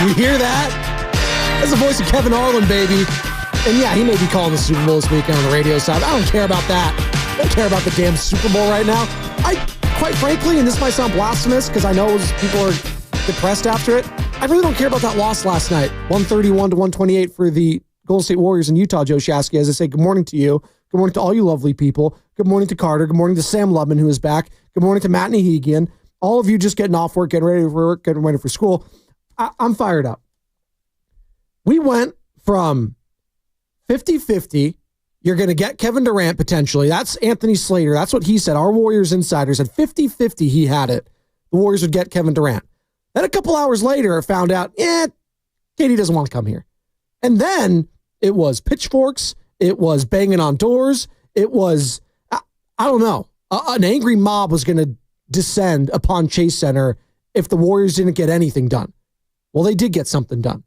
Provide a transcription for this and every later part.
You hear that? That's the voice of Kevin Harlan, baby. And yeah, he may be calling the Super Bowl this weekend on the radio side. I don't care about that. I don't care about the damn Super Bowl right now. Quite frankly, and this might sound blasphemous because I know people are depressed after it, I really don't care about that loss last night. 131-128 for the Golden State Warriors in Utah, Joe Shasky. As I say, good morning to you. Good morning to all you lovely people. Good morning to Carter. Good morning to Sam Lubman, who is back. Good morning to Matt Nahigian. All of you just getting off work, getting ready for work, getting ready for school. I'm fired up. We went from 50-50. You're going to get Kevin Durant potentially. That's Anthony Slater. That's what he said. Our Warriors insider said 50-50 he had it. The Warriors would get Kevin Durant. Then a couple hours later, I found out, KD doesn't want to come here. And then it was pitchforks. It was banging on doors. It was, I don't know, an angry mob was going to descend upon Chase Center if the Warriors didn't get anything done. Well, they did get something done.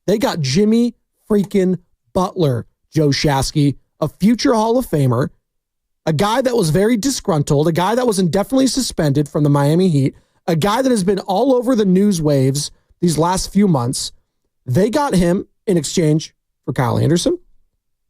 They got Jimmy freaking Butler, Joe Shasky, a future Hall of Famer, a guy that was very disgruntled, a guy that was indefinitely suspended from the Miami Heat, a guy that has been all over the news waves these last few months. They got him in exchange for Kyle Anderson,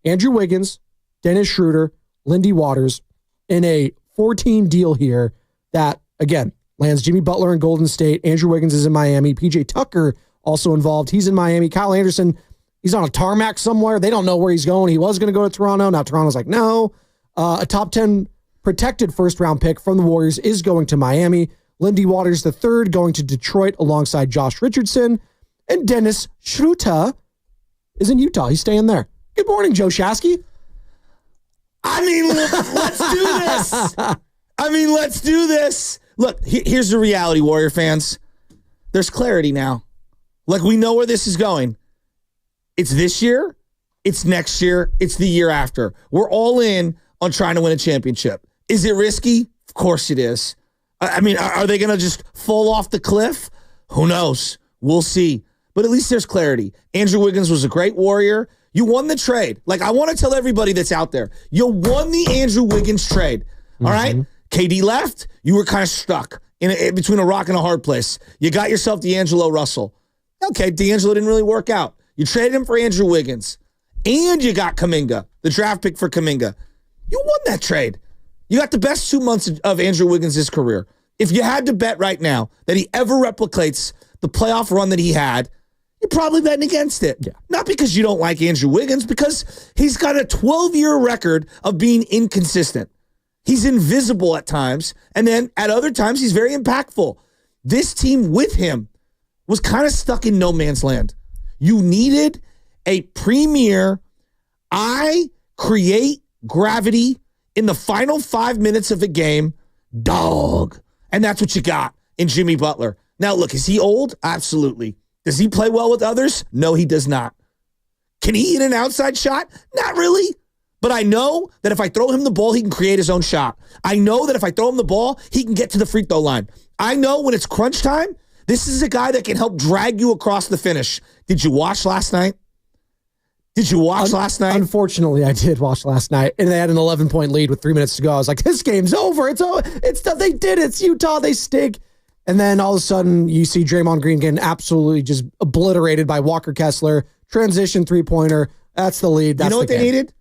Andrew Wiggins, Dennis Schroeder, Lindy Waters in a 4-team deal here that, again, lands Jimmy Butler in Golden State. Andrew Wiggins is in Miami. PJ Tucker also involved. He's in Miami. Kyle Anderson, he's on a tarmac somewhere. They don't know where he's going. He was going to go to Toronto. Now Toronto's like, no. A top 10 protected first-round pick from the Warriors is going to Miami. Lindy Waters III going to Detroit alongside Josh Richardson. And Dennis Schroeder is in Utah. He's staying there. Good morning, Joe Shasky. I mean, let's do this. Let's do this. Look, here's the reality, Warrior fans. There's clarity now. Like, we know where this is going. It's this year. It's next year. It's the year after. We're all in on trying to win a championship. Is it risky? Of course it is. I mean, are they going to just fall off the cliff? Who knows? We'll see. But at least there's clarity. Andrew Wiggins was a great Warrior. You won the trade. Like, I want to tell everybody that's out there, you won the Andrew Wiggins trade. All right? KD left. You were kind of stuck in between a rock and a hard place. You got yourself D'Angelo Russell. Okay, D'Angelo didn't really work out. You traded him for Andrew Wiggins. And you got Kuminga, the draft pick for Kuminga. You won that trade. You got the best 2 months of Andrew Wiggins' career. If you had to bet right now that he ever replicates the playoff run that he had, you're probably betting against it. Yeah. Not because you don't like Andrew Wiggins, because he's got a 12-year record of being inconsistent. He's invisible at times, and then at other times, he's very impactful. This team with him was kind of stuck in no man's land. You needed a premier, I create gravity in the final 5 minutes of a game, dog. And that's what you got in Jimmy Butler. Now, look, is he old? Absolutely. Does he play well with others? No, he does not. Can he hit an outside shot? Not really. But I know that if I throw him the ball, he can create his own shot. I know that if I throw him the ball, he can get to the free throw line. I know when it's crunch time, this is a guy that can help drag you across the finish. Did you watch last night? Unfortunately, I did watch last night, and they had an 11-point lead with 3 minutes to go. I was like, this game's over. It's over. They did it. It's Utah. They stink. And then all of a sudden, you see Draymond Green getting absolutely just obliterated by Walker Kessler. Transition three-pointer. That's the lead. That's you know what they needed?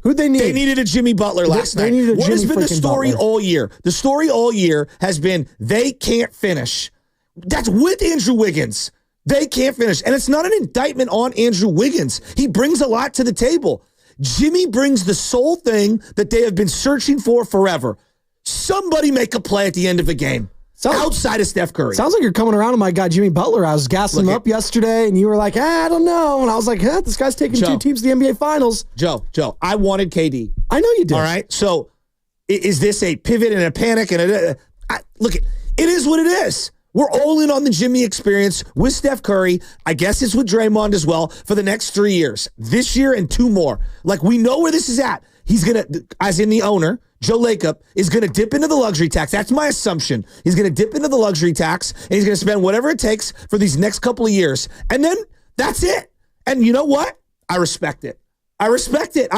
Who'd they need? They needed a Jimmy Butler last night. What has been the story all year? The story all year has been they can't finish. That's with Andrew Wiggins. They can't finish. And it's not an indictment on Andrew Wiggins. He brings a lot to the table. Jimmy brings the sole thing that they have been searching for forever. Somebody make a play at the end of a game. Outside of Steph Curry. Sounds like you're coming around on my guy, Jimmy Butler. I was gassing him up yesterday, and you were like, I don't know. And I was like, this guy's taking two teams to the NBA Finals. Joe, I wanted KD. I know you did. All right? So is this a pivot and a panic? Look, it is what it is. We're all in on the Jimmy experience with Steph Curry. I guess it's with Draymond as well for the next 3 years. This year and 2 more. Like, we know where this is at. He's going to, as in the owner, Joe Lacob, is going to dip into the luxury tax. That's my assumption. He's going to dip into the luxury tax, and he's going to spend whatever it takes for these next couple of years. And then that's it. And you know what? I respect it. I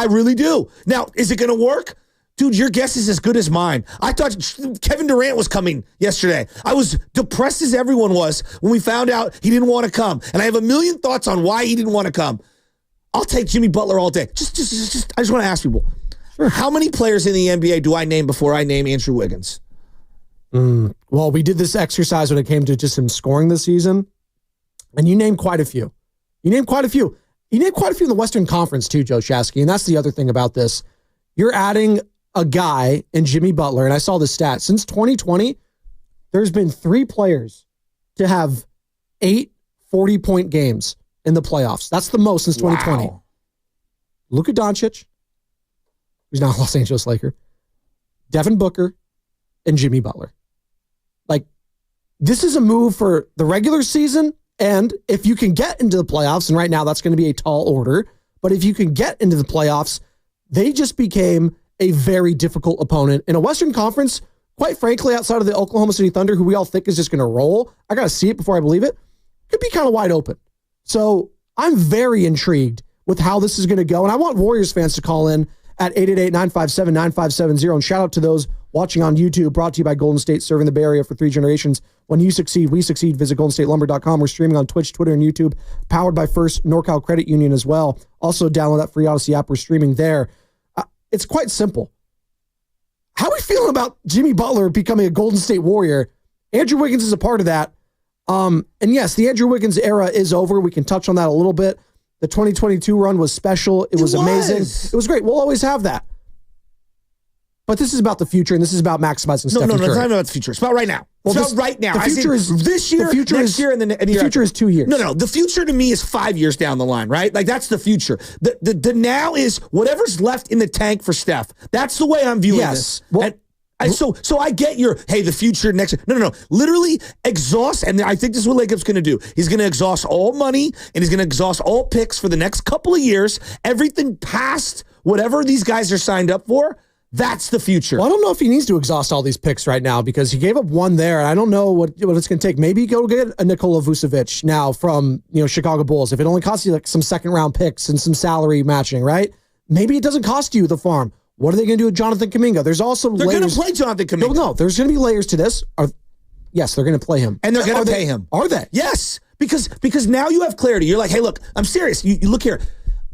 really do. Now, is it going to work? Dude, your guess is as good as mine. I thought Kevin Durant was coming yesterday. I was depressed as everyone was when we found out he didn't want to come. And I have a million thoughts on why he didn't want to come. I'll take Jimmy Butler all day. I just want to ask people, how many players in the NBA do I name before I name Andrew Wiggins? Well, we did this exercise when it came to just him scoring this season, and you named quite a few. You named quite a few in the Western Conference too, Joe Shasky, and that's the other thing about this. You're adding a guy in Jimmy Butler, and I saw the stat. Since 2020, there's been 3 players to have 8 40-point games in the playoffs. That's the most since 2020. Wow. Luka Doncic, who's now a Los Angeles Laker, Devin Booker, and Jimmy Butler. Like, this is a move for the regular season, and if you can get into the playoffs, and right now that's going to be a tall order, but if you can get into the playoffs, they just became a very difficult opponent in a Western Conference, quite frankly, outside of the Oklahoma City Thunder, who we all think is just going to roll. I got to see it before I believe it. Could be kind of wide open. So I'm very intrigued with how this is going to go. And I want Warriors fans to call in at 888-957-9570. And shout out to those watching on YouTube, brought to you by Golden State, serving the Bay Area for 3 generations. When you succeed, we succeed. Visit goldenstatelumber.com. We're streaming on Twitch, Twitter, and YouTube, powered by First NorCal Credit Union as well. Also, download that free Odyssey app. We're streaming there. It's quite simple. How are we feeling about Jimmy Butler becoming a Golden State Warrior? Andrew Wiggins is a part of that. And yes, the Andrew Wiggins era is over. We can touch on that a little bit. The 2022 run was special. It was amazing. It was great. We'll always have that. But this is about the future, and this is about maximizing Steph Curry. No, it's not about the future. It's about right now. It's about right now. The future is this year, next year, and the year future is 2 years. No. The future to me is 5 years down the line, right? Like, that's the future. The now is whatever's left in the tank for Steph. That's the way I'm viewing this. Well, so I get your, hey, the future next year. No. Literally exhaust, and I think this is what Lacob's going to do. He's going to exhaust all money, and he's going to exhaust all picks for the next couple of years. Everything past whatever these guys are signed up for, that's the future. Well, I don't know if he needs to exhaust all these picks right now because he gave up one there. And I don't know what it's going to take. Maybe go get a Nikola Vucevic now from Chicago Bulls. If it only costs you like some second round picks and some salary matching, right? Maybe it doesn't cost you the farm. What are they going to do with Jonathan Kuminga? There's also they're going to play Jonathan Kuminga. No, there's going to be layers to this. Yes, they're going to play him, and they're going to pay him. Are they? Yes, because now you have clarity. You're like, hey, look, I'm serious. You look here.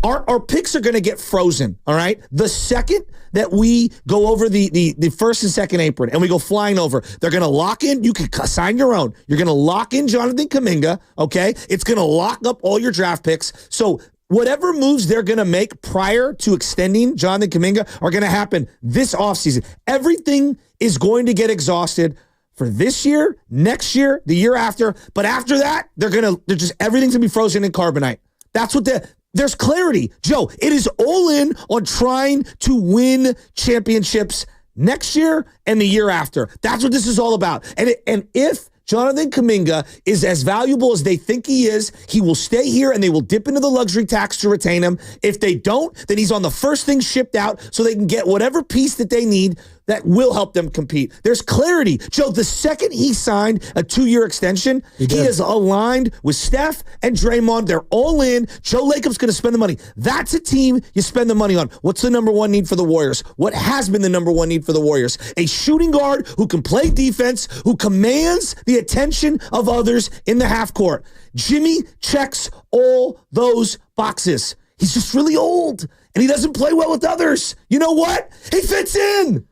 Our picks are going to get frozen, all right? The second that we go over the first and second apron and we go flying over, they're going to lock in. You can sign your own. You're going to lock in Jonathan Kuminga, okay? It's going to lock up all your draft picks. So whatever moves they're going to make prior to extending Jonathan Kuminga are going to happen this offseason. Everything is going to get exhausted for this year, next year, the year after. But after that, everything's going to be frozen in carbonite. That's what there's clarity. Joe, it is all in on trying to win championships next year and the year after. That's what this is all about. And if Jonathan Kuminga is as valuable as they think he is, he will stay here and they will dip into the luxury tax to retain him. If they don't, then he's on the first thing shipped out so they can get whatever piece that they need that will help them compete. There's clarity. Joe, the second he signed a 2-year extension, he is aligned with Steph and Draymond. They're all in. Joe Lacob's going to spend the money. That's a team you spend the money on. What's the number one need for the Warriors? What has been the number one need for the Warriors? A shooting guard who can play defense, who commands the attention of others in the half court. Jimmy checks all those boxes. He's just really old, and he doesn't play well with others. You know what? He fits in.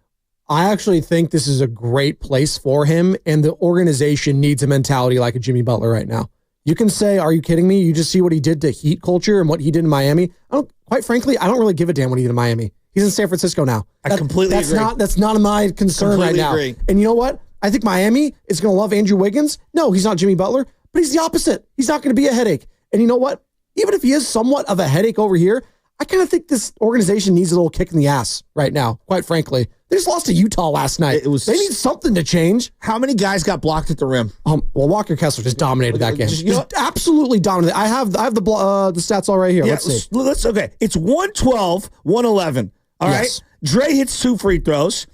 I actually think this is a great place for him, and the organization needs a mentality like a Jimmy Butler right now. You can say, are you kidding me? You just see what he did to Heat culture and what he did in Miami. Quite frankly, I don't really give a damn what he did in Miami. He's in San Francisco now. I completely agree. That's not my concern right now. Agree. And you know what? I think Miami is going to love Andrew Wiggins. No, he's not Jimmy Butler, but he's the opposite. He's not going to be a headache. And you know what? Even if he is somewhat of a headache over here, I kind of think this organization needs a little kick in the ass right now, quite frankly. They just lost to Utah last night. They need something to change. How many guys got blocked at the rim? Well, Walker Kessler just dominated that game. Just absolutely dominated. I have the stats all right here. Yeah, let's see. Okay. It's 112, 111. All right. Dre hits 2 free throws,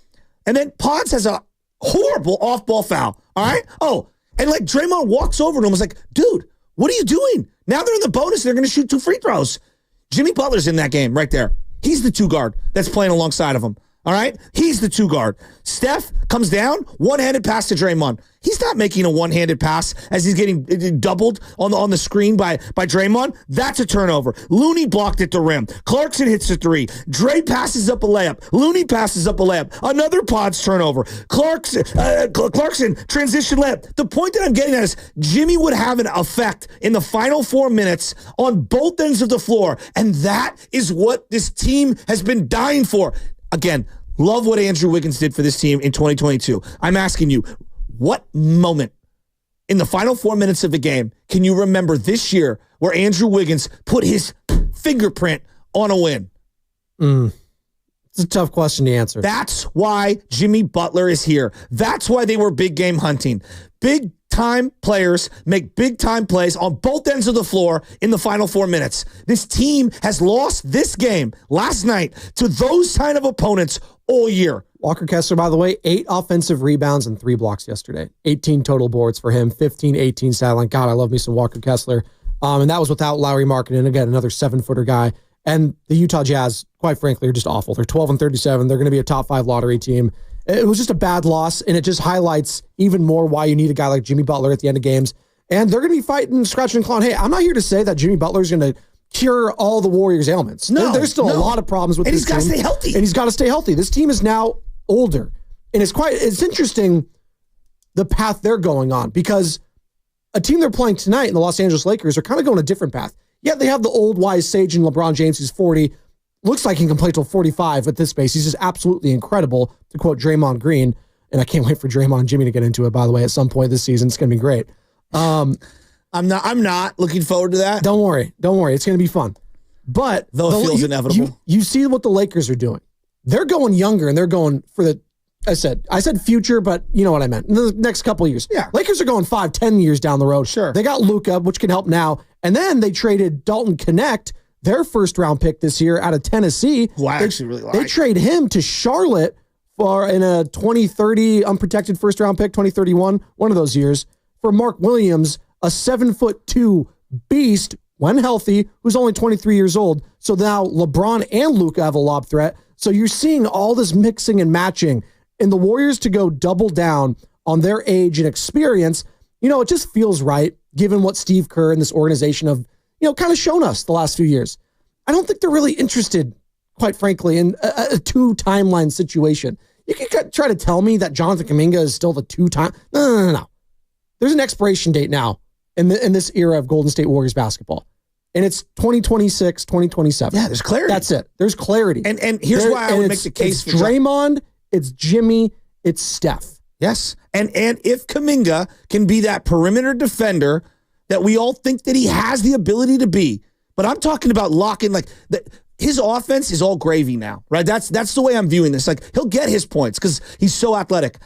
and then Pods has a horrible off-ball foul. All right. Oh, and like Draymond walks over to him and was like, dude, what are you doing? Now they're in the bonus. They're going to shoot 2 free throws. Jimmy Butler's in that game right there. He's the 2 guard that's playing alongside of him. All right? He's the 2 guard. Steph comes down, one-handed pass to Draymond. He's not making a one-handed pass as he's getting doubled on the screen by Draymond. That's a turnover. Looney blocked at the rim. Clarkson hits a 3. Dre passes up a layup. Looney passes up a layup. Another Pods turnover. Clarkson transition layup. The point that I'm getting at is Jimmy would have an effect in the final 4 minutes on both ends of the floor, and that is what this team has been dying for. Again, love what Andrew Wiggins did for this team in 2022. I'm asking you, what moment in the final 4 minutes of the game can you remember this year where Andrew Wiggins put his fingerprint on a win? It's a tough question to answer. That's why Jimmy Butler is here. That's why they were big game hunting. Big time players make big time plays on both ends of the floor in the final 4 minutes. This team has lost this game last night to those kind of opponents all year. Walker Kessler, by the way, 8 offensive rebounds and 3 blocks yesterday. 18 total boards for him, 15-18 sideline. God, I love me some Walker Kessler. And that was without Lowry Markkanen, again, another 7-footer guy. And the Utah Jazz, quite frankly, are just awful. They're 12-37. They're going to be a top 5 lottery team. It was just a bad loss, and it just highlights even more why you need a guy like Jimmy Butler at the end of games. And they're going to be fighting, scratching and clawing. Hey, I'm not here to say that Jimmy Butler is going to cure all the Warriors' ailments. There's still a lot of problems with this team. And he's got to stay healthy. And he's got to stay healthy. This team is now older. And it's interesting the path they're going on, because a team they're playing tonight in the Los Angeles Lakers are kind of going a different path. Yeah, they have the old wise sage in LeBron James, who's 40. Looks like he can play till 45 at this pace. He's just absolutely incredible, to quote Draymond Green. And I can't wait for Draymond and Jimmy to get into it, by the way, at some point this season. It's going to be great. I'm not looking forward to that. Don't worry. It's going to be fun. But though it feels inevitable. You see what the Lakers are doing. They're going younger, and they're going for the, I said future, but you know what I meant. In the next couple of years. Yeah. Lakers are going 5-10 years down the road. Sure. They got Luka, which can help now. And then they traded Dalton Connect, their first-round pick this year out of Tennessee. Who I actually really like. They trade him to Charlotte in a 2030 unprotected first-round pick, 2031, one of those years, for Mark Williams, a 7'2" beast, when healthy, who's only 23 years old. So now LeBron and Luka have a lob threat. So you're seeing all this mixing and matching. And the Warriors to go double down on their age and experience, it just feels right, given what Steve Kerr and this organization have, kind of shown us the last few years. I don't think they're really interested, quite frankly, in a 2-timeline situation. You can try to tell me that Jonathan Kuminga is still the 2-time. No. There's an expiration date now in this era of Golden State Warriors basketball. And it's 2026, 2027. Yeah, there's clarity. That's it. There's clarity. And here's why I would make the case for Draymond, it's Jimmy, it's Steph. Yes. And if Kuminga can be that perimeter defender that we all think that he has the ability to be, but I'm talking about locking, his offense is all gravy now, right? That's the way I'm viewing this. Like, he'll get his points because he's so athletic.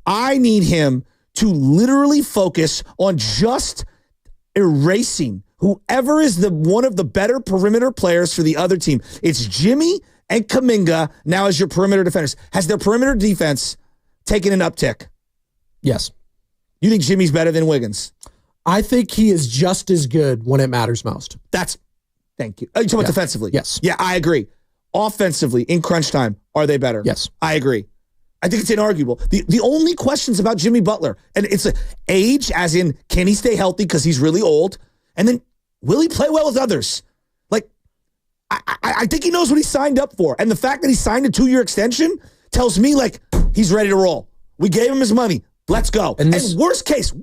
I need him to literally focus on just erasing whoever is one of the better perimeter players for the other team. It's Jimmy and Kuminga now as your perimeter defenders. Has their perimeter defense taken an uptick? Yes. You think Jimmy's better than Wiggins? I think he is just as good when it matters most. Thank you. You're talking about defensively? Yes. Yeah, I agree. Offensively, in crunch time, are they better? Yes. I agree. I think it's inarguable. The only questions about Jimmy Butler, and it's age, as in, can he stay healthy because he's really old? And then, will he play well with others? I think he knows what he signed up for. And the fact that he signed a 2-year extension tells me, he's ready to roll. We gave him his money. Let's go. And worst case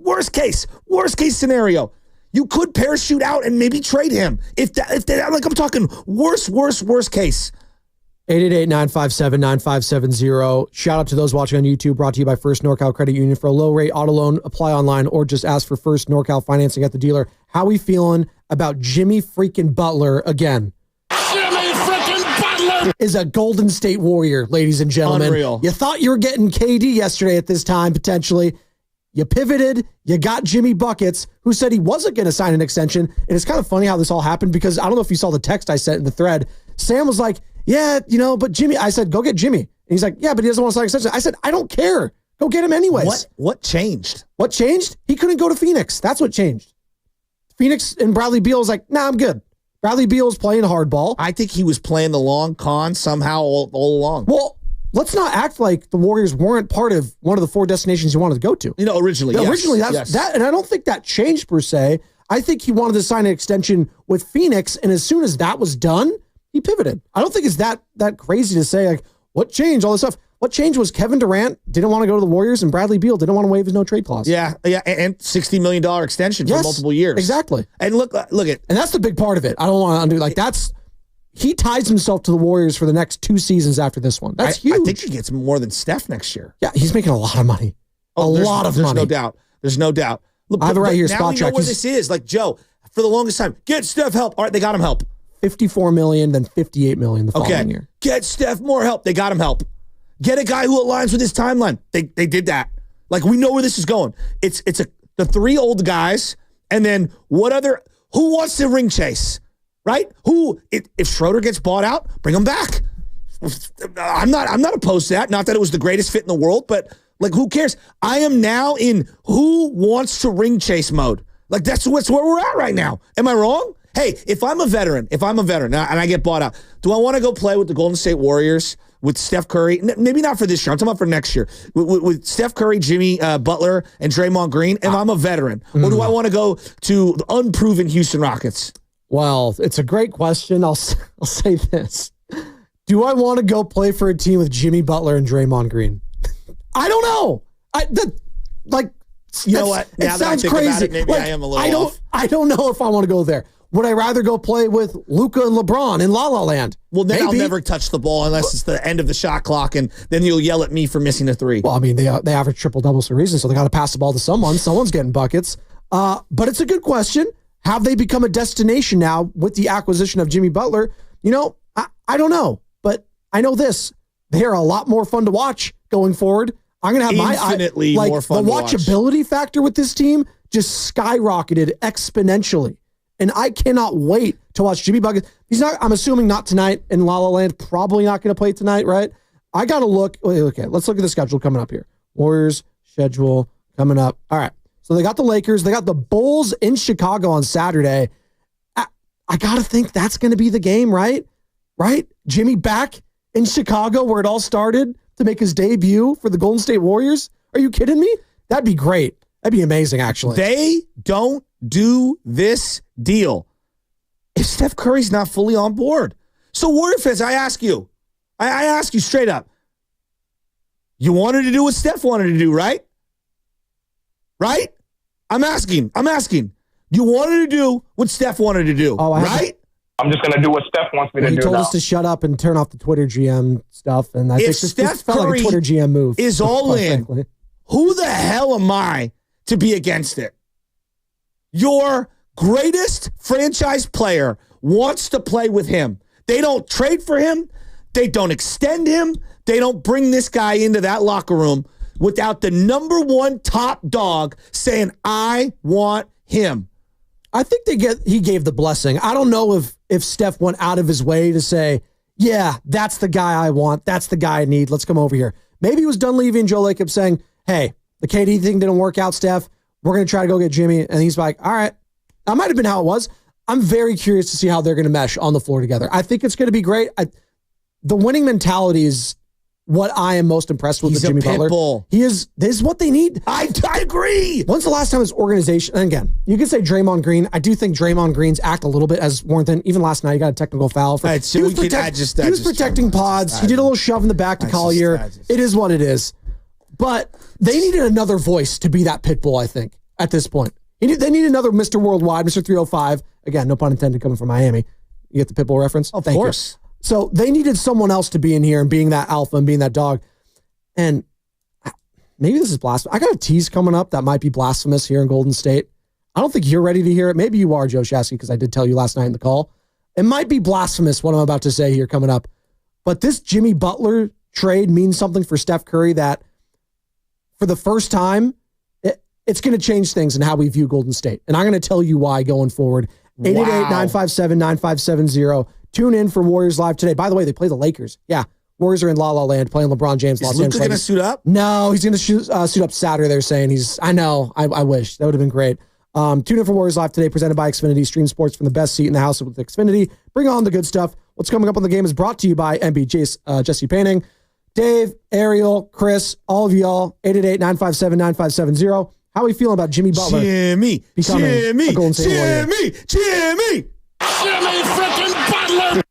scenario, you could parachute out and maybe trade him. If I'm talking worst case. 888-957-9570. Shout out to those watching on YouTube. Brought to you by First NorCal Credit Union. For a low rate auto loan, apply online or just ask for First NorCal financing at the dealer. How we feeling about Jimmy freaking Butler again? Jimmy freaking Butler is a Golden State Warrior, ladies and gentlemen. Unreal. You thought you were getting KD yesterday at this time, potentially. You pivoted. You got Jimmy Buckets, who said he wasn't going to sign an extension. And it's kind of funny how this all happened, because I don't know if you saw the text I sent in the thread. Sam was like, yeah, but Jimmy, I said, go get Jimmy. And he's like, yeah, but he doesn't want to sign an extension. I said, I don't care. Go get him anyways. What changed? What changed? He couldn't go to Phoenix. That's what changed. Phoenix and Bradley Beal was like, nah, I'm good. Bradley Beal's playing hardball. I think he was playing the long con somehow all along. Well, let's not act like the Warriors weren't part of one of the 4 destinations he wanted to go to. Originally, yes. Originally, that, and I don't think that changed per se. I think he wanted to sign an extension with Phoenix, and as soon as that was done, he pivoted. I don't think it's that crazy to say, like, what changed, all this stuff. What changed was Kevin Durant didn't want to go to the Warriors, and Bradley Beal didn't want to waive his no-trade clause. Yeah, and $60 million extension for multiple years. Exactly. And look at... And that's the big part of it. I don't want to undo, like, he ties himself to the Warriors for the next 2 seasons after this one. That's huge. I think he gets more than Steph next year. Yeah, he's making a lot of money. There's no doubt. There's no doubt. Look, I have it right here, now spot we check. know where this is. Like, Joe, for the longest time, get Steph help. All right, they got him help. $54 million, then $58 million the following year. Get Steph more help. They got him help. Get a guy who aligns with his timeline. They did that. Like, we know where this is going. It's the 3 old guys, and then who wants to ring chase, right? If Schroeder gets bought out, bring him back. I'm not opposed to that. Not that it was the greatest fit in the world, but like, who cares? I am now in who wants to ring chase mode. Like, that's where we're at right now. Am I wrong? Hey, if I'm a veteran and I get bought out, do I want to go play with the Golden State Warriors with Steph Curry? Maybe not for this year. I'm talking about for next year. With Steph Curry, Jimmy Butler, and Draymond Green, if I'm a veteran. Or do I want to go to the unproven Houston Rockets? Well, it's a great question. I'll say this. Do I want to go play for a team with Jimmy Butler and Draymond Green? I don't know. You know what? Now it that I sounds think crazy. about it, maybe I am a little off. I don't know if I want to go there. Would I rather go play with Luka and LeBron in La La Land? Well, then Maybe. I'll never touch the ball unless it's the end of the shot clock, and then you'll yell at me for missing a 3. Well, I mean, they average triple doubles for a reason, so they got to pass the ball to someone. Someone's getting buckets. But it's a good question. Have they become a destination now with the acquisition of Jimmy Butler? I don't know, but I know this. They are a lot more fun to watch going forward. I'm going to have infinitely more fun the to watch. watchability factor with this team just skyrocketed exponentially. And I cannot wait to watch Jimmy Butler. I'm assuming not tonight in La La Land, probably not going to play tonight, right? I got to look. Okay, let's look at the schedule coming up here. Warriors schedule coming up. All right. So they got the Lakers. They got the Bulls in Chicago on Saturday. I got to think that's going to be the game, right? Right? Jimmy back in Chicago where it all started to make his debut for the Golden State Warriors. Are you kidding me? That'd be great. That'd be amazing, actually. They don't do this deal if Steph Curry's not fully on board. So, Warrior fans, I ask you straight up, you wanted to do what Steph wanted to do, right? Right? I'm asking. You wanted to do what Steph wanted to do, right? I'm just going to do what Steph wants me to do. He told us to shut up and turn off the Twitter GM stuff, and I think this felt like a Twitter GM move. Is all in. Frankly. Who the hell am I to be against it? Your greatest franchise player wants to play with him. They don't trade for him. They don't extend him. They don't bring this guy into that locker room without the number 1 top dog saying, I want him. I think he gave the blessing. I don't know if Steph went out of his way to say, yeah, that's the guy I want. That's the guy I need. Let's come over here. Maybe it was Dunleavy and Joe Lacob saying, hey, the KD thing didn't work out, Steph. We're going to try to go get Jimmy. And he's like, all right. That might have been how it was. I'm very curious to see how they're going to mesh on the floor together. I think it's going to be great. The winning mentality is what I am most impressed with Jimmy Butler. Bull. This is what they need. I agree. When's the last time this organization, and again, you could say Draymond Green. I do think Draymond Green's act a little bit as warranted. Even last night, he got a technical foul. He was protecting pods. He did a little shove in the back to Collier. It is what it is. But they needed another voice to be that pit bull, I think, at this point. They need another Mr. Worldwide, Mr. 305. Again, no pun intended, coming from Miami. You get the pit bull reference? Of course. So they needed someone else to be in here and being that alpha and being that dog. And maybe this is blasphemous. I got a tease coming up that might be blasphemous here in Golden State. I don't think you're ready to hear it. Maybe you are, Joe Shasky, because I did tell you last night in the call. It might be blasphemous what I'm about to say here coming up. But this Jimmy Butler trade means something for Steph Curry that for the first time, it's going to change things in how we view Golden State. And I'm going to tell you why going forward. 888-957-9570. Tune in for Warriors Live today. By the way, they play the Lakers. Yeah, Warriors are in La La Land playing LeBron James. Is Luka going to suit up? No, he's going to suit up Saturday. They're saying I know. I wish. That would have been great. Tune in for Warriors Live today, presented by Xfinity. Stream sports from the best seat in the house with Xfinity. Bring on the good stuff. What's coming up on the game is brought to you by MB Jesse Painting. Dave, Ariel, Chris, all of y'all, 888-957-9570. How are we feeling about Jimmy Butler Jimmy becoming a Golden State Warrior? Jimmy freaking Butler!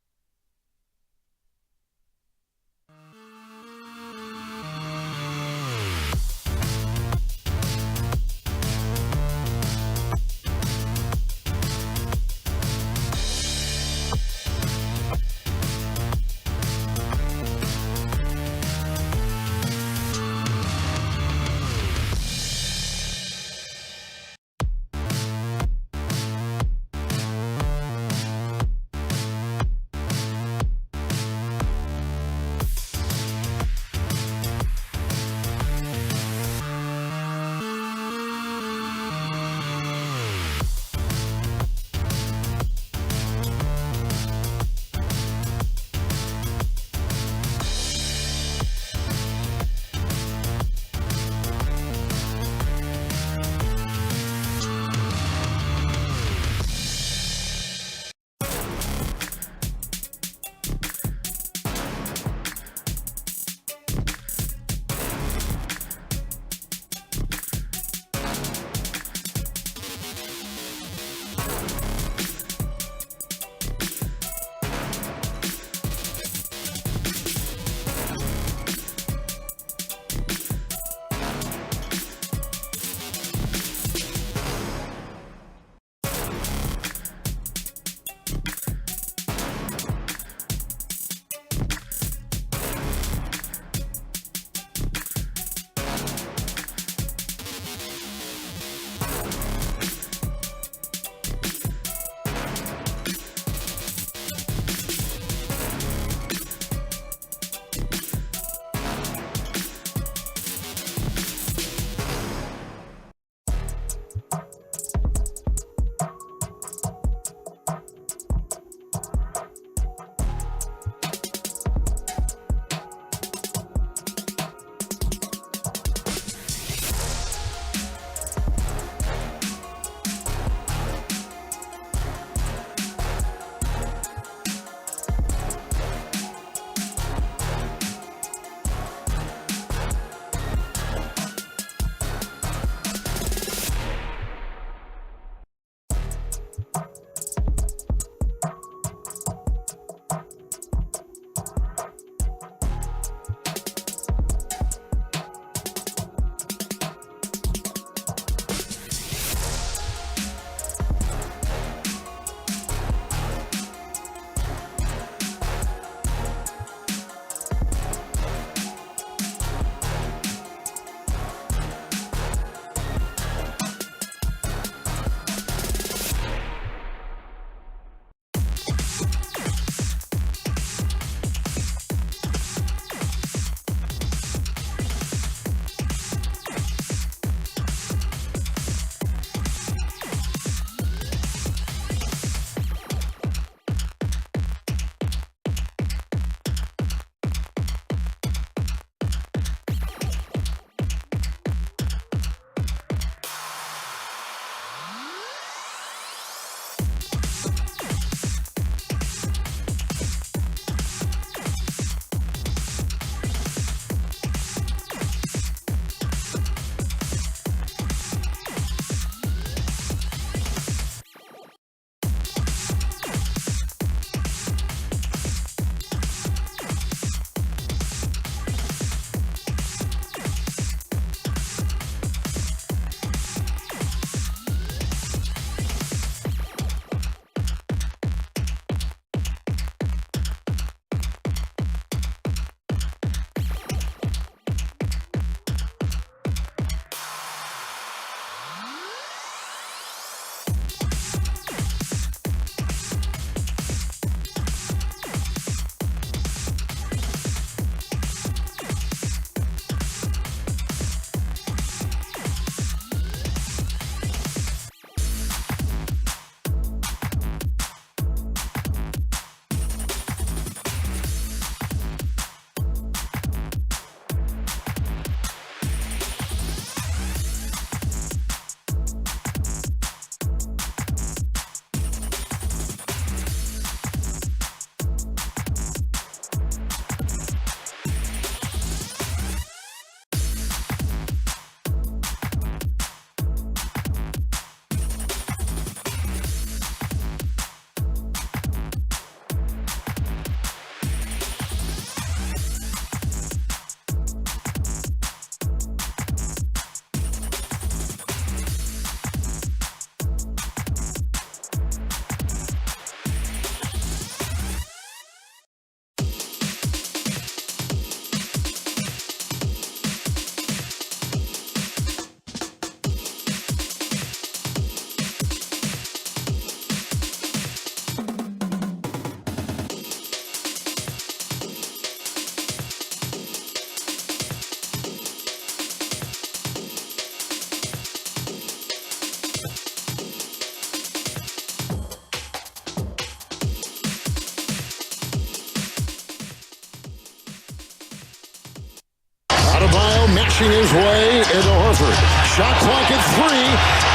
pushing his way into Horford. Shot clock at 3.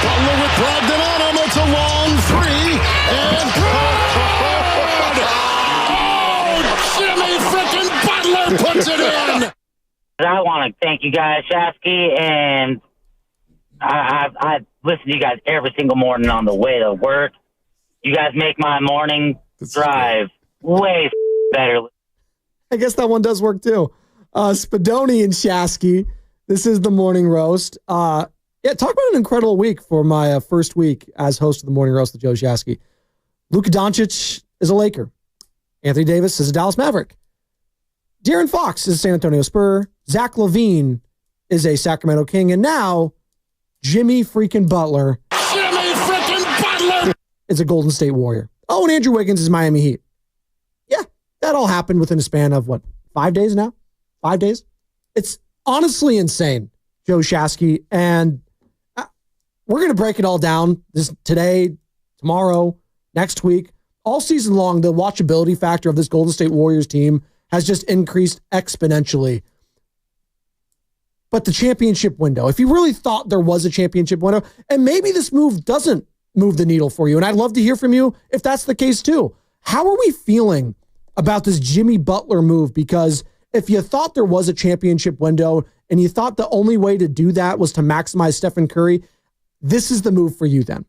Butler with Brogdon on him. It's a long 3. And good! Oh, Jimmy frickin' Butler puts it in! I want to thank you guys, Shasky, and I listen to you guys every single morning on the way to work. You guys make my morning drive way better. I guess that one does work too. Spadoni and Shasky. This is the morning roast. Talk about an incredible week for my first week as host of the morning roast with Joe Shasky. Luka Doncic is a Laker. Anthony Davis is a Dallas Maverick. De'Aaron Fox is a San Antonio Spur. Zach LaVine is a Sacramento King. And now, Jimmy freaking Butler. Jimmy frickin' Butler! Is a Golden State Warrior. Oh, and Andrew Wiggins is Miami Heat. Yeah, that all happened within a span of, 5 days now? 5 days? It's honestly insane, Joe Shasky. And we're going to break it all down today, tomorrow, next week. All season long, the watchability factor of this Golden State Warriors team has just increased exponentially. But the championship window, if you really thought there was a championship window, and maybe this move doesn't move the needle for you, and I'd love to hear from you if that's the case too. How are we feeling about this Jimmy Butler move? Because if you thought there was a championship window and you thought the only way to do that was to maximize Stephen Curry, this is the move for you then.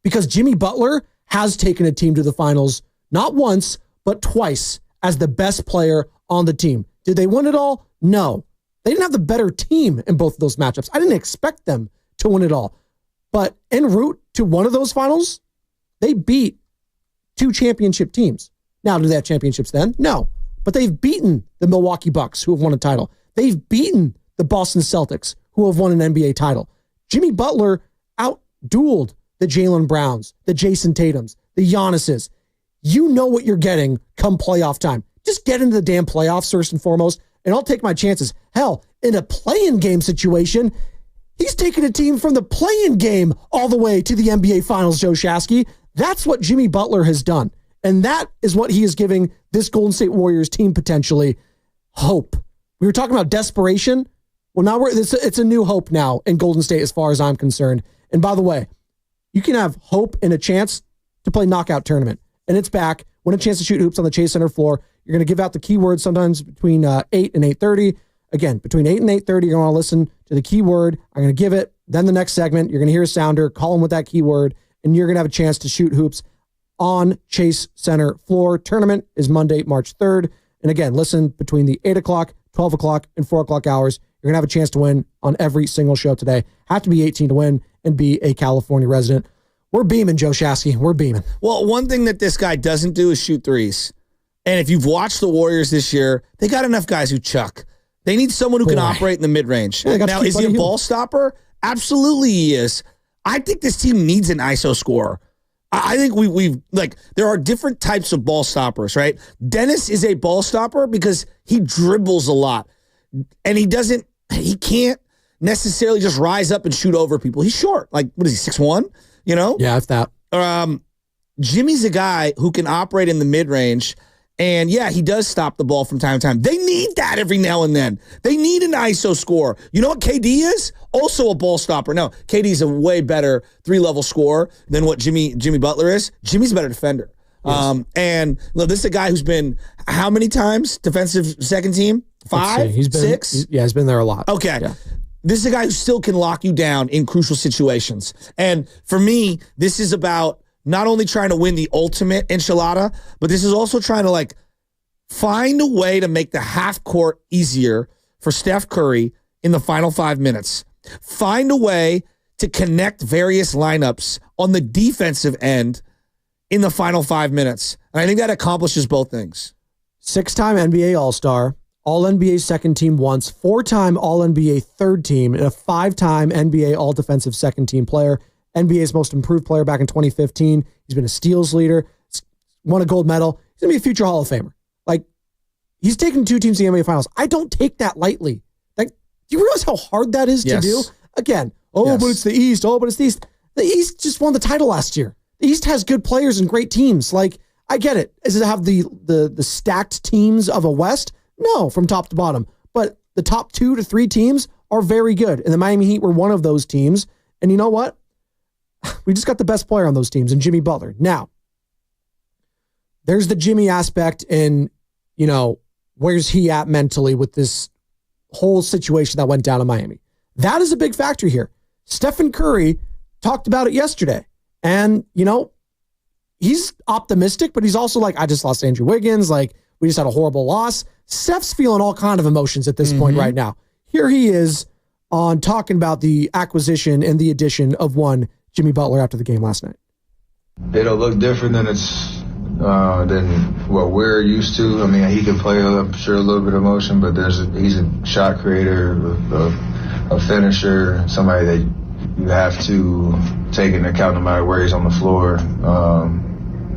Because Jimmy Butler has taken a team to the finals, not once, but twice as the best player on the team. Did they win it all? No. They didn't have the better team in both of those matchups. I didn't expect them to win it all. But en route to one of those finals, they beat 2 championship teams. Now, do they have championships then? No. But they've beaten the Milwaukee Bucks, who have won a title. They've beaten the Boston Celtics, who have won an NBA title. Jimmy Butler out-dueled the Jaylen Browns, the Jason Tatums, the Giannis's. You know what you're getting come playoff time. Just get into the damn playoffs first and foremost, and I'll take my chances. Hell, in a play-in game situation, he's taken a team from the play-in game all the way to the NBA Finals, Joe Shasky. That's what Jimmy Butler has done. And that is what he is giving this Golden State Warriors team potentially hope. We were talking about desperation. Well, now it's a new hope now in Golden State as far as I'm concerned. And by the way, you can have hope and a chance to play knockout tournament. And it's back. Win a chance to shoot hoops on the Chase Center floor. You're going to give out the keyword sometimes between 8 and 8:30. Again, between 8 and 8:30, you're going to want to listen to the keyword. I'm going to give it. Then the next segment, you're going to hear a sounder, call him with that keyword, and you're going to have a chance to shoot hoops on Chase Center floor. Tournament is Monday, March 3rd. And again, listen between the 8 o'clock, 12 o'clock, and 4 o'clock hours. You're going to have a chance to win on every single show today. Have to be 18 to win and be a California resident. We're beaming, Joe Shasky. We're beaming. Well, one thing that this guy doesn't do is shoot threes. And if you've watched the Warriors this year, they got enough guys who chuck. They need someone who can operate in the mid-range. Yeah, now, is he a ball stopper? Absolutely he is. I think this team needs an ISO scorer. I think we've there are different types of ball stoppers, right? Dennis is a ball stopper because he dribbles a lot. And he can't necessarily just rise up and shoot over people. He's short. What is he, 6'1"? You know? Yeah, if that. Jimmy's a guy who can operate in the mid-range. And yeah, he does stop the ball from time to time. They need that every now and then. They need an ISO scorer. You know what KD is? Also a ball stopper. No, KD's a way better 3-level scorer than what Jimmy Butler is. Jimmy's a better defender. Yes. And look, this is a guy who's been how many times defensive second team? 5? He's been 6? He's been there a lot. Okay. Yeah. This is a guy who still can lock you down in crucial situations. And for me, this is about not only trying to win the ultimate enchilada, but this is also trying to find a way to make the half court easier for Steph Curry in the final 5 minutes. Find a way to connect various lineups on the defensive end in the final 5 minutes. And I think that accomplishes both things. 6-time NBA All-Star, All-NBA second team once, 4-time All-NBA third team, and a 5-time NBA All-Defensive second team player. NBA's most improved player back in 2015. He's been a steals leader, won a gold medal. He's going to be a future Hall of Famer. He's taken 2 teams to the NBA Finals. I don't take that lightly. Do you realize how hard that is to do? Again, but it's the East. Oh, but it's the East. The East just won the title last year. The East has good players and great teams. I get it. Does it have the stacked teams of a West? No, from top to bottom. But the top 2 to 3 teams are very good. And the Miami Heat were one of those teams. And you know what? We just got the best player on those teams, and Jimmy Butler. Now, there's the Jimmy aspect, and, where's he at mentally with this whole situation that went down in Miami? That is a big factor here. Stephen Curry talked about it yesterday. And, he's optimistic, but he's also like, I just lost Andrew Wiggins. Like, we just had a horrible loss. Steph's feeling all kind of emotions at this point right now. Here he is on talking about the acquisition and the addition of one Jimmy Butler after the game last night. It'll look different than what we're used to. I mean, he can play, I'm sure, a little bit of motion, but he's a shot creator, a finisher, somebody that you have to take into account no matter where he's on the floor.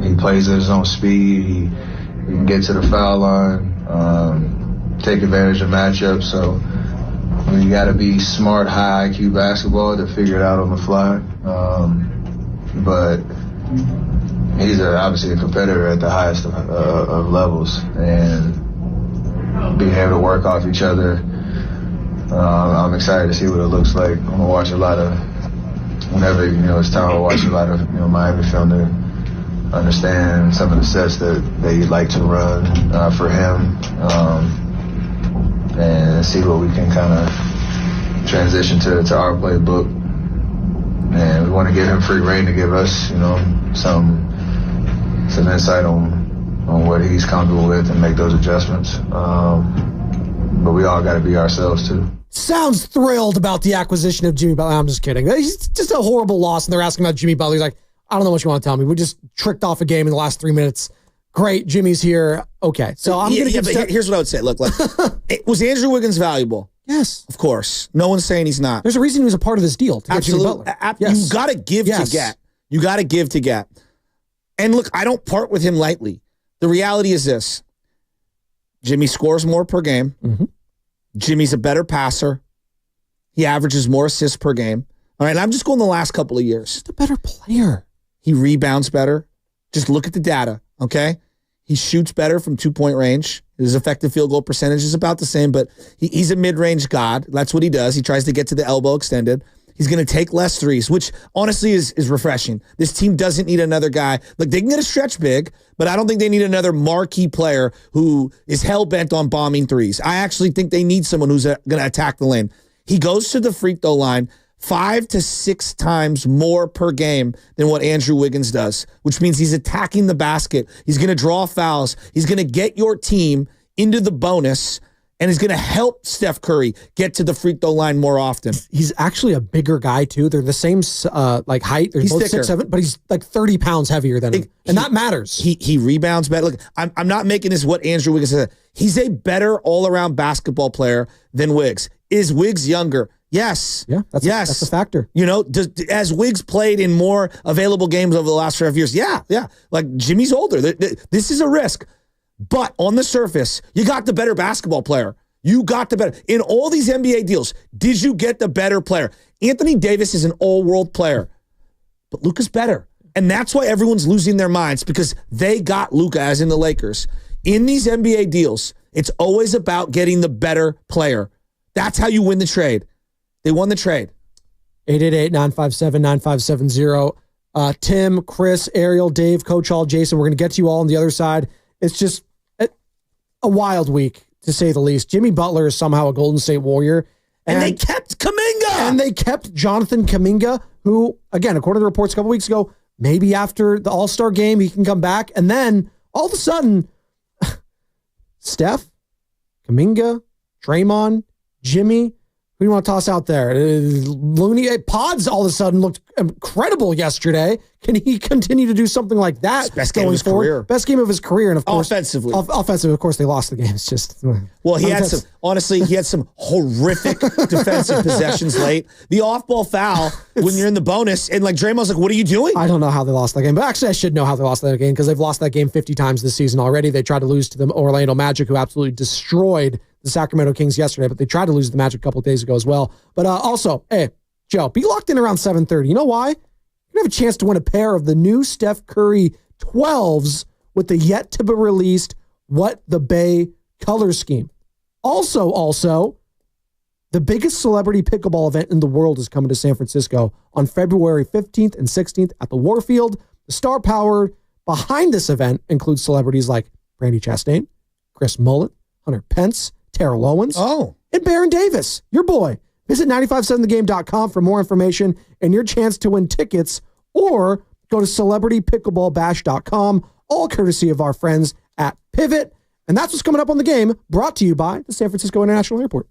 He plays at his own speed. He can get to the foul line, take advantage of matchups. So you got to be smart, high IQ basketball to figure it out on the fly. But he's obviously a competitor at the highest of levels, and being able to work off each other. I'm excited to see what it looks like. I'm gonna watch a lot of, whenever it's time to watch a lot of Miami film to understand some of the sets that they like to run for him, and see what we can kind of transition to our playbook. And we want to give him free reign to give us, some insight on what he's comfortable with and make those adjustments. But we all got to be ourselves too. Sounds thrilled about the acquisition of Jimmy Butler. I'm just kidding. He's just a horrible loss, and they're asking about Jimmy Butler. He's like, I don't know what you want to tell me. We just tricked off a game in the last 3 minutes. Great, Jimmy's here. Okay, so I'm going to give. Here's what I would say. Look, was Andrew Wiggins valuable? Yes, of course. No one's saying he's not. There's a reason he was a part of this deal to get Jimmy Butler. Yes. You got to give to get. You got to give to get. And look, I don't part with him lightly. The reality is this: Jimmy scores more per game. Mm-hmm. Jimmy's a better passer. He averages more assists per game. All right, and I'm just going the last couple of years. Just a better player. He rebounds better. Just look at the data, okay? He shoots better from 2-point range. His effective field goal percentage is about the same, but he's a mid-range god. That's what he does. He tries to get to the elbow extended. He's going to take less threes, which honestly is refreshing. This team doesn't need another guy. Look, they can get a stretch big, but I don't think they need another marquee player who is hell-bent on bombing threes. I actually think they need someone who's going to attack the lane. He goes to the free throw line 5 to 6 times more per game than what Andrew Wiggins does, which means he's attacking the basket. He's going to draw fouls. He's going to get your team into the bonus, and he's going to help Steph Curry get to the free throw line more often. He's actually a bigger guy, too. They're the same height. They're both 6'7", but he's like 30 pounds heavier than him. And that matters. He rebounds better. Look, I'm not making this what Andrew Wiggins said. He's a better all-around basketball player than Wiggs. Is Wiggs younger? Yes. Yeah, that's a factor. As Wiggs played in more available games over the last 5 years, yeah. Like, Jimmy's older. This is a risk. But on the surface, you got the better basketball player. You got the better. In all these NBA deals, did you get the better player? Anthony Davis is an all-world player, but Luka's better. And that's why everyone's losing their minds, because they got Luka, as in the Lakers. In these NBA deals, it's always about getting the better player. That's how you win the trade. They won the trade. 888-957-9570. Tim, Chris, Ariel, Dave, Coach Hall, Jason, we're going to get to you all on the other side. It's just a wild week, to say the least. Jimmy Butler is somehow a Golden State Warrior. And they kept Kuminga. And they kept Jonathan Kuminga, who, again, according to reports a couple weeks ago, maybe after the All-Star game, he can come back. And then, all of a sudden, Steph, Kuminga, Draymond, Jimmy, who do you want to toss out there? Looney, Pods all of a sudden looked incredible yesterday. Can he continue to do something like that? Best game of his career. Best game of his career. And of course, offensively, of course, they lost the game. It's just, well, he had some horrific defensive possessions late. The off-ball foul when you're in the bonus, and like Draymond's like, what are you doing? I don't know how they lost that game, but actually I should know how they lost that game, because they've lost that game 50 times this season already. They tried to lose to the Orlando Magic, who absolutely destroyed the Sacramento Kings yesterday, but they tried to lose the Magic a couple of days ago as well. But also, hey, Joe, be locked in around 7:30. You know why? You have a chance to win a pair of the new Steph Curry 12s with the yet-to-be-released What the Bay color scheme. Also, The biggest celebrity pickleball event in the world is coming to San Francisco on February 15th and 16th at the Warfield. The star power behind this event includes celebrities like Brandi Chastain, Chris Mullen, Hunter Pence, Terrell Owens, and Baron Davis, your boy. Visit 957thegame.com for more information and your chance to win tickets, or go to celebritypickleballbash.com, all courtesy of our friends at Pivot. And that's what's coming up on the game, brought to you by the San Francisco International Airport.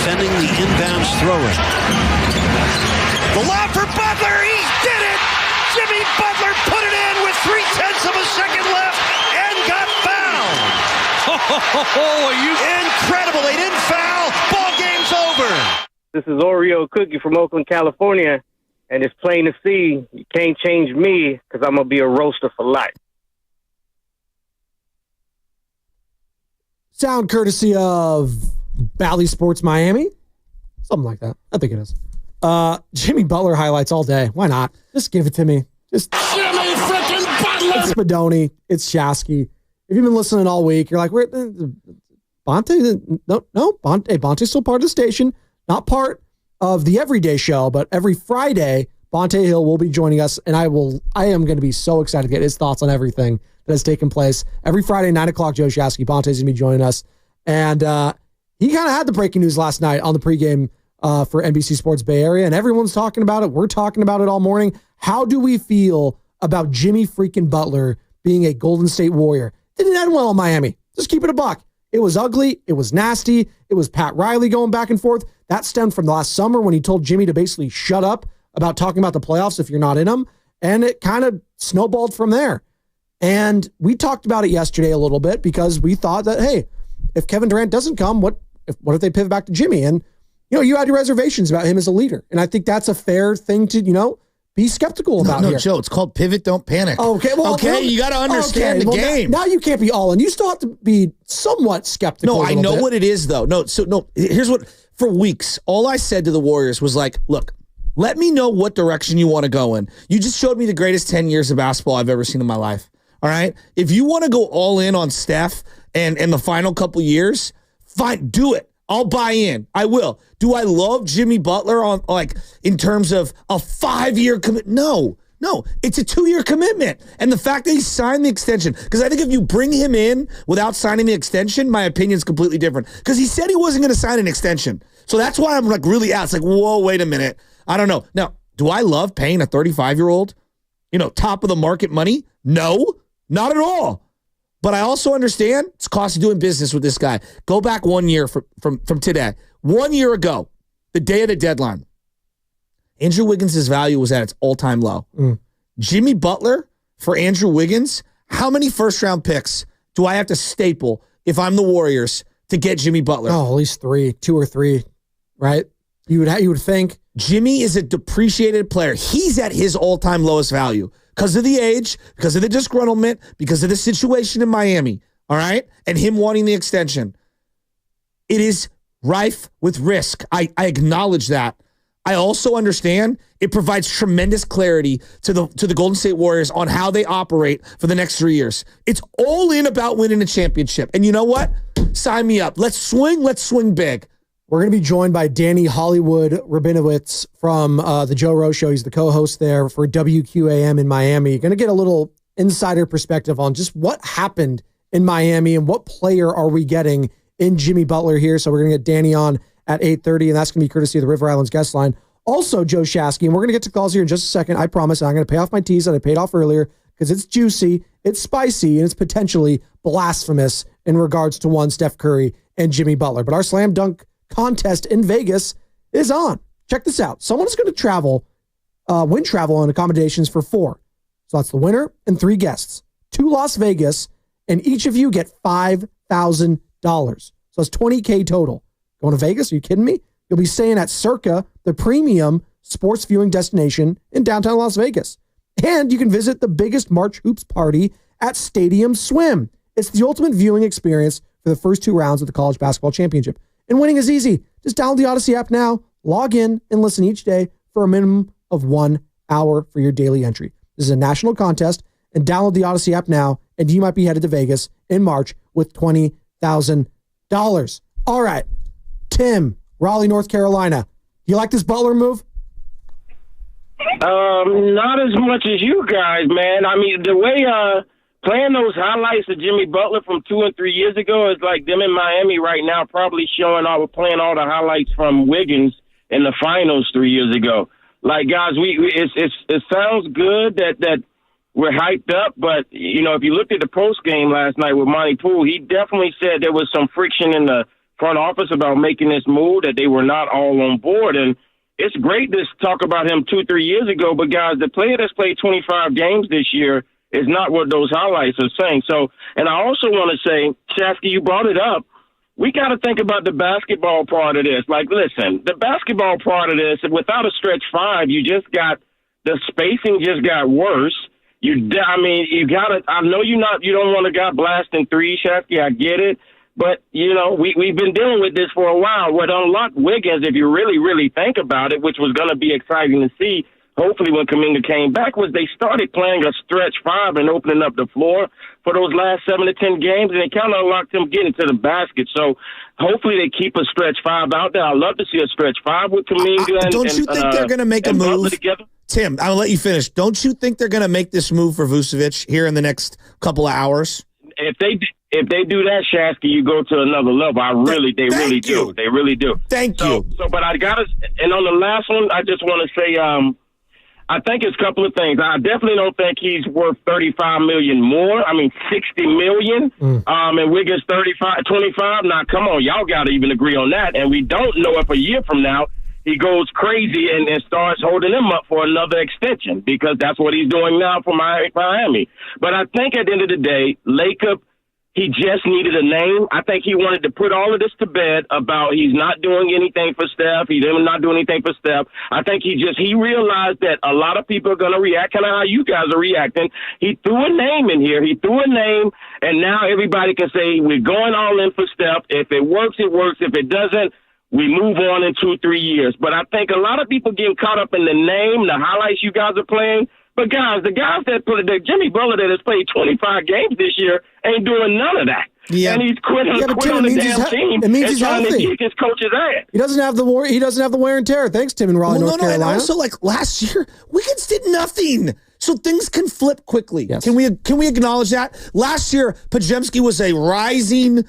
defending the inbounds thrower. The lob for Butler. He did it. Jimmy Butler put it in with 0.3 of a second left and got fouled. Incredible. They didn't foul. Ball game's over. This is Oreo Cookie from Oakland, California, and it's plain to see you can't change me because I'm going to be a roaster for life. Sound courtesy of Bally Sports Miami? Something like that. I think it is. Jimmy Butler highlights all day. Why not? Just give it to me. Just Jimmy freaking Butler! It's Spadoni. It's Shasky. If you've been listening all week, you're like, where Bonte? No, Bonte's still part of the station. Not part of the everyday show, but every Friday, Bonte Hill will be joining us, and I am going to be so excited to get his thoughts on everything that has taken place. Every Friday, 9 o'clock, Joe Shasky, Bonte's going to be joining us. And he kind of had the breaking news last night on the pregame for NBC Sports Bay Area, and everyone's talking about it. We're talking about it all morning. How do we feel about Jimmy freaking Butler being a Golden State Warrior? Didn't end well in Miami. Just keep it a buck. It was ugly. It was nasty. It was Pat Riley going back and forth. That stemmed from last summer when he told Jimmy to basically shut up about talking about the playoffs if you're not in them. And it kind of snowballed from there. And we talked about it yesterday a little bit because we thought that, hey, if Kevin Durant doesn't come, what if they pivot back to Jimmy? And, you had your reservations about him as a leader. And I think that's a fair thing to, be skeptical about here. No, Joe, it's called pivot, don't panic. Okay, you got to understand the game. Now you can't be all in. You still have to be somewhat skeptical. No, I know what it is, though. Here's what, for weeks, all I said to the Warriors was like, look, let me know what direction you want to go in. You just showed me the greatest 10 years of basketball I've ever seen in my life. All right? If you want to go all in on Steph and the final couple years, fine, do it. I'll buy in. I will. Do I love Jimmy Butler in terms of a 5-year commitment? No, it's a 2-year commitment. And the fact that he signed the extension, because I think if you bring him in without signing the extension, my opinion is completely different. Because he said he wasn't going to sign an extension. So that's why I'm really out. It's like, whoa, wait a minute. I don't know. Now, do I love paying a 35-year-old, top of the market money? No, not at all. But I also understand it's cost of doing business with this guy. Go back 1 year from today. 1 year ago, the day of the deadline, Andrew Wiggins' value was at its all-time low. Jimmy Butler for Andrew Wiggins, how many first-round picks do I have to staple if I'm the Warriors to get Jimmy Butler? Oh, at least 2 or 3, right? You would think. Jimmy is a depreciated player. He's at his all-time lowest value. Because of the age, because of the disgruntlement, because of the situation in Miami, all right? And him wanting the extension. It is rife with risk. I acknowledge that. I also understand it provides tremendous clarity to the Golden State Warriors on how they operate for the next 3 years. It's all in about winning a championship. And you know what? Sign me up. Let's swing big. We're going to be joined by Danny Hollywood Rabinowitz from the Joe Rowe Show. He's the co-host there for WQAM in Miami. Going to get a little insider perspective on just what happened in Miami and what player are we getting in Jimmy Butler here. So we're going to get Danny on at 8:30, and that's going to be courtesy of the River Islands guest line. Also, Joe Shasky, and we're going to get to calls here in just a second. I promise. I'm going to pay off my tease that I paid off earlier because it's juicy, it's spicy, and it's potentially blasphemous in regards to one Steph Curry and Jimmy Butler. But our slam dunk contest in Vegas is on. Check this out. Someone's going to win travel on accommodations for 4. So that's the winner and 3 guests to Las Vegas, and each of you get $5,000. So it's $20K total. Going to Vegas? Are you kidding me? You'll be staying at Circa, the premium sports viewing destination in downtown Las Vegas. And you can visit the biggest March Hoops party at Stadium Swim. It's the ultimate viewing experience for the first 2 rounds of the College Basketball Championship. And winning is easy. Just download the Odyssey app now, log in, and listen each day for a minimum of 1 hour for your daily entry. This is a national contest, and download the Odyssey app now, and you might be headed to Vegas in March with $20,000. All right, Tim, Raleigh, North Carolina. You like this Butler move? Not as much as you guys, man. I mean, the way playing those highlights of Jimmy Butler from 2 and 3 years ago is like them in Miami right now, probably playing all the highlights from Wiggins in the finals 3 years ago. Like, guys, it sounds good that we're hyped up, but if you looked at the post game last night with Monty Poole, he definitely said there was some friction in the front office about making this move, that they were not all on board. And it's great to talk about him 2-3 years ago, but guys, the player that's played 25 games this year is not what those highlights are saying. So, and I also want to say, Shasky, you brought it up. We got to think about the basketball part of this. Like, listen, the basketball part of this, without a stretch five, you just got, the spacing just got worse. You got to, I know you don't want a guy blasting three, Shasky, I get it. But, we've been dealing with this for a while. What unlocked Wiggins, if you really, really think about it, which was going to be exciting to see, hopefully when Kuminga came back, was they started playing a stretch five and opening up the floor for those last 7 to 10 games, and it kind of unlocked him getting to the basket. So hopefully they keep a stretch five out there. I'd love to see a stretch five with Kuminga. Don't you think they're going to make a move? Tim, I'll let you finish. Don't you think they're going to make this move for Vucevic here in the next couple of hours? If they do that, Shasky, you go to another level. They really do. They really do. Thank you. So, but I got to, and on the last one, I just want to say, I think it's a couple of things. I definitely don't think he's worth $35 million more. I mean, $60 million. And Wiggins 25. Now, come on, y'all got to even agree on that. And we don't know if a year from now he goes crazy and starts holding him up for another extension, because that's what he's doing now for Miami. But I think at the end of the day, Lacob, he just needed a name. I think he wanted to put all of this to bed about he's not doing anything for Steph. He didn't not do anything for Steph. I think he realized that a lot of people are going to react kind of how you guys are reacting. He threw a name in here. He threw a name, and now everybody can say we're going all in for Steph. If it works, it works. If it doesn't, we move on in 2-3 years. But I think a lot of people getting caught up in the name, the highlights you guys are playing. But guys, the guys that Jimmy Butler that has played 25 games this year ain't doing none of that. Yeah. And he's quit on the damn team. It means he's healthy. To kick his coach's ass. He doesn't have the wear and tear. Thanks, Tim in Raleigh, North Carolina. And also, like last year, Wiggins did nothing. So things can flip quickly. Yes. Can we acknowledge that? Last year, Podziemski was a rising,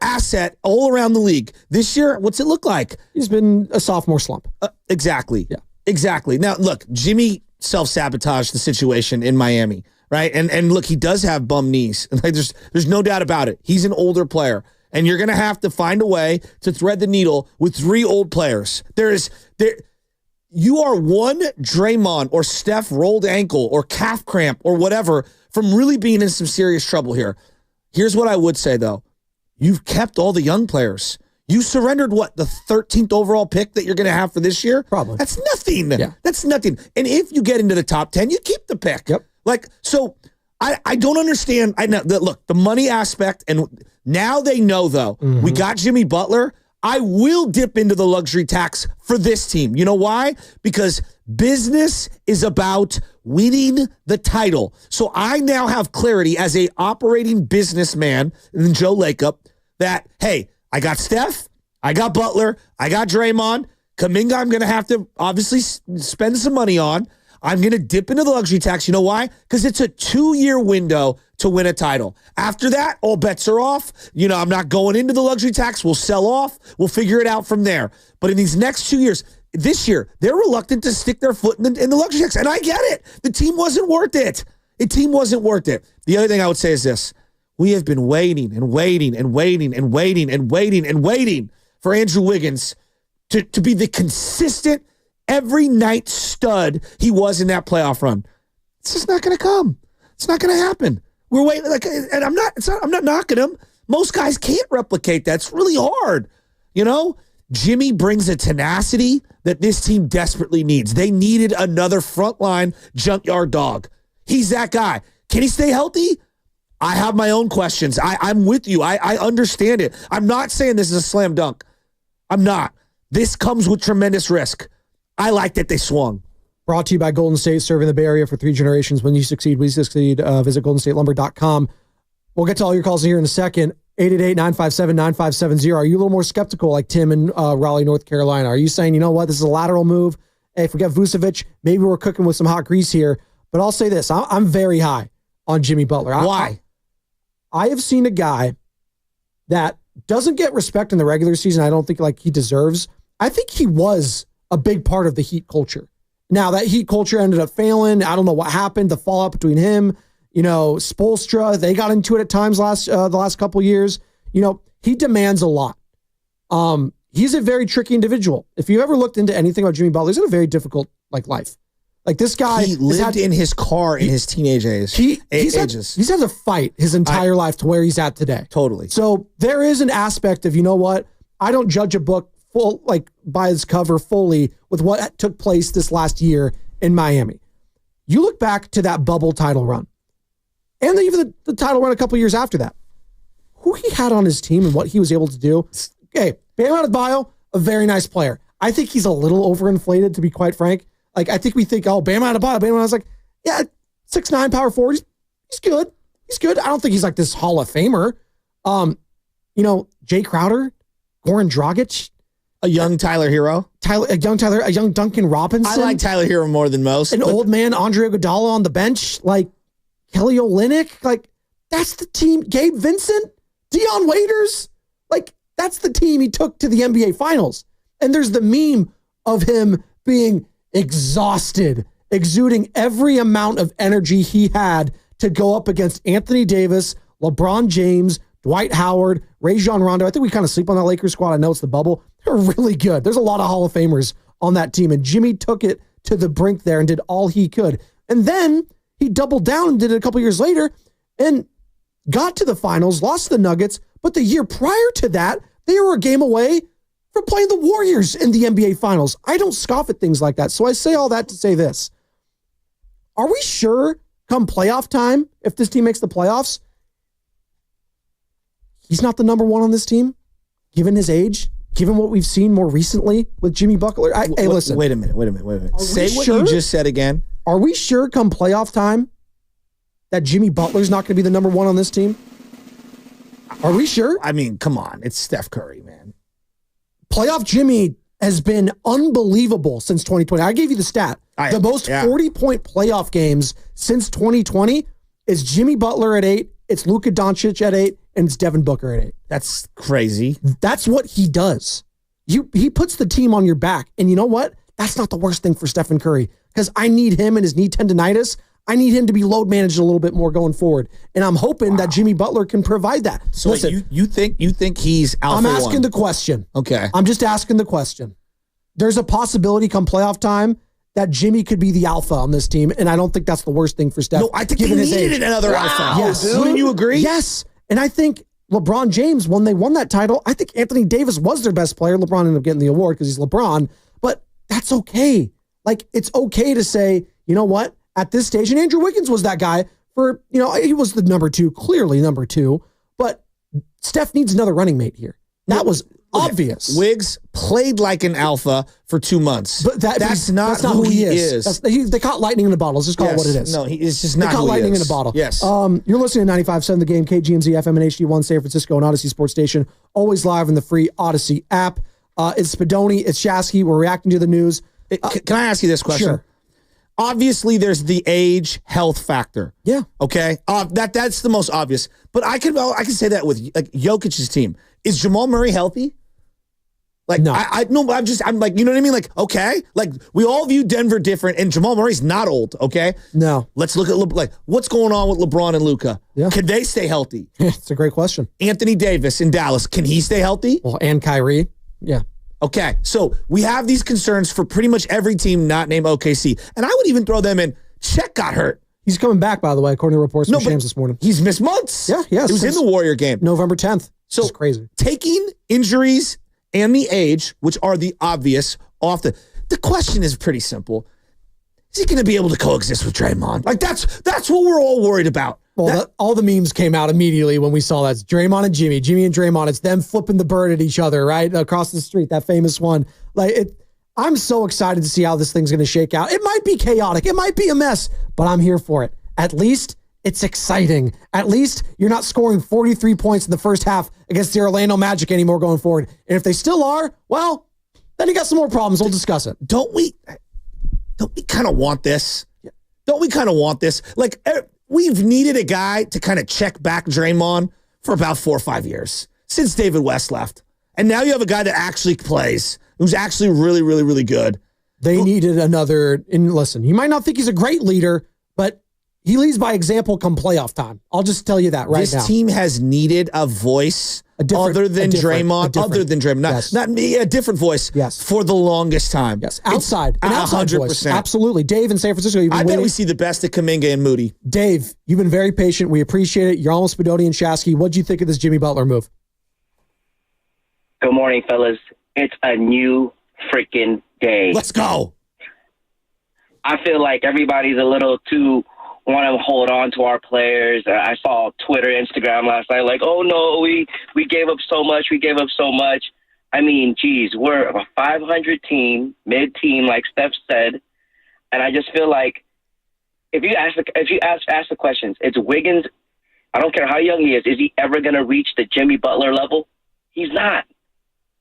asset all around the league. This year, what's it look like? He's been a sophomore slump. Exactly. Yeah. Exactly. Now, look, Jimmy self-sabotaged the situation in Miami, right? And look, he does have bum knees. Like there's no doubt about it. He's an older player, and you're going to have to find a way to thread the needle with 3 old players. You are one Draymond or Steph rolled ankle or calf cramp or whatever from really being in some serious trouble here. Here's what I would say, though. You've kept all the young players. You surrendered, the 13th overall pick that you're going to have for this year? Probably. That's nothing. Yeah. That's nothing. And if you get into the top 10, you keep the pick. Yep. So I don't understand. Look, the money aspect, and now they know, though, we got Jimmy Butler. I will dip into the luxury tax for this team. You know why? Because business is about winning the title. So I now have clarity as a operating businessman in Joe Lacob that, hey, I got Steph, I got Butler, I got Draymond. Kuminga, I'm going to have to obviously spend some money on. I'm going to dip into the luxury tax. You know why? Because it's a 2-year window to win a title. After that, all bets are off. I'm not going into the luxury tax. We'll sell off. We'll figure it out from there. But in these next 2 years, this year, they're reluctant to stick their foot in the luxury tax. And I get it. The team wasn't worth it. The team wasn't worth it. The other thing I would say is this. We have been waiting and waiting and waiting and waiting and waiting and waiting for Andrew Wiggins to be the consistent, every night stud he was in that playoff run. It's just not going to come. It's not going to happen. We're waiting. And I'm not knocking him. Most guys can't replicate that. It's really hard. Jimmy brings a tenacity that this team desperately needs. They needed another frontline junkyard dog. He's that guy. Can he stay healthy? I have my own questions. I'm with you. I understand it. I'm not saying this is a slam dunk. I'm not. This comes with tremendous risk. I like that they swung. Brought to you by Golden State, serving the Bay Area for 3 generations. When you succeed, we succeed. Visit goldenstatelumber.com. We'll get to all your calls here in a second. 888-957-9570. Are you a little more skeptical like Tim in Raleigh, North Carolina? Are you saying, you know what, this is a lateral move? Hey, if we get Vucevic, maybe we're cooking with some hot grease here. But I'll say this. I'm very high on Jimmy Butler. Why? I have seen a guy that doesn't get respect in the regular season. I don't think like he deserves. I think he was a big part of the Heat culture. Now that Heat culture ended up failing. I don't know what happened. The fallout between him, Spoelstra, they got into it at times the last couple years. He demands a lot. He's a very tricky individual. If you ever looked into anything about Jimmy Butler, he's in a very difficult life. Like this guy, he lived in his car in his teenage ages. He's had to fight his entire life to where he's at today. Totally. So there is an aspect of, you know what? I don't judge a book by its cover fully with what took place this last year in Miami. You look back to that bubble title run, and even the title run a couple years after that. Who he had on his team and what he was able to do. Okay, Bam Adebayo, a very nice player. I think he's a little overinflated, to be quite frank. Like, I think we think, oh, Bam Adebayo. I was like, yeah, 6'9", power forward. He's good. He's good. I don't think he's like this Hall of Famer. Jay Crowder, Goran Dragic. A young Tyler Hero. A young Duncan Robinson. I like Tyler Hero more than most. An old man, Andre Iguodala on the bench. Like, Kelly Olynyk. Like, that's the team. Gabe Vincent. Dion Waiters. Like, that's the team he took to the NBA Finals. And there's the meme of him being exhausted, exuding every amount of energy he had to go up against Anthony Davis, LeBron James, Dwight Howard, Rajon Rondo. I think we kind of sleep on that Lakers squad. I know it's the bubble. They're really good. There's a lot of Hall of Famers on that team, and Jimmy took it to the brink there and did all he could. And then he doubled down and did it a couple years later and got to the finals, lost to the Nuggets, but the year prior to that, they were a game away from playing the Warriors in the NBA Finals. I don't scoff at things like that. So I say all that to say this. Are we sure come playoff time, if this team makes the playoffs, he's not the number one on this team, given his age, given what we've seen more recently with Jimmy Butler? Hey, listen. Wait a minute. Say what you just said again. Are we sure come playoff time that Jimmy Butler's not going to be the number one on this team? Are we sure? I mean, come on. It's Steph Curry, man. Playoff Jimmy has been unbelievable since 2020. I gave you the stat. The most 40-point playoff games since 2020 is Jimmy Butler at 8, it's Luka Doncic at 8, and it's Devin Booker at 8. That's crazy. That's what he does. He puts the team on your back. And you know what? That's not the worst thing for Stephen Curry, because I need him and his knee tendonitis. I need him to be load managed a little bit more going forward. And I'm hoping that Jimmy Butler can provide that. So listen, you think he's alpha I'm asking one. The question. Okay. I'm just asking the question. There's a possibility come playoff time that Jimmy could be the alpha on this team, and I don't think that's the worst thing for Steph. No, I think they needed another alpha. Yes. Wouldn't you agree? Yes. And I think LeBron James, when they won that title, I think Anthony Davis was their best player. LeBron ended up getting the award because he's LeBron, but that's okay. Like, it's okay to say, you know what? At this stage, and Andrew Wiggins was that guy for, he was the number 2, clearly number 2, but Steph needs another running mate here. That was obvious. Wiggs played like an alpha for 2 months. But that's not who he is. They caught lightning in a bottle. Let's just call it what it is. No, it's just not who he is. They caught lightning in a bottle. Yes. You're listening to 95.7 The Game, KGMZ, FM, and HD1, San Francisco, and Odyssey Sports Station. Always live in the free Odyssey app. It's Spadoni. It's Shasky. We're reacting to the news. Can I ask you this question? Sure. Obviously, there's the age health factor. Yeah. Okay. That's the most obvious. But I can say that with like Jokic's team. Is Jamal Murray healthy? Like, no. I'm like, you know what I mean? Like, okay. Like, we all view Denver different, and Jamal Murray's not old. Okay. No. Let's look at what's going on with LeBron and Luka. Yeah. Can they stay healthy? It's a great question. Anthony Davis in Dallas, can he stay healthy? Well, and Kyrie. Yeah. Okay, so we have these concerns for pretty much every team not named OKC. And I would even throw them in. Chet got hurt. He's coming back, by the way, according to reports from Shams this morning. He's missed months. Yeah. He was in the Warrior game. November 10th. So it's crazy. Taking injuries and the age, which are the obvious, off the question is pretty simple. Is he going to be able to coexist with Draymond? Like, that's what we're all worried about. Well, all the memes came out immediately when we saw that. It's Draymond and Jimmy and Draymond. It's them flipping the bird at each other, right? Across the street, that famous one. I'm so excited to see how this thing's going to shake out. It might be chaotic. It might be a mess, but I'm here for it. At least it's exciting. At least you're not scoring 43 points in the first half against the Orlando Magic anymore going forward. And if they still are, well, then you got some more problems. We'll discuss it. Don't we kind of want this? Don't we kind of want this? Like, we've needed a guy to kind of check back Draymond for about 4 or 5 years since David West left. And now you have a guy that actually plays, who's actually really, really, really good. They needed another, and listen, you might not think he's a great leader, but He leads by example come playoff time. I'll just tell you that right now. This team has needed a voice other than Draymond, yes. not me, a different voice for the longest time. Yes, outside 100%. Absolutely. Dave in San Francisco, I bet we see the best of Kuminga and Moody. Dave, you've been very patient. We appreciate it. You're almost Spidoni and Shasky. What'd you think of this Jimmy Butler move? Good morning, fellas. It's a new freaking day. Let's go. I feel like everybody's a little too want to hold on to our players. I saw Twitter, Instagram last night, like, oh no, we gave up so much. We gave up so much. I mean, geez, we're a 500 team, mid-team, like Steph said, and I just feel like if you ask the questions, it's Wiggins. I don't care how young he is he ever going to reach the Jimmy Butler level? He's not.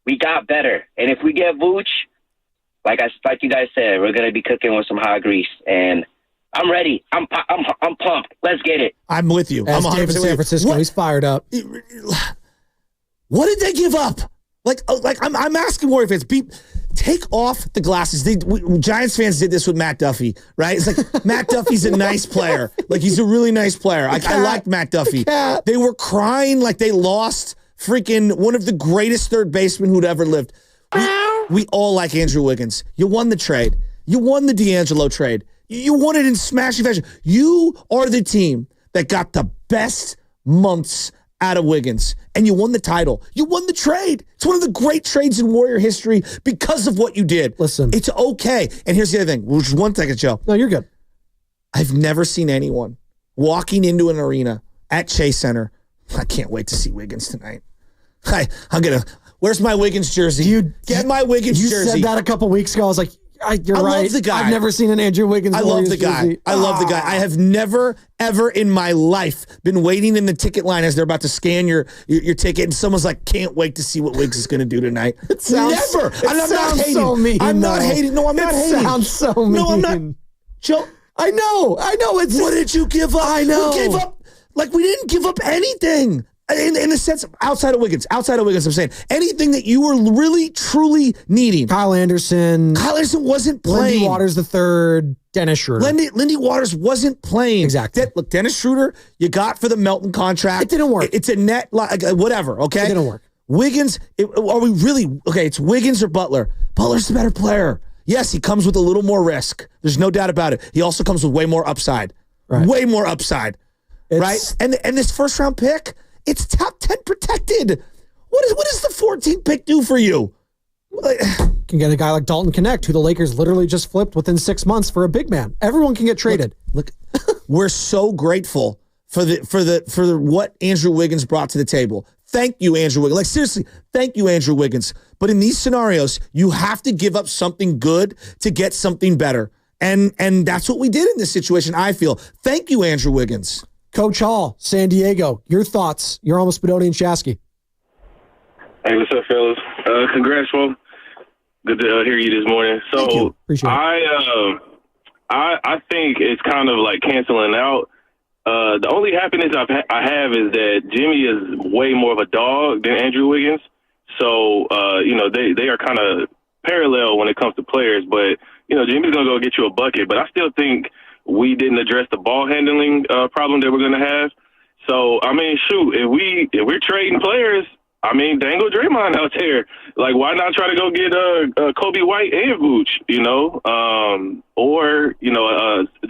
We got better, and if we get Vooch, like you guys said, we're going to be cooking with some hot grease, and I'm ready. I'm pumped. Let's get it. I'm with you. I'm Dave in San Francisco. He's fired up. What did they give up? Like I'm asking Warrior fans, take off the glasses. Giants fans did this with Matt Duffy, right? It's like Matt Duffy's a nice player. Like he's a really nice player. I liked Matt Duffy. They were crying like they lost freaking one of the greatest third basemen who'd ever lived. We all like Andrew Wiggins. You won the trade. You won the D'Angelo trade. You won it in smashing fashion. You are the team that got the best months out of Wiggins, and you won the title. You won the trade. It's one of the great trades in Warrior history because of what you did. Listen. It's okay. And here's the other thing. Which is 1 second, Joe. No, you're good. I've never seen anyone walking into an arena at Chase Center. I can't wait to see Wiggins tonight. Where's my Wiggins jersey? Get my Wiggins jersey. You said that a couple weeks ago. I was like, you're right. I love the guy. I've never seen an Andrew Wiggins. I love the guy. Jersey. I love the guy. I have never, ever in my life been waiting in the ticket line as they're about to scan your ticket, and someone's like, "Can't wait to see what Wiggs is going to do tonight." Never. I'm not hating. So mean, I'm not hating. No, I'm not hating. Sounds so mean. No, I'm not. Joe, I know. It's what did you give up? I know. We gave up. Like we didn't give up anything. In the sense of outside of Wiggins, I'm saying anything that you were really, truly needing. Kyle Anderson wasn't playing. Lindy Waters III, Dennis Schroeder. Lindy Waters wasn't playing. Exactly. Look, Dennis Schroeder, you got for the Melton contract. It didn't work. It's a net, whatever, okay? It didn't work. Wiggins, are we really, okay, it's Wiggins or Butler. Butler's the better player. Yes, he comes with a little more risk. There's no doubt about it. He also comes with way more upside. Right. Way more upside, right? And this first round pick, it's top 10 protected. What does the 14th pick do for you? Can get a guy like Dalton Connect, who the Lakers literally just flipped within 6 months for a big man. Everyone can get traded. Look, we're so grateful for what Andrew Wiggins brought to the table. Thank you, Andrew Wiggins. Like seriously, thank you, Andrew Wiggins. But in these scenarios, you have to give up something good to get something better. And that's what we did in this situation, I feel. Thank you, Andrew Wiggins. Coach Hall, San Diego, your thoughts. You're almost Spidoni and Shasky. Hey, what's up, fellas? Congrats, bro. Good to hear you this morning. So Appreciate it. I think it's kind of like canceling out. The only happiness I have is that Jimmy is way more of a dog than Andrew Wiggins. So, they are kind of parallel when it comes to players. But, Jimmy's going to go get you a bucket. But I still think we didn't address the ball handling problem that we're going to have. So, I mean, shoot, if we're trading players, I mean, dangle Draymond out there. Like, why not try to go get Kobe White and Vooch, or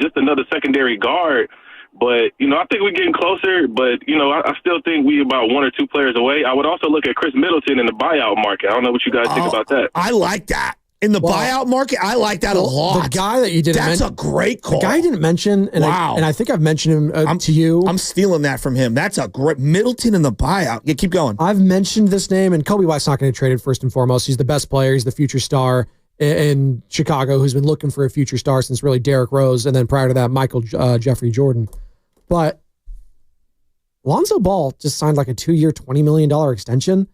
just another secondary guard. But, I think we're getting closer. But, I still think we about 1 or 2 players away. I would also look at Chris Middleton in the buyout market. I don't know what you guys think about that. I like that. In the buyout market, I like that a lot. The guy that you didn't mention. That's a great call. The guy you didn't mention, and I think I've mentioned him to you. I'm stealing that from him. That's a great Middleton in the buyout. Yeah, keep going. I've mentioned this name, and Kobe White's not going to trade it first and foremost. He's the best player. He's the future star in Chicago who's been looking for a future star since really Derrick Rose, and then prior to that, Michael Jeffrey Jordan. But Lonzo Ball just signed like a 2-year, $20 million extension.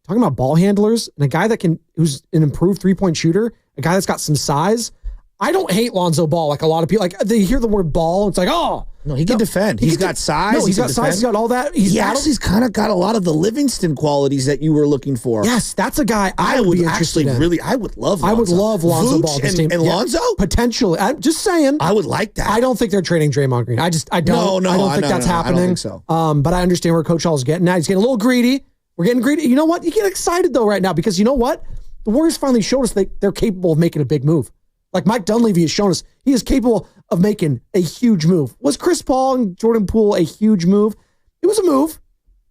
Talking about ball handlers and a guy who's an improved 3-point shooter, a guy that's got some size. I don't hate Lonzo Ball like a lot of people. Like they hear the word ball, it's like, oh, No, he can defend. He's got size. No, he's got size. He's got all that. He's kind of got a lot of the Livingston qualities that you were looking for. Yes, that's a guy I would be interested in. I would love Lonzo. I would love Lonzo Ball. And Lonzo? Potentially. I'm just saying. I would like that. I don't think they're trading Draymond Green. I don't think that's happening. I don't think so. But I understand where Coach Hall's getting at. He's getting a little greedy. We're getting greedy. You know what? You get excited, though, right now, because you know what? The Warriors finally showed us they're capable of making a big move. Like Mike Dunleavy has shown us, he is capable of making a huge move. Was Chris Paul and Jordan Poole a huge move? It was a move.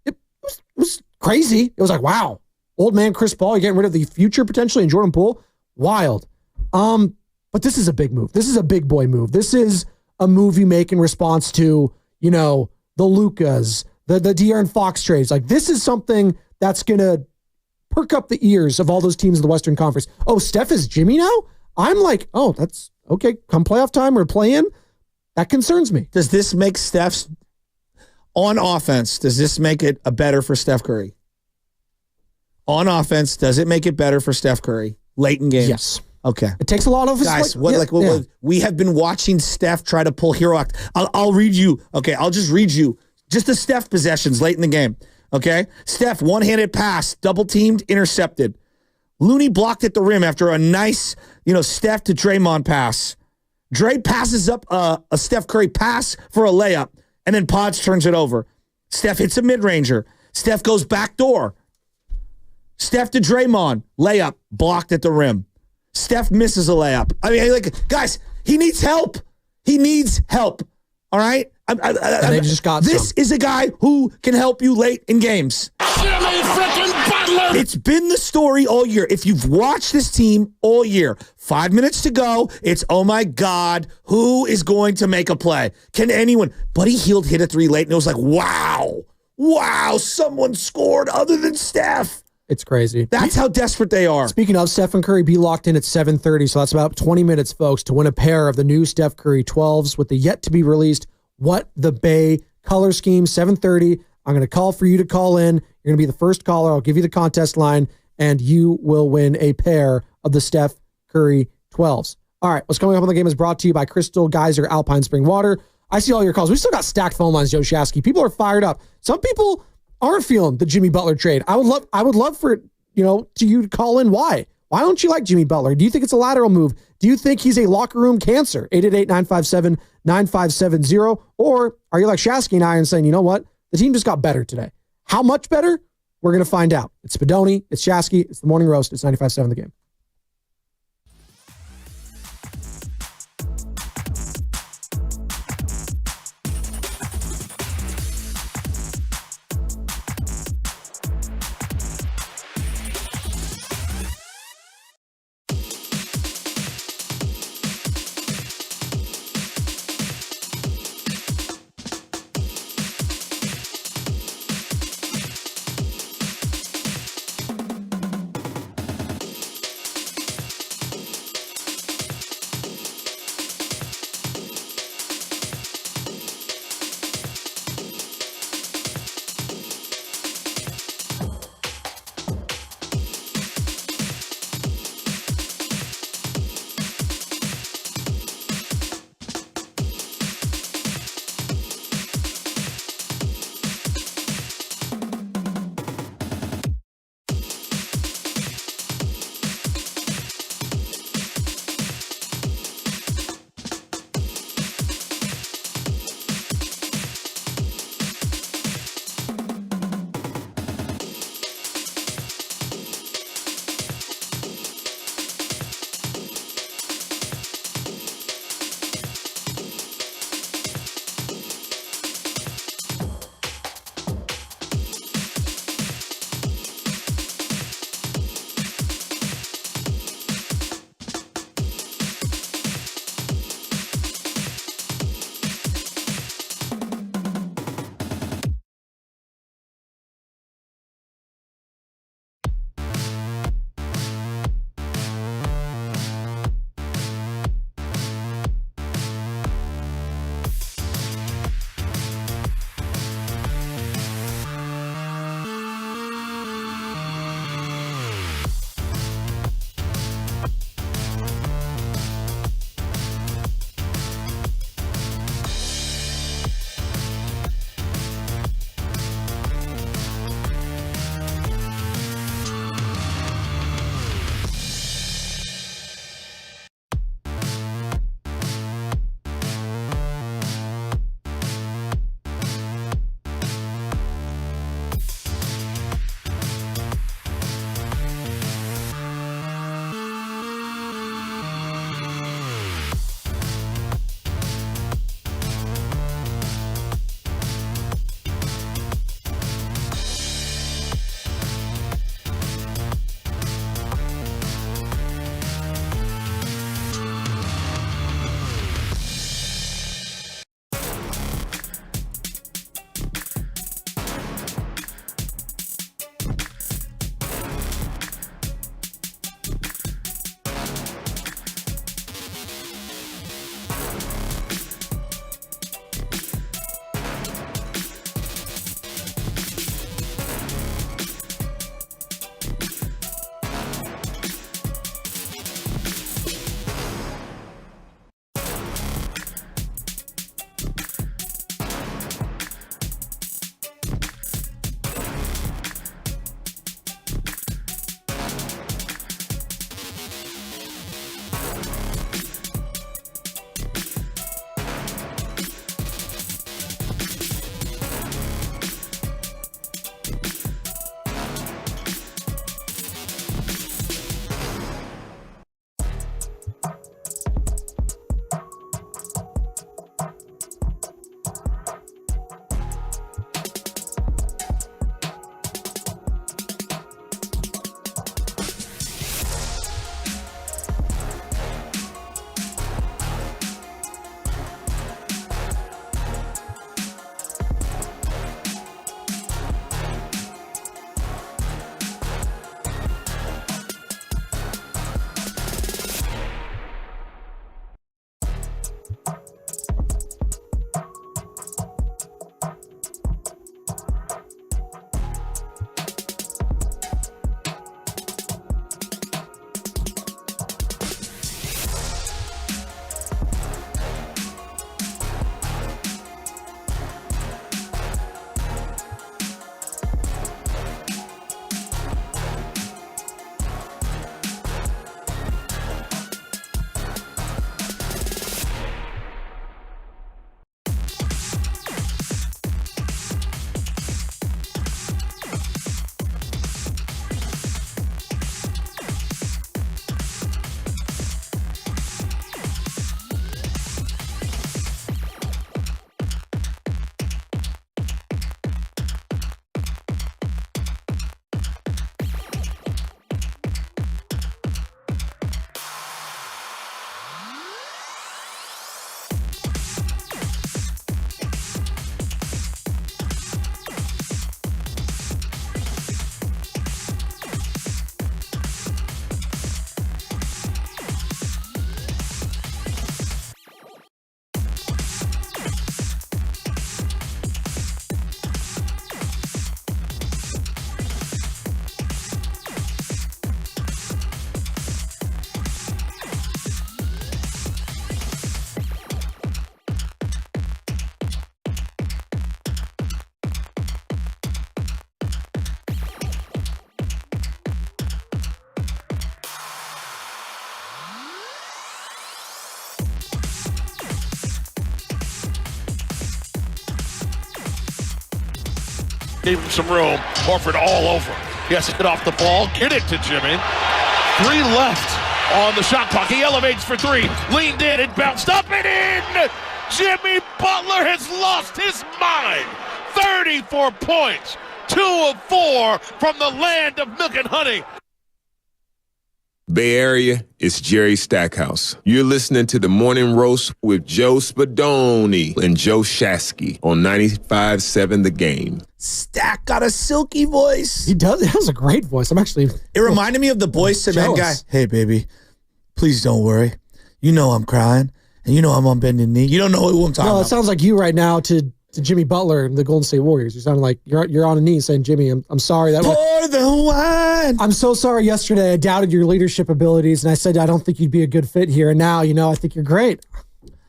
It was crazy. It was like, wow, old man Chris Paul, you're getting rid of the future potentially in Jordan Poole. Wild. But this is a big move. This is a big boy move. This is a move you make in response to, you know, the Lucas, the De'Aaron Fox trades. Like, this is something that's going to perk up the ears of all those teams in the Western Conference. Oh, Steph is Jimmy now? I'm like, oh, that's okay. Come playoff time or play in, that concerns me. Does this make Steph's on offense? Does this make it better for Steph Curry? On offense, does it make it better for Steph Curry late in games? Yes. Okay. It takes a lot of his guys. We have been watching Steph try to pull hero act. I'll read you. Okay, I'll just read you just the Steph possessions late in the game. Okay, Steph one-handed pass, double teamed, intercepted. Looney blocked at the rim after a nice, Steph to Draymond pass. Dre passes up a Steph Curry pass for a layup, and then Pods turns it over. Steph hits a mid-ranger. Steph goes back door. Steph to Draymond, layup, blocked at the rim. Steph misses a layup. I mean, guys, he needs help. He needs help. All right? They just got this is a guy who can help you late in games. Jimmy freaking Butler! It's been the story all year. If you've watched this team all year, 5 minutes to go, it's, oh my God, who is going to make a play? Can anyone? Buddy Hield hit a three late, and it was like, wow, someone scored other than Steph. It's crazy. That's how desperate they are. Speaking of, Stephen Curry be locked in at 7:30, so that's about 20 minutes, folks, to win a pair of the new Steph Curry 12s with the yet-to-be-released What the Bay color scheme, 7:30. I'm going to call for you to call in. You're going to be the first caller. I'll give you the contest line, and you will win a pair of the Steph Curry 12s. All right, what's coming up on the game is brought to you by Crystal Geyser Alpine Spring Water. I see all your calls. We still got stacked phone lines, Joe Shasky. People are fired up. Some people aren't feeling the Jimmy Butler trade. I would love for it, to you to call in. Why don't you like Jimmy Butler? Do you think it's a lateral move? Do you think he's a locker room cancer? 888-957-9570. Or are you like Shasky and I and saying, you know what? The team just got better today. How much better? We're going to find out. It's Spadoni, it's Shasky, it's the Morning Roast, it's 95.7 The Game. Gave him some room. Horford all over. He has to get off the ball. Get it to Jimmy. 3 left on the shot clock. He elevates for 3. Leaned in and bounced up and in. Jimmy Butler has lost his mind. 34 points. 2 of 4 from the land of milk and honey. Bay Area, it's Jerry Stackhouse. You're listening to The Morning Roast with Joe Spadoni and Joe Shasky on 95.7 The Game. Stack got a silky voice. He does. He has a great voice. It reminded me of the Boyz II Men guy. Hey, baby, please don't worry. You know I'm crying, and you know I'm on bended knee. You don't know who I'm talking about. No, it sounds like you right now to Jimmy Butler and the Golden State Warriors. You sound like you're on a knee saying, Jimmy, I'm sorry. Pour the wine. I'm so sorry. Yesterday, I doubted your leadership abilities, and I said I don't think you'd be a good fit here. And now, I think you're great.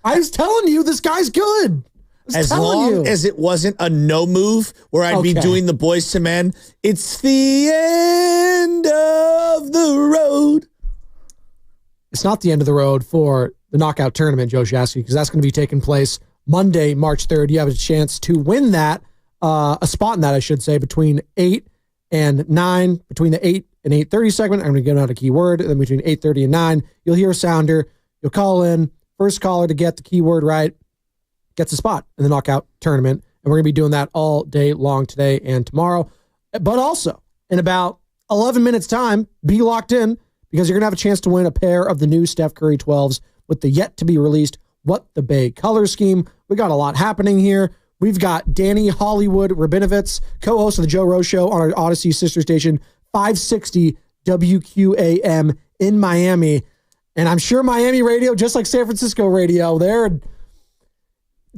I was telling you, this guy's good. As long as it wasn't a no move where I'd be doing the Boyz II Men, it's the end of the road. It's not the end of the road for the knockout tournament, Joe Shasky, because that's going to be taking place Monday, March 3rd. You have a chance to win that, a spot in that, I should say, between 8 and 9, between the 8 and 8:30 segment. I'm going to give out a keyword. And then between 8:30 and 9, you'll hear a sounder. You'll call in. First caller to get the keyword right gets a spot in the knockout tournament. And we're going to be doing that all day long today and tomorrow. But also, in about 11 minutes' time, be locked in because you're going to have a chance to win a pair of the new Steph Curry 12s with the yet-to-be-released What the Bay color scheme. We got a lot happening here. We've got Danny Hollywood Rabinovitz, co-host of the Joe Rose Show on our Odyssey sister station, 560 WQAM in Miami. And I'm sure Miami radio, just like San Francisco radio, they're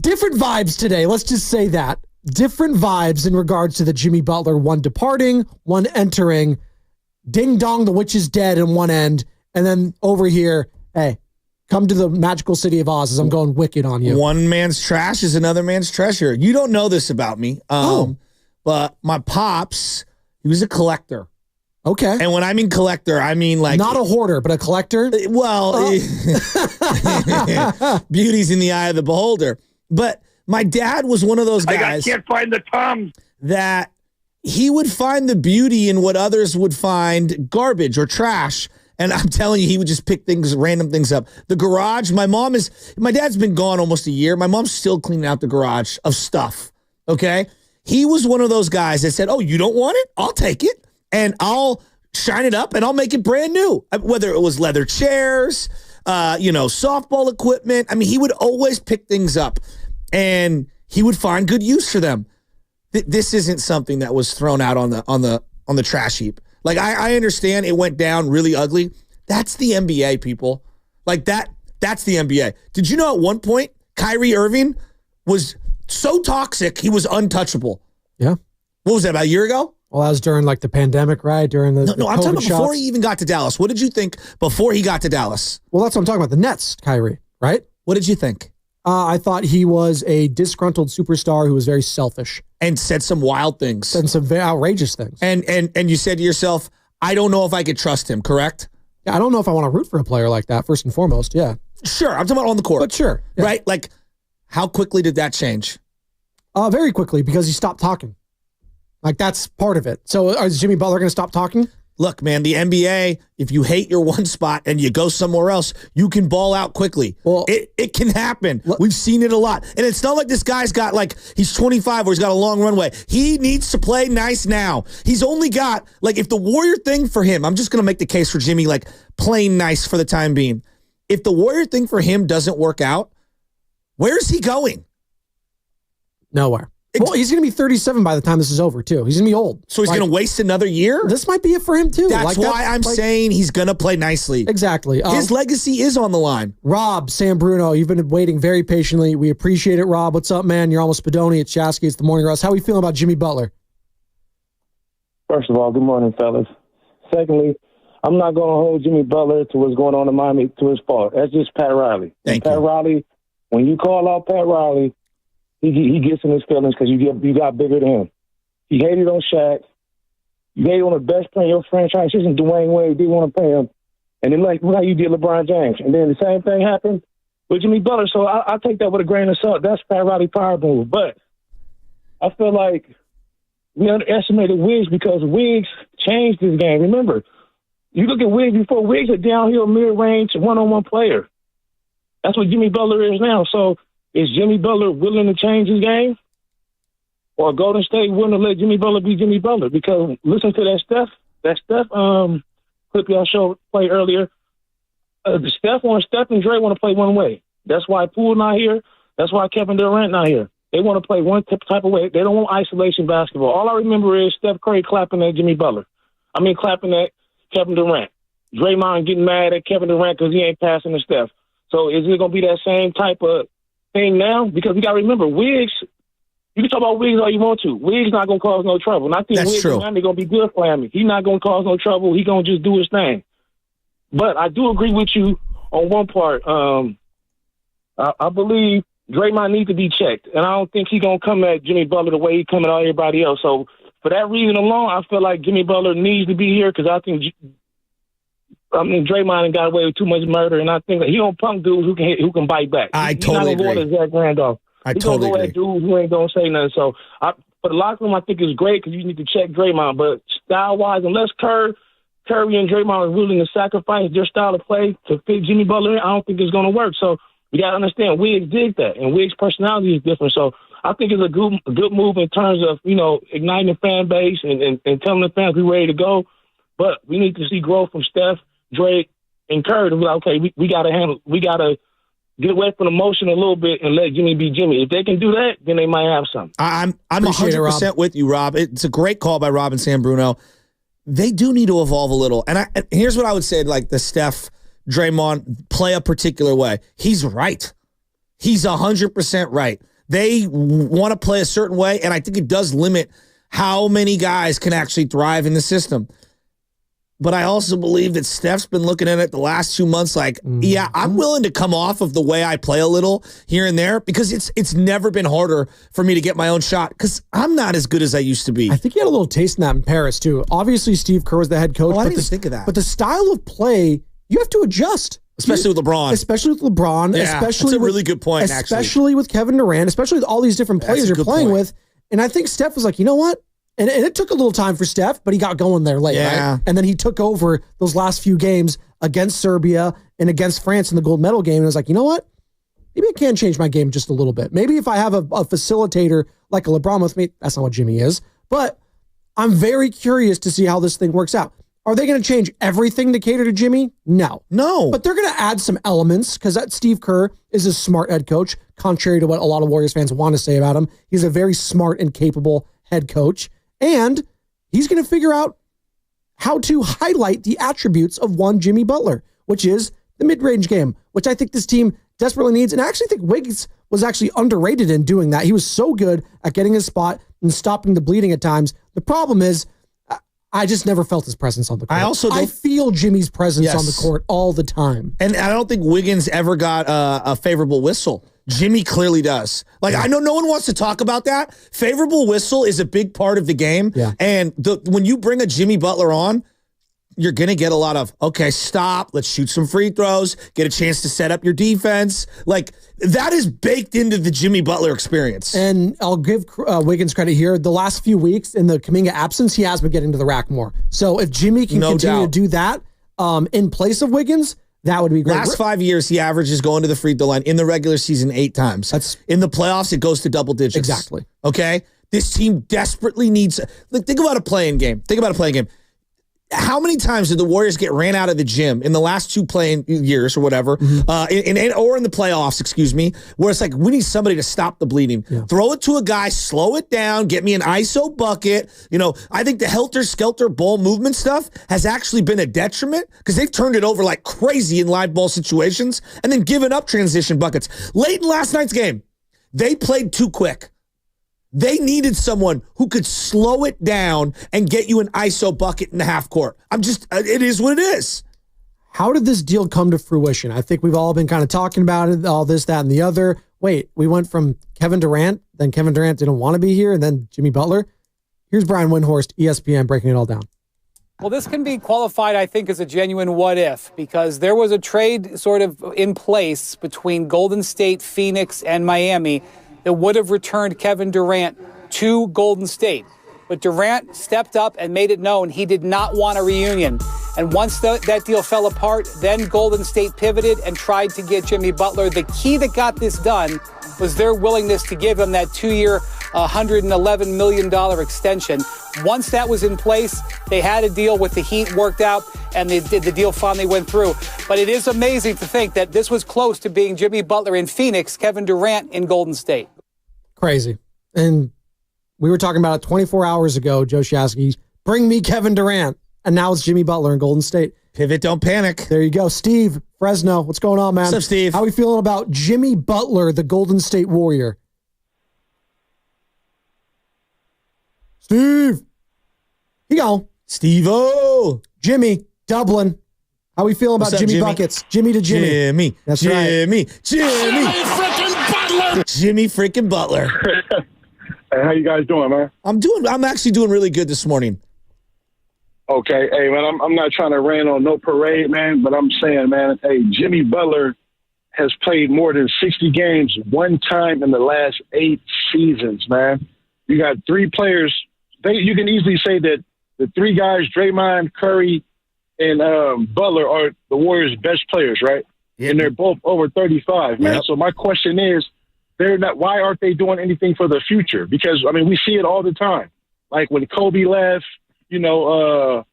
different vibes today. Let's just say that. Different vibes in regards to the Jimmy Butler, one departing, one entering. Ding dong, the witch is dead in one end. And then over here, hey, come to the magical city of Oz as I'm going wicked on you. One man's trash is another man's treasure. You don't know this about me. But my pops, he was a collector. Okay. And when I mean collector, I mean like... Not a hoarder, but a collector? Well, beauty's in the eye of the beholder. But my dad was one of those guys... I can't find the Toms. ...that he would find the beauty in what others would find garbage or trash. And I'm telling you, he would just pick random things up. The garage, my dad's been gone almost a year. My mom's still cleaning out the garage of stuff, okay? He was one of those guys that said, oh, you don't want it? I'll take it, and I'll shine it up, and I'll make it brand new. Whether it was leather chairs, softball equipment. I mean, he would always pick things up, and he would find good use for them. This isn't something that was thrown out on the trash heap. Like, I understand it went down really ugly. That's the NBA, people. Like, that's the NBA. Did you know at one point, Kyrie Irving was so toxic, he was untouchable? Yeah. What was that, about a year ago? Well, that was during, like, the pandemic, right? During the No, I'm talking about before he even got to Dallas. What did you think before he got to Dallas? Well, that's what I'm talking about. The Nets, Kyrie, right? What did you think? I thought he was a disgruntled superstar who was very selfish. And said some wild things. Said some very outrageous things. And you said to yourself, I don't know if I could trust him, correct? Yeah, I don't know if I want to root for a player like that, first and foremost, yeah. Sure, I'm talking about on the court. But sure. Yeah. Right? Like, how quickly did that change? Very quickly, because he stopped talking. Like, that's part of it. So is Jimmy Butler going to stop talking? Look, man, the NBA, if you hate your one spot and you go somewhere else, you can ball out quickly. Well, it can happen. We've seen it a lot. And it's not like this guy's got, like, he's 25 or he's got a long runway. He needs to play nice now. He's only got, like, if the Warrior thing for him, I'm just going to make the case for Jimmy, like, playing nice for the time being. If the Warrior thing for him doesn't work out, where's he going? Nowhere. Well, he's going to be 37 by the time this is over, too. He's going to be old. So he's going to waste another year? This might be it for him, too. That's why I'm saying he's going to play nicely. Exactly. His legacy is on the line. Rob, San Bruno, you've been waiting very patiently. We appreciate it, Rob. What's up, man? You're almost Spadoni. It's Shasky. It's the Morning Rush. How are we feeling about Jimmy Butler? First of all, good morning, fellas. Secondly, I'm not going to hold Jimmy Butler to what's going on in Miami to his fault. That's just Pat Riley. Pat Riley, when you call out Pat Riley, he gets in his feelings because you got bigger than him. He hated on Shaq. You hated on the best player in your franchise. Isn't Dwayne Wade? Didn't want to pay him. And then, like, how you did LeBron James. And then the same thing happened with Jimmy Butler. So I take that with a grain of salt. That's Pat Riley power move. But I feel like we underestimated Wiggs because Wiggs changed this game. Remember, you look at Wiggs before. Wiggs a downhill, mid-range, one-on-one player. That's what Jimmy Butler is now. So is Jimmy Butler willing to change his game? Or Golden State willing to let Jimmy Butler be Jimmy Butler? Because listen to that Steph clip y'all showed play earlier. Steph and Dre want to play one way. That's why Poole not here. That's why Kevin Durant not here. They want to play one type of way. They don't want isolation basketball. All I remember is Steph Curry clapping at Jimmy Butler. Clapping at Kevin Durant. Draymond getting mad at Kevin Durant because he ain't passing to Steph. So is it going to be that same type of thing now? Because we got to remember, Wiggs, you can talk about Wiggs all you want to. Wiggs not going to cause no trouble. And I think Wiggs is going to be good for him. He's not going to cause no trouble. He's going to just do his thing. But I do agree with you on one part. I believe Draymond needs to be checked. And I don't think he's going to come at Jimmy Butler the way he's coming at everybody else. So for that reason alone, I feel like Jimmy Butler needs to be here because I think Draymond got away with too much murder, and I think that he don't punk dudes who can bite back. I totally agree. He's not going to go at Zach Randolph. He's going to go at dudes who ain't going to say nothing. So for the locker room, I think it's great because you need to check Draymond. But style-wise, unless Curry and Draymond are willing to sacrifice their style of play to fit Jimmy Butler in, I don't think it's going to work. So you got to understand, Wiggs did that, and Wiggs' personality is different. So I think it's a good move in terms of, igniting the fan base and telling the fans we're ready to go. But we need to see growth from Steph, Drake, and Curry to be like, okay, we got to get away from the motion a little bit and let Jimmy be Jimmy. If they can do that, then they might have something. I'm 100% with you, Rob. It's a great call by Rob and Sam Bruno. They do need to evolve a little. And here's what I would say, like the Steph, Draymond play a particular way. He's right. He's 100% right. They want to play a certain way, and I think it does limit how many guys can actually thrive in the system. But I also believe that Steph's been looking at it the last 2 months like, yeah, I'm willing to come off of the way I play a little here and there because it's never been harder for me to get my own shot because I'm not as good as I used to be. I think he had a little taste in that in Paris, too. Obviously, Steve Kerr was the head coach. I didn't think of that. But the style of play, you have to adjust. Especially with LeBron. Yeah, that's a really good point, actually. Especially with Kevin Durant, especially with all these different players you're playing with. And I think Steph was like, you know what? And it took a little time for Steph, but he got going there late, right? And then he took over those last few games against Serbia and against France in the gold medal game. And I was like, you know what? Maybe I can change my game just a little bit. Maybe if I have a facilitator like a LeBron with me, that's not what Jimmy is. But I'm very curious to see how this thing works out. Are they going to change everything to cater to Jimmy? No. But they're going to add some elements because that Steve Kerr is a smart head coach, contrary to what a lot of Warriors fans want to say about him. He's a very smart and capable head coach. And he's going to figure out how to highlight the attributes of one Jimmy Butler, which is the mid-range game, which I think this team desperately needs. And I actually think Wiggins was actually underrated in doing that. He was so good at getting his spot and stopping the bleeding at times. The problem is I just never felt his presence on the court. I feel Jimmy's presence on the court all the time. And I don't think Wiggins ever got a favorable whistle. Jimmy clearly does. I know no one wants to talk about that. Favorable whistle is a big part of the game. Yeah. And when you bring a Jimmy Butler on, you're going to get a lot of, okay, stop, let's shoot some free throws, get a chance to set up your defense. That is baked into the Jimmy Butler experience. And I'll give Wiggins credit here. The last few weeks in the Kuminga absence, he has been getting to the rack more. So if Jimmy can continue to do that in place of Wiggins, that would be great. Last 5 years, he averages going to the free throw line in the regular season 8 times. In the playoffs, it goes to double digits. Exactly. Okay? This team desperately needs... think about a playing game. How many times did the Warriors get ran out of the gym in the last 2 playing years or whatever, or in the playoffs, excuse me, where it's like, we need somebody to stop the bleeding. Yeah. Throw it to a guy, slow it down, get me an ISO bucket. I think the helter-skelter ball movement stuff has actually been a detriment because they've turned it over like crazy in live ball situations and then given up transition buckets. Late in last night's game, they played too quick. They needed someone who could slow it down and get you an ISO bucket in the half court. It is what it is. How did this deal come to fruition? I think we've all been kind of talking about it, all this, that, and the other. Wait, we went from Kevin Durant, then Kevin Durant didn't want to be here, and then Jimmy Butler. Here's Brian Windhorst, ESPN, breaking it all down. Well, this can be qualified, I think, as a genuine what if, because there was a trade sort of in place between Golden State, Phoenix, and Miami that would have returned Kevin Durant to Golden State. But Durant stepped up and made it known he did not want a reunion. And once that deal fell apart, then Golden State pivoted and tried to get Jimmy Butler. The key that got this done was their willingness to give him that 2-year, $111 million extension. Once that was in place, they had a deal with the Heat worked out, and the deal finally went through. But it is amazing to think that this was close to being Jimmy Butler in Phoenix, Kevin Durant in Golden State. Crazy. And we were talking about it 24 hours ago, Joe Shasky. Bring me Kevin Durant. And now it's Jimmy Butler in Golden State. Pivot, don't panic. There you go. Steve, Fresno, what's going on, man? What's up, Steve? How are we feeling about Jimmy Butler, the Golden State Warrior? Steve. Here you go. Steve-O. Jimmy, Dublin. How we feeling about Jimmy Buckets? Jimmy to Jimmy. Jimmy. That's Jimmy. right. Jimmy. Freaking Butler. Jimmy freaking Butler. Hey, how you guys doing, man? I'm actually doing really good this morning. Okay. Hey, man, I'm not trying to rain on no parade, man, but I'm saying, man, hey, Jimmy Butler has played more than 60 games one time in the last 8 seasons, man. You got 3 players. You can easily say that the 3 guys, Draymond, Curry, and Butler, are the Warriors' best players, right? Yeah. And they're both over 35, man. Yep. So my question is, why aren't they doing anything for the future? Because, I mean, we see it all the time. Like when Kobe left, it was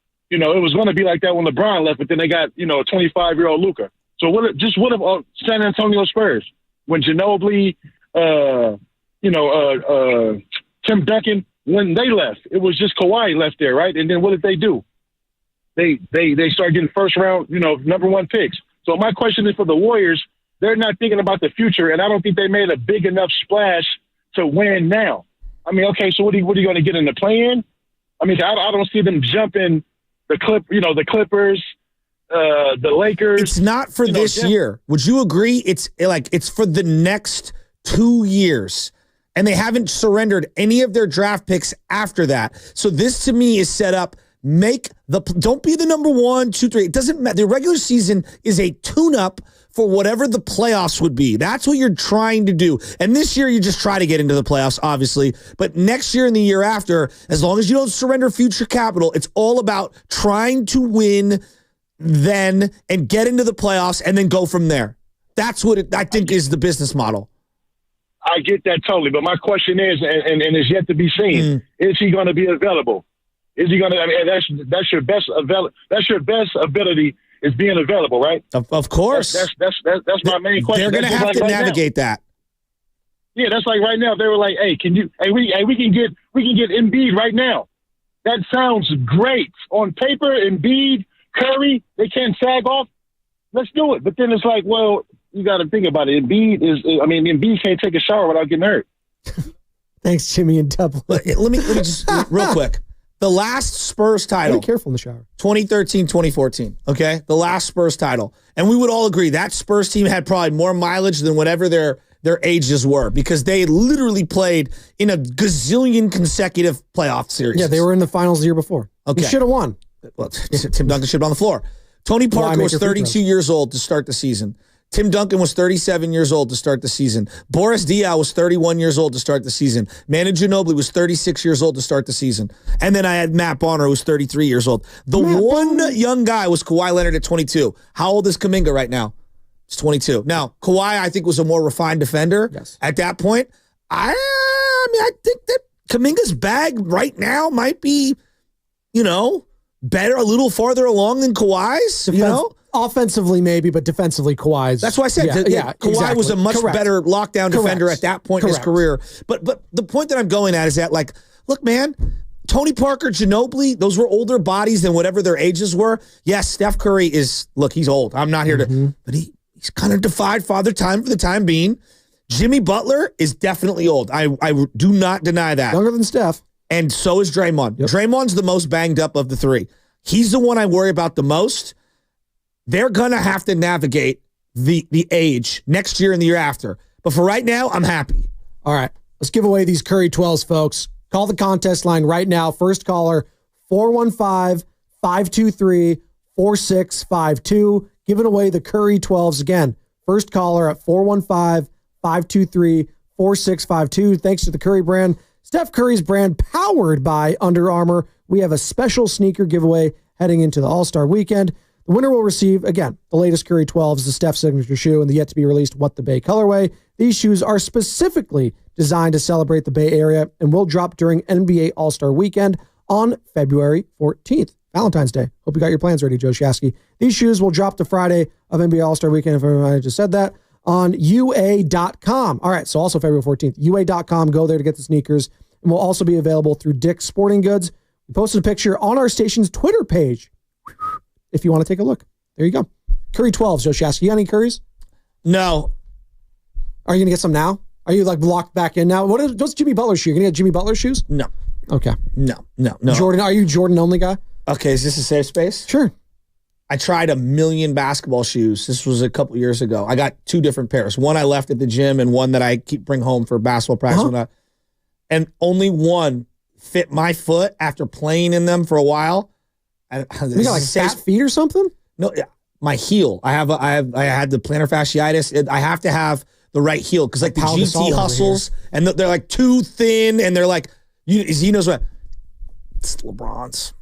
going to be like that when LeBron left, but then they got, a 25-year-old Luka. So what if San Antonio Spurs, when Ginobili, Tim Duncan, when they left, it was just Kawhi left there, right? And then what did they do? They start getting first round, number 1 picks. So my question is for the Warriors, they're not thinking about the future, and I don't think they made a big enough splash to win now. I mean, okay, so what are you going to get in the play-in? I mean, I don't see them jumping the Clippers, the Lakers. It's not for this year. Would you agree? It's for the next 2 years. And they haven't surrendered any of their draft picks after that. So this to me is set up. Don't be the number 1, 2, 3. It doesn't matter. The regular season is a tune-up for whatever the playoffs would be. That's what you're trying to do. And this year, you just try to get into the playoffs, obviously. But next year and the year after, as long as you don't surrender future capital, it's all about trying to win then and get into the playoffs and then go from there. That's what I think is the business model. I get that totally. But my question is, and it's yet to be seen, is he going to be available? Is he going to? I mean, that's your best ability is being available, right? Of course. That's my main question. They're going to have to navigate that. Yeah, that's like right now. They were like, "Hey, we can get Embiid right now." That sounds great on paper. Embiid, Curry, they can't sag off. Let's do it. But then it's like, well, you got to think about it. Embiid can't take a shower without getting hurt. Thanks, Jimmy and Dublin. Let me just real quick. The last Spurs title. Be careful in the shower. 2013-2014. Okay? The last Spurs title. And we would all agree that Spurs team had probably more mileage than whatever their ages were because they literally played in a gazillion consecutive playoff series. Yeah, they were in the finals the year before. Okay. You should have won. Well, Tim Duncan should have been on the floor. Tony Parker was 32 years old to start the season. Tim Duncan was 37 years old to start the season. Boris Diaw was 31 years old to start the season. Manu Ginobili was 36 years old to start the season. And then I had Matt Bonner, who was 33 years old. The one young guy was Kawhi Leonard at 22. How old is Kuminga right now? It's 22. Now, Kawhi, I think, was a more refined defender at that point. I think that Kuminga's bag right now might be, better, a little farther along than Kawhi's, Offensively, maybe, but defensively, Kawhi's. That's why I said Kawhi was a much better lockdown defender at that point in his career. But the point that I'm going at is that, look, man, Tony Parker, Ginobili, those were older bodies than whatever their ages were. Yes, Steph Curry he's old. I'm not here but he's kind of defied father time for the time being. Jimmy Butler is definitely old. I do not deny that. Younger than Steph. And so is Draymond. Yep. Draymond's the most banged up of the 3. He's the one I worry about the most. They're going to have to navigate the age next year and the year after. But for right now, I'm happy. All right. Let's give away these Curry 12s, folks. Call the contest line right now. First caller, 415-523-4652. Giving away the Curry 12s again. First caller at 415-523-4652. Thanks to the Curry brand. Steph Curry's brand, powered by Under Armour. We have a special sneaker giveaway heading into the All-Star weekend. The winner will receive, again, the latest Curry 12s, the Steph signature shoe, and the yet-to-be-released What the Bay colorway. These shoes are specifically designed to celebrate the Bay Area and will drop during NBA All-Star weekend on February 14th, Valentine's Day. Hope you got your plans ready, Joe Shasky. These shoes will drop the Friday of NBA All-Star weekend, if I just said that, on UA.com. All right, so also February 14th, UA.com. Go there to get the sneakers, and will also be available through Dick's Sporting Goods. We posted a picture on our station's Twitter page if you want to take a look. There you go. Curry 12s, Joe Shasky. You got any Currys? No. Are you going to get some now? Are you like locked back in now? What's Jimmy Butler shoe? You're going to get Jimmy Butler shoes? No. Okay. No. Jordan, are you Jordan only guy? Okay, is this a safe space? Sure. I tried a million basketball shoes. This was a couple years ago. I got 2 different pairs. One I left at the gym and one that I bring home for basketball practice. And only one fit my foot after playing in them for a while. You got like fat feet or something? No, my heel. I had the plantar fasciitis. I have to have the right heel because like the GT hustles and they're like too thin and they're like he knows what. It's LeBron's.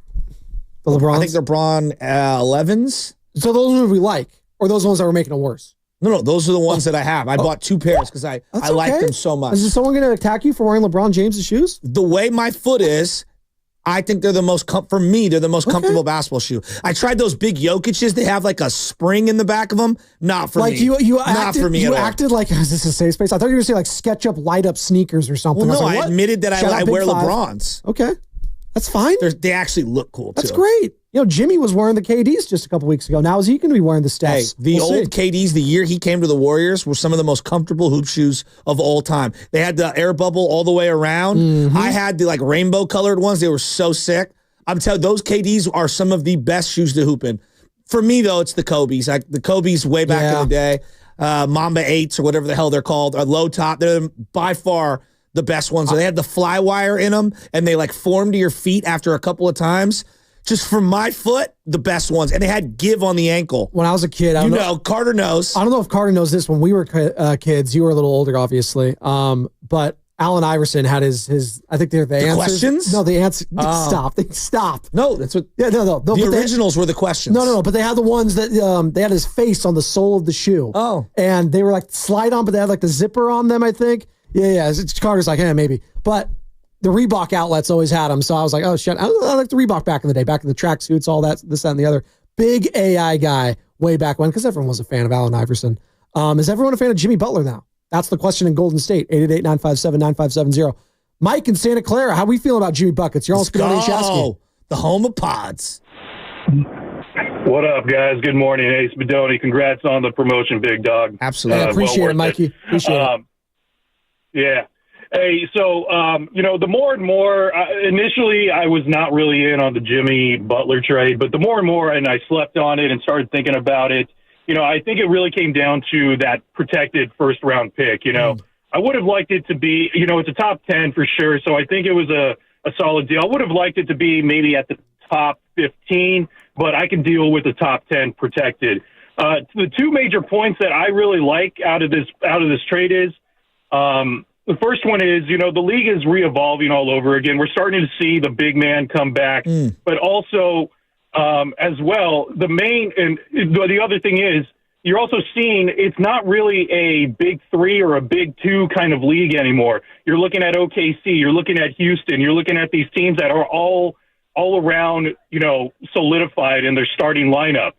The LeBron's? I think they're LeBron 11s. So those would we like, or those ones that were making it worse? No, those are the ones that I have. I bought 2 pairs because I like them so much. Is someone going to attack you for wearing LeBron James' shoes? The way my foot is, I think they're the most, for me, they're the most comfortable basketball shoe. I tried those big Jokic's. They have like a spring in the back of them. Not for me. Not for me at all. You acted like, is this a safe space? I thought you were going to say like SketchUp light up sneakers or something. Well, no, I admitted that I wear LeBrons. Okay. That's fine. They actually look cool, too. That's great. You know, Jimmy was wearing the KDs just a couple weeks ago. Now is he going to be wearing the Stephs? Hey, the old KDs, the year he came to the Warriors, were some of the most comfortable hoop shoes of all time. They had the air bubble all the way around. Mm-hmm. I had the like rainbow colored ones. They were so sick. I'm telling you, those KDs are some of the best shoes to hoop in. For me, though, it's the Kobe's. Like the Kobe's way back in the day, Mamba 8s or whatever the hell they're called, are low top. They're by far the best ones. They had the fly wire in them, and they like formed to your feet after a couple of times. Just for my foot, the best ones. And they had give on the ankle. When I was a kid, Carter knows. I don't know if Carter knows this. When we were kids, you were a little older, obviously. But Allen Iverson had his I think they're the answers. Questions? No, the answer. Stop. No, that's what. Yeah, no. The originals were the questions. No. But they had the ones that they had his face on the sole of the shoe. Oh. And they were like slide on, but they had like the zipper on them, I think. Yeah. Carter's like, maybe. But the Reebok outlets always had them. So I was like, oh, shit. I like the Reebok back in the day, back in the tracksuits, all that, this, that, and the other. Big AI guy way back when, because everyone was a fan of Allen Iverson. Is everyone a fan of Jimmy Butler now? That's the question in Golden State, 888-957-9570. Mike in Santa Clara, how we feeling about Jimmy Buckets? You're all Spinelli Shasky. The home of pods. What up, guys? Good morning. Hey, Spadoni, congrats on the promotion, big dog. Absolutely. Appreciate it, Mikey. Appreciate it. Yeah. Hey, so, the more and more, initially I was not really in on the Jimmy Butler trade, but the more and more, and I slept on it and started thinking about it, I think it really came down to that protected first-round pick. I would have liked it to be, it's a top 10 for sure, so I think it was a solid deal. I would have liked it to be maybe at the top 15, but I can deal with the top 10 protected. The 2 major points that I really like out of this trade is, the first one is, the league is re-evolving all over again. We're starting to see the big man come back, but also as well, the other thing is you're also seeing it's not really a big 3 or a big 2 kind of league anymore. You're looking at OKC, you're looking at Houston, you're looking at these teams that are all around, solidified in their starting lineup.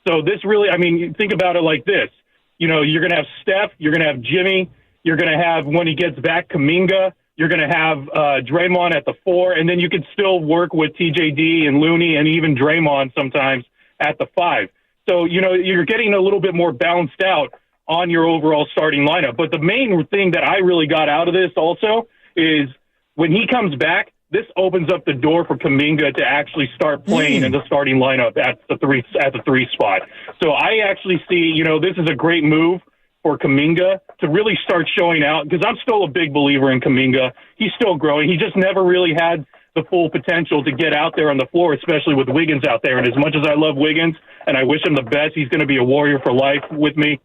So this really, think about it like this. You're going to have Steph, you're going to have Jimmy, you're going to have, when he gets back, Kuminga. You're going to have Draymond at the 4, and then you could still work with TJD and Looney and even Draymond sometimes at the 5. So, you're getting a little bit more balanced out on your overall starting lineup. But the main thing that I really got out of this also is when he comes back, this opens up the door for Kuminga to actually start playing in the starting lineup at the 3 spot. So I actually see, this is a great move for Kuminga to really start showing out, because I'm still a big believer in Kuminga. He's still growing. He just never really had the full potential to get out there on the floor, especially with Wiggins out there. And as much as I love Wiggins and I wish him the best, he's going to be a Warrior for life with me.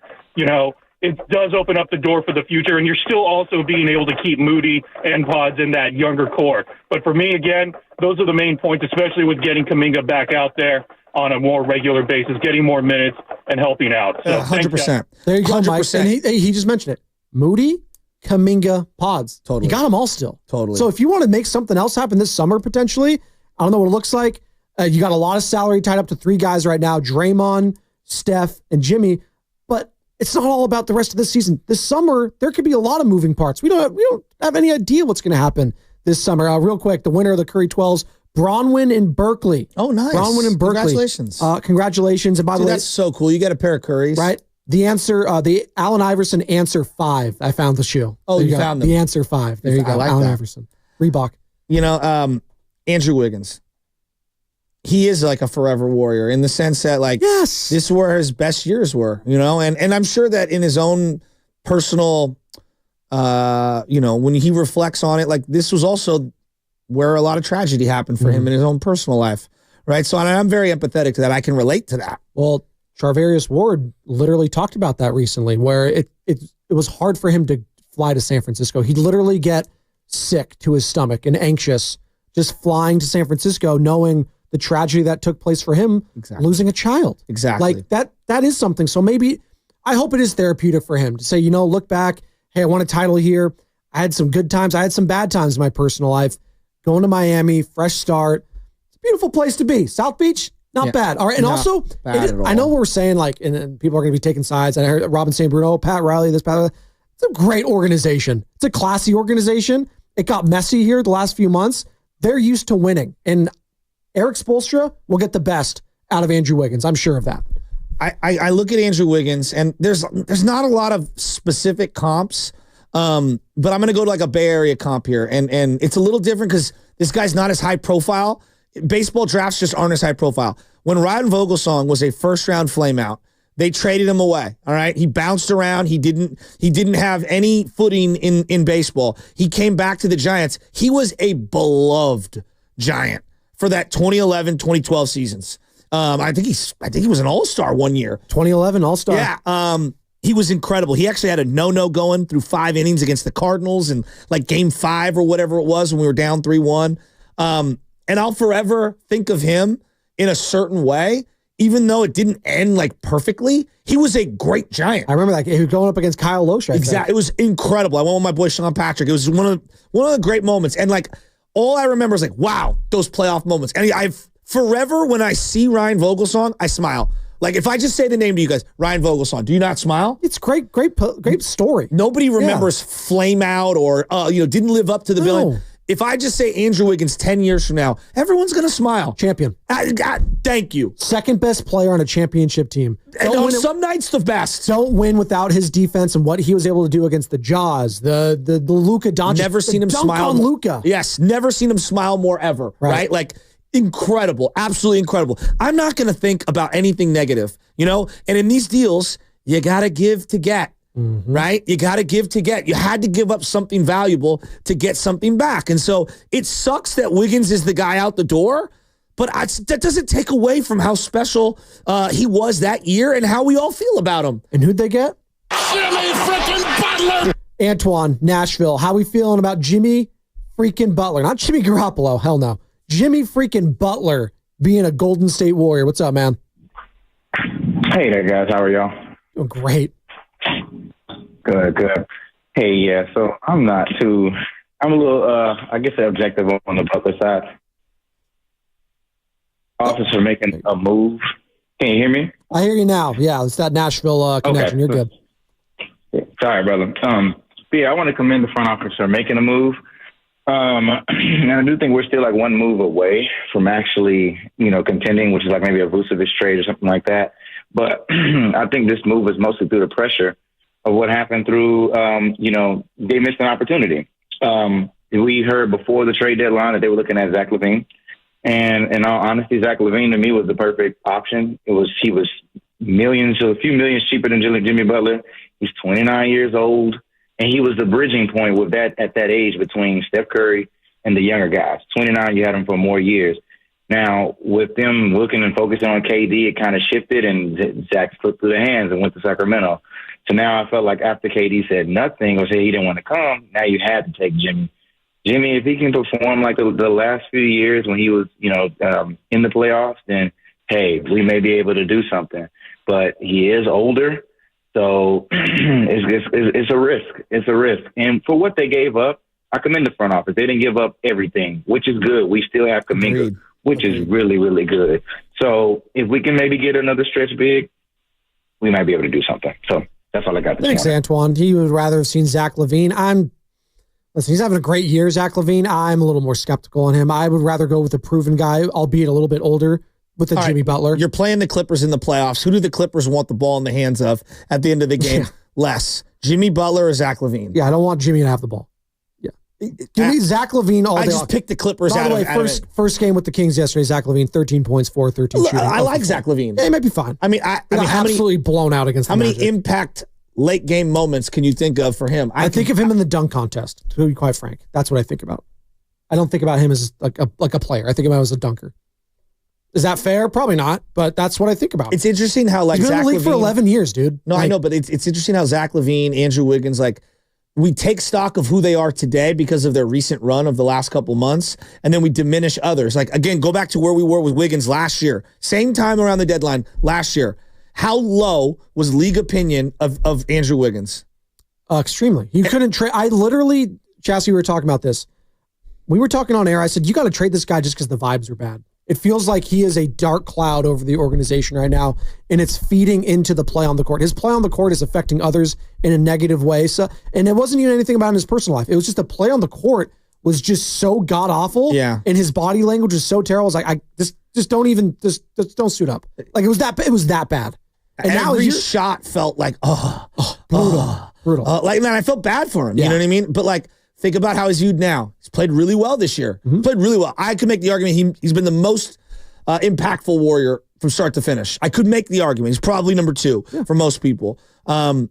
it does open up the door for the future, and you're still also being able to keep Moody and Pods in that younger core. But for me, again, those are the main points, especially with getting Kuminga back out there on a more regular basis, getting more minutes and helping out. So 100%. There you go, 100%. Mike. And he just mentioned it. Moody, Kuminga, Pods. Totally. You got them all still. Totally. So if you want to make something else happen this summer, potentially, I don't know what it looks like. You got a lot of salary tied up to 3 guys right now, Draymond, Steph, and Jimmy. But it's not all about the rest of the season. This summer, there could be a lot of moving parts. We don't have any idea what's going to happen this summer. Real quick, the winner of the Curry 12s, Bronwyn in Berkeley. Oh, nice. Bronwyn in Berkeley. Congratulations. Congratulations. And by the way, that's so cool. You got a pair of Currys. Right? The answer, the Allen Iverson Answer 5. I found the shoe. Oh, you found them. The Answer 5. There you go. Like Allen that. Iverson. Reebok. Andrew Wiggins. He is like a forever warrior in the sense that, like, yes, this is where his best years were, and I'm sure that in his own personal, when he reflects on it, like, this was also where a lot of tragedy happened for him in his own personal life, right? So I'm very empathetic to that. I can relate to that. Well, Charvarius Ward literally talked about that recently, where it was hard for him to fly to San Francisco. He'd literally get sick to his stomach and anxious just flying to San Francisco, knowing the tragedy that took place for him, losing a child. Exactly. Like that is something. So maybe, I hope it is therapeutic for him to say, look back, hey, I won a title here. I had some good times. I had some bad times in my personal life. Going to Miami, fresh start. It's a beautiful place to be. South Beach, not bad. All right. And also, I know what we're saying, like, and people are going to be taking sides. And I heard Robin St. Bruno, Pat Riley, this, Pat. It's a great organization. It's a classy organization. It got messy here the last few months. They're used to winning. And Eric Spoelstra will get the best out of Andrew Wiggins. I'm sure of that. I look at Andrew Wiggins, and there's not a lot of specific comps, but I'm going to go to like a Bay Area comp here, and it's a little different because this guy's not as high profile. Baseball drafts just aren't as high profile. When Ryan Vogelsong was a first-round flameout, they traded him away. All right, he bounced around. He didn't have any footing in baseball. He came back to the Giants. He was a beloved Giant for that 2011, 2012 seasons. I think he was an all-star one year. 2011 all-star. Yeah. He was incredible. He actually had a no-no going through 5 innings against the Cardinals in like game 5 or whatever it was when we were down 3-1. And I'll forever think of him in a certain way, even though it didn't end like perfectly. He was a great Giant. I remember that. He was going up against Kyle Loesch. Exactly. It was incredible. I went with my boy Sean Patrick. It was one of the great moments. And like, all I remember is like, wow, those playoff moments. And I've forever, when I see Ryan Vogelsong, I smile. Like, if I just say the name to you guys, Ryan Vogelsong, do you not smile? It's great story. Nobody remembers flame out or didn't live up to the billing. If I just say Andrew Wiggins 10 years from now, everyone's going to smile. Champion. Thank you. Second best player on a championship team. And on some nights, the best. Don't win without his defense and what he was able to do against the Jaws, the Luka Doncic. Never seen him smile. On Luka. Yes, never seen him smile more ever. Right? Like, incredible. Absolutely incredible. I'm not going to think about anything negative, And in these deals, you got to give to get. Mm-hmm. Right? You got to give to get. You had to give up something valuable to get something back. And so it sucks that Wiggins is the guy out the door, but that doesn't take away from how special he was that year and how we all feel about him. And who'd they get? Jimmy freaking Butler! Antoine, Nashville. How we feeling about Jimmy freaking Butler? Not Jimmy Garoppolo. Hell no. Jimmy freaking Butler being a Golden State Warrior. What's up, man? Hey there, guys. How are y'all? Doing great. Good. Hey, yeah, so I'm a little, I guess, objective on the Butler side. Officer making a move. Can you hear me? I hear you now. Yeah, it's that Nashville connection. Okay. You're good. Sorry, brother. Yeah, I want to commend the front office for making a move. And I do think we're still like one move away from actually, contending, which is like maybe a Vucevic trade or something like that. But I think this move is mostly through the pressure of what happened through, they missed an opportunity. We heard before the trade deadline that they were looking at Zach LaVine. And in all honesty, Zach LaVine to me was the perfect option. He was a few millions cheaper than Jimmy Butler. He's 29 years old. And he was the bridging point with that at that age between Steph Curry and the younger guys. 29, you had him for more years. Now, with them looking and focusing on KD, it kind of shifted, and Zach slipped through the hands and went to Sacramento. So now I felt like after KD said nothing or said he didn't want to come, now you had to take Jimmy. Jimmy, if he can perform like the last few years when he was, in the playoffs, then, hey, we may be able to do something. But he is older, so it's a risk. It's a risk. And for what they gave up, I commend the front office. They didn't give up everything, which is good. We still have Kuminga, which is really, really good. So if we can maybe get another stretch big, we might be able to do something. So that's all I got this Thanks, morning. Antoine. He would rather have seen Zach LaVine. Listen, he's having a great year, Zach LaVine. I'm a little more skeptical on him. I would rather go with a proven guy, albeit a little bit older, with the Jimmy Butler. You're playing the Clippers in the playoffs. Who do the Clippers want the ball in the hands of at the end of the game? Less. Jimmy Butler or Zach LaVine? Yeah, I don't want Jimmy to have the ball. Give me Zach LaVine all day. I just picked the Clippers By out the way, of it. first game with the Kings yesterday, Zach LaVine, 13 points, 13 shooting. I like Zach LaVine. Yeah, he might be fine. I mean, how absolutely blown out against how the many Magic. impact late game moments can you think of for him? I think of him in the dunk contest, to be quite frank. That's what I think about. I don't think about him as like a player. I think about him as a dunker. Is that fair? Probably not, but that's what I think about. It's interesting how he's been Zach in the league for 11 years, dude. No, I know, but it's interesting how Zach LaVine, Andrew Wiggins, we take stock of who they are today because of their recent run of the last couple months, and then we diminish others. Again, go back to where we were with Wiggins last year. Same time around the deadline last year. How low was league opinion of Andrew Wiggins? Extremely. You couldn't trade. I literally, Chassie, we were talking about this. We were talking on air. I said, you got to trade this guy just because the vibes are bad. It feels like he is a dark cloud over the organization right now, and it's feeding into the play on the court. His play on the court is affecting others in a negative way. So, and it wasn't even anything about in his personal life. It was just the play on the court was just so god awful. Yeah. And his body language was so terrible. I was like, I just don't suit up. Like it was that bad. And now every shot felt like brutal. Man, I felt bad for him. You know what I mean? But think about how he's viewed now. He's played really well this year. Played really well. I could make the argument he's been the most impactful Warrior from start to finish. I could make the argument. He's probably number 2 for most people. And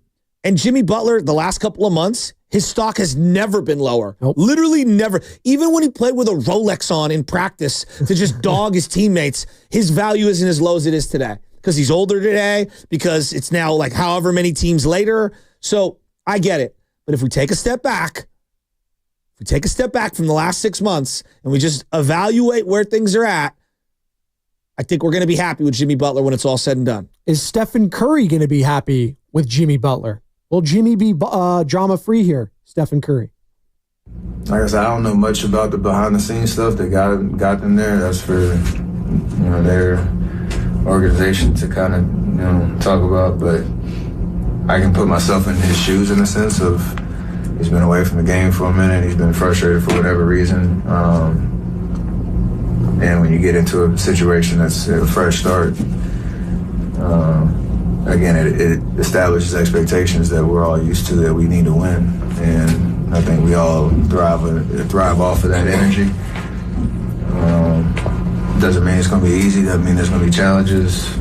Jimmy Butler, the last couple of months, his stock has never been lower. Nope. Literally never. Even when he played with a Rolex on in practice to just dog his teammates, his value isn't as low as it is today. Because he's older today, because it's now however many teams later. So I get it. But if we take a step back, from the last 6 months and we just evaluate where things are at, I think we're going to be happy with Jimmy Butler when it's all said and done. Is Stephen Curry going to be happy with Jimmy Butler? Will Jimmy be drama-free here, Stephen Curry? Like I said, I don't know much about the behind-the-scenes stuff that got them there. That's for their organization to kind of talk about. But I can put myself in his shoes in the sense of he's been away from the game for a minute. He's been frustrated for whatever reason. And when you get into a situation that's a fresh start, again, it establishes expectations that we're all used to, that we need to win. And I think we all thrive off of that energy. Doesn't mean it's going to be easy. Doesn't mean there's going to be challenges.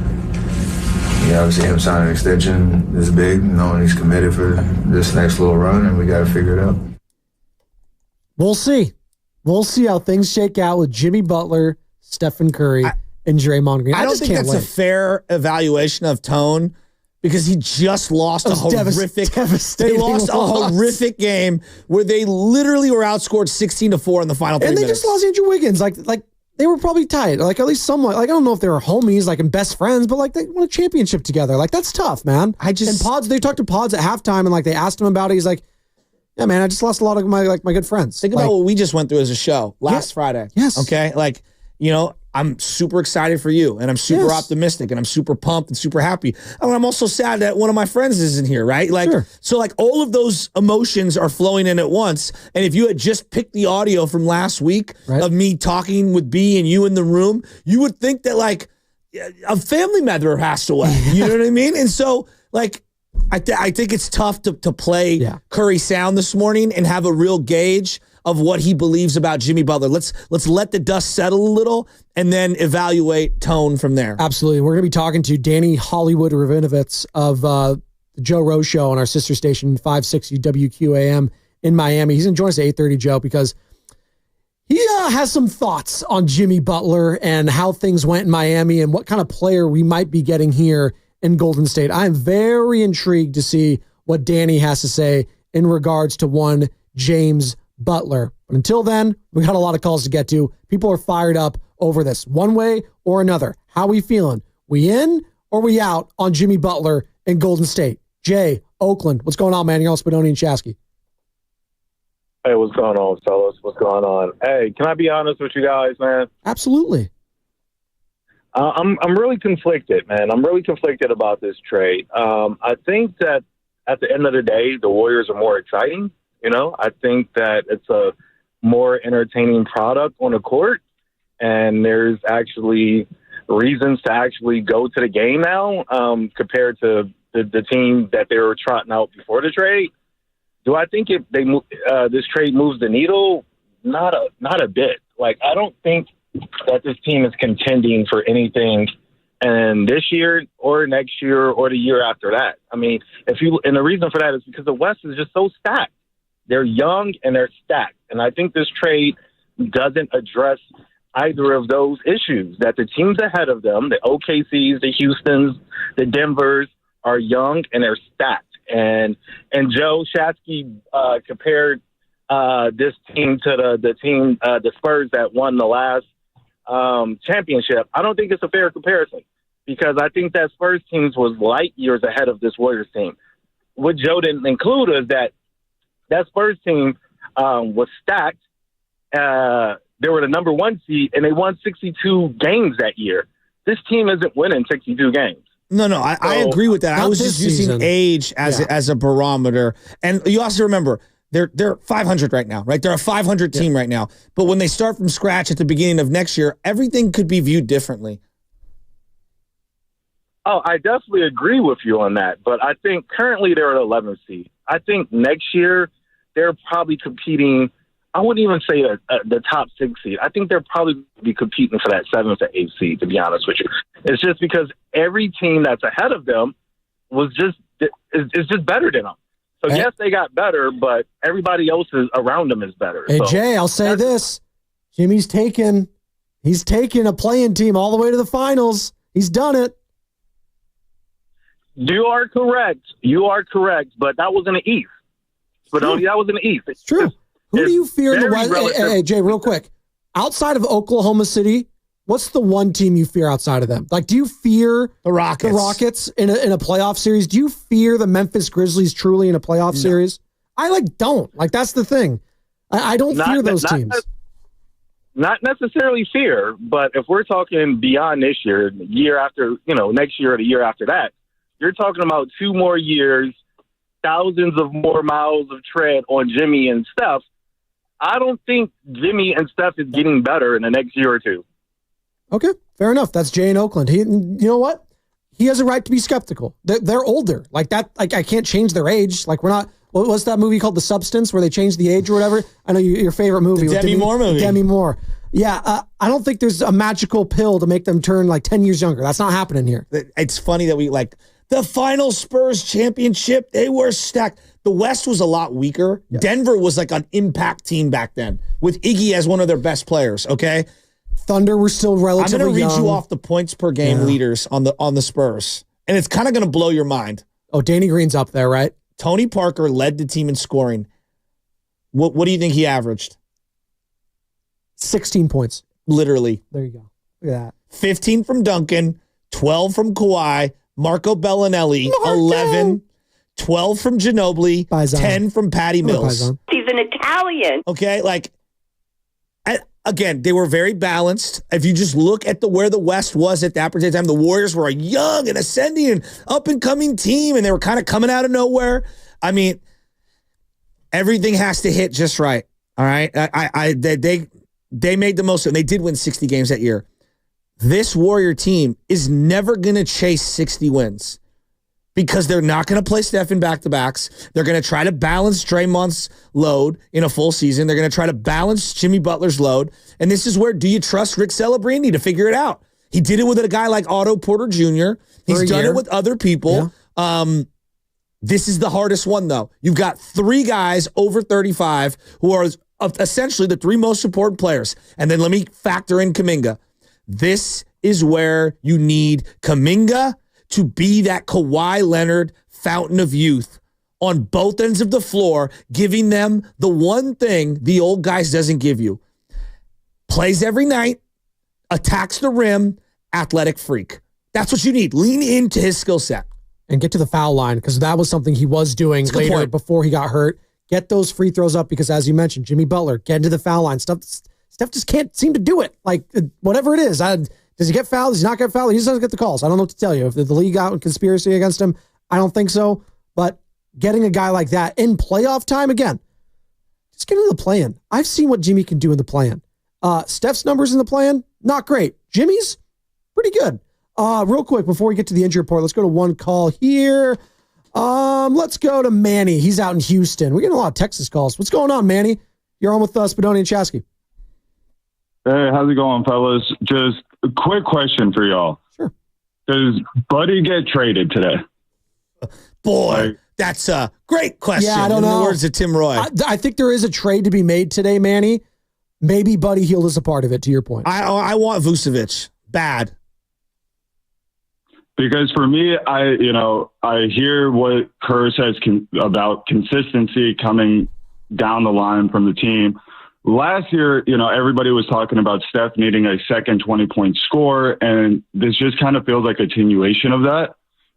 Obviously him signing an extension is big, knowing he's committed for this next little run, and we got to figure it out. We'll see. We'll see how things shake out with Jimmy Butler, Stephen Curry, and Draymond Green. I don't think that's a fair evaluation of Tone, because he just lost a horrific horrific game where they literally were outscored 16-4 in the final 3 minutes. And they just lost Andrew Wiggins. Like they were probably tied, at least somewhat. I don't know if they were homies, and best friends, but they won a championship together. And that's tough, man. And Pods, they talked to Pods at halftime, and they asked him about it. He's like, yeah, man, I just lost a lot of my good friends. Think about what we just went through as a show last Friday. Yes. Okay. I'm super excited for you, and I'm super optimistic, and I'm super pumped and super happy. And I'm also sad that one of my friends isn't here, right? So all of those emotions are flowing in at once. And if you had just picked the audio from last week of me talking with B and you in the room, you would think that a family member passed away. You know what I mean? And so I think it's tough to play Curry sound this morning and have a real gauge of what he believes about Jimmy Butler. Let's let the dust settle a little and then evaluate Tone from there. Absolutely. We're going to be talking to Danny Hollywood Ravinovitz of the Joe Rose Show on our sister station, 560 WQAM in Miami. He's going to join us at 8:30, Joe, because he has some thoughts on Jimmy Butler and how things went in Miami and what kind of player we might be getting here in Golden State. I am very intrigued to see what Danny has to say in regards to one James Butler. But until then, we got a lot of calls to get to. People are fired up over this one way or another. How we feeling? We in or we out on Jimmy Butler in Golden State? Jay, Oakland, what's going on, man? You're on Spadoni and Shasky. Hey, what's going on, fellas? What's going on? Hey, can I be honest with you guys, man? Absolutely. I'm really conflicted, man. I'm really conflicted about this trade. I think that at the end of the day, the Warriors are more exciting. You know, I think that it's a more entertaining product on the court, and there's actually reasons to actually go to the game now compared to the team that they were trotting out before the trade. Do I think this trade moves the needle? Not a bit. Like, I don't think that this team is contending for anything and this year or next year or the year after that. I mean, and the reason for that is because the West is just so stacked. They're young and they're stacked. And I think this trade doesn't address either of those issues, that the teams ahead of them, the OKCs, the Houstons, the Denvers, are young and they're stacked. And Joe Shasky compared this team to the team, the Spurs that won the last championship. I don't think it's a fair comparison because I think that Spurs team was light years ahead of this Warriors team. What Joe didn't include is that Spurs team was stacked. They were the number one seed, and they won 62 games that year. This team isn't winning 62 games. No, I agree with that. I was just using age as a barometer. And you also remember, they're 500 right now, right? They're a 500 team right now. But when they start from scratch at the beginning of next year, everything could be viewed differently. Oh, I definitely agree with you on that. But I think currently they're at 11th seed. I think next year they're probably competing. I wouldn't even say the top 6 seed. I think they're probably be competing for that 7th or 8th seed, to be honest with you. It's just because every team that's ahead of them is just better than them. So, yes, they got better, but everybody else around them is better. Hey, so, Jay, I'll say this. Jimmy's taken a playing team all the way to the finals. He's done it. You are correct. But that was in the East. But that was in the East. It's true. Who do you fear in the West? Hey, Jay, real quick. Outside of Oklahoma City, what's the one team you fear outside of them? Like, do you fear the Rockets in a playoff series? Do you fear the Memphis Grizzlies truly in a playoff series? I don't. Like, that's the thing. I don't fear those teams. Not necessarily fear, but if we're talking beyond this year, the year after, next year or the year after that, you're talking about 2 more years, thousands of more miles of tread on Jimmy and Steph. I don't think Jimmy and Steph is getting better in the next year or two. Okay, fair enough. That's Jay in Oakland. You know what? He has a right to be skeptical. They're older. Like that. Like, I can't change their age. Like, we're not. What's that movie called? The Substance, where they changed the age or whatever. I know your favorite movie. The Demi Moore movie. Demi Moore. Yeah, I don't think there's a magical pill to make them turn like 10 years younger. That's not happening here. It's funny that we the final Spurs championship. They were stacked. The West was a lot weaker. Yes. Denver was like an impact team back then with Iggy as one of their best players. Okay. Thunder were still relatively young. I'm going to read you off the points per game leaders on the Spurs, and it's kind of going to blow your mind. Oh, Danny Green's up there, right? Tony Parker led the team in scoring. What do you think he averaged? 16 points. Literally. There you go. Look at that. 15 from Duncan, 12 from Kawhi, Marco Bellinelli, 11, 12 from Ginobili, 10 from Patty Mills. He's an Italian. Okay, again, they were very balanced. If you just look at where the West was at that particular time, the Warriors were a young and ascending and up-and-coming team, and they were kind of coming out of nowhere. I mean, everything has to hit just right, all right? They made the most of it. They did win 60 games that year. This Warrior team is never going to chase 60 wins because they're not going to play Steph in back-to-backs. They're going to try to balance Draymond's load in a full season. They're going to try to balance Jimmy Butler's load. And this is where, do you trust Rick Celebrini to figure it out? He did it with a guy like Otto Porter Jr. He's done it with other people. Yeah. This is the hardest one, though. You've got 3 guys over 35 who are essentially the 3 most important players. And then let me factor in Kuminga. This is where you need Kuminga to be that Kawhi Leonard fountain of youth on both ends of the floor, giving them the one thing the old guys doesn't give you. Plays every night, attacks the rim, athletic freak. That's what you need. Lean into his skill set. And get to the foul line, because that was something he was doing later before he got hurt. Get those free throws up, because as you mentioned, Jimmy Butler, get into the foul line. Steph just can't seem to do it. Like, whatever it is. Does he get fouled? Does he not get fouled? He just doesn't get the calls. I don't know what to tell you. If the league got a conspiracy against him, I don't think so. But getting a guy like that in playoff time, again, just get into the play-in. I've seen what Jimmy can do in the play-in. Steph's numbers in the play-in, not great. Jimmy's pretty good. Real quick, before we get to the injury report, let's go to one call here. Let's go to Manny. He's out in Houston. We're getting a lot of Texas calls. What's going on, Manny? You're on with Spadoni and Chasky. Hey, how's it going, fellas? Just a quick question for y'all. Sure. Does Buddy get traded today? Boy, that's a great question. Yeah, I don't know. In the words of Tim Roy. I think there is a trade to be made today, Manny. Maybe Buddy Hield is a part of it, to your point. I want Vucevic. Bad. Because for me, I hear what Kerr says about consistency coming down the line from the team. Last year, everybody was talking about Steph needing a second 20-point score, and this just kind of feels like a continuation of that.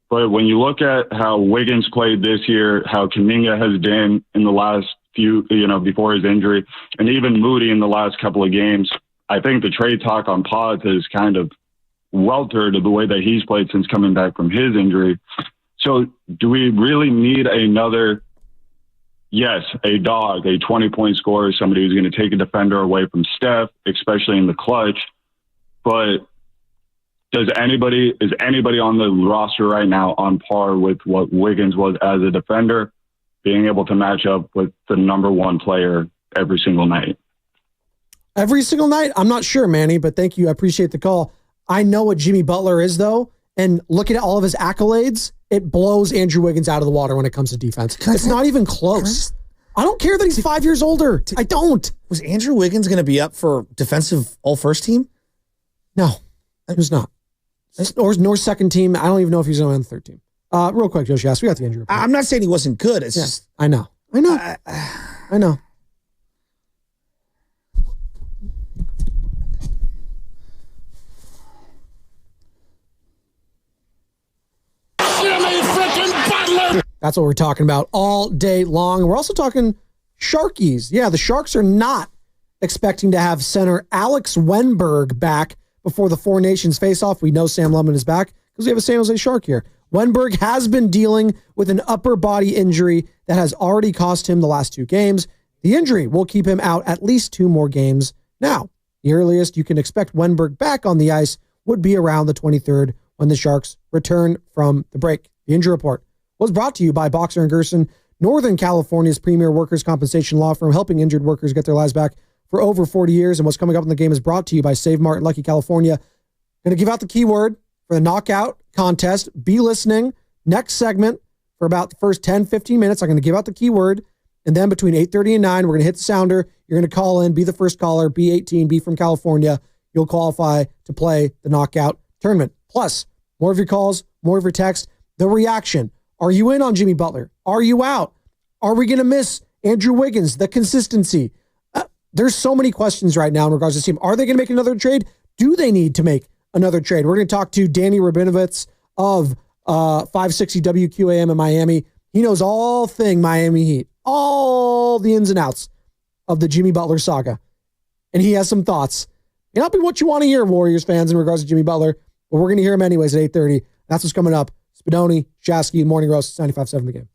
But when you look at how Wiggins played this year, how Kuminga has been in the last few, before his injury, and even Moody in the last couple of games, I think the trade talk on pods has kind of weltered the way that he's played since coming back from his injury. So do we really need another, a dog, a 20-point scorer, somebody who's going to take a defender away from Steph, especially in the clutch? But is anybody on the roster right now on par with what Wiggins was as a defender, being able to match up with the number one player every single night? Every single night? I'm not sure, Manny, but thank you. I appreciate the call. I know what Jimmy Butler is, though, and looking at all of his accolades, it blows Andrew Wiggins out of the water when it comes to defense. It's not even close. I don't care that he's 5 years older. I don't. Was Andrew Wiggins going to be up for defensive all-first team? No, he was not. Nor second team. I don't even know if he's on the third team. Real quick, Josh, we got the injury report. I'm not saying he wasn't good. It's just... I know. Jimmy freaking Butler! That's what we're talking about all day long. We're also talking Sharkies. Yeah, the Sharks are not expecting to have center Alex Wenberg back before the Four Nations face-off. We know Sam Lemon is back because we have a San Jose Shark here. Wenberg has been dealing with an upper body injury that has already cost him the last 2 games. The injury will keep him out at least 2 more games. Now, the earliest you can expect Wenberg back on the ice would be around the 23rd when the Sharks return from the break. The injury report was brought to you by Boxer & Gerson, Northern California's premier workers' compensation law firm, helping injured workers get their lives back for over 40 years. And what's coming up in the game is brought to you by Save Mart in Lucky, California. Going to give out the keyword for the knockout contest. Be listening. Next segment for about the first 10, 15 minutes. I'm going to give out the keyword. And then between 8:30 and 9, we're going to hit the sounder. You're going to call in, be the first caller, be 18, be from California. You'll qualify to play the knockout tournament. Plus, more of your calls, more of your text, the reaction. Are you in on Jimmy Butler? Are you out? Are we going to miss Andrew Wiggins? The consistency. There's so many questions right now in regards to this team. Are they going to make another trade? Do they need to make another trade? We're going to talk to Danny Rabinovitz of 560 WQAM in Miami. He knows all thing Miami Heat, all the ins and outs of the Jimmy Butler saga. And he has some thoughts. May not be what you want to hear, Warriors fans, in regards to Jimmy Butler, but we're going to hear him anyways at 8:30. That's what's coming up. Spadoni, Shasky, Morning Roast, 95.7 The Game.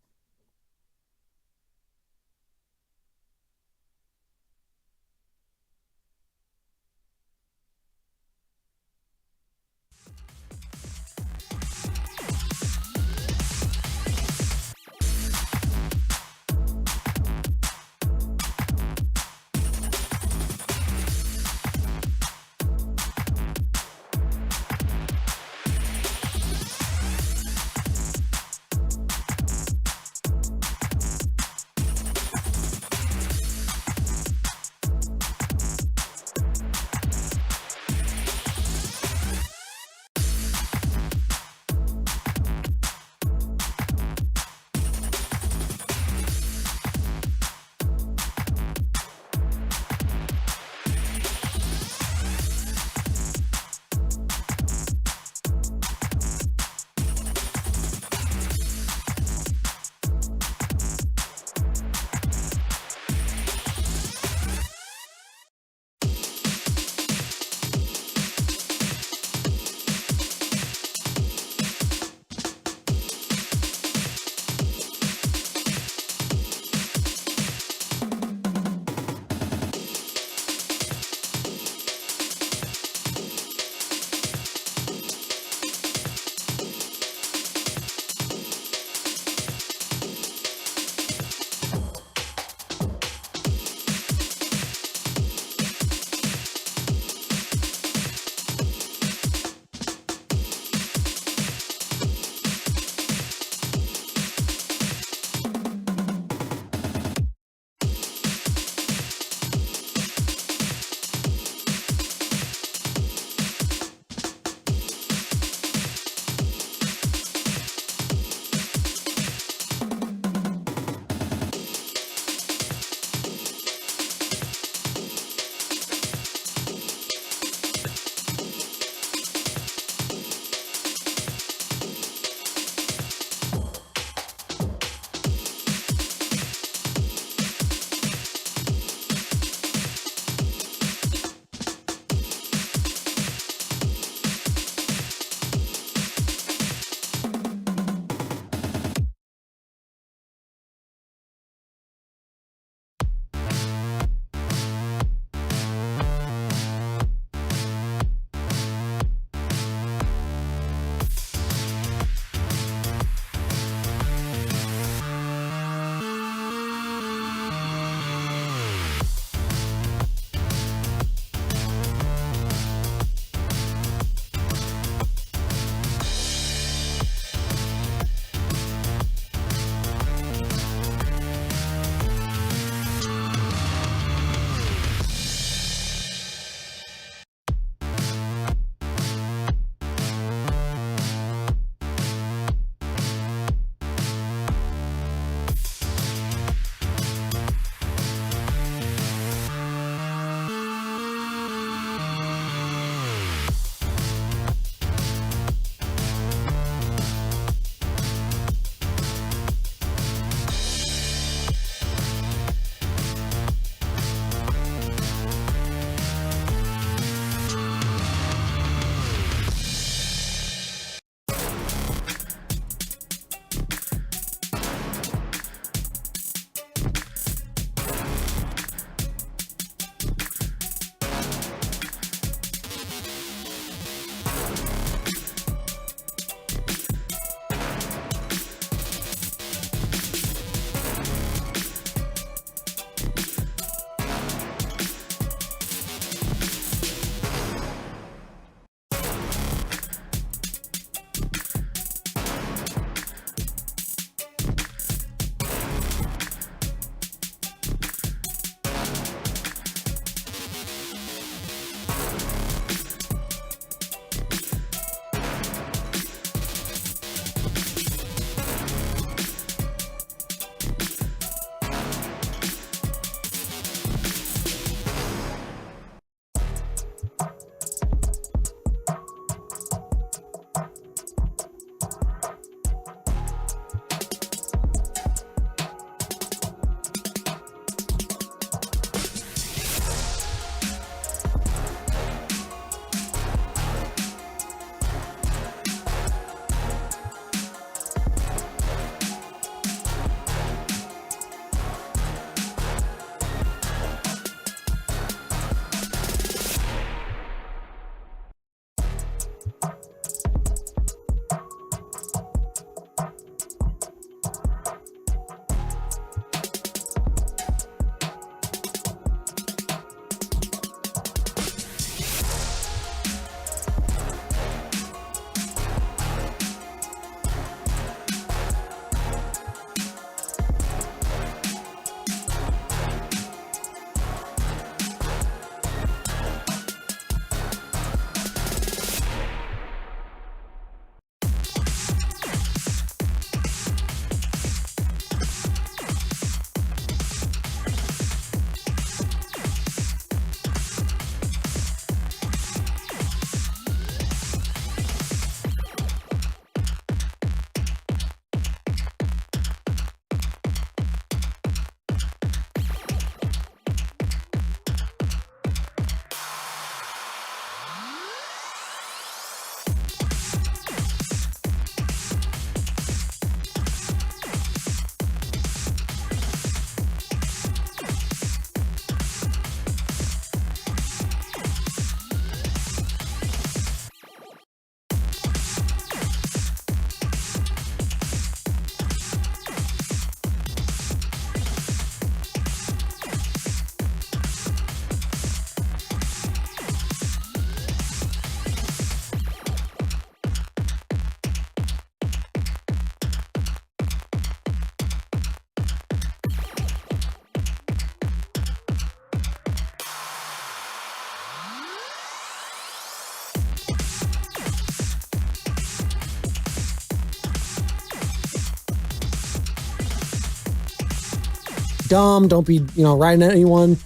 dumb. Don't be, riding at anyone.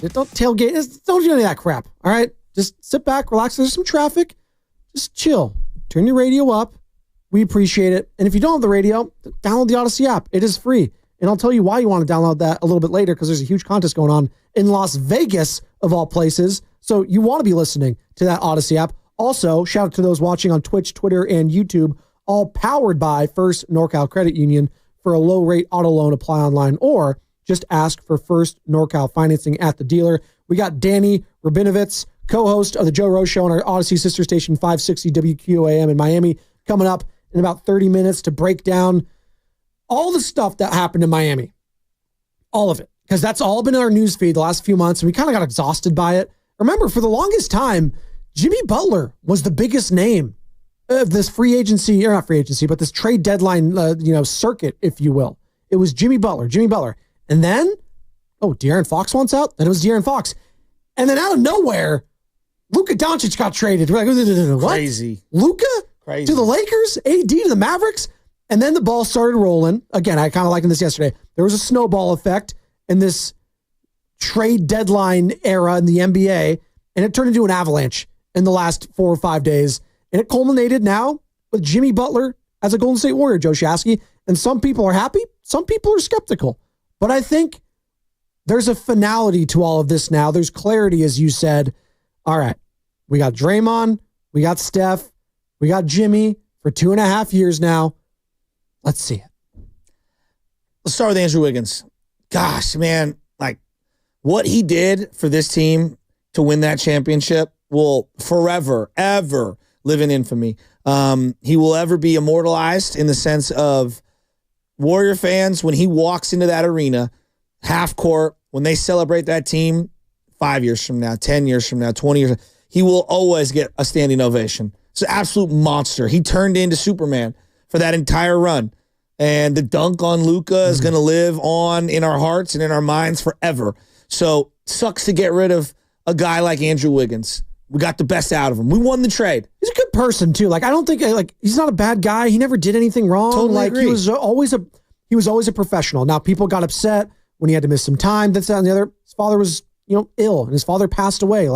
Don't tailgate. Don't do any of that crap. All right? Just sit back, relax. There's some traffic. Just chill. Turn your radio up. We appreciate it. And if you don't have the radio, download the Odyssey app. It is free. And I'll tell you why you want to download that a little bit later, because there's a huge contest going on in Las Vegas, of all places. So you want to be listening to that Odyssey app. Also, shout out to those watching on Twitch, Twitter, and YouTube, all powered by First NorCal Credit Union. For a low-rate auto loan, apply online, or just ask for First NorCal financing at the dealer. We got Danny Rabinovitz, co-host of the Joe Rose Show on our Odyssey sister station 560 WQAM in Miami, coming up in about 30 minutes to break down all the stuff that happened in Miami. All of it. Because that's all been in our news feed the last few months, and we kind of got exhausted by it. Remember, for the longest time, Jimmy Butler was the biggest name of this free agency, or not free agency, but this trade deadline, circuit, if you will. It was Jimmy Butler. And then, De'Aaron Fox wants out? Then it was De'Aaron Fox. And then out of nowhere, Luka Doncic got traded. We're like, what? Crazy. Luka? Crazy. To the Lakers? AD to the Mavericks? And then the ball started rolling. Again, I kind of likened this yesterday. There was a snowball effect in this trade deadline era in the NBA, and it turned into an avalanche in the last 4 or 5 days. And it culminated now with Jimmy Butler as a Golden State Warrior, Joe Shasky. And some people are happy. Some people are skeptical. But I think there's a finality to all of this now. There's clarity, as you said. All right, we got Draymond. We got Steph. We got Jimmy for 2.5 years now. Let's see it. Let's start with Andrew Wiggins. Gosh, man, what he did for this team to win that championship will forever, ever live in infamy. He will ever be immortalized in the sense of Warrior fans, when he walks into that arena, half court, when they celebrate that team 5 years from now, 10 years from now, 20 years, he will always get a standing ovation. It's an absolute monster. He turned into Superman for that entire run. And the dunk on Luka is going to live on in our hearts and in our minds forever. So sucks to get rid of a guy like Andrew Wiggins. We got the best out of him. We won the trade. He's a good person too. I don't think he's not a bad guy. He never did anything wrong. Totally agree. He was always a professional. Now people got upset when he had to miss some time. This, that, and the other. His father was ill, and his father passed away.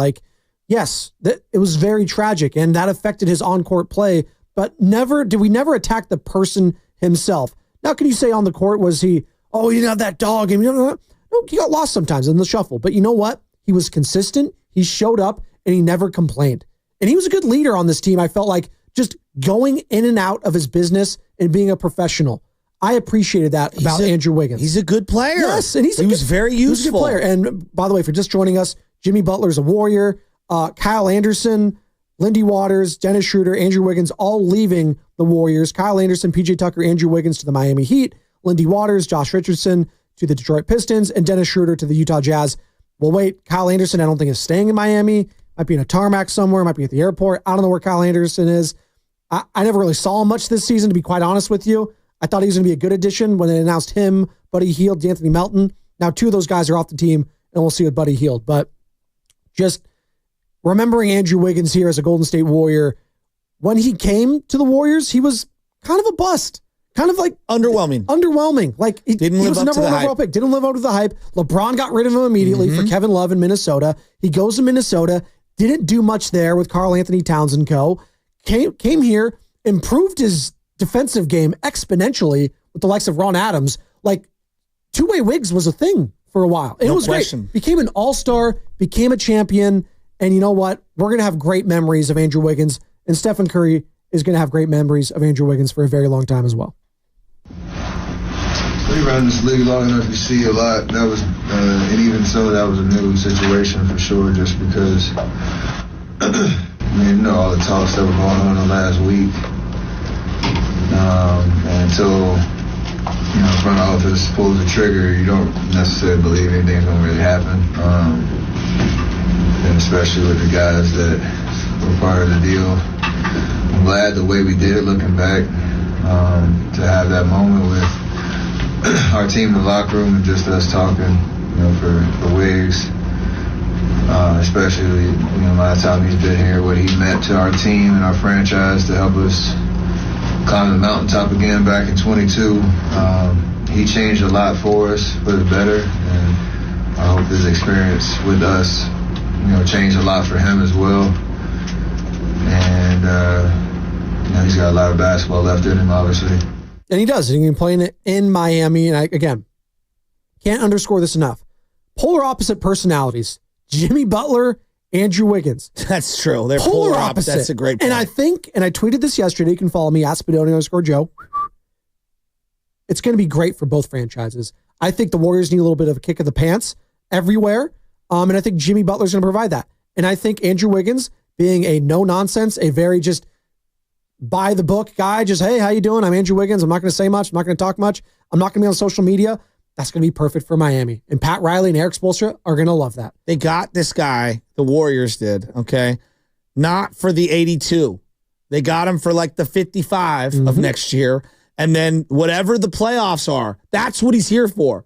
Yes, it was very tragic, and that affected his on-court play. But never did we attack the person himself. Now, can you say on the court was he didn't have that dog? No, he got lost sometimes in the shuffle. But you know what? He was consistent. He showed up, and he never complained. And he was a good leader on this team. I felt like just going in and out of his business and being a professional. I appreciated that about Andrew Wiggins. He's a good player. Yes, and he was very useful. He's a good player. And by the way, for just joining us, Jimmy Butler's a Warrior. Kyle Anderson, Lindy Waters, Dennis Schroeder, Andrew Wiggins, all leaving the Warriors. Kyle Anderson, PJ Tucker, Andrew Wiggins to the Miami Heat. Lindy Waters, Josh Richardson to the Detroit Pistons, and Dennis Schroeder to the Utah Jazz. Well, wait, Kyle Anderson, I don't think is staying in Miami. Might be in a tarmac somewhere. Might be at the airport. I don't know where Kyle Anderson is. I never really saw him much this season, to be quite honest with you. I thought he was going to be a good addition when they announced him, Buddy Hield, D'Anthony Melton. Now, 2 of those guys are off the team, and we'll see what Buddy Hield. But just remembering Andrew Wiggins here as a Golden State Warrior, when he came to the Warriors, he was kind of a bust. Kind of underwhelming. He didn't live up to the hype. Didn't live up to the hype. LeBron got rid of him immediately for Kevin Love in Minnesota. He goes to Minnesota, didn't do much there with Karl Anthony Towns and co. Came here, improved his defensive game exponentially with the likes of Ron Adams. Two-way Wiggs was a thing for a while. It was question. Great. Became an all-star, became a champion, and you know what? We're going to have great memories of Andrew Wiggins, and Stephen Curry is going to have great memories of Andrew Wiggins for a very long time as well. We run this league long enough, you see a lot. That was, and even so, that was a new situation for sure, just because, all the talks that were going on the last week. And until, front office pulls the trigger, you don't necessarily believe anything's going to really happen. And especially with the guys that were part of the deal. I'm glad the way we did it, looking back, to have that moment with our team in the locker room and just us talking, for Wiggs, especially, my time he's been here, what he meant to our team and our franchise to help us climb the mountaintop again back in 22. he changed a lot for us for the better, and I hope his experience with us, changed a lot for him as well. And he's got a lot of basketball left in him, obviously. And he does. He can play in Miami. And again, can't underscore this enough. Polar opposite personalities. Jimmy Butler, Andrew Wiggins. That's true. They're polar opposite. That's a great point. And I think, and I tweeted this yesterday, you can follow me at Spadoni_Joe. It's going to be great for both franchises. I think the Warriors need a little bit of a kick of the pants everywhere. And I think Jimmy Butler's going to provide that. And I think Andrew Wiggins, being a no-nonsense, a very just by-the-book guy, just, hey, how you doing? I'm Andrew Wiggins. I'm not going to say much. I'm not going to talk much. I'm not going to be on social media. That's going to be perfect for Miami. And Pat Riley and Eric Spoelstra are going to love that. They got this guy, the Warriors did, okay? Not for the 82. They got him for like the 55 of next year. And then whatever the playoffs are, that's what he's here for.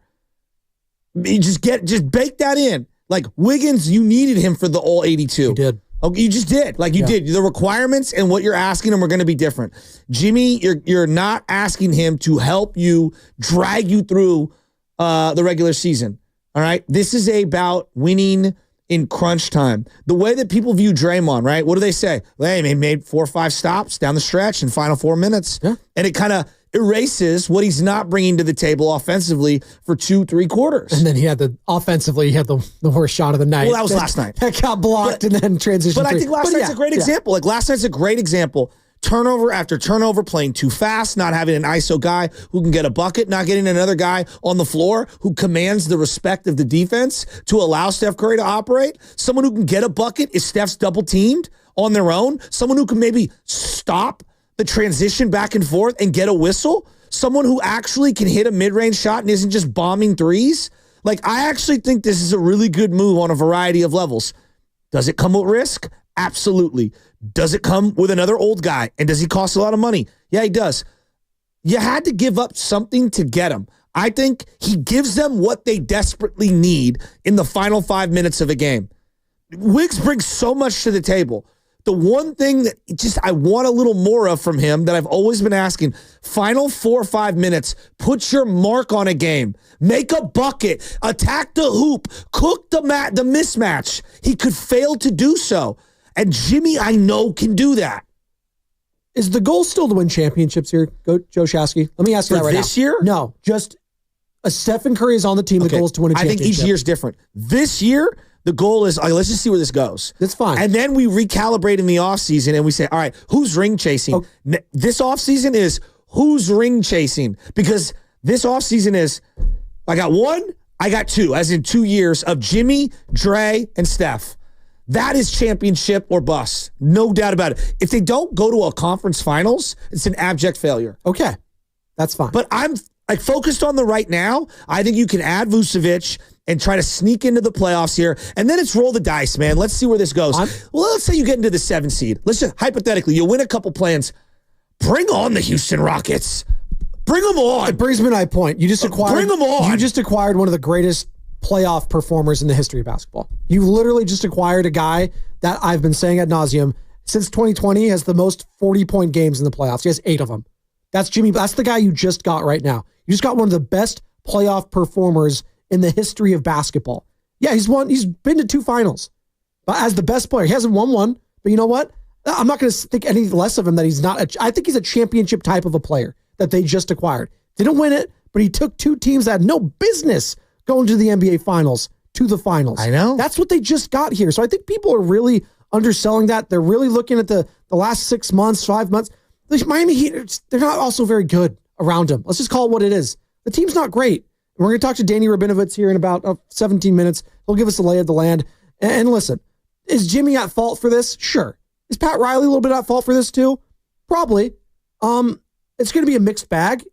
You just bake that in. Like Wiggins, you needed him for the all 82. You did. Oh, you just did. Like you did. The requirements and what you're asking him are going to be different. Jimmy, you're not asking him to help you, drag you through the regular season. All right? This is about winning in crunch time. The way that people view Draymond, right? What do they say? Well, he made 4 or 5 stops down the stretch in final 4 minutes. Yeah. And it kind of erases what he's not bringing to the table offensively for 2-3 quarters. And then he had the worst shot of the night. Well, that was last night. That got blocked and then transitioned. But I think last night's a great example. Like last night's a great example. Turnover after turnover, playing too fast, not having an ISO guy who can get a bucket, not getting another guy on the floor who commands the respect of the defense to allow Steph Curry to operate. Someone who can get a bucket if Steph's double teamed on their own. Someone who can maybe stop the transition back and forth and get a whistle. Someone who actually can hit a mid-range shot and isn't just bombing threes. Like, I actually think this is a really good move on a variety of levels. Does it come with risk? Absolutely. Does it come with another old guy? And does he cost a lot of money? Yeah, he does. You had to give up something to get him. I think he gives them what they desperately need in the final 5 minutes of a game. Wiggs brings so much to the table. The one thing that I want a little more of from him that I've always been asking, final 4 or 5 minutes, put your mark on a game. Make a bucket. Attack the hoop. Cook the mismatch. He could fail to do so. And Jimmy, I know, can do that. Is the goal still to win championships here, Joe Shasky? Let me ask you that right now. This year? No, just Stephen Curry is on the team. The goal is to win a championship. I think each year's different. This year, the goal is, let's just see where this goes. That's fine. And then we recalibrate in the offseason and we say, all right, who's ring chasing? This offseason is who's ring chasing? Because this offseason is, I got 1, I got 2, as in 2 years of Jimmy, Dre, and Steph. That is championship or bust. No doubt about it. If they don't go to a conference finals, it's an abject failure. Okay. That's fine. But I'm focused on the right now. I think you can add Vucevic and try to sneak into the playoffs here. And then it's roll the dice, man. Let's see where this goes. Well, let's say you get into the 7 seed. Let's just, hypothetically, you win a couple plans. Bring on the Houston Rockets. Bring them on. It brings me to my point. You just acquired. Bring them on. You just acquired one of the greatest playoff performers in the history of basketball. You literally just acquired a guy that I've been saying ad nauseum since 2020 has the most 40-point games in the playoffs. He has 8 of them. That's Jimmy. That's the guy you just got right now. You just got one of the best playoff performers in the history of basketball. Yeah, he's been to 2 finals. But as the best player, he hasn't won one. But you know what? I'm not going to think any less of him that he's not. I think he's a championship type of a player that they just acquired. Didn't win it, but he took 2 teams that had no business going to the NBA Finals to the finals. I know. That's what they just got here. So I think people are really underselling that. They're really looking at the last 6 months, 5 months. The Miami Heat, they're not also very good around him. Let's just call it what it is. The team's not great. We're going to talk to Danny Rabinovitz here in about 17 minutes. He'll give us the lay of the land. And listen, is Jimmy at fault for this? Sure. Is Pat Riley a little bit at fault for this too? Probably. It's going to be a mixed bag,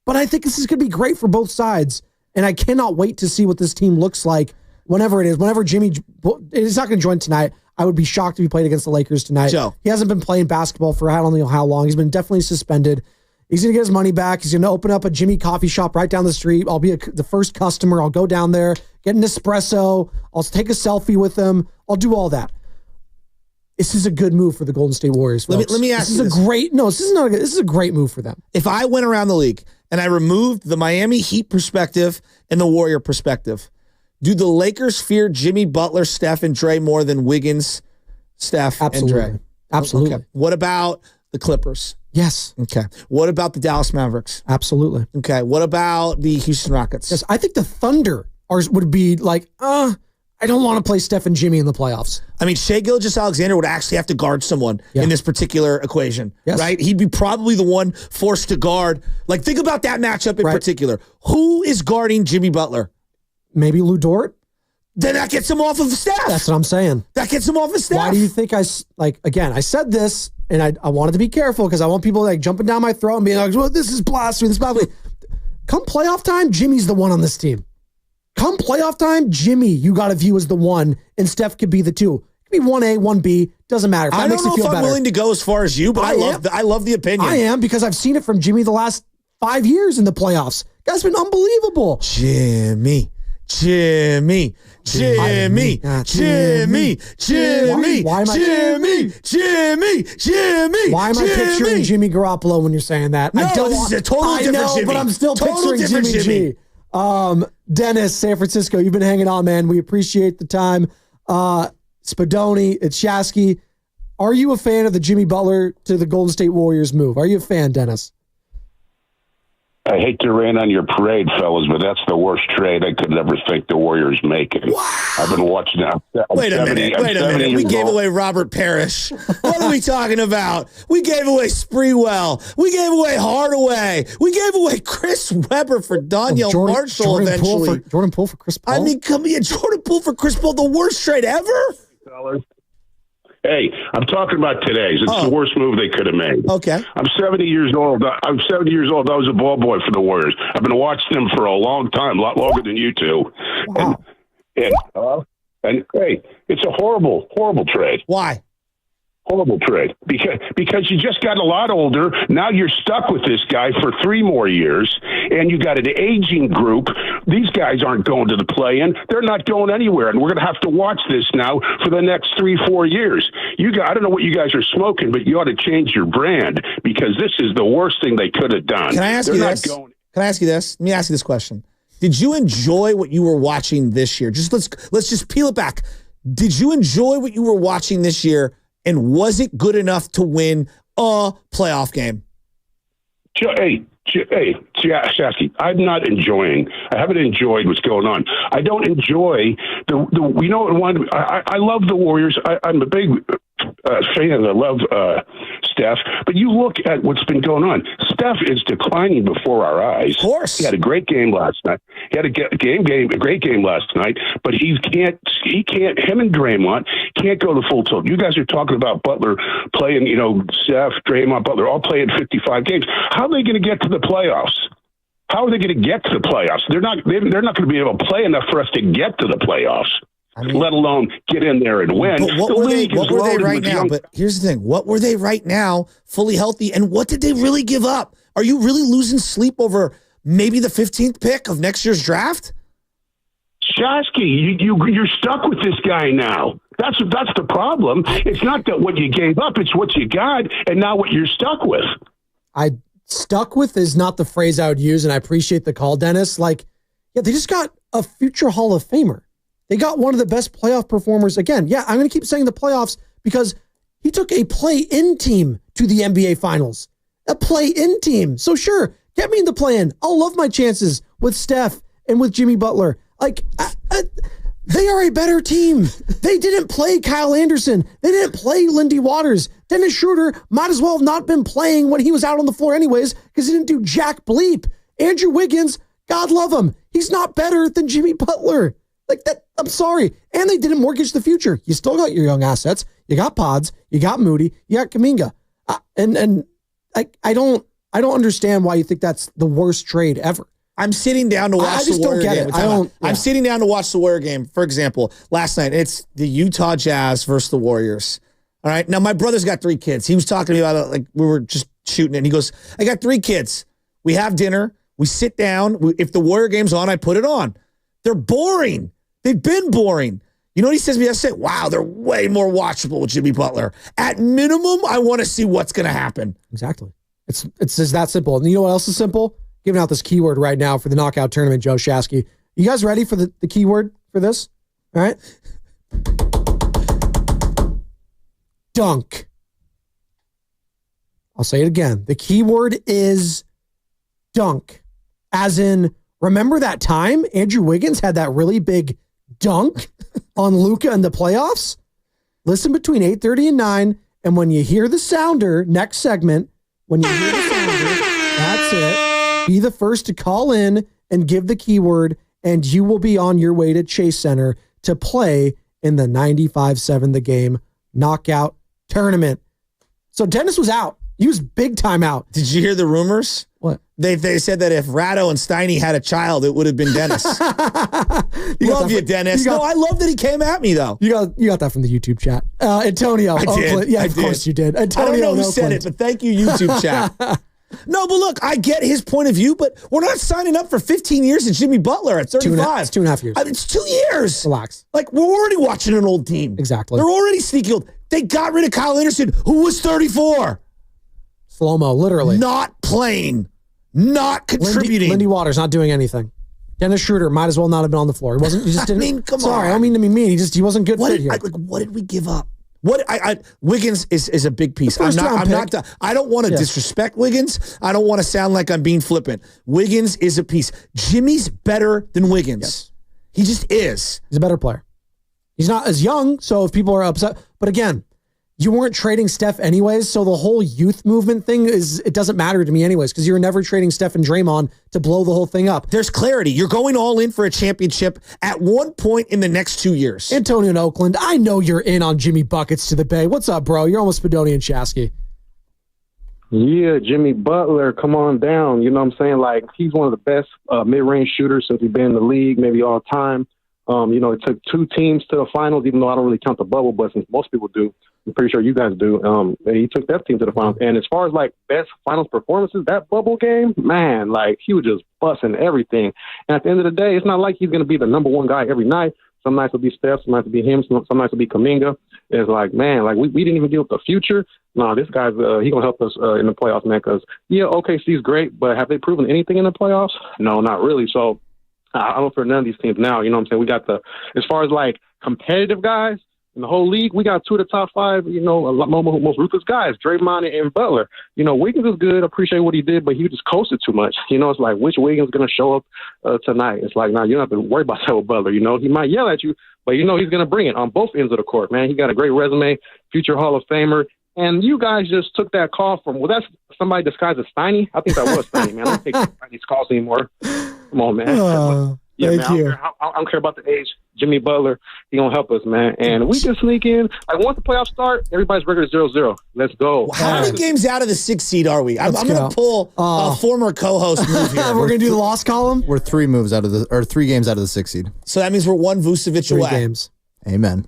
but I think this is going to be great for both sides. And I cannot wait to see what this team looks like whenever it is. Whenever Jimmy is not going to join tonight, I would be shocked if he played against the Lakers tonight. Joe. He hasn't been playing basketball for I don't know how long. He's been definitely suspended. He's going to get his money back. He's going to open up a Jimmy coffee shop right down the street. I'll be the first customer. I'll go down there, get an espresso. I'll take a selfie with him. I'll do all that. This is a good move for the Golden State Warriors, folks. Let me ask you this. This is a great move for them. If I went around the league and I removed the Miami Heat perspective and the Warrior perspective. Do the Lakers fear Jimmy Butler, Steph, and Dre more than Wiggins, Steph, and Dre? Absolutely. Okay. What about the Clippers? Yes. Okay. What about the Dallas Mavericks? Absolutely. Okay. What about the Houston Rockets? Yes, I think the Thunder would be like, I don't want to play Steph and Jimmy in the playoffs. I mean, Shai Gilgeous-Alexander would actually have to guard someone in this particular equation, right? He'd be probably the one forced to guard. Like, think about that matchup in particular. Who is guarding Jimmy Butler? Maybe Lou Dort? Then that gets him off of Steph. That's what I'm saying. That gets him off of Steph. Why do you think I said this, and I wanted to be careful because I want people like jumping down my throat and being like, well, this is blasphemy, Come playoff time, Jimmy's the one on this team. Come playoff time, Jimmy, you got to view as the one, and Steph could be the two. It could be 1A, 1B, doesn't matter. I don't know if I'm willing to go as far as you, but I love the opinion. I am, because I've seen it from Jimmy the last 5 years in the playoffs. Guy's been unbelievable. Jimmy. Why am I picturing Jimmy Garoppolo when you're saying that? No, this is a total different Jimmy. But I'm still picturing Jimmy G. Dennis, San Francisco, you've been hanging on, man. We appreciate the time. Spadoni, it's Shasky. Are you a fan of the Jimmy Butler to the Golden State Warriors move? Are you a fan, Dennis? I hate to rain on your parade, fellas, but that's the worst trade I could ever think the Warriors making. Wow. I've been watching that. Wait a minute. We gave away Robert Parrish. What are we talking about? We gave away Spreewell. We gave away Hardaway. We gave away Chris Webber for Danielle Marshall eventually. Jordan Poole for Chris Paul? I mean, Jordan Poole for Chris Paul, the worst trade ever? Fellas. Hey, I'm talking about today's. It's the worst move they could have made. Okay. I'm 70 years old. I was a ball boy for the Warriors. I've been watching them for a long time, a lot longer than you two. Wow. And hey, it's a horrible, horrible trade. Why? Horrible trade. Because you just got a lot older. Now you're stuck with this guy for 3 more years, and you got an aging group. These guys aren't going to the play-in. They're not going anywhere, and we're going to have to watch this now for the next 3-4 years. I don't know what you guys are smoking, but you ought to change your brand, because this is the worst thing they could have done. Can I ask you this? Can I ask you this? Let me ask you this question. Did you enjoy what you were watching this year? Let's just peel it back. Did you enjoy what you were watching this year? And was it good enough to win a playoff game? Hey, Shasky, I'm not enjoying. I haven't enjoyed what's going on. I don't enjoy I love the Warriors. I'm a big fan. I love Steph. But you look at what's been going on. Steph is declining before our eyes. Of course. He had a great game last night. He had a great game last night, but him and Draymond can't go the full tilt. You guys are talking about Butler playing, Steph, Draymond, Butler all playing 55 games. How are they going to get to the playoffs? How are they going to get to the playoffs? They're not going to be able to play enough for us to get to the playoffs. Let alone get in there and win. But what were they right now? But here's the thing. What were they right now, fully healthy, and what did they really give up? Are you really losing sleep over maybe the 15th pick of next year's draft? Shasky, you're stuck with this guy now. That's the problem. It's not that what you gave up, it's what you got, and now what you're stuck with. Stuck with is not the phrase I would use, and I appreciate the call, Dennis. They just got a future Hall of Famer. They got one of the best playoff performers. Again, I'm going to keep saying the playoffs because he took a play-in team to the NBA Finals. A play-in team. So sure, get me in the play-in. I'll love my chances with Steph and with Jimmy Butler. They are a better team. They didn't play Kyle Anderson. They didn't play Lindy Waters. Dennis Schroeder might as well have not been playing when he was out on the floor anyways because he didn't do jack bleep. Andrew Wiggins, God love him. He's not better than Jimmy Butler. I'm sorry. And they didn't mortgage the future. You still got your young assets. You got Pods. You got Moody. You got Kuminga. I don't understand why you think that's the worst trade ever. I'm sitting down to watch the Warrior game. I'm sitting down to watch the Warrior game. For example, last night, it's the Utah Jazz versus the Warriors. All right. Now, my brother's got 3 kids. He was talking to me about it, we were just shooting it. And he goes, I got 3 kids. We have dinner. We sit down. If the Warrior game's on, I put it on. They're boring. They've been boring. You know what he says to me? I say, wow, they're way more watchable with Jimmy Butler. At minimum, I want to see what's going to happen. Exactly. It's just that simple. And you know what else is simple? giving out this keyword right now for the knockout tournament, Joe Shasky. You guys ready for the keyword for this? All right. Dunk. I'll say it again. The keyword is dunk. As in, remember that time Andrew Wiggins had that really big dunk on Luka in the playoffs? Listen between 8:30 and 9, and when you hear the sounder, next segment, when you hear the sounder, that's it. Be the first to call in and give the keyword, and you will be on your way to Chase Center to play in the 95-7 The Game knockout tournament. So Dennis was out. He was big time out. Did you hear the rumors? What? They said that if Ratto and Steiny had a child, it would have been Dennis. Love you, Dennis. No, I love that he came at me, though. You got that from the YouTube chat. Antonio. I did. Oakland. Yeah, I of did. course you did. Antonio, I don't know who Oakland. said it, but thank you, YouTube chat. No, but look, I get his point of view, but we're not signing up for 15 years of Jimmy Butler at 35. It's 2.5 years. I mean, it's 2 years. Relax. Like, we're already watching an old team. Exactly. They're already sneaky old. They got rid of Kyle Anderson, who was 34. Slow-mo, literally. Not playing. Not contributing. Lindy Waters not doing anything. Dennis Schroeder might as well not have been on the floor. He wasn't. He just didn't. I mean, come sorry, on. I don't mean to be mean. He wasn't good fit here. What did we give up? Wiggins is a big piece. I don't want to disrespect Wiggins. I don't want to sound like I'm being flippant. Wiggins is a piece. Jimmy's better than Wiggins. Yes. He just is. He's a better player. He's not as young, so if people are upset, but again, you weren't trading Steph anyways, so the whole youth movement thing it doesn't matter to me anyways, because you're never trading Steph and Draymond to blow the whole thing up. There's clarity. You're going all in for a championship at one point in the next 2 years. Antonio in Oakland, I know you're in on Jimmy Buckets to the Bay. What's up, bro? You're almost Spadoni and Shasky. Yeah, Jimmy Butler, come on down. You know what I'm saying? Like, he's one of the best mid-range shooters since he's been in the league, maybe all time. It took 2 teams to the finals, even though I don't really count the bubble, but since most people do, I'm pretty sure you guys do. He took that team to the finals. And as far as, like, best finals performances, that bubble game, man, like, he was just busting everything. And at the end of the day, it's not like he's going to be the number one guy every night. Some nights will be Steph, some nights will be him, some nights will be Kuminga. It's like, man, like, we didn't even deal with the future. No, this guy's he going to help us in the playoffs, man, because, yeah, OKC's great, but have they proven anything in the playoffs? No, not really. So I don't for none of these teams now. You know what I'm saying? We got as far as, like, competitive guys in the whole league, we got 2 of the top 5, most ruthless guys, Draymond and Butler. Wiggins is good. Appreciate what he did, but he just coasted too much. It's like, which Wiggins going to show up tonight? It's like, you don't have to worry about that with Butler. He might yell at you, but he's going to bring it on both ends of the court, man. He got a great resume, future Hall of Famer. And you guys just took that call from, that's somebody disguised as Steiny. I think that was Steiny, man. I don't take Steiny's calls anymore. Come on, man. Thank you. I don't care about the age. Jimmy Butler, he going to help us, man. And we can sneak in. Like, once the playoffs start, everybody's record is 0-0. Let's go. How many games out of the 6th seed are we? I'm going to pull a former co-host move here. We're going to do the loss column? We're 3 games out of the 6th seed. So that means we're 1 Vucevic away. 3 games. Amen.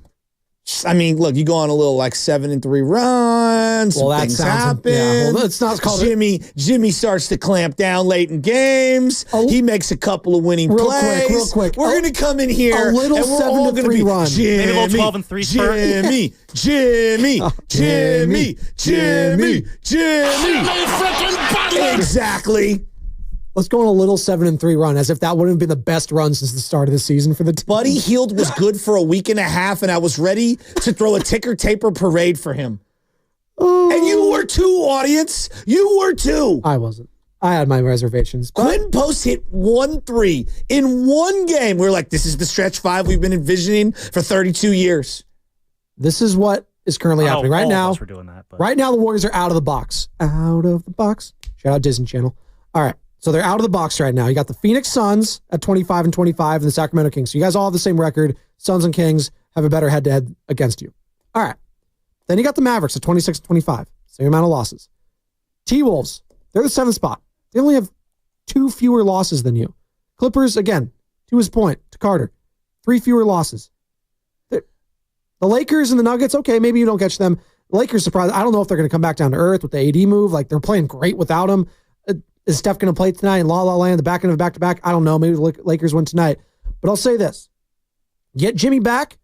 I mean, look, you go on a little like 7-3 runs. Well, that things sounds happen. Yeah, well, it's not called Jimmy starts to clamp down late in games. He makes a couple of winning plays. Real quick. We're going to come in here. A little 7-3 run. Maybe a little 12-3 Jimmy. Freaking Butler. Exactly. Let's go on a little 7-3 run, as if that wouldn't have been the best run since the start of the season for the team. Buddy Hield was good for a week and a half, and I was ready to throw a ticker-taper parade for him. And you were too, audience. You were too. I wasn't. I had my reservations. Quentin Post hit 1 3 in one game. We were like, this is the stretch 5 we've been envisioning for 32 years. This is what is currently happening right now. We're doing that, right now, the Warriors are out of the box. Out of the box. Shout out Disney Channel. All right. So they're out of the box right now. You got the Phoenix Suns at 25-25 and the Sacramento Kings. So you guys all have the same record. Suns and Kings have a better head-to-head against you. All right. Then you got the Mavericks at 26-25. Same amount of losses. T-Wolves, they're the 7th spot. They only have 2 fewer losses than you. Clippers, again, to his point, to Carter, 3 fewer losses. The Lakers and the Nuggets, okay, maybe you don't catch them. The Lakers, surprised. I don't know if they're going to come back down to earth with the AD move. Like, they're playing great without him. Is Steph going to play tonight in La La Land, the back end of back-to-back? I don't know. Maybe the Lakers win tonight. But I'll say this. Get Jimmy back.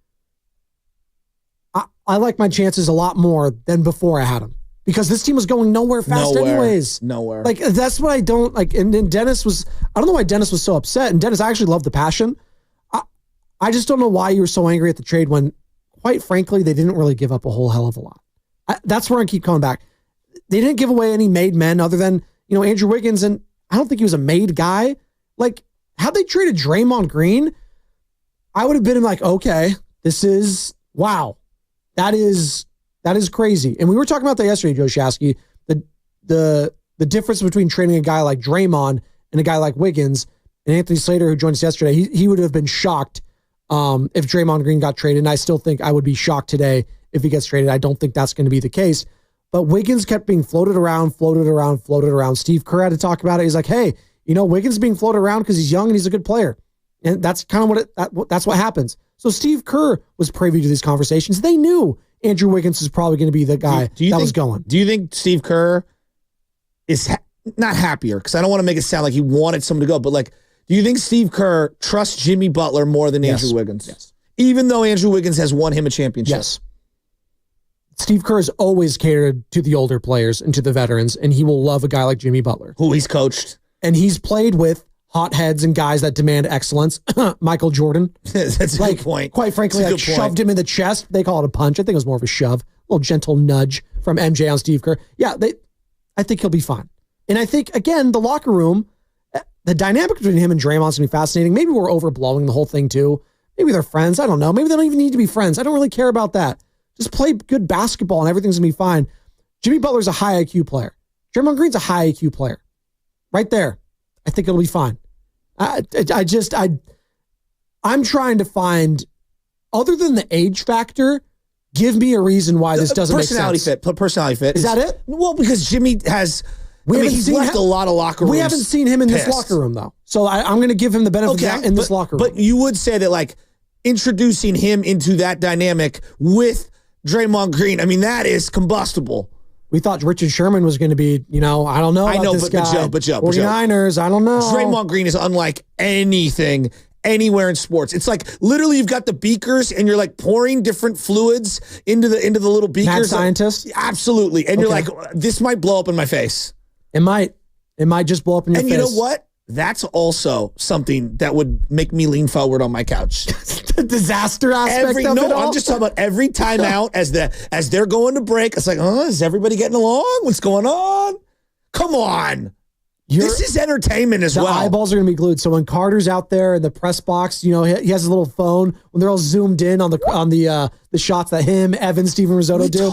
I like my chances a lot more than before I had him. because this team was going nowhere fast anyways. Nowhere. Like, that's what I don't like. And then Dennis was, I don't know why Dennis was so upset. And Dennis, I actually love the passion. I just don't know why you were so angry at the trade when, quite frankly, they didn't really give up a whole hell of a lot. That's where I keep coming back. They didn't give away any made men other than, Andrew Wiggins, and I don't think he was a made guy. Like, had they traded Draymond Green, I would have been like, okay, this is, wow. That is crazy. And we were talking about that yesterday, Joe Shasky, the difference between trading a guy like Draymond and a guy like Wiggins. And Anthony Slater, who joined us yesterday, he would have been shocked if Draymond Green got traded. And I still think I would be shocked today if he gets traded. I don't think that's going to be the case. But Wiggins kept being floated around. Steve Kerr had to talk about it. He's like, hey, Wiggins is being floated around because he's young and he's a good player. And that's kind of that's what happens. So Steve Kerr was privy to these conversations. They knew Andrew Wiggins is probably going to be the guy was going. Do you think Steve Kerr is not happier? Because I don't want to make it sound like he wanted someone to go, but like, do you think Steve Kerr trusts Jimmy Butler more than Andrew Wiggins? Yes. Even though Andrew Wiggins has won him a championship? Yes. Steve Kerr has always catered to the older players and to the veterans, and he will love a guy like Jimmy Butler. Who he's coached. And he's played with hotheads and guys that demand excellence. Michael Jordan. That's a good point. Quite frankly, shoved him in the chest. They call it a punch. I think it was more of a shove. A little gentle nudge from MJ on Steve Kerr. Yeah, I think he'll be fine. And I think, again, the locker room, the dynamic between him and Draymond's going to be fascinating. Maybe we're overblowing the whole thing too. Maybe they're friends. I don't know. Maybe they don't even need to be friends. I don't really care about that. Just play good basketball and everything's going to be fine. Jimmy Butler's a high IQ player. Draymond Green's a high IQ player. Right there. I think it'll be fine. I'm trying to find, other than the age factor, give me a reason why this doesn't make sense. Personality fit. Is that it? Well, because Jimmy has... he's left a lot of locker rooms. We haven't seen him in this locker room, though. So I'm going to give him the benefit of that in this locker room. But you would say that, like, introducing him into that dynamic with Draymond Green, that is combustible. We thought Richard Sherman was going to be, I don't know about this guy. But Joe. 49ers, I don't know. Draymond Green is unlike anything anywhere in sports. It's like literally you've got the beakers and you're like pouring different fluids into the little beakers. Mad scientist? Absolutely. And you're like, this might blow up in my face. It might just blow up in your face. And you know what? That's also something that would make me lean forward on my couch. The disaster aspect of it all? I'm just talking about every timeout as they're going to break. It's like, is everybody getting along? What's going on? Come on. This is entertainment as well. The eyeballs are going to be glued. So when Carter's out there in the press box, he has a little phone. When they're all zoomed in on the shots that him, Evan, Steven Risotto do.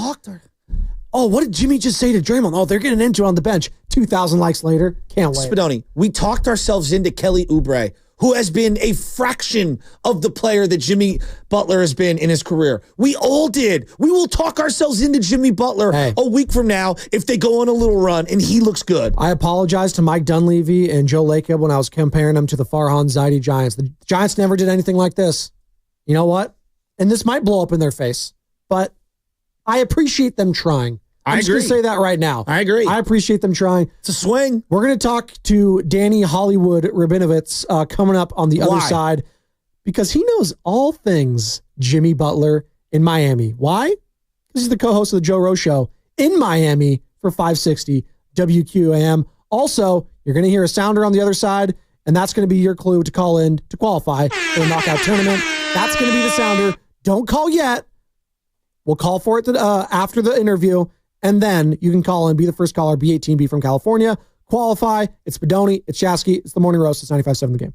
Oh, what did Jimmy just say to Draymond? Oh, they're getting into it on the bench. 2,000 likes later. Can't wait. Spadoni, we talked ourselves into Kelly Oubre, who has been a fraction of the player that Jimmy Butler has been in his career. We all did. We will talk ourselves into Jimmy Butler a week from now if they go on a little run and he looks good. I apologize to Mike Dunleavy and Joe Lacob when I was comparing them to the Farhan Zaidi Giants. The Giants never did anything like this. You know what? And this might blow up in their face, but I appreciate them trying. I'm just going to say that right now. I agree. I appreciate them trying. It's a swing. We're going to talk to Danny Hollywood Rabinovitz coming up on the other side because he knows all things Jimmy Butler in Miami. Why? Because he's the co-host of the Joe Rowe Show in Miami for 560 WQAM. Also, you're going to hear a sounder on the other side, and that's going to be your clue to call in to qualify for the knockout tournament. That's going to be the sounder. Don't call yet. We'll call for it after the interview. And then you can call in, be the first caller, B18B from California, qualify. It's Spadoni, it's Shasky, it's the Morning Roast, it's 95.7 The Game.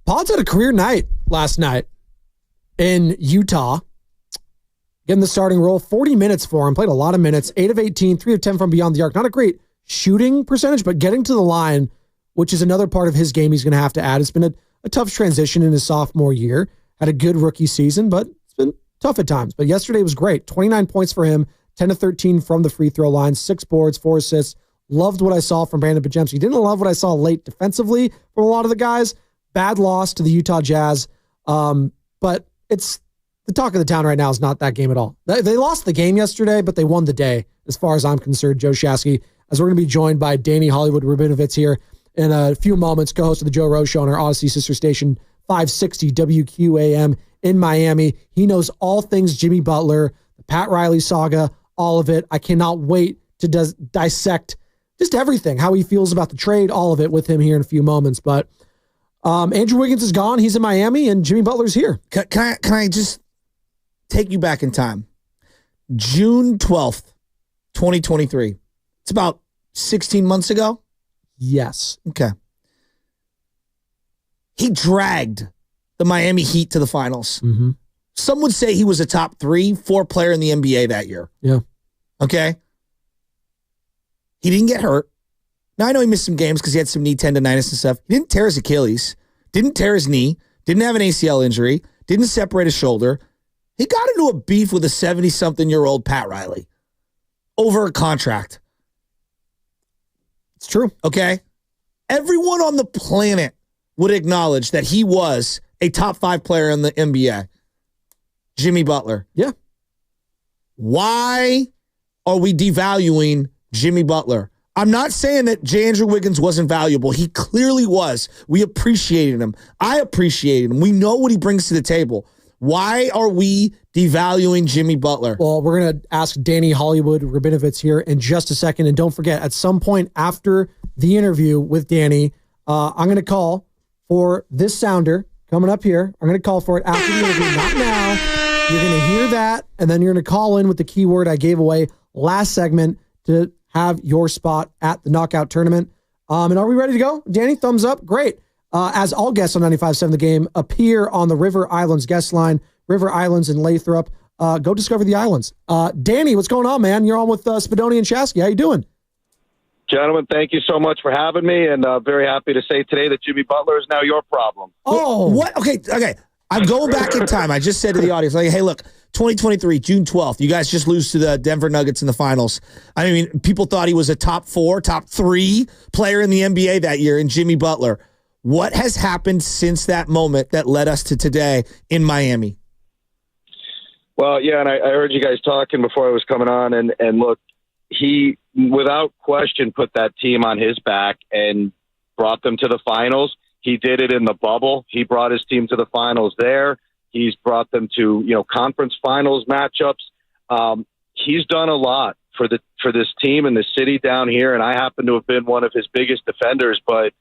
Pods had a career night last night in Utah. Getting the starting role, 40 minutes for him. Played a lot of minutes, 8 of 18, 3 of 10 from beyond the arc. Not a great shooting percentage, but getting to the line, which is another part of his game he's going to have to add. It's been a tough transition in his sophomore year. Had a good rookie season, but it's been tough at times. But yesterday was great. 29 points for him, 10 of 13 from the free throw line, 6 boards, 4 assists. Loved what I saw from Brandon Podziemski. Didn't love what I saw late defensively from a lot of the guys. Bad loss to the Utah Jazz. But it's the talk of the town right now is not that game at all. They lost the game yesterday, but they won the day, as far as I'm concerned. Joe Shasky, as we're going to be joined by Danny Hollywood Rabinovitz here in a few moments, co-host of the Joe Rose Show on our Odyssey sister station, 560 WQAM in Miami. He knows all things Jimmy Butler, the Pat Riley saga, all of it. I cannot wait to dissect just everything, how he feels about the trade, all of it with him here in a few moments. But Andrew Wiggins is gone. He's in Miami, and Jimmy Butler's here. Can I just take you back in time? June 12th, 2023. It's about 16 months ago? Yes. Okay. He dragged the Miami Heat to the finals. Mm-hmm. Some would say he was a top 3-4 player in the NBA that year. Yeah. Okay? He didn't get hurt. Now, I know he missed some games because he had some knee tendonitis and stuff. He didn't tear his Achilles, didn't tear his knee, didn't have an ACL injury, didn't separate his shoulder. He got into a beef with a 70-something-year-old Pat Riley over a contract. It's true. Okay? Everyone on the planet would acknowledge that he was a top 5 player in the NBA. Jimmy Butler. Yeah. Why are we devaluing Jimmy Butler? I'm not saying that J. Andrew Wiggins wasn't valuable. He clearly was. We appreciated him. I appreciated him. We know what he brings to the table. Why are we devaluing Jimmy Butler? Well, we're going to ask Danny Hollywood Rabinovitz here in just a second. And don't forget, at some point after the interview with Danny, I'm going to call for this sounder coming up here. I'm going to call for it after the interview, not now. You're going to hear that, and then you're going to call in with the keyword I gave away last segment to have your spot at the knockout tournament. And are we ready to go? Danny, thumbs up. Great. As all guests on 95.7 The Game appear on the River Islands guest line, River Islands and Lathrop. Go discover the islands. Danny, what's going on, man? You're on with Spadoni and Shasky. How you doing? Gentlemen, thank you so much for having me, and very happy to say today that Jimmy Butler is now your problem. Oh, what? Okay. I'm going back in time. I just said to the audience, like, hey, look, 2023, June 12th, you guys just lose to the Denver Nuggets in the finals. I mean, people thought he was a top 4, top 3 player in the NBA that year in Jimmy Butler. What has happened since that moment that led us to today in Miami? Well, yeah, and I heard you guys talking before I was coming on, and look, he, without question, put that team on his back and brought them to the finals. He did it in the bubble. He brought his team to the finals there. He's brought them to, conference finals matchups. He's done a lot for this team and the city down here, and I happen to have been one of his biggest defenders. But,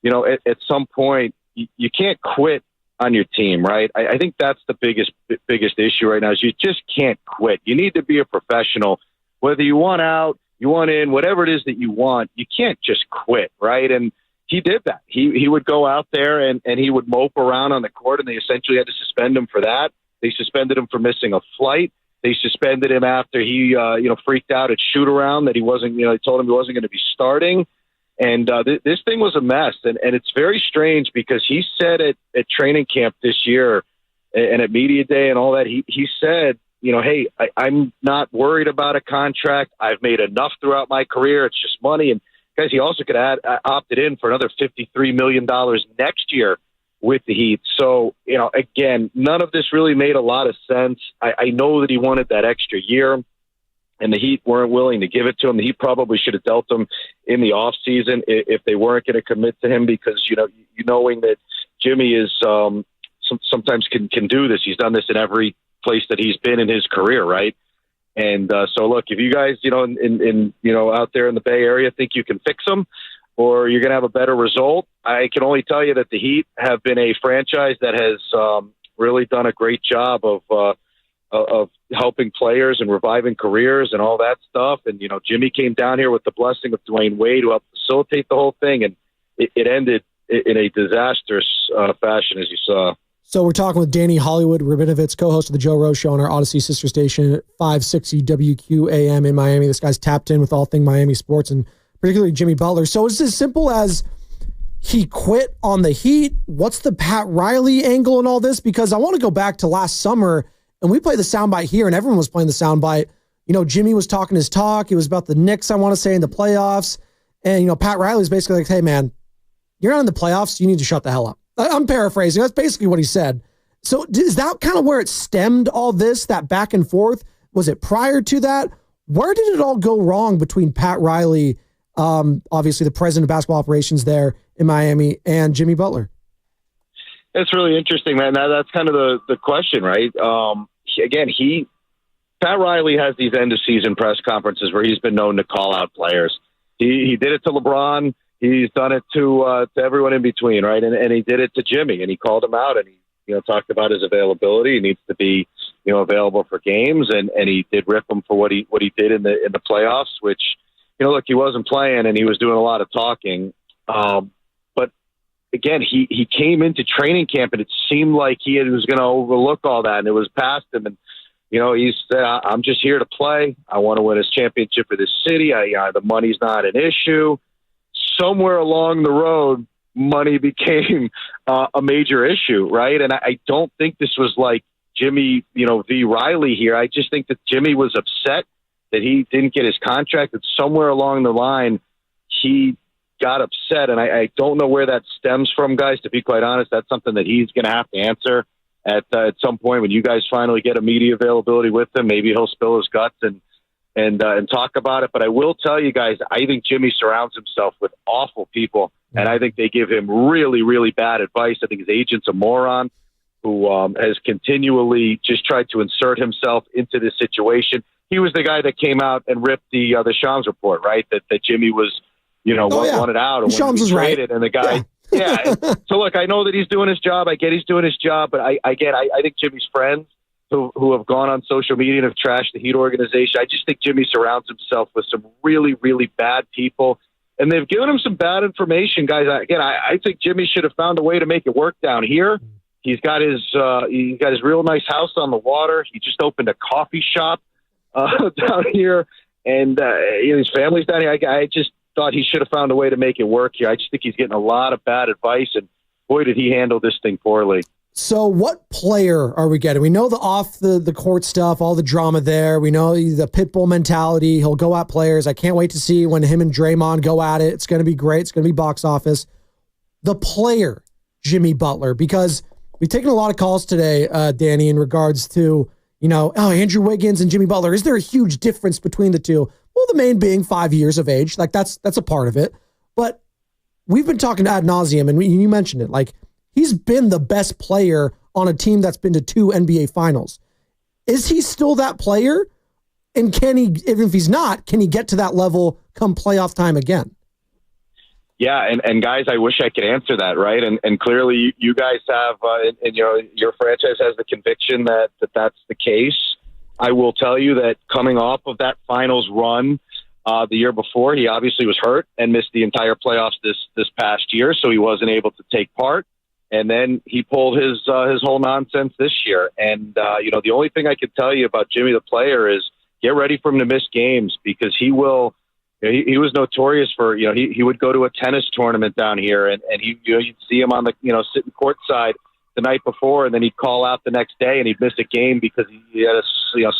at some point, you can't quit on your team, right? I think that's the biggest issue right now is you just can't quit. You need to be a professional. Whether you want out, you want in, whatever it is that you want, you can't just quit, right? And he did that. He would go out there and he would mope around on the court, and they essentially had to suspend him for that. They suspended him for missing a flight. They suspended him after he, freaked out at shoot around that he wasn't, they told him he wasn't going to be starting. And this thing was a mess. And it's very strange because he said at training camp this year and at media day and all that, he said, hey, I'm not worried about a contract. I've made enough throughout my career. It's just money. And guys, he also could have opted in for another $53 million next year with the Heat. So, again, none of this really made a lot of sense. I know that he wanted that extra year, and the Heat weren't willing to give it to him. The Heat probably should have dealt him in the offseason if they weren't going to commit to him because, knowing that Jimmy is sometimes can do this. He's done this in every place that he's been in his career, right? And so, look, if you guys, in out there in the Bay Area think you can fix them or you're going to have a better result, I can only tell you that the Heat have been a franchise that has really done a great job of helping players and reviving careers and all that stuff. And, Jimmy came down here with the blessing of Dwayne Wade to help facilitate the whole thing, and it ended in a disastrous fashion, as you saw. So we're talking with Danny Hollywood Rabinovitz, co-host of the Joe Rose Show on our Odyssey sister station, 560 WQAM in Miami. This guy's tapped in with all thing Miami sports and particularly Jimmy Butler. So it's as simple as he quit on the Heat. What's the Pat Riley angle in all this? Because I want to go back to last summer, and we played the soundbite here, and everyone was playing the soundbite. Jimmy was talking his talk. It was about the Knicks, I want to say, in the playoffs. And, Pat Riley's basically like, hey, man, you're not in the playoffs. You need to shut the hell up. I'm paraphrasing. That's basically what he said. So is that kind of where it stemmed all this, that back and forth? Was it prior to that? Where did it all go wrong between Pat Riley, obviously the president of basketball operations there in Miami, and Jimmy Butler? It's really interesting, man. That's kind of the question, right? Pat Riley has these end-of-season press conferences where he's been known to call out players. He did it to LeBron. He's done it to everyone in between, right? And he did it to Jimmy, and he called him out, and he talked about his availability. He needs to be available for games, and he did rip him for what he did in the playoffs. Which look, he wasn't playing, and he was doing a lot of talking. But again, he came into training camp, and it seemed like he was going to overlook all that, and it was past him. And he said, "I'm just here to play. I want to win his championship for this city. The money's not an issue." Somewhere along the road, money became a major issue, right? And I don't think this was like Jimmy, v. Riley here. I just think that Jimmy was upset that he didn't get his contract, and somewhere along the line, he got upset. And I don't know where that stems from, guys, to be quite honest. That's something that he's going to have to answer at some point when you guys finally get a media availability with him. Maybe he'll spill his guts and talk about it. But I will tell you guys, I think Jimmy surrounds himself with awful people, and I think they give him really, really bad advice. I think his agent's a moron who has continually just tried to insert himself into this situation. He was the guy that came out and ripped the Shams report, right? That Jimmy was, wanted out and Shams was traded, right. And the guy, yeah. So look, I know that he's doing his job. I get he's doing his job, but I think Jimmy's friends who have gone on social media and have trashed the Heat organization. I just think Jimmy surrounds himself with some really, really bad people, and they've given him some bad information, guys. I think Jimmy should have found a way to make it work down here. He's got his real nice house on the water. He just opened a coffee shop down here, and his family's down here. I just thought he should have found a way to make it work here. I just think he's getting a lot of bad advice, and boy, did he handle this thing poorly. So what player are we getting? We know the off the court stuff, all the drama there. We know the pit bull mentality. He'll go at players. I can't wait to see when him and Draymond go at it. It's going to be great. It's going to be box office. the player, Jimmy Butler? Because we've taken a lot of calls today, Danny, in regards to, Andrew Wiggins and Jimmy Butler. Is there a huge difference between the two? Well, the main being 5 years of age. Like, that's a part of it. But we've been talking ad nauseum, and you mentioned it. Like, he's been the best player on a team that's been to 2 NBA finals. Is he still that player? And can he, even if he's not, can he get to that level come playoff time again? Yeah, and guys, I wish I could answer that, right? And clearly you guys have, and your franchise has the conviction that that's the case. I will tell you that coming off of that finals run the year before, he obviously was hurt and missed the entire playoffs this past year, so he wasn't able to take part. And then he pulled his whole nonsense this year. And the only thing I can tell you about Jimmy the player is get ready for him to miss games, because he will. He was notorious for, he would go to a tennis tournament down here, and you'd see him on the, sitting courtside the night before, and then he'd call out the next day and he'd miss a game because he had a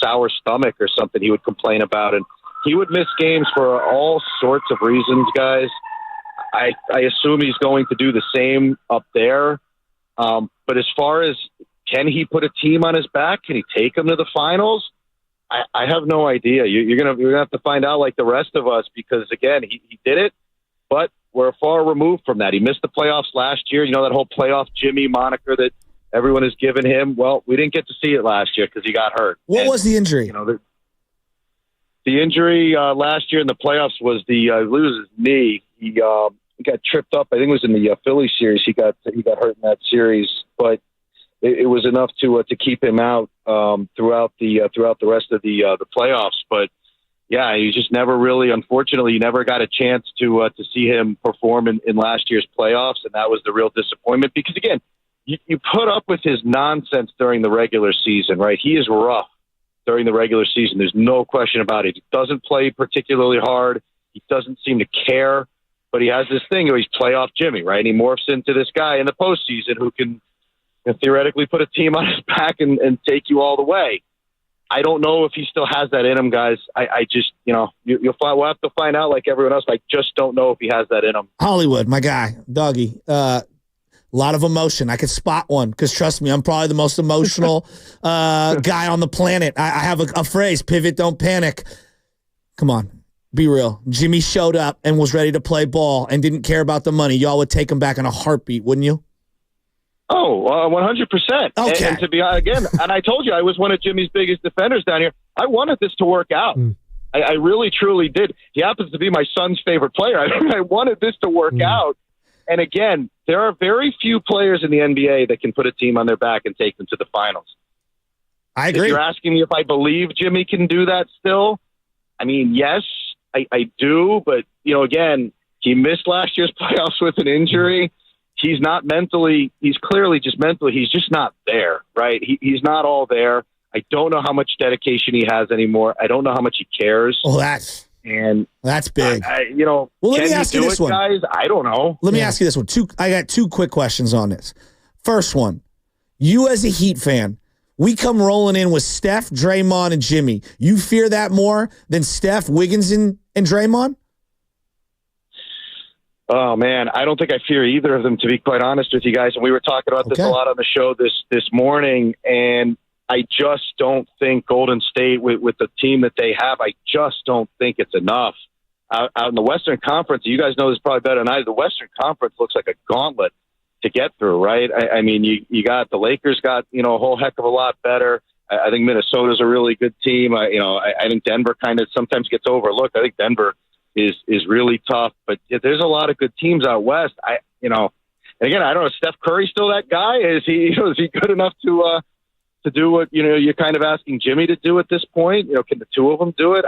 sour stomach or something he would complain about. And he would miss games for all sorts of reasons, guys. I assume he's going to do the same up there. But as far as, can he put a team on his back? Can he take them to the finals? I have no idea. You're gonna have to find out, like the rest of us, because again, he did it, but we're far removed from that. He missed the playoffs last year. That whole playoff Jimmy moniker that everyone has given him. Well, we didn't get to see it last year because he got hurt. What was the injury? The injury last year in the playoffs was I believe it was his knee. He got tripped up. I think it was in the Philly series. He got hurt in that series, but it was enough to keep him out throughout the rest of the playoffs. But yeah, he just never really, unfortunately, you never got a chance to see him perform in last year's playoffs, and that was the real disappointment. Because again, you put up with his nonsense during the regular season, right? He is rough during the regular season. There's no question about it. He doesn't play particularly hard. He doesn't seem to care, but he has this thing where he's playoff Jimmy, right? And he morphs into this guy in the postseason who can theoretically put a team on his back and take you all the way. I don't know if he still has that in him, guys. I just, we'll have to find out like everyone else. I just don't know if he has that in him. Hollywood, my guy, Dougie, a lot of emotion. I could spot one because trust me, I'm probably the most emotional guy on the planet. I have a phrase, pivot, don't panic. Come on, be real. Jimmy showed up and was ready to play ball and didn't care about the money. Y'all would take him back in a heartbeat, wouldn't you? Oh, 100%. Okay. And to be again, and I told you I was one of Jimmy's biggest defenders down here. I wanted this to work out. I really, truly did. He happens to be my son's favorite player. I wanted this to work out. And again, there are very few players in the NBA that can put a team on their back and take them to the finals. I agree. If you're asking me if I believe Jimmy can do that still, I mean, yes, I do. But, again, he missed last year's playoffs with an injury. He's not mentally, he's clearly just mentally, he's just not there, right? He's not all there. I don't know how much dedication he has anymore. I don't know how much he cares. Oh, that's big. Well, let me ask you this one, guys? I don't know. Let me ask you this one. I got 2 quick questions on this. First one, you as a Heat fan, we come rolling in with Steph, Draymond, and Jimmy. You fear that more than Steph, Wiggins, and Draymond? Oh, man, I don't think I fear either of them, to be quite honest with you guys. And we were talking about this a lot on the show this morning, and I just don't think Golden State, with the team that they have, I just don't think it's enough. Out in the Western Conference, you guys know this probably better than I do, the Western Conference looks like a gauntlet to get through, right? I mean, you got the Lakers got, a whole heck of a lot better. I think Minnesota's a really good team. I think Denver kind of sometimes gets overlooked. I think Denver is really tough, but there's a lot of good teams out west. And again, I don't know, Steph Curry's still that guy? Is he good enough to do what, you're kind of asking Jimmy to do at this point? Can the two of them do it?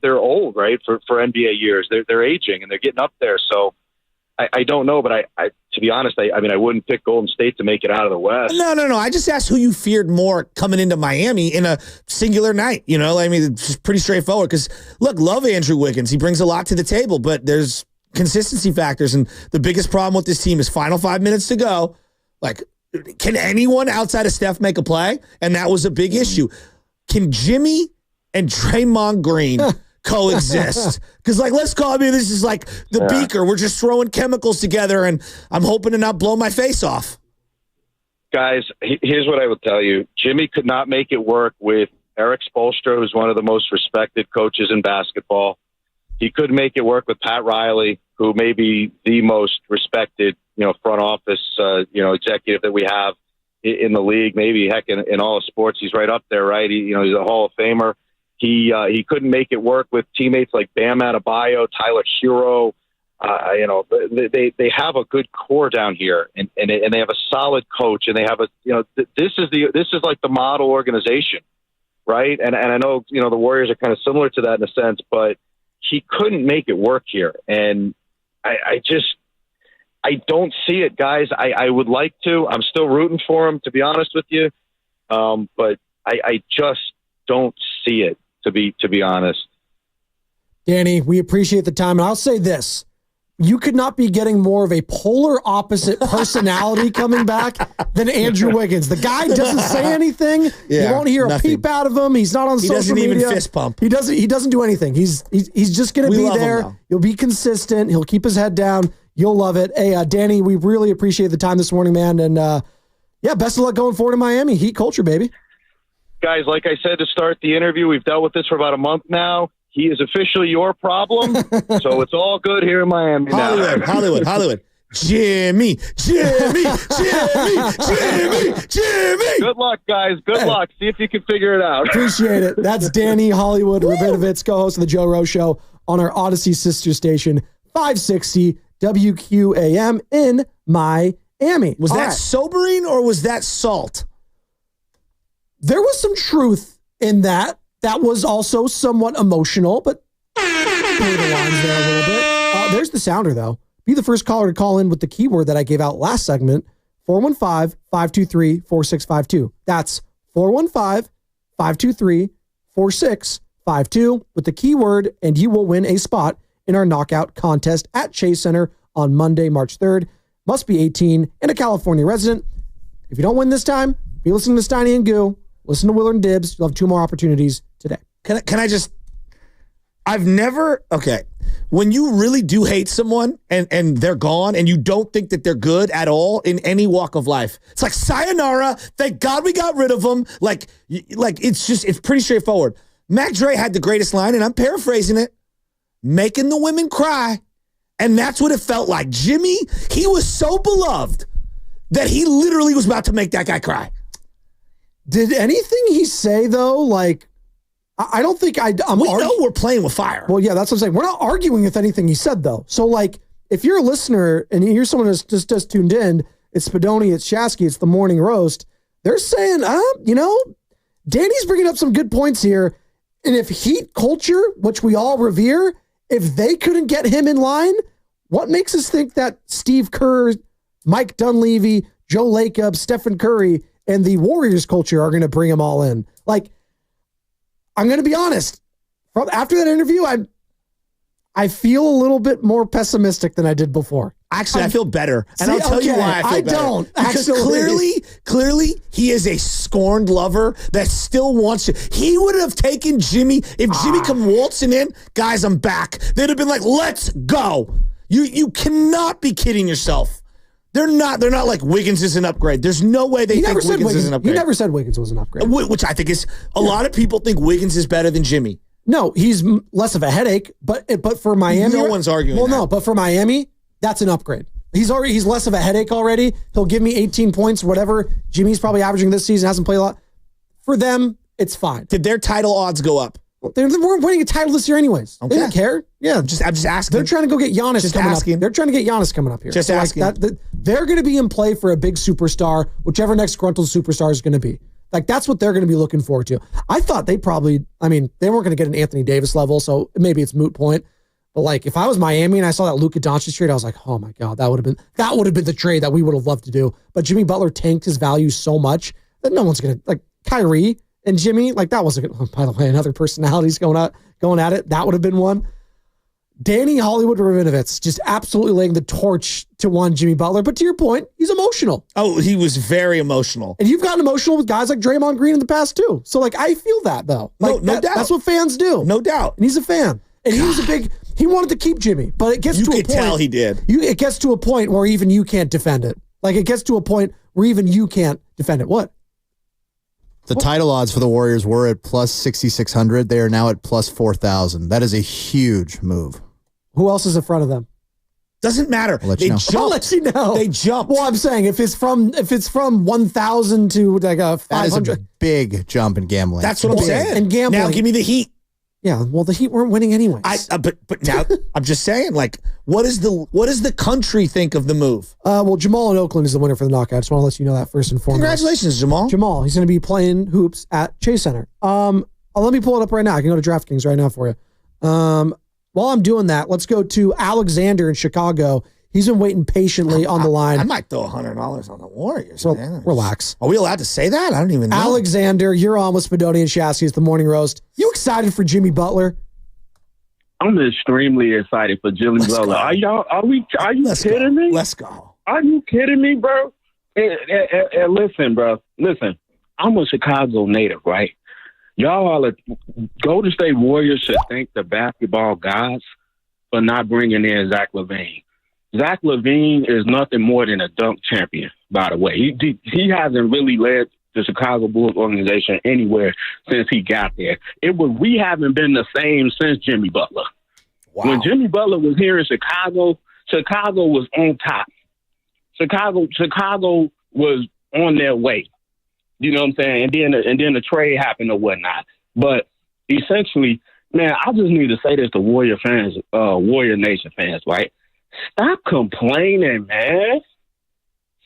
They're old, right? For NBA years, they're aging and they're getting up there. So I don't know, but I to be honest, I wouldn't pick Golden State to make it out of the West. No. I just asked who you feared more coming into Miami in a singular night. It's just pretty straightforward. Because look, love Andrew Wiggins. He brings a lot to the table, but there's consistency factors, and the biggest problem with this team is final 5 minutes to go. Like, can anyone outside of Steph make a play? And that was a big issue. Can Jimmy and Draymond Green coexist. Because, like, let's call this is like the beaker. We're just throwing chemicals together, and I'm hoping to not blow my face off. Guys, here's what I will tell you. Jimmy could not make it work with Eric Spoelstra, who's one of the most respected coaches in basketball. He couldn't make it work with Pat Riley, who may be the most respected, front office, executive that we have in the league. Maybe, heck, in all of sports, he's right up there, right? He's a Hall of Famer. He couldn't make it work with teammates like Bam Adebayo, Tyler Hero. They have a good core down here, and they have a solid coach, and they have this is like the model organization, right? And I know the Warriors are kind of similar to that in a sense, but he couldn't make it work here, and I don't see it, guys. I would like to. I'm still rooting for him, to be honest with you, but I just don't see it, to be honest. Danny, we appreciate the time, and I'll say this. You could not be getting more of a polar opposite personality coming back than Andrew Wiggins. The guy doesn't say anything. You won't hear a peep out of him. He's not on social media. He doesn't even fist pump. He doesn't do anything. He's just going to be there. He'll be consistent. He'll keep his head down. You'll love it. Hey, Danny, we really appreciate the time this morning, man. And best of luck going forward in Miami. Heat culture, baby. Guys, like I said to start the interview, we've dealt with this for about a month now. He is officially your problem, so it's all good here in Miami now. Hollywood. Jimmy. Good luck, guys. Good luck. See if you can figure it out. Appreciate it. That's Danny Hollywood Rabinovitz, co-host of the Joe Rose Show on our Odyssey sister station, 560 WQAM in Miami. Was that sobering or was that salt? There was some truth in that. That was also somewhat emotional, but play the lines there a little bit. There's the sounder, though. Be the first caller to call in with the keyword that I gave out last segment, 415-523-4652. That's 415-523-4652 with the keyword, and you will win a spot in our knockout contest at Chase Center on Monday, March 3rd. Must be 18 and a California resident. If you don't win this time, be listening to Steiny and Goo. Listen to Willard and Dibbs. You'll have 2 more opportunities today. Can I just... when you really do hate someone and they're gone and you don't think that they're good at all in any walk of life, it's like, sayonara, thank God we got rid of them. It's pretty straightforward. Mac Dre had the greatest line, and I'm paraphrasing it, making the women cry. And that's what it felt like. Jimmy, he was so beloved that he literally was about to make that guy cry. Did anything he say, though, I don't think we know we're playing with fire. Well, yeah, that's what I'm saying. We're not arguing with anything he said, though. So, if you're a listener and you hear someone who's just tuned in, it's Spadoni, it's Shasky, it's the Morning Roast, they're saying, Danny's bringing up some good points here. And if Heat culture, which we all revere, if they couldn't get him in line, what makes us think that Steve Kerr, Mike Dunleavy, Joe Lacob, Stephen Curry, and the Warriors culture are going to bring them all in? I'm going to be honest. After that interview, I feel a little bit more pessimistic than I did before. Actually, I feel better. And I'll tell you why I feel better. Don't. Because clearly, he is a scorned lover that still wants to. He would have taken Jimmy. If Jimmy come waltzing in, guys, I'm back. They'd have been like, let's go. You cannot be kidding yourself. They're not like Wiggins is an upgrade. There's no way they think Wiggins is an upgrade. He never said Wiggins was an upgrade. Which I think is a lot of people think Wiggins is better than Jimmy. No, he's less of a headache, but for Miami, no one's arguing. Well, no, but for Miami, that's an upgrade. He's less of a headache already. He'll give me 18 points, whatever. Jimmy's probably averaging this season, hasn't played a lot. For them, it's fine. Did their title odds go up? Well, they weren't winning a title this year anyways. Okay. They didn't care. Yeah, I'm just asking. They're trying to go get Giannis coming up. They're trying to get Giannis coming up here. Just asking. They're going to be in play for a big superstar, whichever next gruntled superstar is going to be. That's what they're going to be looking forward to. I thought they weren't going to get an Anthony Davis level, so maybe it's moot point. But if I was Miami and I saw that Luka Doncic trade, I was like, oh my God, that would have been the trade that we would have loved to do. But Jimmy Butler tanked his value so much that no one's going to, Kyrie and Jimmy, that wasn't good. Oh, by the way, another personalities going at it. That would have been one. Danny Hollywood Ravinovitz just absolutely laying the torch to one Jimmy Butler. But to your point, he's emotional. Oh, he was very emotional. And you've gotten emotional with guys like Draymond Green in the past too. So like, I feel that though. Like, no doubt. That's what fans do. No doubt. And he's a fan. And he was he wanted to keep Jimmy, but it gets to a point. You could tell he did. It gets to a point where even you can't defend it. Like it gets to a point where even you can't defend it. What? The title odds for the Warriors were at plus 6,600. They are now at plus 4,000. That is a huge move. Who else is in front of them? Doesn't matter. They jumped. I'll let you know. They jumped. Well, I'm saying if it's from 1,000 to like a 500, that is a big jump in gambling. That's what I'm saying. And gambling. Now give me the Heat. Yeah, well, the Heat weren't winning anyways. But now I'm just saying, like, what does the country think of the move? Well, Jamal in Oakland is the winner for the knockout. I just want to let you know that first and foremost. Congratulations, Jamal. Jamal, he's going to be playing hoops at Chase Center. Let me pull it up right now. I can go to DraftKings right now for you. While I'm doing that, let's go to Alexander in Chicago. He's been waiting patiently on the line. I might throw $100 on the Warriors. Well, man. relax. Are we allowed to say that? I don't even know. Alexander, you're on with Spadoni and Shasky. It's the Morning Roast. You excited for Jimmy Butler? I'm extremely excited for Jimmy Butler. Are you kidding me? Let's go. Are you kidding me, bro? And listen, bro. Listen, I'm a Chicago native, right? Y'all are Golden State Warriors should thank the basketball gods for not bringing in Zach LaVine. Zach LaVine is nothing more than a dunk champion, by the way. He hasn't really led the Chicago Bulls organization anywhere since he got there. We haven't been the same since Jimmy Butler. Wow. When Jimmy Butler was here in Chicago, Chicago was on top. Chicago was on their way. You know what I'm saying? And then the trade happened or whatnot. But essentially, man, I just need to say this to Warrior fans, Warrior Nation fans, right? Stop complaining, man.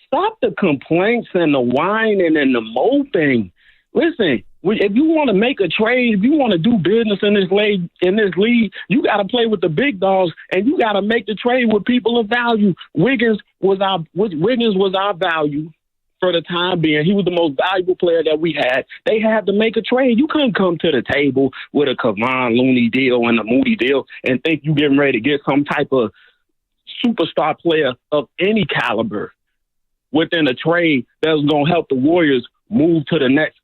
Stop the complaints and the whining and the moping. Listen, if you want to make a trade, if you want to do business in this league, you got to play with the big dogs, and you got to make the trade with people of value. Wiggins was our value for the time being. He was the most valuable player that we had. They had to make a trade. You couldn't come to the table with a Kevon Looney deal and a Moody deal and think you getting ready to get some type of superstar player of any caliber within a trade that was going to help the Warriors move to the next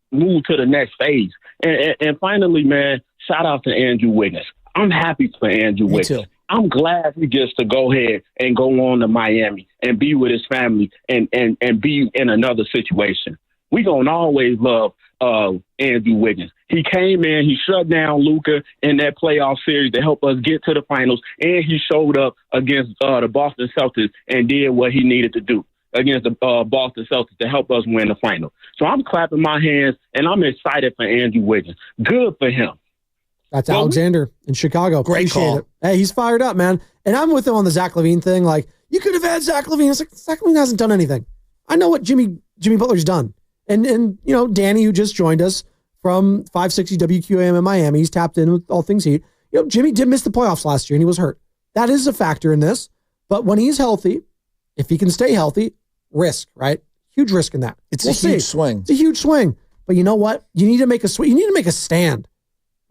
phase. And finally, man, shout out to Andrew Wiggins. I'm happy for Andrew Wiggins. Too. I'm glad he gets to go ahead and go on to Miami and be with his family and be in another situation. We're going to always love Andrew Wiggins. He came in, he shut down Luka in that playoff series to help us get to the finals, and he showed up against the Boston Celtics and did what he needed to do against the Boston Celtics to help us win the final. So I'm clapping my hands, and I'm excited for Andrew Wiggins. Good for him. That's Alexander in Chicago. Great Appreciate call. it. Hey, he's fired up, man. And I'm with him on the Zach LaVine thing. Like, you could have had Zach LaVine. It's like, Zach LaVine hasn't done anything. I know what Jimmy Butler's done. And you know, Danny, who just joined us from 560 WQAM in Miami, he's tapped in with all things Heat. You know, Jimmy did miss the playoffs last year, and he was hurt. That is a factor in this. But when he's healthy, if he can stay healthy, risk, right? Huge risk in that. It's a huge swing. It's a huge swing. But you know what? You need to make a swing. You need to make a stand.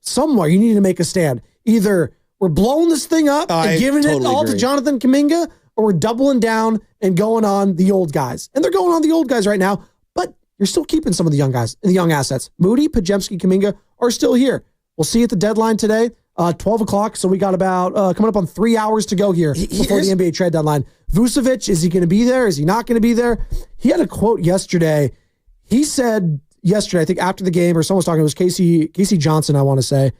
Somewhere you need to make a stand. Either we're blowing this thing up and giving it all to Jonathan Kuminga, or we're doubling down and going on the old guys. And they're going on the old guys right now, but you're still keeping some of the young guys, the young assets. Moody, Podziemski, Kuminga are still here. We'll see at the deadline today, 12 o'clock. So we got about coming up on 3 hours to go here before the NBA trade deadline. Vucevic, is he going to be there? Is he not going to be there? He had a quote yesterday. He said yesterday, I think after the game, or someone was talking, it was Casey Johnson, I want to say.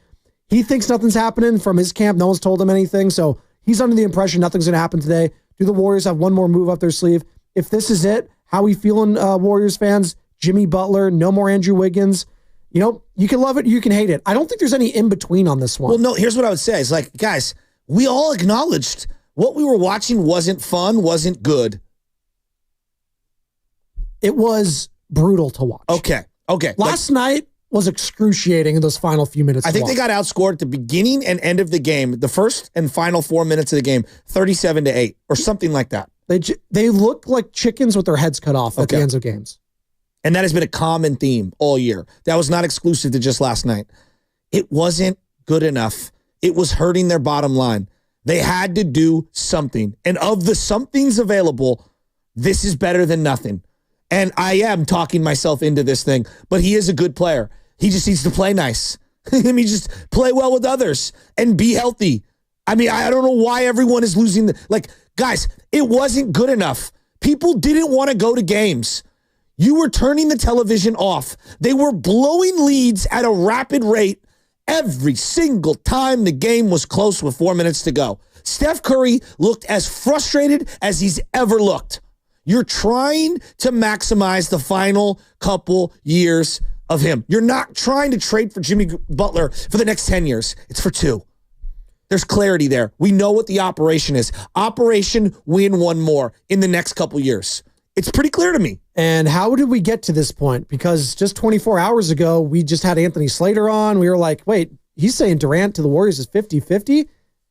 He thinks nothing's happening from his camp. No one's told him anything. So he's under the impression nothing's going to happen today. Do the Warriors have one more move up their sleeve? If this is it, how we feeling, Warriors fans? Jimmy Butler, no more Andrew Wiggins. You know, you can love it, you can hate it. I don't think there's any in-between on this one. Well, no, here's what I would say. It's like, guys, we all acknowledged what we were watching wasn't fun, wasn't good. It was brutal to watch. Okay. Last night was excruciating in those final few minutes. I think they got outscored at the beginning and end of the game, the first and final 4 minutes of the game, 37-8 or something like that. They look like chickens with their heads cut off at the ends of games. And that has been a common theme all year. That was not exclusive to just last night. It wasn't good enough. It was hurting their bottom line. They had to do something. And of the somethings available, this is better than nothing. And I am talking myself into this thing, but he is a good player. He just needs to play nice. I mean, just play well with others and be healthy. I mean, I don't know why everyone is losing. Guys, it wasn't good enough. People didn't want to go to games. You were turning the television off. They were blowing leads at a rapid rate every single time the game was close with 4 minutes to go. Steph Curry looked as frustrated as he's ever looked. You're trying to maximize the final couple years of him. You're not trying to trade for Jimmy Butler for the next 10 years. It's for 2. There's clarity there. We know what the operation is. Operation win one more in the next couple years. It's pretty clear to me. And how did we get to this point? Because just 24 hours ago, we just had Anthony Slater on. We were like, wait, he's saying Durant to the Warriors is 50-50,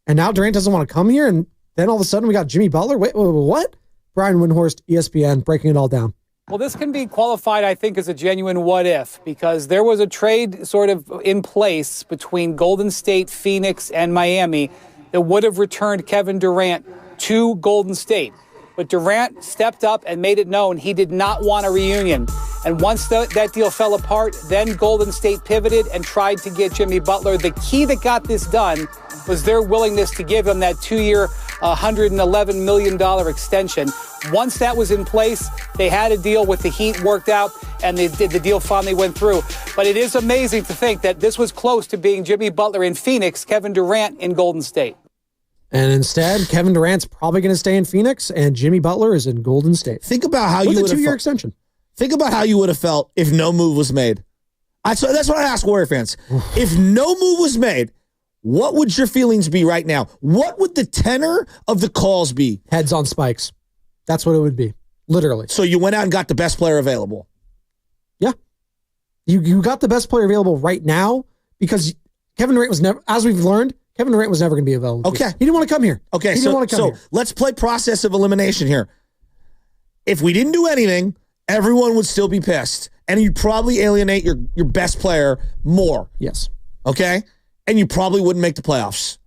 and now Durant doesn't want to come here, and then all of a sudden we got Jimmy Butler? Wait, what? Brian Windhorst, ESPN, breaking it all down. Well, this can be qualified, I think, as a genuine what-if, because there was a trade sort of in place between Golden State, Phoenix, and Miami that would have returned Kevin Durant to Golden State. But Durant stepped up and made it known he did not want a reunion. And once that deal fell apart, then Golden State pivoted and tried to get Jimmy Butler. The key that got this done was their willingness to give him that 2-year, $111 million extension. Once that was in place, they had a deal with the Heat worked out, and the deal finally went through. But it is amazing to think that this was close to being Jimmy Butler in Phoenix, Kevin Durant in Golden State. And instead, Kevin Durant's probably going to stay in Phoenix, and Jimmy Butler is in Golden State. Think about how you would have 2-year extension. Think about how you would have felt if no move was made. That's what I ask Warrior fans. If no move was made, what would your feelings be right now? What would the tenor of the calls be? Heads on spikes. That's what it would be, literally. So you went out and got the best player available. Yeah. You got the best player available right now because Kevin Durant was never, as we've learned, Kevin Durant was never going to be available. Okay. He didn't want to come here. Okay, he didn't want to come here. Let's play process of elimination here. If we didn't do anything, everyone would still be pissed. And you'd probably alienate your best player more. Yes. Okay? And you probably wouldn't make the playoffs.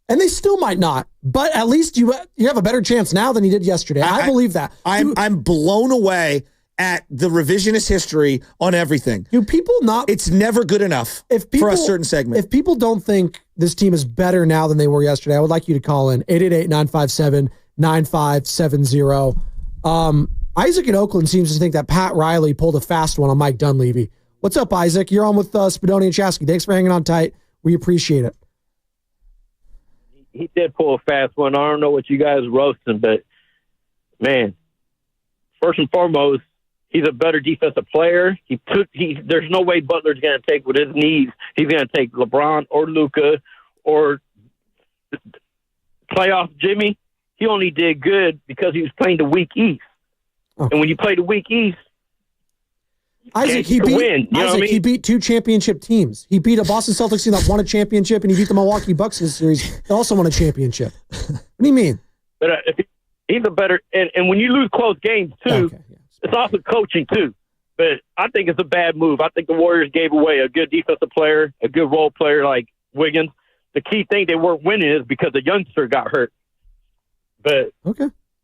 And they still might not. But at least you have a better chance now than you did yesterday. I believe that. I'm blown away at the revisionist history on everything. Do people not? It's never good enough for a certain segment. If people don't think this team is better now than they were yesterday, I would like you to call in 888-957-9570. Isaac in Oakland seems to think that Pat Riley pulled a fast one on Mike Dunleavy. What's up, Isaac? You're on with Spadoni and Chasky. Thanks for hanging on tight. We appreciate it. He did pull a fast one. I don't know what you guys roasting, but man, first and foremost, he's a better defensive player. There's no way Butler's going to take with his knees. He's going to take LeBron or Luka or playoff Jimmy. He only did good because he was playing the weak East. Okay. And when you play the weak East, Isaac, he beat 2 championship teams. He beat a Boston Celtics team that won a championship, and he beat the Milwaukee Bucks in the series that also won a championship. What do you mean? But if he's a better and when you lose close games too, it's also coaching too. But I think it's a bad move. I think the Warriors gave away a good defensive player, a good role player like Wiggins. The key thing they weren't winning is because the youngster got hurt. But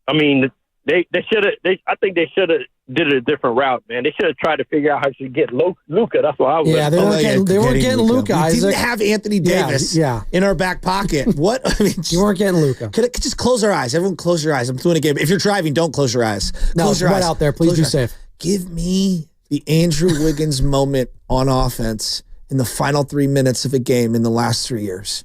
I mean, they should have. I think they should have did it a different route, man. They should have tried to figure out how to get Luka. That's what I was. Yeah, they weren't getting Luka. We didn't have Anthony Davis in our back pocket. What? I mean, you weren't getting Luka. Could just close our eyes. Everyone, close your eyes. I'm doing a game. If you're driving, don't close your eyes. Close your eyes out there. Please be safe. Give me the Andrew Wiggins moment on offense in the final 3 minutes of a game in the last 3 years.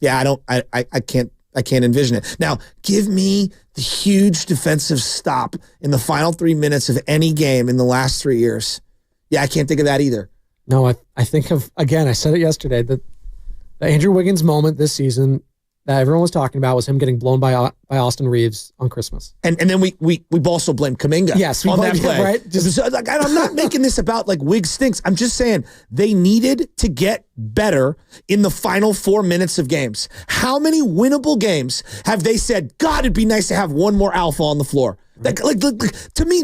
Yeah, I can't envision it. Now, give me the huge defensive stop in the final 3 minutes of any game in the last 3 years. Yeah, I can't think of that either. No, I think of, again, I said it yesterday, the Andrew Wiggins moment this season that everyone was talking about was him getting blown by Austin Reeves on Christmas. And then we also blamed Kuminga. Yes, on that play. Right? I'm not making this about like Wiggs stinks. I'm just saying they needed to get better in the final 4 minutes of games. How many winnable games have they said, God, it'd be nice to have one more alpha on the floor? Right. Like, to me,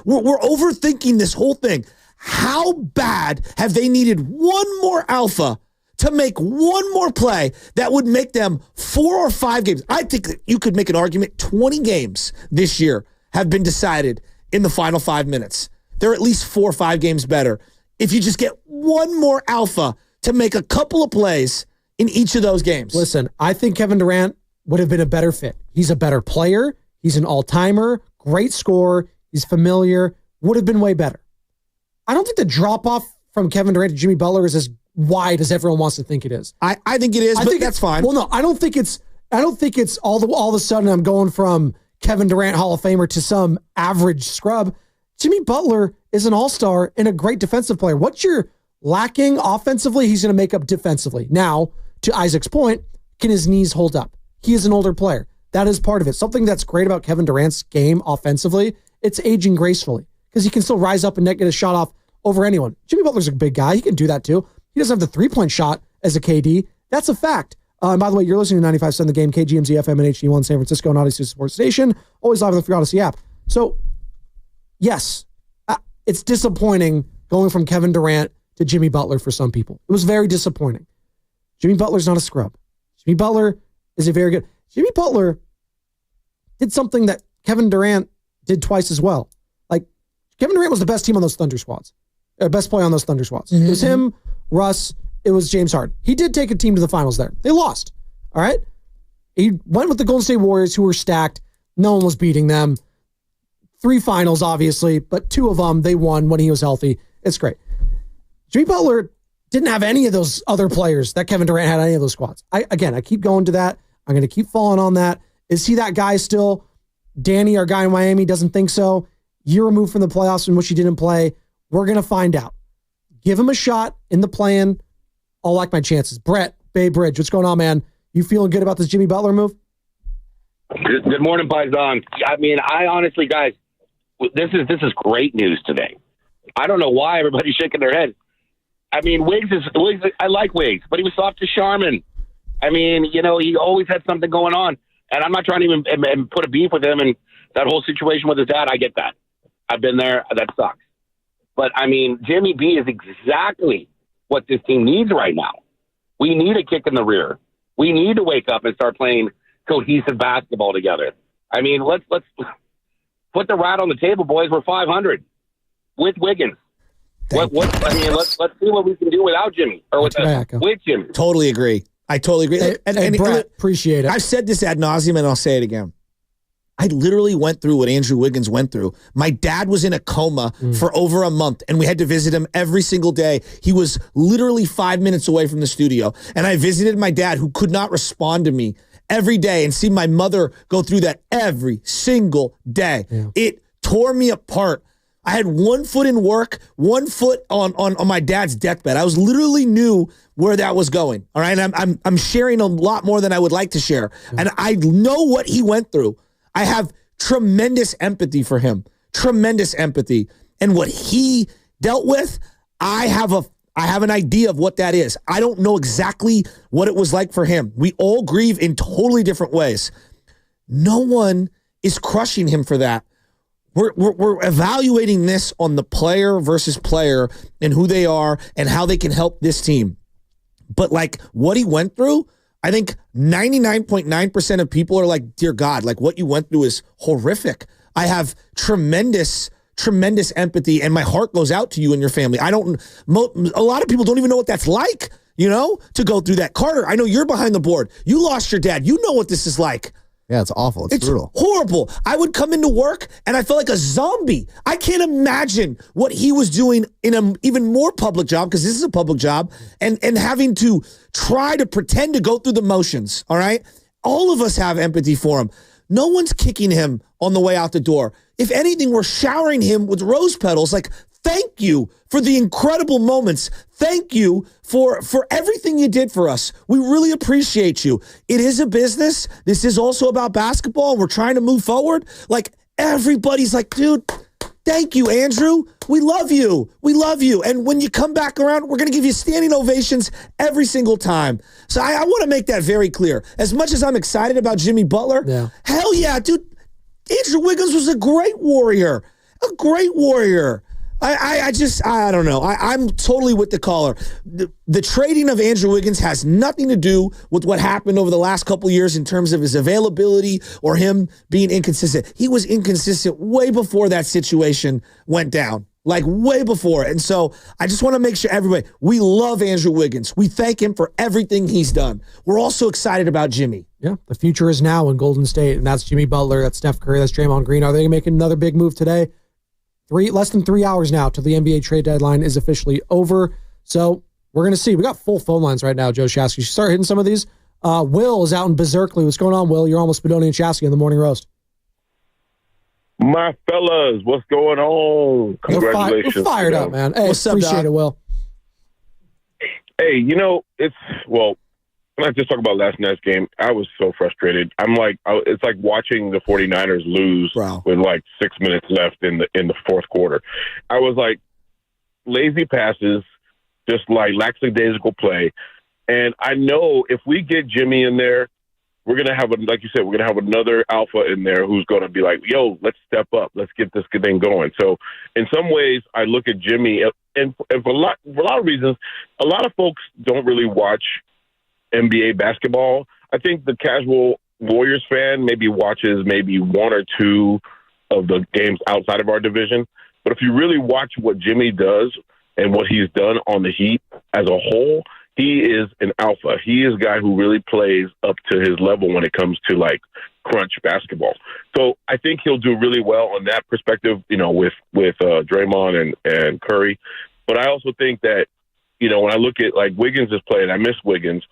we're overthinking this whole thing. How bad have they needed one more alpha to make one more play that would make them 4 or 5 games. I think that you could make an argument 20 games this year have been decided in the final 5 minutes. They're at least 4 or 5 games better if you just get one more alpha to make a couple of plays in each of those games. Listen, I think Kevin Durant would have been a better fit. He's a better player. He's an all-timer, great scorer. He's familiar, would have been way better. I don't think the drop-off from Kevin Durant to Jimmy Butler is as wide as everyone wants to think it is. I think it is, but that's fine. Well, no, I don't think it's all of a sudden I'm going from Kevin Durant Hall of Famer to some average scrub. Jimmy Butler is an all-star and a great defensive player. What you're lacking offensively, he's going to make up defensively. Now, to Isaac's point, can his knees hold up? He is an older player. That is part of it. Something that's great about Kevin Durant's game offensively, it's aging gracefully because he can still rise up and get a shot off over anyone. Jimmy Butler's a big guy. He can do that too. He doesn't have the three-point shot as a KD. That's a fact. And by the way, you're listening to 95.7 The Game, KGMZ FM and HD1 San Francisco and Odyssey Sports Station. Always live on the free Odyssey app. So, yes, it's disappointing going from Kevin Durant to Jimmy Butler for some people. It was very disappointing. Jimmy Butler's not a scrub. Jimmy Butler is a very good... Jimmy Butler did something that Kevin Durant did twice as well. Like, Kevin Durant was the best team on those Thunder squads. Best player on those Thunder squads. Mm-hmm. It was him, Russ, it was James Harden. He did take a team to the finals there. They lost. All right? He went with the Golden State Warriors, who were stacked. No one was beating them. 3 finals, obviously, but 2 of them, they won when he was healthy. It's great. Jimmy Butler didn't have any of those other players that Kevin Durant had on any of those squads. I keep going to that. I'm going to keep falling on that. Is he that guy still? Danny, our guy in Miami, doesn't think so. Year removed from the playoffs in which he didn't play. We're going to find out. Give him a shot in the play-in. I'll like my chances. Brett, Bay Bridge, what's going on, man? You feeling good about this Jimmy Butler move? Good morning, Paisan. I mean, I honestly, guys, this is great news today. I don't know why everybody's shaking their head. I mean, Wiggs, I like Wiggs, but he was soft to Charmin. I mean, you know, he always had something going on. And I'm not trying to even put a beef with him and that whole situation with his dad. I get that. I've been there. That sucks. But, I mean, Jimmy B is exactly what this team needs right now. We need a kick in the rear. We need to wake up and start playing cohesive basketball together. I mean, let's put the rat on the table, boys. We're 500 with Wiggins. Let's see what we can do without Jimmy or with Jimmy. Totally agree. I totally agree. And Brett, appreciate it. I've said this ad nauseum, and I'll say it again. I literally went through what Andrew Wiggins went through. My dad was in a coma for over a month, and we had to visit him every single day. He was literally 5 minutes away from the studio, and I visited my dad, who could not respond to me every day, and see my mother go through that every single day. Yeah. It tore me apart. I had 1 foot in work, 1 foot on my dad's deathbed. I was literally knew where that was going. All right, and I'm sharing a lot more than I would like to share, and I know what he went through. I have tremendous empathy for him, tremendous empathy, and what he dealt with. I have an idea of what that is. I don't know exactly what it was like for him. We all grieve in totally different ways. No one is crushing him for that. We're evaluating this on the player versus player and who they are and how they can help this team. But like what he went through, I think 99.9% of people are like, dear God, like what you went through is horrific. I have tremendous empathy, and my heart goes out to you and your family. A lot of people don't even know what that's like, you know, to go through that. Carter, I know you're behind the board. You lost your dad. You know what this is like. Yeah, it's awful. It's brutal. Horrible. I would come into work and I felt like a zombie. I can't imagine what he was doing in an even more public job, because this is a public job, and having to try to pretend to go through the motions, all right? All of us have empathy for him. No one's kicking him on the way out the door. If anything, we're showering him with rose petals, like, thank you for the incredible moments. Thank you for everything you did for us. We really appreciate you. It is a business. This is also about basketball. We're trying to move forward. Like, everybody's like, dude, thank you, Andrew. We love you. We love you. And when you come back around, we're going to give you standing ovations every single time. So I want to make that very clear. As much as I'm excited about Jimmy Butler, hell yeah, dude. Andrew Wiggins was a great warrior. A great warrior. I don't know. I'm totally with the caller. The trading of Andrew Wiggins has nothing to do with what happened over the last couple of years in terms of his availability or him being inconsistent. He was inconsistent way before that situation went down, like way before. And so I just want to make sure everybody, we love Andrew Wiggins. We thank him for everything he's done. We're also excited about Jimmy. Yeah, the future is now in Golden State, and that's Jimmy Butler, that's Steph Curry, that's Draymond Green. Are they going to make another big move today? Less than 3 hours now till the NBA trade deadline is officially over. So we're going to see. We got full phone lines right now, Joe Shasky. You should start hitting some of these. Will is out in Berkeley. What's going on, Will? You're almost Spadoni and Shasky in the morning roast. My fellas, what's going on? Congratulations. We're fired up, man. Hey, what's up, appreciate it, Will. Hey, when I just talk about last night's game, I was so frustrated. It's like watching the 49ers lose with like 6 minutes left in the fourth quarter. I was like, lazy passes, just like lackadaisical play. And I know if we get Jimmy in there, we're going to have, like you said, we're going to have another alpha in there who's going to be like, yo, let's step up. Let's get this thing going. So in some ways, I look at Jimmy, and for a lot of reasons, a lot of folks don't really watch NBA basketball. I think the casual Warriors fan maybe watches maybe one or two of the games outside of our division. But if you really watch what Jimmy does and what he's done on the Heat as a whole, he is an alpha. He is a guy who really plays up to his level when it comes to like crunch basketball. So I think he'll do really well on that perspective, with Draymond and Curry. But I also think that, when I look at like Wiggins is playing, I miss Wiggins.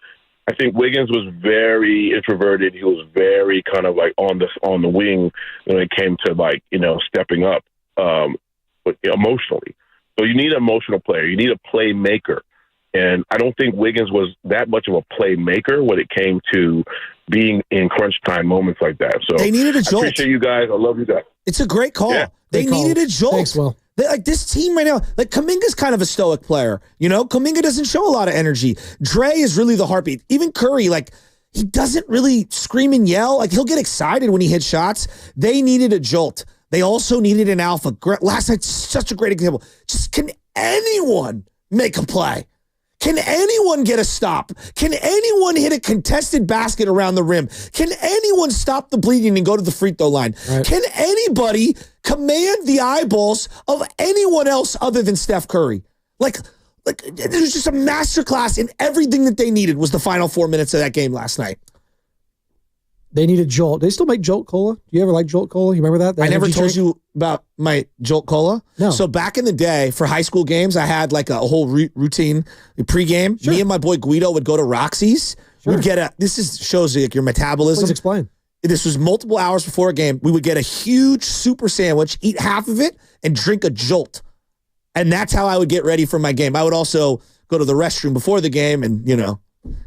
I think Wiggins was very introverted. He was very kind of like on the wing when it came to like, stepping up but emotionally. So you need an emotional player. You need a playmaker. And I don't think Wiggins was that much of a playmaker when it came to being in crunch time moments like that. So they needed a jolt. I appreciate you guys. I love you guys. It's a great call. Yeah. They needed a jolt. Thanks, Will. Like this team right now, like Kuminga's kind of a stoic player. Kuminga doesn't show a lot of energy. Dre is really the heartbeat. Even Curry, like he doesn't really scream and yell. Like he'll get excited when he hits shots. They needed a jolt. They also needed an alpha. Last night, such a great example. Just can anyone make a play? Can anyone get a stop? Can anyone hit a contested basket around the rim? Can anyone stop the bleeding and go to the free throw line? Right. Can anybody command the eyeballs of anyone else other than Steph Curry? Like there's just a masterclass in everything that they needed was the final 4 minutes of that game last night. They needed Jolt. They still make Jolt Cola. Do you ever like Jolt Cola? You remember that? I never told you about my Jolt Cola. No. So back in the day for high school games, I had like a whole routine pregame. Sure. Me and my boy Guido would go to Roxy's. Sure. We'd get shows like your metabolism. Please explain. This was multiple hours before a game. We would get a huge super sandwich, eat half of it, and drink a Jolt. And that's how I would get ready for my game. I would also go to the restroom before the game and,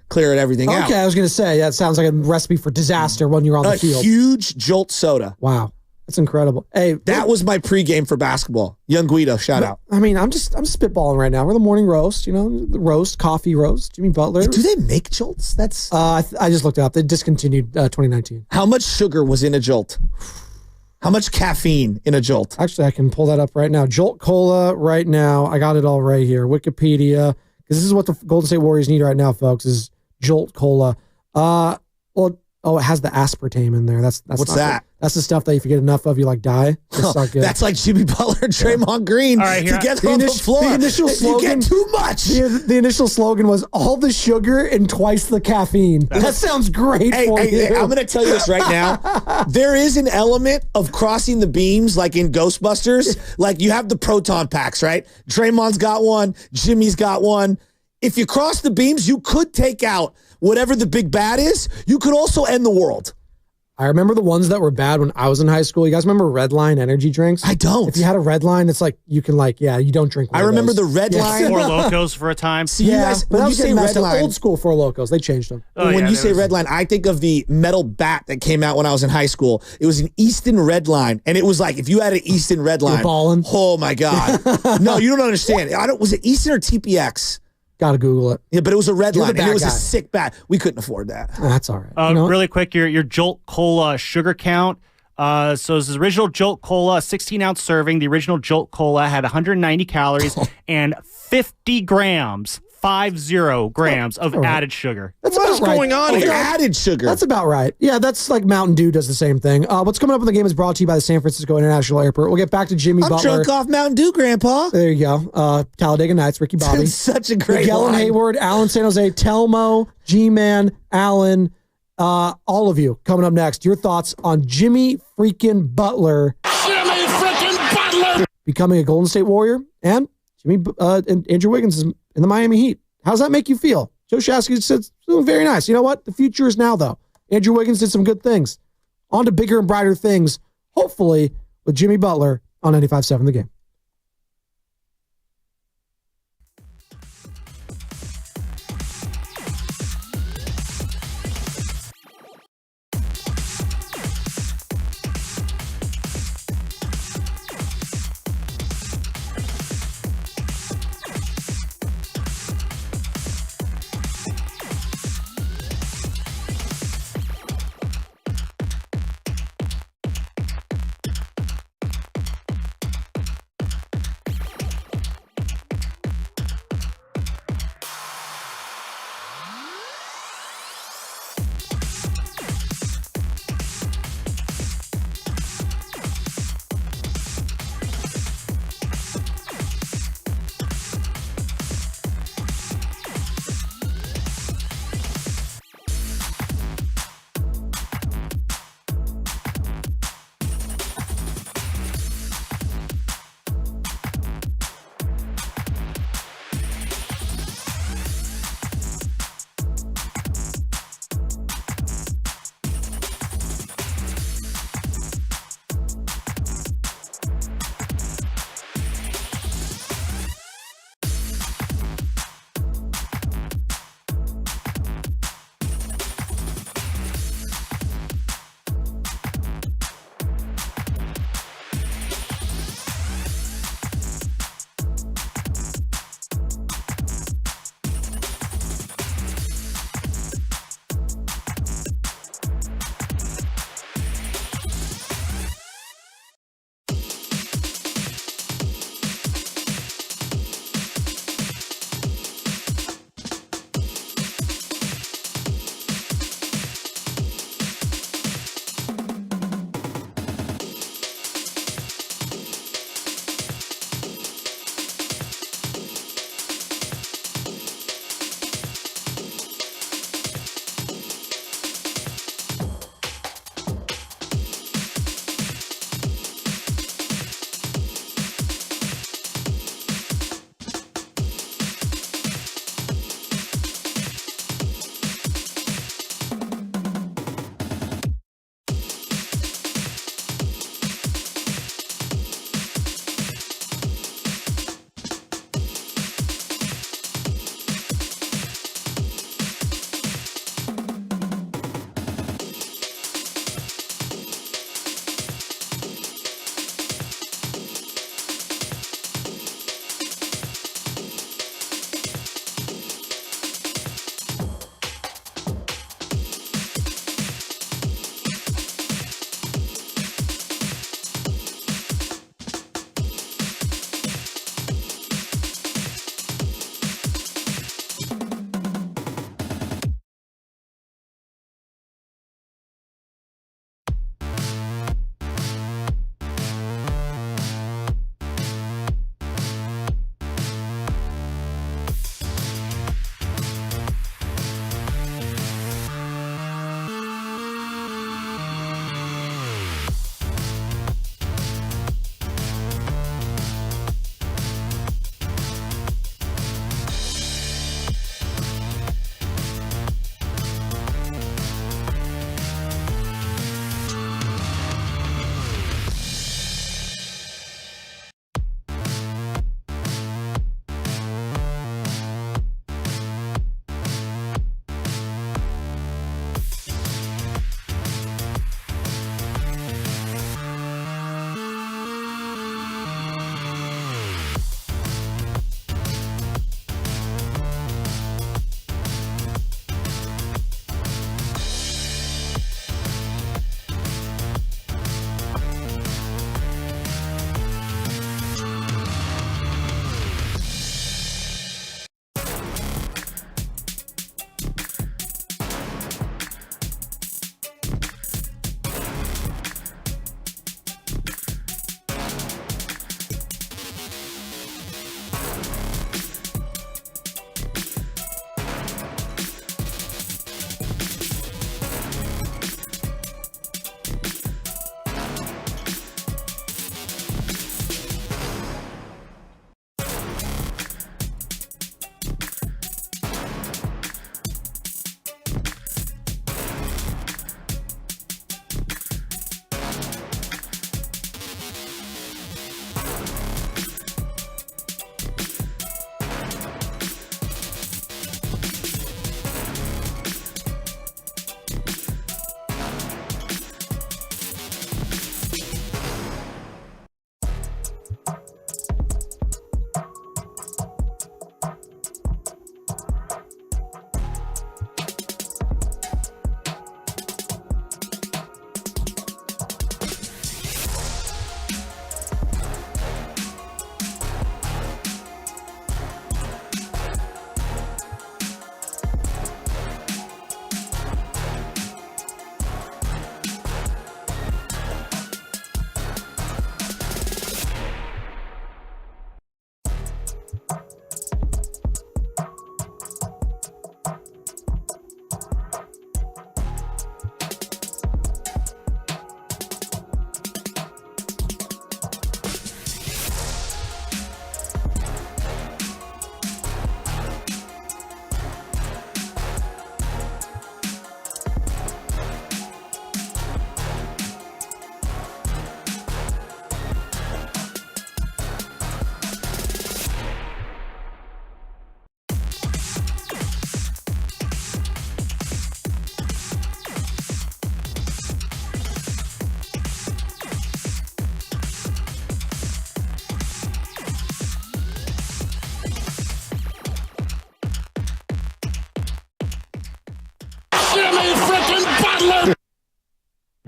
clear everything out. Okay, I was going to say, that sounds like a recipe for disaster when you're on the field. A huge Jolt soda. Wow. That's incredible. Hey, that was my pregame for basketball. Young Guido, shout out. I mean, I'm spitballing right now. We're the morning roast, the roast, coffee roast, Jimmy Butler. Do they make Jolts? That's I just looked it up. They discontinued 2019. How much sugar was in a Jolt? How much caffeine in a Jolt? Actually, I can pull that up right now. Jolt Cola right now. I got it all right here. Wikipedia. Because this is what the Golden State Warriors need right now, folks, is Jolt Cola. It has the aspartame in there. That's what's that? That's the stuff that if you get enough of, you die. It's not good. That's like Jimmy Butler and Draymond Green together on the floor. The initial slogan, you get too much. The initial slogan was all the sugar and twice the caffeine. That sounds great for you. Hey, I'm going to tell you this right now. There is an element of crossing the beams like in Ghostbusters. Like you have the proton packs, right? Draymond's got one. Jimmy's got one. If you cross the beams, you could take out whatever the big bad is. You could also end the world. I remember the ones that were bad when I was in high school. You guys remember Red Line energy drinks? I don't. If you had a Red Line, it's like you can you don't drink one I remember the Red Line. Four Locos for a time. See, you guys, but when you say Red Line, old school Four Locos, they changed them. When you say Red Line, I think of the metal bat that came out when I was in high school. It was an Easton Red Line, and it was like if you had an Easton Red Line, balling. Oh my god! No, you don't understand. Was it Easton or TPX? Gotta Google it. Yeah, but it was a Red Line, and it was a sick bat. We couldn't afford that. That's all right. Really quick, your Jolt Cola sugar count. So this is original Jolt Cola, a 16-ounce serving. The original Jolt Cola had 190 calories and 50 grams. 50 grams of added sugar. That's What about is right. going on here? Added sugar. That's about right. Yeah, that's like Mountain Dew does the same thing. What's coming up in the game is brought to you by the San Francisco International Airport. We'll get back to Jimmy Butler. I'm drunk off Mountain Dew, Grandpa. There you go. Talladega Nights, Ricky Bobby. It's such a great Miguel line. Hayward, Alan San Jose, Telmo, G-Man, Alan, all of you coming up next. Your thoughts on Jimmy freaking Butler. Jimmy freaking Butler! Becoming a Golden State Warrior, and and Andrew Wiggins is in the Miami Heat. How does that make you feel? Joe Shasky said, very nice. You know what? The future is now, though. Andrew Wiggins did some good things. On to bigger and brighter things, hopefully, with Jimmy Butler on 95.7 The Game.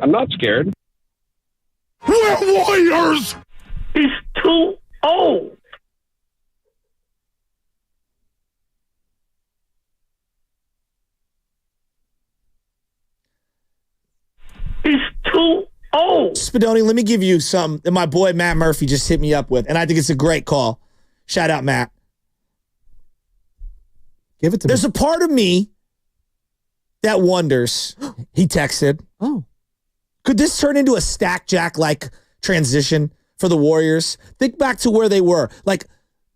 I'm not scared. We're Warriors! He's too old. He's too old. Spadoni, let me give you some that my boy Matt Murphy just hit me up with, and I think it's a great call. Shout out, Matt. Give it to me. There's a part of me that wonders, he texted, could this turn into a Stack Jack-like transition for the Warriors? Think back to where they were. Like,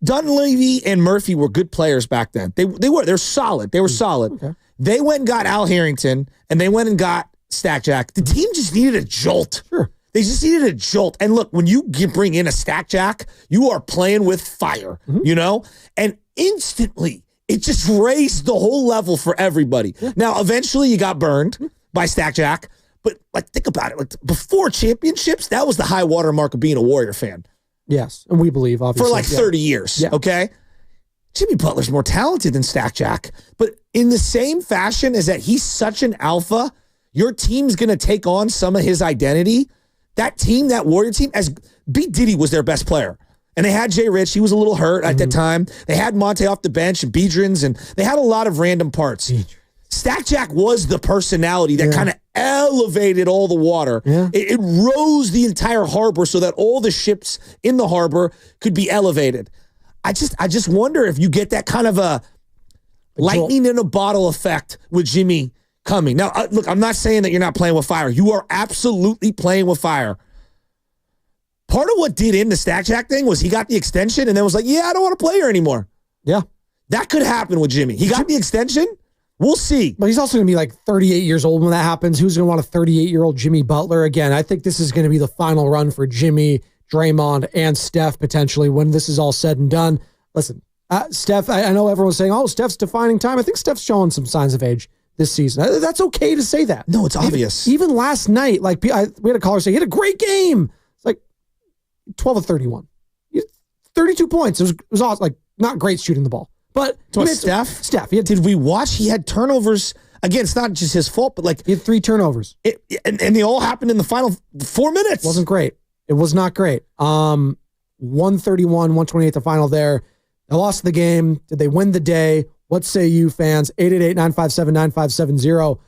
Dunleavy and Murphy were good players back then. They're solid. They were solid. Okay. They went and got Al Harrington, and they went and got Stack Jack. The team just needed a jolt. Sure. They just needed a jolt. And look, when you bring in a Stack Jack, you are playing with fire, you know? And instantly, it just raised the whole level for everybody. Yeah. Now, eventually, you got burned by Stack Jack. But, like, think about it. Like, before championships, that was the high water mark of being a Warrior fan. Yes, and we believe, obviously. For, like, 30 years, okay? Jimmy Butler's more talented than Stack Jack. But in the same fashion as that he's such an alpha, your team's going to take on some of his identity. That team, that Warrior team, as B. Diddy was their best player. And they had Jay Rich. He was a little hurt at that time. They had Monte off the bench and Biedrins, and they had a lot of random parts. Stack Jack was the personality that kind of elevated all the water. Yeah. It rose the entire harbor so that all the ships in the harbor could be elevated. I just wonder if you get that kind of a lightning in a bottle effect with Jimmy coming. Now, look, I'm not saying that you're not playing with fire. You are absolutely playing with fire. Part of what did in the Stack Jack thing was he got the extension and then was like, yeah, I don't want to play here anymore. Yeah. That could happen with Jimmy. He got the extension. We'll see. But he's also going to be like 38 years old when that happens. Who's going to want a 38-year-old Jimmy Butler? Again, I think this is going to be the final run for Jimmy, Draymond, and Steph potentially when this is all said and done. Listen, Steph, I know everyone's saying, oh, Steph's defining time. I think Steph's showing some signs of age this season. That's okay to say that. No, it's obvious. Even last night, like we had a caller say, he had a great game. It's like 12 of 31. 32 points. It was awesome. Like, not great shooting the ball. But Steph? Steph. Did we watch? He had turnovers. Again, it's not just his fault, but like he had 3 turnovers. And they all happened in the final 4 minutes. Wasn't great. It was not great. 131, 128 the final there. They lost the game. Did they win the day? What say you, fans? 888-957-9570.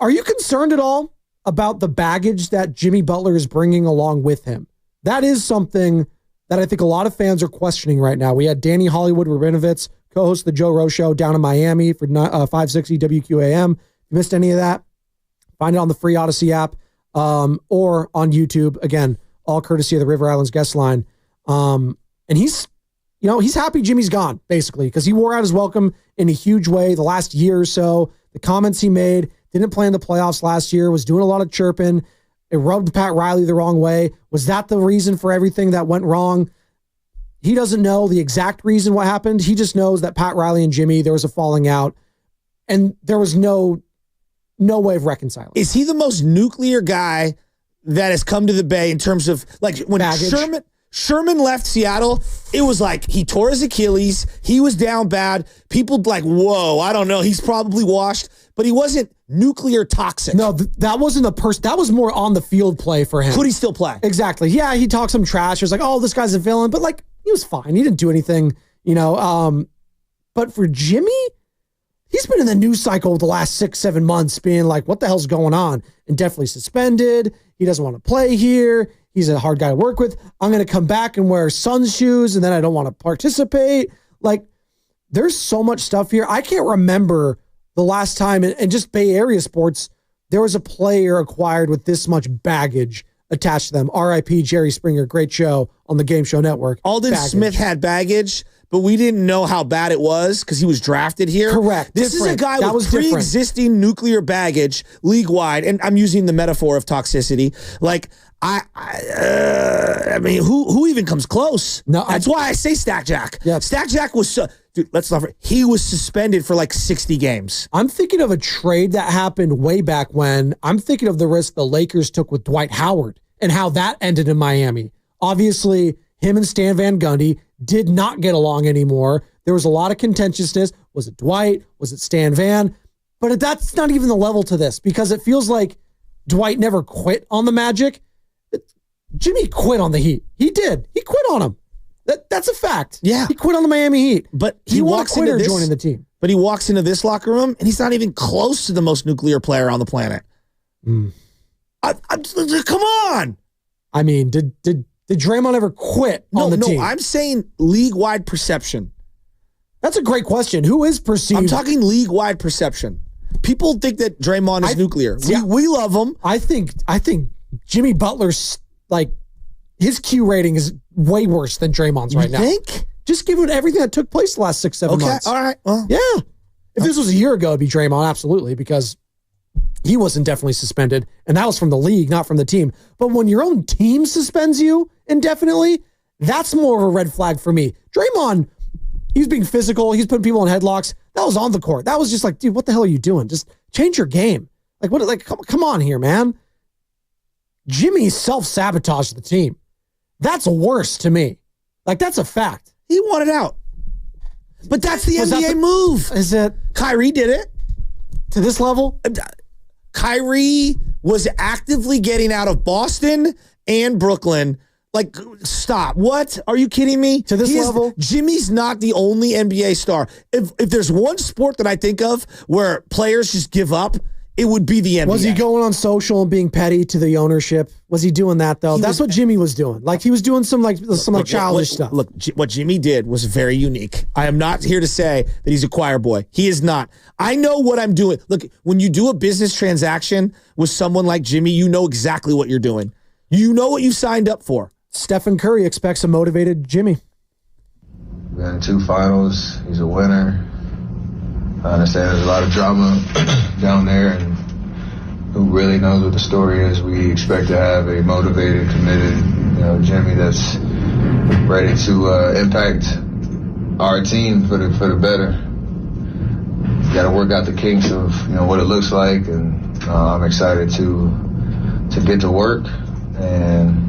Are you concerned at all about the baggage that Jimmy Butler is bringing along with him? That is something that I think a lot of fans are questioning right now. We had Danny Hollywood Rabinovitz, co-host of the Joe Rowe Show down in Miami for 560 WQAM. If you missed any of that, find it on the free Odyssey app or on YouTube. Again, all courtesy of the River Islands guest line. And he's happy Jimmy's gone, basically, because he wore out his welcome in a huge way the last year or so. The comments he made, didn't play in the playoffs last year, was doing a lot of chirping. It rubbed Pat Riley the wrong way. Was that the reason for everything that went wrong? He doesn't know the exact reason what happened. He just knows that Pat Riley and Jimmy, there was a falling out, and there was no way of reconciling. Is he the most nuclear guy that has come to the Bay in terms of, like, when Sherman left Seattle, it was like he tore his Achilles. He was down bad. People like, whoa, I don't know. He's probably washed, but he wasn't nuclear toxic. No, that wasn't a person. That was more on the field play for him. Could he still play? Exactly. Yeah, he talked some trash. It was like, oh, this guy's a villain, but like he was fine. He didn't do anything, But for Jimmy, he's been in the news cycle the last 6-7 months, being like, what the hell's going on? And definitely suspended. He doesn't want to play here. He's a hard guy to work with. I'm going to come back and wear Suns shoes, and then I don't want to participate. Like, there's so much stuff here. I can't remember the last time in just Bay Area sports, there was a player acquired with this much baggage attached to them. R.I.P. Jerry Springer, great show on the Game Show Network. Alden Smith had baggage, but we didn't know how bad it was because he was drafted here. Correct. This is a guy with pre-existing nuclear baggage league-wide, and I'm using the metaphor of toxicity. Like, I mean, who even comes close? No, that's why I say Stack Jack. Yeah. Stack Jack was dude. Let's not. He was suspended for like 60 games. I'm thinking of a trade that happened way back when. I'm thinking of the risk the Lakers took with Dwight Howard and how that ended in Miami. Obviously, him and Stan Van Gundy did not get along anymore. There was a lot of contentiousness. Was it Dwight? Was it Stan Van? But that's not even the level to this, because it feels like Dwight never quit on the Magic. Jimmy quit on the Heat. He did. He quit on them. That's a fact. Yeah. He quit on the Miami Heat. But he walks into this, joining the team. But he walks into this locker room, and he's not even close to the most nuclear player on the planet. Come on. I mean, did Draymond ever quit on the team? No, I'm saying league-wide perception. That's a great question. Who is perceived? I'm talking league-wide perception. People think that Draymond is nuclear. We love him. I think Jimmy Butler's, like, his Q rating is way worse than Draymond's right now. You think? Just given everything that took place the last 6-7 months. All right. Well, yeah. If this was a year ago, it'd be Draymond, absolutely, because he wasn't definitely suspended, and that was from the league, not from the team. But when your own team suspends you indefinitely, that's more of a red flag for me. Draymond, he was being physical. He's putting people in headlocks. That was on the court. That was just like, dude, what the hell are you doing? Just change your game. Like, what? Like, come on here, man. Jimmy self-sabotaged the team. That's worse to me. Like, that's a fact. He wanted out. But that's the NBA move. Is it? Kyrie did it. To this level? Kyrie was actively getting out of Boston and Brooklyn. Like, stop. What? Are you kidding me? To this level? Jimmy's not the only NBA star. If there's one sport that I think of where players just give up, it would be the NBA. Was he going on social and being petty to the ownership? Was he doing that, though? That's what Jimmy was doing. Like, he was doing some childish stuff. Look, what Jimmy did was very unique. I am not here to say that he's a choir boy. He is not. I know what I'm doing. Look, when you do a business transaction with someone like Jimmy, you know exactly what you're doing. You know what you signed up for. Stephen Curry expects a motivated Jimmy. We've been in 2 finals. He's a winner. I understand there's a lot of drama down there, and who really knows what the story is. We expect to have a motivated, committed, Jimmy that's ready to impact our team for the better. You got to work out the kinks of what it looks like, and I'm excited to get to work and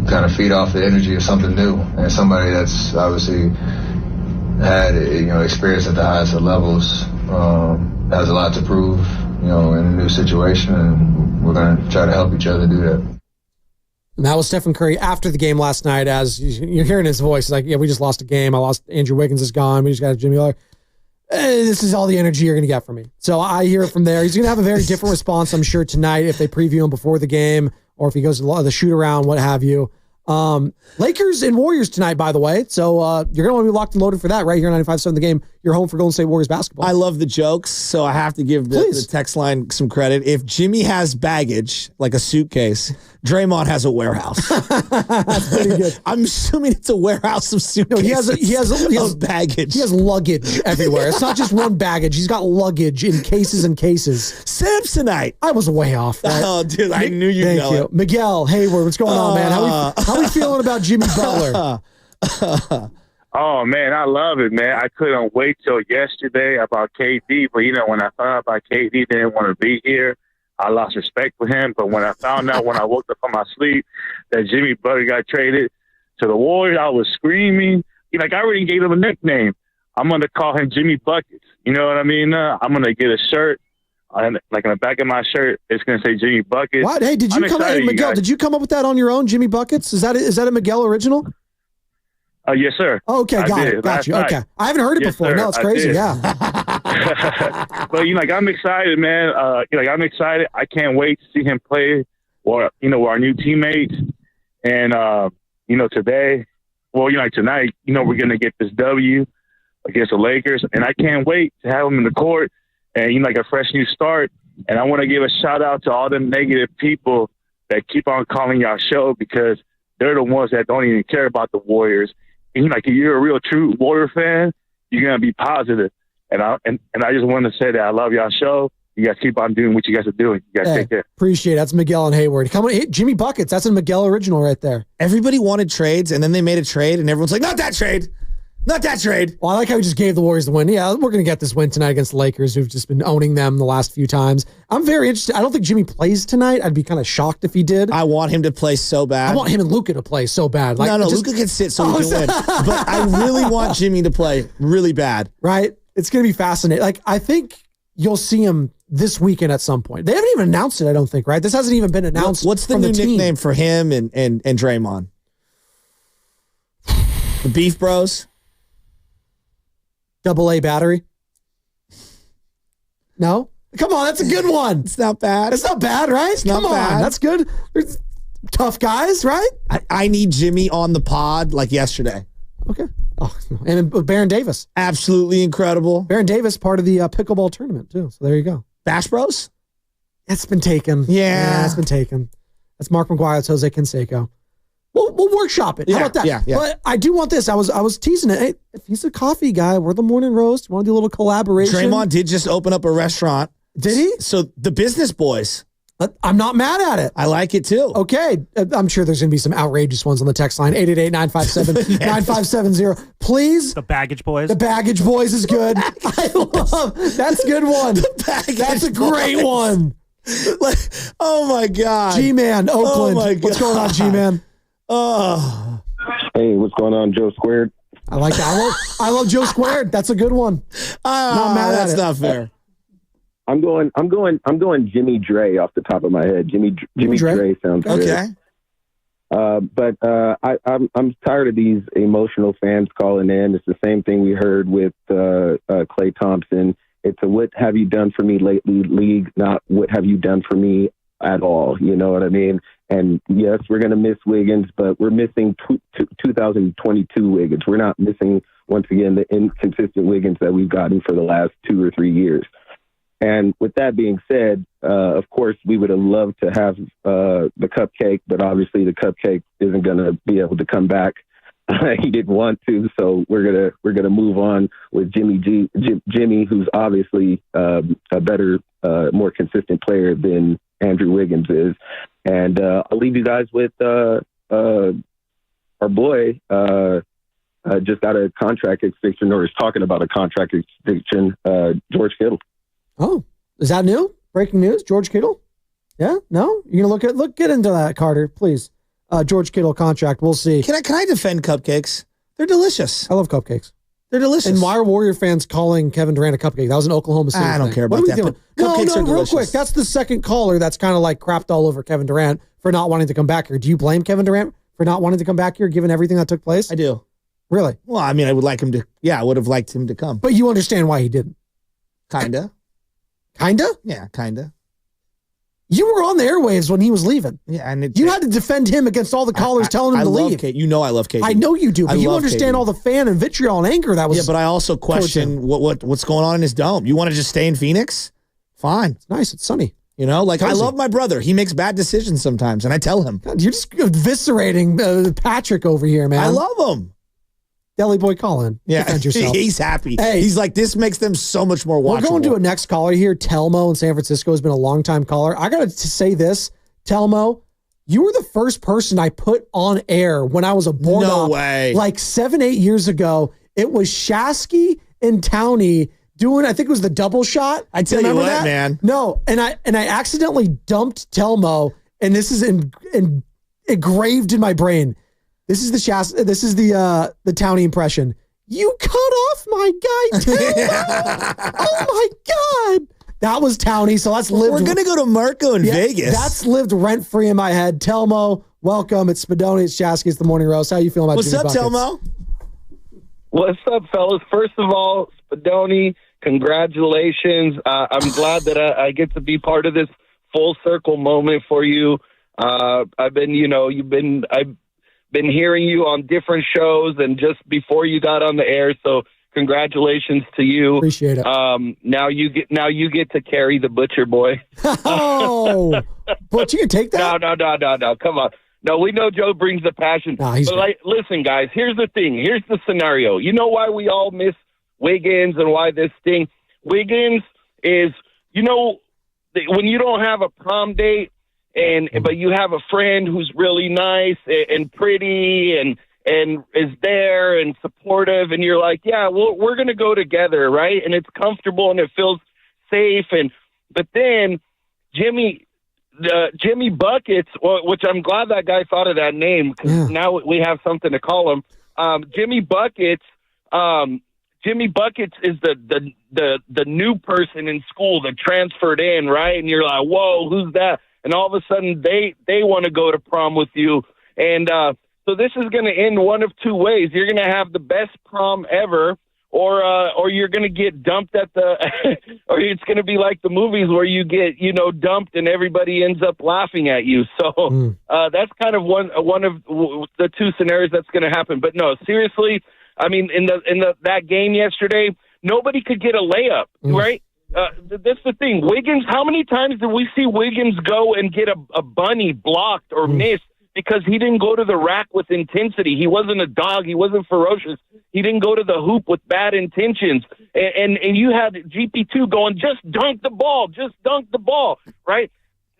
kind of feed off the energy of something new and somebody that's obviously had experience at the highest of levels, has a lot to prove, in a new situation, and we're going to try to help each other do that. And that was Stephen Curry after the game last night. As you're hearing his voice, like, yeah, we just lost a game. I lost. Andrew Wiggins is gone. We just got Jimmy Butler. This is all the energy you're going to get from me. So I hear it from there. He's going to have a very different response, I'm sure, tonight if they preview him before the game or if he goes to the shoot around, what have you. Lakers and Warriors tonight, by the way. So you're going to want to be locked and loaded for that right here on 95.7 The Game. You're home for Golden State Warriors basketball. I love the jokes, so I have to give the text line some credit. If Jimmy has baggage, like a suitcase, Draymond has a warehouse. That's pretty good. I'm assuming it's a warehouse of suitcases. No, he has baggage. He has luggage everywhere. It's not just one baggage. He's got luggage in cases and cases. Samsonite. I was way off. Right? Oh, dude, I knew you'd Thank know you. it. Miguel Hayward, what's going on, man? How we feeling about Jimmy Butler? Oh, man, I love it, man. I couldn't wait till yesterday about KD, but, when I found out about KD didn't want to be here, I lost respect for him. But when I found out when I woke up from my sleep that Jimmy Butler got traded to the Warriors, I was screaming. I already gave him a nickname. I'm going to call him Jimmy Buckets. You know what I mean? I'm going to get a shirt. And in the back of my shirt, it's going to say Jimmy Buckets. What? Hey, Miguel, did you come up with that on your own, Jimmy Buckets? Is that a Miguel original? Yes, sir. Oh, okay, got you. Okay. I haven't heard it before. Sir, No, it's crazy. Yeah. But, I'm excited, man. I'm excited. I can't wait to see him play with our new teammates. And, today, tonight, we're going to get this W against the Lakers. And I can't wait to have him in the court and, a fresh new start. And I want to give a shout out to all the negative people that keep on calling y'all show because they're the ones that don't even care about the Warriors. And, if you're a real true Warrior fan, you're going to be positive. And I just want to say that I love y'all show. You guys keep on doing what you guys are doing. You guys take care. Appreciate it. That's Miguel and Hayward. Come on, Jimmy Buckets. That's a Miguel original right there. Everybody wanted trades, and then they made a trade, and everyone's like, not that trade. Not that trade. Well, I like how he just gave the Warriors the win. Yeah, we're going to get this win tonight against the Lakers, who've just been owning them the last few times. I'm very interested. I don't think Jimmy plays tonight. I'd be kind of shocked if he did. I want him to play so bad. I want him and Luka to play so bad. No, Luka can sit so he can win. But I really want Jimmy to play really bad. Right? It's going to be fascinating. I think you'll see him this weekend at some point. They haven't even announced it, I don't think, right? This hasn't even been announced. What's the new nickname for him and Draymond? The Beef Bros? AA battery? No? Come on, that's a good one. It's not bad. It's not bad, right? Come on, that's good. There's tough guys, right? I need Jimmy on the pod like yesterday. Okay. Oh, and Baron Davis. Absolutely incredible. Baron Davis, part of the pickleball tournament, too. So there you go. Bash Bros? It's been taken. Yeah. It's been taken. That's Mark McGuire. That's Jose Canseco. We'll workshop it. How about that? Yeah. But I do want this. I was teasing it. Hey, if he's a coffee guy, we're the Morning Roast. Want to do a little collaboration? Draymond did just open up a restaurant. Did he? So the Business Boys. I'm not mad at it. I like it too. Okay. I'm sure there's going to be some outrageous ones on the text line. 888-957-9570. Please. The Baggage Boys. The Baggage Boys is good. I love. That's a good one. That's a great one. Oh my God. G-Man, Oakland. Oh my God. What's going on, G-Man? Oh. Hey, what's going on, Joe Squared? I like that. I love Joe Squared. That's a good one. Not mad at it. That's not fair. I'm going Jimmy Dre off the top of my head. Jimmy Dre sounds good. Okay. But I'm tired of these emotional fans calling in. It's the same thing we heard with Klay Thompson. It's a "what have you done for me lately" league, not "what have you done for me" at all. You know what I mean? And yes, we're going to miss Wiggins, but we're missing 2022 Wiggins. We're not missing, once again, the inconsistent Wiggins that we've gotten for the last 2 or 3 years. And with that being said, of course, we would have loved to have the cupcake, but obviously the cupcake isn't going to be able to come back. He didn't want to, so we're gonna move on with Jimmy, who's obviously a better, more consistent player than Andrew Wiggins is. And I'll leave you guys with our boy just got a contract extension, or is talking about a contract extension, George Kittle. Oh, is that new? Breaking news? George Kittle? Yeah? No? You're going to get into that, Carter, please. George Kittle contract. We'll see. Can I defend cupcakes? They're delicious. I love cupcakes. They're delicious. And why are Warrior fans calling Kevin Durant a cupcake? That was an Oklahoma City I don't thing. care about What are we that. doing? But cupcakes are real delicious. quick. That's the second caller that's kind of like crapped all over Kevin Durant for not wanting to come back here. Do you blame Kevin Durant for not wanting to come back here, given everything that took place? I do. Really? Well, I mean, I would like him to. Yeah, I would have liked him to come. But you understand why he didn't? Kinda. Kinda? Yeah, kinda. You were on the airwaves when he was leaving. Yeah, and you had to defend him against all the callers telling him to leave. You know I love KD. I know you do, but you love understand KD. all the fan and vitriol and anger that was. Yeah, but I also question what's going on in his dome. You want to just stay in Phoenix? Fine. It's nice. It's sunny. You know, like Cozy. I love my brother. He makes bad decisions sometimes, and I tell him. God, you're just eviscerating Patrick over here, man. I love him. Deli Boy Colin. Yeah, Defend yourself. He's happy. Hey, he's like, this makes them so much more watchable. We're going to a next caller here. Telmo in San Francisco has been a long-time caller. I got to say this, Telmo, you were the first person I put on air when I was a board op. No way. Like 7-8 years ago. It was Shasky and Towney doing, I think it was the double shot. I tell you what, man. No, and I accidentally dumped Telmo, and this is engraved in my brain. This is the Towney impression. You cut off my guy, Telmo. Oh my God. That was Towney. So that's lived. We're going to go to Marco in Vegas. That's lived rent free in my head. Telmo, welcome. It's Spadoni. It's Shasky. It's the Morning Roast. How you feeling about What's Jimmy up, Buckets? Telmo? What's up, fellas? First of all, Spadoni, congratulations. I'm glad that I get to be part of this full circle moment for you. I've been hearing you on different shows and just before you got on the air. So congratulations to you. Appreciate it. Now you get to carry the butcher boy. Oh, but you can take that. No. Come on. No, we know Joe brings the passion. Nah, he's but listen, guys, here's the thing. Here's the scenario. You know why we all miss Wiggins and why this thing? Wiggins is, when you don't have a prom date, but you have a friend who's really nice and pretty and is there and supportive, and you're like, yeah, we're going to go together, right? And it's comfortable and it feels safe. But then Jimmy Buckets, which I'm glad that guy thought of that name because now we have something to call him. Jimmy Buckets Jimmy Buckets is the new person in school that transferred in, right? And you're like, whoa, who's that? And all of a sudden they want to go to prom with you. And so this is going to end one of two ways. You're going to have the best prom ever, or you're going to get dumped at the or it's going to be like the movies where you get, dumped and everybody ends up laughing at you. So that's kind of one of the two scenarios that's going to happen. But no, seriously, I mean, in that game yesterday, nobody could get a layup, right? That's the thing. Wiggins, how many times did we see Wiggins go and get a bunny blocked or missed because he didn't go to the rack with intensity? He wasn't a dog. He wasn't ferocious. He didn't go to the hoop with bad intentions. And you had GP2 going, just dunk the ball, right?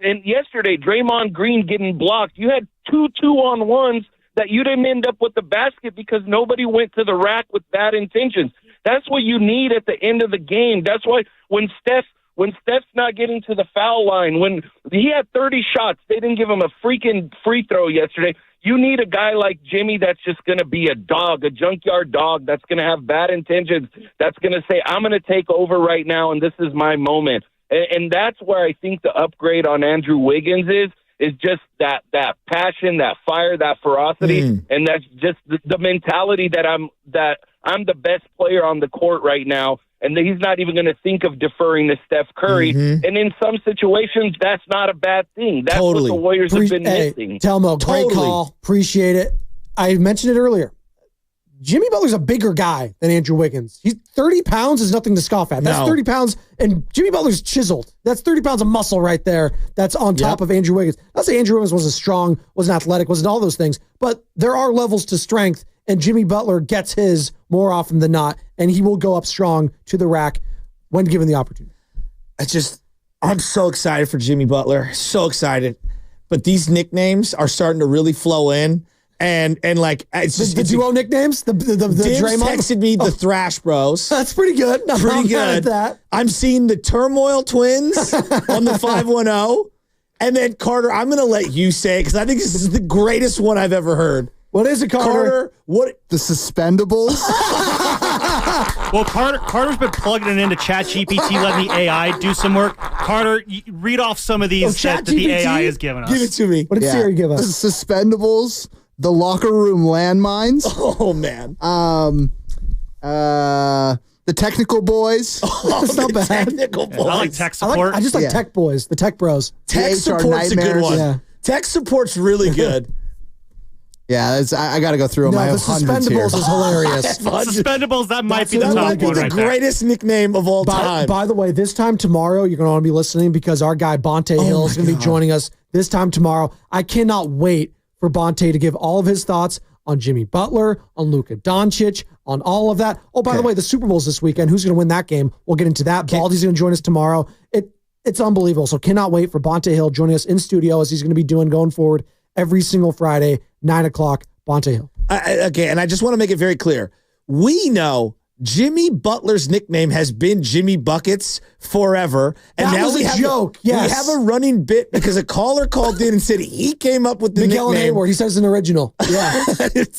And yesterday, Draymond Green getting blocked. You had 2 2-on-1s that you didn't end up with the basket because nobody went to the rack with bad intentions. That's what you need at the end of the game. That's why when Steph's not getting to the foul line, when he had 30 shots, they didn't give him a freaking free throw yesterday. You need a guy like Jimmy that's just going to be a dog, a junkyard dog that's going to have bad intentions, that's going to say, I'm going to take over right now, and this is my moment. And that's where I think the upgrade on Andrew Wiggins is just that passion, that fire, that ferocity, and that's just the mentality that I'm the best player on the court right now, and he's not even going to think of deferring to Steph Curry. And in some situations, that's not a bad thing. That's what the Warriors have been missing. Telmo, great call. Appreciate it. I mentioned it earlier. Jimmy Butler's a bigger guy than Andrew Wiggins. He's 30 pounds is nothing to scoff at. That's 30 pounds, and Jimmy Butler's chiseled. That's 30 pounds of muscle right there. That's on top of Andrew Wiggins. Not say Andrew Wiggins wasn't strong, wasn't athletic, wasn't all those things, but there are levels to strength, and Jimmy Butler gets his more often than not, and he will go up strong to the rack when given the opportunity. I'm so excited for Jimmy Butler. So excited. But these nicknames are starting to really flow in. And like it's just the duo nicknames. The Draymond texted me the Thrash Bros. That's pretty good. No, pretty good. That. I'm seeing the Turmoil Twins on the 510, and then Carter. I'm going to let you say it because I think this is the greatest one I've ever heard. What is it, Carter? What the Suspendables? Well, Carter's been plugging it into ChatGPT, letting the AI do some work. Carter, read off some of these that the AI is giving us. Give it to me. What did Siri give us? The Suspendables. The locker room landmines. Oh man. The technical boys. That's not bad. Technical boys. I like tech support. I just like tech boys. The tech bros. Tech support's a good one. Yeah. Tech support's really good. Yeah, I got to go through them. I have hundreds here. Suspendables is hilarious. Suspendables, that might be the top one. The greatest nickname of all time. By the way, this time tomorrow, you're going to want to be listening because our guy Bonte Hill is going to be joining us this time tomorrow. I cannot wait for Bonte to give all of his thoughts on Jimmy Butler, on Luka Doncic, on all of that. Oh, by the way, the Super Bowl's this weekend. Who's going to win that game? We'll get into that. Baldy's going to join us tomorrow. It's unbelievable. So cannot wait for Bonte Hill joining us in studio as he's going to be doing going forward every single Friday, 9 o'clock, Bonte Hill. Okay, and I just want to make it very clear. We know Jimmy Butler's nickname has been Jimmy Buckets forever. And that now was we a have joke. Yes. We have a running bit because a caller called in and said he came up with the Miguel nickname. Hayward, he says an original. Yeah.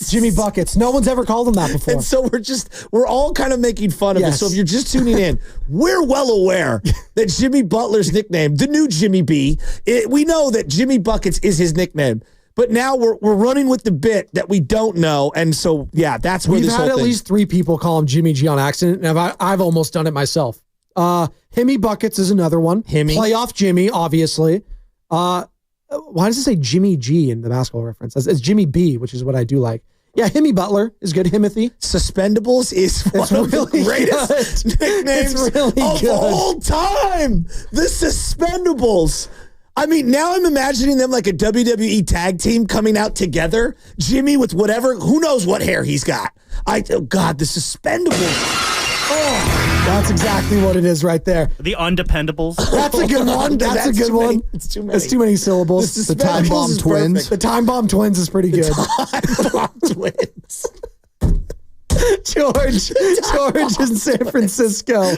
Jimmy Buckets. No one's ever called him that before. And so we're all kind of making fun of it. So if you're just tuning in, we're well aware that Jimmy Butler's nickname, the new Jimmy B, we know that Jimmy Buckets is his nickname. But now we're running with the bit that we don't know, and so that's where we've this whole had at thing. least 3 people call him Jimmy G on accident, and I've almost done it myself. Himmy Buckets is another one. Playoff Jimmy, obviously. Why does it say Jimmy G in the basketball reference? It's Jimmy B, which is what I do like. Yeah, Himmy Butler is good. Himothy. Suspendables is one of the greatest nicknames of all time. The Suspendables. I mean, now I'm imagining them like a WWE tag team coming out together. Jimmy with whatever, who knows what hair he's got. Oh God, the Suspendables. Oh, that's exactly what it is right there. The Undependables. That's a good one. That's a good one. It's too many. That's too many syllables. The Time Bomb Twins. Perfect. The Time Bomb Twins is pretty good. Time Bomb Twins. George in San Francisco.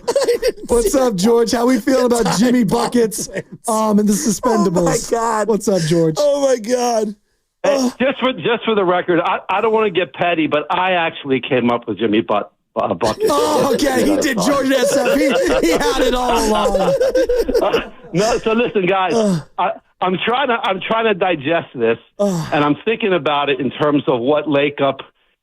What's up, George? How we feeling about Jimmy Buckets and the Suspendables? Oh my God. What's up, George? Oh my God. Just for the record, I don't want to get petty, but I actually came up with Jimmy bucket. Oh, okay. He did Georgia SF. He had it all along. No, so listen, guys. I'm trying to digest this, and I'm thinking about it in terms of what Lake Up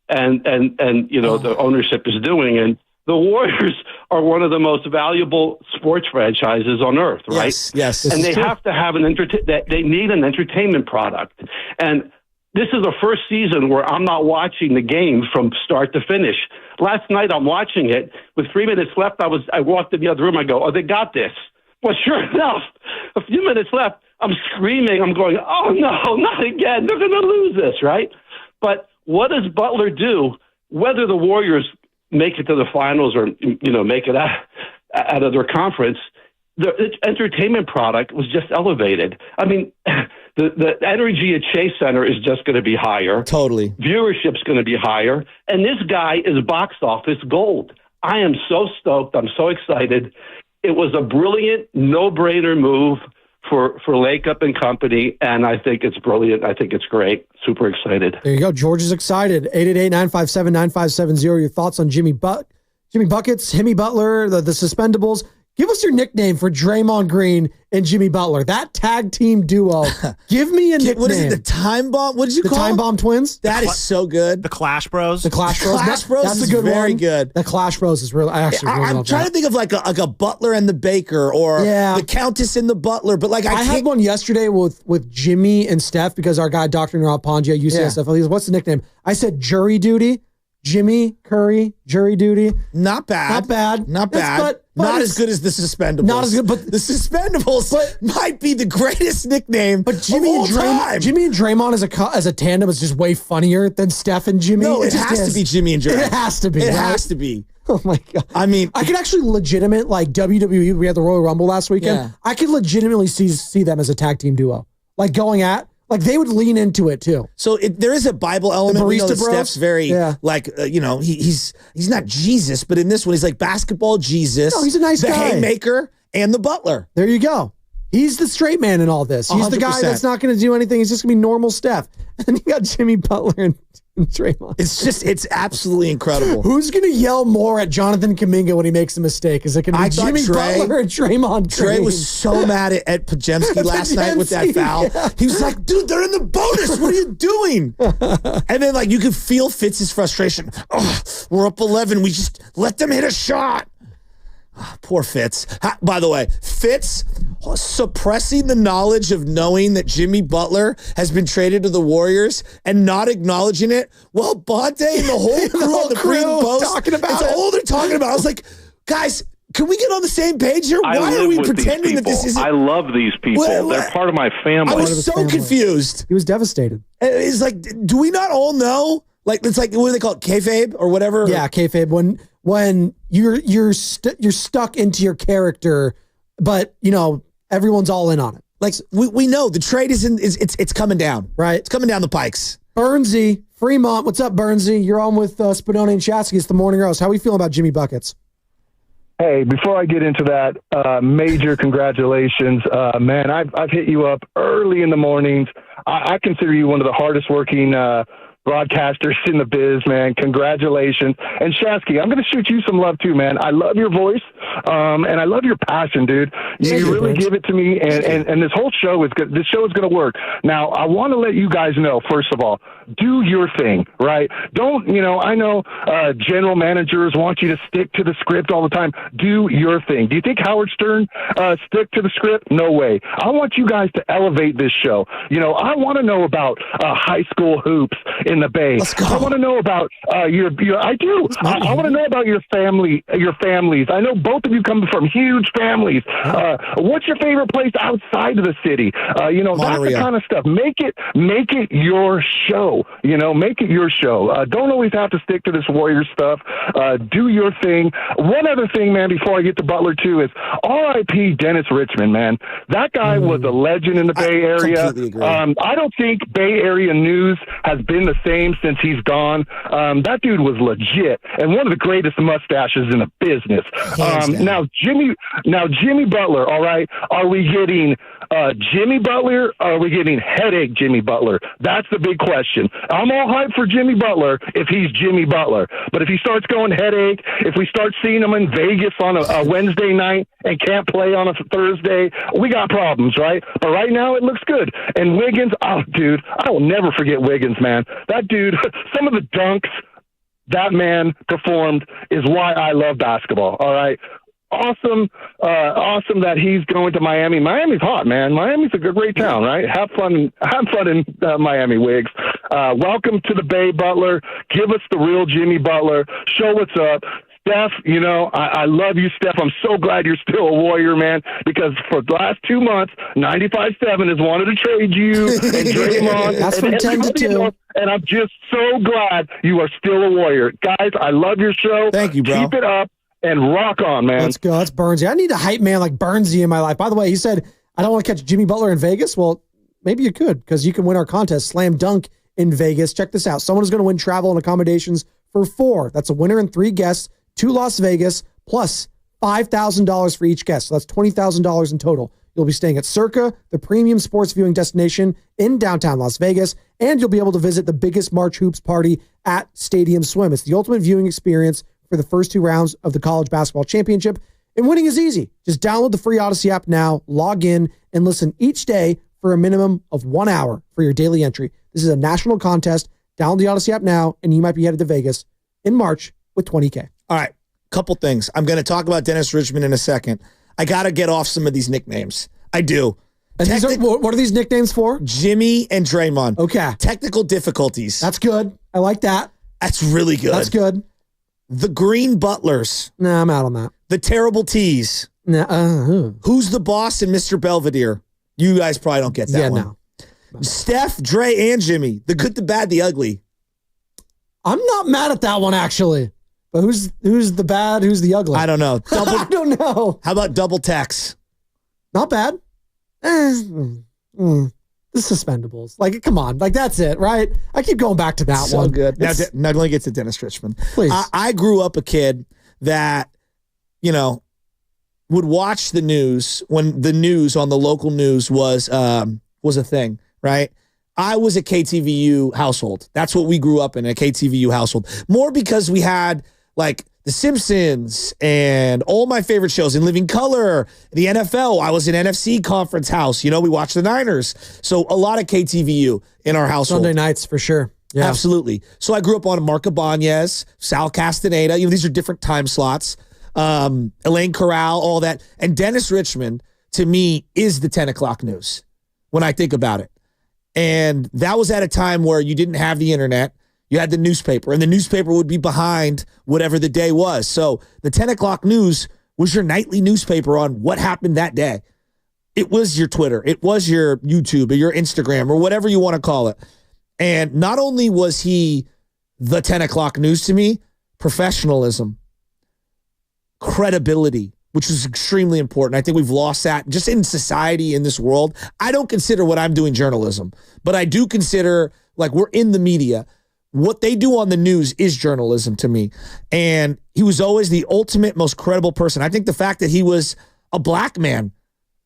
and the ownership is doing. And the Warriors are one of the most valuable sports franchises on earth, right? Yes. And they have to have they need an entertainment product. And this is the first season where I'm not watching the game from start to finish. Last night I'm watching it. With 3 minutes left, I walked in the other room. I go, they got this. Well, sure enough, a few minutes left, I'm screaming. I'm going, oh, no, not again. They're going to lose this, right? But what does Butler do, whether the Warriors make it to the finals or, make it out of their conference? The entertainment product was just elevated. I mean, the energy at Chase Center is just going to be higher. Totally. Viewership's going to be higher. And this guy is box office gold. I am so stoked. I'm so excited. It was a brilliant, no-brainer move for Lake Up and Company, and I think it's brilliant. I think it's great. Super excited. There you go. George is excited. 888-957-9570. Your thoughts on Jimmy Buckets, Jimmy Butler, the suspendables. Give us your nickname for Draymond Green and Jimmy Butler. That tag team duo. Give me a nickname. What is it? The Time Bomb? What did you call The Time them? Bomb Twins? That is so good. The Clash Bros. The Clash Bros. Clash Bros That's is a good very one. good. The Clash Bros is really. I actually really I'm love trying that. to think of like a Butler and the Baker or the Countess and the Butler, but like I had one yesterday with Jimmy and Steph because our guy Dr. Nirav Pandya, UCSF. He goes, what's the nickname? I said Jury Duty. Jimmy Curry, Jury Duty. Not bad. Not bad. But not as good as the Suspendables. Not as good, but the Suspendables might be the greatest nickname But Jimmy of all and time. Jimmy and Draymond as a tandem is just way funnier than Steph and Jimmy. No, it just has to be Jimmy and Draymond. It has to be. It right? has to be. Oh my God. I mean, I could actually legitimate WWE. We had the Royal Rumble last weekend. Yeah. I could legitimately see them as a tag team duo, like going at. Like they would lean into it too. So there is a Bible element. We know that Bros? Steph's very he's not Jesus, but in this one he's like basketball Jesus. No, he's a nice the guy. haymaker and the butler. There you go. He's the straight man in all this. He's the guy 100%. that's not going to do anything. He's just going to be normal Steph. And you got Jimmy Butler and Draymond. It's absolutely incredible. Who's going to yell more at Jonathan Kuminga when he makes a mistake? Is it going to be Jimmy Butler or Draymond Trey Green? was so mad at Pajemski last night with that foul. Yeah. He was like, dude, they're in the bonus. What are you doing? And then like you could feel Fitz's frustration. Oh, we're up 11. We just let them hit a shot. Poor Fitz. By the way, Fitz suppressing the knowledge of knowing that Jimmy Butler has been traded to the Warriors and not acknowledging it. Well, Bonte and the whole crew on the Green Post talking about it's it. all they're talking about. I was like, guys, can we get on the same page here? I Why live are we with these pretending that this people. isn't? I love these people. Well, They're part of my family. I was so confused. He was devastated. It's like, do we not all know? Like, it's like, what do they call it? Kayfabe or whatever? Yeah, kayfabe. When you're stuck into your character, but everyone's all in on it. Like we know the trade it's coming down, right? It's coming down the pikes. Burnsy, Fremont, what's up, Burnsy? You're on with Spadoni and Chasky. It's the Morning Roast. How are we feeling about Jimmy Buckets? Hey, before I get into that, major congratulations, man! I've hit you up early in the mornings. I consider you one of the hardest working broadcasters in the biz, man. Congratulations. And Shasky, I'm going to shoot you some love too, man. I love your voice, and I love your passion, dude. You really give it to me, and this whole show is good. This show is going to work. Now, I want to let you guys know, first of all, do your thing, right? Don't, I know general managers want you to stick to the script all the time. Do your thing. Do you think Howard Stern stick to the script? No way. I want you guys to elevate this show. I want to know about high school hoops in the Bay. I want to know about your I do. I want to know about your families. I know both of you come from huge families. What's your favorite place outside of the city? That's the kind of stuff. Make it your show. Make it your show. Don't always have to stick to this Warrior stuff. Do your thing. One other thing, man, before I get to Butler too, is R.I.P. Dennis Richmond, man. That guy was a legend in the Bay Area. completely agree. I don't think Bay Area news has been the same since he's gone. That dude was legit and one of the greatest mustaches in the business. Now Jimmy Butler, all right, are we getting Jimmy Butler or are we getting headache Jimmy Butler? That's the big question. I'm all hyped for Jimmy Butler if he's Jimmy Butler. But if he starts going headache, if we start seeing him in Vegas on a Wednesday night and can't play on a Thursday, we got problems, right? But right now it looks good. And Wiggins, oh, dude, I will never forget Wiggins, man. That dude, some of the dunks that man performed is why I love basketball, all right? Awesome that he's going to Miami. Miami's hot, man. Miami's a great town, right? Have fun in Miami, Wiggs. Welcome to the Bay, Butler. Give us the real Jimmy Butler. Show what's up. Steph, I love you, Steph. I'm so glad you're still a Warrior, man, because for the last 2 months, 95.7 has wanted to trade you and Draymond. That's from 10 to 2. And I'm just so glad you are still a Warrior. Guys, I love your show. Thank you, bro. Keep it up. And rock on, man. Let's go. That's Burnsy. I need a hype man like Burnsy in my life. By the way, he said, I don't want to catch Jimmy Butler in Vegas. Well, maybe you could, because you can win our contest, Slam Dunk in Vegas. Check this out. Someone is going to win travel and accommodations for 4. That's a winner and 3 guests to Las Vegas, plus $5,000 for each guest. So that's $20,000 in total. You'll be staying at Circa, the premium sports viewing destination in downtown Las Vegas, and you'll be able to visit the biggest March Hoops party at Stadium Swim. It's the ultimate viewing experience for the first 2 rounds of the college basketball championship. And winning is easy. Just download the free Odyssey app now, log in, and listen each day for a minimum of 1 hour for your daily entry. This is a national contest. Download the Odyssey app now, and you might be headed to Vegas in March with $20K. All right, couple things. I'm going to talk about Dennis Richmond in a second. I got to get off some of these nicknames. I do. And what are these nicknames for? Jimmy and Draymond. Okay. Technical difficulties. That's good. I like that. That's really good. That's good. The Green Butlers. Nah, I'm out on that. The Terrible Tees. Nah, Who's the Boss and Mr. Belvedere? You guys probably don't get that one. No. Steph, Dre, and Jimmy. The Good, the Bad, the Ugly. I'm not mad at that one, actually. But who's the bad? Who's the ugly? I don't know. I don't know. How about Double Tex? Not bad. The suspendables. Like, come on. Like, that's it, right? I keep going back to that one. So good. Now let me get to Dennis Richmond. Please. I grew up a kid that, would watch the news when the news on the local news was a thing, right? I was a KTVU household. That's what we grew up in, a KTVU household. More because we had, like, The Simpsons and all my favorite shows in living color, the NFL. I was an NFC conference house. We watched the Niners. So a lot of KTVU in our household. Sunday nights for sure. Yeah. Absolutely. So I grew up on Mark Ibanez, Sal Castaneda. These are different time slots. Elaine Corral, all that. And Dennis Richmond, to me, is the 10 o'clock news when I think about it. And that was at a time where you didn't have the internet. You had the newspaper, and the newspaper would be behind whatever the day was. So the 10 o'clock news was your nightly newspaper on what happened that day. It was your Twitter. It was your YouTube or your Instagram or whatever you want to call it. And not only was he the 10 o'clock news to me, professionalism, credibility, which was extremely important. I think we've lost that just in society, in this world. I don't consider what I'm doing journalism, but I do consider, like, we're in the media. What they do on the news is journalism to me. And he was always the ultimate, most credible person. I think the fact that he was a black man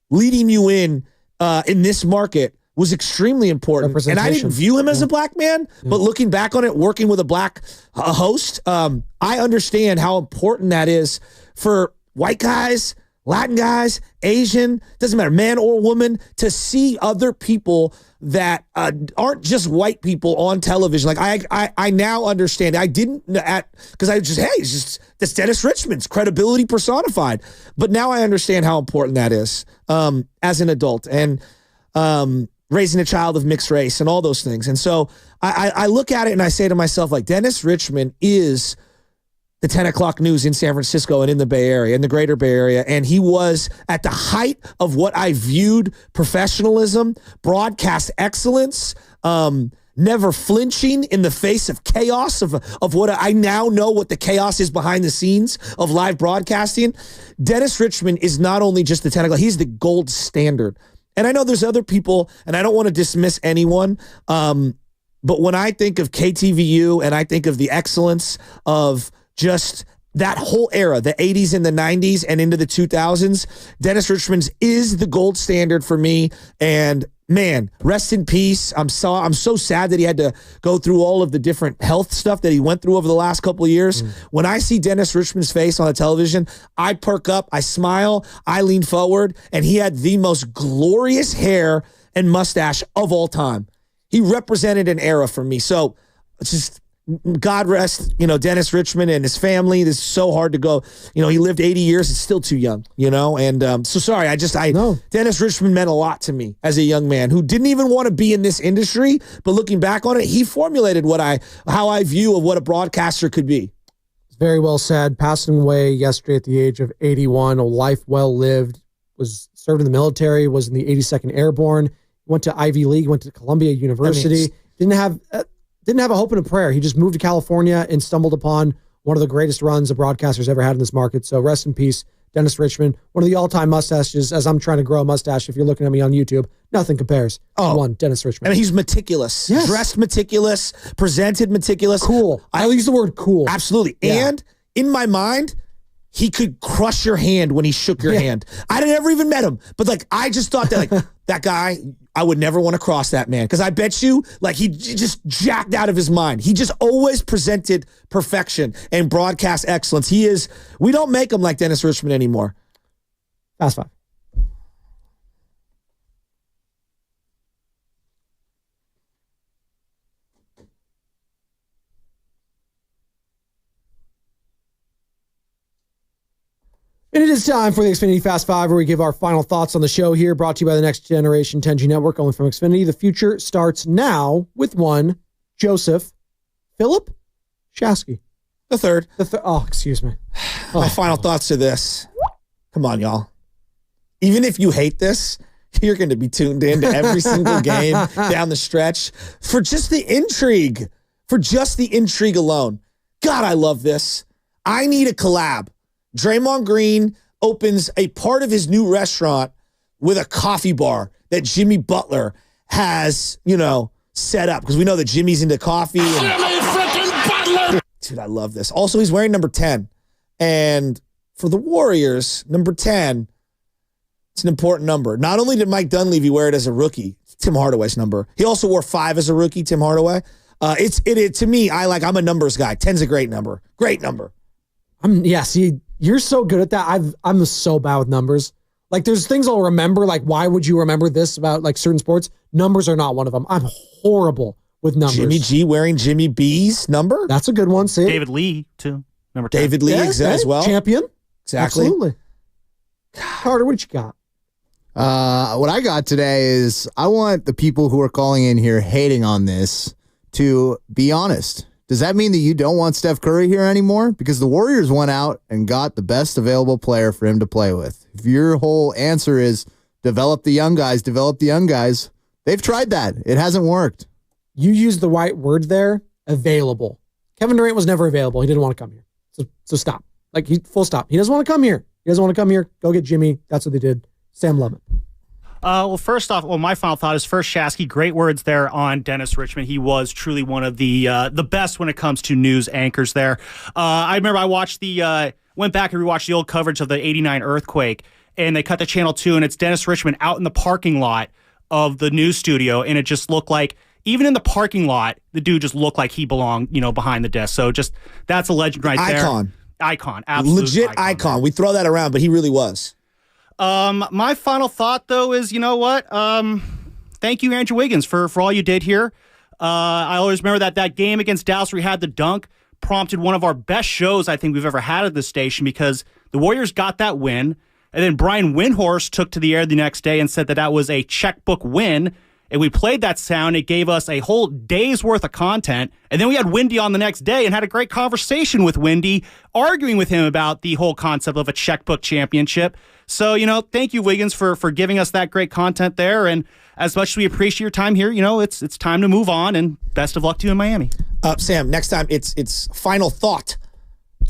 leading you in this market was extremely important. And I didn't view him as a black man, but looking back on it, working with a black host, I understand how important that is for white guys, Latin guys, Asian, doesn't matter, man or woman, to see other people that aren't just white people on television. Like I now understand. I didn't because I just, that's Dennis Richmond's credibility personified. But now I understand how important that is as an adult and raising a child of mixed race and all those things. And so I look at it and I say to myself, like, Dennis Richmond is the 10 o'clock news in San Francisco and in the Bay Area, in the greater Bay Area. And he was at the height of what I viewed professionalism, broadcast excellence, never flinching in the face of chaos of what I now know what the chaos is behind the scenes of live broadcasting. Dennis Richmond is not only just the 10 o'clock, he's the gold standard. And I know there's other people, and I don't want to dismiss anyone, But when I think of KTVU and I think of the excellence of just that whole era, the 80s and the 90s and into the 2000s, Dennis Richmond is the gold standard for me. And man, rest in peace. I'm so sad that he had to go through all of the different health stuff that he went through over the last couple of years. When I see Dennis Richmond's face on the television, I perk up, I smile, I lean forward, and he had the most glorious hair and mustache of all time. He represented an era for me. So it's just God rest, Dennis Richmond and his family. This is so hard to go. He lived 80 years. It's still too young, And so sorry. Dennis Richmond meant a lot to me as a young man who didn't even want to be in this industry. But looking back on it, he formulated how I view of what a broadcaster could be. Very well said. Passing away yesterday at the age of 81. A life well lived. Was served in the military. Was in the 82nd Airborne. Went to Ivy League. Went to Columbia University. Didn't have a hope and a prayer. He just moved to California and stumbled upon one of the greatest runs a broadcaster's ever had in this market. So rest in peace, Dennis Richmond. One of the all-time mustaches, as I'm trying to grow a mustache, if you're looking at me on YouTube, nothing compares to one Dennis Richmond. I mean, he's meticulous. Yes. Dressed meticulous, presented meticulous. Cool. I use the word cool. Absolutely. Yeah. And in my mind, he could crush your hand when he shook your hand. I never even met him, but I just thought that that guy, I would never want to cross that man because I bet you he just jacked out of his mind. He just always presented perfection and broadcast excellence. We don't make him like Dennis Richmond anymore. Fast five. And it is time for the Xfinity Fast Five, where we give our final thoughts on the show here, brought to you by the Next Generation 10G Network, only from Xfinity. The future starts now with one Joseph Philip Shasky. The third. Oh, excuse me. My final thoughts are this. Come on, y'all. Even if you hate this, you're going to be tuned in to every single game down the stretch for just the intrigue. For just the intrigue alone. God, I love this. I need a collab. Draymond Green opens a part of his new restaurant with a coffee bar that Jimmy Butler has, set up. Because we know that Jimmy's into coffee. Jimmy freaking Butler! Dude, I love this. Also, he's wearing number 10. And for the Warriors, number 10, it's an important number. Not only did Mike Dunleavy wear it as a rookie, it's Tim Hardaway's number. He also wore 5 as a rookie, Tim Hardaway. To me, I'm a numbers guy. 10's a great number. Great number. You're so good at that. I'm so bad with numbers. There's things I'll remember. Why would you remember this about certain sports? Numbers are not one of them. I'm horrible with numbers. Jimmy G wearing Jimmy B's number? That's a good one. See? David Lee, too. Number 10. David Lee as well. Champion. Exactly. Absolutely. Carter, what you got? What I got today is I want the people who are calling in here hating on this to be honest. Does that mean that you don't want Steph Curry here anymore? Because the Warriors went out and got the best available player for him to play with. If your whole answer is develop the young guys, they've tried that. It hasn't worked. You used the right word there, available. Kevin Durant was never available. He didn't want to come here. So stop. Full stop. He doesn't want to come here. Go get Jimmy. That's what they did. Sam Lemon. Well, first off, my final thought is first, Shasky, great words there on Dennis Richmond. He was truly one of the best when it comes to news anchors there. I remember I watched went back and rewatched the old coverage of the 89 earthquake, and they cut to Channel 2, and it's Dennis Richmond out in the parking lot of the news studio, and it just looked like, even in the parking lot, the dude just looked like he belonged, behind the desk. So that's a legend right there. Icon. Absolute legit icon. We throw that around, but he really was. My final thought, though, is, you know what? Thank you, Andrew Wiggins, for all you did here. I always remember that game against Dallas where he had the dunk prompted one of our best shows I think we've ever had at this station because the Warriors got that win. And then Brian Windhorst took to the air the next day and said that was a checkbook win. And we played that sound. It gave us a whole day's worth of content. And then we had Wendy on the next day and had a great conversation with Wendy, arguing with him about the whole concept of a checkbook championship. So, thank you, Wiggins, for giving us that great content there. And as much as we appreciate your time here, it's time to move on. And best of luck to you in Miami. Sam, next time it's final thought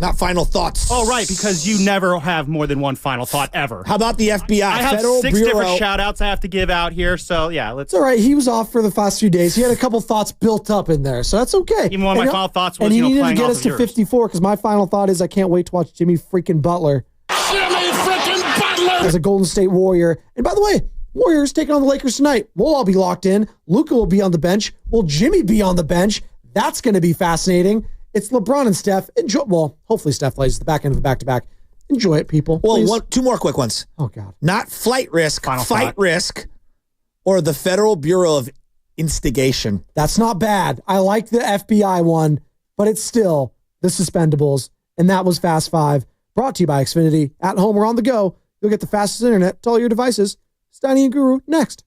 Not final thoughts. Oh, right, because you never have more than one final thought ever. How about the FBI? I have Federal 6 Bureau. different shout-outs I have to give out here, so yeah, let's... It's all right. He was off for the past few days. He had a couple thoughts built up in there, so that's okay. Even one of my final thoughts was, and he needed to playing get off us of to yours. 54, because my final thought is I can't wait to watch Jimmy freaking Butler Jimmy freaking Butler! as a Golden State Warrior. And by the way, Warriors taking on the Lakers tonight. We'll all be locked in. Luka will be on the bench. Will Jimmy be on the bench? That's going to be fascinating. It's LeBron and Steph. Enjoy. Well, hopefully Steph plays the back end of the back-to-back. Enjoy it, people. Well, two more quick ones. Oh, God. Not flight risk, Final fight thought. risk, or the Federal Bureau of Instigation. That's not bad. I like the FBI one, but it's still the suspendables. And that was Fast 5, brought to you by Xfinity. At home or on the go, you'll get the fastest internet to all your devices. Steiny and Guru, next.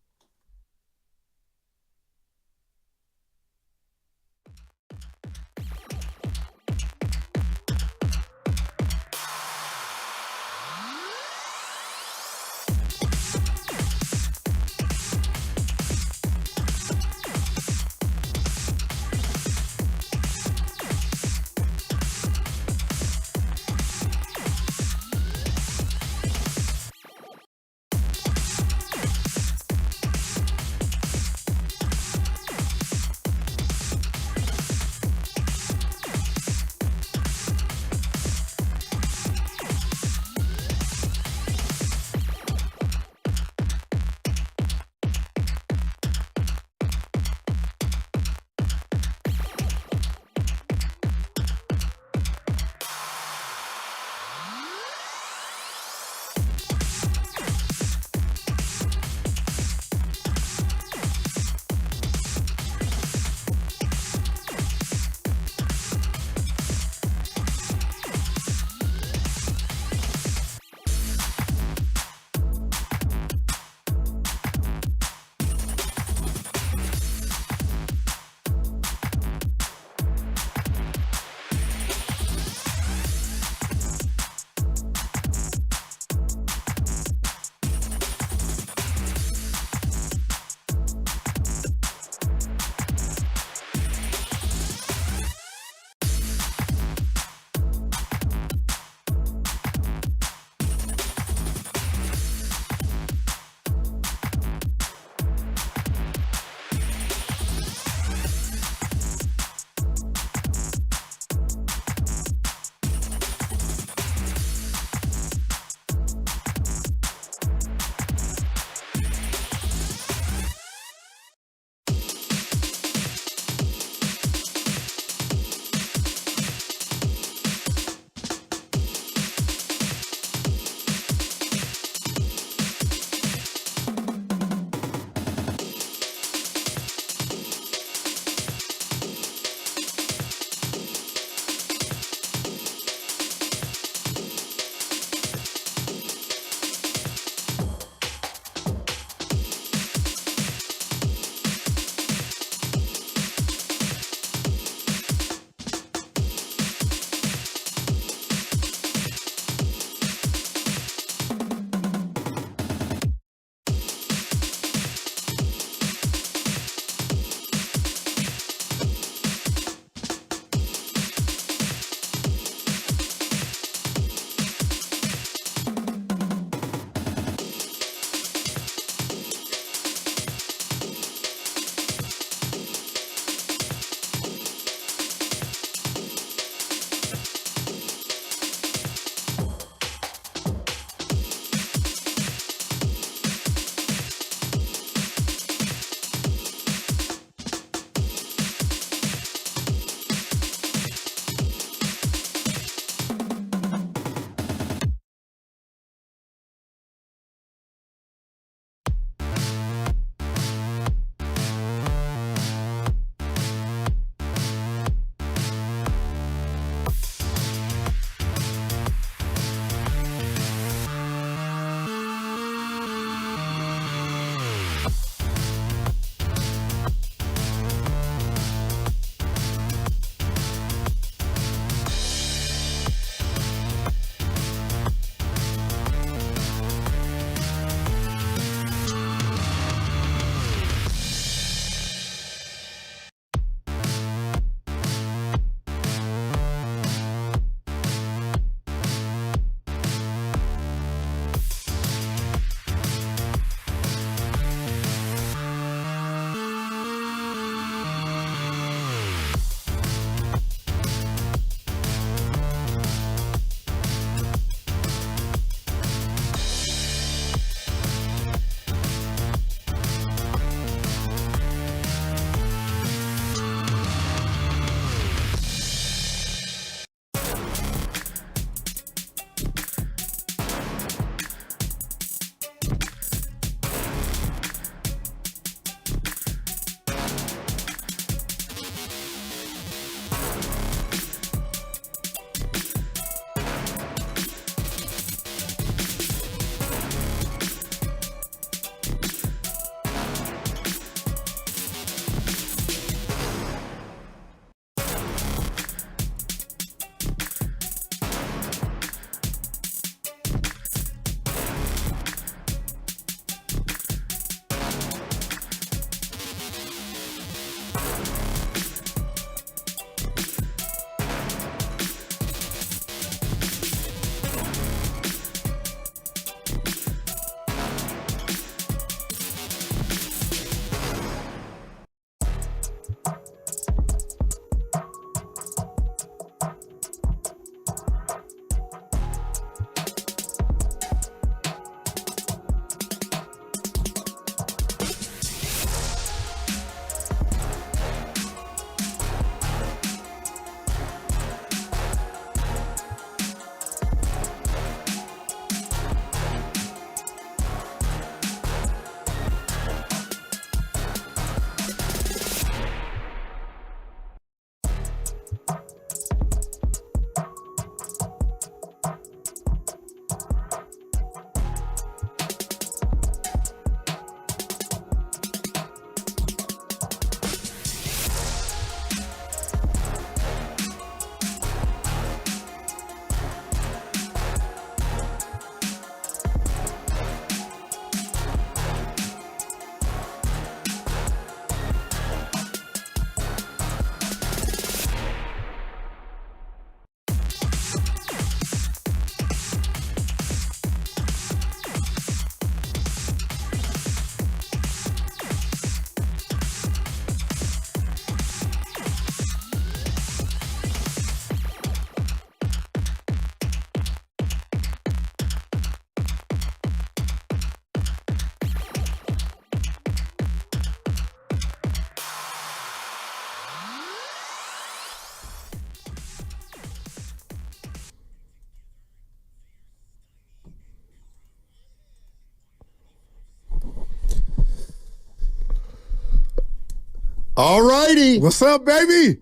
All righty. What's up, baby?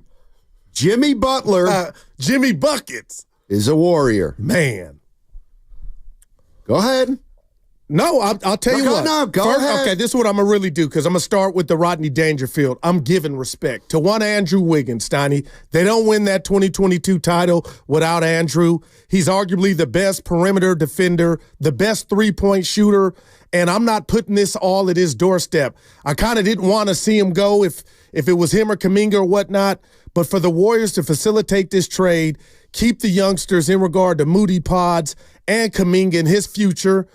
Jimmy Butler. Jimmy Buckets. Is a Warrior. Man. Go ahead. No, I'll tell you what. No, go ahead. Okay, this is what I'm going to really do because I'm going to start with the Rodney Dangerfield. I'm giving respect to one Andrew Wiggins, Steiny. They don't win that 2022 title without Andrew. He's arguably the best perimeter defender, the best three-point shooter, and I'm not putting this all at his doorstep. I kind of didn't want to see him go if it was him or Kuminga or whatnot, but for the Warriors to facilitate this trade, keep the youngsters in regard to Moody Pods and Kuminga and his future.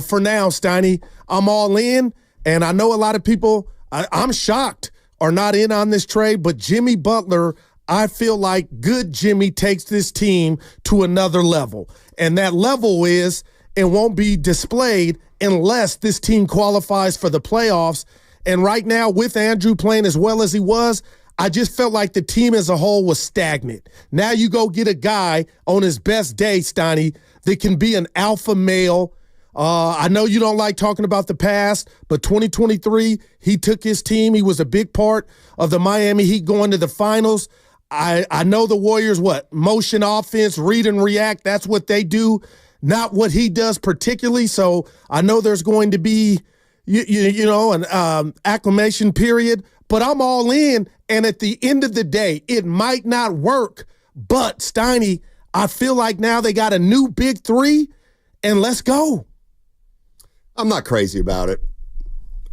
For now, Steiny, I'm all in, and I know a lot of people, I'm shocked, are not in on this trade, but Jimmy Butler, I feel like good Jimmy takes this team to another level, and that level is it won't be displayed unless this team qualifies for the playoffs, and right now, with Andrew playing as well as he was, I just felt like the team as a whole was stagnant. Now you go get a guy on his best day, Steiny, that can be an alpha male. I know you don't like talking about the past, but 2023, he took his team. He was a big part of the Miami Heat going to the finals. I know the Warriors, motion offense, read and react. That's what they do, not what he does particularly. So I know there's going to be, an acclimation period, but I'm all in. And at the end of the day, it might not work, but Steiny, I feel like now they got a new big three, and let's go. I'm not crazy about it.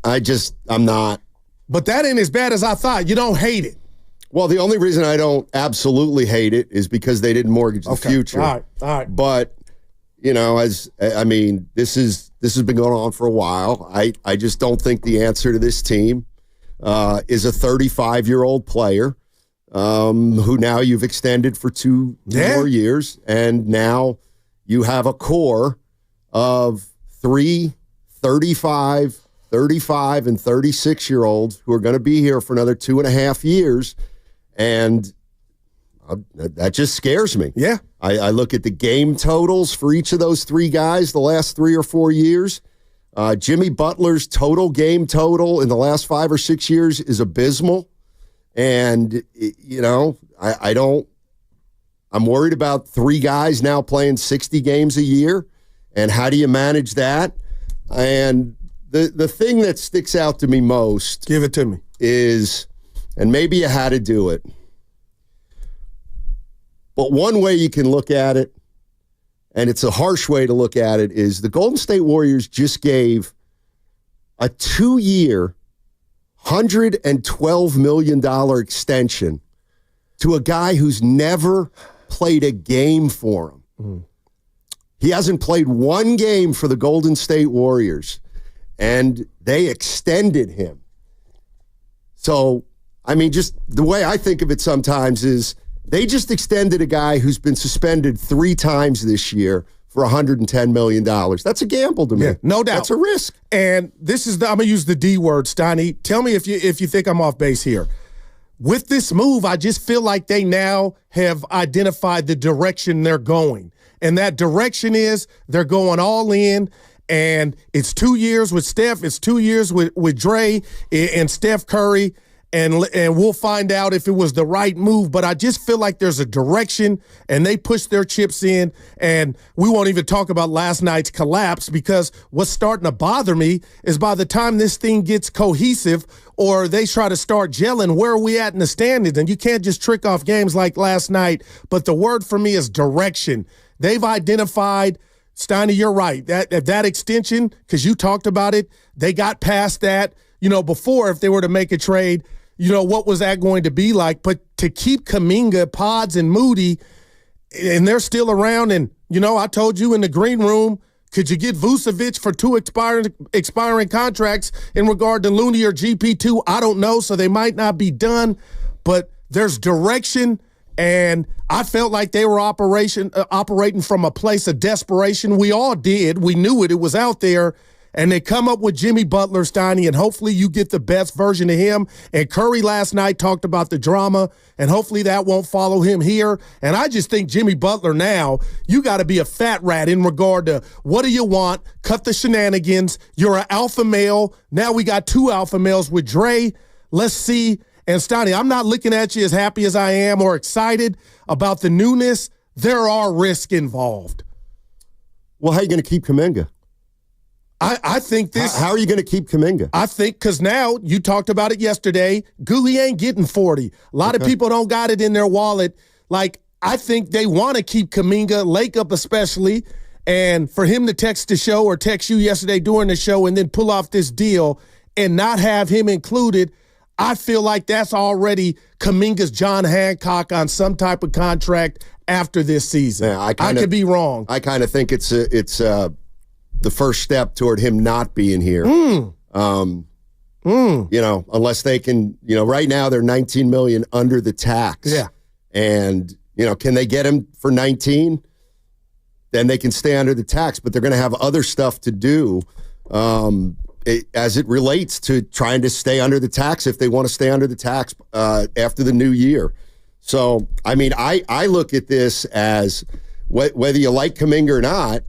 I'm not. But that ain't as bad as I thought. You don't hate it. Well, the only reason I don't absolutely hate it is because they didn't mortgage the future. All right. But, this has been going on for a while. I just don't think the answer to this team is a 35-year-old player who now you've extended for two more years, and now you have a core of 35, and 36-year-olds who are going to be here for another 2.5 years, and that just scares me. Yeah. I look at the game totals for each of those three guys the last 3 or 4 years. Jimmy Butler's total game total in the last 5 or 6 years is abysmal, and, I'm worried about three guys now playing 60 games a year, and how do you manage that? And the thing that sticks out to me most, give it to me, is, and maybe you had to do it, but one way you can look at it, and it's a harsh way to look at it, is the Golden State Warriors just gave a 2-year, $112 million extension to a guy who's never played a game for him. Mm. He hasn't played one game for the Golden State Warriors, and they extended him. So, just the way I think of it sometimes is they just extended a guy who's been suspended 3 times this year for $110 million. That's a gamble to me. Yeah, no doubt. That's a risk. And this is I'm going to use the D word, Steiny. Tell me if you think I'm off base here. With this move, I just feel like they now have identified the direction they're going. And that direction is they're going all in, and it's 2 years with Steph. It's 2 years with Dre and Steph Curry. And we'll find out if it was the right move. But I just feel like there's a direction, and they push their chips in. And we won't even talk about last night's collapse, because what's starting to bother me is by the time this thing gets cohesive or they try to start gelling, where are we at in the standings? And you can't just trick off games like last night. But the word for me is direction. They've identified, Steiny, you're right, that extension, because you talked about it, they got past that. Before, if they were to make a trade, what was that going to be like? But to keep Kuminga, Pods, and Moody, and they're still around, and, I told you in the green room, could you get Vucevic for 2 expiring contracts in regard to Looney or GP2? I don't know, so they might not be done, but there's direction, and I felt like they were operating from a place of desperation. We all did. We knew it. It was out there. And they come up with Jimmy Butler, Steiny, and hopefully you get the best version of him. And Curry last night talked about the drama, and hopefully that won't follow him here. And I just think Jimmy Butler now, you got to be a fat rat in regard to what do you want? Cut the shenanigans. You're an alpha male. Now we got 2 alpha males with Dre. Let's see. And Stoney, I'm not looking at you as happy as I am or excited about the newness. There are risks involved. Well, how are you going to keep Kuminga? I think this. How are you going to keep Kuminga? I think because now you talked about it yesterday. He ain't getting 40. A lot of people don't got it in their wallet. Like, I think they want to keep Kuminga, Lake Up especially, and for him to text the show or text you yesterday during the show and then pull off this deal and not have him included, I feel like that's already Kuminga's John Hancock on some type of contract after this season. Yeah, I could be wrong. I kind of think it's the first step toward him not being here. You know, unless they can, you know, right now they're $19 million under the tax. Yeah. And, you know, can they get him for 19? Then they can stay under the tax, but they're going to have other stuff to do as it relates to trying to stay under the tax if they want to stay under the tax after the new year. So, I mean, I look at this as whether you like Kuminga or not,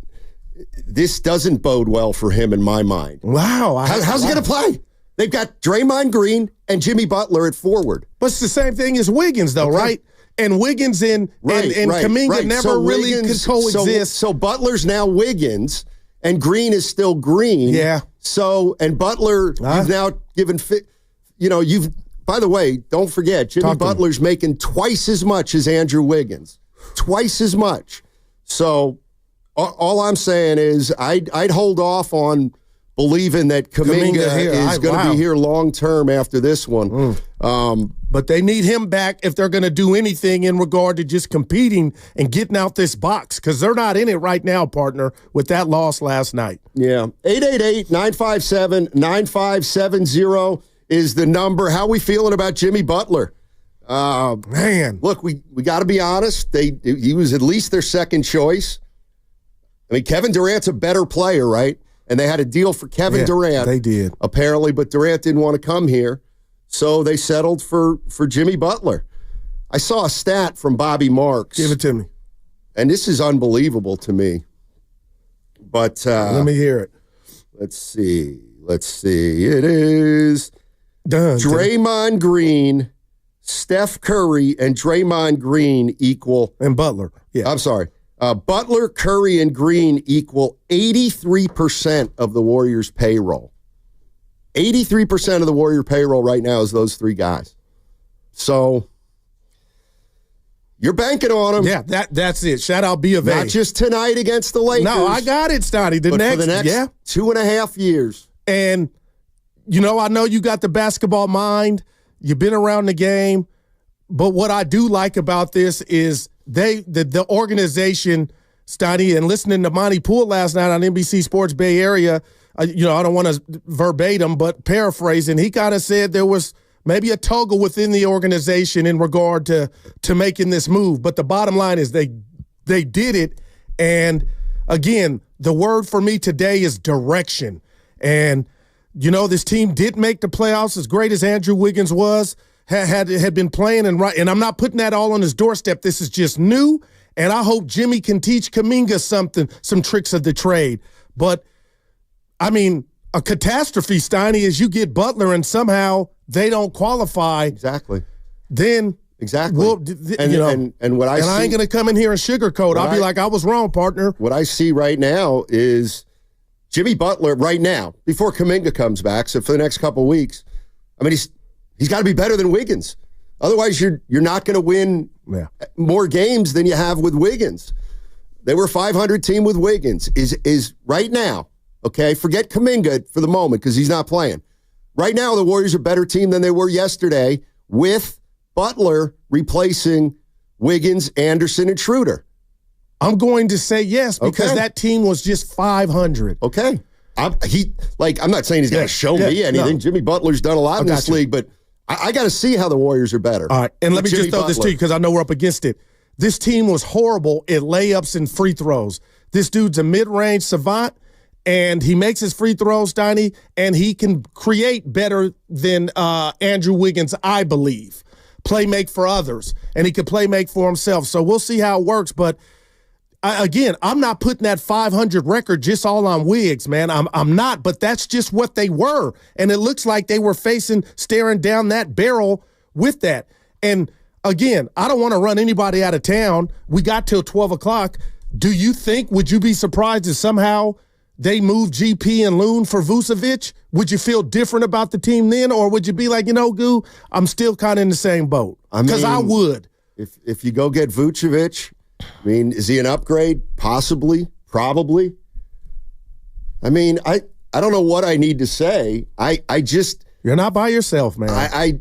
this doesn't bode well for him in my mind. Wow. How's he going to play? They've got Draymond Green and Jimmy Butler at forward. But it's the same thing as Wiggins, though, right? And Wiggins and Kuminga never really could coexist. So Butler's now Wiggins, and Green is still Green. Yeah. So, and Butler, you've now given, by the way, don't forget, Jimmy Butler's making twice as much as Andrew Wiggins. Twice as much. So, all I'm saying is I'd hold off on believing that Kuminga is going to be here long term after this one. But they need him back if they're going to do anything in regard to just competing and getting out this box, because they're not in it right now, partner, with that loss last night. Yeah. 888-957-9570 is the number. How we feeling about Jimmy Butler? Man. Look, we got to be honest. He was at least their second choice. I mean, Kevin Durant's a better player, right? And they had a deal for Kevin Durant. They did. Apparently, but Durant didn't want to come here. So they settled for Jimmy Butler. I saw a stat from Bobby Marks. Give it to me. And this is unbelievable to me. But let me hear it. Let's see. It is Draymond Green, Steph Curry, and Draymond Green equal. And Butler. Yeah. I'm sorry. Butler, Curry, and Green equal 83% of the Warriors' payroll. 83% of the Warrior payroll right now is those three guys. So you're banking on them. Yeah, that's it. Shout out B of A. Not just tonight against the Lakers. No, I got it, Stotty. For the next 2.5 years. And, I know you got the basketball mind. You've been around the game. But what I do like about this is the organization, Stotty, and listening to Monty Poole last night on NBC Sports Bay Area, I don't want to verbatim, but paraphrasing, he kind of said there was maybe a toggle within the organization in regard to making this move. But the bottom line is they did it. And, again, the word for me today is direction. And, this team did make the playoffs as great as Andrew Wiggins was, had been playing. And I'm not putting that all on his doorstep. This is just new. And I hope Jimmy can teach Kuminga some tricks of the trade. But, I mean, a catastrophe, Steiny, is you get Butler and somehow they don't qualify. Exactly. Then exactly. Well, and what I see, I ain't gonna come in here and sugarcoat. I'll be like, I was wrong, partner. What I see right now is Jimmy Butler right now, before Kuminga comes back, so for the next couple of weeks, I mean, he's got to be better than Wiggins. Otherwise, you're not going to win more games than you have with Wiggins. They were a 500 team with Wiggins. Is right now. Okay, forget Kuminga for the moment because he's not playing. Right now, the Warriors are a better team than they were yesterday with Butler replacing Wiggins, Anderson, and Schroeder. I'm going to say yes because that team was just 500. Okay. I'm not saying he's got to show me anything. No. Jimmy Butler's done a lot in this league, but I got to see how the Warriors are better. All right, and let me just throw this to you because I know we're up against it. This team was horrible at layups and free throws. This dude's a mid-range savant. And he makes his free throws, Donnie, and he can create better than Andrew Wiggins, I believe. Play-make for others, and he can play-make for himself. So we'll see how it works. But, again, I'm not putting that 500 record just all on Wiggs, man. I'm not, but that's just what they were. And it looks like they were staring down that barrel with that. And again, I don't want to run anybody out of town. We got till 12 o'clock. Would you be surprised if somehow they move GP and Loon for Vucevic? Would you feel different about the team then? Or would you be like, Goo, I'm still kind of in the same boat? Because I would. If you go get Vucevic, is he an upgrade? Possibly. Probably. I don't know what I need to say. I just... You're not by yourself, man. I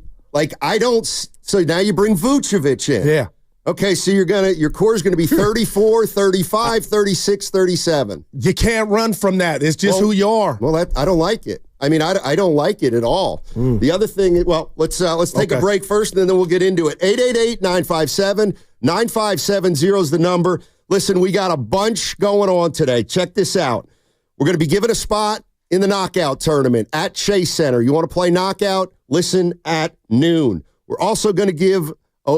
don't... So now you bring Vucevic in. Yeah. Okay, so your core is going to be 34, 35, 36, 37. You can't run from that. It's just who you are. Well, I don't like it. I don't like it at all. The other thing, let's take a break first, and then we'll get into it. 888-957-9570 is the number. Listen, we got a bunch going on today. Check this out. We're going to be giving a spot in the knockout tournament at Chase Center. You want to play knockout? Listen at noon. We're also going to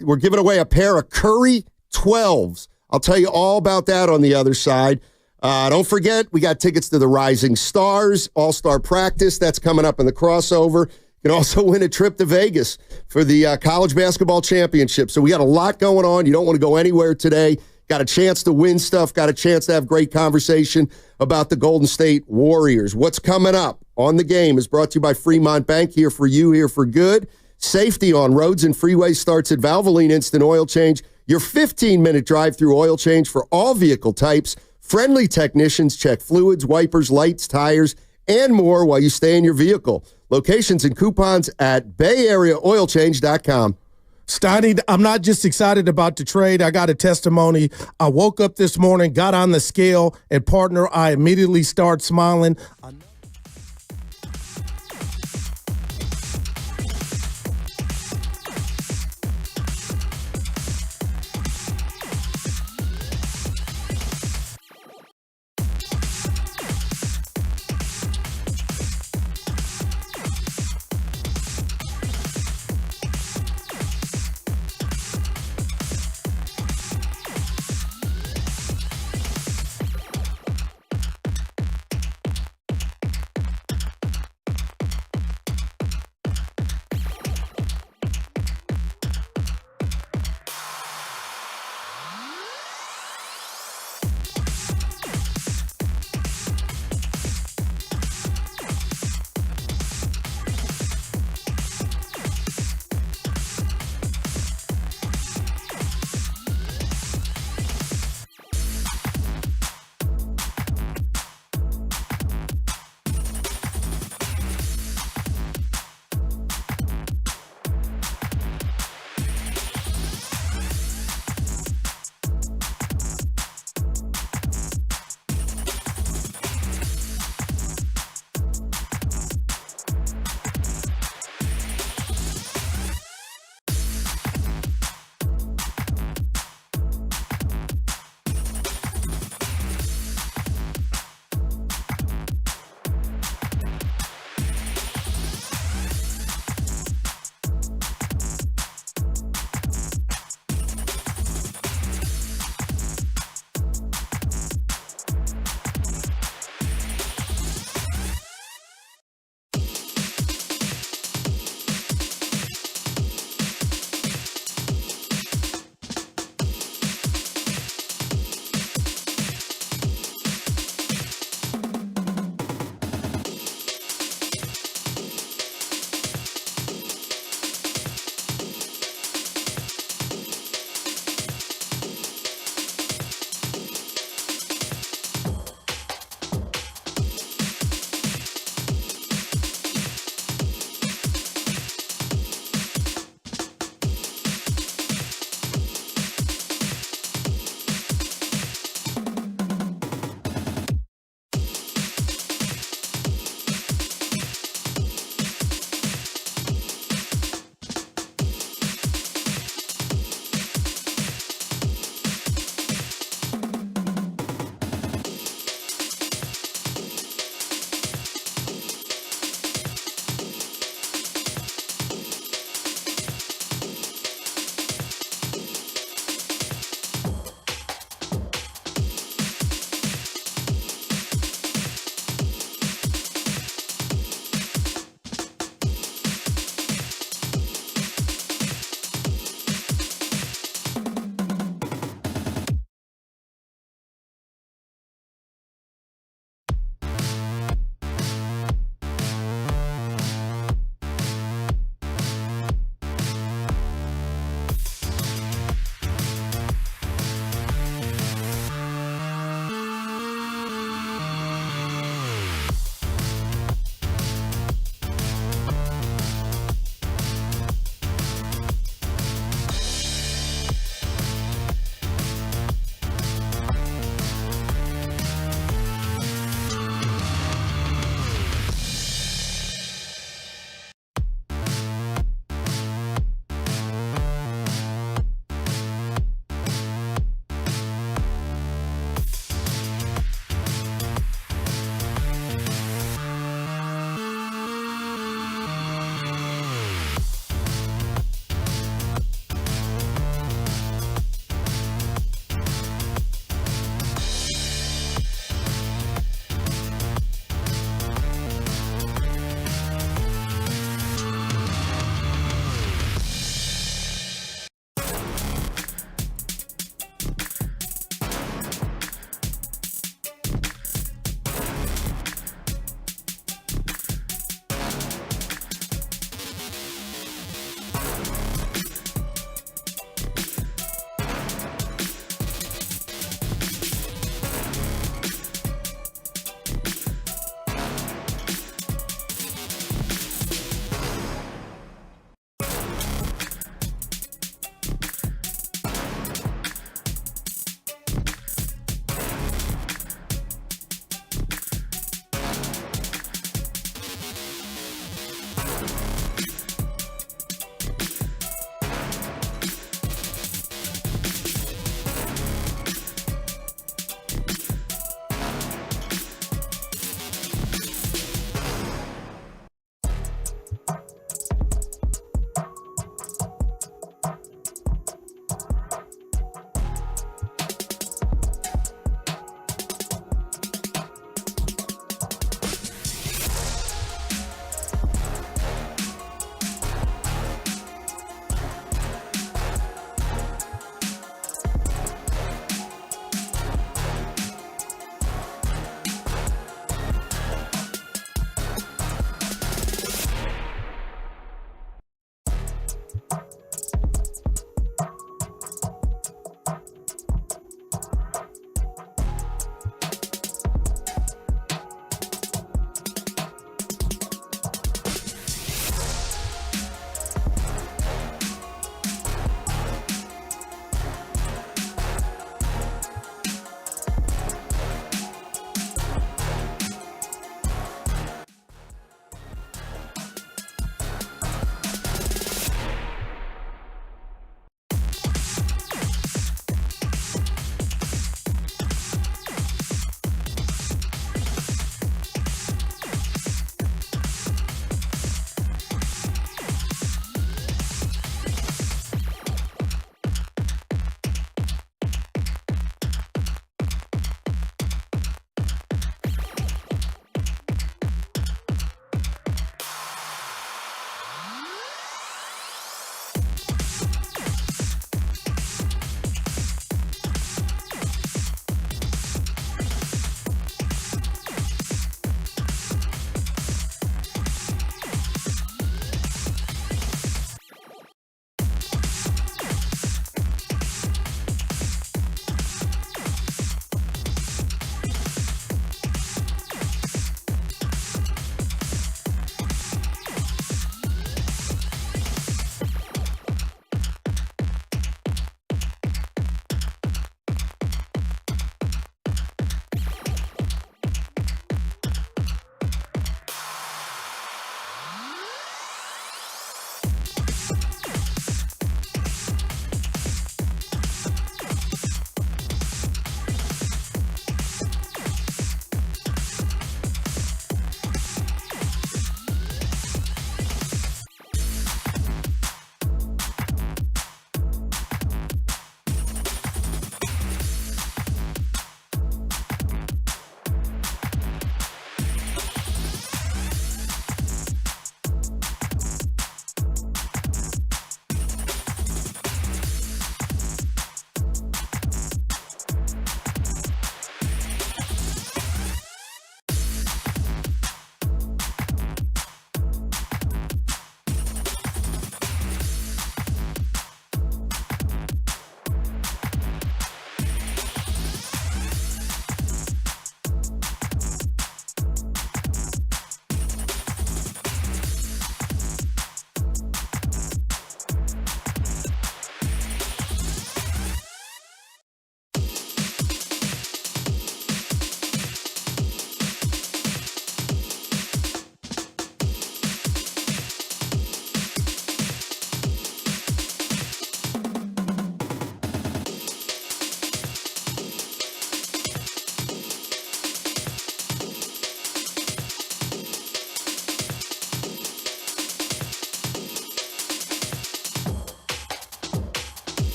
we're giving away a pair of Curry 12s. I'll tell you all about that on the other side. Don't forget, we got tickets to the Rising Stars All-Star Practice. That's coming up in the crossover. You can also win a trip to Vegas for the College Basketball Championship. So we got a lot going on. You don't want to go anywhere today. Got a chance to win stuff. Got a chance to have great conversation about the Golden State Warriors. What's coming up on the game is brought to you by Fremont Bank. Here for you, here for good. Safety on roads and freeways starts at Valvoline Instant Oil Change. Your 15-minute drive-through oil change for all vehicle types. Friendly technicians check fluids, wipers, lights, tires, and more while you stay in your vehicle. Locations and coupons at BayAreaOilChange.com. Steiny, I'm not just excited about the trade. I got a testimony. I woke up this morning, got on the scale, and partner, I immediately start smiling.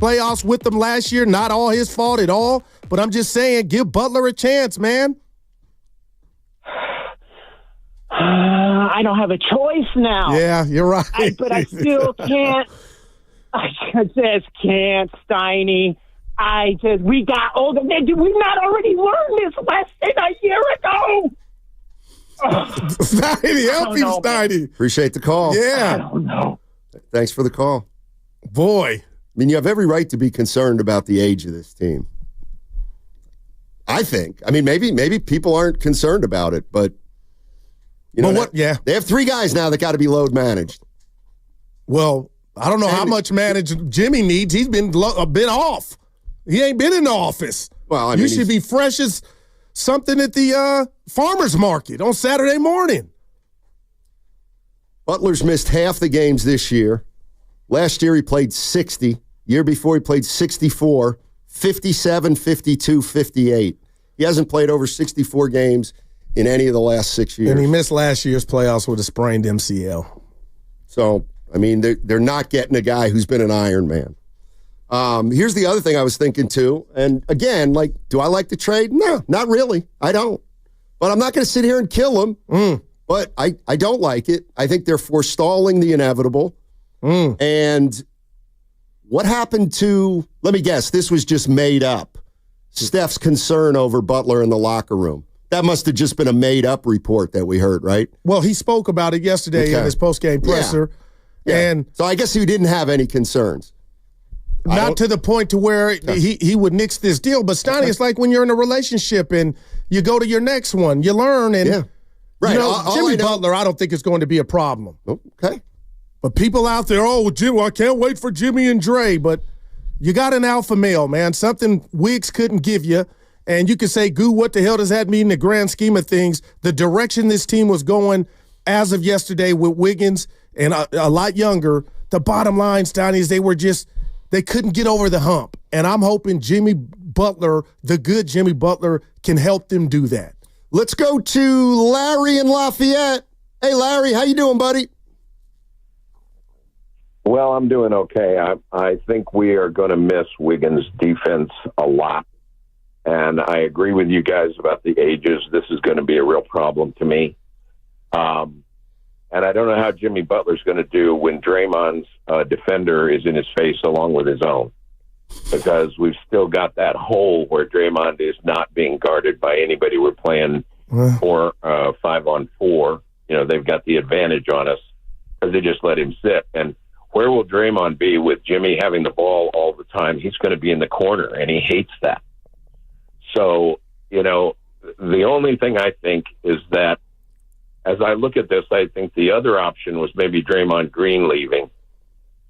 playoffs with them last year. Not all his fault at all. But I'm just saying, give Butler a chance, man. I don't have a choice now. Yeah, you're right. But I still can't. I just can't, Steiny. We got older. Did we not already learn this lesson a year ago? Steiny, help you, Steiny. Appreciate the call. Yeah. I don't know. Thanks for the call. Boy. I mean, you have every right to be concerned about the age of this team. I think. I mean, maybe people aren't concerned about it, but you know what? Yeah. They have 3 guys now that got to be load managed. Well, I don't know how much managed Jimmy needs. He's been a bit off. He ain't been in the office. Well, I you mean, should be fresh as something at the farmer's market on Saturday morning. Butler's missed half the games this year. Last year he played 60. Year before he played 64, 57, 52, 58. He hasn't played over 64 games in any of the last 6 years. And he missed last year's playoffs with a sprained MCL. So, I mean, they're not getting a guy who's been an Iron Man. Here's the other thing I was thinking, too. And, again, like, do I like the trade? No, not really. I don't. But I'm not going to sit here and kill him. But I don't like it. I think they're forestalling the inevitable. And what happened to, let me guess, this was just made up. Steph's concern over Butler in the locker room. That must have just been a made-up report that we heard, right? Well, he spoke about it yesterday in his post-game presser. Yeah. And so I guess he didn't have any concerns. Not to the point to where he would nix this deal. But, Steiny, it's like when you're in a relationship and you go to your next one. You learn. And, right. You know, Jimmy Butler, I don't think is going to be a problem. Okay. But people out there, Jim, I can't wait for Jimmy and Dre. But you got an alpha male, man. Something Wiggs couldn't give you. And you could say, Goo, what the hell does that mean in the grand scheme of things? The direction this team was going as of yesterday with Wiggins and a lot younger, the bottom line, Steiny, is they couldn't get over the hump. And I'm hoping Jimmy Butler, the good Jimmy Butler, can help them do that. Let's go to Larry in Lafayette. Hey, Larry, how you doing, buddy? Well, I'm doing okay. I think we are going to miss Wiggins' defense a lot. And I agree with you guys about the ages. This is going to be a real problem to me. And I don't know how Jimmy Butler's going to do when Draymond's defender is in his face along with his own. Because we've still got that hole where Draymond is not being guarded by anybody. We're playing 5-on-4. You know, they've got the advantage on us because they just let him sit. And where will Draymond be with Jimmy having the ball all the time? He's going to be in the corner, and he hates that. So, you know, the only thing I think is that as I look at this, I think the other option was maybe Draymond Green leaving.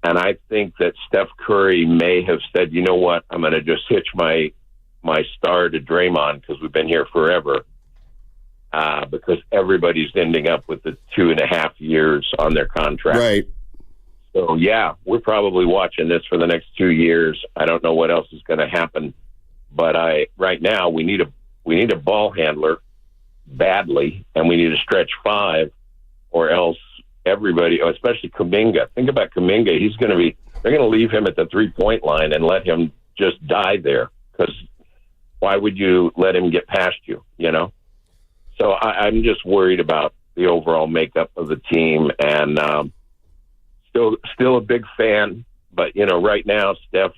And I think that Steph Curry may have said, you know what, I'm going to just hitch my star to Draymond because we've been here forever. Because everybody's ending up with the 2.5 years on their contract. Right. So, yeah, we're probably watching this for the next 2 years. I don't know what else is going to happen. But right now we need a ball handler badly, and we need a stretch 5, or else everybody, especially Kuminga. Think about Kuminga. They're going to leave him at the 3-point line and let him just die there. Because why would you let him get past you? You know. So I'm just worried about the overall makeup of the team, and still a big fan. But you know, right now, Steph,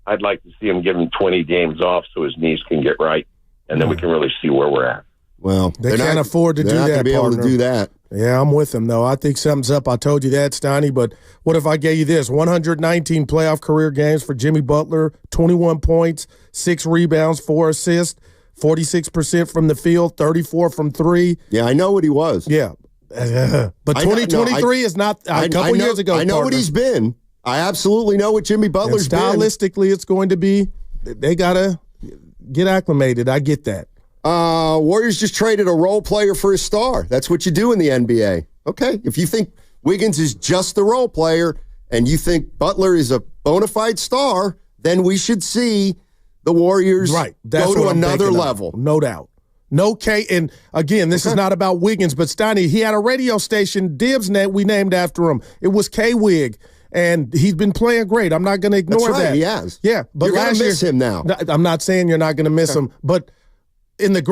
I'd like to see him give him 20 games off so his knees can get right, and then we can really see where we're at. Well, they can't afford to do that. They're not going to be able to do that. Yeah, I'm with him, though. I think something's up. I told you that, Steiny, but what if I gave you this? 119 playoff career games for Jimmy Butler, 21 points, 6 rebounds, 4 assists, 46% from the field, 34 from 3. Yeah, I know what he was. Yeah. But 2023 is not a couple years ago. I know what he's been. I absolutely know what Jimmy Butler's been. Stylistically, it's going to be, they got to get acclimated. I get that. Warriors just traded a role player for a star. That's what you do in the NBA. Okay, if you think Wiggins is just the role player and you think Butler is a bona fide star, then we should see the Warriors go to another level. No doubt. No K. And again, this is not about Wiggins, but Steiny, he had a radio station, Dibsnet, we named after him. It was K-Wig. and he's been playing great. I'm not going to ignore That's right, that. he has. Yeah, but You're last gonna miss year, him now. I'm not saying you're not going to miss him, but in the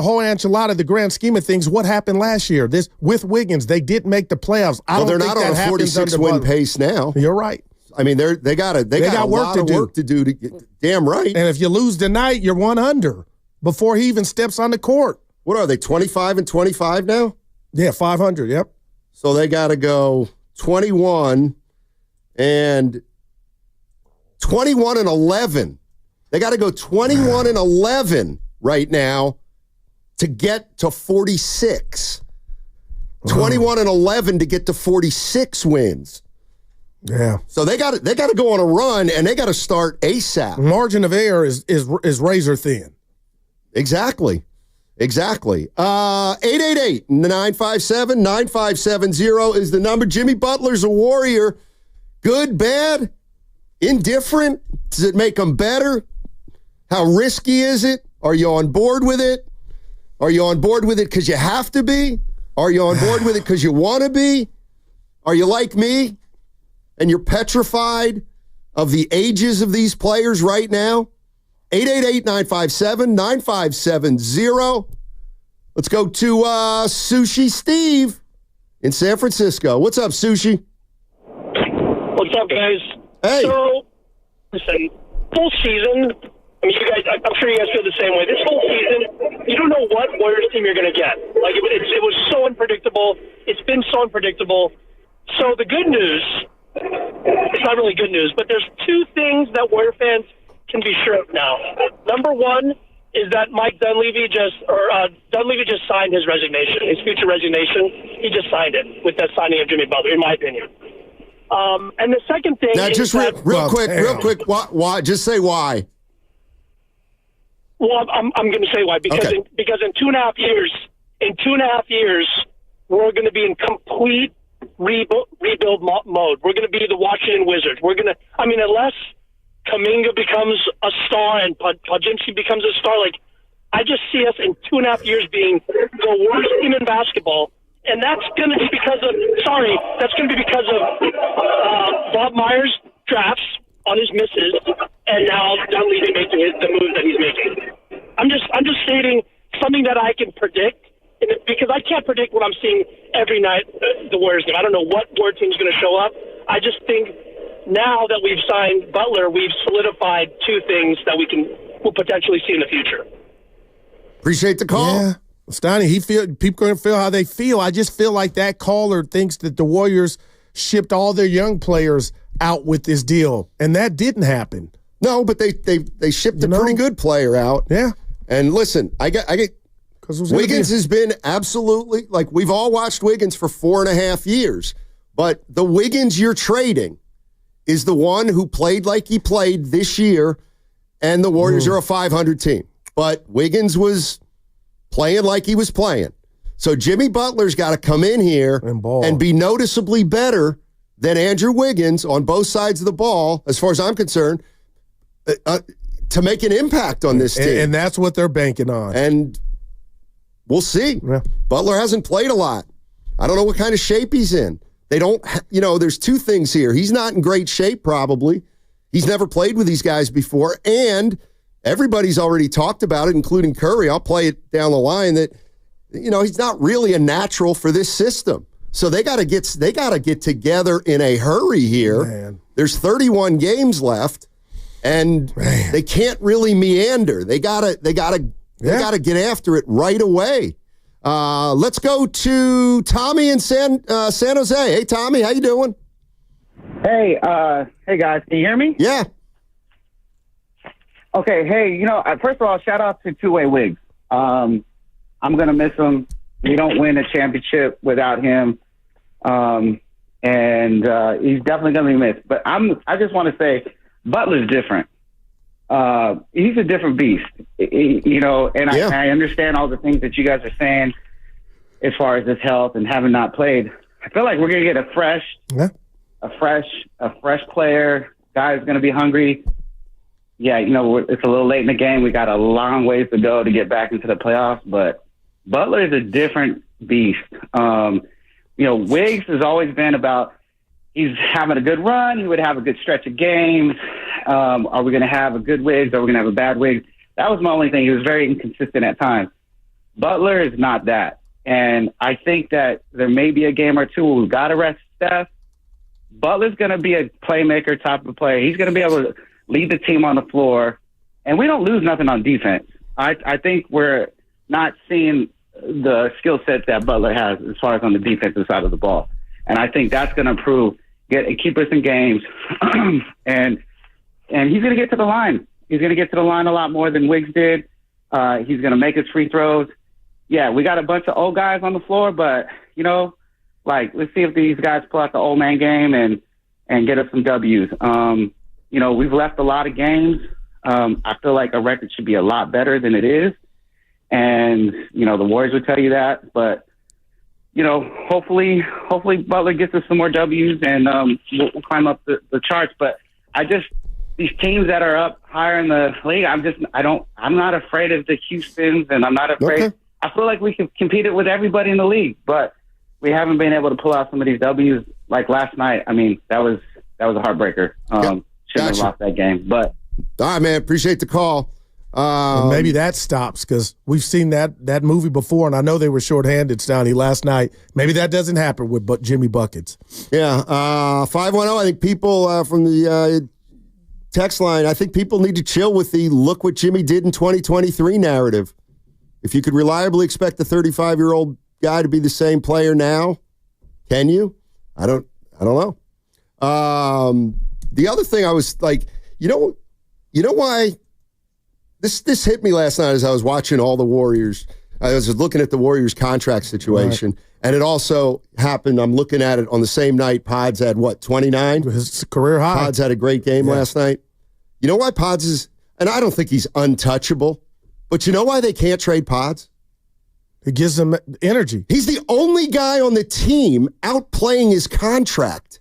whole enchilada, the grand scheme of things, what happened last year? This with Wiggins, they didn't make the playoffs. They're not on a 46-win pace now. You're right. I mean, they got a lot of work to do. Damn right. And if you lose tonight, you're one under before he even steps on the court. What are they, 25-25 now? Yeah, 500, yep. So they got to go 21 and 11. They got to go 21-11 right now to get to 46. 21-11 to get to 46 wins. Yeah. So they got to go on a run, and they got to start ASAP. Margin of error is razor thin. Exactly. 888-957-9570 is the number. Jimmy Butler's a Warrior. Good, bad, indifferent? Does it make them better? How risky is it? Are you on board with it? Are you on board with it because you have to be? Are you on board with it because you want to be? Are you like me and you're petrified of the ages of these players right now? 888-957-9570. Let's go to Sushi Steve in San Francisco. What's up, Sushi? What's up, guys? Hey. So, listen, full season, I mean, you guys, I'm sure you guys feel the same way. This whole season, you don't know what Warriors team you're going to get. Like, it was so unpredictable. It's been so unpredictable. So the good news, it's not really good news, but there's two things that Warrior fans can be sure of now. Number one is that Mike Dunleavy just signed his resignation, his future resignation. He just signed it with that signing of Jimmy Butler, in my opinion. And the second thing now, is just real quick. Why? Just say why. Well, I'm going to say why because Okay. because in 2.5 years, we're going to be in complete rebuild mode. We're going to be the Washington Wizards. Unless Kuminga becomes a star and Podziemski becomes a star, like I just see us in 2.5 years being the worst team in basketball. And that's going to be because of Bob Myers' drafts on his misses, and now Dunleavy making the move that he's making. I'm just stating something that I can predict, because I can't predict what I'm seeing every night the Warriors game. I don't know what Warrior team's going to show up. I just think now that we've signed Butler, we've solidified two things that we'll potentially see in the future. Appreciate the call. Yeah. Steiny, people going to feel how they feel. I just feel like that caller thinks that the Warriors shipped all their young players out with this deal, and that didn't happen. No, but they shipped a pretty good player out. Yeah. And listen, I get Wiggins has been absolutely, like, we've all watched Wiggins for 4.5 years, but the Wiggins you're trading is the one who played like he played this year, and the Warriors are a 500 team. But Wiggins was playing like he was playing. So Jimmy Butler's got to come in here and be noticeably better than Andrew Wiggins on both sides of the ball, as far as I'm concerned, to make an impact on this team. And that's what they're banking on. And we'll see. Yeah. Butler hasn't played a lot. I don't know what kind of shape he's in. They don't, there's two things here. He's not in great shape, probably. He's never played with these guys before, and everybody's already talked about it, including Curry. I'll play it down the line that, he's not really a natural for this system. So they got to get together in a hurry here. Man. There's 31 games left, and they can't really meander. They gotta get after it right away. Let's go to Tommy in San Jose. Hey, Tommy, how you doing? Hey guys, can you hear me? Yeah. Okay, hey, first of all, shout out to Two-Way Wiggs. I'm going to miss him. We don't win a championship without him. And he's definitely going to be missed. But I just want to say Butler's different. He's a different beast, I understand all the things that you guys are saying as far as his health and having not played. I feel like we're going to get a fresh player. Guy's going to be hungry. Yeah, it's a little late in the game. We got a long ways to go to get back into the playoffs, but Butler is a different beast. Wiggs has always been about he's having a good run. He would have a good stretch of games. Are we going to have a good Wiggs? Are we going to have a bad Wiggs? That was my only thing. He was very inconsistent at times. Butler is not that. And I think that there may be a game or two where we've got to rest Steph. Butler's going to be a playmaker type of player. He's going to be able to lead the team on the floor. And we don't lose nothing on defense. I think we're not seeing the skill set that Butler has as far as on the defensive side of the ball. And I think that's going to improve, keep us in games. and he's going to get to the line. He's going to get to the line a lot more than Wiggs did. He's going to make his free throws. Yeah, we got a bunch of old guys on the floor, but, let's see if these guys pull out the old man game and get us some W's. We've left a lot of games. I feel like our record should be a lot better than it is. And, the Warriors would tell you that. But, hopefully Butler gets us some more W's and we'll climb up the charts. But these teams that are up higher in the league, I'm not afraid of the Houstons, and I'm not afraid. Okay. I feel like we can compete it with everybody in the league, but we haven't been able to pull out some of these W's like last night. I mean, that was a heartbreaker. Shouldn't have lost that game, but. All right, man. Appreciate the call. Maybe that stops because we've seen that movie before, and I know they were shorthanded, Stoney, last night. Maybe that doesn't happen with Jimmy Buckets. Yeah. 510, I think people from the text line, I think people need to chill with the look what Jimmy did in 2023 narrative. If you could reliably expect the 35-year-old guy to be the same player now, can you? I don't know. The other thing I was like, you know why this hit me last night as I was watching all the Warriors. I was looking at the Warriors contract situation, right. And it also happened. I'm looking at it on the same night. Pods had 29? His career high. Pods had a great game last night. You know why Pods is, and I don't think he's untouchable, but you know why they can't trade Pods? It gives them energy. He's the only guy on the team outplaying his contract.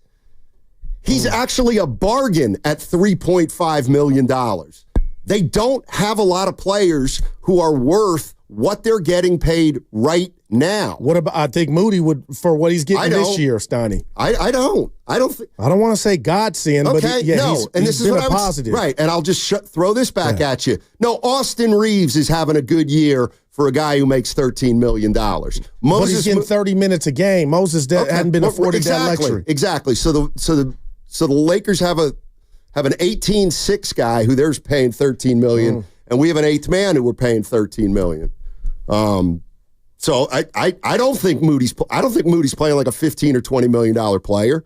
He's actually a bargain at $3.5 million. They don't have a lot of players who are worth what they're getting paid right now. What about, I think Moody would, for what he's getting this year, Stoney. I don't want to say godsend, okay, but he's been a positive. Right, and I'll just throw this back at you. No, Austin Reeves is having a good year for a guy who makes $13 million. But he's getting 30 minutes a game. Moses hadn't been afforded that luxury. Exactly. So the Lakers have an 18-6 guy who they're paying $13 million, and we have an eighth man who we're paying $13 million. So I don't think Moody's playing like a $15 or $20 million player.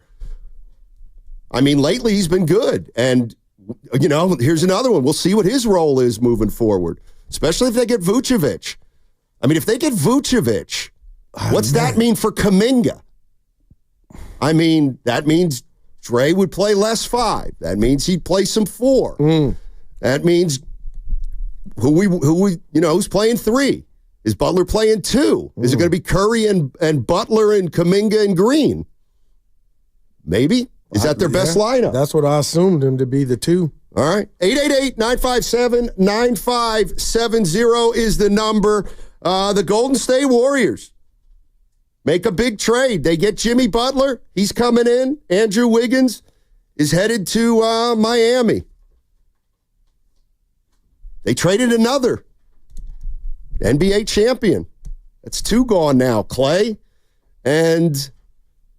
I mean, lately he's been good, and here's another one. We'll see what his role is moving forward, especially if they get Vucevic. I mean, if they get Vucevic, what's that mean for Kuminga? I mean, that means Dre would play less 5. That means he'd play some 4. That means who's playing 3? Is Butler playing 2? Is it going to be Curry and Butler and Kuminga and Green? Maybe. Is that their best lineup? That's what I assumed him to be, the 2. All right. 888-957-9570 is the number. The Golden State Warriors make a big trade. They get Jimmy Butler. He's coming in. Andrew Wiggins is headed to Miami. They traded another NBA champion. That's 2 gone now. Klay and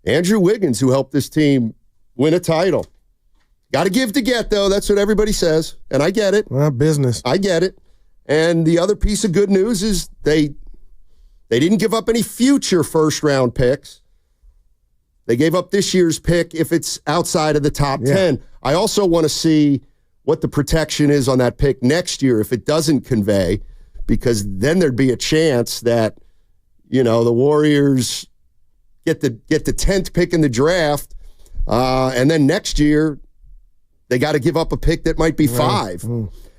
Andrew Wiggins, who helped this team win a title. Got to give to get, though. That's what everybody says, and I get it. Well, business. I get it. And the other piece of good news is they didn't give up any future first-round picks. They gave up this year's pick if it's outside of the top 10. I also want to see what the protection is on that pick next year if it doesn't convey, because then there'd be a chance that, the Warriors get the 10th pick in the draft, and then next year they got to give up a pick that might be 5.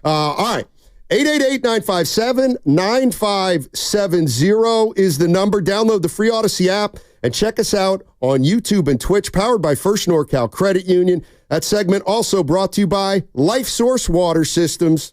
All right. 888-957-9570 is the number. Download the free Odyssey app and check us out on YouTube and Twitch, powered by First NorCal Credit Union. That segment also brought to you by Life Source Water Systems.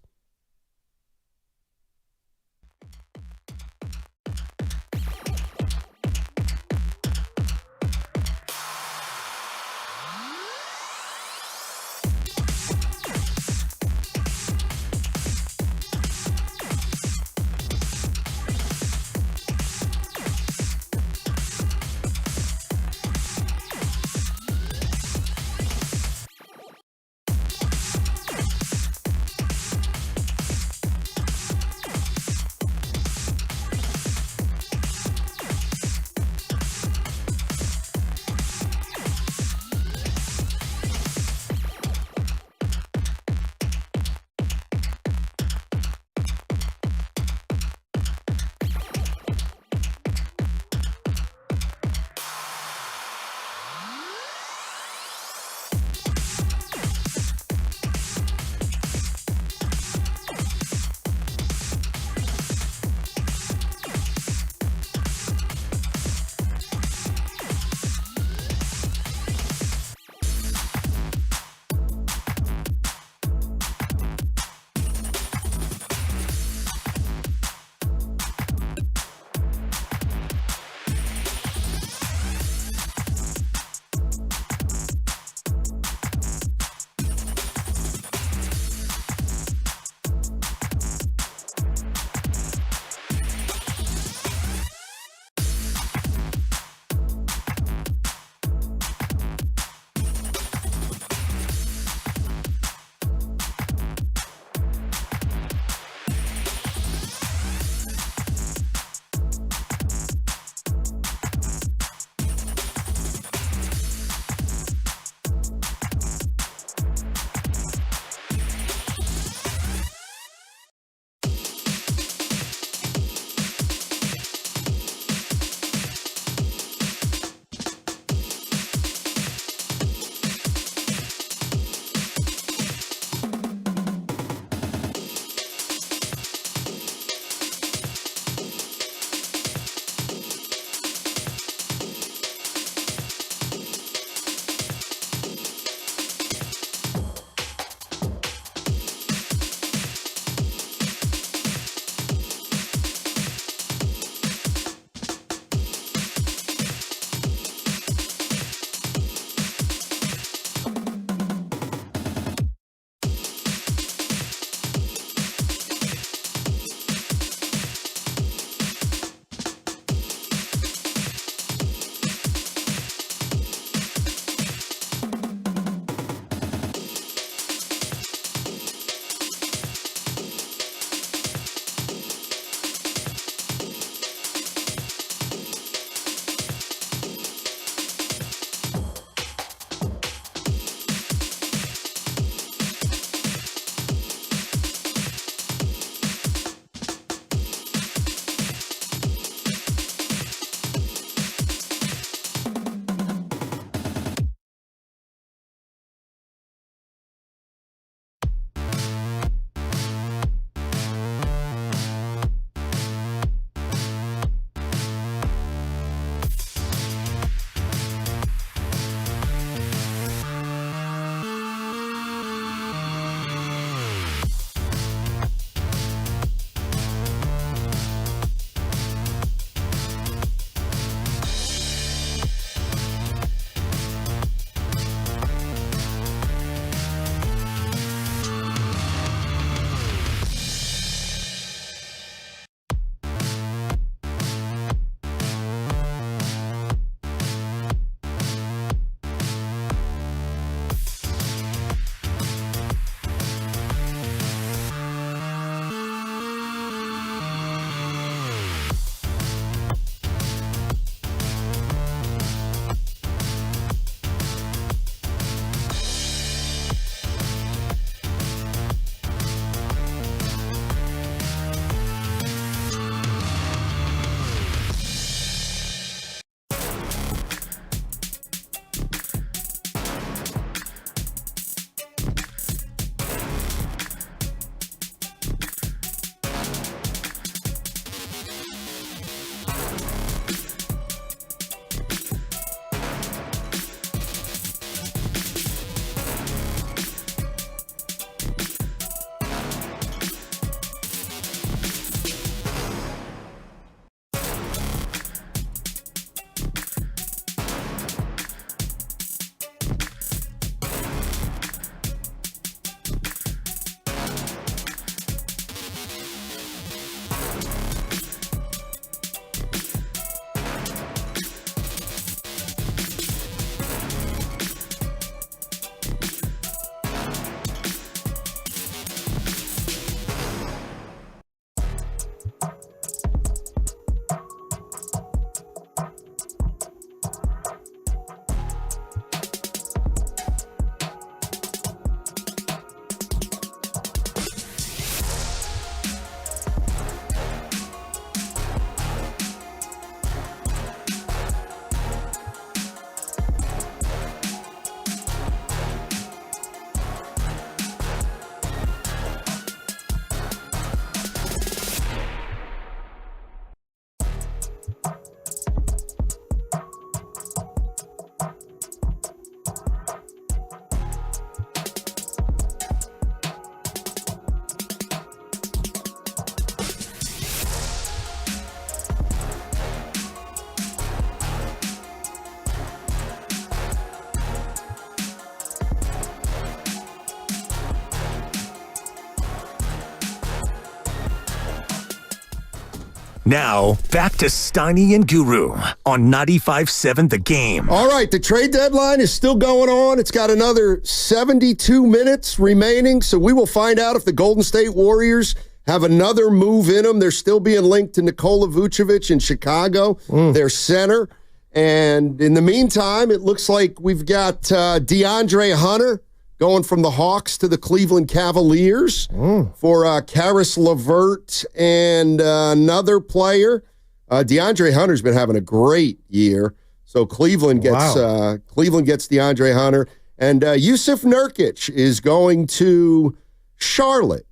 Now, back to Steiny and Guru on 95.7 The Game. All right, the trade deadline is still going on. It's got another 72 minutes remaining, so we will find out if the Golden State Warriors have another move in them. They're still being linked to Nikola Vucevic in Chicago, their center. And in the meantime, it looks like we've got DeAndre Hunter going from the Hawks to the Cleveland Cavaliers for Karis LeVert and another player. DeAndre Hunter's been having a great year. So Cleveland gets DeAndre Hunter. And Yusuf Nurkic is going to Charlotte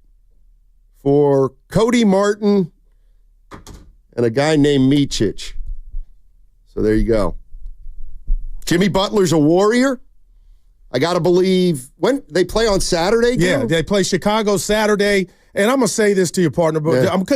for Cody Martin and a guy named Micic. So there you go. Jimmy Butler's a Warrior. I got to believe, when they play on Saturday? Yeah, they play Chicago Saturday. And I'm going to say this to your partner, but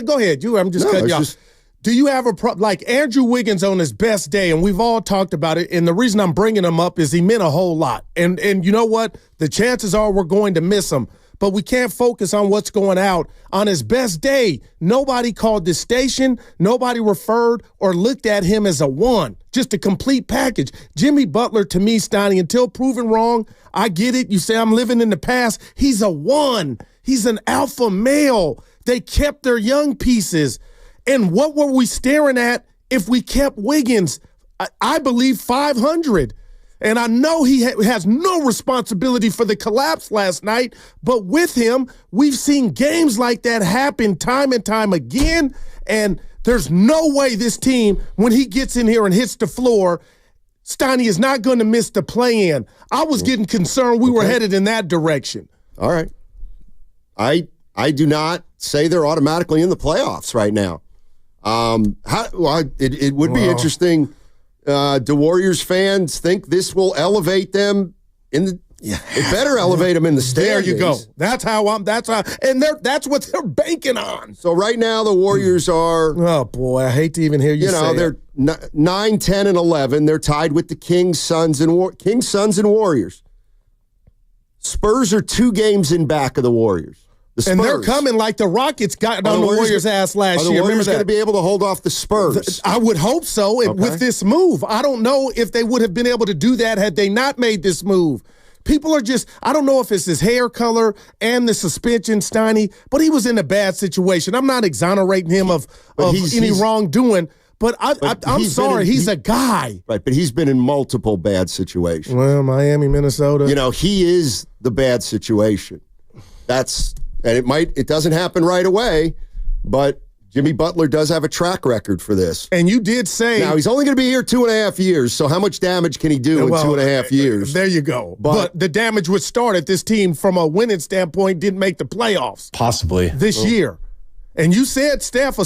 go ahead. I'm just cutting you off. Do you have like Andrew Wiggins on his best day, and we've all talked about it, and the reason I'm bringing him up is he meant a whole lot. And you know what? The chances are we're going to miss him. But we can't focus on what's going out. On his best day, nobody called this station, nobody referred or looked at him as a one, just a complete package. Jimmy Butler, to me, Steiny, until proven wrong, I get it. You say I'm living in the past. He's a one. He's an alpha male. They kept their young pieces. And what were we staring at if we kept Wiggins? I believe 500. And I know he has no responsibility for the collapse last night, but with him, we've seen games like that happen time and time again, and there's no way this team, when he gets in here and hits the floor, Steiny is not going to miss the play-in. I was getting concerned we were headed in that direction. All right. I do not say they're automatically in the playoffs right now. It would be interesting. Do Warriors fans think this will elevate them in the? Yeah, it better elevate them in the standings. There you go. That's what they're banking on. So right now the Warriors are. Oh boy, I hate to even hear you say they're 9, 10, and 11. They're tied with the Kings, Suns, and Warriors. Spurs are 2 games in back of the Warriors. And they're coming like the Rockets got on the Warriors' ass last year. Are the Warriors going to be able to hold off the Spurs? I would hope so with this move. I don't know if they would have been able to do that had they not made this move. People are just, I don't know if it's his hair color and the suspension, Steiny, but he was in a bad situation. I'm not exonerating him of any wrongdoing, but I'm sorry, he's a guy. Right, but he's been in multiple bad situations. Well, Miami, Minnesota. He is the bad situation. And it doesn't happen right away, but Jimmy Butler does have a track record for this. And you did say... Now, he's only going to be here 2.5 years, so how much damage can he do in 2.5 years? There you go. But the damage would start if this team, from a winning standpoint, didn't make the playoffs. Possibly. This year. And you said Steph,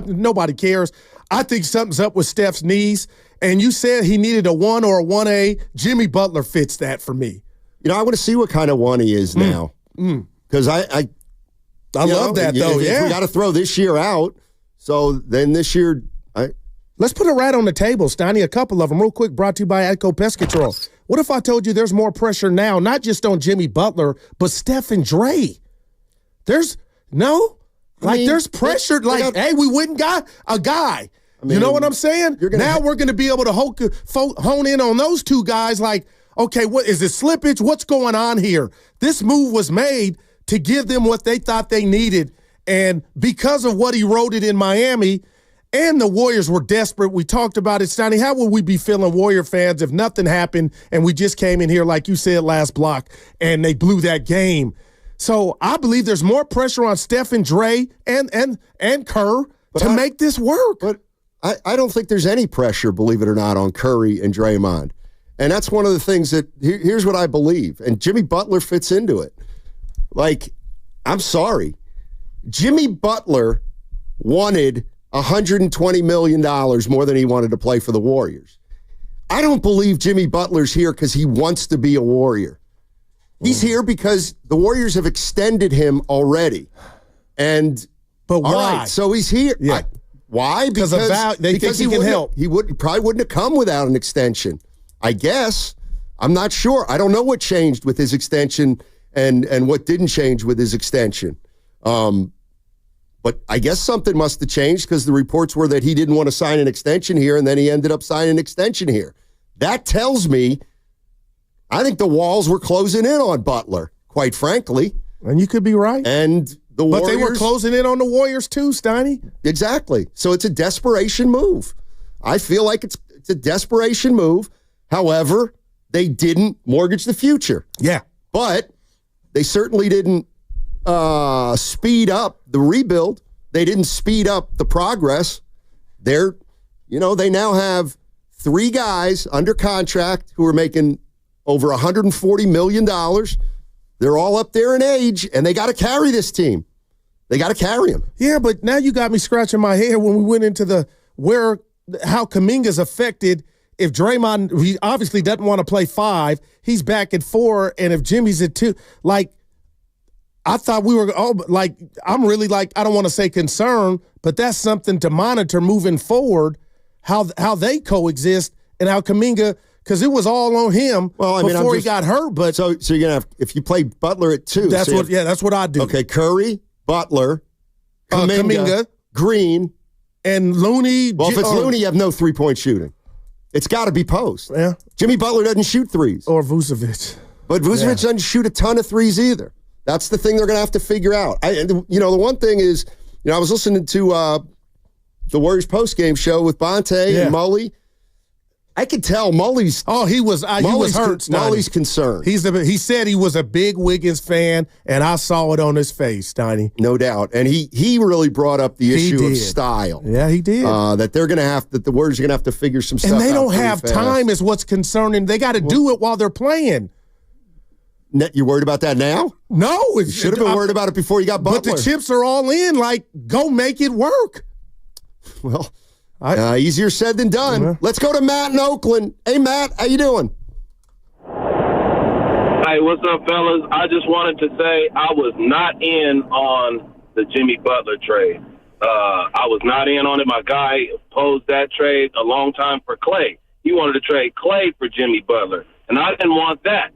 nobody cares. I think something's up with Steph's knees. And you said he needed a 1 or a 1A. Jimmy Butler fits that for me. I want to see what kind of one he is now. Because I love that, though, if we got to throw this year out, so then this year... Let's put it right on the table, Steiny. A couple of them, real quick, brought to you by Atco Pest Control. What if I told you there's more pressure now, not just on Jimmy Butler, but Steph and Dre? There's pressure. Hey, we wouldn't got a guy. You know what I'm saying? We're going to be able to hone in on those 2 guys like, okay, what is it, slippage? What's going on here? This move was made to give them what they thought they needed. And because of what eroded in Miami, and the Warriors were desperate, we talked about it, Steiny, how would we be feeling, Warrior fans, if nothing happened and we just came in here, like you said, last block, and they blew that game? So I believe there's more pressure on Steph and Dre and Kerr to make this work. But I don't think there's any pressure, believe it or not, on Curry and Draymond. And that's one of the things that, here's what I believe, and Jimmy Butler fits into it. I'm sorry. Jimmy Butler wanted $120 million more than he wanted to play for the Warriors. I don't believe Jimmy Butler's here because he wants to be a Warrior. He's here because the Warriors have extended him already. But why? Right, so he's here. Yeah. Why? Because they think he can help. He probably wouldn't have come without an extension. I guess. I'm not sure. I don't know what changed with his extension and what didn't change with his extension. But I guess something must have changed because the reports were that he didn't want to sign an extension here, and then he ended up signing an extension here. That tells me I think the walls were closing in on Butler, quite frankly. And you could be right. And the Warriors. But they were closing in on the Warriors too, Steiny. Exactly. So it's a desperation move. I feel like it's a desperation move. However, they didn't mortgage the future. Yeah. But they certainly didn't speed up the rebuild. They didn't speed up the progress. They now have 3 guys under contract who are making over $140 million. They're all up there in age, and they got to carry this team. They got to carry them. Yeah, but now you got me scratching my head when we went into how Kuminga's affected. If Draymond, he obviously doesn't want to play 5, he's back at 4, and if Jimmy's at 2, I thought we were I'm really I don't want to say concerned, but that's something to monitor moving forward, how they coexist and how Kuminga, because it was all on him before he got hurt. But so you're gonna have, if you play Butler at 2, that's what I do. Okay, Curry, Butler, Kuminga, Green, and Looney. Well, if it's Looney, you have no 3-point shooting. It's got to be post. Yeah, Jimmy Butler doesn't shoot threes, or Vucevic, but Vucevic doesn't shoot a ton of threes either. That's the thing they're going to have to figure out. The one thing is, I was listening to the Warriors postgame show with Bonte and Mully. I could tell Mully's. Oh, he was hurt. Mully's concerned. He said he was a big Wiggins fan, and I saw it on his face, Steiny. No doubt, and he really brought up the issue of style. Yeah, he did. That the Warriors are going to have to figure some stuff out. And they don't have time, is what's concerning. They got to do it while they're playing. You worried about that now? No. You should have been worried about it before you got Butler. But the chips are all in. Go make it work. Well, easier said than done. Yeah. Let's go to Matt in Oakland. Hey, Matt, how you doing? Hey, what's up, fellas? I just wanted to say I was not in on the Jimmy Butler trade. I was not in on it. My guy opposed that trade a long time for Klay. He wanted to trade Klay for Jimmy Butler, and I didn't want that.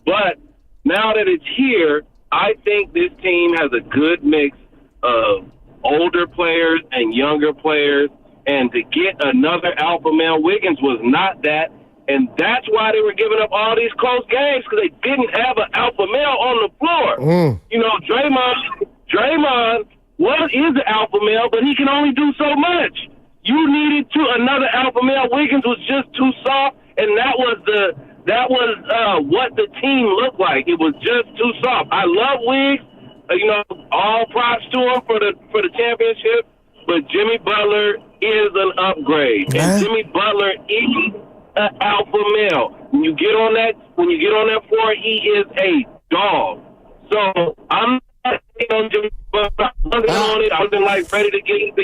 But now that it's here, I think this team has a good mix of older players and younger players. And to get another alpha male, Wiggins was not that. And that's why they were giving up all these close games, because they didn't have an alpha male on the floor. Draymond is an alpha male, but he can only do so much. You needed another alpha male. Wiggins was just too soft, and that was what the team looked like. It was just too soft. I love Wiggs. All props to him for the championship. But Jimmy Butler is an upgrade, and Jimmy Butler is an alpha male. When you get on that floor, he is a dog. So I'm not on Jimmy Butler. I wasn't on it. I wasn't ready to get it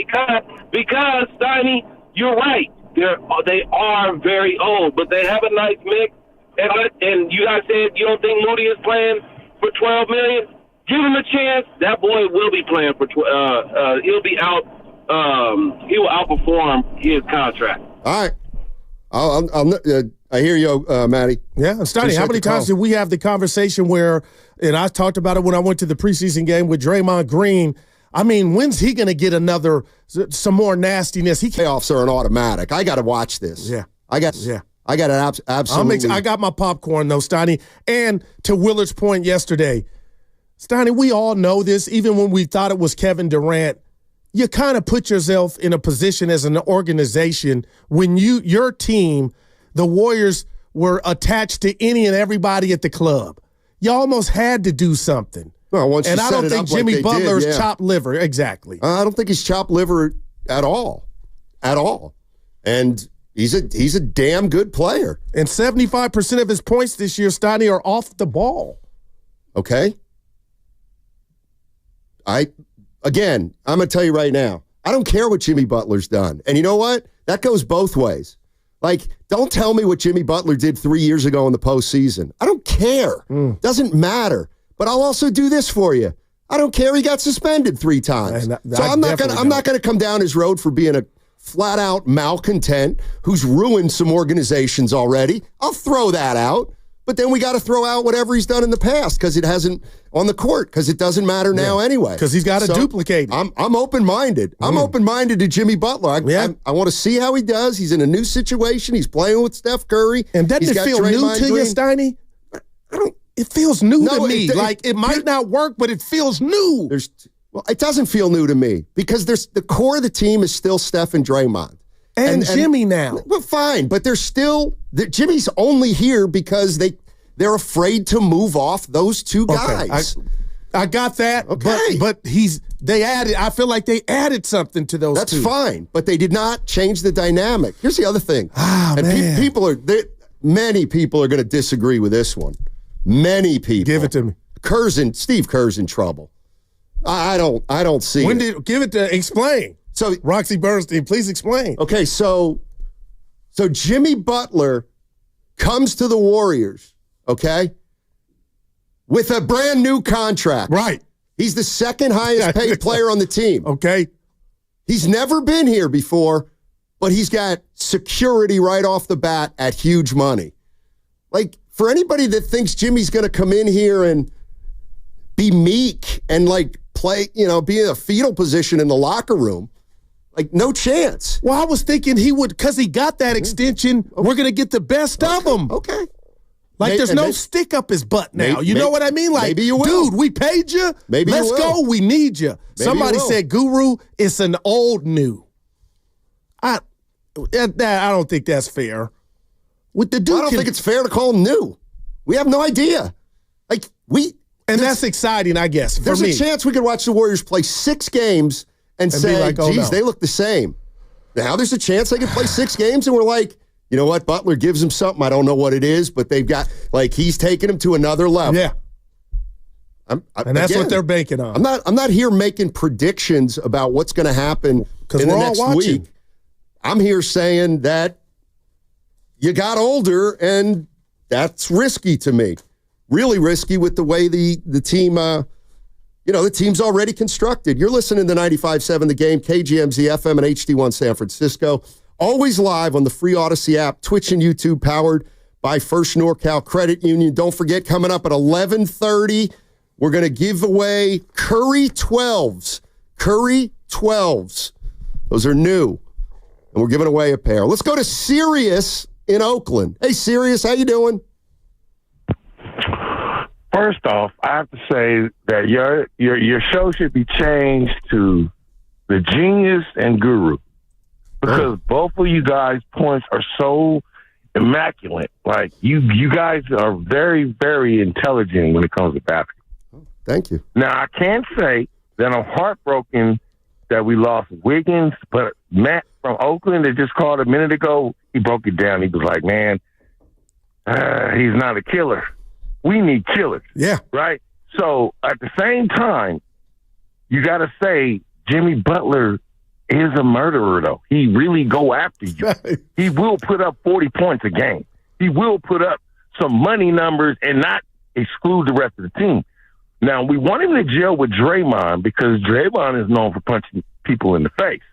because Steiny, you're right. They are very old, but they have a nice mix. And you guys said you don't think Moody is playing for $12 million. Give him a chance. That boy will be playing for. He'll be out. He will outperform his contract. All right. I hear you, Matty. Yeah, Steiny, how many times did we have the conversation where, and I talked about it when I went to the preseason game with Draymond Green. I mean, when's he going to get some more nastiness? Playoffs are an automatic. I got to watch this. Yeah. I got it absolutely. I got my popcorn, though, Steiny. And to Willard's point yesterday, Steiny, we all know this, even when we thought it was Kevin Durant. You kind of put yourself in a position as an organization when your team, the Warriors, were attached to any and everybody at the club. You almost had to do something. Well, and I don't think Jimmy Butler's chopped liver. Exactly. I don't think he's chopped liver at all. At all. And he's a damn good player. And 75% of his points this year, Steiny, are off the ball. Okay. Again, I'm going to tell you right now, I don't care what Jimmy Butler's done. And you know what? That goes both ways. Don't tell me what Jimmy Butler did 3 years ago in the postseason. I don't care. Doesn't matter. But I'll also do this for you. I don't care he got suspended 3 times. So I'm not going to come down his road for being a flat-out malcontent who's ruined some organizations already. I'll throw that out. But then we got to throw out whatever he's done in the past because it hasn't on the court because it doesn't matter now anyway. Because he's got to duplicate it. I'm open-minded. I'm open-minded to Jimmy Butler. I want to see how he does. He's in a new situation. He's playing with Steph Curry. And doesn't it feel new to you, Steiny? It feels new to me. It might not work, but it feels new. Well, it doesn't feel new to me because the core of the team is still Steph and Draymond. And Jimmy now. Well, fine, but they're still Jimmy's only here because they're afraid to move off those two guys. I got that. Okay. But I feel like they added something to those two. That's fine, but they did not change the dynamic. Here's the other thing. Many people are going to disagree with this one. Many people. Give it to me. Steve Kerr's in trouble. I don't see it. Give it to explain. So Roxy Bernstein, please explain. Okay, so Jimmy Butler comes to the Warriors, okay, with a brand new contract. Right. He's the second highest paid player on the team. Okay. He's never been here before, but he's got security right off the bat at huge money. Like, for anybody that thinks Jimmy's going to come in here and be meek and, play, be in a fetal position in the locker room, no chance. Well, I was thinking he would, because he got that extension, we're going to get the best of him. Okay. There's no stick up his butt now. You know what I mean? Maybe you will. Dude, we paid you. Maybe Let's you will. go. We need you. Somebody said, Guru, it's an old new. I don't think that's fair. With the dude, I don't think it's fair to call him new. We have no idea. That's exciting, I guess. There's a chance we could watch the Warriors play 6 games and say, geez, they look the same. Now there's a chance they could play 6 games and we're like, you know what? Butler gives them something. I don't know what it is, but they've got, he's taking them to another level. Yeah. And that's what they're banking on. I'm not here making predictions about what's going to happen in the next week. I'm here saying that you got older, and that's risky to me. Really risky with the way the team, the team's already constructed. You're listening to 95.7 The Game, KGMZ FM and HD1 San Francisco. Always live on the free Odyssey app, Twitch and YouTube, powered by First NorCal Credit Union. Don't forget, coming up at 11:30, we're going to give away Curry 12s. Curry 12s. Those are new. And we're giving away a pair. Let's go to Sirius in Oakland. Hey, Sirius, how you doing? First off, I have to say that your show should be changed to The Genius and Guru, because both of you guys' points are so immaculate. You guys are very, very intelligent when it comes to basketball. Thank you. Now, I can say that I'm heartbroken that we lost Wiggins, but Matt from Oakland that just called a minute ago, he broke it down. He was like, man, he's not a killer. We need killers. Yeah. Right? So at the same time, you got to say Jimmy Butler is a murderer, though. He really go after you. He will put up 40 points a game. He will put up some money numbers and not exclude the rest of the team. Now, we want him to jail with Draymond because Draymond is known for punching people in the face.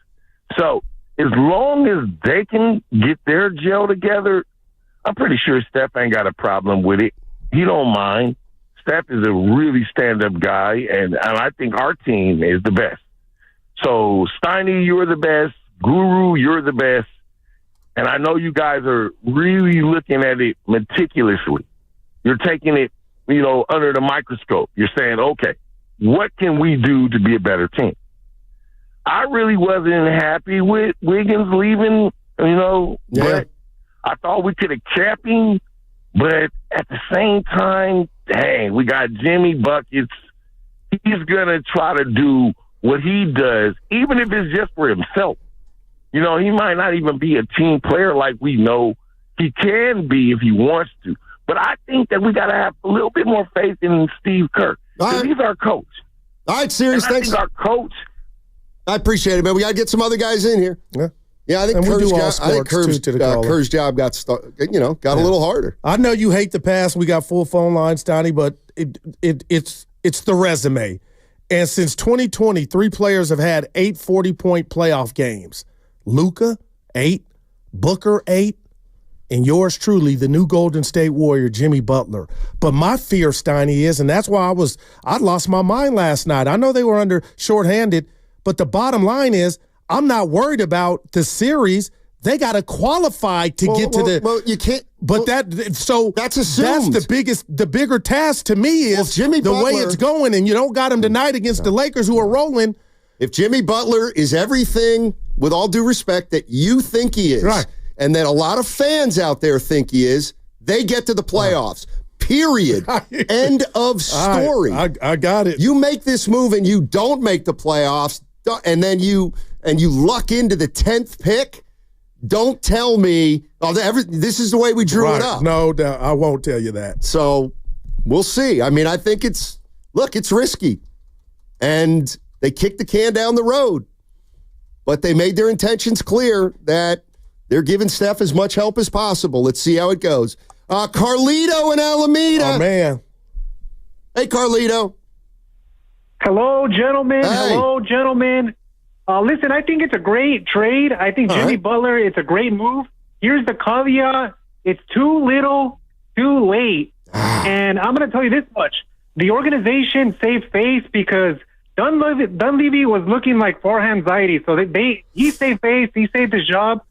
So as long as they can get their jail together, I'm pretty sure Steph ain't got a problem with it. He don't mind. Steph is a really stand-up guy, and I think our team is the best. So, Steiny, you're the best. Guru, you're the best. And I know you guys are really looking at it meticulously. You're taking it, under the microscope. You're saying, okay, what can we do to be a better team? I really wasn't happy with Wiggins leaving, but I thought we could have kept him. But at the same time, dang, we got Jimmy Buckets. He's going to try to do what he does, even if it's just for himself. He might not even be a team player like we know he can be if he wants to. But I think that we got to have a little bit more faith in Steve Kerr. Because he's our coach. All right, Sirius, thanks. I think our coach. I appreciate it, man. We got to get some other guys in here. Yeah, I think Kerr's job got got a little harder. I know you hate the pass. We got full phone lines, Donnie, but it's the resume. And since 2020, 3 players have had 8 40-point playoff games. Luka, 8. Booker, 8. and yours truly, the new Golden State Warrior, Jimmy Butler. But my fear, Steiny, is, and that's why I lost my mind last night. I know they were under shorthanded, but the bottom line is I'm not worried about the series. They got to qualify to get to the. Well, you can't. But that's assumed. That's the bigger task to me is Jimmy the Butler, way it's going, and you don't got him tonight against the Lakers who are rolling. If Jimmy Butler is everything, with all due respect, that you think he is, right, and that a lot of fans out there think he is, they get to the playoffs. Period. End of story. I got it. You make this move and you don't make the playoffs, and then you luck into the 10th pick. Don't tell me this is the way we drew it up. No, I won't tell you that. So we'll see. I mean, I think it's risky, and they kicked the can down the road, but they made their intentions clear that they're giving Steph as much help as possible. Let's see how it goes. Carlito in Alameda. Oh, man. Hey, Carlito. Hello, gentlemen. Hey. Hello, gentlemen. Listen, I think it's a great trade. I think Jimmy Butler, it's a great move. Here's the caveat. It's too little, too late. And I'm going to tell you this much. The organization saved face because Dunleavy was looking like forehand anxiety. So he saved face. He saved his job.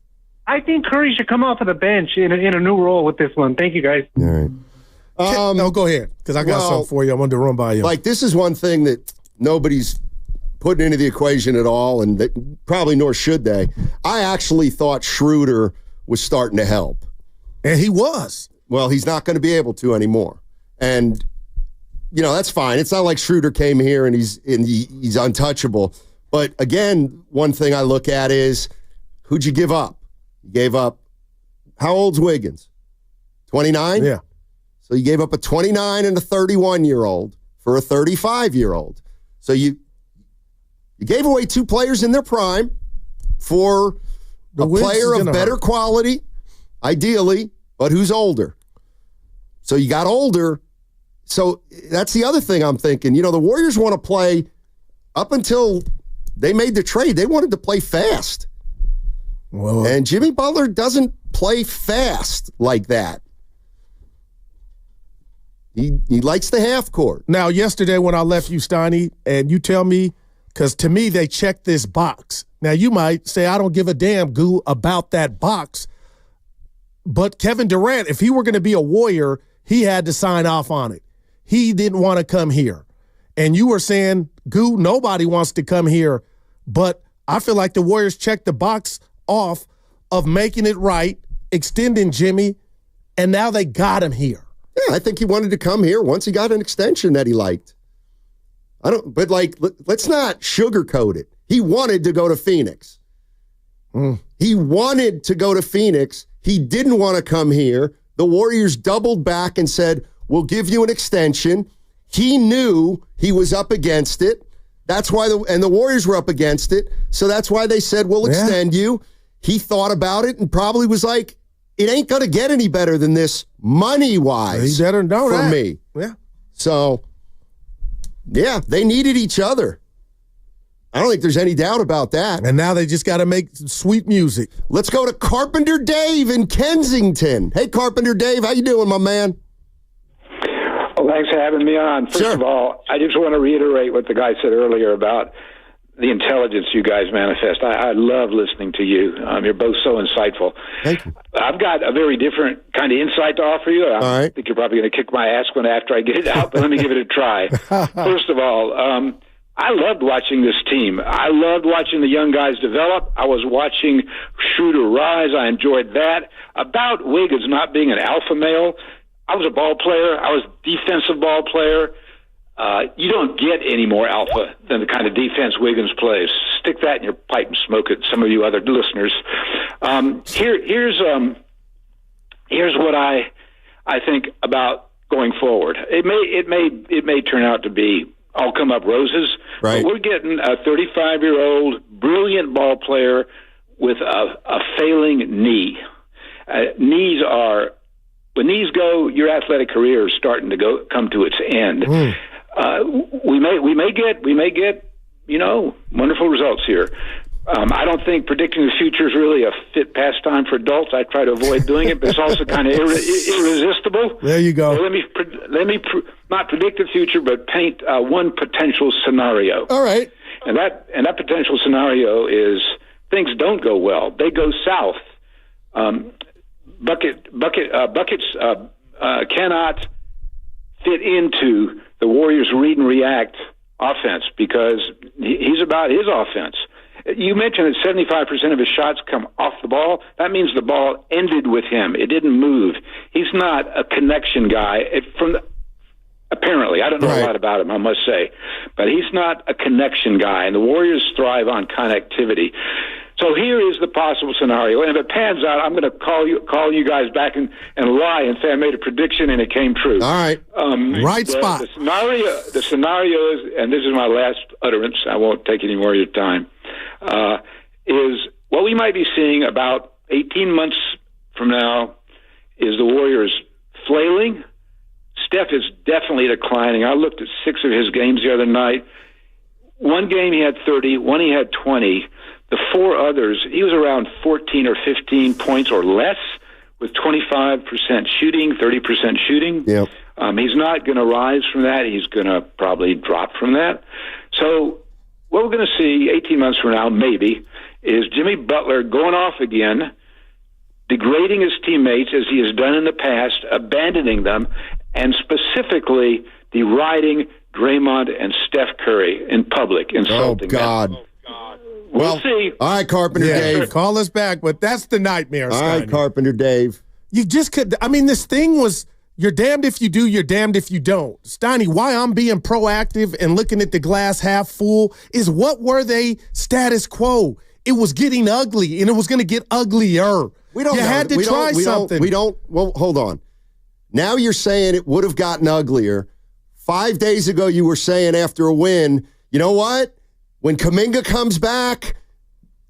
I think Curry should come off of the bench in a new role with this one. Thank you, guys. All right. No, go ahead, because I got something for you. I'm going to run by you. Like, this is one thing that nobody's putting into the equation at all, and probably nor should they. I actually thought Schroeder was starting to help. And he was. Well, he's not going to be able to anymore. And, that's fine. It's not like Schroeder came here and he's untouchable. But, again, one thing I look at is, who'd you give up? You gave up, how old's Wiggins? 29? Yeah. So you gave up a 29 and a 31-year-old for a 35-year-old. So you gave away two players in their prime for a player of better quality, ideally, but who's older. So you got older. So that's the other thing I'm thinking. The Warriors want to play up until they made the trade. They wanted to play fast. Well, and Jimmy Butler doesn't play fast like that. He likes the half court. Now, yesterday when I left you, Steiny, and you tell me, because to me they checked this box. Now, you might say, I don't give a damn, Goo, about that box. But Kevin Durant, if he were going to be a Warrior, he had to sign off on it. He didn't want to come here. And you were saying, Goo, nobody wants to come here. But I feel like the Warriors checked the box off of making it right, extending Jimmy, and now they got him here. Yeah, I think he wanted to come here once he got an extension that he liked. But let's not sugarcoat it. He wanted to go to Phoenix. He wanted to go to Phoenix. He didn't want to come here. The Warriors doubled back and said, we'll give you an extension. He knew he was up against it. That's why the Warriors were up against it. So that's why they said, we'll extend you. He thought about it and probably was like, it ain't going to get any better than this money-wise He better know for that. me. Yeah. So, yeah, they needed each other. I don't think there's any doubt about that. And now they just got to make sweet music. Let's go to Carpenter Dave in Kensington. Hey, Carpenter Dave, how you doing, my man? Well, thanks for having me on. First of all, I just want to reiterate what the guy said earlier about the intelligence you guys manifest. I love listening to you. You're both so insightful. Thank you. I've got a very different kind of insight to offer you. I think you're probably going to kick my ass when after I get it out, but let me give it a try. First of all, I loved watching this team. I loved watching the young guys develop. I was watching Schroeder rise. I enjoyed that. About Wiggins not being an alpha male, I was a ball player. I was a defensive ball player. You don't get any more alpha than the kind of defense Wiggins plays. Stick that in your pipe and smoke it, some of you other listeners. Here's what I think about going forward. It may turn out to be all come up roses. Right. But we're getting a 35-year-old brilliant ball player with a failing knee. Knees are, when knees go, your athletic career is starting to come to its end. We may get wonderful results here. I don't think predicting the future is really a fit pastime for adults. I try to avoid doing it, but it's also kind of irresistible. There you go. So let me not predict the future, but paint one potential scenario. All right. And that potential scenario is things don't go well. They go south. Buckets cannot fit into the Warriors' read and react offense because he's about his offense. You mentioned that 75% of his shots come off the ball. That means the ball ended with him. It didn't move. He's not a connection guy. Apparently, I don't know a lot about him, I must say, but he's not a connection guy, and the Warriors thrive on connectivity. So here is the possible scenario, and if it pans out, I'm going to call you guys back and lie and say I made a prediction and it came true. All right, spot. The scenario is, and this is my last utterance. I won't take any more of your time. Is what we might be seeing about 18 months from now is the Warriors flailing. Steph is definitely declining. I looked at 6 of his games the other night. One game he had 30, one he had 20. The 4 others, he was around 14 or 15 points or less with 25% shooting, 30% shooting. Yep. He's not going to rise from that. He's going to probably drop from that. So what we're going to see 18 months from now, maybe, is Jimmy Butler going off again, degrading his teammates as he has done in the past, abandoning them, and specifically deriding Draymond and Steph Curry in public, insulting them. We'll see. All right, Carpenter Dave. Call us back, but that's the nightmare, All right, Carpenter Dave. You just could. I mean, this thing was, you're damned if you do, you're damned if you don't. Steiny, why I'm being proactive and looking at the glass half full is what were they status quo? It was getting ugly, and it was going to get uglier. We don't. You had to try something. Well, hold on. Now you're saying it would have gotten uglier. 5 days ago, you were saying after a win, you know what? When Kuminga comes back,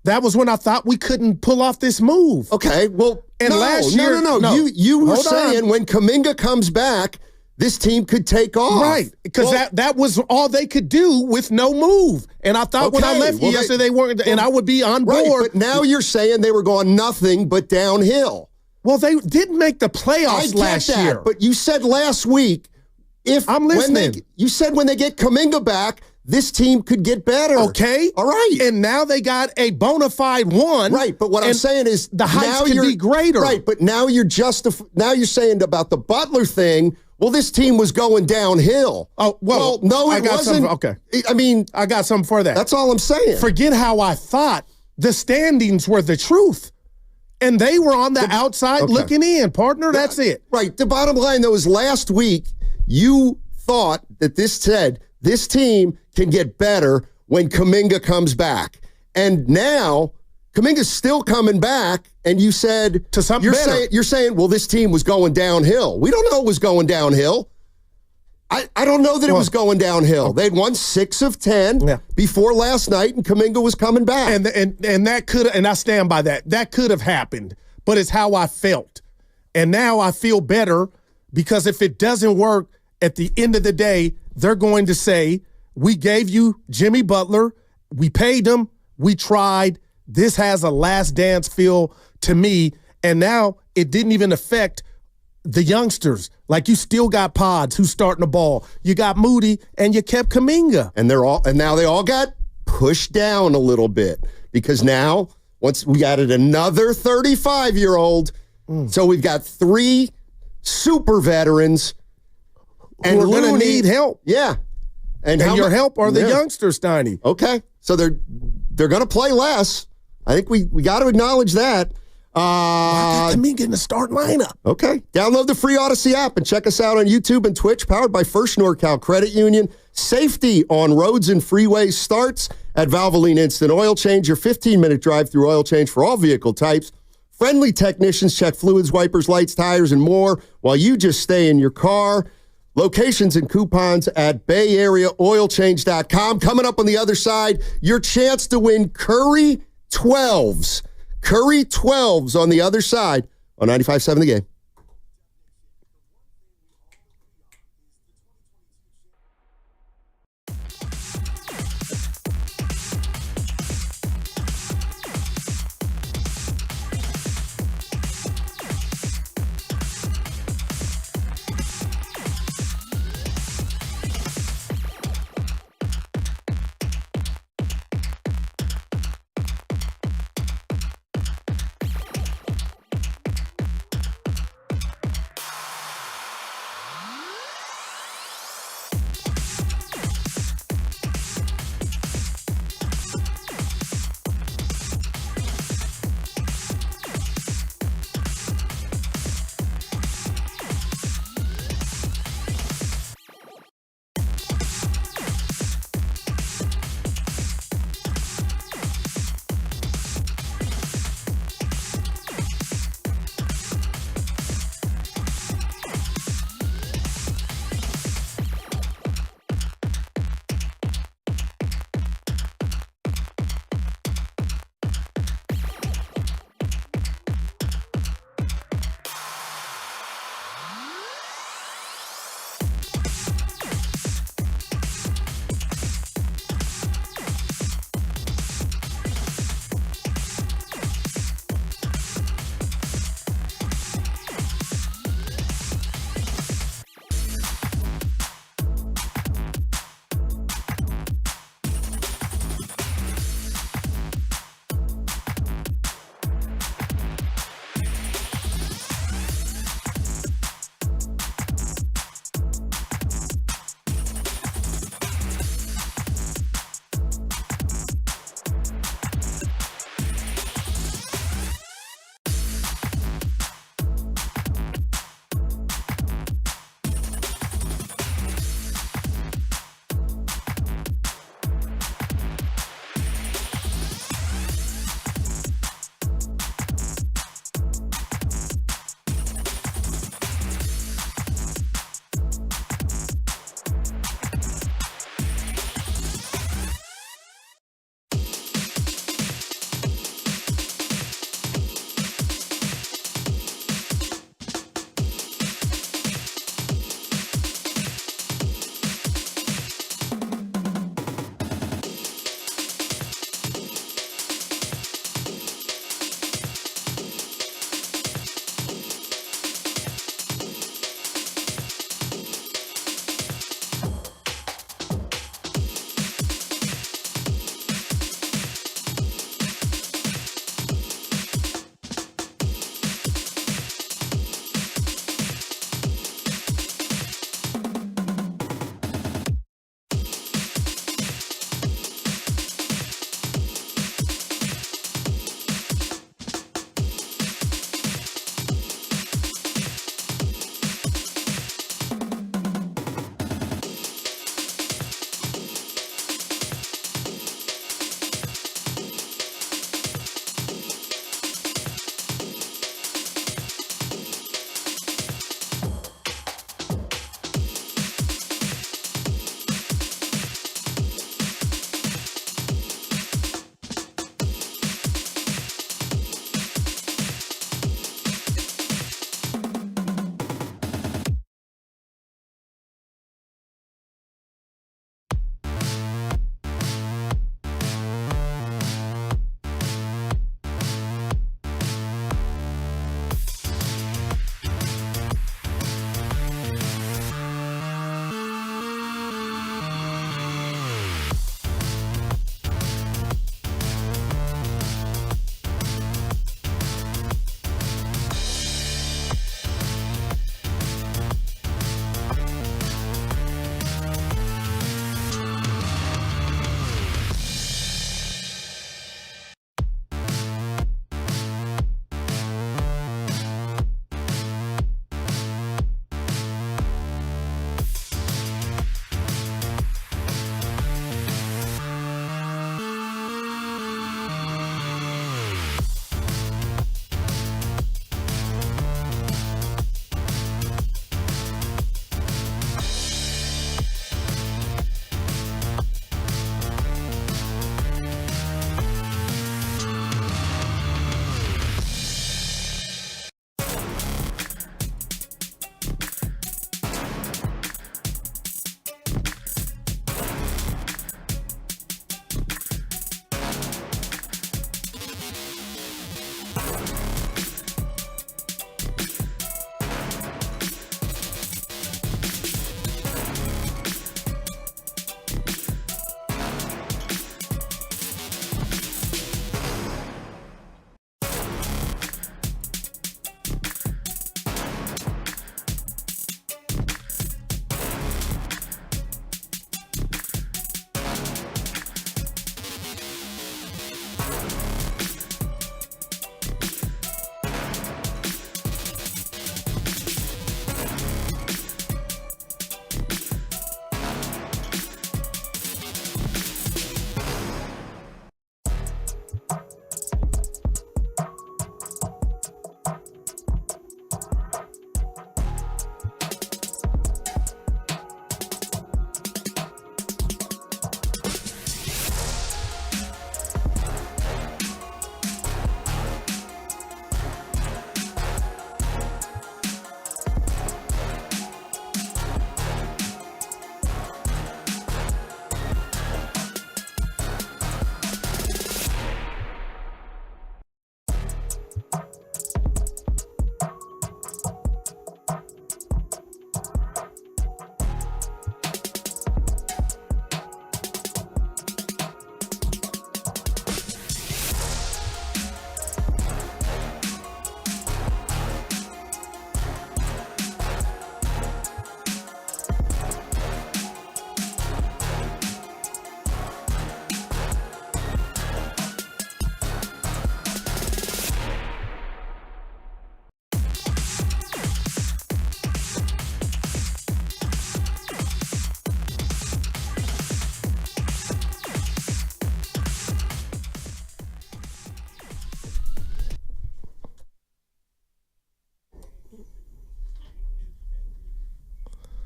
that was when I thought we couldn't pull off this move. Okay, well, last year, no. You were saying when Kuminga comes back, this team could take off. Right, because that was all they could do with no move. And I thought when I left yesterday, they weren't, and I would be on board. Right, but now you're saying they were going nothing but downhill. Well, they didn't make the playoffs last year. But you said last week, I'm listening. You said when they get Kuminga back, this team could get better. Okay. All right. And now they got a bona fide one. Right. But what I'm saying is the heights can be greater. Right. But now you're saying about the Butler thing, well, this team was going downhill. Oh, well no, it wasn't. Okay. I mean, I got something for that. That's all I'm saying. Forget how I thought. The standings were the truth. And they were on the outside looking in, partner. That's it. Right. The bottom line, though, is last week you thought that this team can get better when Kuminga comes back. And now Kuminga's still coming back, and you said to something better. You're saying, well, this team was going downhill. We don't know it was going downhill. I don't know that it was going downhill. They'd won 6 of 10 before last night, and Kuminga was coming back. And that could, and I stand by that. That could have happened, but it's how I felt. And now I feel better because if it doesn't work, at the end of the day, they're going to say, we gave you Jimmy Butler, we paid him, we tried. This has a last dance feel to me, and now it didn't even affect the youngsters. Like, you still got Pods who's starting the ball. You got Moody, and you kept Kuminga. And now they all got pushed down a little bit because now once we added another 35-year-old, so we've got 3 super veterans. And we're going to need help. Yeah. And your help are the youngsters, Steiny. Okay. So they're going to play less. I think we got to acknowledge that. Kuminga in the start lineup. Okay. Download the free Odyssey app and check us out on YouTube and Twitch, powered by First NorCal Credit Union. Safety on roads and freeways starts at Valvoline Instant Oil Change, your 15-minute drive-through oil change for all vehicle types. Friendly technicians check fluids, wipers, lights, tires, and more while you just stay in your car. Locations and coupons at BayAreaOilChange.com. Coming up on the other side, your chance to win Curry 12s. Curry 12s on the other side on 95.7 The Game.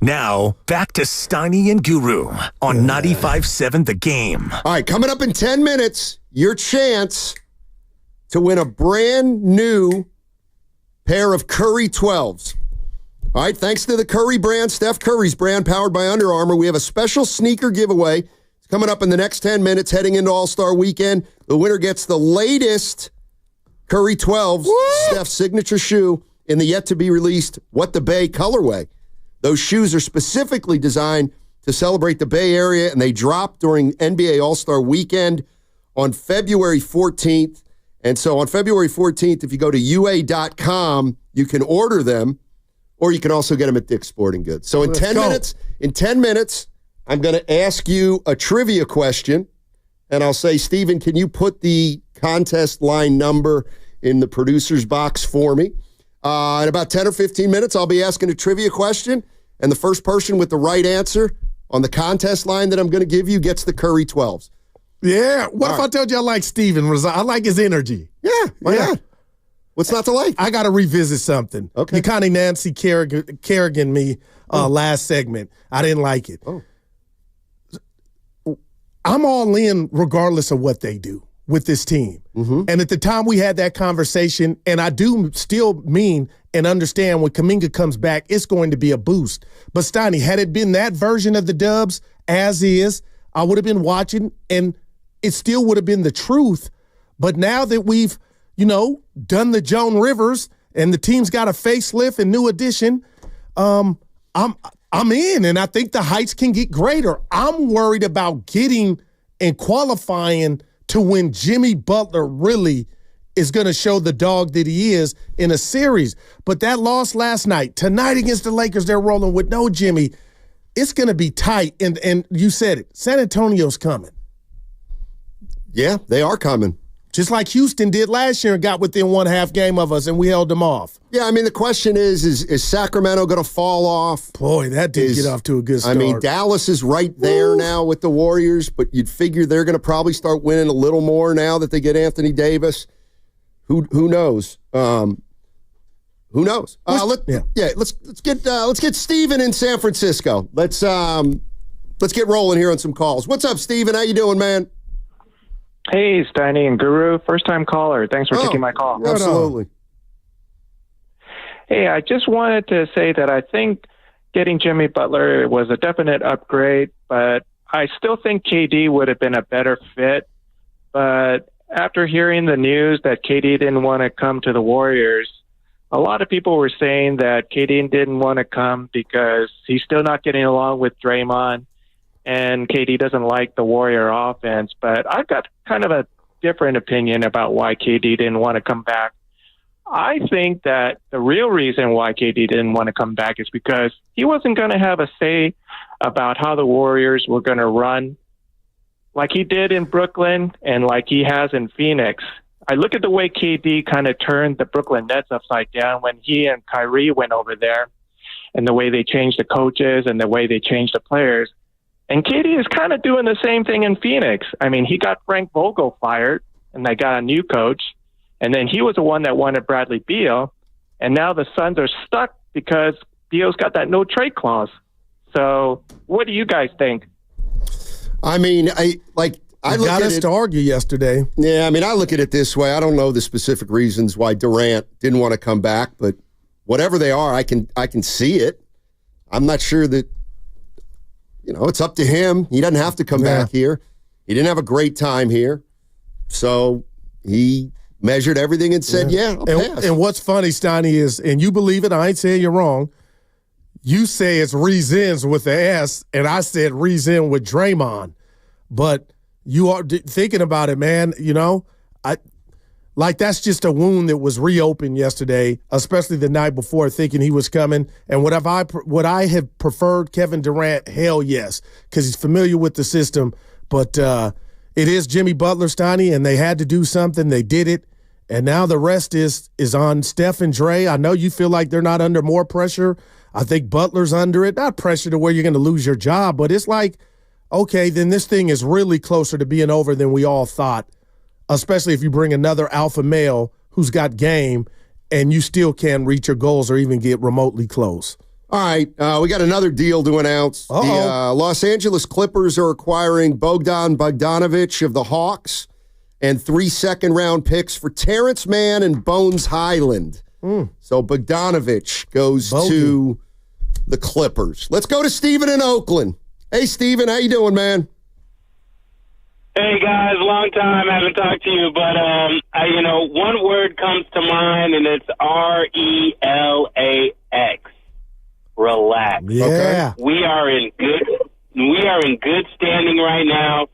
Now, back to Steiny and Guru on 95.7 The Game. All right, coming up in 10 minutes, your chance to win a brand new pair of Curry 12s. All right, thanks to the Curry brand, Steph Curry's brand, powered by Under Armour, we have a special sneaker giveaway. It's coming up in the next 10 minutes, heading into All-Star Weekend. The winner gets the latest Curry 12s, Steph's signature shoe, in the yet-to-be-released What the Bay colorway. Those shoes are specifically designed to celebrate the Bay Area, and they drop during NBA All-Star Weekend on February 14th. And so on February 14th, if you go to UA.com, you can order them, or you can also get them at Dick's Sporting Goods. So in 10 minutes, I'm going to ask you a trivia question, and I'll say, Steven, can you put the contest line number in the producer's box for me? In about 10 or 15 minutes, I'll be asking a trivia question, and the first person with the right answer on the contest line that I'm going to give you gets the Curry 12s. Yeah. What if I told you I like Steven? I like his energy. Yeah. Why not? What's not to like? I got to revisit something. Okay. You kind of Nancy Kerrigan me last segment. I didn't like it. Oh. I'm all in regardless of what they do with this team. Mm-hmm. And at the time we had that conversation, and I do still mean and understand when Kuminga comes back, it's going to be a boost. But Steiny, had it been that version of the Dubs as is, I would have been watching, and it still would have been the truth. But now that we've, done the Joan Rivers and the team's got a facelift and new addition, I'm in, and I think the heights can get greater. I'm worried about getting and qualifying to when Jimmy Butler really is going to show the dog that he is in a series. But that loss last night, tonight against the Lakers, they're rolling with no Jimmy. It's going to be tight, and you said it, San Antonio's coming. Yeah, they are coming. Just like Houston did last year and got within one half game of us, and we held them off. Yeah, I mean, the question is Sacramento going to fall off? Boy, that did get off to a good start. I mean, Dallas is right there now with the Warriors, but you'd figure they're going to probably start winning a little more now that they get Anthony Davis. Who knows? Who knows? Let's get Steven in San Francisco. Let's get rolling here on some calls. What's up, Steven? How you doing, man? Hey, Steiny and Guru. First-time caller. Thanks for taking my call. Absolutely. Hey, I just wanted to say that I think getting Jimmy Butler was a definite upgrade, but I still think KD would have been a better fit. But after hearing the news that KD didn't want to come to the Warriors, a lot of people were saying that KD didn't want to come because he's still not getting along with Draymond, and KD doesn't like the Warrior offense. But I've got kind of a different opinion about why KD didn't want to come back. I think that the real reason why KD didn't want to come back is because he wasn't going to have a say about how the Warriors were going to run like he did in Brooklyn and like he has in Phoenix. I look at the way KD kind of turned the Brooklyn Nets upside down when he and Kyrie went over there, and the way they changed the coaches and the way they changed the players. And KD is kind of doing the same thing in Phoenix. I mean, he got Frank Vogel fired, and they got a new coach. And then he was the one that wanted Bradley Beal. And now the Suns are stuck because Beal's got that no-trade clause. So what do you guys think? I mean, I got us to argue yesterday. Yeah, I mean, I look at it this way. I don't know the specific reasons why Durant didn't want to come back, but whatever they are, I can see it. I'm not sure that, it's up to him. He doesn't have to come back here. He didn't have a great time here. So he measured everything and said, I'll pass. And what's funny, Steiny, is, and you believe it, I ain't saying you're wrong, you say it's Reasons with the S, and I said Reason with Draymond. But you are thinking about it, man, that's just a wound that was reopened yesterday, especially the night before, thinking he was coming. And would I have preferred Kevin Durant? Hell yes, because he's familiar with the system. But it is Jimmy Butler, Steiny, and they had to do something. They did it. And now the rest is on Steph and Dre. I know you feel like they're not under more pressure. I think Butler's under it. Not pressure to where you're going to lose your job, but it's like, okay, then this thing is really closer to being over than we all thought, especially if you bring another alpha male who's got game and you still can't reach your goals or even get remotely close. All right, we got another deal to announce. The Los Angeles Clippers are acquiring Bogdan Bogdanović of the Hawks and 3 second-round picks for Terrence Mann and Bones Highland. So Bogdanović goes to the Clippers. Let's go to Steven in Oakland. Hey, Steven, how you doing, man? Hey guys, long time, haven't talked to you, but one word comes to mind, and it's RELAX. Relax. Yeah. We are in good standing right now.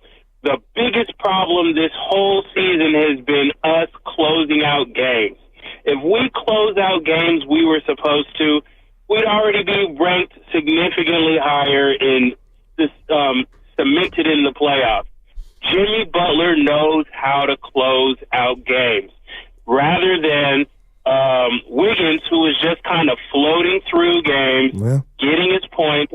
The biggest problem this whole season has been us closing out games. If we close out games we were supposed to, we'd already be ranked significantly higher in this cemented in the playoffs. Jimmy Butler knows how to close out games rather than Wiggins, who is just kind of floating through games, getting his point.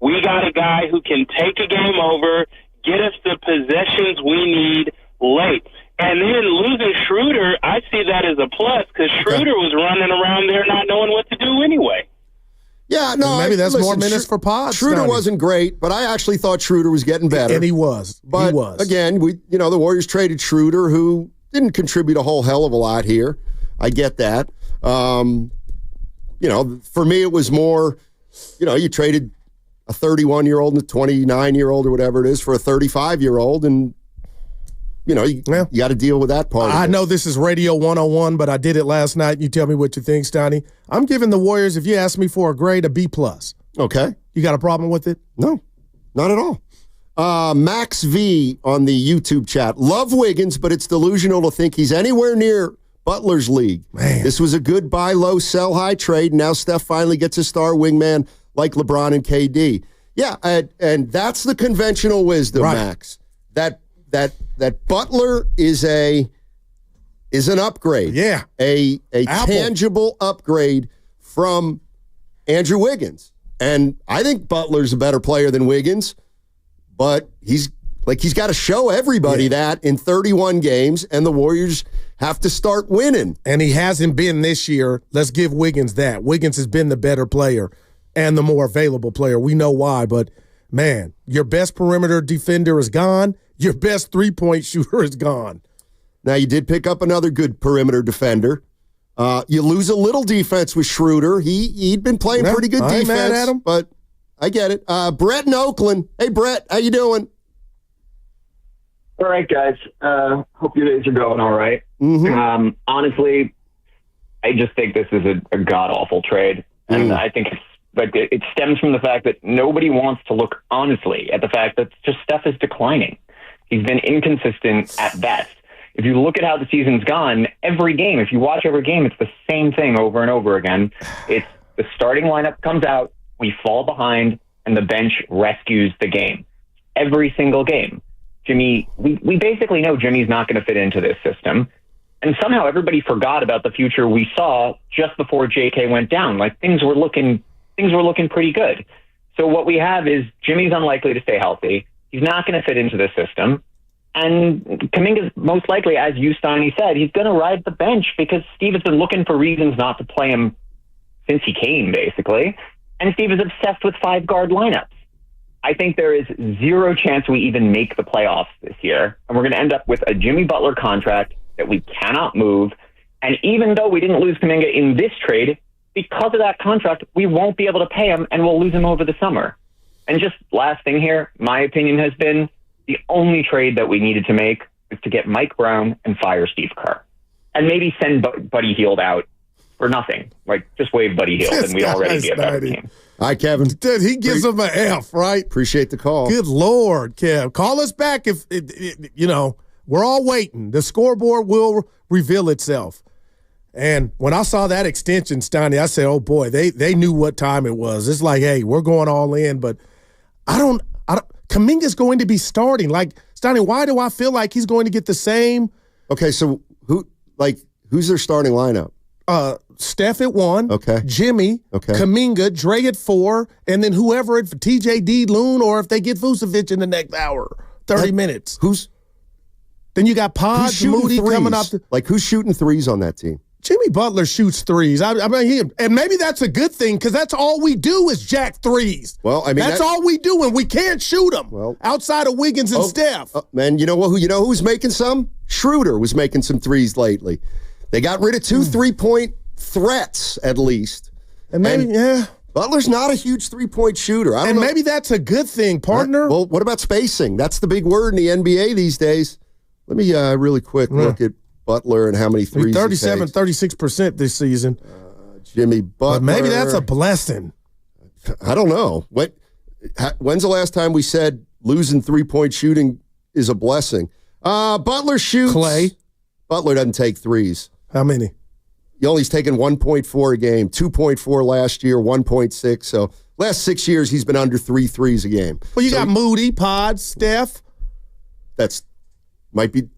We got a guy who can take a game over, get us the possessions we need late. And then losing Schroeder, I see that as a plus because Schroeder was running around there not knowing what to do anyway. Yeah, no, maybe that's more minutes for Pods. Schroeder wasn't great, but I actually thought Schroeder was getting better. And he was. But again, the Warriors traded Schroeder, who didn't contribute a whole hell of a lot here. I get that. For me, it was more, you traded a 31-year-old and a 29-year-old or whatever it is for a 35-year-old, and you got to deal with that part. I know this is Radio 101, but I did it last night. You tell me what you think, Stoney. I'm giving the Warriors, if you ask me for a grade, a B+. Okay. You got a problem with it? No, not at all. Max V on the YouTube chat. Love Wiggins, but it's delusional to think he's anywhere near Butler's league. Man. This was a good buy low, sell high trade. Now Steph finally gets a star wingman like LeBron and KD. Yeah, and that's the conventional wisdom, right. Max. That Butler is an upgrade. Yeah. A tangible upgrade from Andrew Wiggins. And I think Butler's a better player than Wiggins, but he's got to show everybody that in 31 games, and the Warriors have to start winning. And he hasn't been this year. Let's give Wiggins that. Wiggins has been the better player and the more available player. We know why, but man, your best perimeter defender is gone. Your best three-point shooter is gone. Now, you did pick up another good perimeter defender. You lose a little defense with Schroeder. He'd been playing pretty good defense, mad at him. But I get it. Brett in Oakland. Hey, Brett, how you doing? All right, guys. Hope your days are going all right. Mm-hmm. Honestly, I just think this is a god-awful trade. And I think it stems from the fact that nobody wants to look honestly at the fact that just Steph is declining. He's been inconsistent at best. If you look at how the season's gone, every game, if you watch every game, it's the same thing over and over again. It's the starting lineup comes out, we fall behind, and the bench rescues the game. Every single game. Jimmy, we basically know Jimmy's not going to fit into this system. And somehow everybody forgot about the future we saw just before JK went down. Like things were looking pretty good. So what we have is Jimmy's unlikely to stay healthy. He's not going to fit into the system. And Kuminga's most likely, as you, Steiny, said, he's going to ride the bench because Steve has been looking for reasons not to play him since he came, basically. And Steve is obsessed with 5-guard lineups. I think there is zero chance we even make the playoffs this year. And we're going to end up with a Jimmy Butler contract that we cannot move. And even though we didn't lose Kuminga in this trade, because of that contract, we won't be able to pay him and we'll lose him over the summer. And just last thing here, my opinion has been the only trade that we needed to make is to get Mike Brown and fire Steve Kerr. And maybe send Buddy Hield out for nothing. Like, just wave Buddy Hield and we'd already be a better team. Hi, Kevin. Dude, he gives him an F, right? Appreciate the call. Good Lord, Kev. Call us back if, we're all waiting. The scoreboard will reveal itself. And when I saw that extension, Steiny, I said, oh, boy, they knew what time it was. It's like, hey, we're going all in, but I don't Kuminga's going to be starting. Like, Steiny, why do I feel like he's going to get the same? Okay, so who's their starting lineup? Steph at 1. Okay. Jimmy. Okay. Kuminga, Dre at 4, and then whoever at TJD, Loon, or if they get Vucevic in the next hour, 30 minutes. Then you got Pods, Moody threes? coming up. Who's shooting threes on that team? Jimmy Butler shoots threes. I mean, and maybe that's a good thing because that's all we do is jack threes. Well, I mean, that's all we do, and we can't shoot them. Well, outside of Wiggins and Steph. Man, you know what? You know who's making some? Schroeder was making some threes lately. They got rid of 2 3-point threats at least. And maybe, Butler's not a huge 3-point shooter. I don't know. Maybe that's a good thing, partner. Well, what about spacing? That's the big word in the NBA these days. Let me really quick look at Butler and how many threes 37, 36% this season. Jimmy Butler. But maybe that's a blessing. I don't know. When's the last time we said losing 3-point shooting is a blessing? Butler shoots. Klay. Butler doesn't take threes. How many? He's taken 1.4 a game, 2.4 last year, 1.6. So last 6 years, he's been under 3 threes a game. Well, you got Moody, Pod, Steph. Might be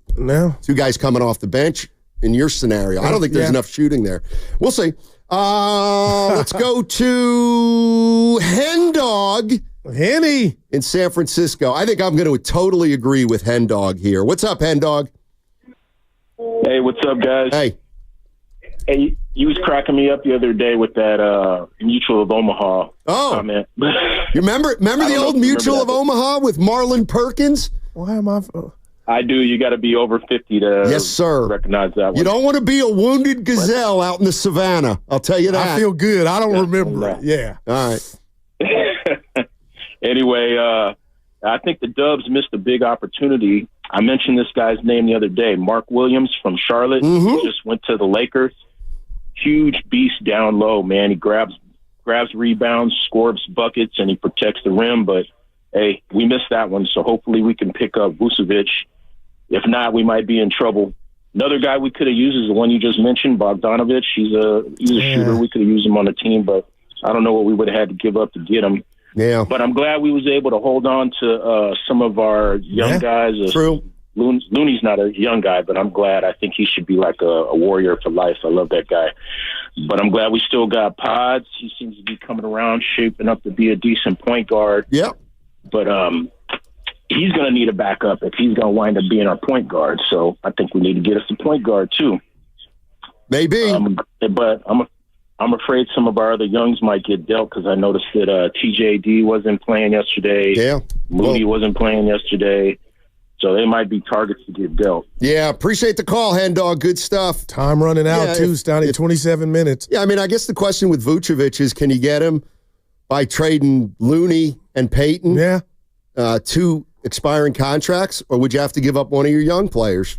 two guys coming off the bench in your scenario. I don't think there's enough shooting there. We'll see. Let's go to Hendog. Henny. In San Francisco. I think I'm going to totally agree with Hendog here. What's up, Hendog? Hey, what's up, guys? Hey, you was cracking me up the other day with that Mutual of Omaha comment. You remember the old Mutual of Omaha with Marlon Perkins? Why am I... I do. You got to be over 50 to recognize that one. You don't want to be a wounded gazelle out in the savannah. I'll tell you that. I feel good. I don't remember it. Yeah. All right. Anyway, I think the Dubs missed a big opportunity. I mentioned this guy's name the other day, Mark Williams from Charlotte. He just went to the Lakers. Huge beast down low, man. He grabs rebounds, scores buckets, and he protects the rim. But, hey, we missed that one, so hopefully we can pick up Vucevic. If not, we might be in trouble. Another guy we could have used is the one you just mentioned, Bogdanovic. He's a shooter. We could have used him on the team, but I don't know what we would have had to give up to get him. Yeah. But I'm glad we was able to hold on to some of our young guys. True. Looney's not a young guy, but I'm glad. I think he should be like a warrior for life. I love that guy. But I'm glad we still got Pods. He seems to be coming around, shaping up to be a decent point guard. Yep. But he's going to need a backup if he's going to wind up being our point guard. So I think we need to get us a point guard too. Maybe. But I'm afraid some of our other youngs might get dealt because I noticed that TJD wasn't playing yesterday. Yeah. Moody wasn't playing yesterday. So they might be targets to get dealt. Yeah, appreciate the call, Hendog. Good stuff. Time running out, too, Stoney. 27 minutes. Yeah, I mean, I guess the question with Vucevic is, can you get him by trading Looney and Payton? Yeah. 2 expiring contracts, or would you have to give up one of your young players?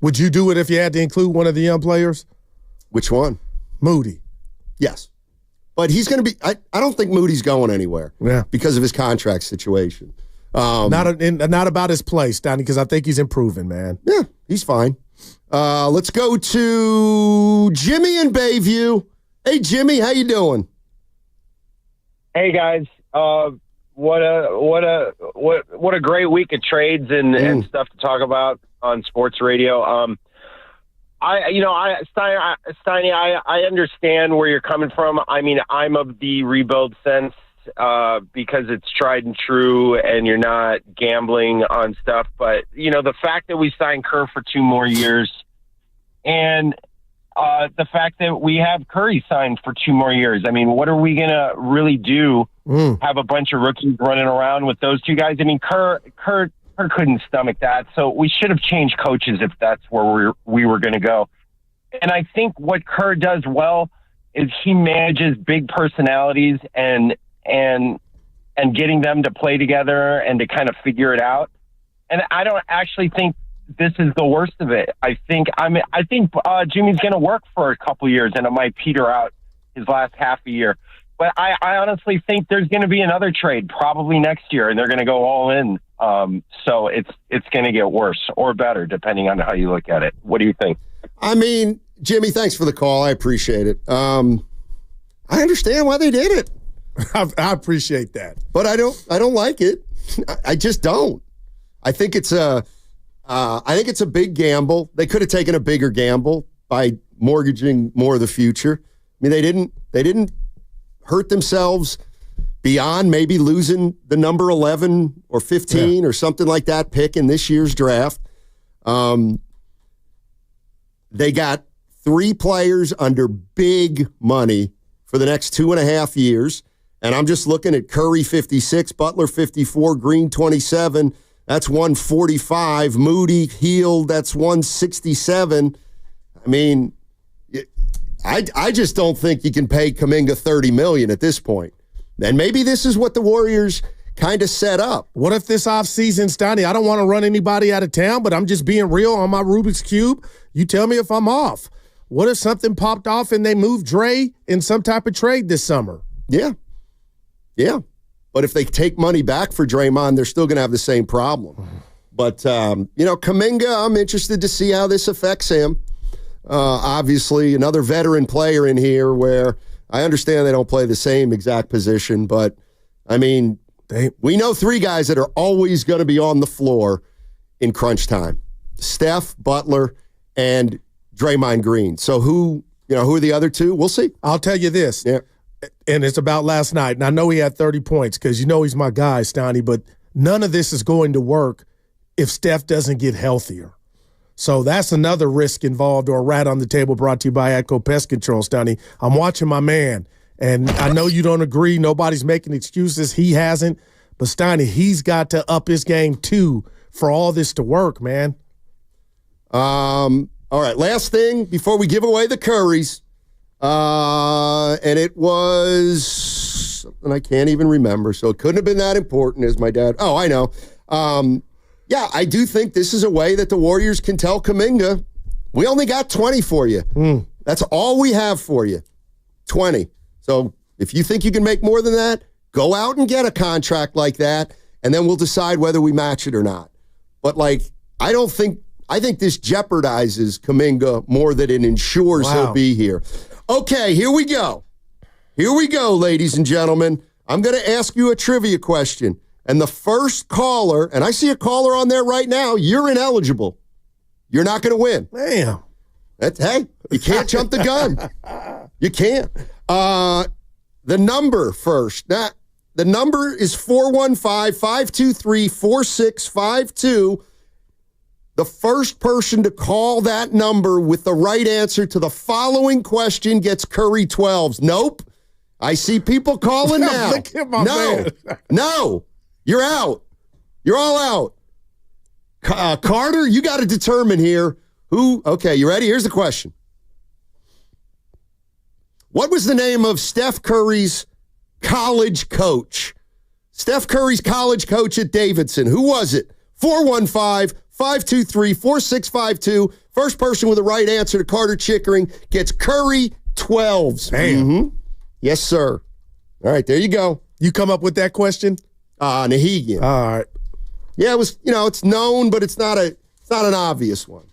Would you do it if you had to include one of the young players? Which one? Moody. Yes. But he's going to be – I don't think Moody's going anywhere because of his contract situation. Not about his play, Stoney, because I think he's improving, man. Yeah, he's fine. Let's go to Jimmy in Bayview. Hey, Jimmy, how you doing? Hey, guys. What a great week of trades and stuff to talk about on sports radio. Steiny, I understand where you're coming from. I mean, I'm of the rebuild sense because it's tried and true and you're not gambling on stuff. But, the fact that we signed Kerr for 2 more years and the fact that we have Curry signed for 2 more years. I mean, what are we going to really do? Have a bunch of rookies running around with those 2 guys? I mean, Kerr couldn't stomach that. So we should have changed coaches if that's where we were going to go. And I think what Kerr does well is he manages big personalities and getting them to play together and to kind of figure it out. And I don't actually think this is the worst of it. I think Jimmy's going to work for a couple years and it might peter out his last half a year. But I honestly think there's going to be another trade probably next year, and they're going to go all in. So it's going to get worse or better, depending on how you look at it. What do you think? I mean, Jimmy, thanks for the call. I appreciate it. I understand why they did it. I appreciate that, but I don't like it. I just don't. I think it's a big gamble. They could have taken a bigger gamble by mortgaging more of the future. I mean, they didn't hurt themselves beyond maybe losing the number 11 or 15 or something like that pick in this year's draft. They got 3 players under big money for the next 2.5 years. And I'm just looking at Curry 56, Butler 54, Green 27. That's 145. Moody, Hield, that's 167. I mean, I just don't think you can pay Kuminga $30 million at this point. And maybe this is what the Warriors kind of set up. What if this offseason, Stoney, I don't want to run anybody out of town, but I'm just being real on my Rubik's Cube. You tell me if I'm off. What if something popped off and they moved Dre in some type of trade this summer? Yeah. Yeah. But if they take money back for Draymond, they're still going to have the same problem. But, Kuminga, I'm interested to see how this affects him. Obviously, another veteran player in here where I understand they don't play the same exact position, but, I mean, we know 3 guys that are always going to be on the floor in crunch time. Steph, Butler, and Draymond Green. So who are the other 2? We'll see. I'll tell you this. Yeah. And it's about last night. And I know he had 30 points because he's my guy, Stoney, but none of this is going to work if Steph doesn't get healthier. So that's another risk involved, or a rat on the table brought to you by Atco Pest Control, Stoney. I'm watching my man, and I know you don't agree. Nobody's making excuses. He hasn't. But, Stoney, he's got to up his game, too, for all this to work, man. All right, last thing before we give away the Currys. And it was something I can't even remember, so it couldn't have been that important as my dad. Oh, I know. Yeah, I do think this is a way that the Warriors can tell Kuminga, we only got 20 for you. That's all we have for you, 20. So if you think you can make more than that, go out and get a contract like that, and then we'll decide whether we match it or not. But, I think this jeopardizes Kuminga more than it ensures he'll be here. Okay, here we go. Here we go, ladies and gentlemen. I'm going to ask you a trivia question. And the first caller, and I see a caller on there right now, you're ineligible. You're not going to win. Damn. Hey, you can't jump the gun. You can't. The number first. The number is 415-523-4652. The first person to call that number with the right answer to the following question gets Curry 12s. Nope. I see people calling now. No. You're out. You're all out. Carter, you got to determine here who. Okay, you ready? Here's the question. What was the name of Steph Curry's college coach? Steph Curry's college coach at Davidson. Who was it? 415-523-4652. First person with the right answer to Carter Chickering gets Curry 12s. Damn. Yes, sir. All right, there you go. You come up with that question? Nahegan. All right. Yeah, it was, it's known, but it's not an obvious one.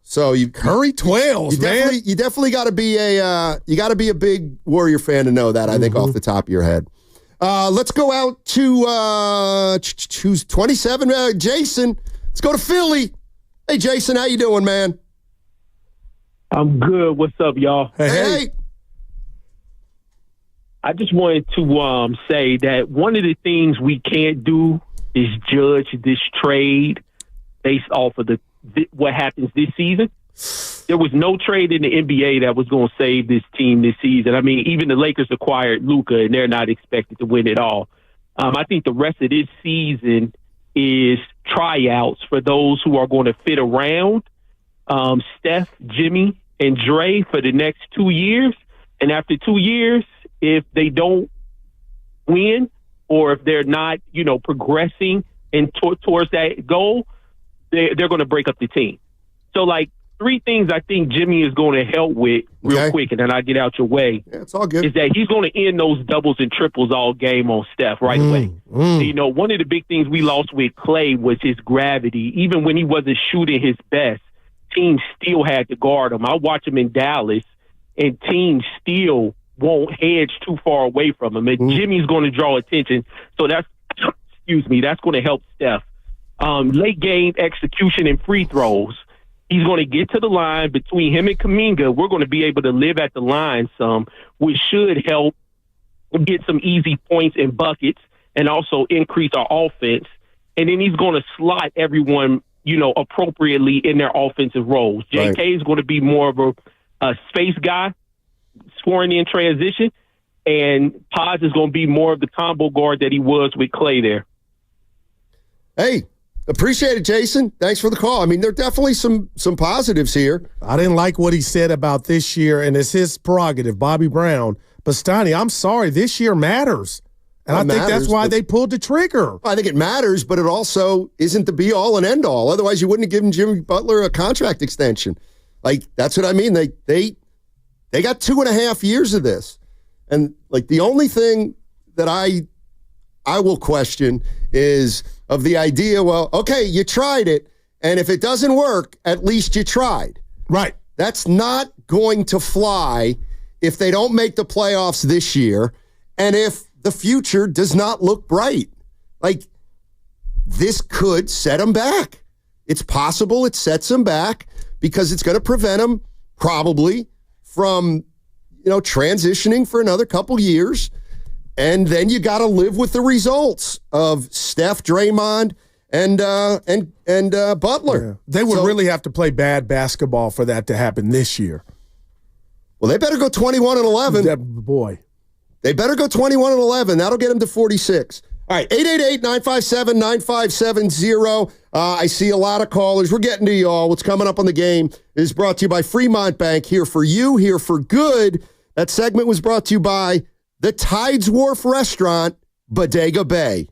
So you Curry 12s, man. You definitely got to be a big Warrior fan to know that, I think, off the top of your head. Let's go out to choose 27. Jason, let's go to Philly. Hey, Jason, how you doing, man? I'm good. What's up, y'all? Hey. I just wanted to say that one of the things we can't do is judge this trade based off of what happens this season. There was no trade in the NBA that was going to save this team this season. I mean, even the Lakers acquired Luka, and they're not expected to win it all. I think the rest of this season is tryouts for those who are going to fit around Steph, Jimmy, and Dre for the next 2 years. And after 2 years, if they don't win or if they're not, progressing and towards that goal, they're going to break up the team. So, three things I think Jimmy is going to help with real quick, and then I get out your way. Yeah, it's all good. Is that he's going to end those doubles and triples all game on Steph right away. One of the big things we lost with Klay was his gravity. Even when he wasn't shooting his best, teams still had to guard him. I watch him in Dallas, and teams still won't hedge too far away from him. And Jimmy's going to draw attention. So that's going to help Steph. Late game execution and free throws. He's going to get to the line. Between him and Kuminga, we're going to be able to live at the line some, which should help get some easy points and buckets and also increase our offense. And then he's going to slot everyone, appropriately in their offensive roles. JK is going to be more of a a space guy, scoring in transition, and Pods is going to be more of the combo guard that he was with Klay there. Hey, appreciate it, Jason. Thanks for the call. I mean, there are definitely some positives here. I didn't like what he said about this year, and it's his prerogative, Bobby Brown. But, Steiny, I'm sorry, this year matters. And I think that's why they pulled the trigger. I think it matters, but it also isn't the be-all and end-all. Otherwise, you wouldn't have given Jimmy Butler a contract extension. Like, that's what I mean. They got 2.5 years of this. And, like, the only thing that I will question is of the idea, well, okay, you tried it, and if it doesn't work, at least you tried. Right. That's not going to fly if they don't make the playoffs this year, and if the future does not look bright. Like, this could set them back. It's possible it sets them back because it's going to prevent them probably from, transitioning for another couple years. And then you got to live with the results of Steph, Draymond, and Butler. Yeah. They would really have to play bad basketball for that to happen this year. Well, they better go 21-11. Boy. They better go 21-11. That'll get them to 46. All right, 888-957-9570. I see a lot of callers. We're getting to y'all. What's coming up on the game is brought to you by Fremont Bank. Here for you, here for good. That segment was brought to you by the Tides Wharf Restaurant, Bodega Bay.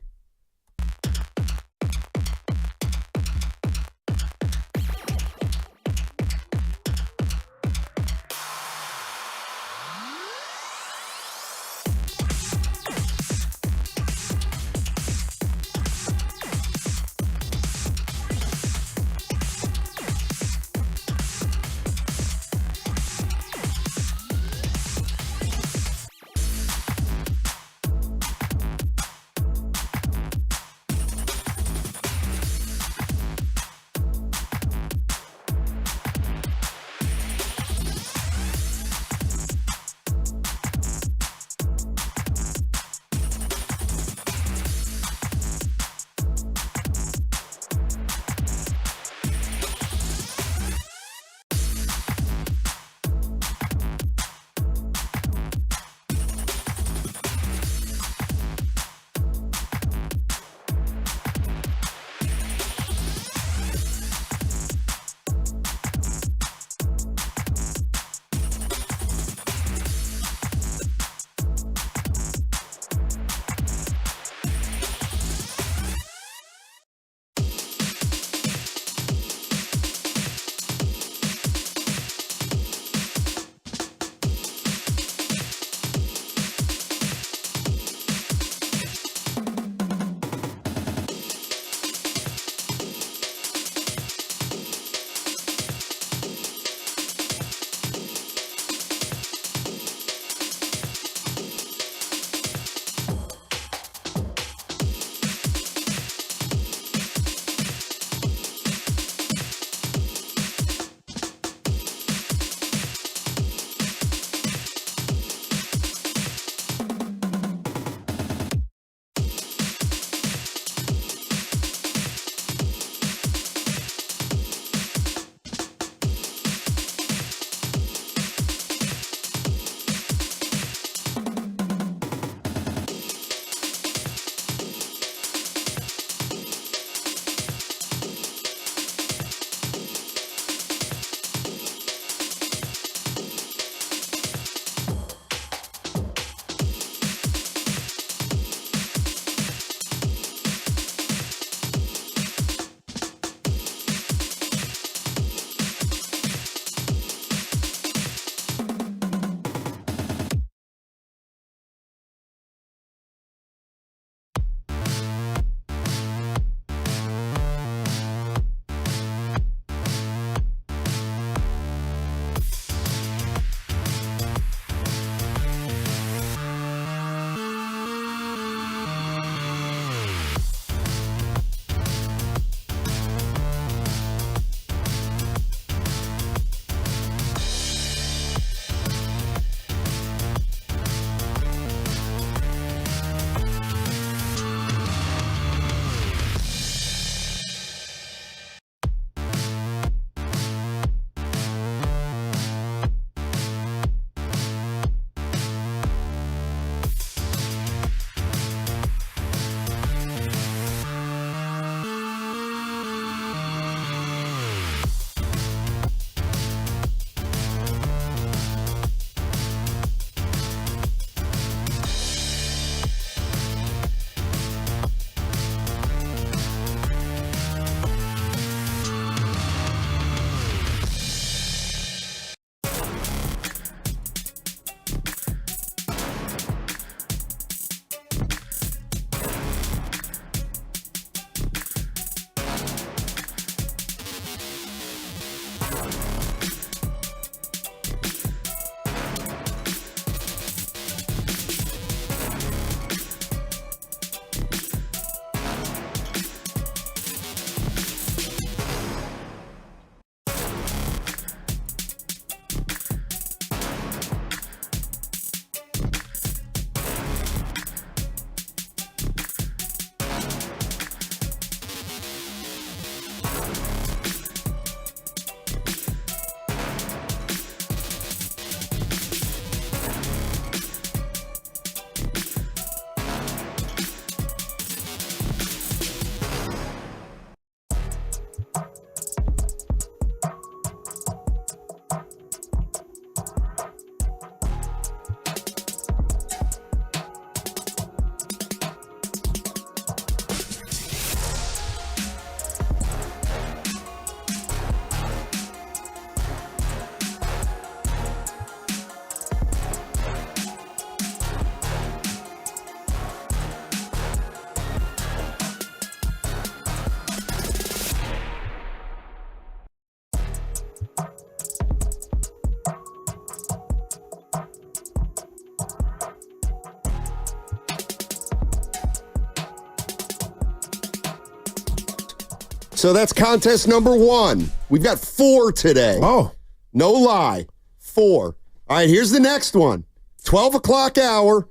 so that's contest number 1. We've got 4 today. Oh. No lie. 4. All right, here's the next one. 12 o'clock hour.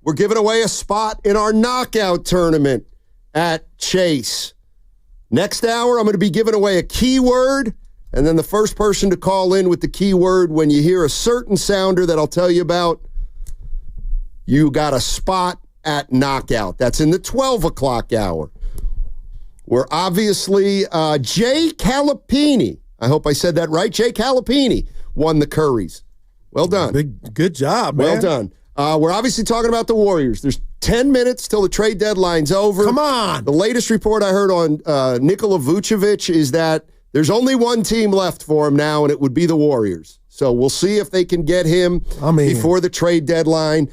We're giving away a spot in our knockout tournament at Chase. Next hour, I'm going to be giving away a keyword, and then the first person to call in with the keyword when you hear a certain sounder that I'll tell you about, you got a spot at knockout. That's in the 12 o'clock hour. We're obviously Jay Calipini. I hope I said that right. Jay Calipini won the Curries. Well done. Good job, man. Well done. We're obviously talking about the Warriors. There's 10 minutes till the trade deadline's over. Come on. The latest report I heard on Nikola Vucevic is that there's only one team left for him now, and it would be the Warriors. So we'll see if they can get him before the trade deadline.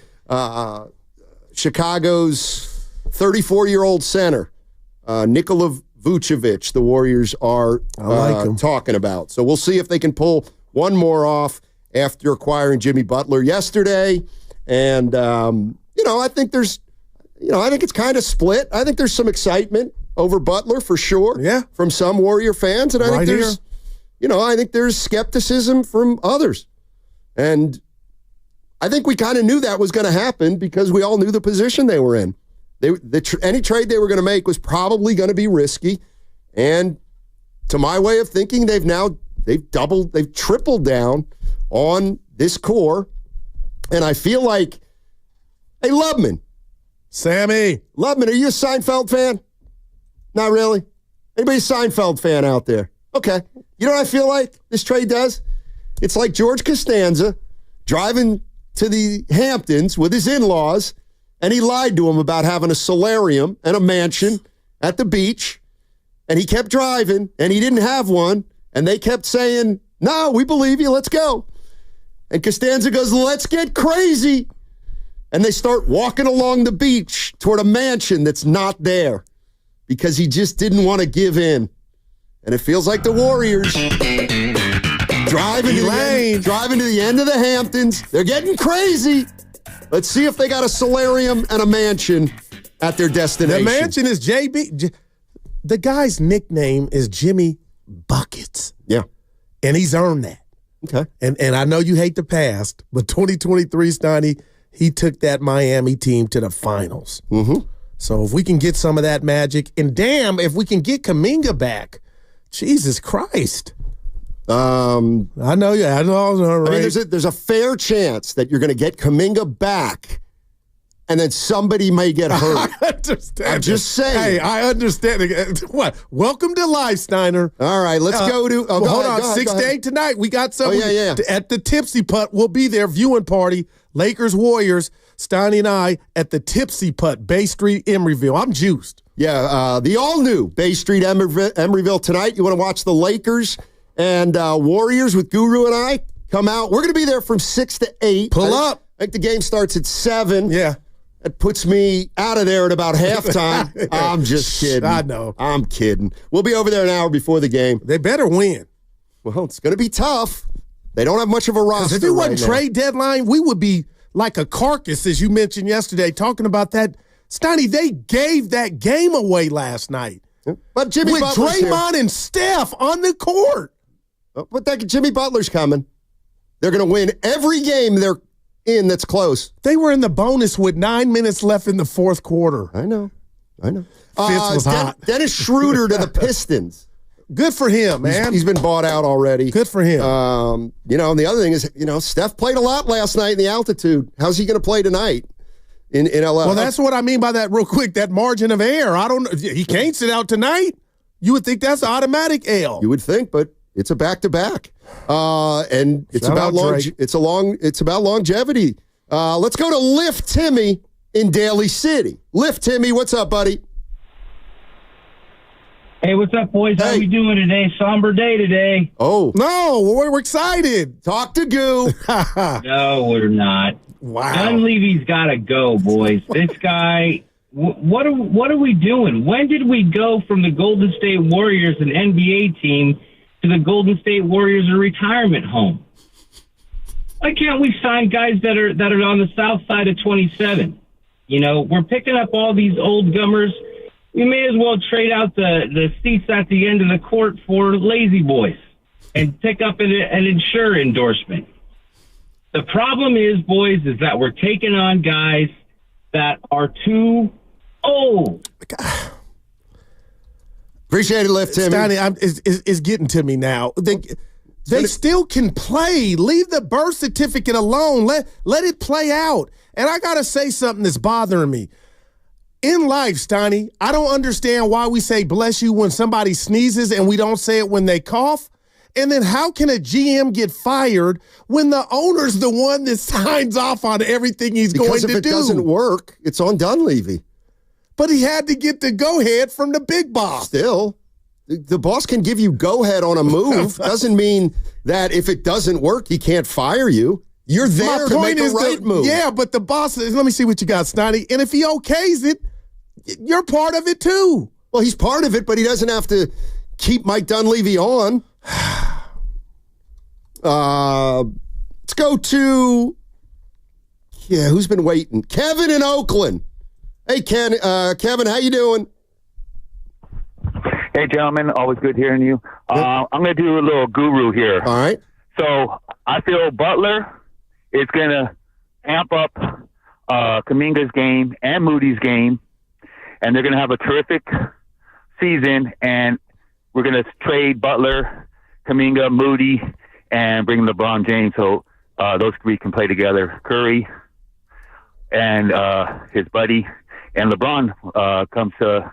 Chicago's 34-year-old center, Nikola Vucevic, the Warriors are talking about. So we'll see if they can pull one more off after acquiring Jimmy Butler yesterday. And, I think I think it's kind of split. I think there's some excitement over Butler for sure. Yeah. From some Warrior fans. And I think there's skepticism from others. And I think we kind of knew that was going to happen because we all knew the position they were in. Any trade they were going to make was probably going to be risky. And to my way of thinking, they've tripled down on this core. And I feel like, hey, Lubman. Sammy. Lubman, are you a Seinfeld fan? Not really. Anybody a Seinfeld fan out there? Okay. You know what I feel like this trade does? It's like George Costanza driving to the Hamptons with his in-laws, and he lied to him about having a solarium and a mansion at the beach, and he kept driving, and he didn't have one, and they kept saying, no, we believe you, let's go. And Costanza goes, let's get crazy. And they start walking along the beach toward a mansion that's not there because he just didn't want to give in. And it feels like the Warriors driving to the end of the Hamptons. They're getting crazy. Let's see if they got a solarium and a mansion at their destination. The mansion is JB. The guy's nickname is Jimmy Buckets. Yeah. And he's earned that. Okay. And I know you hate the past, but 2023, Steiny, he took that Miami team to the finals. Mm-hmm. So if we can get some of that magic, and damn, if we can get Kuminga back, Jesus Christ. I know you. I know. Right? I mean, there's a fair chance that you're going to get Kuminga back, and then somebody may get hurt. I understand. I'm just saying. Hey, I understand. What? Welcome to life, Steiner. All right, let's go to. Hold on, 6 to 8 tonight. We got something. At the Tipsy Putt, we'll be there. Viewing party. Lakers Warriors. Steiny and I at the Tipsy Putt, Bay Street, Emeryville. I'm juiced. Yeah, the all-new Bay Street, Emeryville tonight. You want to watch the Lakers and Warriors with Guru and I come out. We're going to be there from 6 to 8. Pull up. I think the game starts at 7. Yeah. That puts me out of there at about halftime. I'm just kidding. I know. I'm kidding. We'll be over there an hour before the game. They better win. Well, it's going to be tough. They don't have much of a roster. If it wasn't trade deadline, we would be like a carcass, as you mentioned yesterday, talking about that. Steiny, they gave that game away last night. But Jimmy with Butler's Draymond here. And Steph on the court. But Jimmy Butler's coming. They're going to win every game they're in that's close. They were in the bonus with 9 minutes left in the fourth quarter. I know. Fitz was hot. Dennis Schroeder to the Pistons. Good for him, man. He's been bought out already. Good for him. And the other thing is, Steph played a lot last night in the altitude. How's he going to play tonight in LA? Well, that's what I mean by that real quick, that margin of error. I don't know. He can't sit out tonight. You would think that's automatic L. You would think, but it's a back-to-back. And it's about longevity. Let's go to Lift Timmy in Daly City. Lift Timmy, what's up, buddy? Hey, what's up, boys? How we doing today? Somber day today. Oh. No, we're excited. Talk to Goo. No, we're not. Wow. Dunleavy's got to go, boys. This guy, what are we doing? When did we go from the Golden State Warriors, an NBA team, to the Golden State Warriors, a retirement home? Why can't we sign guys that are on the south side of 27? We're picking up all these old gummers. we may as well trade out the seats at the end of the court for lazy boys and pick up an Insure endorsement. The problem is, boys, is that we're taking on guys that are too old. Appreciate it, Lift, Timmy. Stoney, it's getting to me now. They still can play. Leave the birth certificate alone. Let it play out. And I got to say something that's bothering me. In life, Stoney, I don't understand why we say bless you when somebody sneezes and we don't say it when they cough. And then how can a GM get fired when the owner's the one that signs off on everything he's going to do? Because if it doesn't work, it's on Dunleavy. But he had to get the go-ahead from the big boss. Still, the boss can give you go-ahead on a move. Doesn't mean that if it doesn't work, he can't fire you. You're there to make the right move. Yeah, but the boss says, let me see what you got, Stoney. And if he okays it, you're part of it too. Well, he's part of it, but he doesn't have to keep Mike Dunleavy on. Let's go to, who's been waiting? Kevin in Oakland. Hey, Kevin, how you doing? Hey, gentlemen, always good hearing you. I'm going to do a little guru here. All right. So I feel Butler is going to amp up Kuminga's game and Moody's game, and they're going to have a terrific season, and we're going to trade Butler, Kuminga, Moody, and bring LeBron James so those three can play together. Curry and his buddy, and LeBron comes to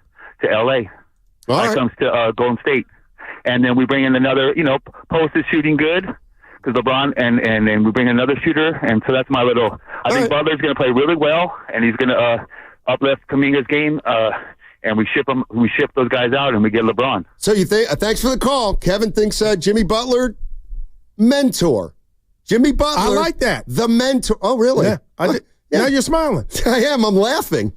L.A. Comes to Golden State. And then we bring in another, Post is shooting good because LeBron, and then we bring another shooter. And so that's my little, I think Butler's going to play really well, and he's going to uplift Kuminga's game, and we ship those guys out, and we get LeBron. So you think, thanks for the call. Kevin thinks Jimmy Butler, mentor. Jimmy Butler. I like that. The mentor. Oh, really? Yeah. Now you're smiling. I am. I'm laughing.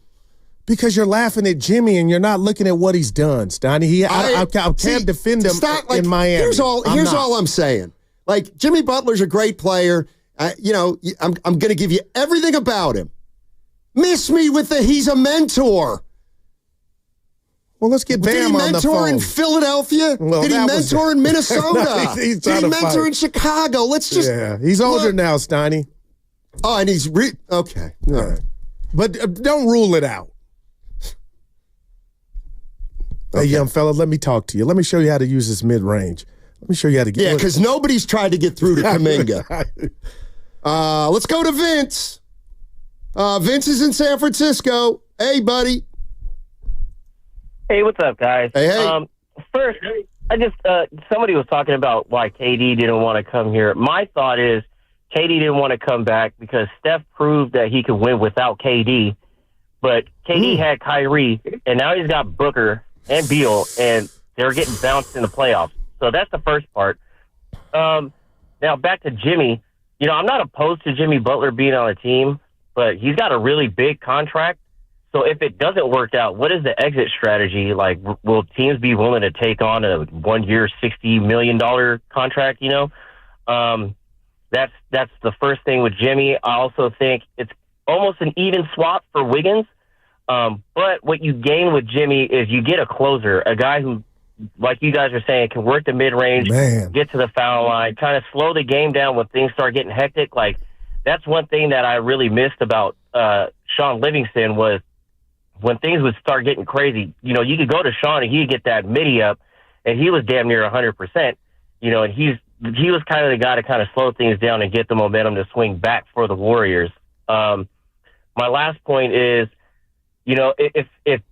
Because you're laughing at Jimmy and you're not looking at what he's done, Stoney. I can't defend him in Miami. Here's all I'm saying. Like, Jimmy Butler's a great player. I'm going to give you everything about him. Miss me with he's a mentor. Well, let's get Bam on the phone. Did he mentor in Philadelphia? Well, did he mentor in Minnesota? Did he mentor in Chicago? Let's just... Yeah, he's older now, Stoney. Oh, and he's... Okay. All right. But don't rule it out. Okay. Hey, young fella, let me talk to you. Let me show you how to use this mid-range. Let me show you how to get... Yeah, because nobody's tried to get through to Kuminga. Let's go to Vince. Vince is in San Francisco. Hey, buddy. Hey, what's up, guys? Hey. First, I just somebody was talking about why KD didn't want to come here. My thought is KD didn't want to come back because Steph proved that he could win without KD, but KD had Kyrie, and now he's got Booker and Beal, and they're getting bounced in the playoffs. So that's the first part. Now back to Jimmy. I'm not opposed to Jimmy Butler being on a team, but he's got a really big contract. So if it doesn't work out, what is the exit strategy? Like, will teams be willing to take on a 1-year, $60 million contract? That's the first thing with Jimmy. I also think it's almost an even swap for Wiggins. But what you gain with Jimmy is you get a closer, a guy who, like you guys are saying, can work the mid-range, get to the foul line, kind of slow the game down when things start getting hectic. Like, that's one thing that I really missed about Sean Livingston was when things would start getting crazy, you could go to Sean and he'd get that midi up, and he was damn near 100%, and he was kind of the guy to kind of slow things down and get the momentum to swing back for the Warriors. My last point is, if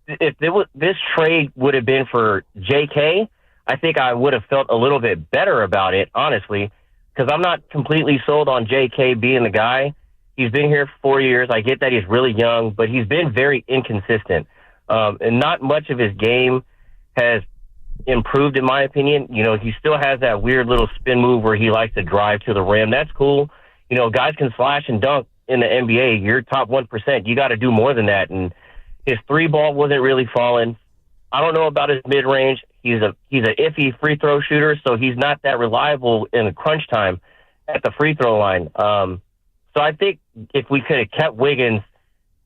this trade would have been for JK, I think I would have felt a little bit better about it, honestly, because I'm not completely sold on JK being the guy. He's been here for 4 years. I get that he's really young, but he's been very inconsistent. And not much of his game has improved, in my opinion. He still has that weird little spin move where he likes to drive to the rim. That's cool. Guys can slash and dunk in the NBA. You're top 1%. You got to do more than that. And his three ball wasn't really falling. I don't know about his mid-range. He's a iffy free throw shooter, so he's not that reliable in the crunch time at the free throw line. So I think if we could have kept Wiggins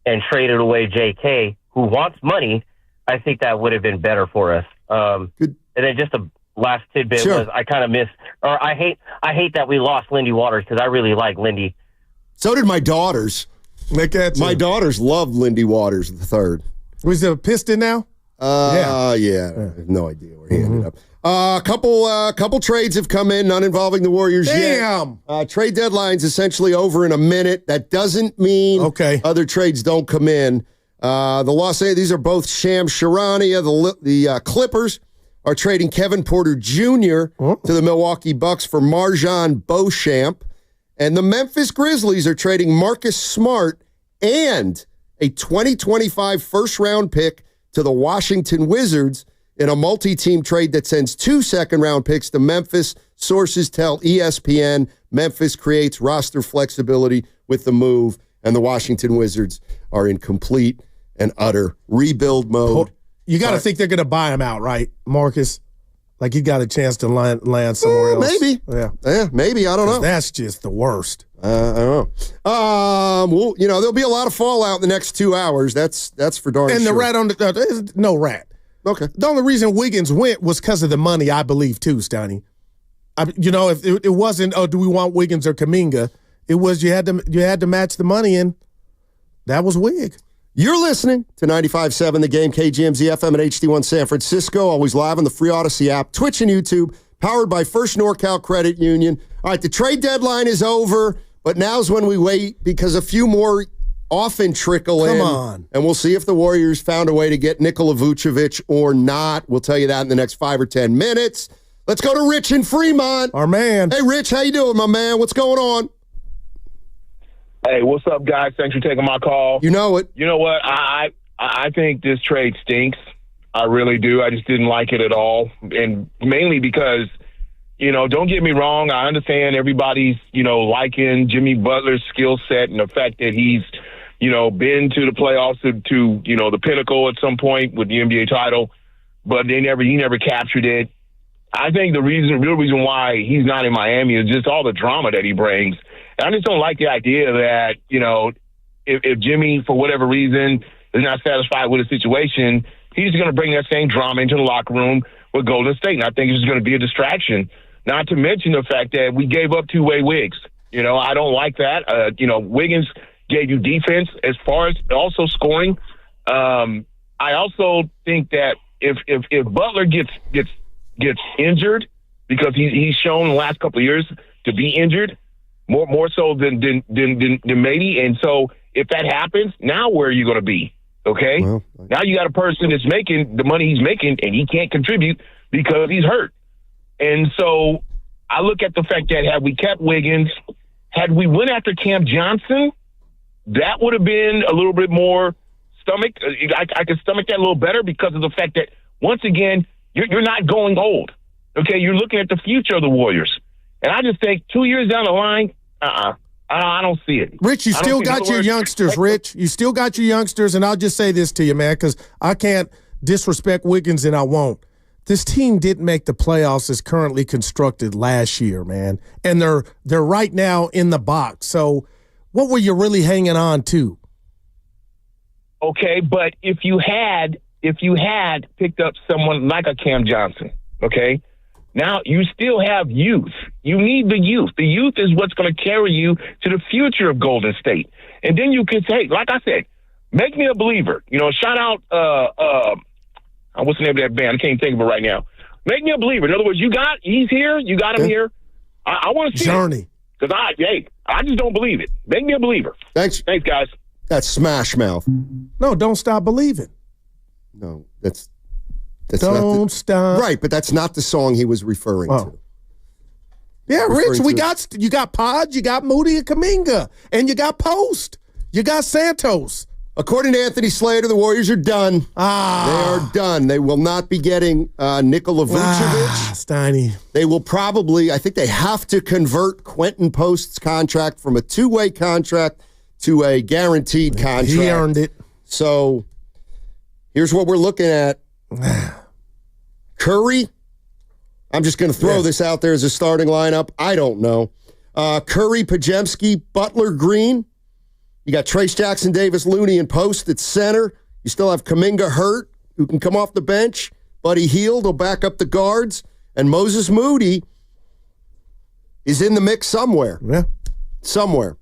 and traded away JK, who wants money, I think that would have been better for us. And then just a last tidbit was I kind of miss, or I hate that we lost Lindy Waters because I really like Lindy. So did my daughters. My daughters loved Lindy Waters III. Was it a Piston now? Yeah. I have no idea where he ended up. A couple trades have come in, none involving the Warriors yet. Trade deadline's essentially over in a minute. That doesn't mean other trades don't come in. These are both Shams Charania. The Clippers are trading Kevin Porter Jr. to the Milwaukee Bucks for Marjan Beauchamp. And the Memphis Grizzlies are trading Marcus Smart and a 2025 first-round pick to the Washington Wizards in a multi-team trade that sends 2 second-round picks to Memphis. Sources tell ESPN Memphis creates roster flexibility with the move, and the Washington Wizards are in complete and utter rebuild mode. You got to think they're going to buy him out, right, Marcus? Like he got a chance to land somewhere else. Maybe. Yeah, maybe. I don't know. That's just the worst. I don't know. There'll be a lot of fallout in the next 2 hours. That's for darn sure. And the rat on there's no rat. Okay. The only reason Wiggins went was because of the money, I believe, too, Steiny. If it wasn't, do we want Wiggins or Kuminga? It was you had to match the money in. That was Wig. You're listening to 95.7 The Game, KGMZ FM at HD1 San Francisco, always live on the free Odyssey app, Twitch and YouTube, powered by First NorCal Credit Union. All right, the trade deadline is over, but now's when we wait because a few more often trickle in. Come on. And we'll see if the Warriors found a way to get Nikola Vucevic or not. We'll tell you that in the next 5 or 10 minutes. Let's go to Rich in Fremont. Our man. Hey, Rich, how you doing, my man? What's going on? Hey, what's up, guys? Thanks for taking my call. You know it. You know what? I think this trade stinks. I really do. I just didn't like it at all. And mainly because, don't get me wrong. I understand everybody's, liking Jimmy Butler's skill set and the fact that he's, been to the playoffs to the pinnacle at some point with the NBA title, but he never captured it. I think the real reason why he's not in Miami is just all the drama that he brings. And I just don't like the idea that, if Jimmy, for whatever reason, is not satisfied with the situation, he's going to bring that same drama into the locker room with Golden State. And I think it's going to be a distraction, not to mention the fact that we gave up two-way Wiggs. I don't like that. Wiggins gave you defense as far as also scoring. I also think that if Butler gets injured, because he's shown the last couple of years to be injured, more so than maybe. And so if that happens, now where are you going to be? Okay. Well, now you got a person that's making the money he's making and he can't contribute because he's hurt. And so I look at the fact that had we kept Wiggins, had we went after Cam Johnson, that would have been a little bit more stomach. I could stomach that a little better because of the fact that, once again, you're not going old. Okay. You're looking at the future of the Warriors. And I just think 2 years down the line, I don't see it. Rich, you still got your youngsters, Rich. You still got your youngsters, and I'll just say this to you, man, because I can't disrespect Wiggins, and I won't. This team didn't make the playoffs as currently constructed last year, man, and they're right now in the box. So what were you really hanging on to? Okay, but if you had picked up someone like a Cam Johnson, okay, now you still have youth. You need the youth. The youth is what's going to carry you to the future of Golden State. And then you can say, like I said, make me a believer. Shout out, what's the name of that band? I can't think of it right now. Make me a believer. In other words, he's here. You got him here. I want to see Journey. Because I just don't believe it. Make me a believer. Thanks, guys. That's Smash Mouth. No, don't stop believing. No, that's don't stop. Right, but that's not the song he was referring to. Yeah, Rich, you got Podge, you got Moody and Kuminga, and you got Post. You got Santos. According to Anthony Slater, the Warriors are done. They are done. They will not be getting Nikola Vucevic. Steiny. They will probably, I think they have to convert Quentin Post's contract from a two-way contract to a guaranteed contract. He earned it. So here's what we're looking at. Curry, I'm just going to throw this out there as a starting lineup. I don't know. Curry, Podziemski, Butler, Green. You got Trace Jackson, Davis, Looney, and Post at center. You still have Kuminga hurt. who can come off the bench. Buddy Hield will back up the guards. And Moses Moody is in the mix somewhere. Yeah. Somewhere.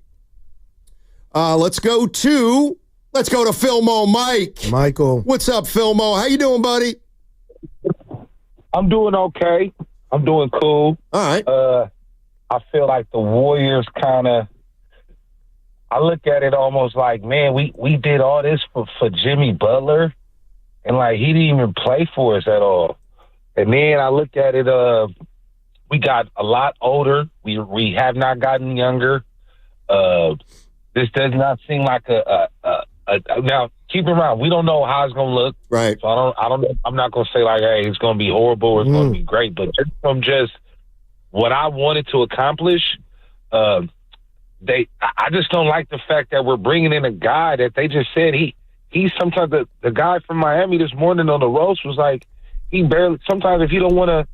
Let's go to Philmo Mike. Michael. What's up, Philmo? How you doing, buddy? I'm doing okay. I'm doing cool. All right. I feel like the Warriors I look at it almost like, man, we did all this for Jimmy Butler, and like he didn't even play for us at all. And then I look at it, we got a lot older. We have not gotten younger. This does not seem like now keep in mind, we don't know how it's gonna look. Right. So I don't know. I'm not gonna say like, hey, it's gonna be horrible or it's gonna be great, but just from just what I wanted to accomplish, I just don't like the fact that we're bringing in a guy that they just said he's sometimes the guy from Miami this morning on the roast was like, he barely, sometimes if he don't want to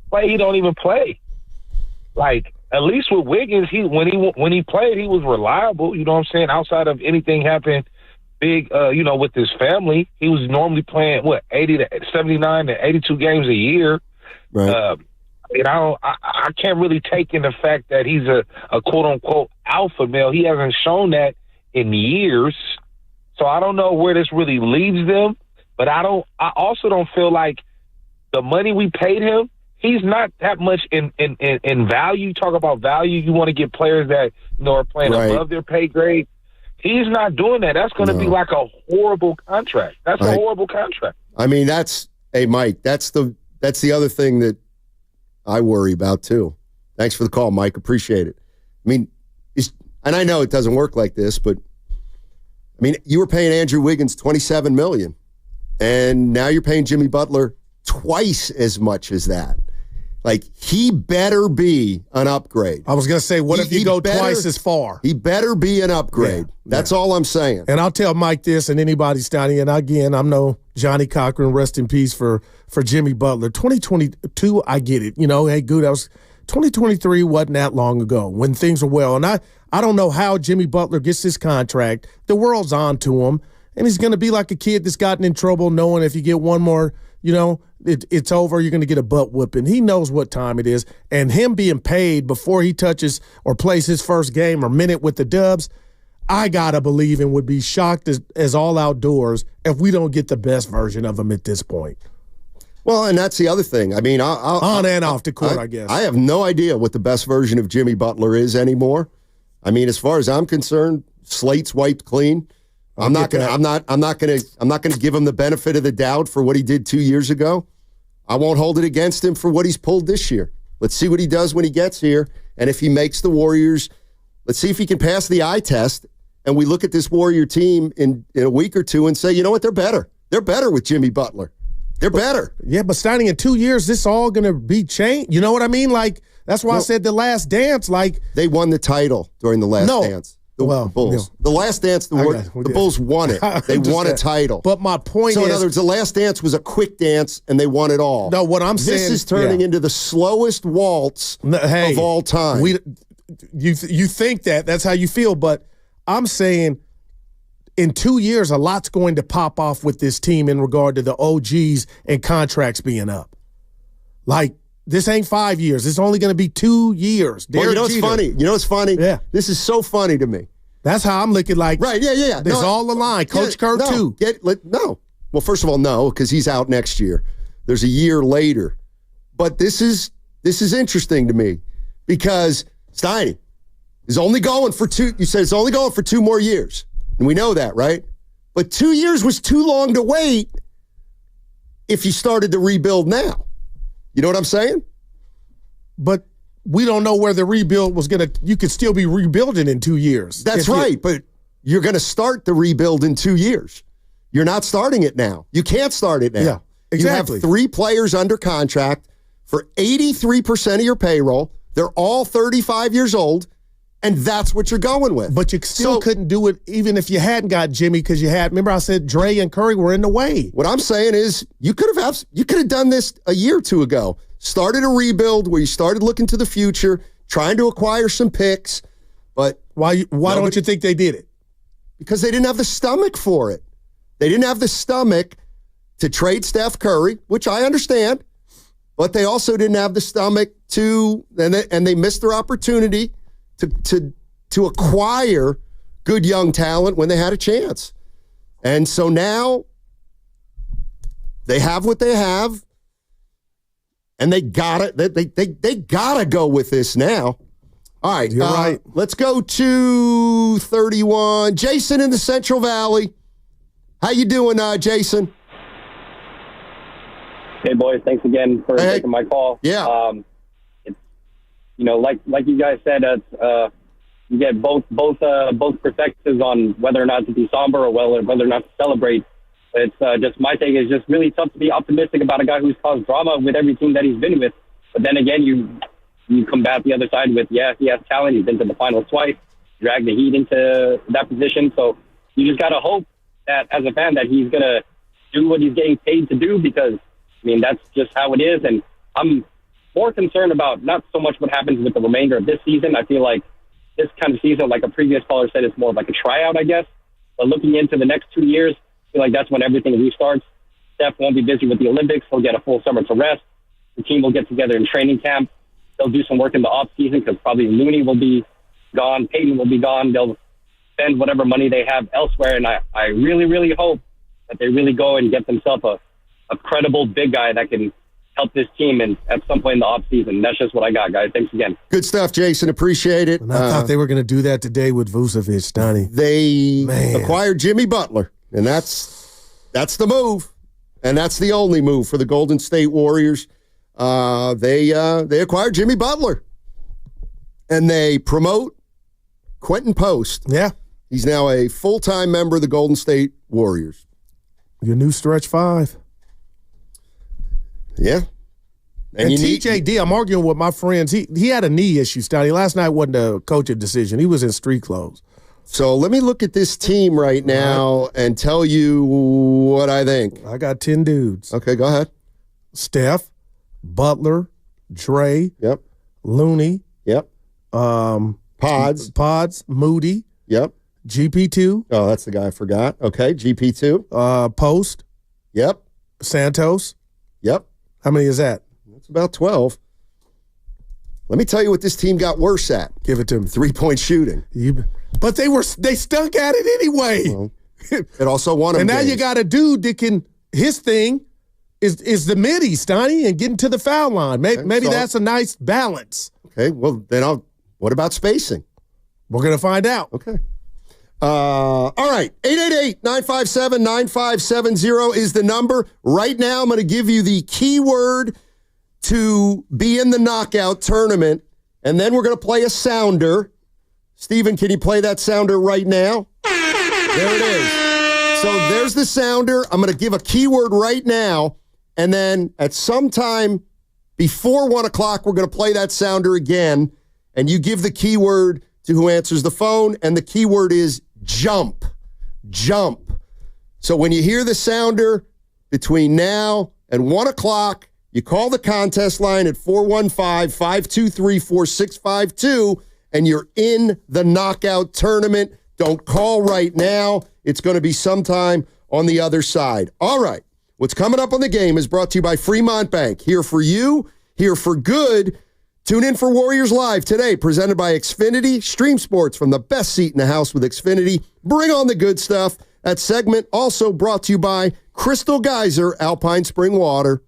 play, he don't even play. Like, at least with Wiggins, when he played, he was reliable, you know what I'm saying? Outside of anything happened big, with his family, he was normally playing, 80 to 79 to 82 games a year. Right. I can't really take in the fact that he's a quote-unquote alpha male. He hasn't shown that in years. So I don't know where this really leaves them. But I also don't feel like the money we paid him, he's not that much in value. Talk about value. You want to get players that are playing above their pay grade. He's not doing that. That's going to be like a horrible contract. That's a horrible contract. I mean, Mike, that's the other thing that I worry about too. Thanks for the call, Mike. Appreciate it. I mean, and I know it doesn't work like this, but I mean, you were paying Andrew Wiggins $27 million, and now you're paying Jimmy Butler twice as much as that. Like, he better be an upgrade. I was going to say, what if you go twice as far? He better be an upgrade. Yeah, That's all I'm saying. And I'll tell Mike this and anybody standing, and again, I'm no Johnny Cochran, rest in peace for Jimmy Butler. 2022, I get it. Hey, good, that was 2023 wasn't that long ago when things were well. And I don't know how Jimmy Butler gets this contract. The world's on to him, and he's going to be like a kid that's gotten in trouble knowing if you get one more, it's over, you're going to get a butt whooping. He knows what time it is. And him being paid before he touches or plays his first game or minute with the Dubs, I got to believe and would be shocked as all outdoors if we don't get the best version of him at this point. Well, and that's the other thing. I mean, on and off the court, I guess. I have no idea what the best version of Jimmy Butler is anymore. I mean, as far as I'm concerned, slate's wiped clean. I'm not gonna give him the benefit of the doubt for what he did 2 years ago. I won't hold it against him for what he's pulled this year. Let's see what he does when he gets here, and if he makes the Warriors, let's see if he can pass the eye test. And we look at this Warrior team in a week or two and say, you know what, they're better. They're better with Jimmy Butler. They're better. Yeah, but starting in 2 years, this all going to be changed. You know what I mean? Like, that's why I said The Last Dance. Like, they won the title during The Last Dance. The Bulls. The Last Dance, the Bulls won it. They won a title. But my point is... So, in other words, The Last Dance was a quick dance, and they won it all. No, what I'm saying... This is turning into the slowest waltz of all time. You think that's how you feel, but I'm saying in 2 years, a lot's going to pop off with this team in regard to the OGs and contracts being up. Like, this ain't 5 years. It's only going to be 2 years. Well, you know what's funny? Yeah. This is so funny to me. That's how I'm looking like. Right, yeah. There's all the line. Coach Kerr, too. No. Well, first of all, no, because he's out next year. There's a year later. But this is interesting to me because Steiny is only going for two. You said it's only going for 2 more years. And we know that, right? But 2 years was too long to wait if you started to rebuild now. You know what I'm saying? But we don't know where the rebuild was going to – you could still be rebuilding in 2 years. That's right, but you're going to start the rebuild in 2 years. You're not starting it now. You can't start it now. Yeah, exactly. You have 3 players under contract for 83% of your payroll. They're all 35 years old, and that's what you're going with. But you still couldn't do it even if you hadn't got Jimmy because you had – remember I said Dre and Curry were in the way. What I'm saying is you could have done this a year or two ago. Started a rebuild where you started looking to the future, trying to acquire some picks. But why don't you think they did it? Because they didn't have the stomach for it. They didn't have the stomach to trade Steph Curry, which I understand, but they also didn't have the stomach to, and they missed their opportunity to acquire good young talent when they had a chance. And so now they have what they have, and they gotta go with this now. All right, you're right. Let's go to 31. Jason in the Central Valley. How you doing, Jason? Hey, boys. Thanks again for taking my call. Yeah. It's, like you guys said, you get both perspectives on whether or not to be somber or whether or not to celebrate. It's just my take is just really tough to be optimistic about a guy who's caused drama with every team that he's been with. But then again, you combat the other side with, he has talent. He's been to the finals twice, dragged the Heat into that position. So you just got to hope that as a fan that he's going to do what he's getting paid to do, because, that's just how it is. And I'm more concerned about not so much what happens with the remainder of this season. I feel like this kind of season, like a previous caller said, is more of like a tryout, I guess. But looking into the next 2 years, I feel like that's when everything restarts. Steph won't be busy with the Olympics. He'll get a full summer to rest. The team will get together in training camp. They'll do some work in the off season because probably Looney will be gone. Peyton will be gone. They'll spend whatever money they have elsewhere. And I really, really hope that they really go and get themselves a credible big guy that can help this team and at some point in the off season. That's just what I got, guys. Thanks again. Good stuff, Jason. Appreciate it. And I thought they were going to do that today with Vucevic, Donnie. They acquired Jimmy Butler, and that's the move, and that's the only move for the Golden State Warriors. They acquired Jimmy Butler, and they promote Quentin Post. Yeah. He's now a full-time member of the Golden State Warriors. Your new stretch five. Yeah. And TJD, I'm arguing with my friends. He had a knee issue, Stoney. Last night wasn't a coaching decision. He was in street clothes. So let me look at this team right now and tell you what I think. I got 10 dudes. Okay, go ahead. Steph, Butler, Dre, yep, Looney, yep, Pods, Moody, yep, GP2. Oh, that's the guy I forgot. Okay, GP2. Post, yep, Santos, yep. How many is that? That's about 12. Let me tell you what this team got worse at. Give it to him. 3-point shooting. But they stunk at it anyway. Well, it also won them. And now games. you got a dude that can, his thing is the middy, Stoney, and getting to the foul line. Maybe that's a nice balance. Okay, well, then what about spacing? We're going to find out. Okay. All right, 888-957-9570 is the number. Right now, I'm going to give you the keyword to be in the knockout tournament, and then we're going to play a sounder. Steven, can you play that sounder right now? There it is. So there's the sounder. I'm going to give a keyword right now, and then at some time before 1 o'clock, we're going to play that sounder again, and you give the keyword to who answers the phone, and the keyword is jump. Jump. So when you hear the sounder between now and 1 o'clock, you call the contest line at 415-523-4652, and you're in the knockout tournament. Don't call right now. It's going to be sometime on the other side. All right. What's coming up on the game is brought to you by Fremont Bank. Here for you, here for good. Tune in for Warriors Live today, presented by Xfinity. Stream sports from the best seat in the house with Xfinity. Bring on the good stuff. That segment also brought to you by Crystal Geyser Alpine Spring Water.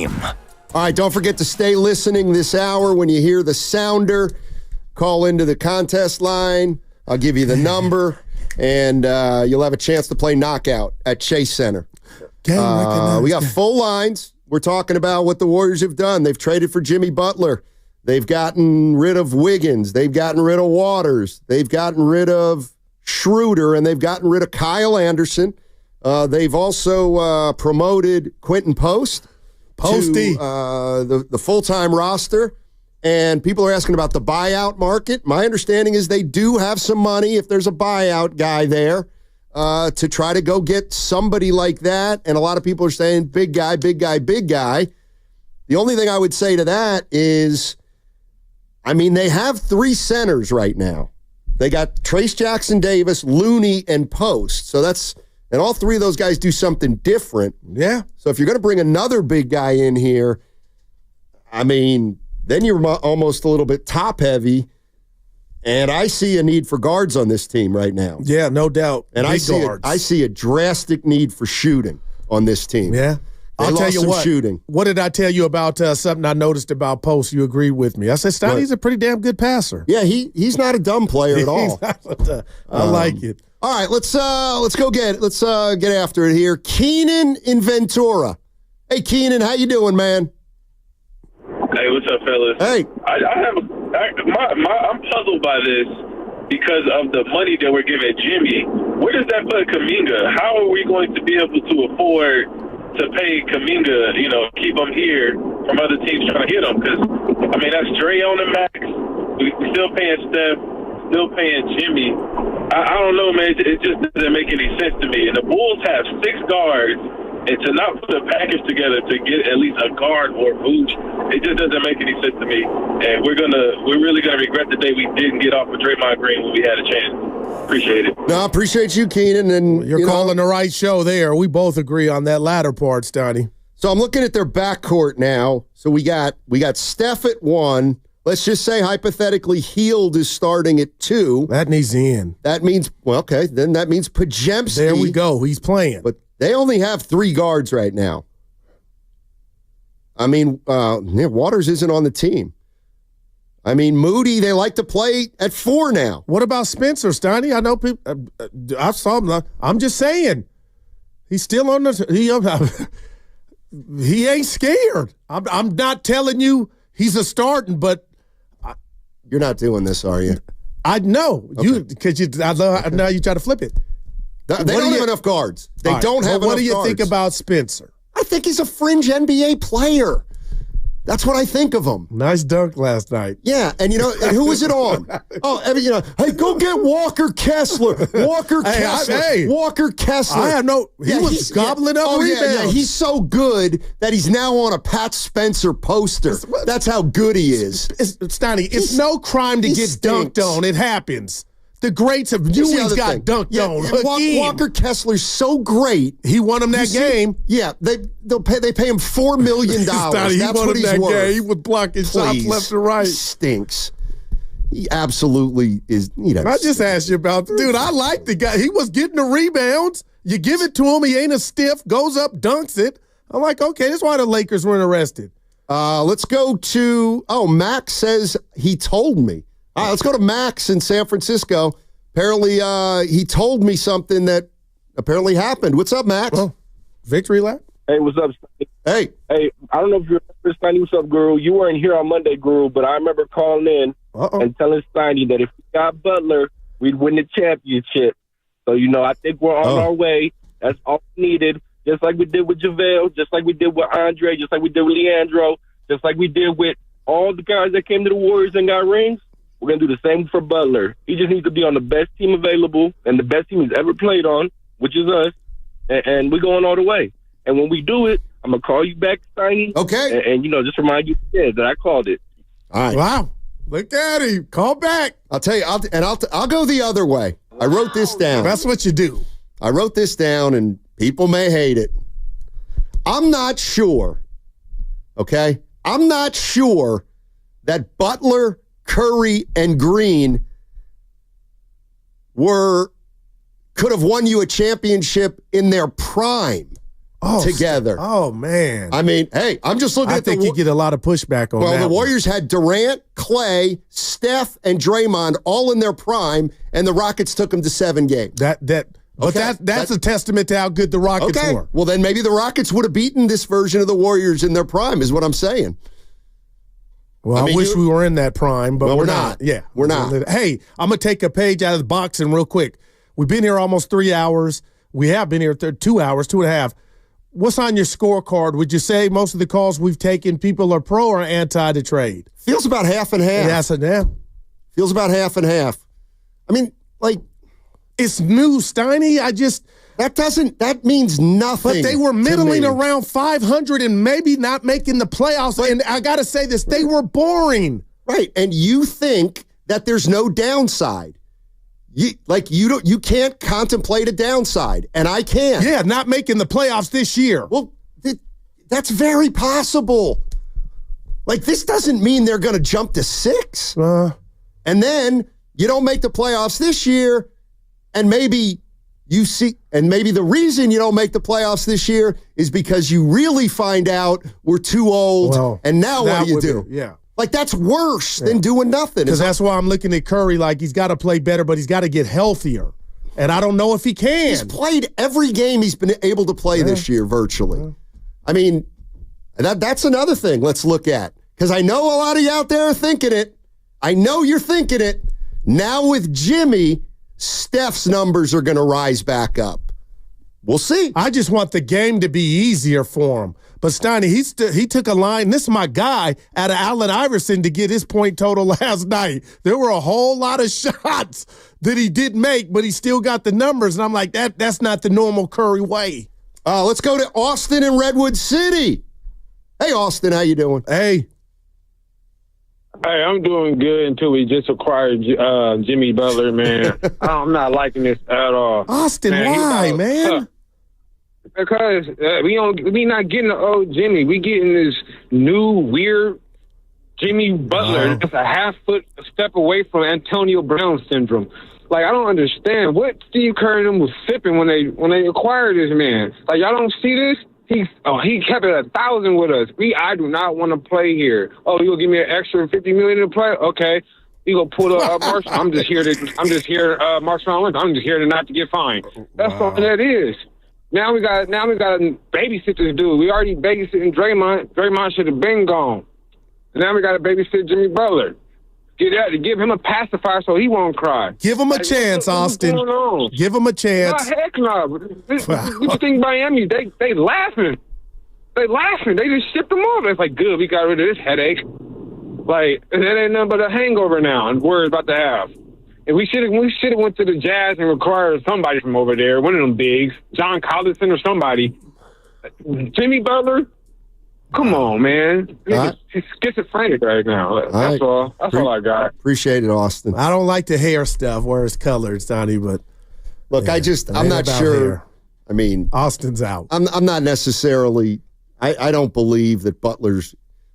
team. All right, don't forget to stay listening this hour. When you hear the sounder, call into the contest line. I'll give you the number, and you'll have a chance to play Knockout at Chase Center. We got full lines. We're talking about what the Warriors have done. They've traded for Jimmy Butler. They've gotten rid of Wiggins. They've gotten rid of Waters. They've gotten rid of Schroeder, and they've gotten rid of Kyle Anderson. They've also promoted Quentin Post Posty to the full-time roster. And people are asking about the buyout market. My understanding is they do have some money if there's a buyout guy there to try to go get somebody like that. And a lot of people are saying big guy, big guy, big guy. The only thing I would say to that is, I mean, they have 3 centers right now. They got Trace Jackson-Davis, Looney, and Post. So that's, and all 3 of those guys do something different. Yeah. So if you're going to bring another big guy in here, I mean, then you're almost a little bit top-heavy, and I see a need for guards on this team right now. Yeah, no doubt. And I see a drastic need for shooting on this team. Yeah. I'll tell you what. Shooting. What did I tell you about something I noticed about Post? You agreed with me. I said, Steiny's a pretty damn good passer. Yeah, he's not a dumb player at all. I like it. All right, let's get after it here. Keenan in Ventura. Hey, Keenan, how you doing, man? Hey, what's up, fellas? Hey, I'm puzzled by this because of the money that we're giving Jimmy. Where does that put Kuminga? How are we going to be able to afford to pay Kuminga? Keep him here from other teams trying to hit him? Because I mean, that's Dre on the max. We're still paying Steph, still paying Jimmy. I don't know, man. It just doesn't make any sense to me. And the Bulls have 6 guards. And to not put a package together to get at least a guard or Vooch, it just doesn't make any sense to me. And we're really gonna regret the day we didn't get off of Draymond Green when we had a chance. Appreciate it. No, I appreciate you, Keenan. And you're calling the right show there. We both agree on that latter part, Steiny. So I'm looking at their backcourt now. So we got Steph at 1. Let's just say hypothetically Hield is starting at 2. That needs in. That means then that means Podziemski. There we go. He's playing. But they only have 3 guards right now. I mean, Waters isn't on the team. I mean, Moody, they like to play at 4 now. What about Spencer, Steiny? I know people. I saw him. I'm just saying. He's still on the. He ain't scared. I'm not telling you he's a starting, but. You're not doing this, are you? I know. Okay. Now you try to flip it. They don't have enough guards. They don't have enough guards. What do you think about Spencer? I think he's a fringe NBA player. That's what I think of him. Nice dunk last night. Yeah, and and who was it on? Hey, go get Walker Kessler. Walker Kessler. I have he was gobbling up rebounds. Yeah, he's so good that he's now on a Pat Spencer poster. That's how good he is. Steiny, it's no crime to get dunked on. It happens. The greats have always got dunked on. Walker Kessler's so great. He won them that game. Yeah, they pay him $4 million. That's what he's worth. Game. He would block his shots left and right. He stinks. He absolutely is. I just asked you about dude. I like the guy. He was getting the rebounds. You give it to him. He ain't a stiff. Goes up, dunks it. I'm like, okay, that's why the Lakers weren't arrested. Let's go to. Max says he told me. All right, let's go to Max in San Francisco. Apparently, he told me something that apparently happened. What's up, Max? Victory lap? Hey, what's up, Steiny? Hey, I don't know if you remember, Steiny. What's up, Guru? You weren't here on Monday, Guru, but I remember calling in and telling Steiny that if we got Butler, we'd win the championship. So, I think we're on our way. That's all we needed. Just like we did with JaVale, just like we did with Andre, just like we did with Leandro, just like we did with all the guys that came to the Warriors and got rings. We're going to do the same for Butler. He just needs to be on the best team available and the best team he's ever played on, which is us, and we're going all the way. And when we do it, I'm going to call you back, Steiny. Okay. And just remind you that I called it. All right. Wow. Look at him. Call back. I'll tell you, I'll go the other way. I wrote this down. That's what you do. I wrote this down, and people may hate it. I'm not sure, okay? I'm not sure that Butler, Curry, and Green could have won you a championship in their prime. together. Oh, man. I mean, hey, I'm just looking at I think you get a lot of pushback on that. Well, the one. Warriors had Durant, Klay, Steph, and Draymond all in their prime, and the Rockets took them to 7 games. That's a testament to how good the Rockets were. Well, then maybe the Rockets would have beaten this version of the Warriors in their prime, is what I'm saying. Well, I wish we were in that prime, but we're not. Yeah, we're not. Hey, I'm going to take a page out of the boxing real quick. We've been here almost 3 hours. We have been here 2 hours, 2.5. What's on your scorecard? Would you say most of the calls we've taken, people are pro or anti the trade? Feels about half and half. Feels about half and half. I mean, like, it's new, Steiny. That means nothing. But they were middling around 500 and maybe not making the playoffs. And I got to say this, they were boring. Right. And you think that there's no downside. You can't contemplate a downside, and I can. Yeah, not making the playoffs this year. Well, that's very possible. Like, this doesn't mean they're going to jump to 6. And then you don't make the playoffs this year, and maybe the reason you don't make the playoffs this year is because you really find out we're too old, and now what do you do? Yeah. Like, that's worse than doing nothing. Because that's why I'm looking at Curry like he's got to play better, but he's got to get healthier. And I don't know if he can. He's played every game he's been able to play this year, virtually. I mean, that's another thing let's look at. Because I know a lot of you out there are thinking it. I know you're thinking it. Now with Jimmy, Steph's numbers are going to rise back up. We'll see. I just want the game to be easier for him. But Steiny, he took a line, this is my guy, out of Allen Iverson to get his point total last night. There were a whole lot of shots that he didn't make, but he still got the numbers. And I'm like, that's not the normal Curry way. Let's go to Austin and Redwood City. Hey, Austin, how you doing? Hey. Hey, I'm doing good until we just acquired Jimmy Butler, man. I'm not liking this at all. Austin, why, man? Because we not getting the old Jimmy. We getting this new, weird Jimmy Butler that's a half-foot step away from Antonio Brown syndrome. Like, I don't understand what Steve Kerr and them was sipping when they acquired this man. Like, y'all don't see this? He kept it 1,000 with us. I do not want to play here. Oh, you'll give me an extra $50 million to play? Okay. You go pull up Marshall. I'm just here, Marshall Lynch. I'm just here to not to get fined. That's all that is. Now we got to babysit this dude. We already babysitting Draymond. Draymond should have been gone. And now we got to babysit Jimmy Butler. Give him a pacifier so he won't cry. Give him a chance, Austin. Give him a chance. No, heck no. What you think Miami? They laughing. They laughing. They just shipped him off. It's like, good, we got rid of this headache. Like, that ain't nothing but a hangover now and worried about to have. And we should have went to the Jazz and required somebody from over there, one of them bigs, John Collison or somebody. Jimmy Butler? Come on, man. He's schizophrenic right now. That's all. That's all I got. Appreciate it, Austin. I don't like the hair stuff where it's colored, Sonny, but look, I'm not sure. Hair. I mean, Austin's out. I'm not necessarily. I don't believe that Butler's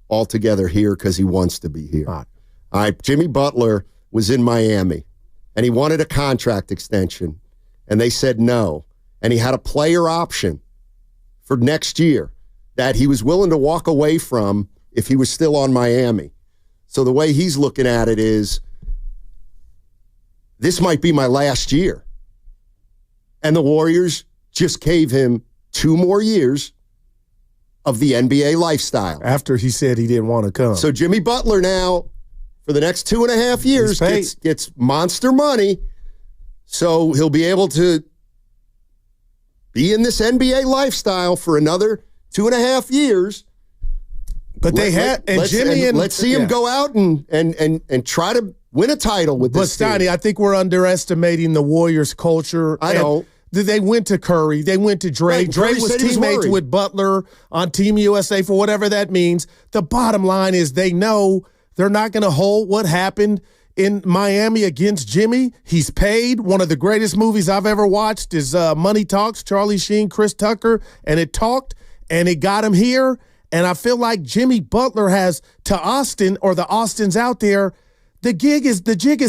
altogether here because he wants to be here. All right, Jimmy Butler was in Miami, and he wanted a contract extension, and they said no, and he had a player option for next year that he was willing to walk away from if he was still on Miami. So the way he's looking at it is, this might be my last year. And the Warriors just gave him 2 more years of the NBA lifestyle. After he said he didn't want to come. So Jimmy Butler now, for the next 2.5 years, gets monster money. So he'll be able to be in this NBA lifestyle for another 2.5 years. But let's see him go out and try to win a title with this team. But Steiny, I think we're underestimating the Warriors' culture. I know. They went to Curry. They went to Dre. Right, Dre was teammates with Butler on Team USA for whatever that means. The bottom line is they know they're not going to hold what happened in Miami against Jimmy. He's paid. One of the greatest movies I've ever watched is Money Talks, Charlie Sheen, Chris Tucker, and it talked, and it got him here. And I feel like Jimmy Butler has, to Austin, or the Austins out there, the jig is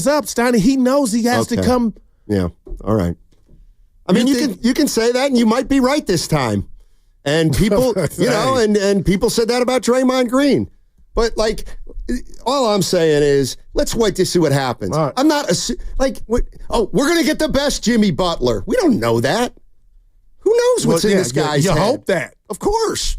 up, Steiny. He knows he has to come. Yeah, all right. I mean, you can say that, and you might be right this time. And people, and people said that about Draymond Green. But, like, all I'm saying is, let's wait to see what happens. Right. I'm not, we're going to get the best Jimmy Butler. We don't know that. Who knows what's in this guy's head? You hope that. Of course.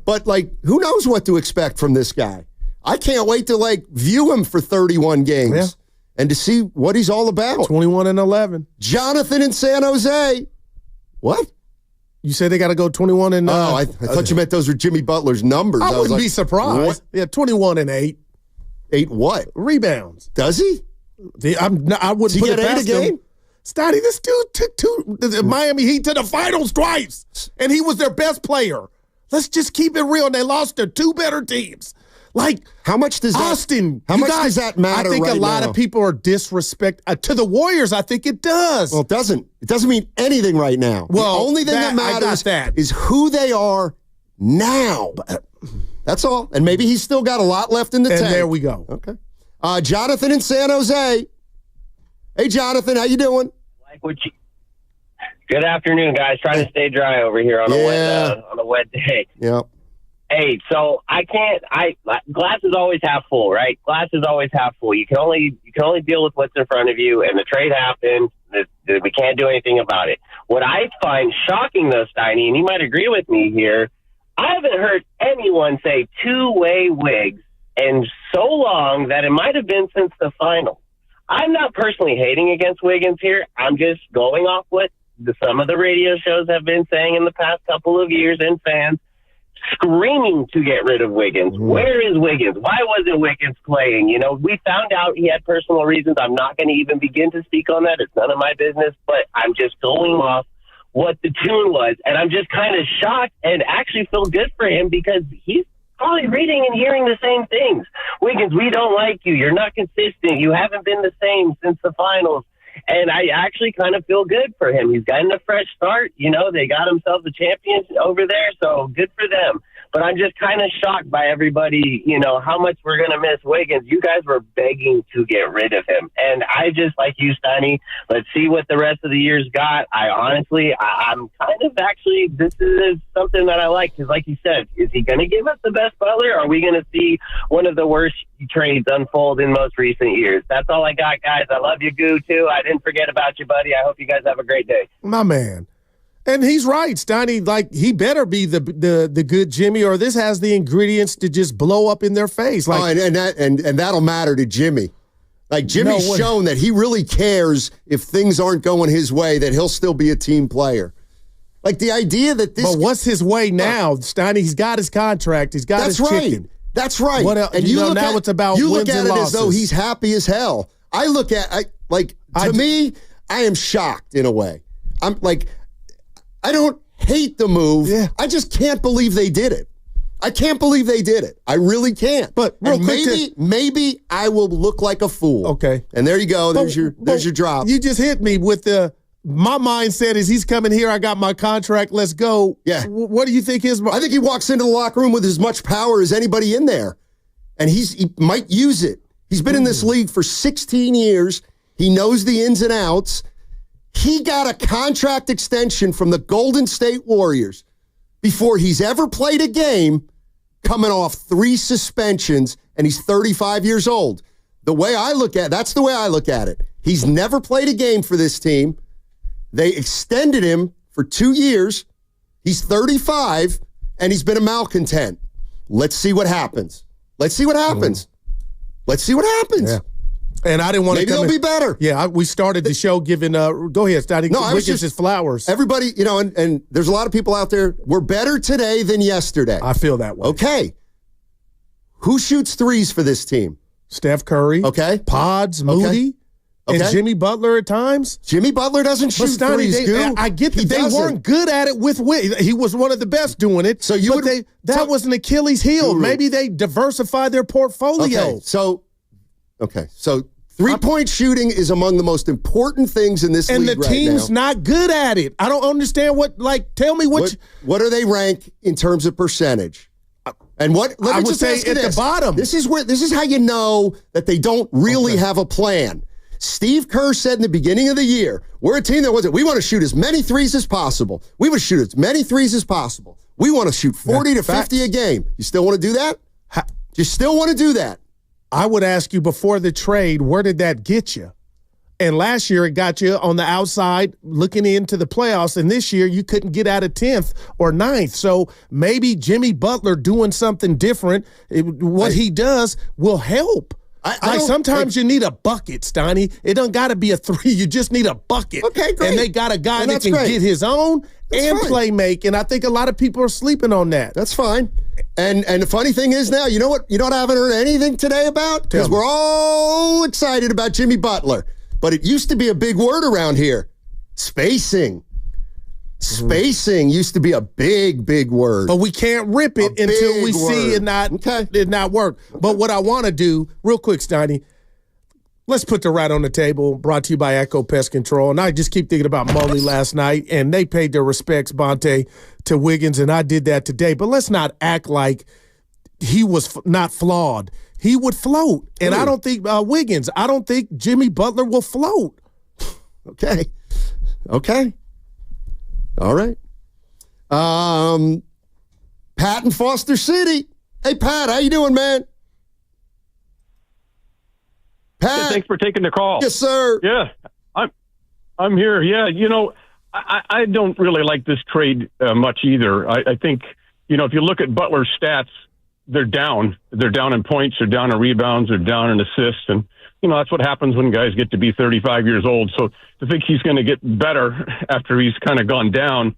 But, like, who knows what to expect from this guy? I can't wait to, like, view him for 31 games and to see what he's all about. 21-11. Jonathan in San Jose. What? You said they got to go 21 and. I thought you meant those were Jimmy Butler's numbers. I wouldn't be surprised. What? Yeah, 21 and 8. 8 what? Rebounds. Does he? I wouldn't put it past him. Stoddy, this dude took the Miami Heat to the finals twice, and he was their best player. Let's just keep it real. They lost to 2 better teams. Like, how much does Austin? How much does that matter? I think right a lot now? of people are disrespect to the Warriors. I think it does. Well, it doesn't. It doesn't mean anything right now. Well, the only thing that matters is who they are now. That's all. And maybe he's still got a lot left in the tank. And there we go. Okay. Jonathan in San Jose. Hey, Jonathan, how you doing? Good afternoon, guys. Trying to stay dry over here on a wet day. Yeah. Hey, so glass is always half full, right? Glass is always half full. You can only deal with what's in front of you, and the trade happened. We can't do anything about it. What I find shocking, though, Steiny, and you might agree with me here, I haven't heard anyone say two-way Wiggs in so long that it might have been since the final. I'm not personally hating against Wiggins here. I'm just going off what some of the radio shows have been saying in the past couple of years, and fans screaming to get rid of Wiggins. Where is Wiggins? Why wasn't Wiggins playing? You know, we found out he had personal reasons. I'm not going to even begin to speak on that. It's none of my business, but I'm just going off what the tune was. And I'm just kind of shocked and actually feel good for him because he's probably reading and hearing the same things. Wiggins, we don't like you. You're not consistent. You haven't been the same since the finals. And I actually kind of feel good for him. He's gotten a fresh start. You know, they got themselves a champion over there, so good for them. But I'm just kind of shocked by everybody, you know, how much we're going to miss Wiggins. You guys were begging to get rid of him. And I just, like you, Steiny, let's see what the rest of the year's got. I'm kind of actually, this is something that I like. Because like you said, is he going to give us the best Butler? Or are we going to see one of the worst trades unfold in most recent years? That's all I got, guys. I love you, Goo, too. I didn't forget about you, buddy. I hope you guys have a great day. My man. And he's right, Steiny. Like, he better be the good Jimmy, or this has the ingredients to just blow up in their face. Like, and that'll matter to Jimmy. Like, Jimmy's shown that he really cares if things aren't going his way, that he'll still be a team player. Like, the idea that this. But what's his way now, Steiny? He's got his contract. He's got his chicken. That's right. What else? And you look now it's about you wins look at and it losses. as though he's happy as hell. I look at to me, I am shocked in a way. I'm like, I don't hate the move. Yeah. I just can't believe they did it. I can't believe they did it. I really can't. But maybe I will look like a fool. Okay. And there you go. There's your drop. You just hit me with my mindset is he's coming here. I got my contract. Let's go. Yeah. What do you think I think he walks into the locker room with as much power as anybody in there. And he might use it. He's been in this league for 16 years. He knows the ins and outs. He got a contract extension from the Golden State Warriors before he's ever played a game, coming off 3 suspensions, and he's 35 years old. That's the way I look at it. He's never played a game for this team. They extended him for 2 years. He's 35, and he's been a malcontent. Let's see what happens. Let's see what happens. Yeah. And I didn't want Maybe to. Maybe they'll be better. Yeah, we started the show giving. Go ahead, Steiny. No, I was just his flowers. Everybody, you know, and there's a lot of people out there. We're better today than yesterday. I feel that way. Okay. Who shoots threes for this team? Steph Curry. Okay. Pods, Moody, and Jimmy Butler at times. Jimmy Butler doesn't shoot threes. I get that they weren't good at it with Wiggins. He was one of the best doing it. So that was an Achilles heel. Maybe they diversified their portfolio. Okay, so three-point shooting is among the most important things in this league right now. And the team's not good at it. I don't understand tell me what do they rank in terms of percentage? And let me I would just say ask you at the bottom. This is how you know that they don't really have a plan. Steve Kerr said in the beginning of the year, we're a team that we want to shoot as many threes as possible. We want to shoot as many threes as possible. We want to shoot 40 to 50 a game. You still want to do that? You still want to do that? I would ask you before the trade, where did that get you? And last year it got you on the outside looking into the playoffs, and this year you couldn't get out of 10th or 9th. So maybe Jimmy Butler doing something different, what he does will help. Sometimes you need a bucket, Steiny. It don't got to be a 3. You just need a bucket. Okay, great. And they got a guy that can get his own play make, and I think a lot of people are sleeping on that. That's fine. And the funny thing is now, you know what? You know what I haven't heard anything today about? Because we're all excited about Jimmy Butler. But it used to be a big word around here. Spacing. Spacing used to be a big, big word. But we can't rip it until we see it not work. But what I want to do, real quick, Steiny, let's put the right on the table, brought to you by Echo Pest Control. And I just keep thinking about Mully last night, and they paid their respects, Bonte, to Wiggins, and I did that today. But let's not act like he was not flawed. He would float. And I don't think Wiggins, I don't think Jimmy Butler will float. Okay. All right. Pat in Foster City. Hey, Pat, how you doing, man? Pat. Hey, thanks for taking the call. Yes, sir. Yeah, I'm here. Yeah, I don't really like this trade much either. I think, if you look at Butler's stats, they're down. They're down in points. They're down in rebounds. They're down in assists. And, that's what happens when guys get to be 35 years old. So to think he's going to get better after he's kind of gone down,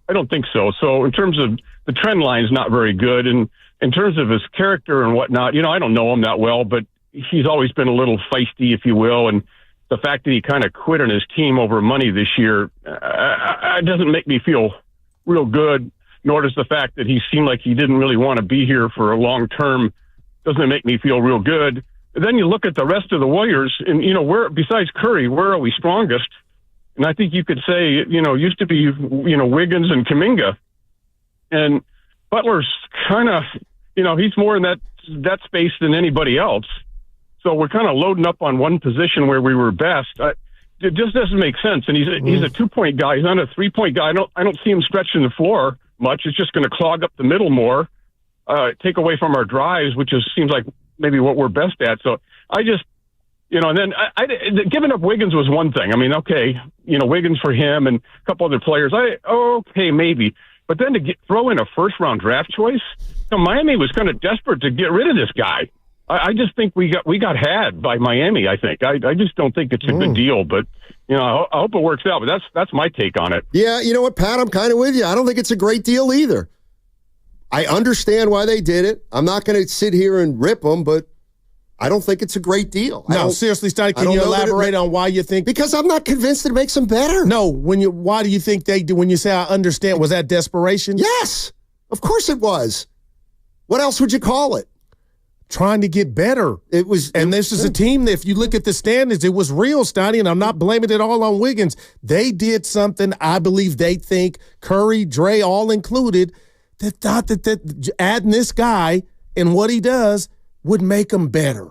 I don't think so. So in terms of the trend line is not very good. And in terms of his character and whatnot, I don't know him that well, but he's always been a little feisty, if you will. And the fact that he kind of quit on his team over money this year doesn't make me feel real good. Nor does the fact that he seemed like he didn't really want to be here for a long term doesn't make me feel real good. And then you look at the rest of the Warriors, and where besides Curry, where are we strongest? And I think you could say, used to be, Wiggins and Kuminga, and Butler's kind of, he's more in that space than anybody else. So we're kind of loading up on one position where we were best. It just doesn't make sense. And he's a 2-point guy. He's not a 3-point guy. I don't see him stretching the floor much. It's just going to clog up the middle more, take away from our drives, which seems like maybe what we're best at. So I just, and then giving up Wiggins was one thing. I mean, okay, Wiggins for him and a couple other players. Okay, maybe. But then to throw in a first-round draft choice, Miami was kind of desperate to get rid of this guy. I just think we got had by Miami, I think. I just don't think it's a good deal, but I hope it works out. But that's my take on it. Yeah, you know what, Pat? I'm kind of with you. I don't think it's a great deal either. I understand why they did it. I'm not going to sit here and rip them, but I don't think it's a great deal. No, seriously, Steiny, can you elaborate on why you think? Because I'm not convinced it makes them better. No, why do you think they do? When you say I understand, was that desperation? Yes, of course it was. What else would you call it? Trying to get better. This is a team that, if you look at the standings, it was real, Steiny, and I'm not blaming it all on Wiggins. They did something, I believe they think, Curry, Dre, all included, that thought that adding this guy and what he does would make them better.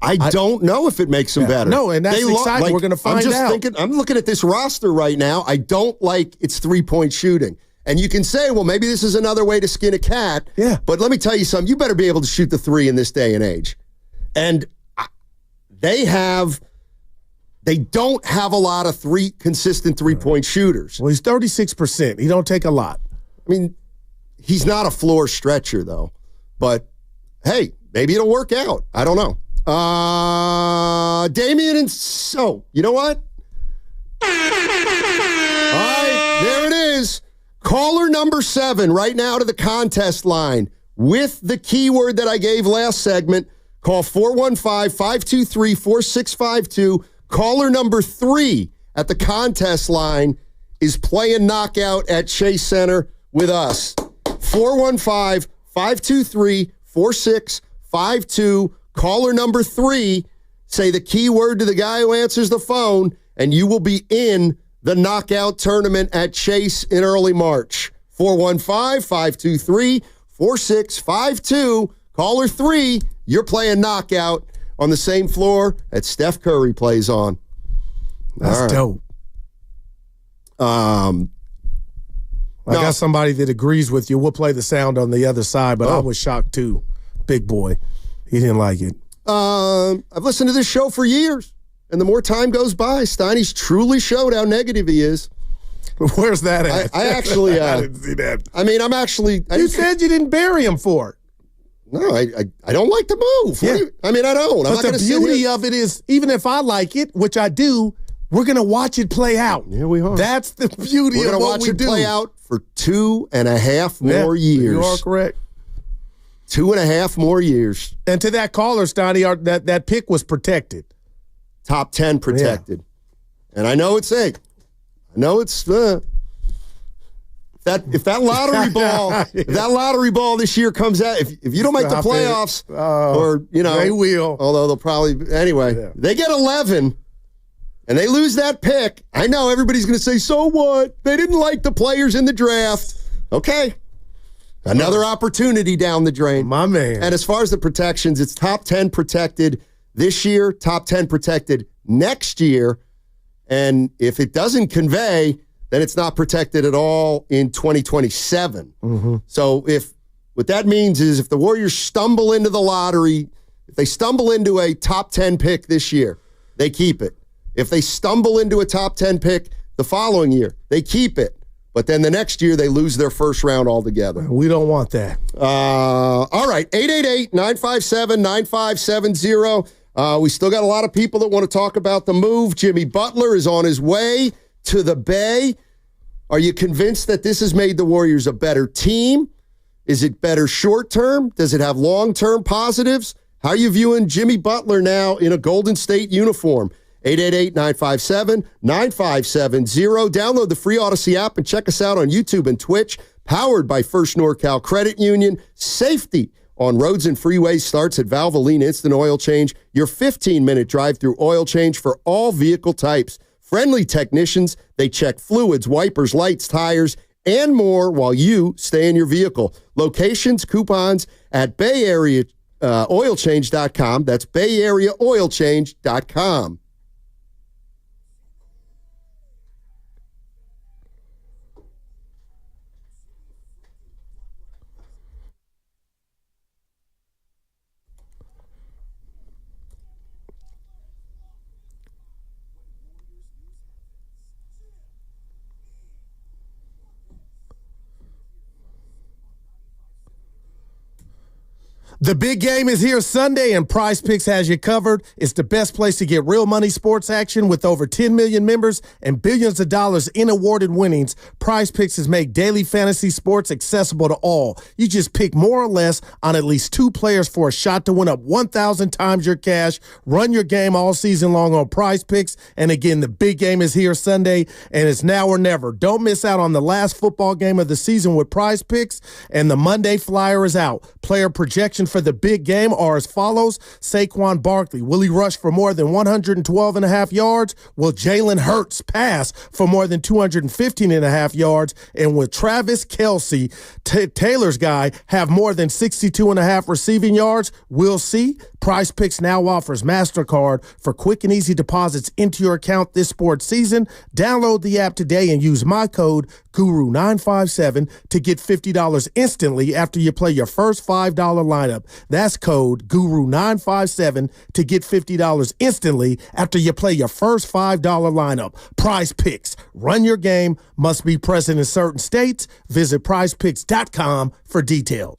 I don't know if it makes them better. No, and that's exciting. We're going to find out. I'm looking at this roster right now. I don't like its 3-point shooting. And you can say, well, maybe this is another way to skin a cat. Yeah. But let me tell you something. You better be able to shoot the 3 in this day and age. And they don't have a lot of consistent 3-point shooters. Well, he's 36%. He don't take a lot. I mean, he's not a floor stretcher, though. But, hey, maybe it'll work out. I don't know. Damian and you know what? All right, there it is. Caller number 7 right now to the contest line with the keyword that I gave last segment. Call 415-523-4652. Caller number 3 at the contest line is playing knockout at Chase Center with us. 415-523-4652. Caller number 3, say the keyword to the guy who answers the phone, and you will be in the knockout tournament at Chase in early March. 415-523-4652. Caller 3, you're playing knockout on the same floor that Steph Curry plays on. That's dope. I got somebody that agrees with you. We'll play the sound on the other side, but I was shocked too. Big boy. He didn't like it. I've listened to this show for years, and the more time goes by, Steiny's truly showed how negative he is. Where's that at? I actually I didn't see that. I mean, I'm actually... You said you didn't bury him for it. No, I don't like the move. Yeah. I mean, I don't. But the beauty of it is, even if I like it, which I do, we're going to watch it play out. Here we are. That's the beauty We're of gonna what watch we it do. play out for 2.5 more years. You are correct. 2.5 more years. And to that caller, Steiny, that pick was protected. Top 10 protected. Yeah. And I know it's 8. I know it's... If that lottery ball this year comes out, if you don't make the playoffs, or they will. Although they'll probably anyway, they get 11, and they lose that pick. I know everybody's going to say, "So what? They didn't like the players in the draft." Okay, another opportunity down the drain, my man. And as far as the protections, it's top 10 protected this year, top 10 protected next year, and if it doesn't convey, then it's not protected at all in 2027. Mm-hmm. So what that means is if the Warriors stumble into the lottery, if they stumble into a top 10 pick this year, they keep it. If they stumble into a top 10 pick the following year, they keep it. But then the next year, they lose their first round altogether. We don't want that. All right, 888-957-9570. We still got a lot of people that want to talk about the move. Jimmy Butler is on his way to the Bay. Are you convinced that this has made the Warriors a better team? Is it better short term? Does it have long-term positives? How are you viewing Jimmy Butler now in a Golden State uniform? 888-957-9570. Download the free Odyssey app and check us out on YouTube and Twitch. Powered by First NorCal Credit Union. Safety on roads and freeways starts at Valvoline Instant Oil Change. Your 15-minute drive-through oil change for all vehicle types. Friendly technicians, they check fluids, wipers, lights, tires, and more while you stay in your vehicle. Locations, coupons at BayAreaOilChange.com. That's BayAreaOilChange.com. The big game is here Sunday, and Prize Picks has you covered. It's the best place to get real money sports action with over 10 million members and billions of dollars in awarded winnings. Prize Picks has made daily fantasy sports accessible to all. You just pick more or less on at least 2 players for a shot to win up 1,000 times your cash. Run your game all season long on Prize Picks. And again, the big game is here Sunday, and it's now or never. Don't miss out on the last football game of the season with Prize Picks, and the Monday Flyer is out. Player projection for the big game are as follows. Saquon Barkley, will he rush for more than 112.5 yards? Will Jalen Hurts pass for more than 215.5 yards? And will Travis Kelce, Taylor's guy, have more than 62.5 receiving yards? We'll see. Prize Picks now offers MasterCard for quick and easy deposits into your account this sports season. Download the app today and use my code GURU957 to get $50 instantly after you play your first $5 lineup. That's code GURU957 to get $50 instantly after you play your first $5 lineup. Prize Picks. Run your game. Must be present in certain states. Visit prizepicks.com for details.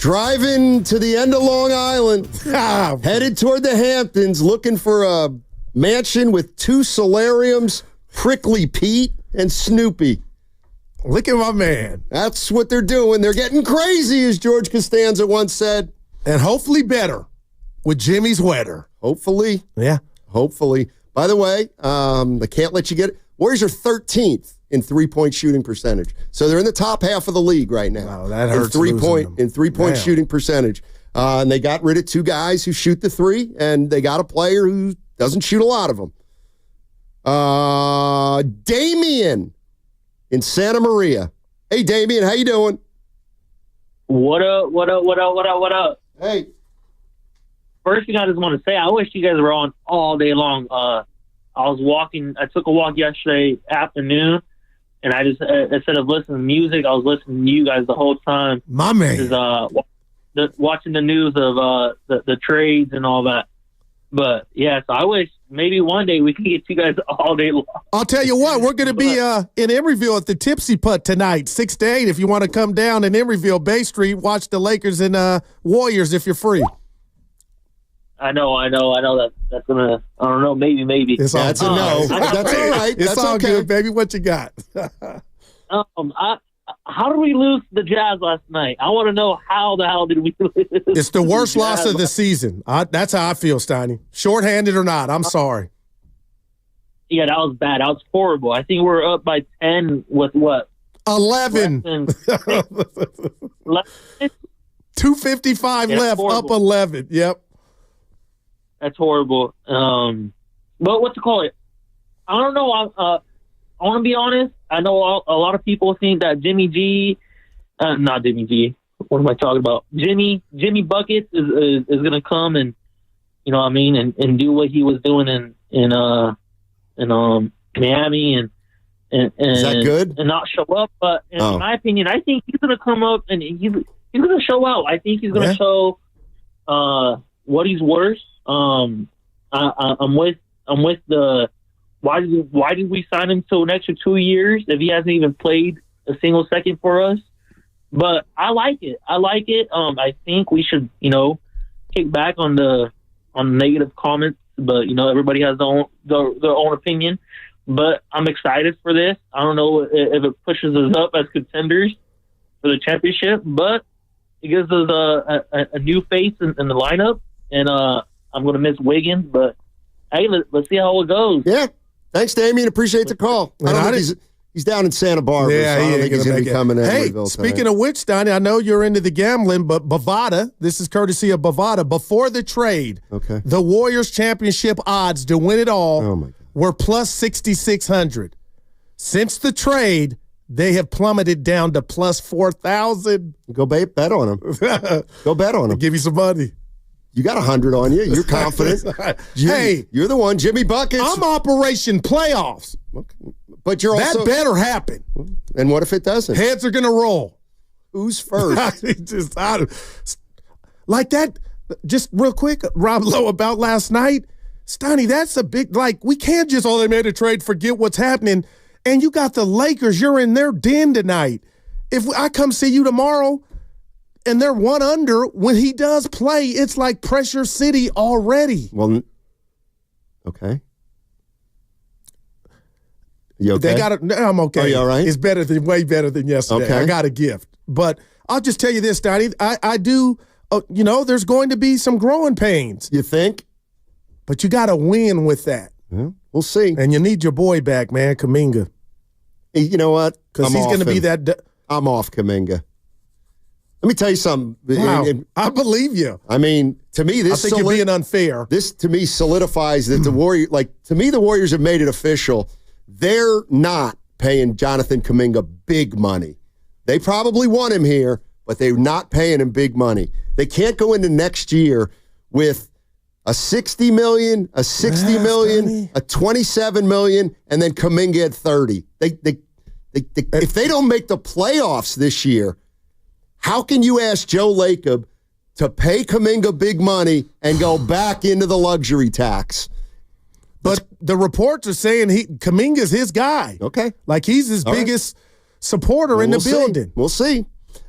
Driving to the end of Long Island, headed toward the Hamptons, looking for a mansion with 2 solariums, Prickly Pete, and Snoopy. Look at my man. That's what they're doing. They're getting crazy, as George Costanza once said. And hopefully better with Jimmy's weather. Hopefully. Yeah. Hopefully. By the way, I can't let you get it. Warriors are 13th in three-point shooting percentage. So they're in the top half of the league right now. Oh, that hurts. In three-point shooting percentage. And they got rid of 2 guys who shoot the 3, and they got a player who doesn't shoot a lot of them. Damian in Santa Maria. Hey, Damian, how you doing? What up? Hey. First thing I just want to say, I wish you guys were on all day long. I took a walk yesterday afternoon, and I just, instead of listening to music, I was listening to you guys the whole time. My man. Just, watching the news of the trades and all that. But, yeah, so I wish maybe one day we can get you guys all day long. I'll tell you what, we're going to be in Emeryville at the Tipsy Putt tonight, 6 to 8. If you want to come down in Emeryville, Bay Street, watch the Lakers and Warriors if you're free. I know that's going to, I don't know, maybe. That's a no. That's all right. It's all okay. Good, baby. What you got? How did we lose the Jazz last night? I want to know how the hell did we lose? It's the worst loss of the season. That's how I feel, Steiny. Shorthanded or not, I'm sorry. Yeah, that was bad. That was horrible. I think we're up by 10 with what? 11. 2:55 left, up 11. Yep. That's horrible. But what to call it? I don't know. I want to be honest. I know a lot of people think that not Jimmy G. What am I talking about? Jimmy Buckets is going to come and, you know what I mean, and do what he was doing in Miami and is that good? And not show up. But in my opinion, I think he's going to come up and he's going to show out. I think he's going to show what he's worth. I'm with the. Why did we sign him to an extra 2 years if he hasn't even played a single second for us? But I like it. I think we should, kick back on the negative comments. But everybody has their own opinion. But I'm excited for this. I don't know if it pushes us up as contenders for the championship, but it gives us a new face in the lineup. And I'm going to miss Wiggins, but hey, let's see how it goes. Yeah. Thanks, Damian. Appreciate the call. I don't think he's down in Santa Barbara, so I don't think he's going to be coming in. Hey, speaking of which, Steiny, I know you're into the gambling, but Bovada, this is courtesy of Bovada, before the trade, the Warriors championship odds to win it all were plus 6,600. Since the trade, they have plummeted down to plus 4,000. Go bet on them. Go bet on them. Give you some money. You got 100 on you. You're confident. Hey, you're the one. Jimmy Buckets. I'm Operation Playoffs. Okay. But you're also. That better happen. And what if it doesn't? Heads are going to roll. Who's first? Like that, just real quick, Rob Lowe, about last night. Steiny, that's a big, we can't just, they made a trade, forget what's happening. And you got the Lakers. You're in their den tonight. If I come see you tomorrow, and they're 1 under, when he does play, it's like pressure city already. Well, okay. You okay? I'm okay. Are you all right? It's way better than yesterday. Okay. I got a gift. But I'll just tell you this, Donnie. I do, there's going to be some growing pains. You think? But you got to win with that. Yeah, we'll see. And you need your boy back, man, Kuminga. You know what? Because he's going to be that. I'm off Kuminga. Let me tell you something. Wow. I believe you. I mean, to me, I think you're being unfair. This, to me, solidifies that the Warriors, to me, the Warriors have made it official. They're not paying Jonathan Kuminga big money. They probably want him here, but they're not paying him big money. They can't go into next year with a $60 million, a $60 million, a $27 million, and then Kuminga at 30. If they don't make the playoffs this year, how can you ask Joe Lacob to pay Kuminga big money and go back into the luxury tax? But the reports are saying Kuminga's his guy. Okay. Like he's his biggest supporter in the building. We'll see.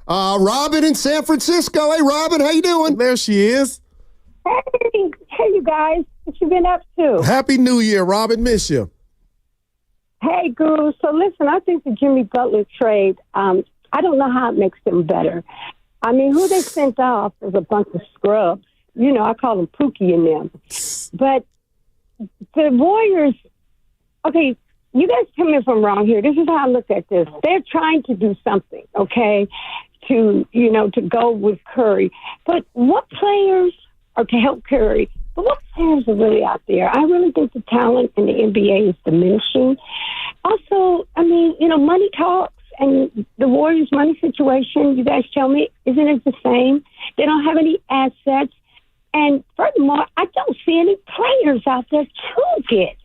Robin in San Francisco. Hey, Robin, how you doing? There she is. Hey, you guys. What you been up to? Happy New Year, Robin. Miss you. Hey, Guru. So listen, I think the Jimmy Butler trade, I don't know how it makes them better. I mean, who they sent off is a bunch of scrubs. You know, I call them Pookie and them. But the Warriors, okay, you guys tell me if I'm wrong here. This is how I look at this. They're trying to do something, okay, to go with Curry. But what players are to help Curry? But what players are really out there? I really think the talent in the NBA is diminishing. Also, I mean, money talks, and the Warriors' money situation, you guys tell me, isn't it the same? They don't have any assets. And furthermore, I don't see any players out there to get.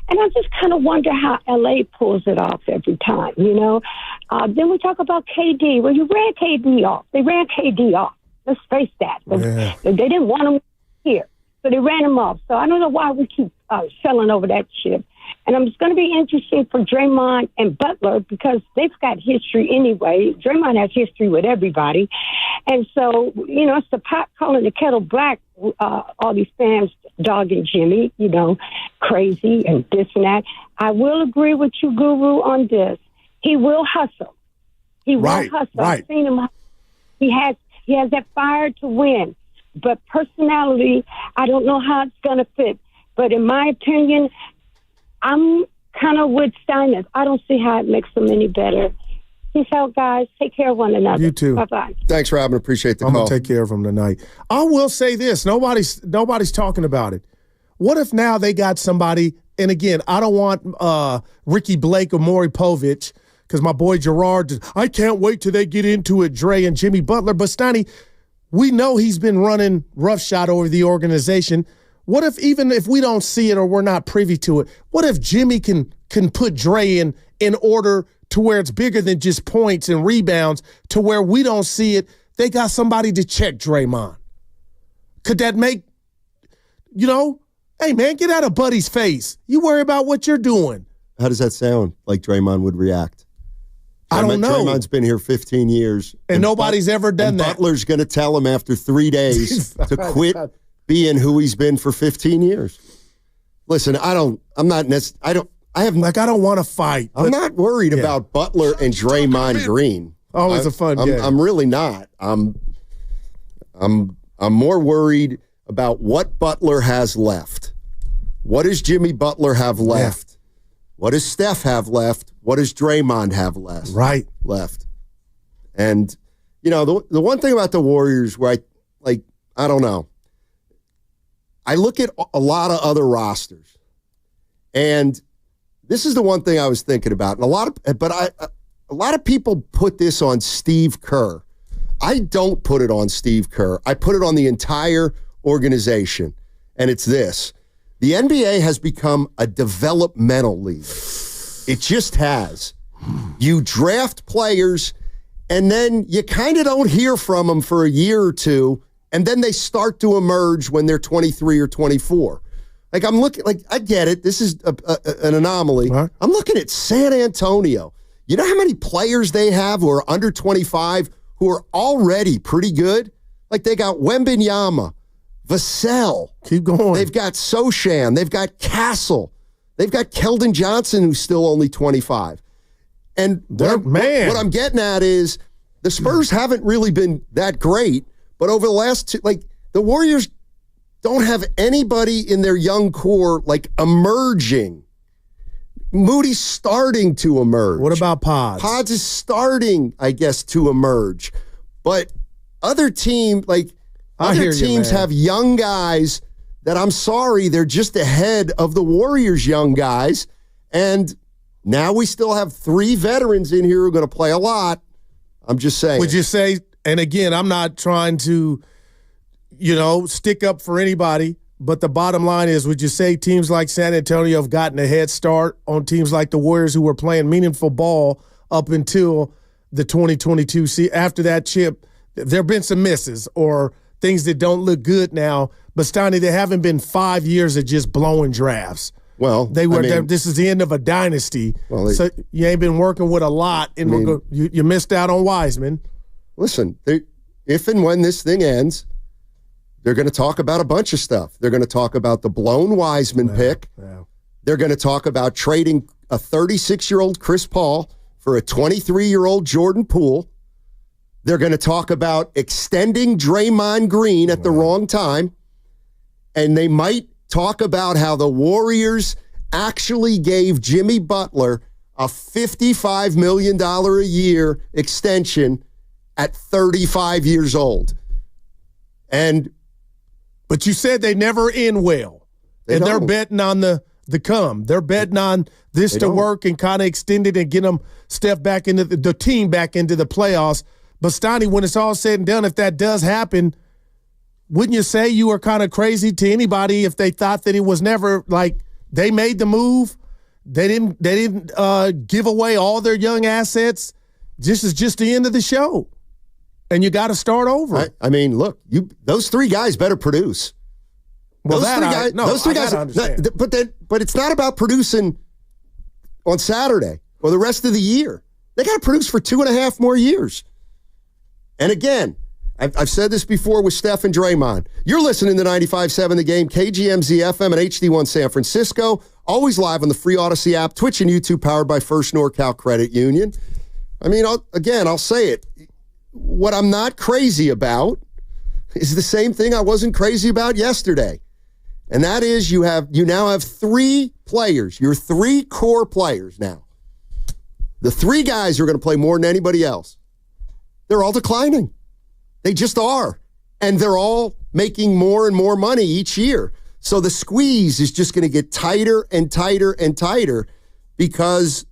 And I just kind of wonder how LA pulls it off every time, Then we talk about KD. Well, you ran KD off. They ran KD off. Let's face that. Yeah. They didn't want him here. So they ran him off. So I don't know why we keep selling over that ship. And it's going to be interesting for Draymond and Butler because they've got history anyway. Draymond has history with everybody. And so, it's the pot calling the kettle black, all these fans dogging Jimmy, crazy and this and that. I will agree with you, Guru, on this. He will hustle. He will hustle. Right. I've seen him hustle. He has that fire to win. But personality, I don't know how it's going to fit. But in my opinion, I'm kind of with Steiners. I don't see how it makes them any better. Peace out, guys. Take care of one another. You too. Bye-bye. Thanks, Robin. Appreciate the I'm call. going to take care of him tonight. I will say this. Nobody's talking about it. What if now they got somebody, and again, I don't want Ricky Blake or Maury Povich, because my boy Gerard, I can't wait till they get into it, Dre and Jimmy Butler. But Steiny, we know he's been running roughshod over the organization. What if, even if we don't see it or we're not privy to it, what if Jimmy can put Dre in order to where it's bigger than just points and rebounds, to where we don't see it? They got somebody to check Draymond. Could that make, hey, man, get out of Buddy's face. You worry about what you're doing. How does that sound like Draymond would react? I don't know. Draymond's been here 15 years. And nobody's ever done that. Butler's going to tell him after 3 days to quit being who he's been for 15 years. Listen, I don't want to fight. I'm not worried about Butler and Draymond Green. Always a fun game. I'm really not. I'm more worried about what Butler has left. What does Jimmy Butler have left? Yeah. What does Steph have left? What does Draymond have left? Left. And, the one thing about the Warriors where I don't know. I look at a lot of other rosters, and this is the one thing I was thinking about. And a lot of people put this on Steve Kerr. I don't put it on Steve Kerr. I put it on the entire organization, and it's this. The NBA has become a developmental league. It just has. You draft players, and then you kind of don't hear from them for a year or two, and then they start to emerge when they're 23 or 24. I'm looking, I get it. This is an anomaly. Huh? I'm looking at San Antonio. You know how many players they have who are under 25 who are already pretty good? They got Wembanyama, Vassell. Keep going. They've got Sochan. They've got Castle. They've got Keldon Johnson, who's still only 25. And what I'm getting at is the Spurs haven't really been that great, but over the last two, the Warriors don't have anybody in their young core emerging. Moody's starting to emerge. What about Pods? Pods is starting, I guess, to emerge. But other teams have young guys that, I'm sorry, they're just ahead of the Warriors' young guys. And now we still have 3 veterans in here who are going to play a lot. I'm just saying. Would you say, and again, I'm not trying to, stick up for anybody, but the bottom line is, would you say teams like San Antonio have gotten a head start on teams like the Warriors who were playing meaningful ball up until the 2022 season? After that chip, there have been some misses or things that don't look good now. But, Steiny, there haven't been 5 years of just blowing drafts. Well, this is the end of a dynasty. So you ain't been working with a lot. And you missed out on Wiseman. listen, if and when this thing ends, they're going to talk about a bunch of stuff. They're going to talk about the blown Wiseman pick. Yeah. They're going to talk about trading a 36-year-old Chris Paul for a 23-year-old Jordan Poole. They're going to talk about extending Draymond Green at the wrong time. And they might talk about how the Warriors actually gave Jimmy Butler a $55 million a year extension at 35 years old. But you said they never end well. They're betting on the come. They're betting on this to work and kind of extend it and get them Steph back into the team back into the playoffs. But Steiny, when it's all said and done, if that does happen, wouldn't you say you were kind of crazy to anybody if they thought that it was never like they made the move? They didn't give away all their young assets. This is just the end of the show. And you got to start over. I mean, look, those three guys better produce. Well, those three guys. Understand. But it's not about producing on Saturday or the rest of the year. They got to produce for 2.5 more years. And again, I've said this before with Steph and Draymond. You're listening to 95.7 The Game, KGMZ FM and HD1 San Francisco. Always live on the free Odyssey app, Twitch and YouTube, powered by First NorCal Credit Union. I mean, I'll say it. What I'm not crazy about is the same thing I wasn't crazy about yesterday. And that is you now have 3 players. Your 3 core players now. The 3 guys who are going to play more than anybody else. They're all declining. They just are. And they're all making more and more money each year. So the squeeze is just going to get tighter and tighter and tighter because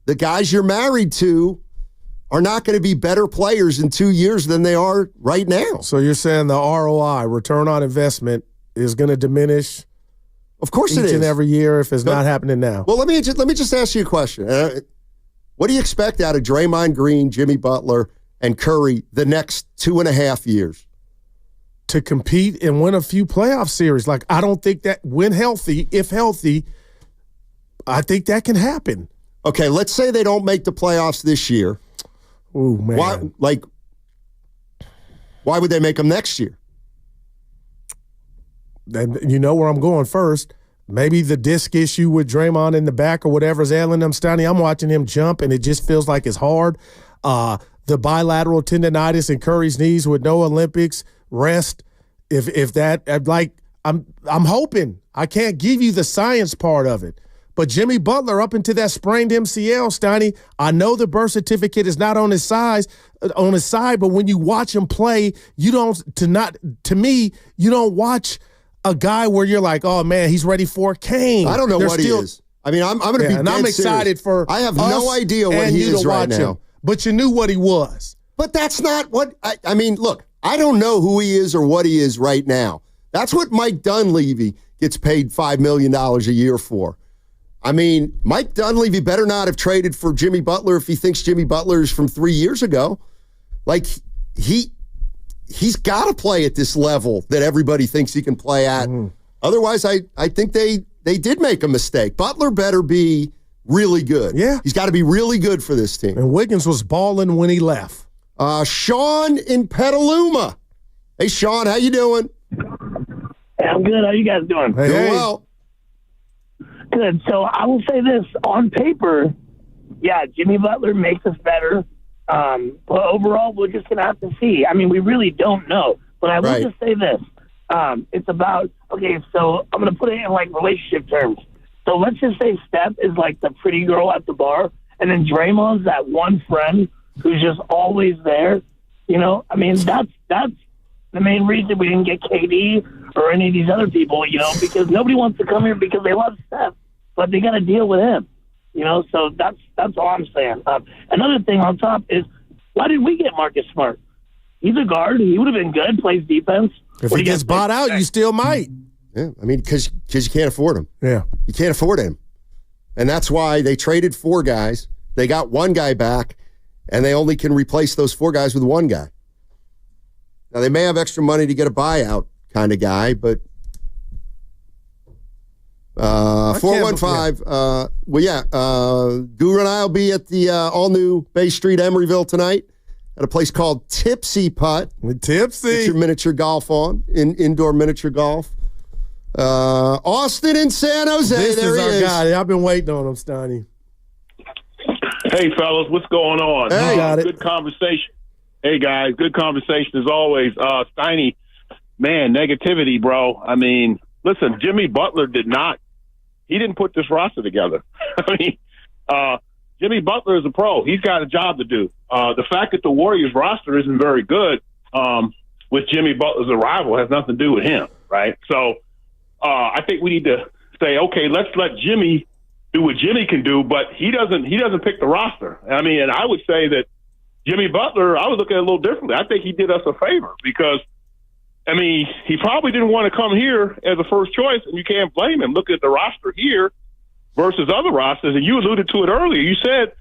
the guys you're married to are not going to be better players in 2 years than they are right now. So you're saying the ROI, return on investment, is going to diminish? Of course it is. Each and every year if it's not happening now. Well, let me just ask you a question. What do you expect out of Draymond Green, Jimmy Butler, and Curry the next 2.5 years? To compete and win a few playoff series. Like, I don't think that if healthy, I think that can happen. Okay, let's say they don't make the playoffs this year. Oh, man. Why would they make them next year? And you know where I'm going first. Maybe the disc issue with Draymond in the back or whatever's ailing him, Steiny. I'm watching him jump, and it just feels like it's hard. The bilateral tendonitis in Curry's knees with no Olympics rest. If that, like, I'm hoping. I can't give you the science part of it. But Jimmy Butler, up into that sprained MCL, Steiny, I know the birth certificate is not on his side, but when you watch him play, you don't watch a guy where you're like, oh man, he's ready for Kane. I don't know what he is. I mean, I'm going to be dead I'm excited serious. for I have no idea what he is right now. Him, but you knew what he was. But that's not what I mean, look, I don't know who he is or what he is right now. That's what Mike Dunleavy gets paid $5 million a year for. I mean, Mike Dunleavy better not have traded for Jimmy Butler if he thinks Jimmy Butler is from 3 years ago. Like, he's got to play at this level that everybody thinks he can play at. Otherwise, I think they did make a mistake. Butler better be really good. Yeah. He's got to be really good for this team. And Wiggins was balling when he left. Sean in Petaluma. Hey, Sean, how you doing? Hey, I'm good. How you guys doing? Doing well. Good. So I will say this. On paper, yeah, Jimmy Butler makes us better. But overall, we're just going to have to see. I mean, we really don't know. But I will just say this. It's about, okay, so I'm going to put it in, like, relationship terms. So let's just say Steph is, like, the pretty girl at the bar, and then Draymond's that one friend who's just always there. You know, I mean, that's the main reason we didn't get KD or any of these other people, you know, because nobody wants to come here because they love Steph, but they got to deal with him, you know. So that's all I'm saying. Another thing on top is, why did we get Marcus Smart? He's a guard. He would have been good, plays defense. If he gets bought out, you still might. Yeah, I mean, because you can't afford him. Yeah. You can't afford him. And that's why they traded 4 guys. They got 1 guy back, and they only can replace those 4 guys with 1 guy. Now, they may have extra money to get a buyout kind of guy, but 415, Guru and I will be at the all-new Bay Street Emeryville tonight. at a place called Tipsy Putt. Tipsy. Get your miniature golf on, indoor miniature golf. Austin in San Jose. This there is he our is. guy. I've been waiting on him, Steiny. Hey, fellas, what's going on? Hey. Got it. Good conversation. Hey, guys, good conversation as always. Steiny, man, negativity, bro. I mean, listen, Jimmy Butler he didn't put this roster together. I mean, Jimmy Butler is a pro. He's got a job to do. The fact that the Warriors roster isn't very good with Jimmy Butler's arrival has nothing to do with him, right? So I think we need to say, okay, let's let Jimmy do what Jimmy can do, but he doesn't pick the roster. I mean, and I would say that Jimmy Butler, I would look at it a little differently. I think he did us a favor because, I mean, he probably didn't want to come here as a first choice, and you can't blame him. Look at the roster here versus other rosters, and you alluded to it earlier. You said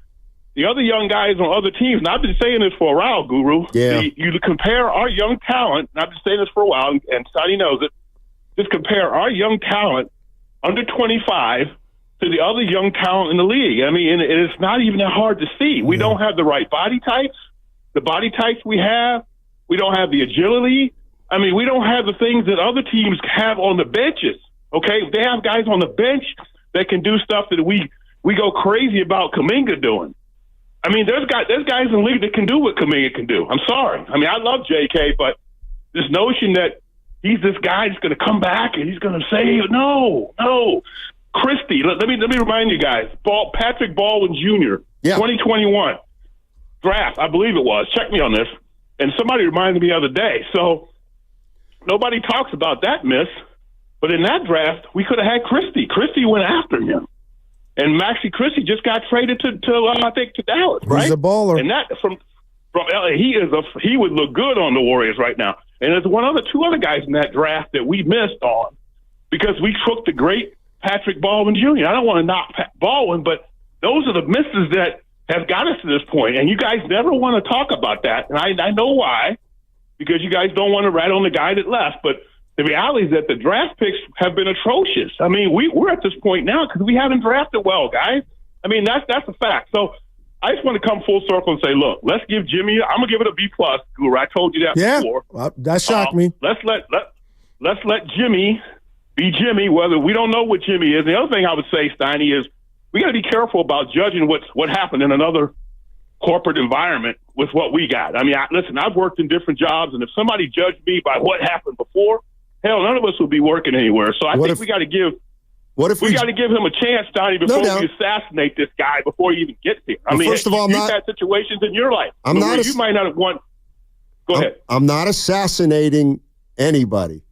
the other young guys on other teams, and I've been saying this for a while, Guru. Yeah. You compare our young talent, and I've been saying this for a while, and Sonny knows it, just compare our young talent under 25 to the other young talent in the league. I mean, and it's not even that hard to see. We don't have the right body types. The body types we have, we don't have the agility. I mean, we don't have the things that other teams have on the benches, okay? They have guys on the bench that can do stuff that we go crazy about Kuminga doing. I mean, there's guys in the league that can do what Kuminga can do. I'm sorry. I mean, I love JK, but this notion that he's this guy that's going to come back and he's going to say, no. Christie, let me remind you guys, Patrick Baldwin Jr., 2021 draft, I believe it was. Check me on this. And somebody reminded me the other day. So nobody talks about that miss, but in that draft, we could have had Christie. Christie went after him. And Maxie Christie just got traded to Dallas, right? He's a baller. And that from LA, he would look good on the Warriors right now. And there's two other guys in that draft that we missed on because we took the great Patrick Baldwin Jr. I don't want to knock Baldwin, but those are the misses that have got us to this point. And you guys never want to talk about that. And I know why, because you guys don't want to rat on the guy that left. But the reality is that the draft picks have been atrocious. I mean, we're at this point now because we haven't drafted well, guys. I mean, that's a fact. So I just want to come full circle and say, look, let's give Jimmy. I'm gonna give it a B+. Guru, I told you that before. That shocked me. Let's let Jimmy be Jimmy. Whether we don't know what Jimmy is. The other thing I would say, Steiny, is we got to be careful about judging what happened in another corporate environment with what we got. I mean, listen, I've worked in different jobs, and if somebody judged me by what happened before, hell, none of us would be working anywhere. So I think we got to give. What if we got to give him a chance, Donnie, before we assassinate this guy before he even gets here? I mean, first of all, you've had situations in your life. You might not have won. Go ahead. I'm not assassinating anybody.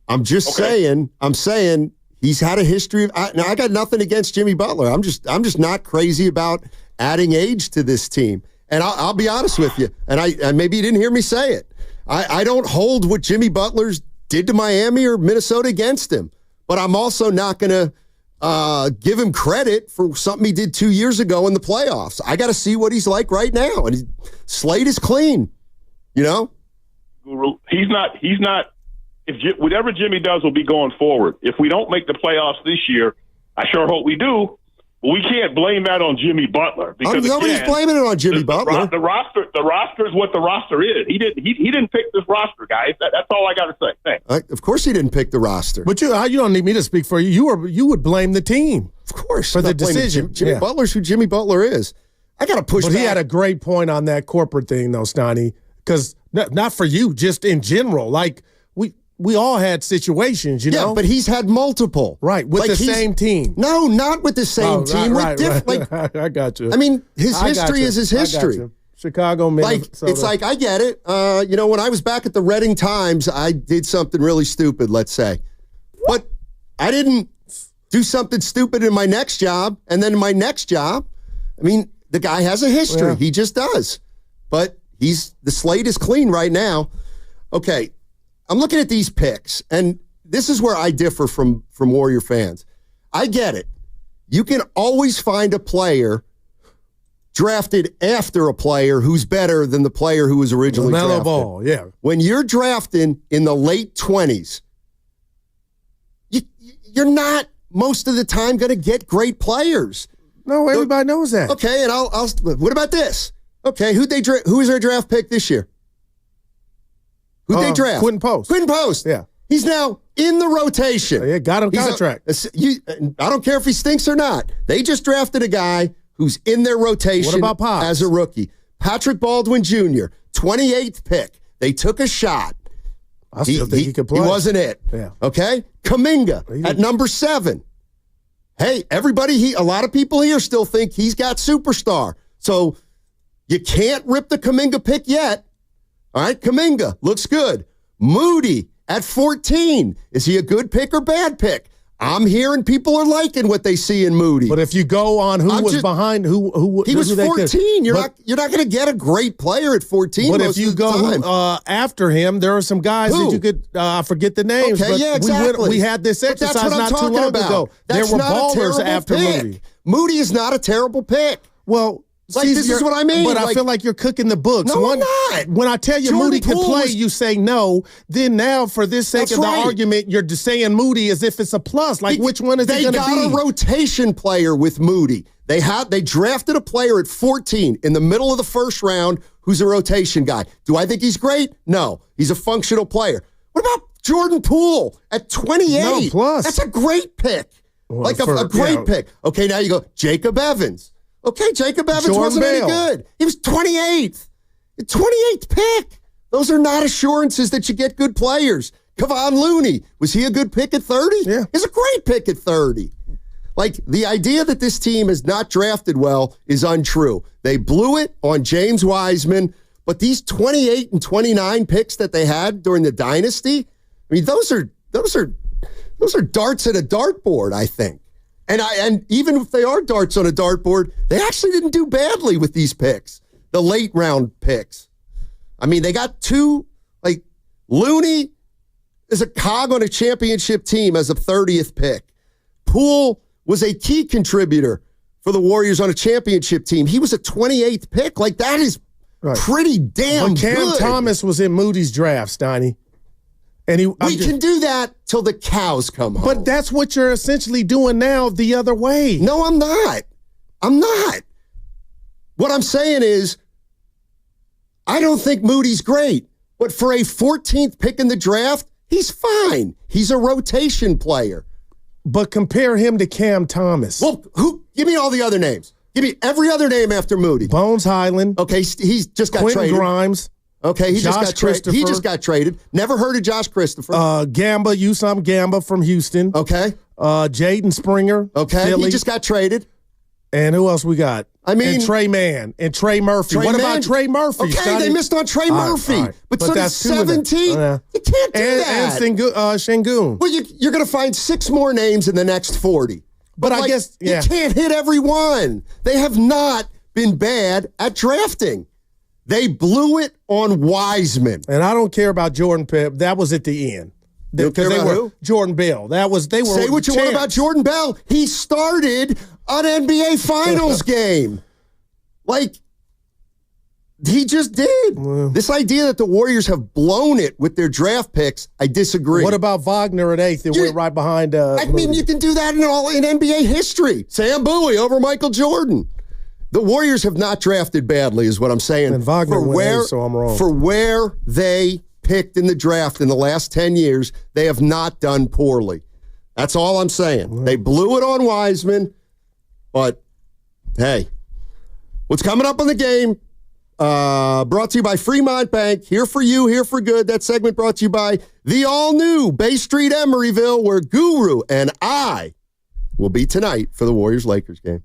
I'm just saying. I'm saying he's had a history of. Now I got nothing against Jimmy Butler. I'm just not crazy about adding age to this team. And I'll be honest with you. And maybe you didn't hear me say it. I don't hold what Jimmy Butler's did to Miami or Minnesota against him. But I'm also not going to give him credit for something he did 2 years ago in the playoffs. I got to see what he's like right now. And his slate is clean, you know? Guru, he's not. Whatever Jimmy does will be going forward. If we don't make the playoffs this year, I sure hope we do. But we can't blame that on Jimmy Butler because nobody's blaming it on Jimmy Butler. The roster is what the roster is. He didn't pick this roster, guys. That's all I got to say. Thanks. Of course, he didn't pick the roster. But you don't need me to speak for you. You would blame the team, of course, for the decision. Jimmy Butler's who Jimmy Butler is. I got to push. But he had a great point on that corporate thing, though, Stoney. Because not for you, just in general, like. We all had situations, you know? Yeah, but he's had multiple. Right, with the same team. No, not with the same team. Right. I got you. I mean, his history is his history. Chicago, Minnesota. It's like, I get it. When I was back at the Reading Times, I did something really stupid, let's say. But I didn't do something stupid in my next job, and then in my next job, I mean, the guy has a history. Yeah. He just does. But the slate is clean right now. Okay. I'm looking at these picks, and this is where I differ from Warrior fans. I get it. You can always find a player drafted after a player who's better than the player who was originally drafted. Ball, yeah. When you're drafting in the late 20s, you're not most of the time going to get great players. No, everybody knows that. Okay, and I'll. What about this? Okay, who is their draft pick this year? Who'd they draft? Quentin Post. Quentin Post. Yeah. He's now in the rotation. Yeah, got him contract. I don't care if he stinks or not. They just drafted a guy who's in their rotation. What about Pops? As a rookie. Patrick Baldwin Jr., 28th pick. They took a shot. I still think he could play. He wasn't it. Yeah. Okay? Kuminga at number 7. Hey, a lot of people here still think he's got superstar. So you can't rip the Kuminga pick yet. All right, Kuminga looks good. Moody at 14. Is he a good pick or bad pick? I'm hearing people are liking what they see in Moody. But if you go on behind, who he was 14. You're not going to get a great player at 14. But if you go after him, there are some guys that you could forget the names. Okay, but yeah, exactly. We had this exercise not too long ago. That's there were not ballers a after pick. Moody. Moody is not a terrible pick. Well. This is what I mean. But I feel like you're cooking the books. No, I'm not. When I tell you Jordan Moody can Poole play, you say no. Then now, for this sake of the right. argument, you're just saying Moody as if it's a plus. Like, which one is it going to be? They got a rotation player with Moody. They drafted a player at 14 in the middle of the first round who's a rotation guy. Do I think he's great? No. He's a functional player. What about Jordan Poole at 28? No, plus. That's a great pick. Well, a great pick. Okay, now you go Jacob Evans. Okay, Jacob Evans wasn't any good. He was 28th. 28th pick. Those are not assurances that you get good players. Kevon Looney, was he a good pick at 30? Yeah. He's a great pick at 30. Like, the idea that this team has not drafted well is untrue. They blew it on James Wiseman, but these 28 and 29 picks that they had during the dynasty, I mean, those are darts at a dartboard, I think. And even if they are darts on a dartboard, they actually didn't do badly with these picks, the late round picks. I mean, they got two, like Looney is a cog on a championship team as a 30th pick. Poole was a key contributor for the Warriors on a championship team. He was a 28th pick. Like, that is pretty damn good. Cam Thomas was in Moody's draft, Steiny. And we can do that till the cows come home. But that's what you're essentially doing now the other way. No, I'm not. What I'm saying is, I don't think Moody's great. But for a 14th pick in the draft, he's fine. He's a rotation player. But compare him to Cam Thomas. Well, give me all the other names. Give me every other name after Moody. Bones Highland. Okay, he's just got Quentin traded. Grimes. Okay, he just got traded. Never heard of Josh Christopher. Usam Gamba from Houston. Okay. Jaden Springer. Okay, Philly. he just got traded. And who else we got? I mean, and Trey Mann and Trey Murphy. About Trey Murphy? Okay, Scotty? They missed on Trey Murphy. All right. But so that's 17. You can't do that. And Sengun. Well, you're going to find 6 more names in the next 40. But I guess you can't hit every one. They have not been bad at drafting. They blew it on Wiseman. And I don't care about Jordan Bell. That was at the end. You don't care about who? Jordan Bell. They were. Say what you want about Jordan Bell. He started an NBA Finals game. Like, he just did. This idea that the Warriors have blown it with their draft picks, I disagree. What about Wagner at 8th? It went right behind. I mean, you can do that in NBA history. Sam Bowie over Michael Jordan. The Warriors have not drafted badly, is what I'm saying. And Wagner went 8th, so I'm wrong. For where they picked in the draft in the last 10 years, they have not done poorly. That's all I'm saying. They blew it on Wiseman, but hey, what's coming up on the game? Brought to you by Fremont Bank. Here for you, here for good. That segment brought to you by the all-new Bay Street Emeryville, where Guru and I will be tonight for the Warriors-Lakers game.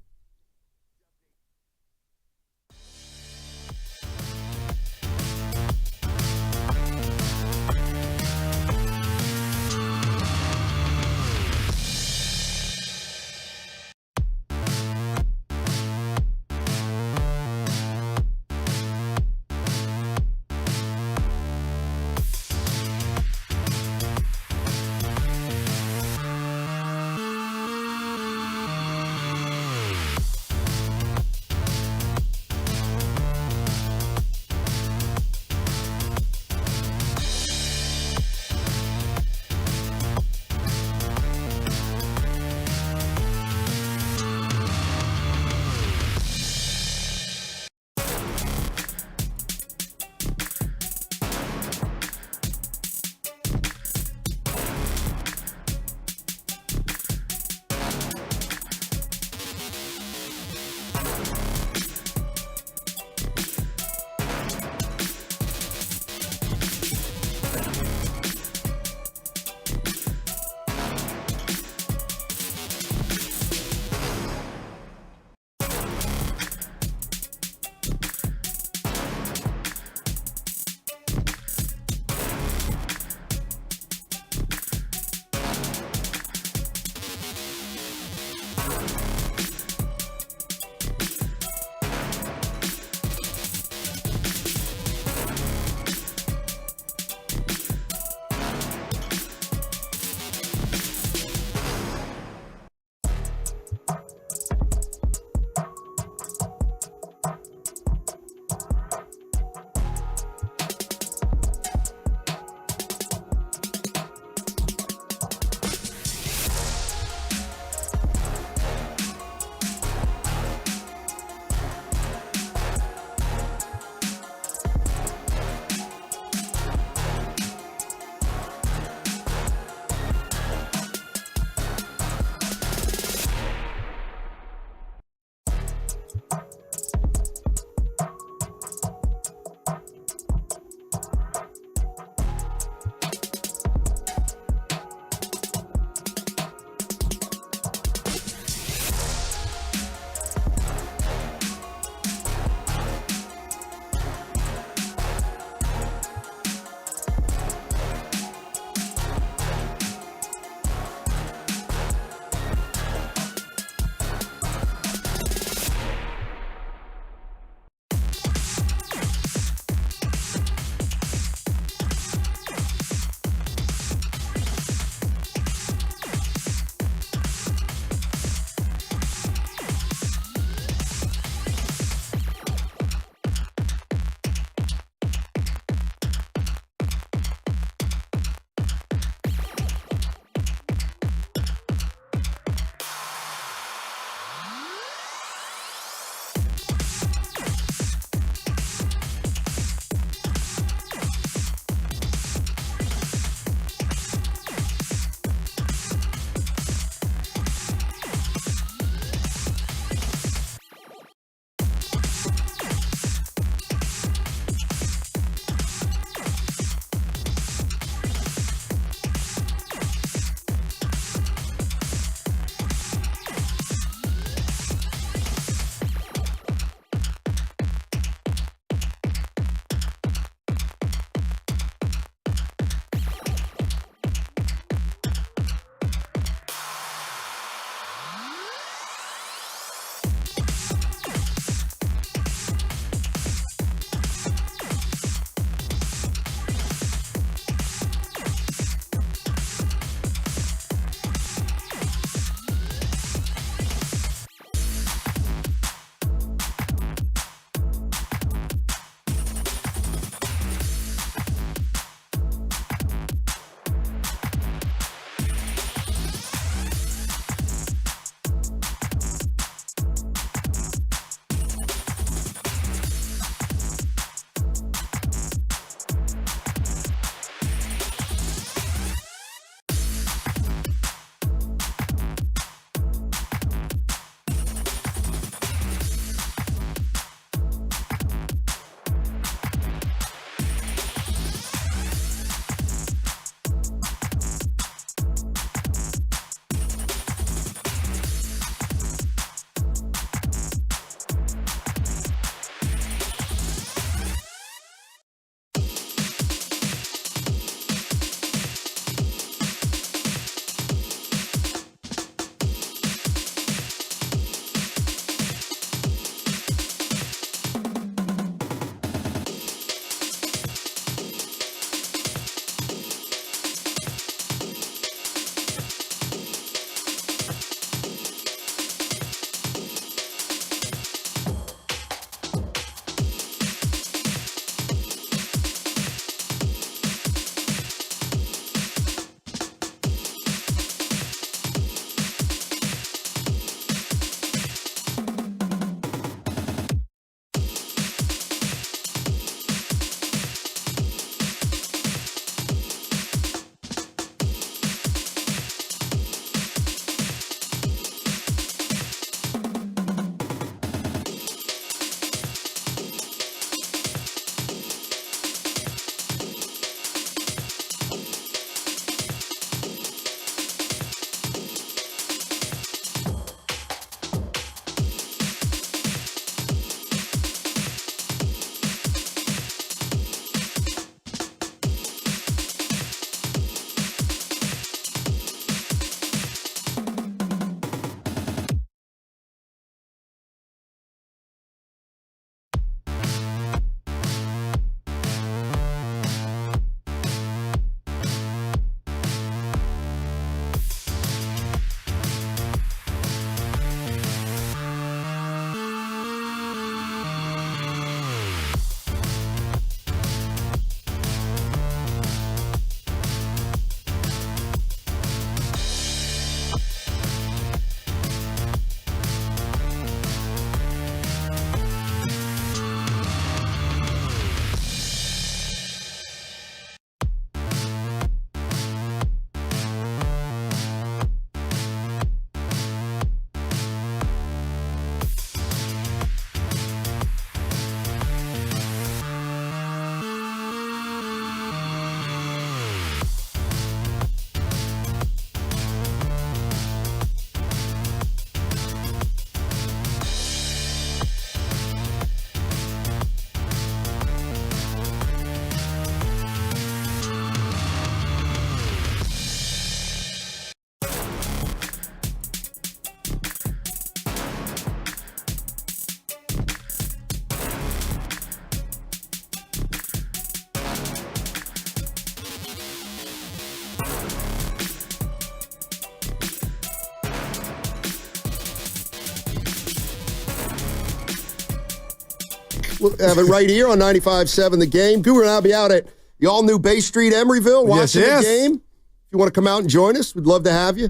We'll have it right here on 95.7 The Game. Guru and I'll be out at the all-new Bay Street, Emeryville, watching the game. If you want to come out and join us, we'd love to have you.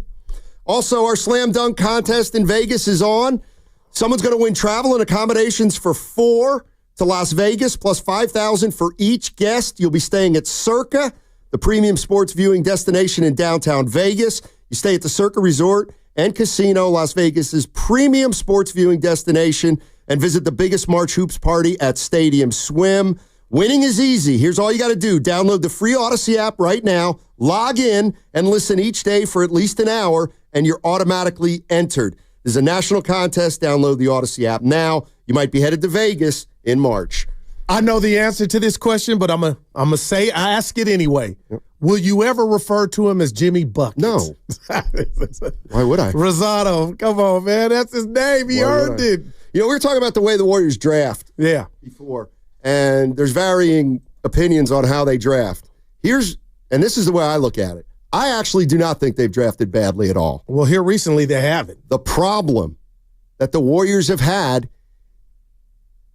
Also, our Slam Dunk contest in Vegas is on. Someone's going to win travel and accommodations for 4 to Las Vegas, plus $5,000 for each guest. You'll be staying at Circa, the premium sports viewing destination in downtown Vegas. You stay at the Circa Resort and Casino, Las Vegas's premium sports viewing destination, and visit the biggest March Hoops party at Stadium Swim. Winning is easy. Here's all you got to do. Download the free Odyssey app right now, log in, and listen each day for at least an hour, and you're automatically entered. This is a national contest. Download the Odyssey app now. You might be headed to Vegas in March. I know the answer to this question, but I'm gonna say ask it anyway. Yep. Will you ever refer to him as Jimmy Buckets? No. Why would I? Rosado, come on, man. That's his name. He earned it. You know, we were talking about the way the Warriors draft before, and there's varying opinions on how they draft. And this is the way I look at it. I actually do not think they've drafted badly at all. Well, here recently they haven't. The problem that the Warriors have had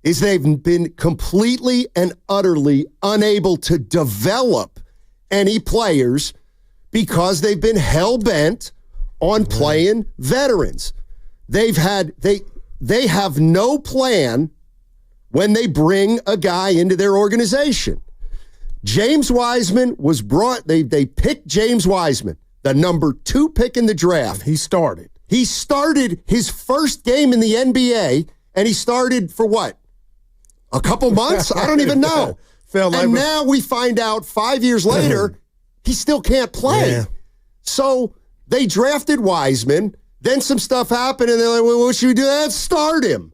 is they've been completely and utterly unable to develop any players because they've been hell-bent on playing veterans. They have no plan when they bring a guy into their organization. James Wiseman was brought, they picked James Wiseman, the number 2 pick in the draft. He started his first game in the NBA, and he started for what? A couple months? I don't even know. Now we find out 5 years later, he still can't play. Yeah. So they drafted Wiseman. Then some stuff happened, and they're like, well, what should we do? Let's start him.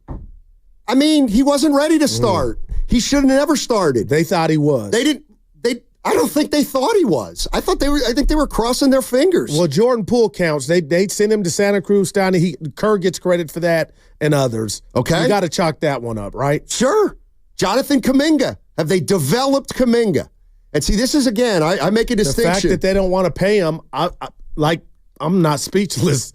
I mean, he wasn't ready to start. He should have never started. They thought he was. I don't think they thought he was. I think they were crossing their fingers. Well, Jordan Poole counts. They sent him to Santa Cruz. Kerr gets credit for that, and others. Okay. You got to chalk that one up, right? Sure. Jonathan Kuminga. Have they developed Kuminga? And see, this is, again, I make a distinction. The fact that they don't want to pay him, I'm not speechless.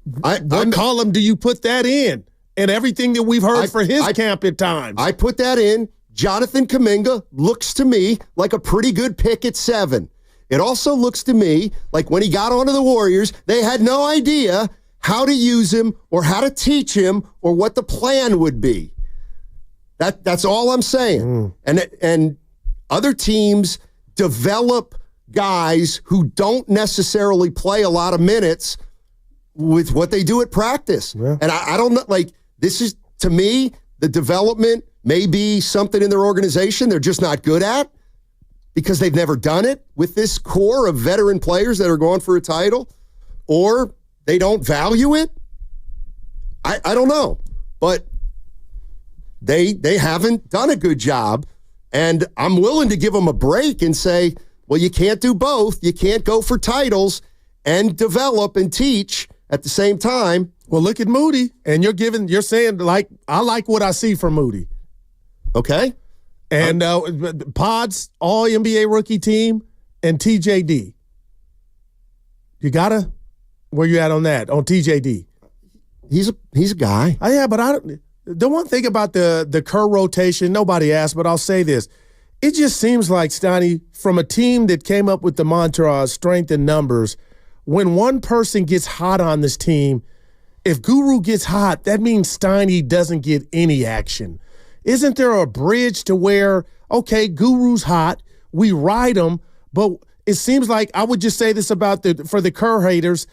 What column do you put that in? And everything that we've heard for his camp at times. I put that in. Jonathan Kuminga looks to me like a pretty good pick at 7. It also looks to me like when he got onto the Warriors, they had no idea how to use him or how to teach him or what the plan would be. That's all I'm saying. And other teams develop guys who don't necessarily play a lot of minutes with what they do at practice. Yeah. And I don't know, this is, to me, the development may be something in their organization they're just not good at because they've never done it with this core of veteran players that are going for a title, or they don't value it. I don't know. But they haven't done a good job, and I'm willing to give them a break and say, well, you can't do both. You can't go for titles and develop and teach at the same time. Well, look at Moody, and you're saying, I like what I see from Moody. Okay. And Pods, all NBA rookie team, and TJD. Where you at on that, on TJD? He's a guy. Yeah, but the one thing about the Kerr rotation, nobody asked, but I'll say this. It just seems like, Steiny, from a team that came up with the mantra strength in numbers, when one person gets hot on this team, if Guru gets hot, that means Steiny doesn't get any action. Isn't there a bridge to where, okay, Guru's hot, we ride him, but it seems like, I would just say this about for the Kerr haters,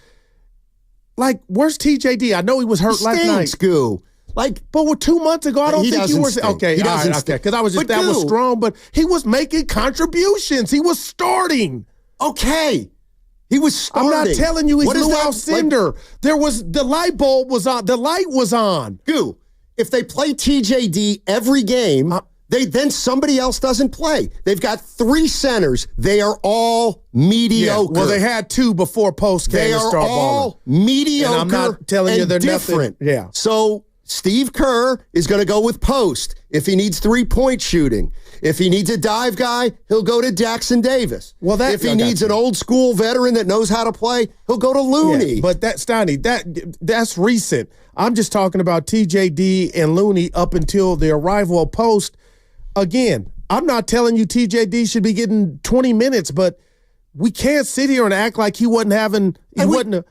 where's TJD? I know he was hurt last night. Goo. But 2 months ago, I don't think you were okay. He doesn't stink. Because I was just was strong, but he was making contributions. He was starting. Okay. He was starting. I'm not telling you he's Lou Alcindor. The light bulb was on. The light was on. Goo. If they play TJD every game, then somebody else doesn't play. They've got 3 centers. They are all mediocre. Yeah, well, they had 2 before Post came to start balling. They are all mediocre. And I'm not telling you they're different. Nothing. Yeah. So Steve Kerr is going to go with post if he needs three-point shooting. If he needs a dive guy, he'll go to Jackson Davis. Well, if he needs an old-school veteran that knows how to play, he'll go to Looney. Yeah, but Steiny, that's recent. I'm just talking about TJD and Looney up until the arrival of post. Again, I'm not telling you TJD should be getting 20 minutes, but we can't sit here and act like he wasn't having he wasn't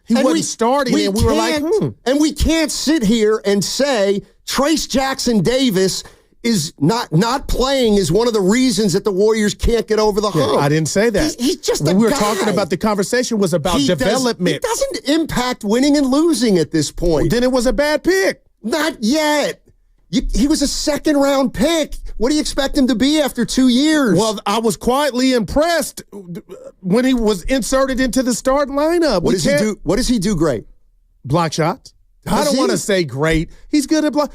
starting, and we were like, And we can't sit here and say Trace Jackson Davis is not playing is one of the reasons that the Warriors can't get over the hump. I didn't say that. He's just when a we were guy. talking about the conversation was about development. It doesn't impact winning and losing at this point. Well, then it was a bad pick. Not yet. He was a second-round pick. What do you expect him to be after 2 years? Well, I was quietly impressed when he was inserted into the starting lineup. What does he do? What does he do great? Block shots. I don't want to say great. He's good at block.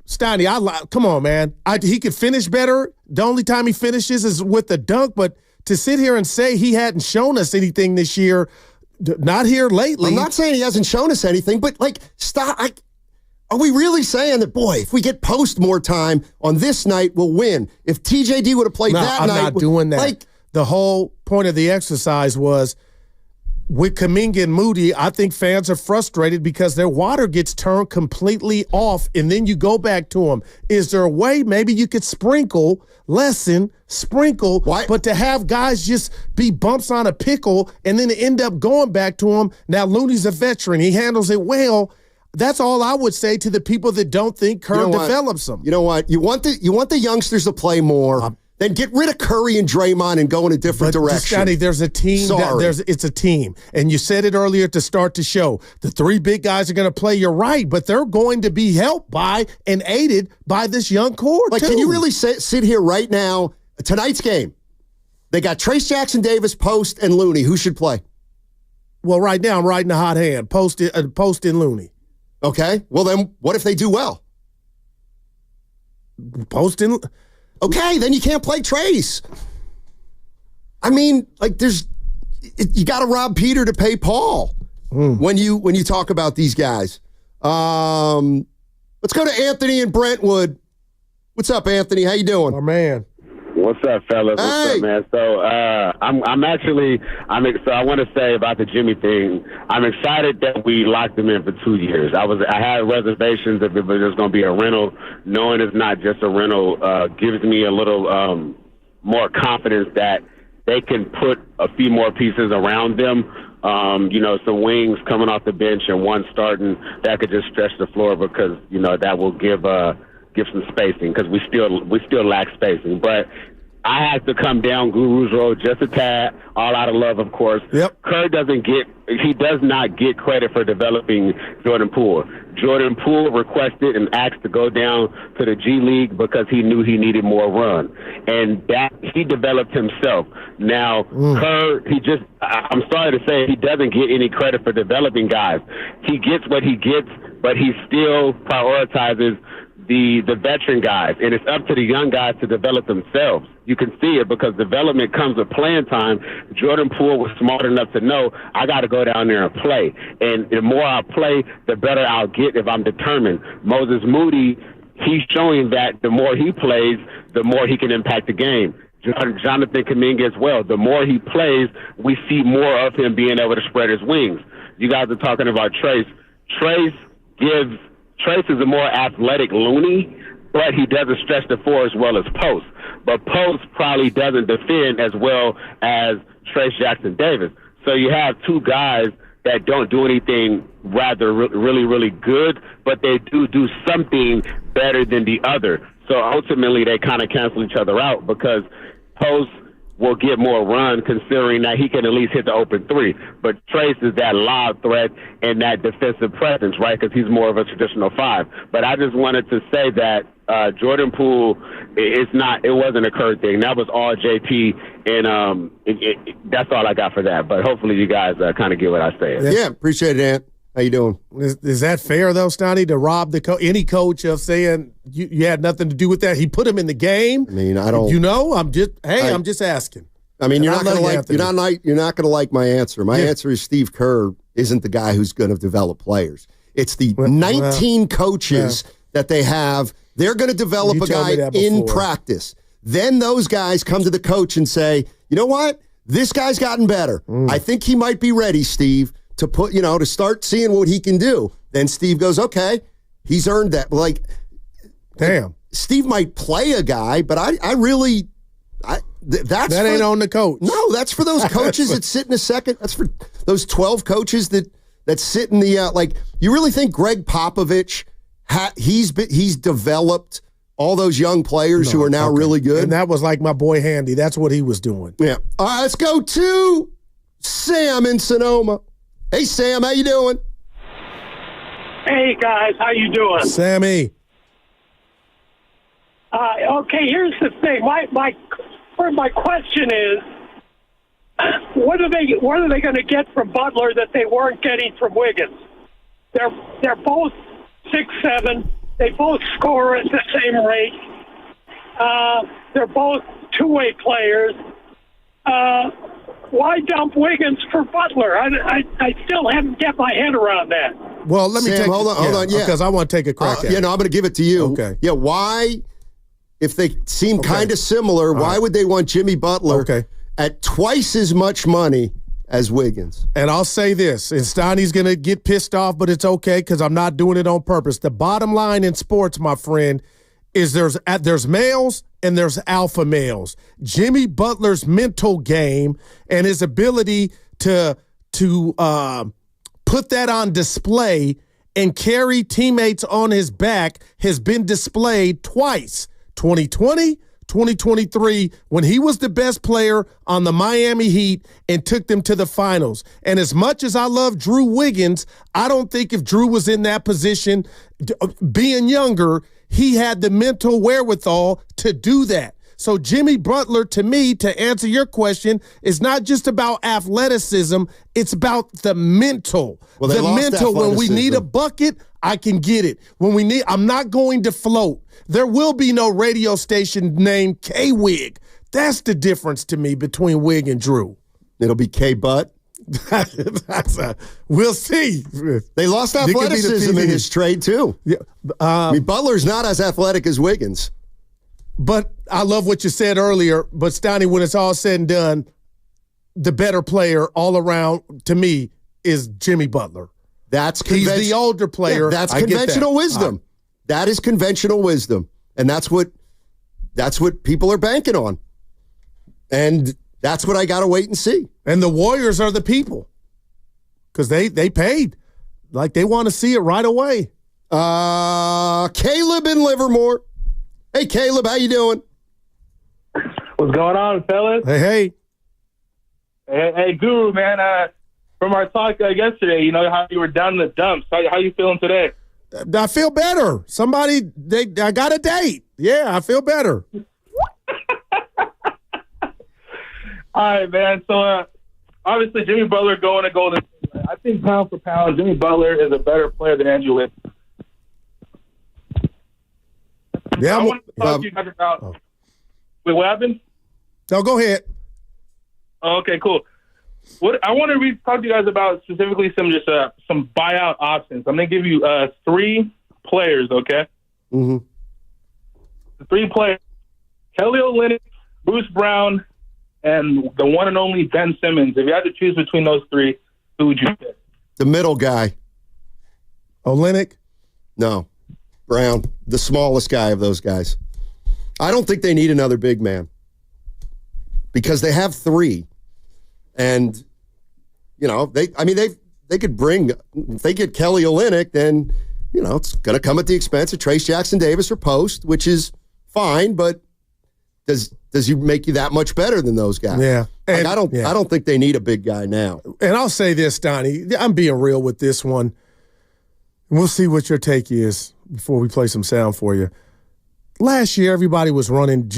Steiny, come on, man. He could finish better. The only time he finishes is with the dunk, but to sit here and say he hadn't shown us anything this year, not here lately. I'm not saying he hasn't shown us anything, but stop. Are we really saying that, boy, if we get post more time on this night, we'll win? If TJD would have played that night. I'm not doing that. The whole point of the exercise was with Kuminga and Moody, I think fans are frustrated because their water gets turned completely off, and then you go back to them. Is there a way maybe you could sprinkle, but to have guys just be bumps on a pickle and then end up going back to them? Now, Looney's a veteran. He handles it well. That's all I would say to the people that don't think Kerr develops them. You know what? You want the youngsters to play more. Then get rid of Curry and Draymond and go in a different direction. Scotty, there's a team. It's a team. And you said it earlier to start the show. The three big guys are going to play. You're right, but they're going to be helped by and aided by this young core, too. Can you really sit here right now? Tonight's game, they got Trace Jackson Davis, Post, and Looney. Who should play? Well, right now I'm riding a hot hand. Post and Looney. Okay. Well, then what if they do well? Posting. Okay, then you can't play Trace. I mean, you got to rob Peter to pay Paul when you talk about these guys. Let's go to Anthony in Brentwood. What's up, Anthony? How you doing? Oh, man. What's up, fellas? What's up, man? So I want to say about the Jimmy thing. I'm excited that we locked him in for 2 years. I had reservations if it was just going to be a rental. Knowing it's not just a rental gives me a little more confidence that they can put a few more pieces around them. Some wings coming off the bench and one starting that could just stretch the floor because that will give some spacing because we still lack spacing. But I have to come down Guru's road just a tad, all out of love, of course. Yep. Kerr does not get credit for developing Jordan Poole. Jordan Poole requested and asked to go down to the G League because he knew he needed more run. And that he developed himself. Now, Kerr, I'm sorry to say, he doesn't get any credit for developing guys. He gets what he gets, but he still prioritizes the veteran guys, and it's up to the young guys to develop themselves. You can see it because development comes with playing time. Jordan Poole was smart enough to know I got to go down there and play, and the more I play, the better I'll get if I'm determined. Moses Moody, he's showing that the more he plays, the more he can impact the game. Jonathan Kuminga as well. The more he plays, we see more of him being able to spread his wings. You guys are talking about Trace. Trace is a more athletic Looney, but he doesn't stretch the floor as well as Post. But Post probably doesn't defend as well as Trace Jackson Davis. So you have two guys that don't do anything rather really, really good, but they do something better than the other. So ultimately they kind of cancel each other out because Post will get more run considering that he can at least hit the open three. But Trace is that lob threat and that defensive presence, right, because he's more of a traditional five. But I just wanted to say that Jordan Poole, it wasn't a Kerr thing. That was all JP, and that's all I got for that. But hopefully you guys kind of get what I say. Yeah, appreciate it, Ant. How you doing? Is that fair, though, Stoney, to rob any coach of saying you had nothing to do with that? He put him in the game. I mean, I don't. I'm just asking. I mean, you're not going to like my answer. My answer is Steve Kerr isn't the guy who's going to develop players. It's the 19 coaches that they have. They're going to develop a guy in practice. Then those guys come to the coach and say, you know what? This guy's gotten better. I think he might be ready, Steve, to to start seeing what he can do. Then Steve goes, okay, he's earned that. Like, damn. Steve might play a guy, but that ain't on the coach. No, that's for those coaches that sit in a second. That's for those 12 coaches that sit in the you really think Greg Popovich he's developed all those young players who are now really good? And that was like my boy Handy. That's what he was doing. Yeah. All right, let's go to Sam in Sonoma. Hey, Sam, how you doing? Hey, guys, how you doing? Sammy. Okay, here's the thing. My question is, what are they going to get from Butler that they weren't getting from Wiggins? They're both 6'7". They both score at the same rate. They're both two-way players. Why dump Wiggins for Butler? I still haven't get my head around that. Well, let me Sam, hold on. Yeah, because I want to take a crack at it. I'm going to give it to you. Okay. Yeah, why? If they seem kind of similar, why would they want Jimmy Butler at twice as much money as Wiggins? And I'll say this, and Steiny's going to get pissed off, but it's okay because I'm not doing it on purpose. The bottom line in sports, my friend, is there's males and there's alpha males. Jimmy Butler's mental game and his ability to put that on display and carry teammates on his back has been displayed twice. 2020, 2023, when he was the best player on the Miami Heat and took them to the finals. And as much as I love Drew Wiggins, I don't think if Drew was in that position, being younger, he had the mental wherewithal to do that. So Jimmy Butler, to me, to answer your question, is not just about athleticism, it's about the mental. Well, the mental, when we need a bucket, I can get it. I'm not going to float. There will be no radio station named K-Wig. That's the difference to me between Wig and Drew. It'll be K-Butt. We'll see. They lost athleticism in this trade, too. Yeah, Butler's not as athletic as Wiggins. But I love what you said earlier. But, Steiny, when it's all said and done, the better player all around, to me, is Jimmy Butler. He's the older player. Yeah, that's conventional wisdom. That is conventional wisdom. And that's what people are banking on. And that's what I got to wait and see. And the Warriors are the people. Because they paid. Like, they want to see it right away. Caleb in Livermore. Hey, Caleb, how you doing? What's going on, fellas? Hey. Hey, Guru, man. From our talk yesterday, you know how you were down in the dumps. How you feeling today? I feel better. I got a date. Yeah, I feel better. All right, man. So, obviously, Jimmy Butler going to Golden State. I think pound for pound, Jimmy Butler is a better player than Andrew Wiggins. Yeah, I want to talk to you guys about. Wait, what happened? No, go ahead. Oh, okay, cool. What I want to talk to you guys about specifically some buyout options. I'm going to give you 3 players, okay? Mm-hmm. The 3 players: Kelly Olynyk, Bruce Brown, and the one and only Ben Simmons. If you had to choose between those 3, who would you pick? The middle guy. Olynyk? No. Brown. The smallest guy of those guys. I don't think they need another big man. Because they have 3. And, you know, they could bring, if they get Kelly Olynyk, then, you know, it's going to come at the expense of Trace Jackson Davis or Post, which is fine, but does he make you that much better than those guys? Yeah. And, I don't think they need a big guy now. And I'll say this, Donnie, I'm being real with this one. We'll see what your take is before we play some sound for you. Last year, everybody was running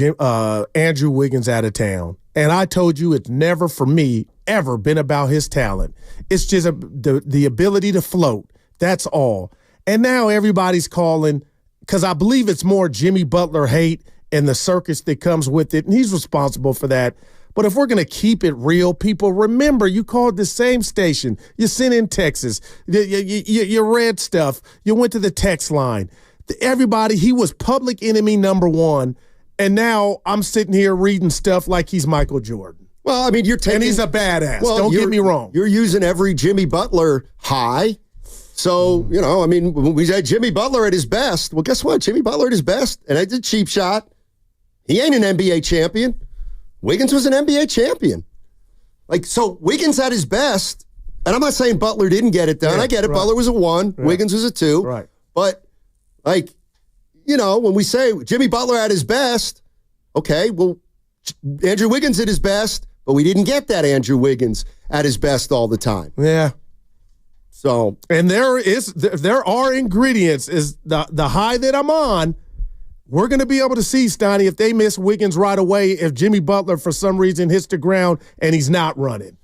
Andrew Wiggins out of town. And I told you it's never, for me, ever been about his talent. It's just the ability to float. That's all. And now everybody's calling, because I believe it's more Jimmy Butler hate and the circus that comes with it, and he's responsible for that. But if we're going to keep it real, people, remember, you called the same station. You sent in Texas. You read stuff. You went to the text line. everybody, he was public enemy number one, and now I'm sitting here reading stuff like he's Michael Jordan. Well, I mean, you're taking... And he's a badass. Well, don't get me wrong. You're using every Jimmy Butler high. So, I mean, when we said Jimmy Butler at his best, well, guess what? Jimmy Butler at his best, and I did cheap shot. He ain't an NBA champion. Wiggins was an NBA champion. So Wiggins at his best, and I'm not saying Butler didn't get it done. Yeah, I get it. Right. Butler was a 1. Right. Wiggins was a 2. Right. But, when we say Jimmy Butler at his best, okay, well, Andrew Wiggins at his best, but we didn't get that Andrew Wiggins at his best all the time. Yeah. So, and there are ingredients. Is the high that I'm on, we're going to be able to see, Steiny, if they miss Wiggins right away, if Jimmy Butler for some reason hits the ground and he's not running.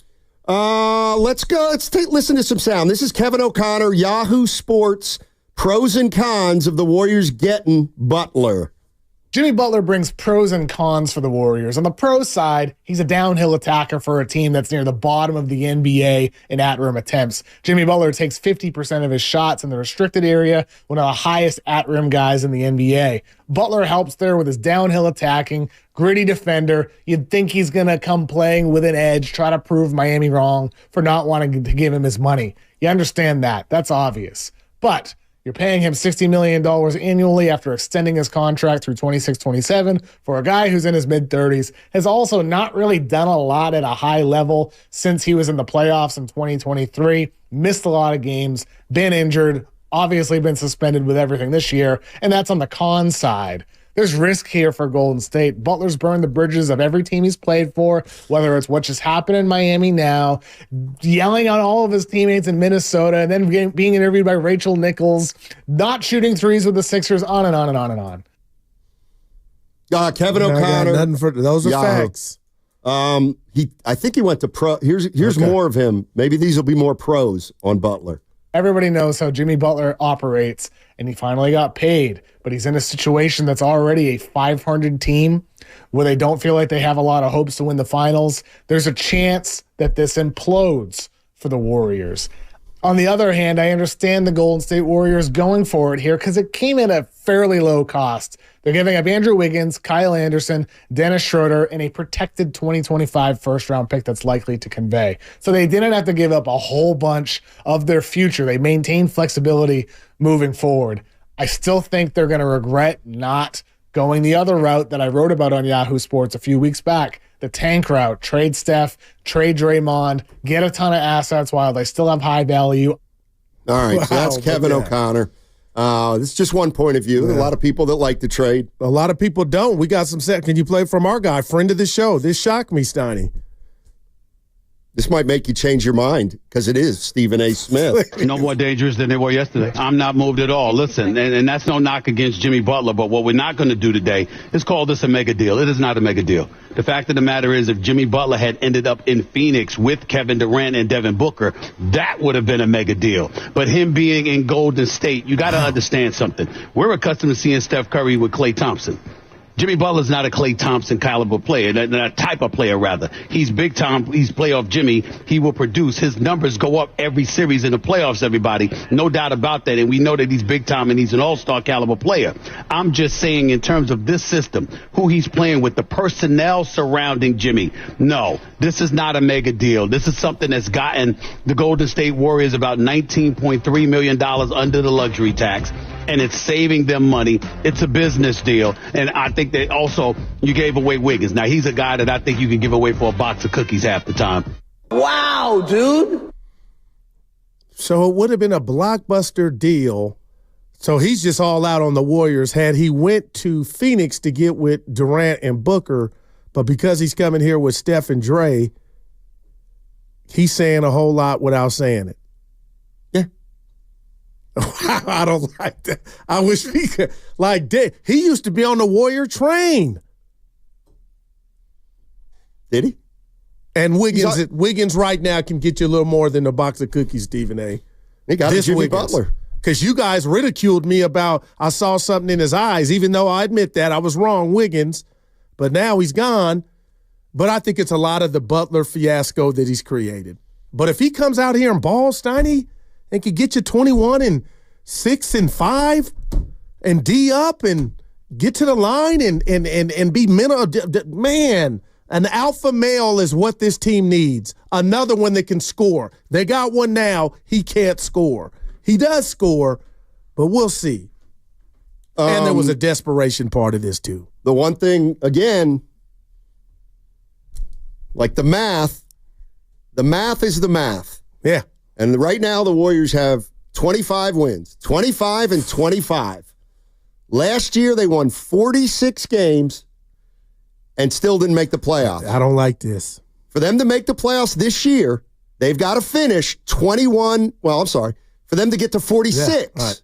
Let's go. Let's listen to some sound. This is Kevin O'Connor, Yahoo Sports, pros and cons of the Warriors getting Butler. Jimmy Butler brings pros and cons for the Warriors. On the pro side, he's a downhill attacker for a team that's near the bottom of the NBA in at-rim attempts. Jimmy Butler takes 50% of his shots in the restricted area, one of the highest at-rim guys in the NBA. Butler helps there with his downhill attacking, gritty defender. You'd think he's going to come playing with an edge, try to prove Miami wrong for not wanting to give him his money. You understand that. That's obvious. But you're paying him $60 million annually after extending his contract through 26-27 for a guy who's in his mid-30s, has also not really done a lot at a high level since he was in the playoffs in 2023, missed a lot of games, been injured, obviously been suspended with everything this year, and that's on the con side. There's risk here for Golden State. Butler's burned the bridges of every team he's played for, whether it's what just happened in Miami now, yelling on all of his teammates in Minnesota, and then being interviewed by Rachel Nichols, not shooting threes with the Sixers, on and on and on and on. Kevin O'Connor. Nothing for those are facts. I think he went to pro. Here's more of him. Maybe these will be more pros on Butler. Everybody knows how Jimmy Butler operates, and he finally got paid, but he's in a situation that's already a 500 team where they don't feel like they have a lot of hopes to win the finals. There's a chance that this implodes for the Warriors. On the other hand, I understand the Golden State Warriors going for it here because it came at a fairly low cost. They're giving up Andrew Wiggins, Kyle Anderson, Dennis Schroeder, and a protected 2025 first-round pick that's likely to convey. So they didn't have to give up a whole bunch of their future. They maintained flexibility moving forward. I still think they're going to regret not going the other route that I wrote about on Yahoo Sports a few weeks back, the tank route. Trade Steph, trade Draymond, get a ton of assets while they still have high value. All right, so that's Kevin O'Connor. This is just one point of view. Yeah. A lot of people that like to trade. A lot of people don't. We got some set. Can you play from our guy, friend of the show? This shocked me, Steiny. This might make you change your mind because it is Stephen A. Smith. No more dangerous than they were yesterday. I'm not moved at all. Listen, and that's no knock against Jimmy Butler, but what we're not going to do today is call this a mega deal. It is not a mega deal. The fact of the matter is if Jimmy Butler had ended up in Phoenix with Kevin Durant and Devin Booker, that would have been a mega deal. But him being in Golden State, you got to understand something. We're accustomed to seeing Steph Curry with Klay Thompson. Jimmy Butler's not a Klay Thompson caliber player, that type of player, rather. He's big time. He's playoff Jimmy. He will produce. His numbers go up every series in the playoffs, everybody. No doubt about that. And we know that he's big time and he's an all-star caliber player. I'm just saying in terms of this system, who he's playing with, the personnel surrounding Jimmy. No, this is not a mega deal. This is something that's gotten the Golden State Warriors about $19.3 million under the luxury tax. And it's saving them money. It's a business deal. And I think that also you gave away Wiggins. Now, he's a guy that I think you can give away for a box of cookies half the time. Wow, dude. So it would have been a blockbuster deal. So he's just all out on the Warriors. Had he went to Phoenix to get with Durant and Booker, but because he's coming here with Steph and Dre, he's saying a whole lot without saying it. I don't like that. I wish he could. Like, he used to be on the Warrior train. Did he? And Wiggins right now can get you a little more than a box of cookies, Stephen A. He got Jimmy Butler. Because you guys ridiculed me about I saw something in his eyes, even though I admit that I was wrong, Wiggins. But now he's gone. But I think it's a lot of the Butler fiasco that he's created. But if he comes out here and balls, Steiny, and could get you 21 and 6 and 5 and D up and get to the line and be mental. Man, an alpha male is what this team needs. Another one that can score. They got one now. He can't score. He does score, but we'll see. And there was a desperation part of this too. The one thing, again, like the math is the math. Yeah. And right now the Warriors have 25 wins, 25 and 25. Last year they won 46 games and still didn't make the playoffs. I don't like this. For them to make the playoffs this year, they've got to finish 21. Well, I'm sorry. For them to get to 46, right.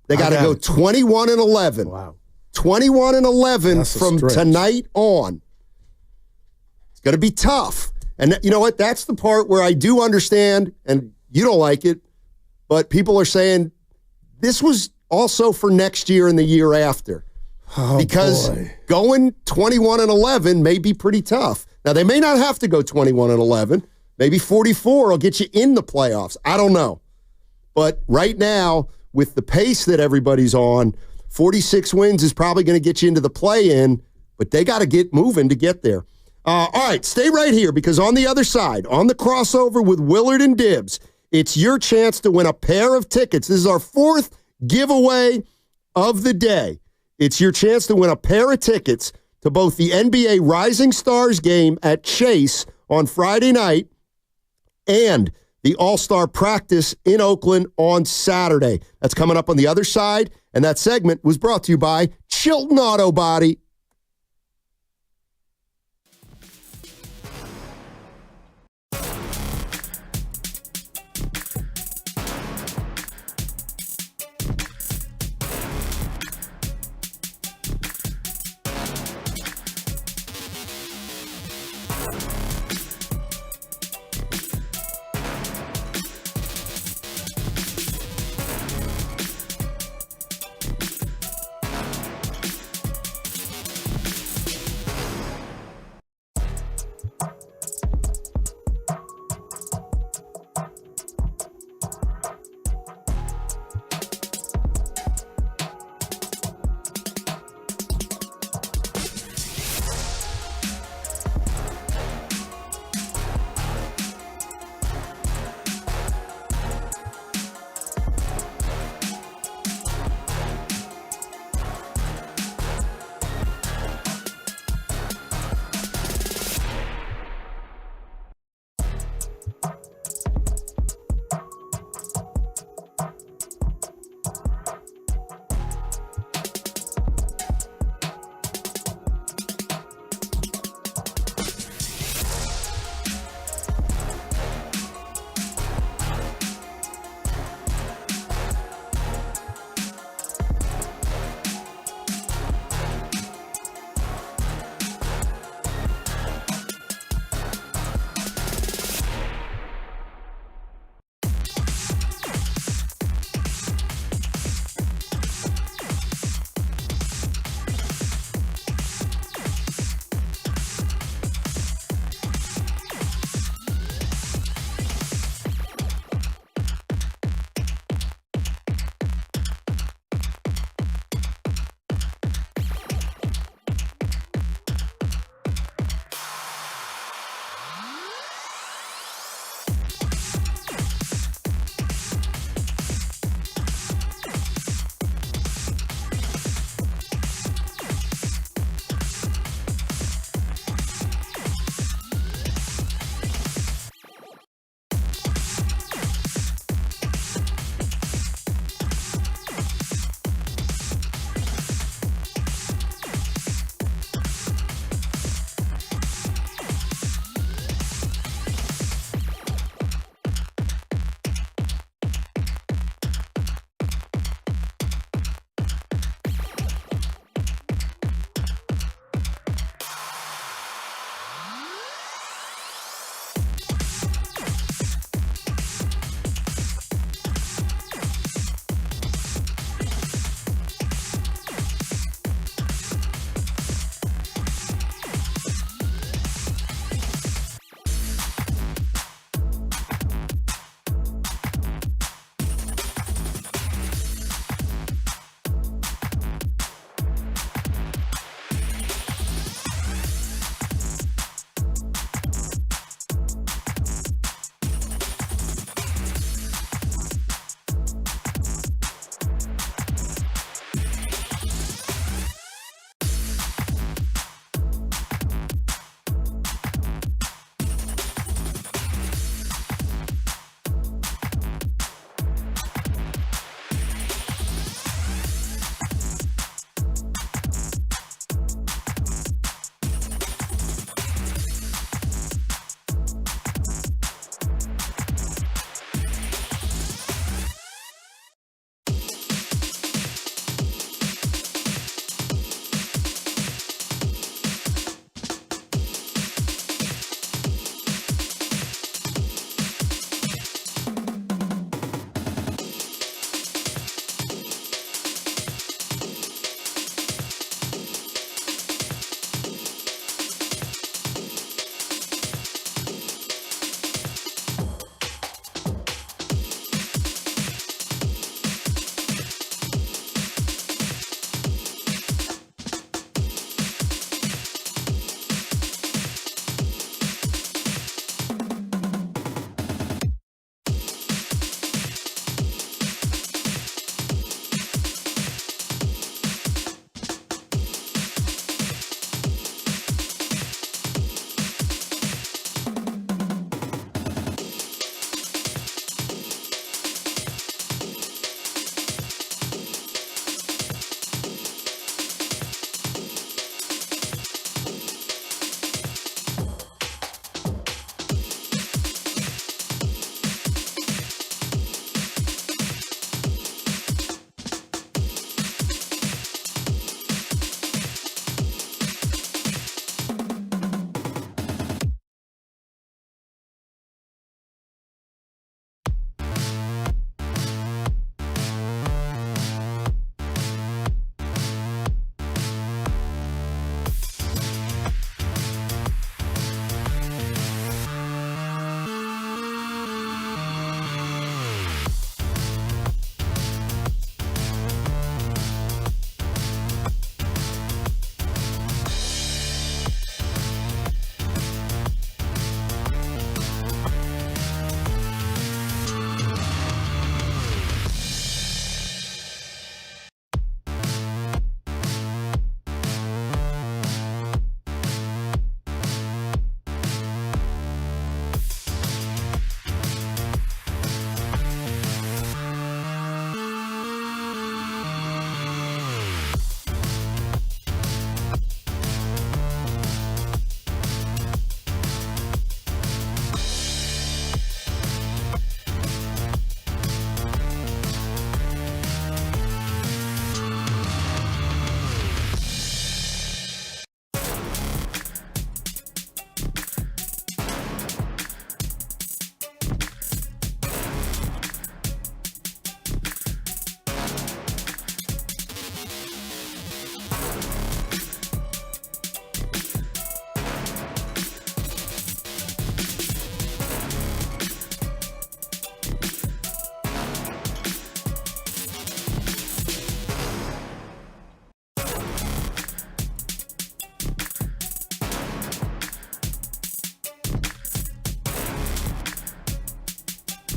They got to go 21 and 11. Wow. 21 and 11 That's a from stretch. tonight on. It's going to be tough. And you know what? That's the part where I do understand, and you don't like it, but people are saying this was also for next year and the year after. Oh, because boy. going 21 and 11 may be pretty tough. Now, they may not have to go 21 and 11. Maybe 44 will get you in the playoffs. I don't know. But right now, with the pace that everybody's on, 46 wins is probably going to get you into the play-in, but they got to get moving to get there. All right, stay right here because on the other side, on the crossover with Willard and Dibbs, it's your chance to win a pair of tickets. This is our fourth giveaway of the day. It's your chance to win a pair of tickets to both the NBA Rising Stars game at Chase on Friday night and the All-Star practice in Oakland on Saturday. That's coming up on the other side, and that segment was brought to you by Chilton Auto Body.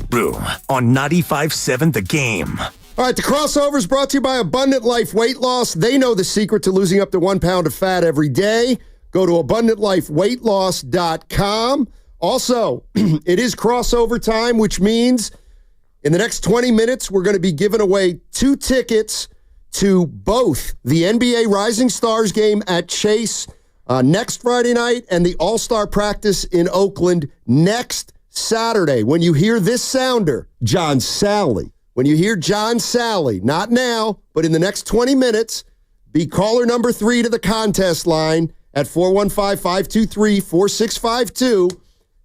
Brew on 95.7 The Game. All right, the crossover is brought to you by Abundant Life Weight Loss. They know the secret to losing up to 1 pound of fat every day. Go to AbundantLifeWeightLoss.com. Also, it is crossover time, which means in the next 20 minutes, we're going to be giving away 2 tickets to both the NBA Rising Stars game at Chase next Friday night and the All-Star practice in Oakland next Saturday. When you hear this sounder, John Sally. When you hear John Sally, not now, but in the next 20 minutes, be caller number 3 to the contest line at 415-523-4652,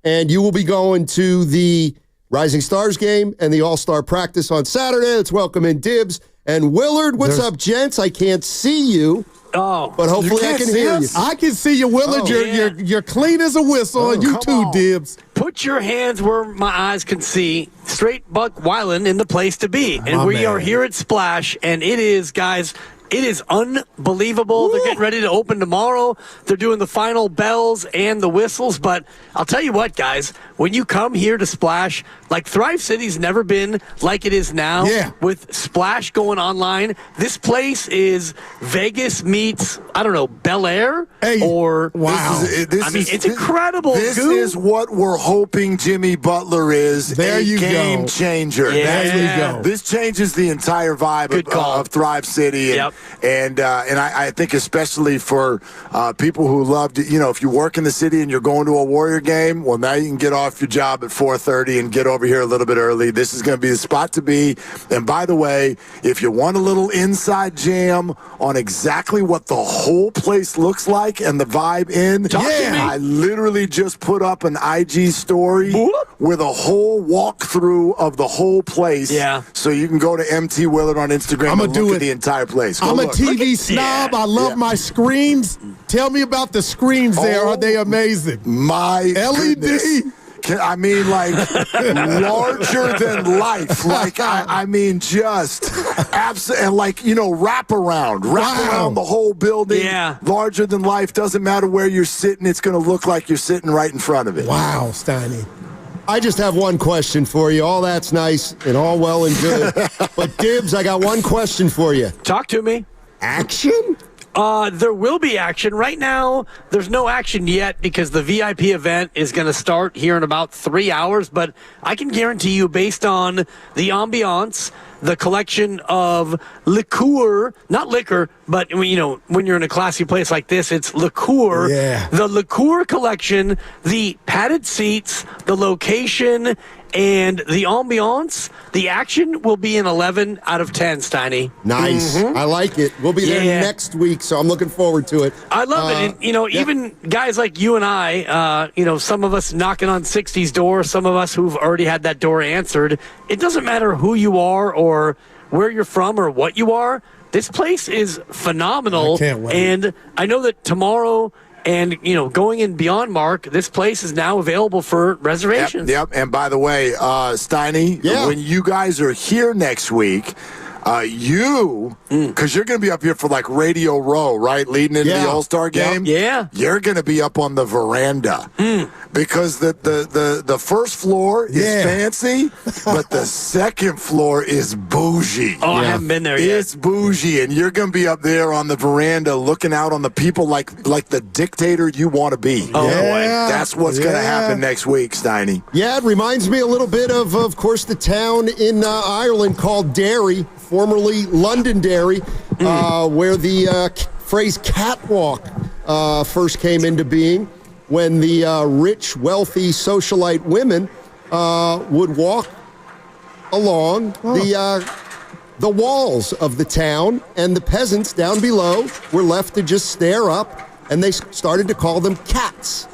and you will be going to the Rising Stars game and the All-Star practice on Saturday. Let's welcome in Dibbs and Willard. What's up, gents? I can't see you. Oh, but hopefully I can hear you. I can see you, Willard. You're clean as a whistle, and you too, Dibbs. Put your hands where my eyes can see. Straight Buck Weiland in the place to be. And we are here at Splash, and it is, guys, it is unbelievable. Woo. They're getting ready to open tomorrow. They're doing the final bells and the whistles. But I'll tell you what, guys, when you come here to Splash, like Thrive City's never been like it is now. Yeah. With Splash going online, this place is Vegas meets, I don't know, Bel Air? Or wow. It's incredible. This is what we're hoping Jimmy Butler is. There you go. Game changer. Yeah. There you go. This changes the entire vibe of Thrive City. And I think especially for people who love to, if you work in the city and you're going to a Warrior game, well, now you can get off your job at 4:30 and get over here a little bit early. This is going to be the spot to be. And by the way, if you want a little inside jam on exactly what the whole place looks like and the vibe I literally just put up an IG story with a whole walkthrough of the whole place. Yeah. So you can go to MT Willard on Instagram and look at the entire place. I'm a TV snob. I love my screens. Tell me about the screens there. Are they amazing? My LED. Goodness. I mean, like, larger than life. Like, I mean, just absolutely, and like, wrap around the whole building. Yeah. Larger than life. Doesn't matter where you're sitting. It's going to look like you're sitting right in front of it. Wow, Steiny. I just have one question for you. All that's nice and all well and good. But, Dibbs, I got one question for you. Talk to me. Action? There will be action. Right now, there's no action yet because the VIP event is going to start here in about 3 hours. But I can guarantee you, based on the ambiance, the collection of liqueur, not liquor, but when you're in a classy place like this, it's liqueur. Yeah. The liqueur collection, the padded seats, the location, and the ambiance, the action will be an 11 out of 10, Steiny. Nice. Mm-hmm. I like it. We'll be there next week, so I'm looking forward to it. I love it. And, even guys like you and I, some of us knocking on 60's door, some of us who've already had that door answered, it doesn't matter who you are or where you're from or what you are. This place is phenomenal. I can't wait. And I know that tomorrow and, going in beyond, Mark, this place is now available for reservations. Yep. And by the way, Steiny, when you guys are here next week, because you're going to be up here for like Radio Row, right? Leading into the All-Star game. Yeah. You're going to be up on the veranda because the first floor is fancy, but the second floor is bougie. Oh, I haven't been there yet. It's bougie, and you're going to be up there on the veranda looking out on the people like the dictator you want to be. Oh, boy. That's what's going to happen next week, Steiny. Yeah, it reminds me a little bit of course, the town in Ireland called Derry, formerly Londonderry, where the phrase catwalk first came into being, when the rich, wealthy socialite women would walk along the walls of the town, and the peasants down below were left to just stare up, and they started to call them cats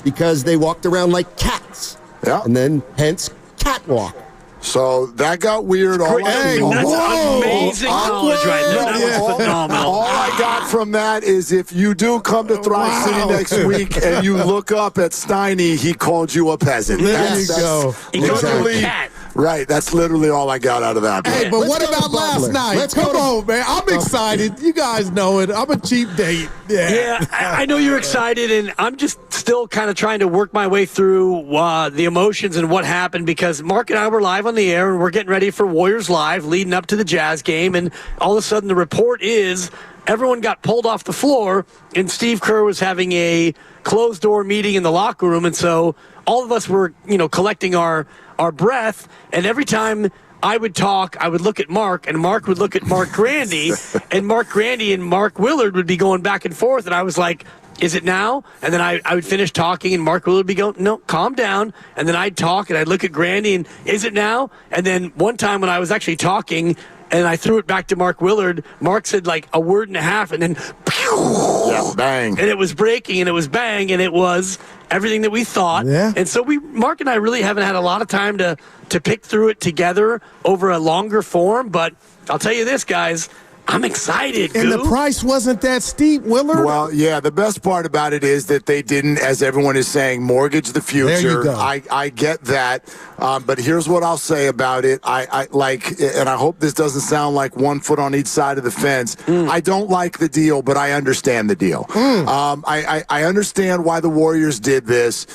because they walked around like cats. Yeah. And then hence catwalk. So that got weird. That's amazing knowledge right there. That was phenomenal. All I got from that is if you do come to Thrive City next week and you look up at Steiny, he called you a peasant. There you go. He called you a cat. Right. That's literally all I got out of that. Hey, but what about last night? Come on, man. I'm excited. You guys know it. I'm a cheap date. Yeah, I know you're excited, and I'm just still kind of trying to work my way through the emotions and what happened, because Mark and I were live on the air, and we're getting ready for Warriors Live leading up to the Jazz game, and all of a sudden the report is everyone got pulled off the floor, and Steve Kerr was having a closed-door meeting in the locker room, and so all of us were, collecting our breath, and every time I would talk, I would look at Mark, and Mark would look at Mark Grandy, and Mark Grandy and Mark Willard would be going back and forth, and I was like, is it now? And then I would finish talking, and Mark Willard would be going, no, calm down. And then I'd talk, and I'd look at Grandy, and is it now? And then one time when I was actually talking, and I threw it back to Mark Willard, Mark said like a word and a half, and then yeah, bang. And it was breaking, and it was bang, and it was everything that we thought. Yeah. And so Mark and I really haven't had a lot of time to pick through it together over a longer form, but I'll tell you this, guys, I'm excited, And the price wasn't that steep, Willard. Well, yeah, the best part about it is that they didn't, as everyone is saying, mortgage the future. There you go. I get that, but here's what I'll say about it. I like, and I hope this doesn't sound like 1 foot on each side of the fence. I don't like the deal, but I understand the deal. I understand why the Warriors did this.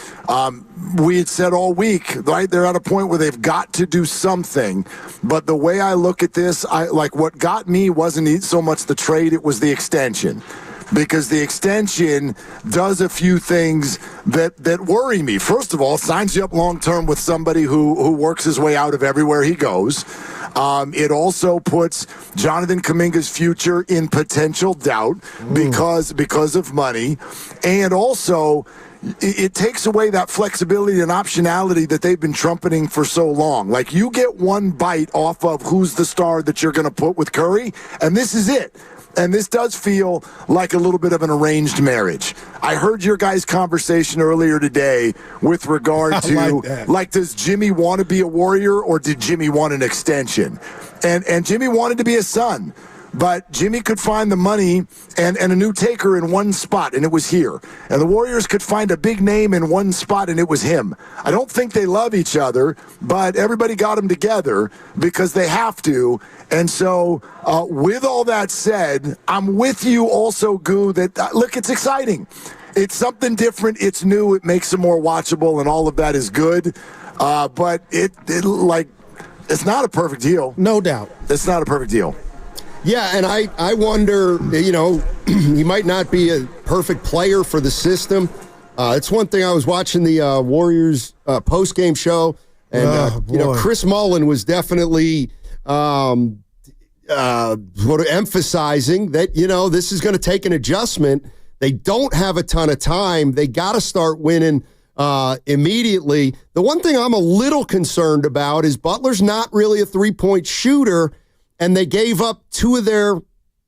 We had said all week, right? They're at a point where they've got to do something. But the way I look at this, what got me wasn't so much the trade, it was the extension. Because the extension does a few things that worry me. First of all, signs you up long-term with somebody who works his way out of everywhere he goes. It also puts Jonathan Kuminga's future in potential doubt because of money. And also, it takes away that flexibility and optionality that they've been trumpeting for so long. Like, you get one bite off of who's the star that you're going to put with Curry, and this is it. And this does feel like a little bit of an arranged marriage. I heard your guys' conversation earlier today with regard to, does Jimmy want to be a Warrior, or did Jimmy want an extension? And Jimmy wanted to be a Sun. But Jimmy could find the money and a new taker in one spot, and it was here. And the Warriors could find a big name in one spot, and it was him. I don't think they love each other, but everybody got them together because they have to. And so with all that said, I'm with you also, Goo, that, look, it's exciting. It's something different. It's new. It makes it more watchable, and all of that is good. But it's not a perfect deal. No doubt. It's not a perfect deal. Yeah, and I wonder, he might not be a perfect player for the system. It's one thing. I was watching the Warriors post-game show, and Chris Mullin was definitely emphasizing that, this is going to take an adjustment. They don't have a ton of time. They got to start winning immediately. The one thing I'm a little concerned about is Butler's not really a three-point shooter, and they gave up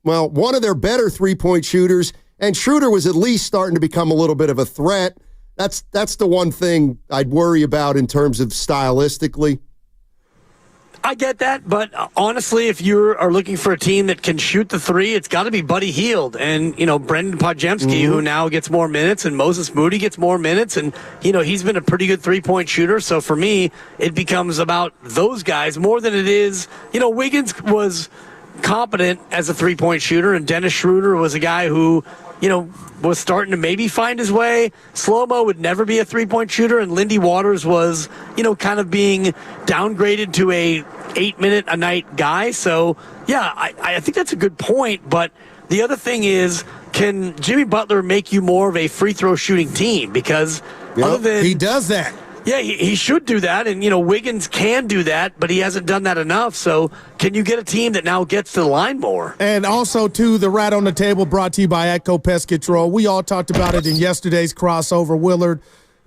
one of their better three-point shooters, and Schroeder was at least starting to become a little bit of a threat. That's the one thing I'd worry about in terms of stylistically. I get that, but honestly, if you are looking for a team that can shoot the three, it's got to be Buddy Hield and, Brendan Podjemski, who now gets more minutes, and Moses Moody gets more minutes, and, he's been a pretty good three-point shooter. So for me, it becomes about those guys more than it is, Wiggins was competent as a three-point shooter, and Dennis Schroeder was a guy who, was starting to maybe find his way. Slow-mo would never be a three-point shooter, and Lindy Waters was, kind of being downgraded to a 8-minute-a-night guy. So, yeah, I think that's a good point. But the other thing is, can Jimmy Butler make you more of a free-throw shooting team? Because other than he does that. Yeah, he should do that, and, Wiggins can do that, but he hasn't done that enough. So can you get a team that now gets to the line more? And also, too, the Rat on the Table brought to you by Echo Pest Control. We all talked about it in yesterday's crossover, Willard.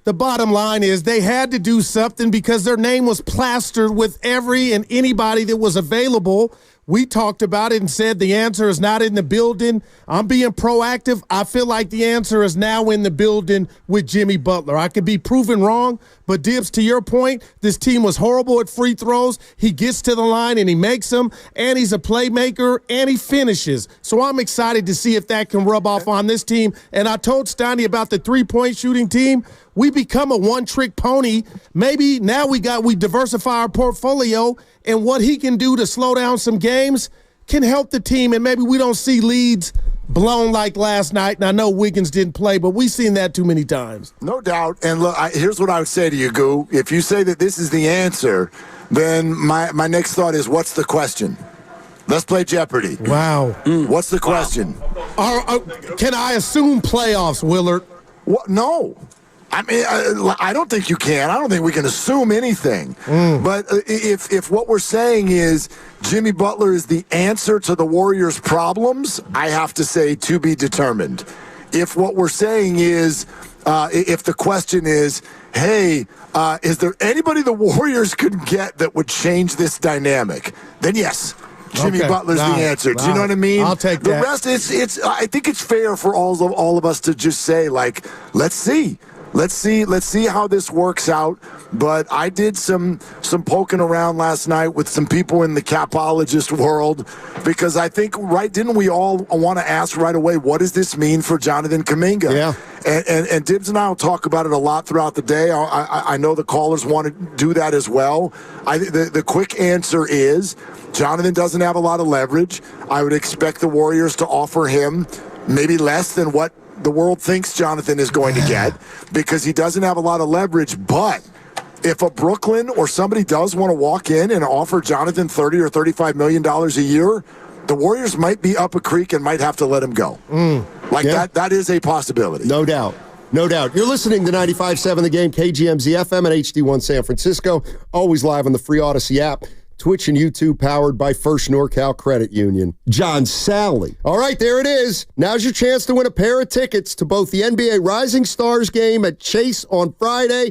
The bottom line is they had to do something because their name was plastered with every and anybody that was available. We talked about it and said the answer is not in the building. I'm being proactive. I feel like the answer is now in the building with Jimmy Butler. I could be proven wrong, but But Dibs, to your point, this team was horrible at free throws. He gets to the line and he makes them, and he's a playmaker, and he finishes. So I'm excited to see if that can rub off on this team. And I told Steiny about the three-point shooting team. We become a one-trick pony. Maybe now we diversify our portfolio, and what he can do to slow down some games can help the team, and maybe we don't see leads blown like last night. And I know Wiggins didn't play, but we've seen that too many times. No doubt. And look, here's what I would say to you, Goo. If you say that this is the answer, then my next thought is, what's the question? Let's play Jeopardy. Wow. What's the question? Can I assume playoffs, Willard? What? No. I mean, I don't think you can. I don't think we can assume anything. But if what we're saying is Jimmy Butler is the answer to the Warriors' problems, I have to say to be determined. If what we're saying is, if the question is, hey, is there anybody the Warriors could get that would change this dynamic? Then yes. Jimmy Butler's the answer. Do you know what I mean? I'll take the that. rest. I think it's fair for all of us to just say, like, let's see. Let's see how this works out. But I did some poking around last night with some people in the capologist world, because I think, didn't we all want to ask right away, what does this mean for Jonathan Kuminga? Yeah. And Dibs and I will talk about it a lot throughout the day. I know the callers want to do that as well. The quick answer is Jonathan doesn't have a lot of leverage. I would expect the Warriors to offer him maybe less than what the world thinks Jonathan is going to get, because he doesn't have a lot of leverage. But if a Brooklyn or somebody does want to walk in and offer Jonathan $30 or $35 million a year, the Warriors might be up a creek and might have to let him go. That is a possibility. No doubt. No doubt. You're listening to 95.7 The Game, KGMZ FM and HD1 San Francisco. Always live on the free Odyssey app. Twitch and YouTube powered by First NorCal Credit Union. John Sally. All right, there it is. Now's your chance to win a pair of tickets to both the NBA Rising Stars game at Chase on Friday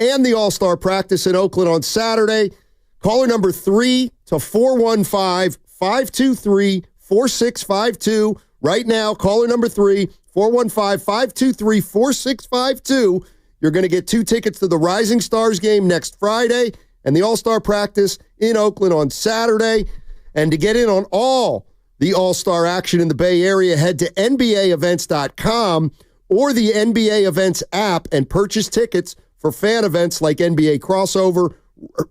and the All-Star practice in Oakland on Saturday. Caller number 3 to 415-523-4652. Right now, caller number 3, 415-523-4652. You're going to get 2 tickets to the Rising Stars game next Friday and the All-Star practice in Oakland on Saturday. And to get in on all the All-Star action in the Bay Area, head to NBAEvents.com or the NBA Events app and purchase tickets for fan events like NBA Crossover,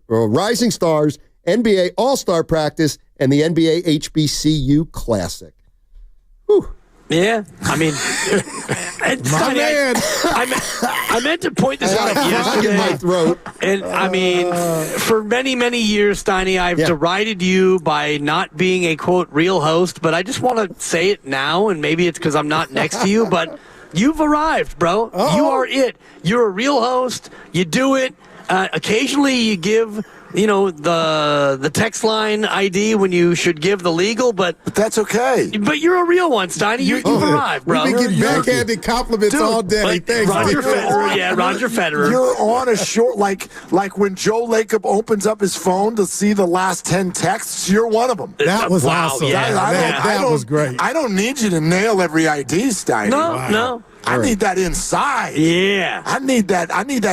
Rising Stars, NBA All-Star Practice, and the NBA HBCU Classic. Whew. Yeah, I mean, I meant to point this out yesterday. In my throat. And I mean, for many, many years, Steiny, I've derided you by not being a, quote, real host, but I just want to say it now, and maybe it's because I'm not next to you, but you've arrived, bro. You are it. You're a real host. You do it. Occasionally you give, the text line ID when you should give the legal, but that's okay. But you're a real one, Steiny. You've arrived, bro. We've been getting backhanded compliments all day. Thanks, Roger Federer. Roger Federer. You're on a short, like when Joe Lacob opens up his phone to see the last 10 texts, you're one of them. That was awesome. Yeah, that was great. I don't need you to nail every ID, Steiny. No. I need that inside. Yeah. I need that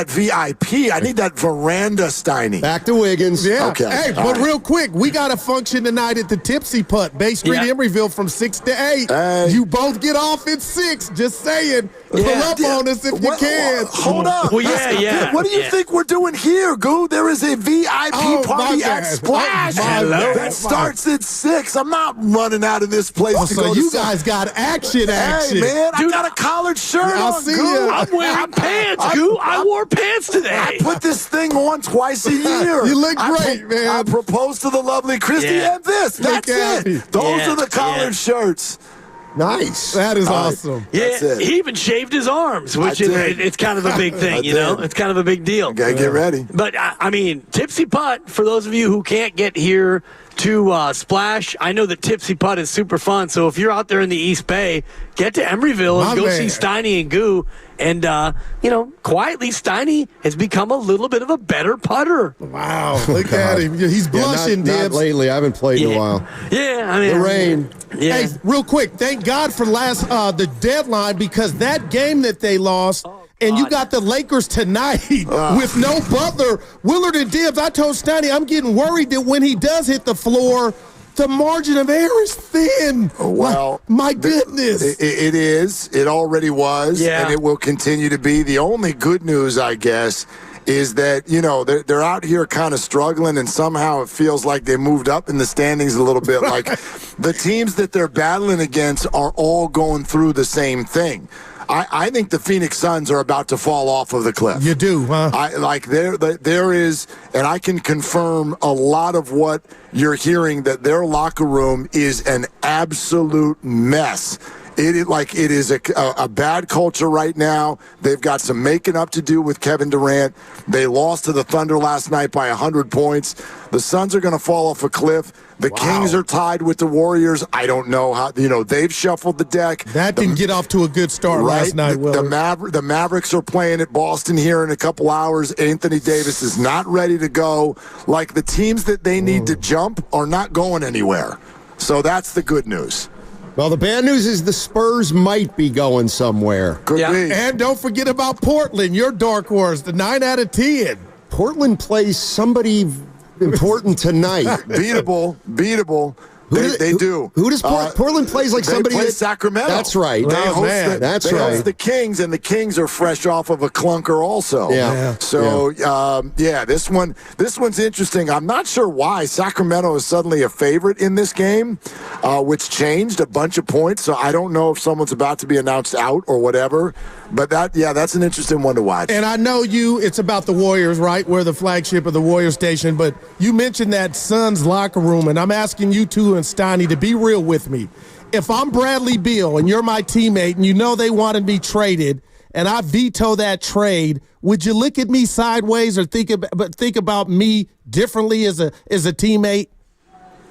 VIP. I need that veranda, Steiny. Back to Wiggins. Yeah. Okay. Hey, but real quick, we got a function tonight at the Tipsy Putt, Bay Street, Emeryville, from 6 to 8. Hey. You both get off at 6. Just saying. Pull up on us if you can. Hold up. Well, yeah. What do you think we're doing here, Goo? There is a VIP party at Splash that starts at 6. I'm not running out of this place to so go you to guys got action. Hey, man, I got a collared shirt I'll on, see Goo. ya. I'm wearing pants, Goo. I wore pants today. I put this thing on twice a year. You look great, man. I proposed to the lovely Christy and this. That's it. Those are the collared shirts. Nice. That is awesome. Yeah, he even shaved his arms, which it's kind of a big thing, It's kind of a big deal. Gotta get ready. But, I mean, Tipsy Putt, for those of you who can't get here to Splash, I know that Tipsy Putt is super fun, so if you're out there in the East Bay, get to Emeryville and go see Steiny and Goo. And, quietly, Steiny has become a little bit of a better putter. Wow. Look at him. He's blushing, not lately. I haven't played in a while. Yeah, I mean. The rain. Yeah. Hey, real quick, thank God for the deadline, because that game that they lost And you got the Lakers tonight with no Butler. Willard and Dibbs, I told Steiny I'm getting worried that when he does hit the floor, the margin of error is thin. Well, my goodness. It is. It already was. Yeah. And it will continue to be. The only good news, I guess, is that, they're out here kind of struggling, and somehow it feels like they moved up in the standings a little bit. Like the teams that they're battling against are all going through the same thing. I think the Phoenix Suns are about to fall off of the cliff. You do, huh? There is, and I can confirm a lot of what you're hearing, that their locker room is an absolute mess. It is a bad culture right now. They've got some making up to do with Kevin Durant. They lost to the Thunder last night by 100 points. The Suns are going to fall off a cliff. The Kings are tied with the Warriors. I don't know how, they've shuffled the deck. That didn't get off to a good start last night, The Mavericks are playing at Boston here in a couple hours. Anthony Davis is not ready to go. Like, the teams that they need to jump are not going anywhere. So that's the good news. Well, the bad news is the Spurs might be going somewhere. Could be. And don't forget about Portland, your dark horse, the 9 out of 10. Portland plays somebody important tonight. Beatable. They do. Who does Portland plays like somebody? They play Sacramento. That's right. They host the Kings, and the Kings are fresh off of a clunker also. Yeah. So, this one's interesting. I'm not sure why Sacramento is suddenly a favorite in this game, which changed a bunch of points. So I don't know if someone's about to be announced out or whatever. But that's an interesting one to watch. And I know it's about the Warriors, right? We're the flagship of the Warrior Station. But you mentioned that Suns locker room, and I'm asking you two and Steiny to be real with me. If I'm Bradley Beal and you're my teammate and they wanted me traded and I veto that trade, would you look at me sideways or think about me differently as a teammate?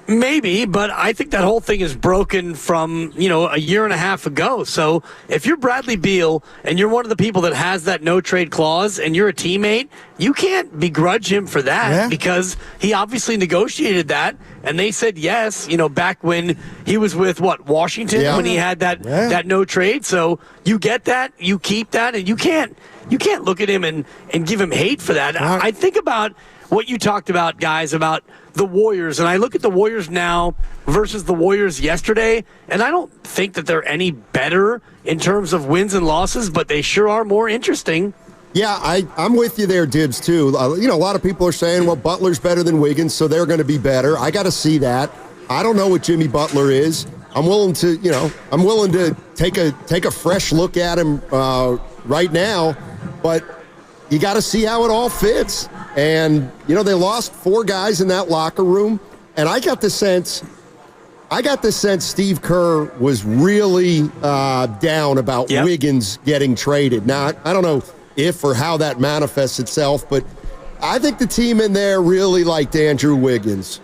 Maybe, but I think that whole thing is broken from, a year and a half ago. So if you're Bradley Beal and you're one of the people that has that no trade clause and you're a teammate, you can't begrudge him for that because he obviously negotiated that and they said yes, back when he was with Washington when he had that no trade. So you get that, you keep that, and you can't look at him and give him hate for that. I think about what you talked about, guys, about the Warriors, and I look at the Warriors now versus the Warriors yesterday, and I don't think that they're any better in terms of wins and losses, but they sure are more interesting. Yeah, I'm with you there, Dibbs, too. A lot of people are saying, well, Butler's better than Wiggins, so they're going to be better. I got to see that. I don't know what Jimmy Butler is. I'm willing to take a fresh look at him right now, but you got to see how it all fits. And, they lost 4 guys in that locker room. And I got the sense Steve Kerr was really down about Wiggins getting traded. Now, I don't know if or how that manifests itself, but I think the team in there really liked Andrew Wiggins.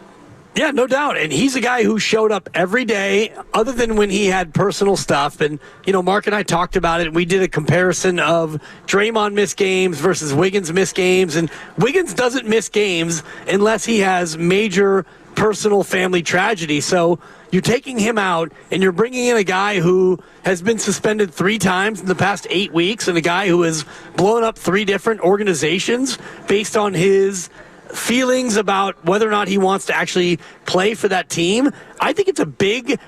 Yeah, no doubt. And he's a guy who showed up every day other than when he had personal stuff. And, Mark and I talked about it. We did a comparison of Draymond missed games versus Wiggins missed games. And Wiggins doesn't miss games unless he has major personal family tragedy. So you're taking him out and you're bringing in a guy who has been suspended 3 times in the past 8 weeks and a guy who has blown up 3 different organizations based on his feelings about whether or not he wants to actually play for that team. I think it's a big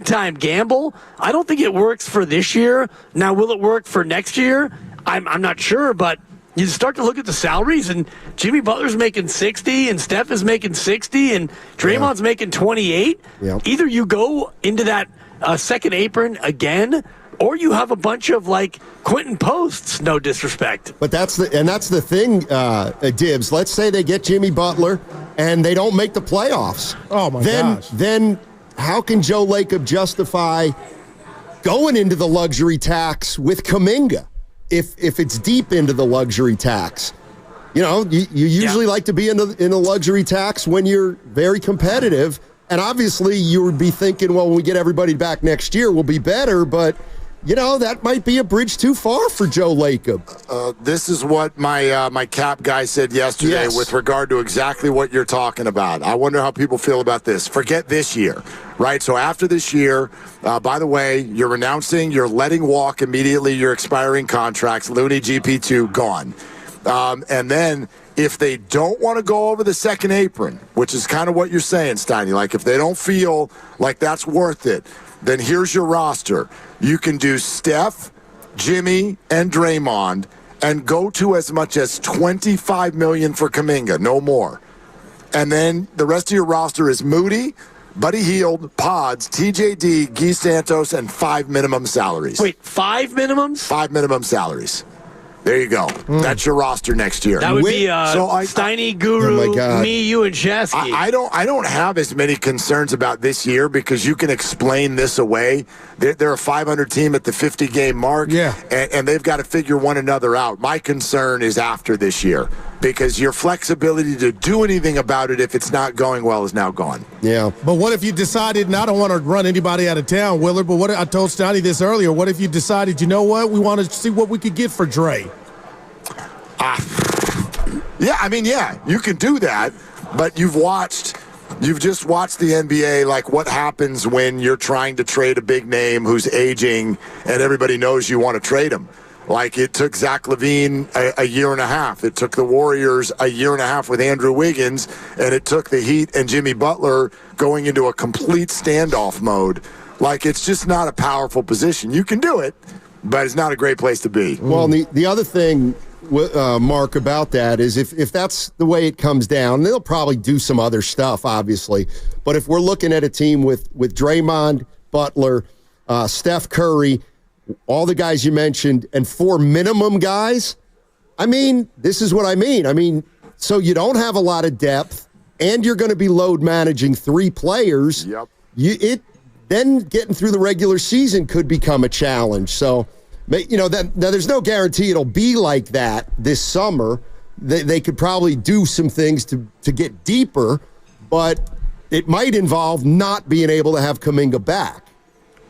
time gamble. I don't think it works for this year. Now, will it work for next year? I'm not sure, but you start to look at the salaries, and Jimmy Butler's making 60, and Steph is making 60, and Draymond's making 28. Yep. Either you go into that second apron again, or you have a bunch of Quentin Posts, no disrespect. But that's the thing, Dibbs. Let's say they get Jimmy Butler and they don't make the playoffs. Oh my gosh. Then how can Joe Lacob justify going into the luxury tax with Kuminga if it's deep into the luxury tax? You usually like to be in a luxury tax when you're very competitive. And obviously you would be thinking, well, when we get everybody back next year, we'll be better. But that might be a bridge too far for Joe Lacob. This is what my cap guy said yesterday with regard to exactly what you're talking about. I wonder how people feel about this. Forget this year, right? So after this year, by the way, you're announcing you're letting walk immediately your expiring contracts. Looney, GP2, gone. And then if they don't want to go over the second apron, which is kind of what you're saying, Steiny, like if they don't feel like that's worth it, then here's your roster. You can do Steph, Jimmy, and Draymond and go to as much as $25 million for Kuminga, no more. And then the rest of your roster is Moody, Buddy Hield, Pods, TJD, Guy Santos, and 5 minimum salaries. Wait, 5 minimums? 5 minimum salaries. There you go. That's your roster next year. That would be Steiny, Guru, me, you, and Shasky. I don't have as many concerns about this year because you can explain this away. They're a 500 team at the 50-game mark, and they've got to figure one another out. My concern is after this year because your flexibility to do anything about it if it's not going well is now gone. Yeah. But what if you decided, and I don't want to run anybody out of town, Willard, but I told Steiny this earlier, what if you decided, you know what, we want to see what we could get for Dre? You can do that, but you've just watched the NBA, like what happens when you're trying to trade a big name who's aging and everybody knows you want to trade him. Like it took Zach LaVine a year and a half. It took the Warriors a year and a half with Andrew Wiggins, and it took the Heat and Jimmy Butler going into a complete standoff mode. Like it's just not a powerful position. You can do it, but it's not a great place to be. Well, the other thing, Mark, about that is if that's the way it comes down, they'll probably do some other stuff, obviously. But if we're looking at a team with Draymond, Butler, Steph Curry, all the guys you mentioned, and 4 minimum guys, this is what I mean. So you don't have a lot of depth, and you're going to be load managing 3 players. Yep. Then getting through the regular season could become a challenge. So, now there's no guarantee it'll be like that this summer. They could probably do some things to get deeper, but it might involve not being able to have Kuminga back.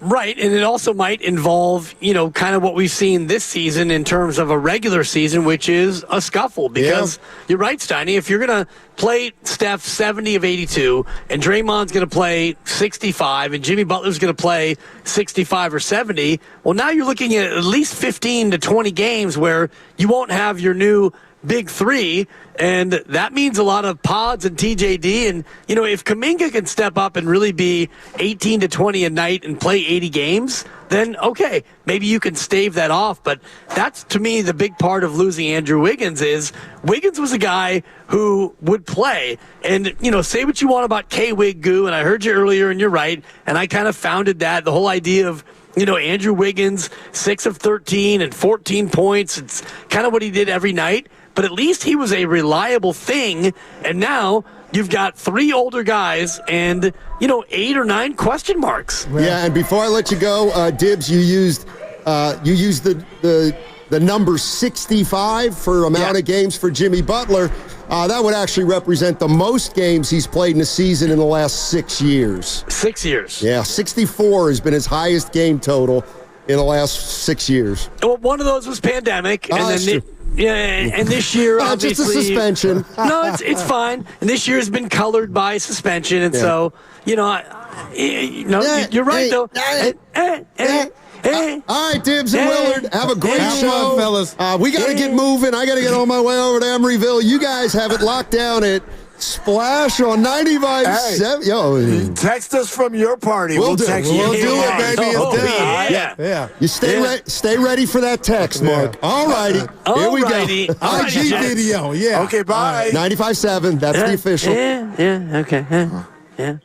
Right, and it also might involve, kind of what we've seen this season in terms of a regular season, which is a scuffle. Because you're right, Steiny, if you're going to play Steph 70 of 82, and Draymond's going to play 65, and Jimmy Butler's going to play 65 or 70, well, now you're looking at least 15 to 20 games where you won't have your new big 3, and that means a lot of Pods and TJD. And, if Kuminga can step up and really be 18 to 20 a night and play 80 games, then, okay, maybe you can stave that off. But that's, to me, the big part of losing Andrew Wiggins is Wiggins was a guy who would play. And, say what you want about K-Wig Goo, and I heard you earlier, and you're right, and I kind of founded that, the whole idea of, Andrew Wiggins, 6 of 13 and 14 points. It's kind of what he did every night. But at least he was a reliable thing, and now you've got 3 older guys and, 8 or 9 question marks. Yeah, and before I let you go, Dibs, you used the number 65 for amount of games for Jimmy Butler. That would actually represent the most games he's played in a season in the last 6 years. 6 years. Yeah, 64 has been his highest game total in the last 6 years. Well, one of those was pandemic, and then and this year, obviously, just a suspension. No, it's fine. And this year has been colored by suspension, and so you're right though. All right, Dibs and Willard, have a great show, fun, fellas. We got to get moving. I got to get on my way over to Emeryville. You guys have it locked down at Splash on 95.7. Yo, text us from your party. We'll do text it. you. We'll do it, baby. Yeah. Yeah. You stay ready for that text, Mark. All righty. Here we go. IG video. Yeah. Okay, bye. 95.7. That's the official. Yeah. Okay. Yeah.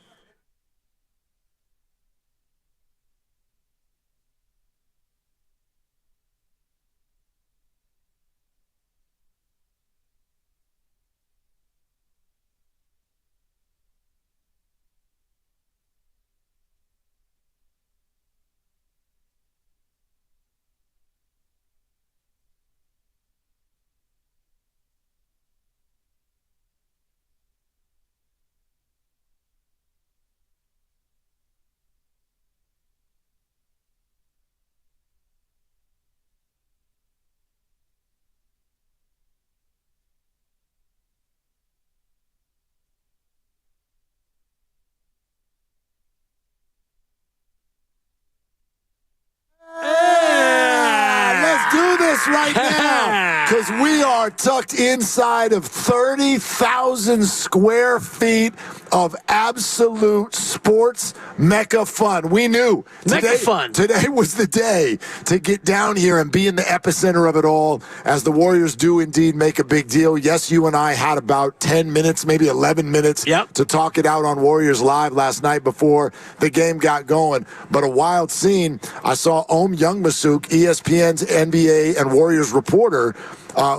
right now because we are tucked inside of 30,000 square feet of absolute sports mecca fun. We knew today was the day to get down here and be in the epicenter of it all, as the Warriors do indeed make a big deal. Yes, you and I had about 10 minutes, maybe 11 minutes to talk it out on Warriors Live last night before the game got going. But a wild scene. I saw Om Youngmasuk, ESPN's NBA and Warriors reporter,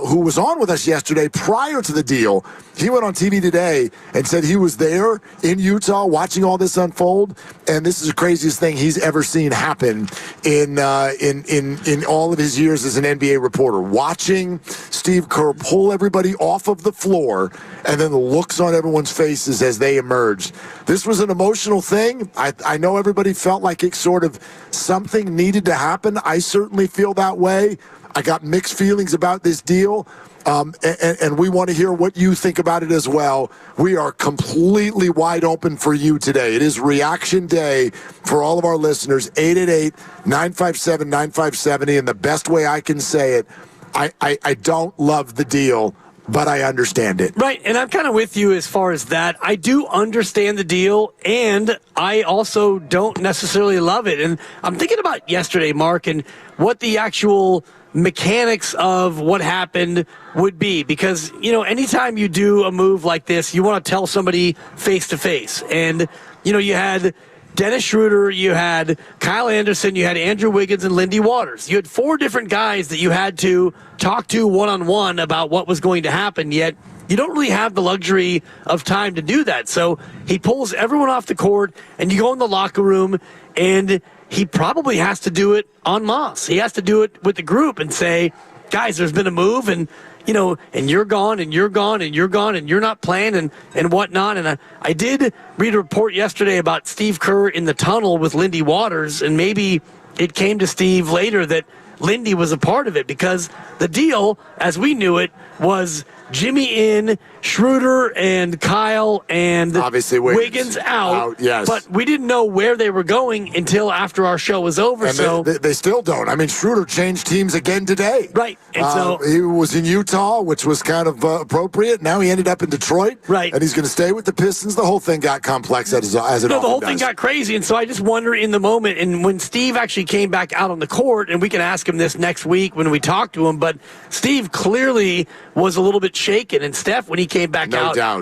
who was on with us yesterday prior to the deal. He went on TV today and said he was there in Utah watching all this unfold, and this is the craziest thing he's ever seen happen in all of his years as an NBA reporter. Watching Steve Kerr pull everybody off of the floor, and then the looks on everyone's faces as they emerged. This was an emotional thing. I know everybody felt like it sort of something needed to happen. I certainly feel that way. I got mixed feelings about this deal, and we want to hear what you think about it as well. We are completely wide open for you today. It is reaction day for all of our listeners, 888-957-9570, and the best way I can say it, I don't love the deal, but I understand it. Right, and I'm kind of with you as far as that. I do understand the deal, and I also don't necessarily love it. And I'm thinking about yesterday, Mark, and what the actual mechanics of what happened would be, because anytime you do a move like this, you want to tell somebody face to face. And you had Dennis Schroeder, you had Kyle Anderson, you had Andrew Wiggins, and Lindy Waters. You had 4 different guys that you had to talk to one-on-one about what was going to happen, yet you don't really have the luxury of time to do that. So he pulls everyone off the court, and you go in the locker room, and he probably has to do it en masse. He has to do it with the group and say, guys, there's been a move, and and you're gone, and you're gone, and you're gone, and you're not playing, and whatnot. And I did read a report yesterday about Steve Kerr in the tunnel with Lindy Waters, and maybe it came to Steve later that Lindy was a part of it, because the deal, as we knew it, was Jimmy in, Schroeder and Kyle and obviously Wiggins out. Yes. But we didn't know where they were going until after our show was over. And so they still don't. I mean, Schroeder changed teams again today. Right. And so he was in Utah, which was kind of appropriate. Now he ended up in Detroit. Right. And he's going to stay with the Pistons. The whole thing got complex as it often does. The whole thing got crazy. And so I just wonder in the moment, and when Steve actually came back out on the court, and we can ask him this next week when we talk to him, but Steve clearly was a little bit shaken, and Steph, when he came back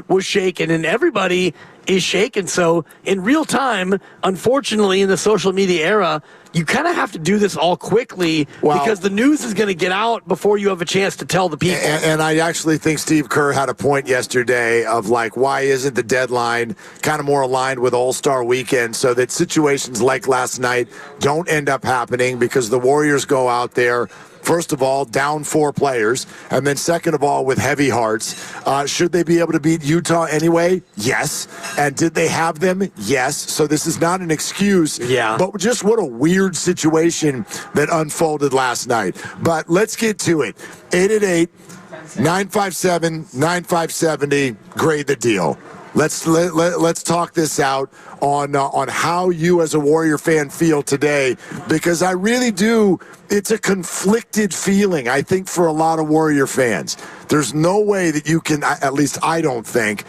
was shaken, and everybody is shaken. So in real time, unfortunately, in the social media era, you kind of have to do this all quickly because the news is going to get out before you have a chance to tell the people. And I actually think Steve Kerr had a point yesterday of why isn't the deadline kind of more aligned with All-Star Weekend so that situations like last night don't end up happening, because the Warriors go out there, first of all, down 4 players, and then second of all, with heavy hearts. Should they be able to beat Utah anyway? Yes. And did they have them? Yes. So this is not an excuse. Yeah. But just what a weird situation that unfolded last night. But let's get to it. 888-957-9570. Grade the deal. Let's talk this out on how you as a Warrior fan feel today, because I really do. It's a conflicted feeling, I think, for a lot of Warrior fans. There's no way that you can, at least I don't think,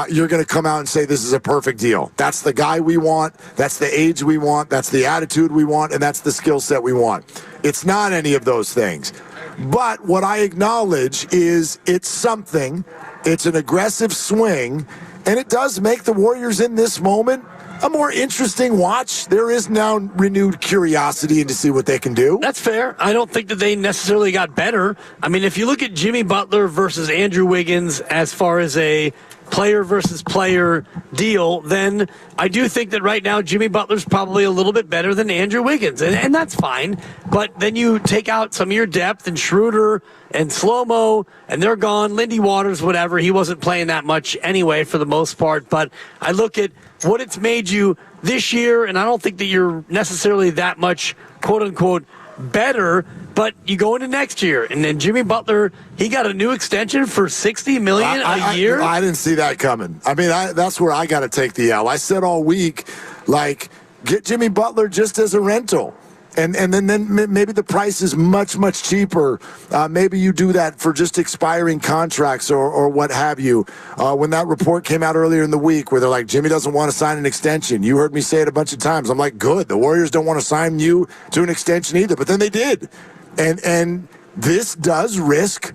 you're going to come out and say this is a perfect deal. That's the guy we want. That's the age we want. That's the attitude we want. And that's the skill set we want. It's not any of those things. But what I acknowledge is it's something. It's an aggressive swing. And it does make the Warriors in this moment a more interesting watch. There is now renewed curiosity into see what they can do. That's fair. I don't think that they necessarily got better. I mean, if you look at Jimmy Butler versus Andrew Wiggins as far as a player versus player deal, then I do think that right now Jimmy Butler's probably a little bit better than Andrew Wiggins, and that's fine. But then you take out some of your depth, and Schroeder and Slow-Mo, and they're gone. Lindy Waters, whatever, he wasn't playing that much anyway for the most part. But I look at what it's made you this year, and I don't think that you're necessarily that much, quote-unquote, better. But you go into next year, and then Jimmy Butler, he got a new extension for $60 million a year. I didn't see that coming. I mean, that's where I got to take the L. I said all week, get Jimmy Butler just as a rental. And then maybe the price is much, much cheaper. Maybe you do that for just expiring contracts or what have you. When that report came out earlier in the week where they're like, Jimmy doesn't want to sign an extension. You heard me say it a bunch of times. I'm like, good. The Warriors don't want to sign you to an extension either. But then they did. And this does risk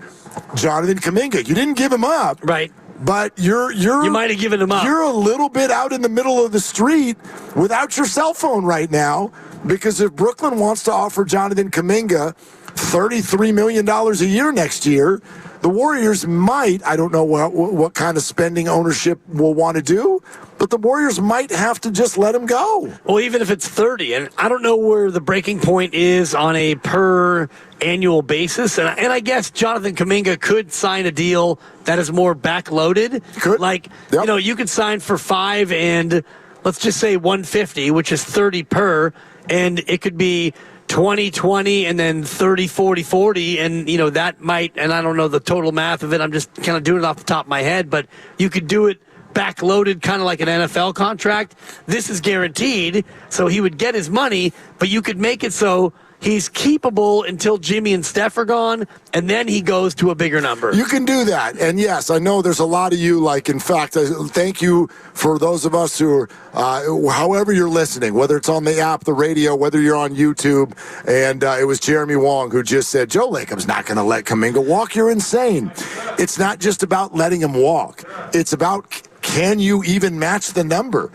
Jonathan Kuminga. You didn't give him up. Right. But you might have given him up. You're a little bit out in the middle of the street without your cell phone right now, because if Brooklyn wants to offer Jonathan Kuminga $33 million a year next year, the Warriors might, I don't know what kind of spending ownership will want to do, but the Warriors might have to just let him go. Well, even if it's 30, and I don't know where the breaking point is on a per annual basis, and I guess Jonathan Kuminga could sign a deal that is more backloaded. Could. Like, you could sign for 5 and let's just say 150, which is 30 per, and it could be 20-20 and then 30-40-40, and that might, and I don't know the total math of it, I'm just kind of doing it off the top of my head, but you could do it backloaded, kind of like an NFL contract. This is guaranteed, so he would get his money, but you could make it so he's keepable until Jimmy and Steph are gone, and then he goes to a bigger number. You can do that. And yes, I know there's a lot of you, in fact, thank you for those of us who are, however you're listening, whether it's on the app, the radio, whether you're on YouTube. And it was Jeremy Wong who just said, Joe Lakem's not going to let Kuminga walk. You're insane. It's not just about letting him walk. It's about, can you even match the number?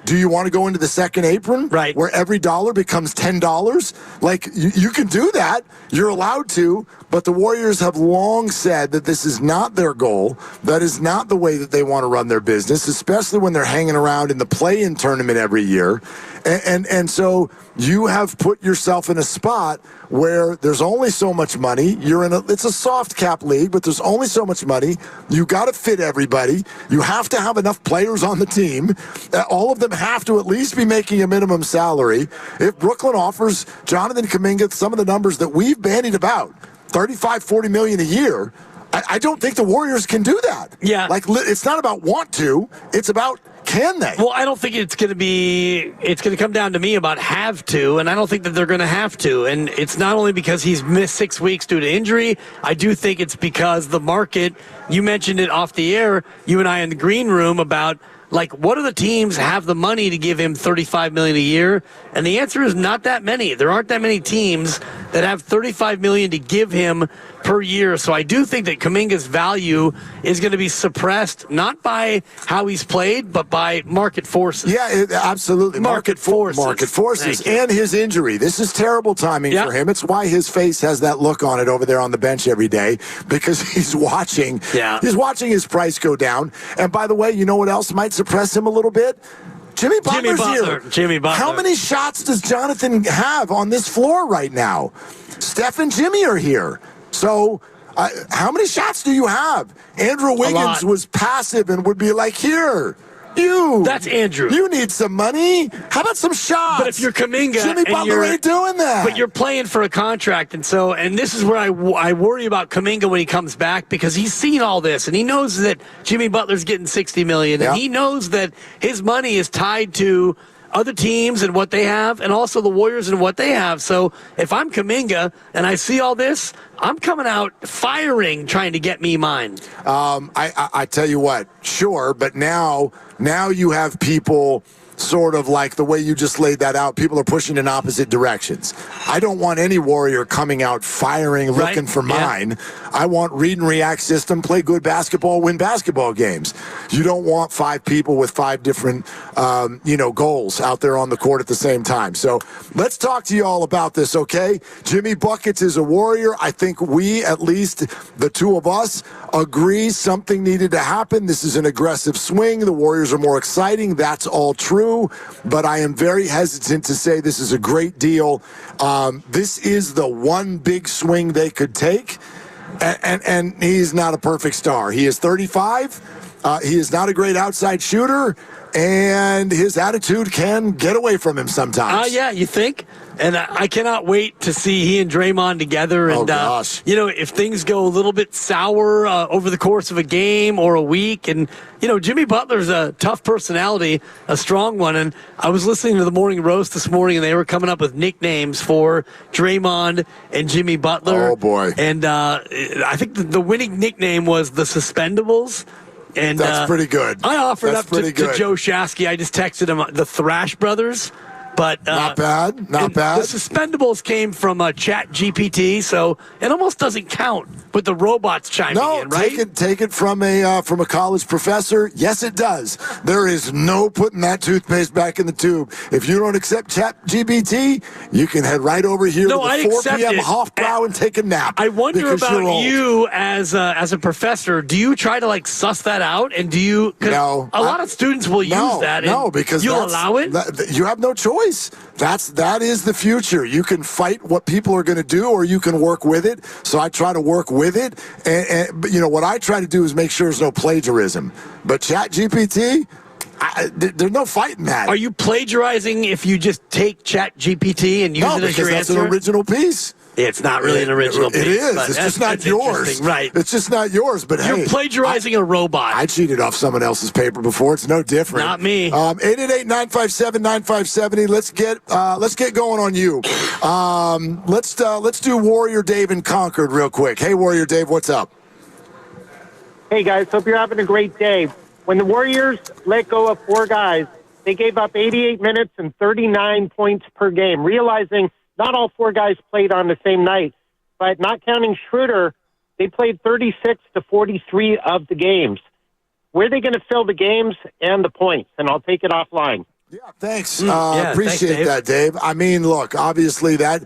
Do you want to go into the second apron? Right. Where every dollar becomes $10? You can do that. You're allowed to. But the Warriors have long said that this is not their goal. That is not the way that they want to run their business, especially when they're hanging around in the play-in tournament every year. And so you have put yourself in a spot where there's only so much money. It's a soft cap league, but there's only so much money. You got to fit everybody. You have to have enough players on the team. All of them have to at least be making a minimum salary. If Brooklyn offers Jonathan Kuminga some of the numbers that we've bandied about, $35-40 million a year, I don't think the Warriors can do that. Yeah. It's not about want to. It's about can they? Well, I don't think it's going to come down to me about have to, and I don't think that they're going to have to. And it's not only because he's missed 6 weeks due to injury. I do think it's because the market, you mentioned it off the air, you and I in the green room, about what do the teams have the money to give him $35 million a year? And the answer is not that many. There aren't that many teams that have $35 million to give him per year. So I do think that Kuminga's value is going to be suppressed, not by how he's played, but by market forces. Yeah, absolutely. Market forces. Market forces and his injury. This is terrible timing for him. It's why his face has that look on it over there on the bench every day, because he's watching. Yeah. He's watching his price go down. And by the way, you know what else might suppress him a little bit? Jimmy Butler's here. Jimmy Butler. How many shots does Jonathan have on this floor right now? Steph and Jimmy are here. So how many shots do you have? Andrew Wiggins was passive and would be like, here, that's Andrew. You need some money. How about some shots? But if you're Kuminga, Jimmy Butler ain't doing that. But you're playing for a contract, and this is where I worry about Kuminga when he comes back, because he's seen all this and he knows that Jimmy Butler's getting $60 million, and he knows that his money is tied to other teams and what they have, and also the Warriors and what they have. So if I'm Kuminga and I see all this, I'm coming out firing, trying to get me mine. I tell you what, sure, but now you have people sort of like the way you just laid that out. People are pushing in opposite directions. I don't want any Warrior coming out firing, looking for mine. I want read and react system, play good basketball, win basketball games. You don't want 5 people with 5 different, goals out there on the court at the same time. So let's talk to you all about this, okay? Jimmy Buckets is a Warrior. I think we, at least the two of us, agree something needed to happen. This is an aggressive swing. The Warriors are more exciting. That's all true. But I am very hesitant to say this is a great deal. This is the one big swing they could take. And he's not a perfect star. He is 35. He is not a great outside shooter. and his attitude can get away from him sometimes. Yeah, you think? And I cannot wait to see he and Draymond together. And, if things go a little bit sour over the course of a game or a week. And, Jimmy Butler's a tough personality, a strong one. And I was listening to the Morning Roast this morning, and they were coming up with nicknames for Draymond and Jimmy Butler. Oh, boy. And I think the winning nickname was the Suspendables. And that's pretty good. I offered up to Joe Shasky. I just texted him the Thrash Brothers. But not bad. The Suspendables came from Chat GPT, so it almost doesn't count with the robots chiming in, right? Take it from a college professor. Yes, it does. There is no putting that toothpaste back in the tube. If you don't accept Chat GPT, you can head right over here to the 4 p.m. Hofbrau and take a nap. I wonder about you as a professor. Do you try to suss that out? And do you? No. A lot of students will use that. No, because you'll allow it. You have no choice. That is the future. You can fight what people are going to do, or you can work with it. So I try to work with it, but what I try to do is make sure there's no plagiarism. But ChatGPT, there's no fighting that. Are you plagiarizing if you just take ChatGPT and use it as your answer? That's an original piece. It's not really an original piece. It is. It's just not yours. Right. It's just not yours. But you're plagiarizing a robot. I cheated off someone else's paper before. It's no different. Not me. 888-957-9570. Let's get going on you. Let's do Warrior Dave in Concord real quick. Hey, Warrior Dave, what's up? Hey, guys. Hope you're having a great day. When the Warriors let go of 4 guys, they gave up 88 minutes and 39 points per game, realizing not all 4 guys played on the same night, but not counting Schroeder, they played 36 to 43 of the games. Where are they going to fill the games and the points? And I'll take it offline. Yeah, thanks. Appreciate that, Dave. I mean, look, obviously that's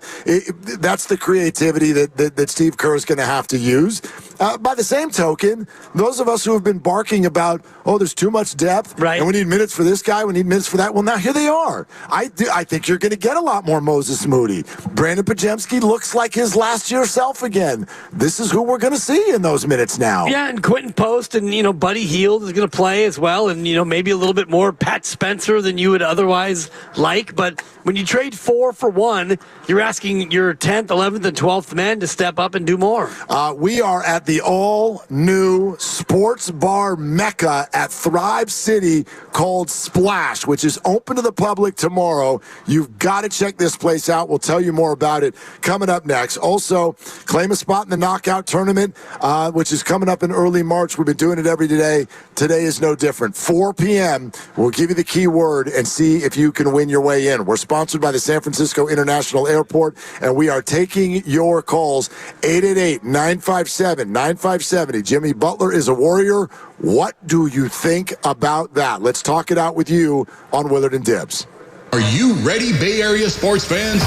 the creativity that Steve Kerr is going to have to use. By the same token, those of us who have been barking about, there's too much depth, right, and we need minutes for this guy, we need minutes for that. Well, now here they are. I think you're going to get a lot more Moses Moody. Brandon Pajemski looks like his last year self again. This is who we're going to see in those minutes now. Yeah, and Quentin Post and Buddy Hield is going to play as well, and maybe a little bit more Pat Spencer than you would otherwise like. But when you trade 4 for 1, you're asking your 10th, 11th, and 12th men to step up and do more. We are at the all-new sports bar mecca at Thrive City called Splash, which is open to the public tomorrow. You've got to check this place out. We'll tell you more about it coming up next. Also, claim a spot in the knockout tournament, which is coming up in early March. We've been doing it every day. Today is no different. 4 p.m., we'll give you the key word and see if you can win your way in. We're sponsored by the San Francisco International Airport, and we are taking your calls. 888-957-9570. Jimmy Butler is a Warrior. What do you think about that? Let's talk it out with you on Willard and Dibs. Are you ready, Bay Area sports fans?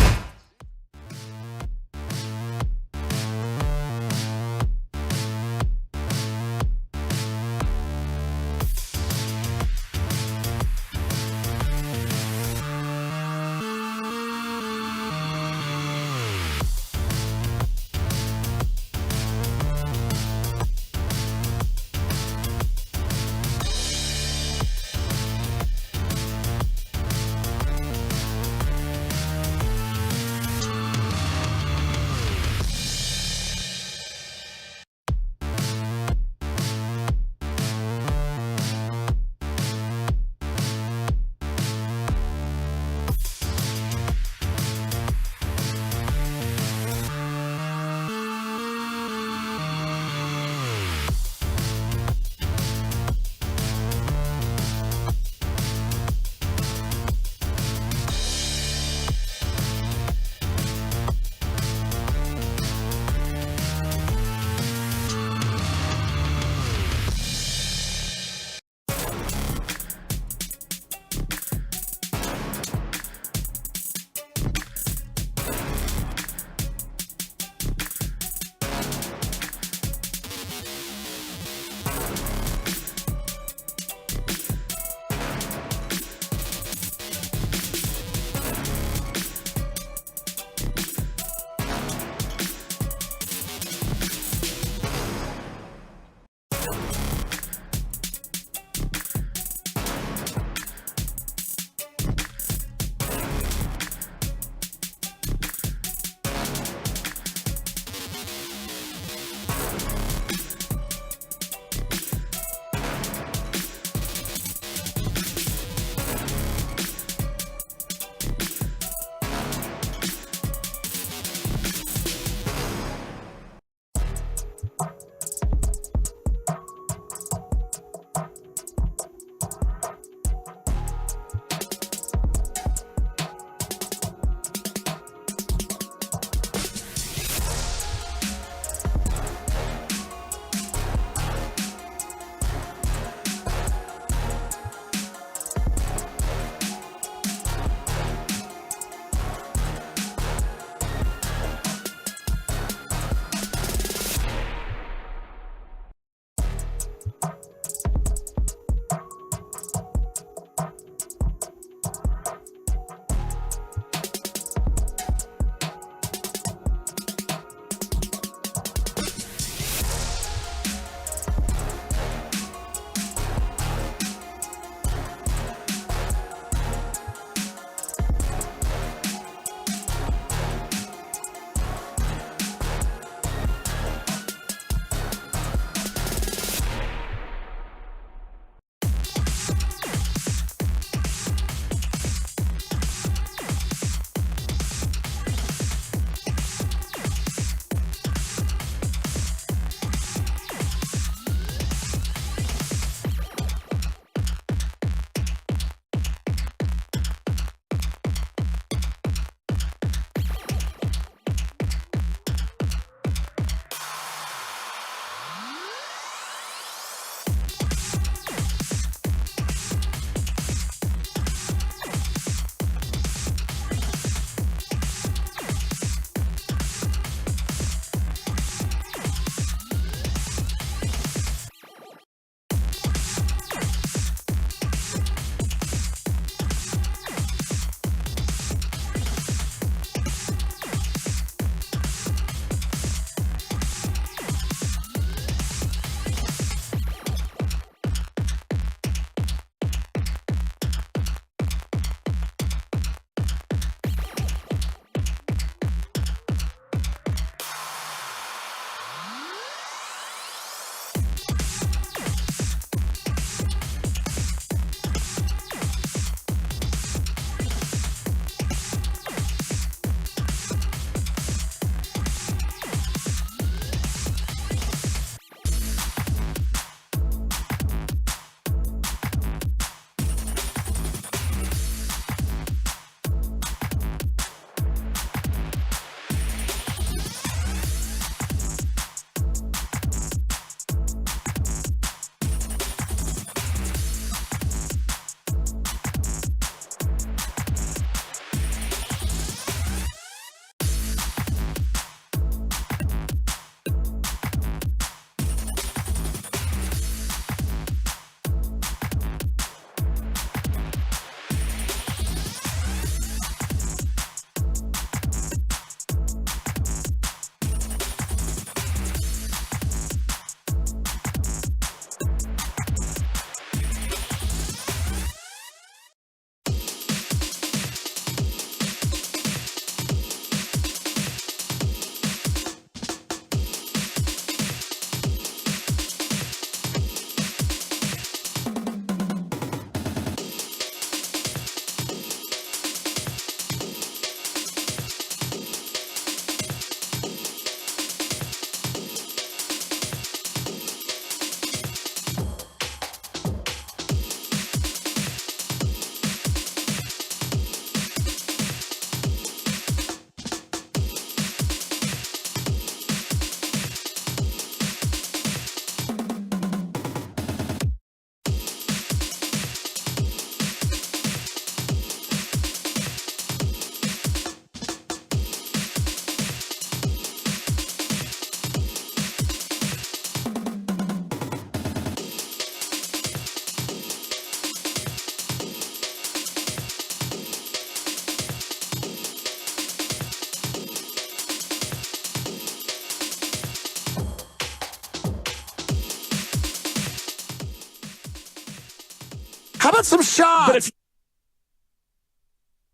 How about some shots?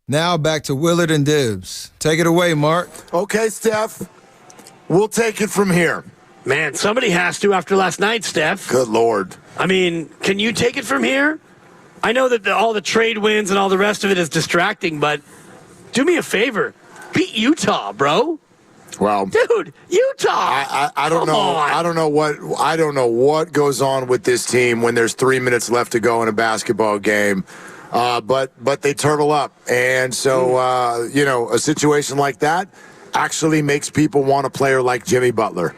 Now back to Willard and Dibbs. Take it away, Mark. Okay, Steph. We'll take it from here. Man, somebody has to after last night, Steph. Good Lord. I mean, can you take it from here? I know that all the trade wins and all the rest of it is distracting, but do me a favor. Beat Utah, bro. Well, dude, Utah. I don't know. I don't know what goes on with this team when there's 3 minutes left to go in a basketball game. But they turtle up, and so a situation like that actually makes people want a player like Jimmy Butler,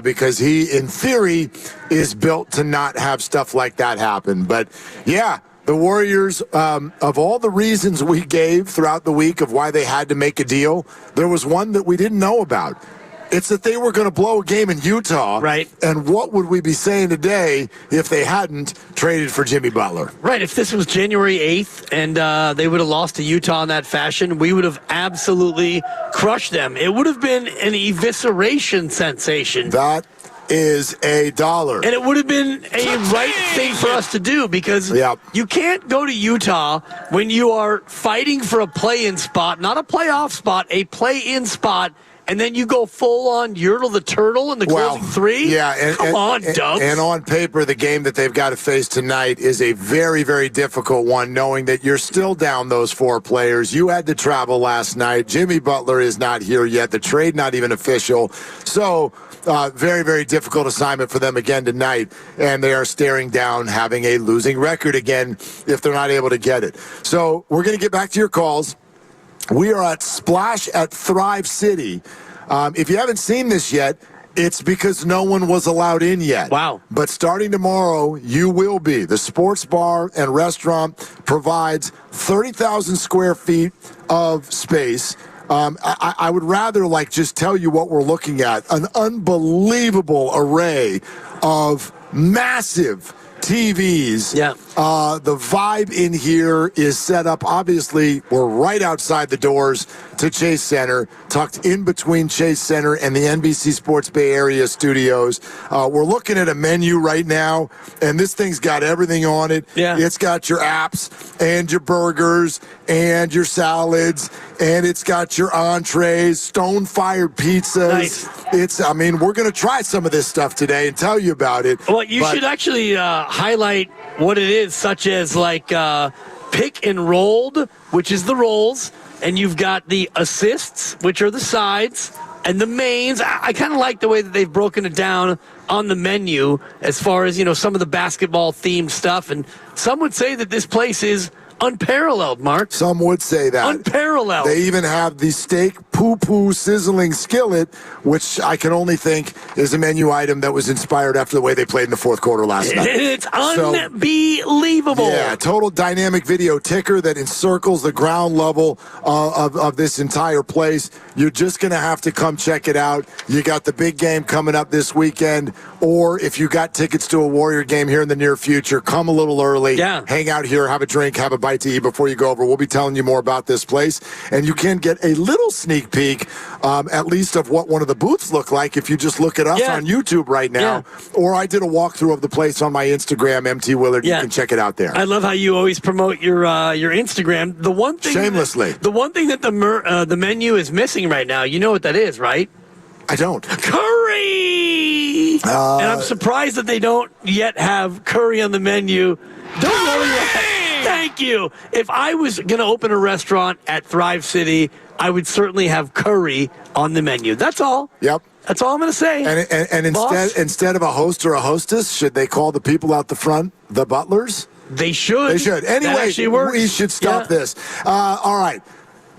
because he, in theory, is built to not have stuff like that happen. But yeah, the Warriors, of all the reasons we gave throughout the week of why they had to make a deal, there was one that we didn't know about. It's that they were going to blow a game in Utah. Right. And what would we be saying today if they hadn't traded for Jimmy Butler? Right. If this was January 8th and they would have lost to Utah in that fashion, we would have absolutely crushed them. It would have been an evisceration sensation. That is $1. And it would have been a right thing for us to do, because you can't go to Utah when you are fighting for a play-in spot, not a playoff spot, a play-in spot, and then you go full-on Yertle the Turtle in the closing three? Yeah. Come on, Dubs. And on paper, the game that they've got to face tonight is a very, very difficult one, knowing that you're still down those 4 players. You had to travel last night. Jimmy Butler is not here yet. The trade not even official. So very, very difficult assignment for them again tonight, and they are staring down having a losing record again if they're not able to get it. So we're going to get back to your calls. We are at Splash at Thrive City. If you haven't seen this yet, it's because no one was allowed in yet. Wow. But starting tomorrow, you will be. The sports bar and restaurant provides 30,000 square feet of space. I would rather just tell you what we're looking at. An unbelievable array of massive TVs. Yeah. The vibe in here is set up. Obviously, we're right outside the doors to Chase Center, tucked in between Chase Center and the NBC Sports Bay Area studios. We're looking at a menu right now, and this thing's got everything on it. Yeah. It's got your apps and your burgers and your salads, and it's got your entrees, stone-fired pizzas. Nice. We're going to try some of this stuff today and tell you about it. Well, you should actually highlight what it is, such as pick and rolled, which is the rolls, and you've got the assists, which are the sides, and the mains. I kind of like the way that they've broken it down on the menu as far as, some of the basketball-themed stuff. And some would say that this place is unparalleled, Mark. Some would say that. Unparalleled. They even have the steak poo-poo sizzling skillet, which I can only think is a menu item that was inspired after the way they played in the fourth quarter last night. It's unbelievable. Yeah, total dynamic video ticker that encircles the ground level of this entire place. You're just going to have to come check it out. You got the big game coming up this weekend, or if you got tickets to a Warrior game here in the near future, come a little early. Yeah. Hang out here, have a drink, have a bite to eat before you go over. We'll be telling you more about this place, and you can get a little sneak peek, at least of what one of the booths look like if you just look at us on YouTube right now. Or I did a walkthrough of the place on my Instagram, MT Willard. You can check it out there. I love how you always promote your Instagram. The one thing shamelessly. The one thing that the menu is missing right now, you know what that is, right? I don't. Curry. And I'm surprised that they don't yet have curry on the menu. Don't worry. Thank you. If I was going to open a restaurant at Thrive City, I would certainly have curry on the menu. That's all. Yep. That's all I'm going to say. And instead of a host or a hostess, should they call the people out the front the butlers? They should. They should. Anyway, we should stop this. All right.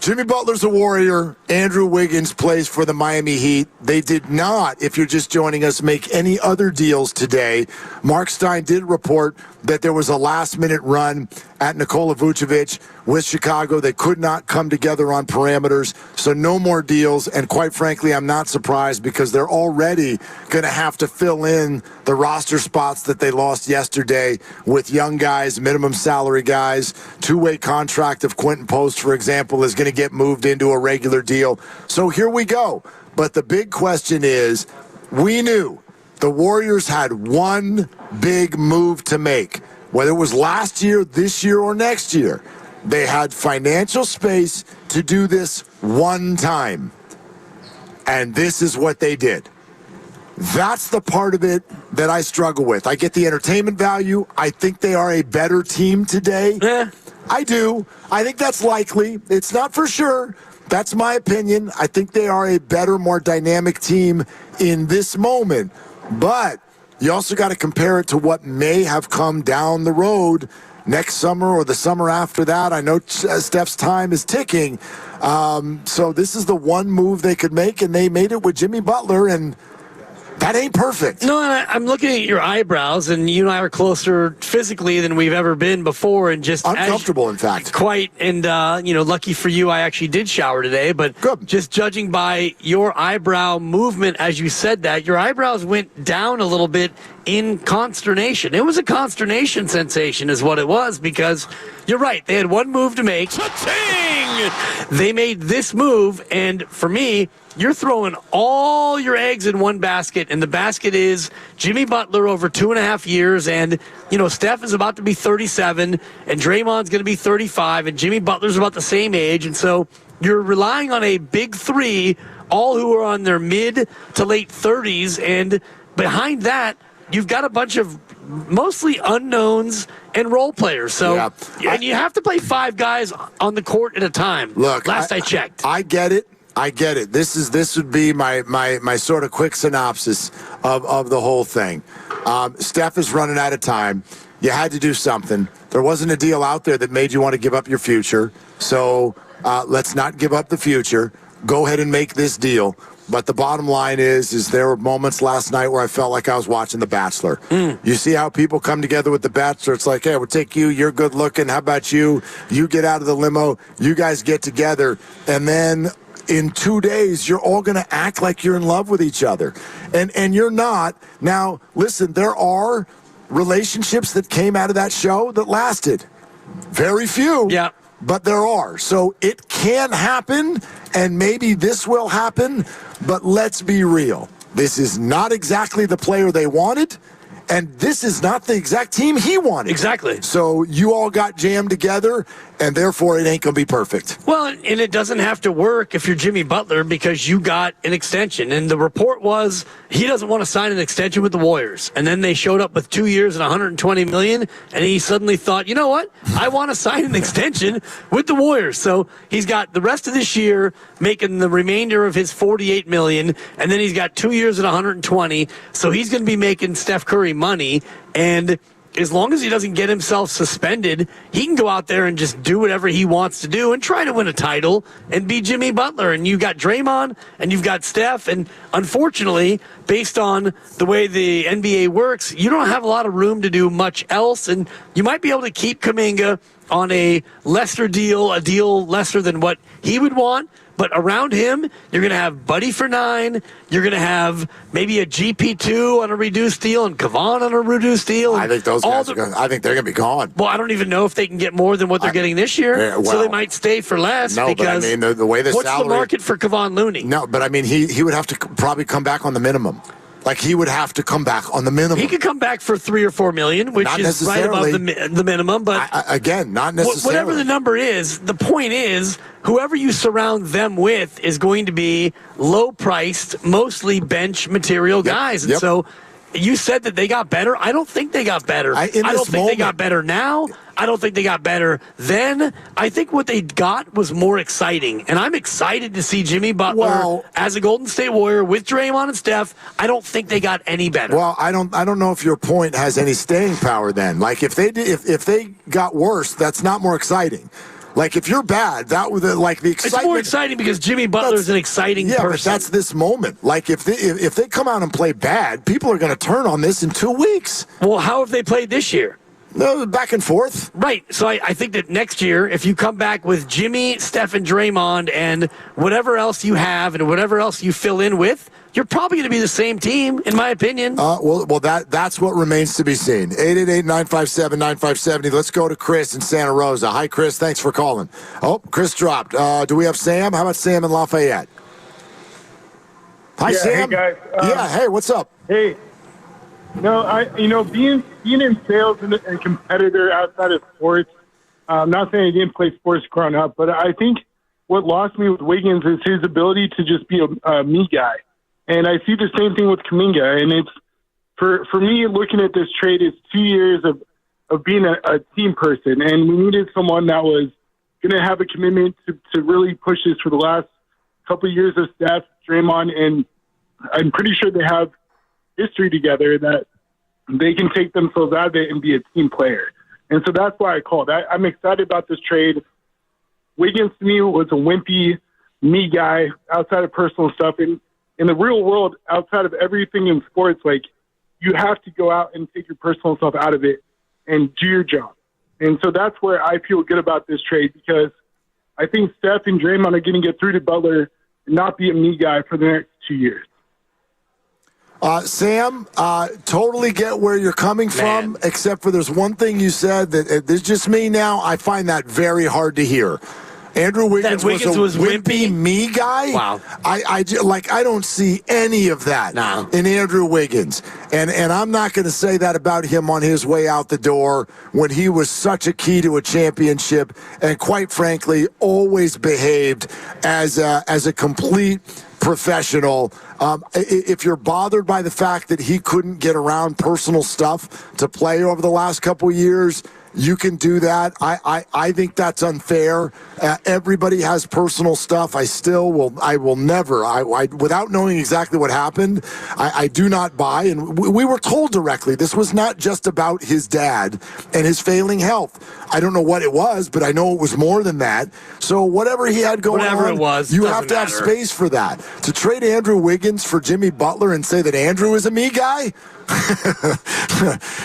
Jimmy Butler's a Warrior. Andrew Wiggins plays for the Miami Heat. They did not, if you're just joining us, make any other deals today. Mark Stein did report that there was a last-minute run at Nikola Vucevic with Chicago. They could not come together on parameters, so no more deals. And quite frankly, I'm not surprised because they're already going to have to fill in the roster spots that they lost yesterday with young guys, minimum salary guys. Two-way contract of Quentin Post, for example, is going to get moved into a regular deal. So here we go. But the big question is, we knew the Warriors had one big move to make. whether it was last year, this year, or next year, they had financial space to do this one time. And this is what they did. That's the part of it that I struggle with. I get the entertainment value. I think they are a better team today. I do. I think that's likely. It's not for sure. That's my opinion. I think they are a better, more dynamic team in this moment. But you also got to compare it to what may have come down the road next summer or the summer after that. I know Steph's time is ticking. So this is the one move they could make, and they made it with Jimmy Butler, and that ain't perfect. No, and I'm looking at your eyebrows, and you and I are closer physically than we've ever been before, and just uncomfortable, in fact. Quite, and lucky for you, I actually did shower today. But just judging by your eyebrow movement as you said that, your eyebrows went down a little bit in consternation. It was a consternation sensation, is what it was, because you're right. They had one move to make. Cha-ching! They made this move, and for me, you're throwing all your eggs in one basket, and the basket is Jimmy Butler over 2.5 years, and, Steph is about to be 37, and Draymond's going to be 35, and Jimmy Butler's about the same age, and so you're relying on a big three, all who are on their mid to late 30s, and behind that, you've got a bunch of mostly unknowns and role players. So, and you have to play 5 guys on the court at a time. Look, I checked. I get it. This would be my sort of quick synopsis of the whole thing. Steph is running out of time. You had to do something. There wasn't a deal out there that made you want to give up your future. So let's not give up the future. Go ahead and make this deal. But the bottom line is there were moments last night where I felt like I was watching The Bachelor. You see how people come together with The Bachelor. It's like, hey, we'll take you. You're good looking. How about you? You get out of the limo. You guys get together. And then in 2 days, you're all going to act like you're in love with each other. And you're not. Now, listen, there are relationships that came out of that show that lasted. Very few. Yeah. But there are. So it can happen, and maybe this will happen, but let's be real. This is not exactly the player they wanted, and this is not the exact team he wanted. Exactly. So you all got jammed together, and therefore it ain't going to be perfect. Well, and it doesn't have to work if you're Jimmy Butler because you got an extension. And the report was he doesn't want to sign an extension with the Warriors. And then they showed up with 2 years and $120 million, and he suddenly thought, you know what? I want to sign an extension with the Warriors. So he's got the rest of this year making the remainder of his $48 million, and then he's got 2 years at $120. So he's going to be making Steph Curry money, and as long as he doesn't get himself suspended, he can go out there and just do whatever he wants to do and try to win a title and be Jimmy Butler. And you've got Draymond and you've got Steph. And unfortunately, based on the way the NBA works, you don't have a lot of room to do much else. And you might be able to keep Kuminga on a lesser deal, a deal lesser than what he would want. But around him, you're going to have Buddy for 9. You're going to have maybe a GP2 on a reduced deal and Kevon on a reduced deal. I think those guys I think they're going to be gone. Well, I don't even know if they can get more than what they're getting this year. So they might stay for less. No, because but I mean, the way the what's salary, the market for Kevon Looney? No, but I mean, he would have to probably come back on the minimum. Like, he would have to come back on the minimum. He could come back for $3 or $4 million, which is right above the minimum. But again, not necessarily. Whatever the number is, the point is, whoever you surround them with is going to be low-priced, mostly bench material guys. And so you said that they got better. I don't think they got better. I don't think they got better now. I don't think they got better then. I think what they got was more exciting. And I'm excited to see Jimmy Butler as a Golden State Warrior with Draymond and Steph. I don't think they got any better. Well, I don't know if your point has any staying power then. Like, if they got worse, that's not more exciting. Like, if you're bad, that would the excitement. It's more exciting because Jimmy Butler's an exciting person. But that's this moment. Like, if they come out and play bad, people are going to turn on this in 2 weeks. Well, how have they played this year? No, back and forth. Right. So I think that next year, if you come back with Jimmy, Steph, and Draymond, and whatever else you have, and whatever else you fill in with, you're probably going to be the same team, in my opinion. Well, that's what remains to be seen. 888-957-9570. Let's go to Chris in Santa Rosa. Hi, Chris. Thanks for calling. Oh, Chris dropped. Do we have Sam? How about Sam in Lafayette? Hi, Sam. Hey, guys. Hey, what's up? Hey. Being in sales and a competitor outside of sports, I'm not saying I didn't play sports growing up, but I think what lost me with Wiggins is his ability to just be a me guy. And I see the same thing with Kuminga. And it's, for me, looking at this trade, it's 2 years of being a team person. And we needed someone that was going to have a commitment to really push this for the last couple of years of Steph, Draymond, and I'm pretty sure they have history together that they can take themselves out of it and be a team player. And so that's why I called. I'm excited about this trade. Wiggins, to me, was a wimpy, me guy outside of personal stuff. And in the real world, outside of everything in sports, like, you have to go out and take your personal stuff out of it and do your job. And so that's where I feel good about this trade, because I think Steph and Draymond are going to get through to Butler and not be a me guy for the next 2 years. Sam, totally get where you're coming from, except for there's one thing you said that it's just me now. I find that very hard to hear. Andrew Wiggins was wimpy me guy. Wow. I don't see any of that in Andrew Wiggins. And I'm not going to say that about him on his way out the door when he was such a key to a championship and, quite frankly, always behaved as a complete professional. If you're bothered by the fact that he couldn't get around personal stuff to play over the last couple of years, you can do that. I think that's unfair. Everybody has personal stuff. I will never, without knowing exactly what happened, I do not buy. And we were told directly this was not just about his dad and his failing health. I don't know what it was, but I know it was more than that. So whatever he had going on, it was, you have to have space for that. To trade Andrew Wiggins for Jimmy Butler and say that Andrew is a me guy?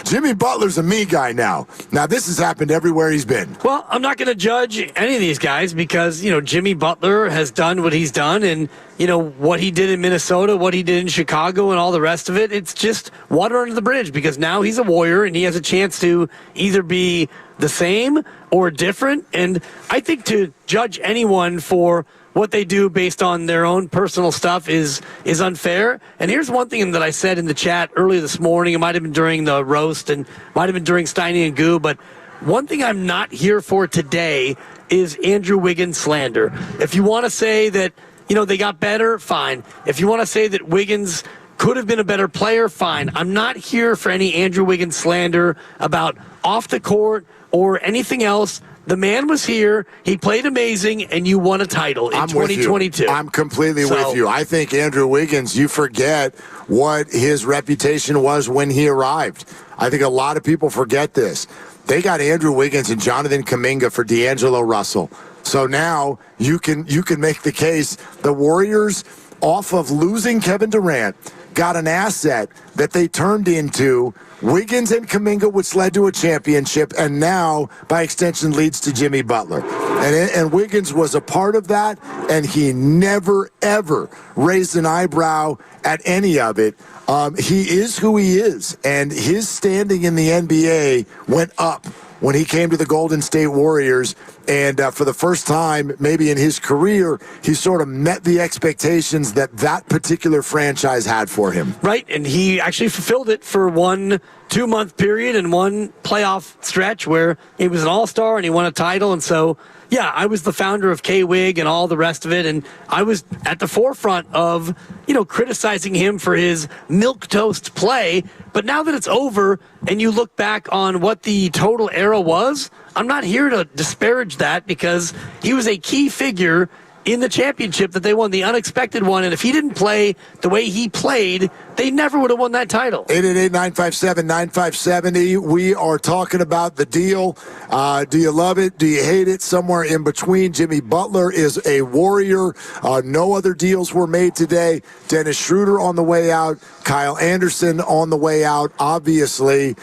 Jimmy Butler's a me guy now. Now, this has happened everywhere he's been. Well, I'm not going to judge any of these guys because, Jimmy Butler has done what he's done, and, what he did in Minnesota, what he did in Chicago, and all the rest of it, it's just water under the bridge because now he's a Warrior and he has a chance to either be the same or different. And I think to judge anyone for what they do based on their own personal stuff is unfair. And here's one thing that I said in the chat earlier this morning. It might have been during the roast and might have been during Steiny and Goo, but one thing I'm not here for today is Andrew Wiggins slander. If you want to say that, they got better, fine. If you want to say that Wiggins could have been a better player, fine. I'm not here for any Andrew Wiggins slander about off the court or anything else. The man was here, he played amazing, and you won a title in 2022. I'm completely with you. I think Andrew Wiggins, you forget what his reputation was when he arrived. I think a lot of people forget this. They got Andrew Wiggins and Jonathan Kuminga for D'Angelo Russell. So now you can make the case the Warriors, off of losing Kevin Durant, got an asset that they turned into Wiggins and Kuminga, which led to a championship, and now, by extension, leads to Jimmy Butler. And Wiggins was a part of that, and he never, ever raised an eyebrow at any of it. He is who he is, and his standing in the NBA went up when he came to the Golden State Warriors, and for the first time maybe in his career, he sort of met the expectations that particular franchise had for him. Right, and he actually fulfilled it for 1 2-month period and one playoff stretch where he was an all-star and he won a title. And so, yeah, I was the founder of K-Wig and all the rest of it, and I was at the forefront of, criticizing him for his milquetoast play. But now that it's over and you look back on what the total era was, I'm not here to disparage that because he was a key figure in the championship that they won, the unexpected one. And if he didn't play the way he played, they never would have won that title. 888-957-9570. We are talking about the deal. Do you love it? Do you hate it? Somewhere in between. Jimmy Butler is a Warrior. No other deals were made today. Dennis Schroeder on the way out. Kyle Anderson on the way out. Obviously,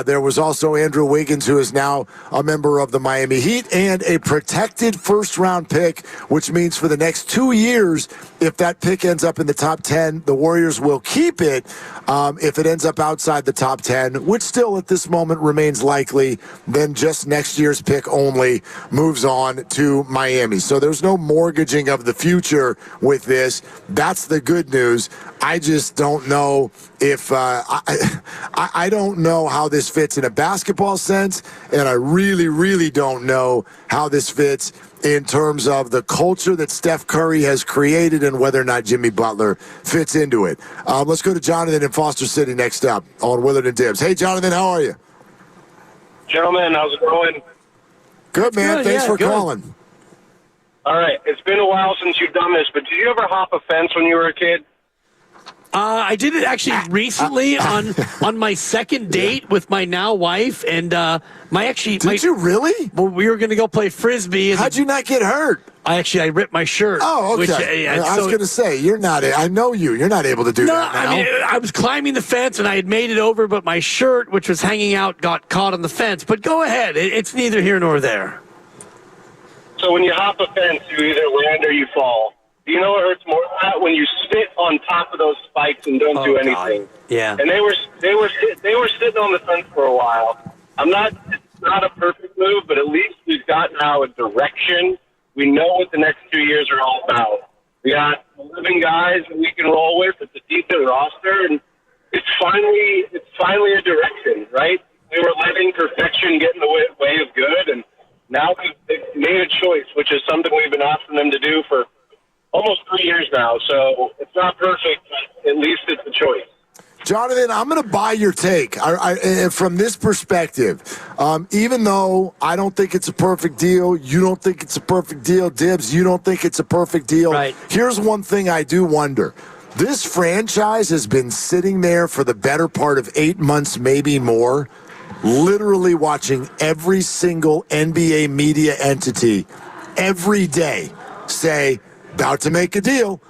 there was also Andrew Wiggins, who is now a member of the Miami Heat, and a protected first-round pick, which means for the next 2 years, if that pick ends up in the top 10, the Warriors will keep it. If it ends up outside the top 10, which still at this moment remains likely, then just next year's pick only moves on to Miami. So there's no mortgaging of the future with this. That's the good news. I just don't know if I don't know how this fits in a basketball sense, and I really, really don't know how this fits in terms of the culture that Steph Curry has created and whether or not Jimmy Butler fits into it. Let's go to Jonathan in Foster City next up on Willard and Dibs. Hey, Jonathan, how are you? Gentlemen, how's it going? Good, man. Thanks for calling. All right. It's been a while since you've done this, but did you ever hop a fence when you were a kid? I did it actually recently on my second date with my now wife, and Did you really? Well, we were going to go play frisbee. And how'd you not get hurt? I ripped my shirt. Oh, okay. I was going to say, you're not. I know you. You're not able to do that now. I mean, I was climbing the fence and I had made it over, but my shirt, which was hanging out, got caught on the fence. But go ahead. It's neither here nor there. So when you hop a fence, you either land or you fall. Do you know what hurts more than that? When you sit on top of those spikes and don't do anything. God. Yeah. And they were sitting on the fence for a while. It's not a perfect move, but at least we've got now a direction. We know what the next 2 years are all about. We got 11 guys that we can roll with. It's a decent roster, and it's finally a direction, right? We were letting perfection get in the way of good, and now they've made a choice, which is something we've been asking them to do for almost 3 years now. So it's not perfect, but at least it's a choice. Jonathan, I'm going to buy your take from this perspective. Even though I don't think it's a perfect deal, you don't think it's a perfect deal, Dibs, you don't think it's a perfect deal. Right. Here's one thing I do wonder. This franchise has been sitting there for the better part of 8 months, maybe more, literally watching every single NBA media entity every day say, about to make a deal,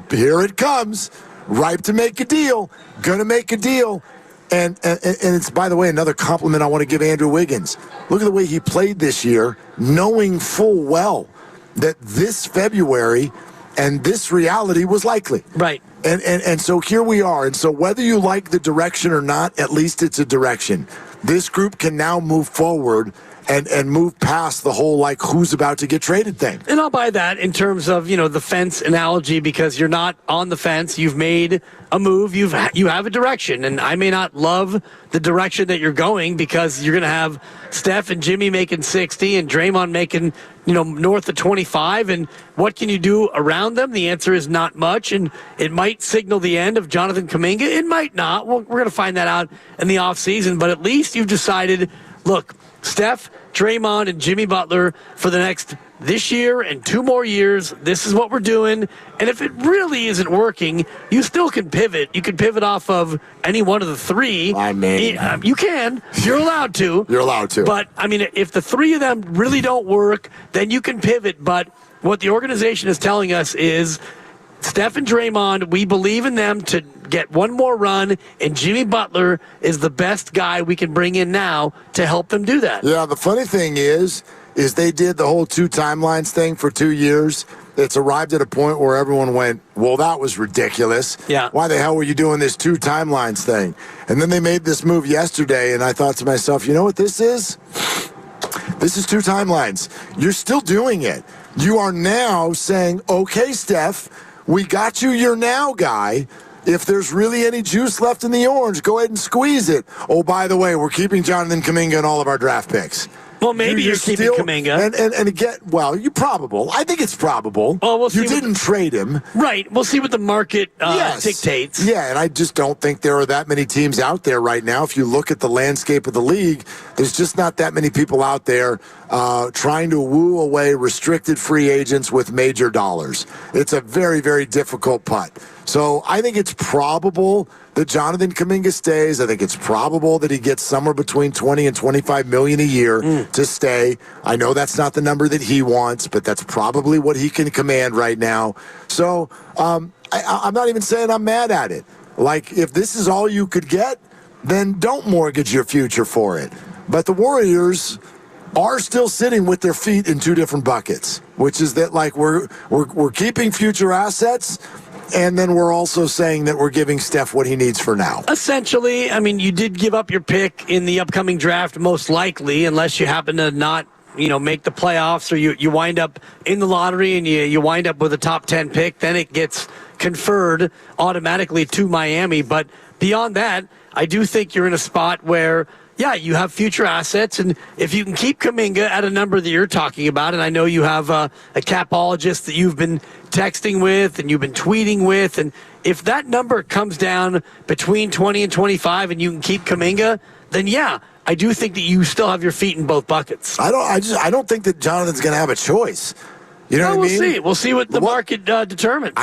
here it comes, ripe to make a deal, gonna make a deal. And it's, by the way, another compliment I want to give Andrew Wiggins. Look at the way he played this year, knowing full well that this February and this reality was likely. Right. And so here we are. And so whether you like the direction or not, at least it's a direction. This group can now move forward and move past the whole, who's about to get traded thing. And I'll buy that in terms of, the fence analogy, because you're not on the fence. You've made a move. You have a direction. And I may not love the direction that you're going, because you're going to have Steph and Jimmy making 60 and Draymond making, north of 25. And what can you do around them? The answer is not much. And it might signal the end of Jonathan Kuminga. It might not. We're going to find that out in the offseason. But at least you've decided, look, Steph, Draymond, and Jimmy Butler for this year and 2 more years. This is what we're doing. And if it really isn't working, you still can pivot. You can pivot off of any one of the 3. I mean, you can. You're allowed to. You're allowed to. But, if the 3 of them really don't work, then you can pivot. But what the organization is telling us is Steph and Draymond, we believe in them to get one more run, and Jimmy Butler is the best guy we can bring in now to help them do that. Yeah, the funny thing is they did the whole 2 timelines thing for 2 years. It's arrived at a point where everyone went, well, that was ridiculous. Yeah. Why the hell were you doing this 2 timelines thing? And then they made this move yesterday, and I thought to myself, you know what this is? This is 2 timelines. You're still doing it. You are now saying, okay, Steph, we got you your now guy. If there's really any juice left in the orange, go ahead and squeeze it. Oh, by the way, we're keeping Jonathan Kuminga in all of our draft picks. Well, maybe you're keeping Kuminga. And again, you're probable. I think it's probable. Well, we'll see. You didn't trade him. Right. We'll see what the market dictates. Yeah, and I just don't think there are that many teams out there right now. If you look at the landscape of the league, there's just not that many people out there trying to woo away restricted free agents with major dollars. It's a very, very difficult putt. So I think it's probable that Jonathan Kuminga stays. I think it's probable that he gets somewhere between $20 and $25 million a year to stay. I know that's not the number that he wants, but that's probably what he can command right now. So I'm not even saying I'm mad at it. If this is all you could get, then don't mortgage your future for it. But the Warriors are still sitting with their feet in 2 different buckets, which is that we're keeping future assets. And then we're also saying that we're giving Steph what he needs for now. Essentially, you did give up your pick in the upcoming draft, most likely, unless you happen to not make the playoffs, or you wind up in the lottery and you wind up with a top 10 pick, then it gets conferred automatically to Miami. But beyond that, I do think you're in a spot where, yeah, you have future assets, and if you can keep Kuminga at a number that you're talking about, and I know you have a capologist that you've been texting with and you've been tweeting with, and if that number comes down between 20 and 25 and you can keep Kuminga, then yeah, I do think that you still have your feet in both buckets. I don't think that Jonathan's going to have a choice. You know what I mean? We'll see. We'll see what the market determines.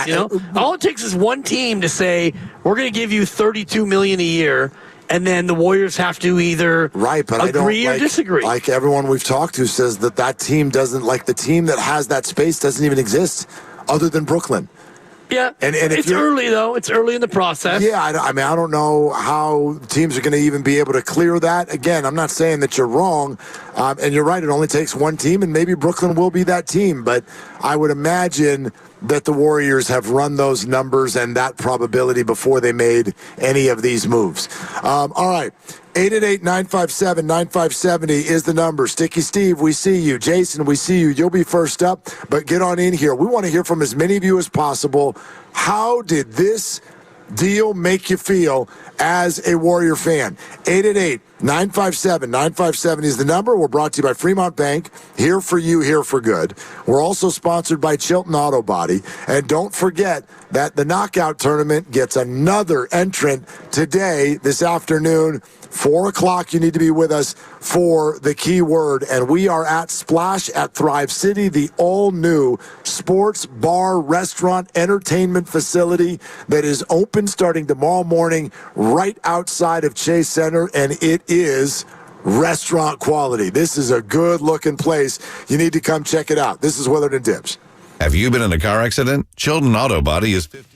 All it takes is one team to say, we're going to give you $32 million a year, and then the Warriors have to either agree or disagree. Like everyone we've talked to says that team doesn't, like the team that has that space doesn't even exist other than Brooklyn. Yeah, and it's early, though. It's early in the process. Yeah, I don't know how teams are going to even be able to clear that. Again, I'm not saying that you're wrong, and you're right. It only takes one team, and maybe Brooklyn will be that team. But I would imagine that the Warriors have run those numbers and that probability before they made any of these moves. All right. 888-957-9570 is the number. Sticky Steve, we see you. Jason, we see you. You'll be first up, but get on in here. We want to hear from as many of you as possible. How did this deal make you feel as a Warrior fan? 888-957-9570 is the number. We're brought to you by Fremont Bank. Here for you, here for good. We're also sponsored by Chilton Auto Body. And don't forget that the knockout tournament gets another entrant today, this afternoon. 4 o'clock, you need to be with us for the keyword. And we are at Splash at Thrive City, the all-new sports bar, restaurant, entertainment facility that is open starting tomorrow morning right outside of Chase Center, and it is restaurant quality. This is a good-looking place. You need to come check it out. This is Willard and Dibs. Have you been in a car accident? Chilton Auto Body is 50.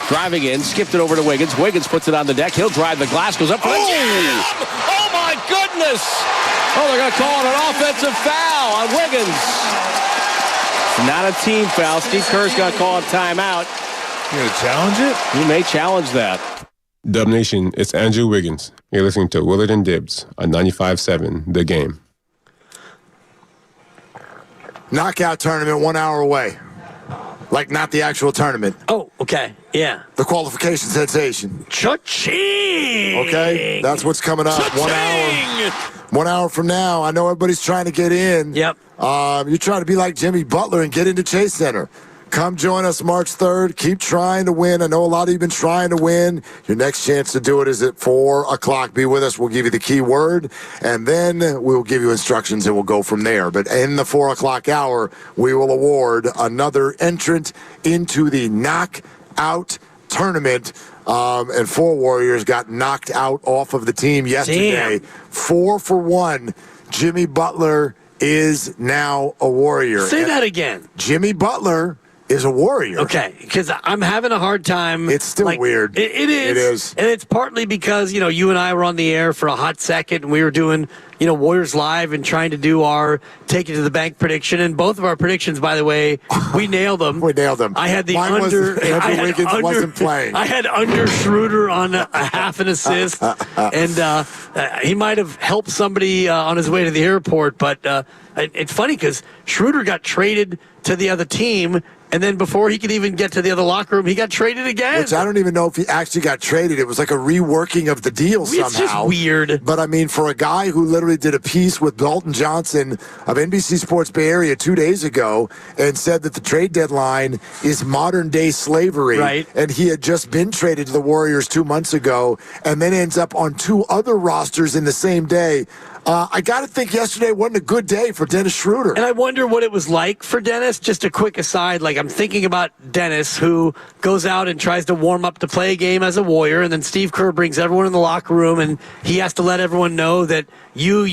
Driving in, skipped it over to Wiggins. Wiggins puts it on the deck. He'll drive the glass, goes up for the jam. Oh, my goodness. Oh, they're going to call it an offensive foul on Wiggins. Not a team foul. Steve Kerr's going to call a timeout. You going to challenge it? He may challenge that. Dub Nation, it's Andrew Wiggins. You're listening to Willard and Dibs on 95.7 The Game. Knockout tournament 1 hour away. Like, not the actual tournament. Oh, okay. Yeah. The qualification sensation. Cha-ching! Okay? That's what's coming up. Cha-ching! 1 hour. 1 hour from now. I know everybody's trying to get in. Yep. You're trying to be like Jimmy Butler and get into Chase Center. Come join us March 3rd. Keep trying to win. I know a lot of you have been trying to win. Your next chance to do it is at 4 o'clock. Be with us. We'll give you the key word, and then we'll give you instructions, and we'll go from there. But in the 4 o'clock hour, we will award another entrant into the knockout tournament. And 4 Warriors got knocked out off of the team yesterday. Damn. 4 for 1. Jimmy Butler is now a Warrior. Say that again. Jimmy Butler is a Warrior. Okay, because I'm having a hard time. It's still weird. It is. It is. And it's partly because, you and I were on the air for a hot second, and we were doing, Warriors Live and trying to do our Take It to the Bank prediction. And both of our predictions, by the way, we nailed them. We nailed them. I had the Mine under. Andrew Wiggins wasn't playing. I had under Schroeder on a half an assist. And he might have helped somebody on his way to the airport. But it's funny because Schroeder got traded to the other team. And then before he could even get to the other locker room, he got traded again. Which I don't even know if he actually got traded. It was like a reworking of the deal somehow. It's just weird. But, I mean, for a guy who literally did a piece with Dalton Johnson of NBC Sports Bay Area 2 days ago and said that the trade deadline is modern-day slavery. Right. And he had just been traded to the Warriors 2 months ago and then ends up on 2 other rosters in the same day. I got to think yesterday wasn't a good day for Dennis Schroeder. And I wonder what it was like for Dennis. Just a quick aside, I'm thinking about Dennis, who goes out and tries to warm up to play a game as a Warrior, and then Steve Kerr brings everyone in the locker room, and he has to let everyone know that you,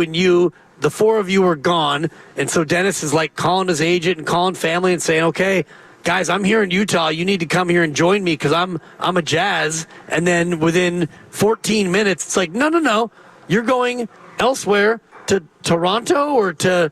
and you, the 4 of you are gone. And so Dennis is calling his agent and calling family and saying, okay, guys, I'm here in Utah. You need to come here and join me because I'm a Jazz. And then within 14 minutes, it's like, no. You're going elsewhere to Toronto or to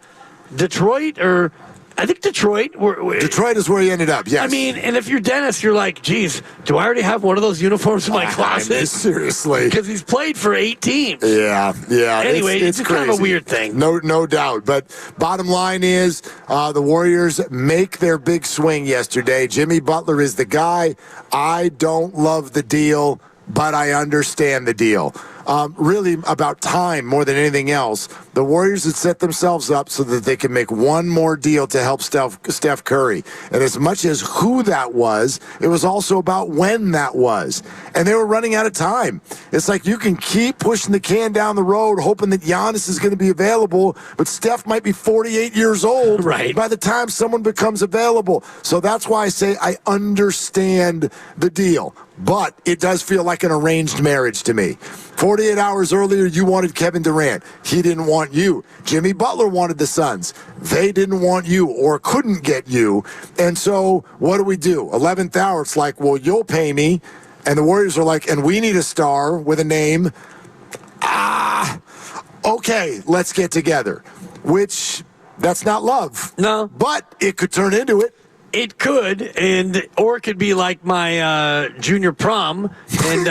Detroit, or I think Detroit. Detroit is where he ended up, yes. I mean, and if you're Dennis, you're like, geez, do I already have one of those uniforms in my closet? I mean, seriously. Because he's played for 8 teams. Yeah. Anyway, it's kind of a weird thing. No doubt. But bottom line is the Warriors make their big swing yesterday. Jimmy Butler is the guy. I don't love the deal, but I understand the deal. Really about time more than anything else. The Warriors had set themselves up so that they can make one more deal to help Steph Curry. And as much as who that was, it was also about when that was. And they were running out of time. It's like you can keep pushing the can down the road, hoping that Giannis is going to be available, but Steph might be 48 years old by the time someone becomes available. So that's why I say I understand the deal. But it does feel like an arranged marriage to me. 48 hours earlier, you wanted Kevin Durant. He didn't want you. Jimmy Butler wanted the Suns. They didn't want you or couldn't get you. And so what do we do? 11th hour, it's like, well, you'll pay me. And the Warriors are like, and we need a star with a name. Okay, let's get together. Which, that's not love. No. But it could turn into it. It could, or it could be like my junior prom, and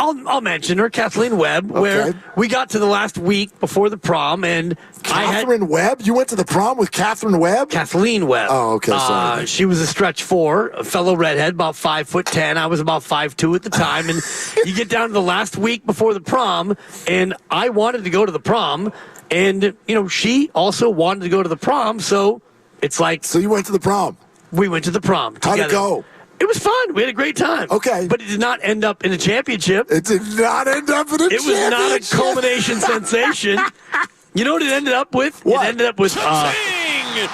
I'll mention her, Kathleen Webb, where we got to the last week before the prom, and Catherine Webb? You went to the prom with Catherine Webb? Kathleen Webb. Oh, okay, sorry. She was a stretch 4, a fellow redhead, about 5'10". I was about 5'2" at the time, and you get down to the last week before the prom, and I wanted to go to the prom, and she also wanted to go to the prom, so. It's like... So you went to the prom? We went to the prom together. How'd it go? It was fun. We had a great time. Okay. But it did not end up in a championship. It did not end up in a championship. It was not a culmination sensation. You know what it ended up with? What? It ended up with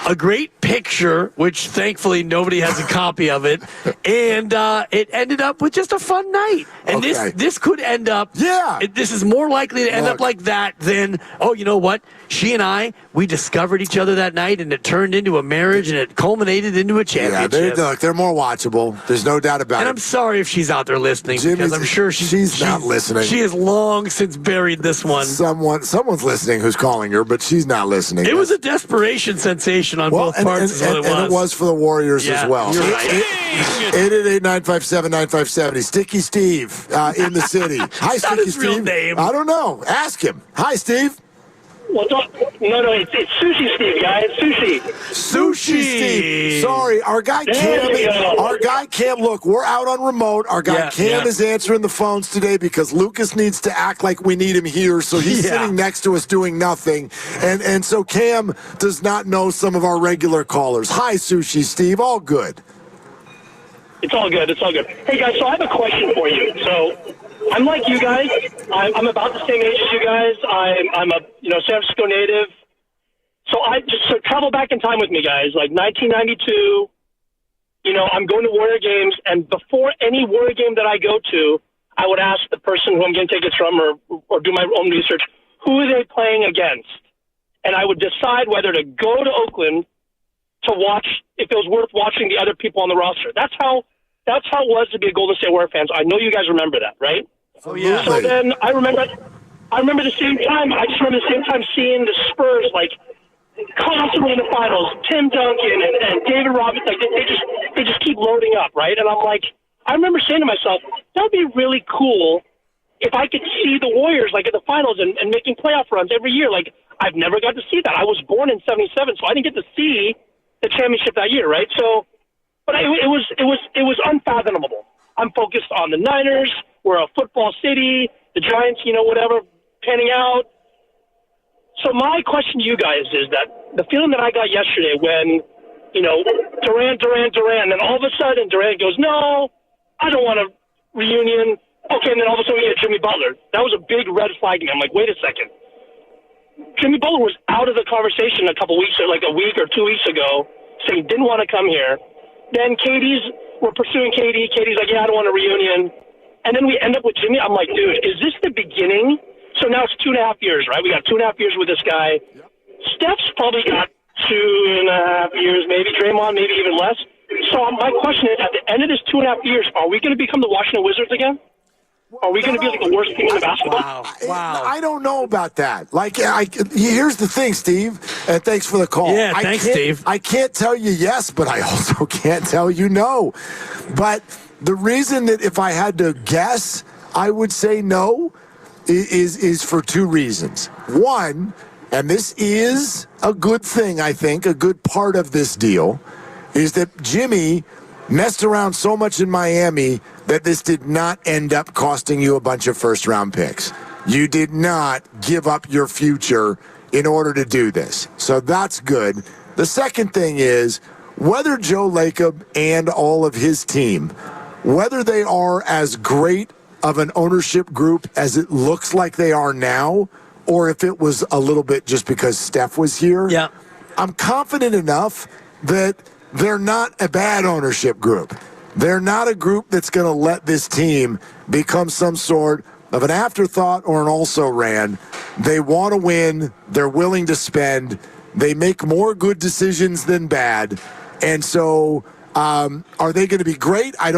a great picture, which thankfully nobody has a copy of it, and it ended up with just a fun night. And this could end up. Yeah. This is more likely to end up like that than, oh, you know what? She and we discovered each other that night, and it turned into a marriage, and it culminated into a championship. Yeah, they're more watchable. There's no doubt about it. And I'm sorry if she's out there listening, because I'm sure she's not listening. She has long since buried this one. Someone's listening who's calling her, but she's not listening. It was a desperation sensation on both parts. And it was for the Warriors as well. You're right. 888-957-9570. Sticky Steve in the city. Hi, It's not Sticky his Steve. real name. I don't know. Ask him. Hi, Steve. Well, no, it's Sushi Steve, guys. Sushi Steve. Sorry, our guy Cam. Look, we're out on remote. Our guy Cam is answering the phones today because Lucas needs to act like we need him here, so he's sitting next to us doing nothing. And so Cam does not know some of our regular callers. Hi, Sushi Steve. All good. It's all good. Hey, guys, so I have a question for you. So I'm like you guys. I'm about the same age as you guys. I'm a San Francisco native. So travel back in time with me, guys. Like 1992. I'm going to Warrior games, and before any Warrior game that I go to, I would ask the person who I'm getting tickets from, or do my own research. Who are they playing against? And I would decide whether to go to Oakland to watch if it was worth watching the other people on the roster. That's how it was to be a Golden State Warrior fan. So I know you guys remember that, right? Oh yeah. So then I remember the same time. I just remember the same time seeing the Spurs constantly in the finals. Tim Duncan and David Robinson, they just keep loading up, right? And I'm like, I remember saying to myself, that would be really cool if I could see the Warriors at the finals and making playoff runs every year. I've never got to see that. I was born in '77, so I didn't get to see the championship that year, right? So, but it was unfathomable. I'm focused on the Niners. We're a football city. The Giants, whatever, panning out. So my question to you guys is that the feeling that I got yesterday when, Durant, and all of a sudden Durant goes, no, I don't want a reunion. Okay, and then all of a sudden we get Jimmy Butler. That was a big red flag to me. I'm like, wait a second. Jimmy Butler was out of the conversation a week or 2 weeks ago, saying he didn't want to come here. Then we're pursuing KD. KD's like, yeah, I don't want a reunion. And then we end up with Jimmy. I'm like, dude, is this the beginning? So now it's 2.5 years, right? We got 2.5 years with this guy. Yep. Steph's probably got 2.5 years, maybe. Draymond, maybe even less. So my question is, at the end of this 2.5 years, are we going to become the Washington Wizards again? Are we going to be the worst team in basketball? Wow. I don't know about that. Here's the thing, Steve, and thanks for the call. Yeah, thanks, Steve. I can't tell you yes, but I also can't tell you no. But the reason that if I had to guess, I would say no is for two reasons. One, and this is a good thing, I think, a good part of this deal, is that Jimmy messed around so much in Miami that this did not end up costing you a bunch of first-round picks. You did not give up your future in order to do this. So that's good. The second thing is, whether Joe Lacob and all of his team, whether they are as great of an ownership group as it looks like they are now, or if it was a little bit just because Steph was here, I'm confident enough that they're not a bad ownership group. They're not a group that's going to let this team become some sort of an afterthought or an also-ran. They want to win. They're willing to spend. They make more good decisions than bad. And so are they going to be great? I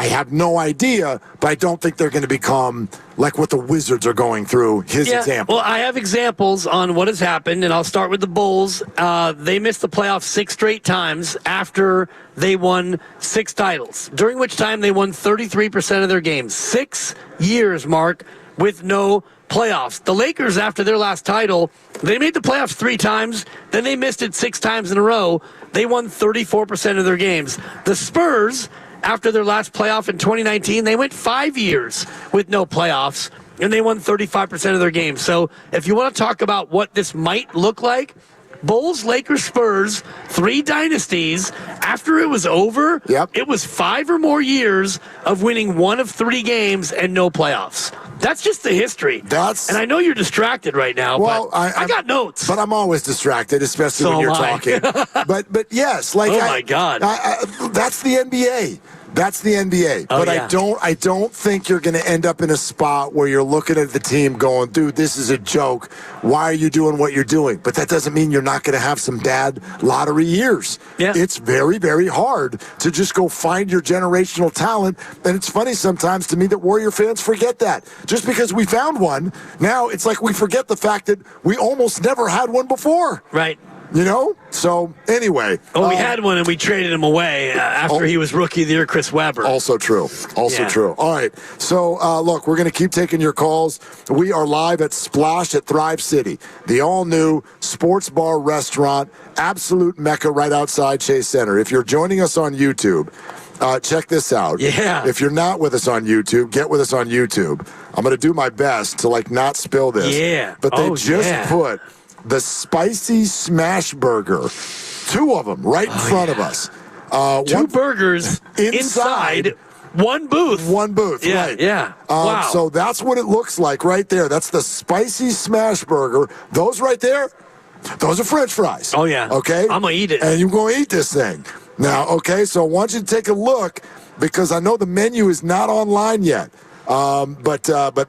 have no idea, but I don't think they're going to become like what the Wizards are going through. His example. Well, I have examples on what has happened, and I'll start with the Bulls. They missed the playoffs 6 straight times after they won 6 titles, during which time they won 33% of their games. 6 years, Mark, with no playoffs. The Lakers, after their last title, they made the playoffs 3 times, then they missed it 6 times in a row. They won 34% of their games. The Spurs, after their last playoff in 2019, they went 5 years with no playoffs, and they won 35% of their games. So if you want to talk about what this might look like, Bulls, Lakers, Spurs, 3 dynasties. After it was over, it was 5 or more years of winning 1 of 3 games and no playoffs. That's just the history. And I know you're distracted right now, but I got notes. But I'm always distracted, especially when you're talking. But yes, like my God, that's the NBA. That's the NBA. But I don't think you're going to end up in a spot where you're looking at the team going, dude, this is a joke. Why are you doing what you're doing? But that doesn't mean you're not going to have some bad lottery years. Yeah. It's very, very hard to just go find your generational talent. And it's funny sometimes to me that Warrior fans forget that. Just because we found one, now it's like we forget the fact that we almost never had one before. Right. You know? So, anyway. Oh, we had one and we traded him away after he was Rookie of the Year, Chris Webber. Also true. True. All right. So, look, we're going to keep taking your calls. We are live at Splash at Thrive City, the all-new sports bar restaurant, absolute mecca right outside Chase Center. If you're joining us on YouTube, check this out. Yeah. If you're not with us on YouTube, get with us on YouTube. I'm going to do my best to, not spill this. Yeah. But they just put the spicy smash burger, 2 of them right in front of us. 2 burgers inside 1 booth. 1 booth, right. Yeah. Wow. So that's what it looks like right there. That's the spicy smash burger. Those right there, those are French fries. Oh, yeah. Okay? I'm going to eat it. And you're going to eat this thing. Now, okay, so I want you to take a look because I know the menu is not online yet. But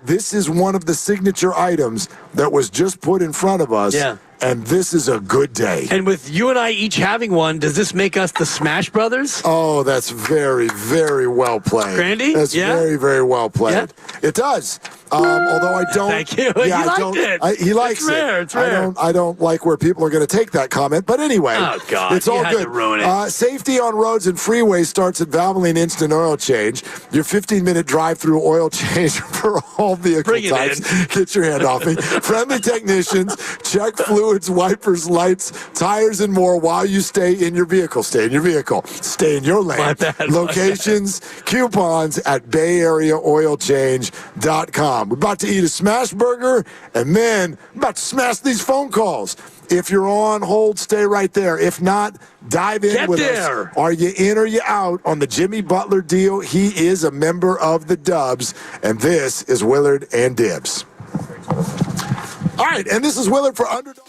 this is one of the signature items that was just put in front of us. Yeah. And this is a good day. And with you and I each having one, does this make us the Smash Brothers? Oh, that's very, very well played. Grandy? That's very, very well played. Yeah. It does. Although I don't. Thank you. Yeah, He liked it. He likes It's rare. it. It's rare. I don't like where people are going to take that comment. But anyway, Oh, God. it's all You had good. to ruin it. Safety on roads and freeways starts at Valvoline Instant Oil Change. Your 15-minute drive-through oil change for all vehicle Bring it types. in. Get your hand off me. Friendly technicians check fluids, wipers, lights, tires, and more while you stay in your vehicle. Stay in your vehicle. Stay in your lane. My bad. Locations, coupons at BayAreaOilChange.com. We're about to eat a smash burger, and then we're about to smash these phone calls. If you're on hold, stay right there. If not, dive in Get with there. us. Are you in or you out on the Jimmy Butler deal? He is a member of the Dubs, and this is Willard and Dibs. All right, and this is Willard for Underdog.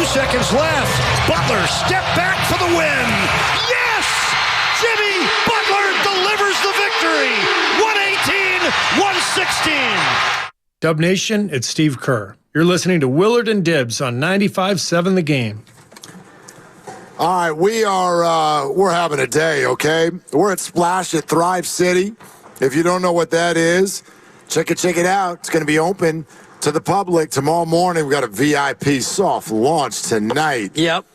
seconds left. Butler, step back for the win. Yes! Jimmy Butler delivers the victory. 118-116. Dub Nation, it's Steve Kerr. You're listening to Willard and Dibbs on 95.7 The Game. All right, we're having a day, okay? We're at Splash at Thrive City. If you don't know what that is, check it out. It's going to be open to the public tomorrow morning. We've got a VIP soft launch tonight. Yep.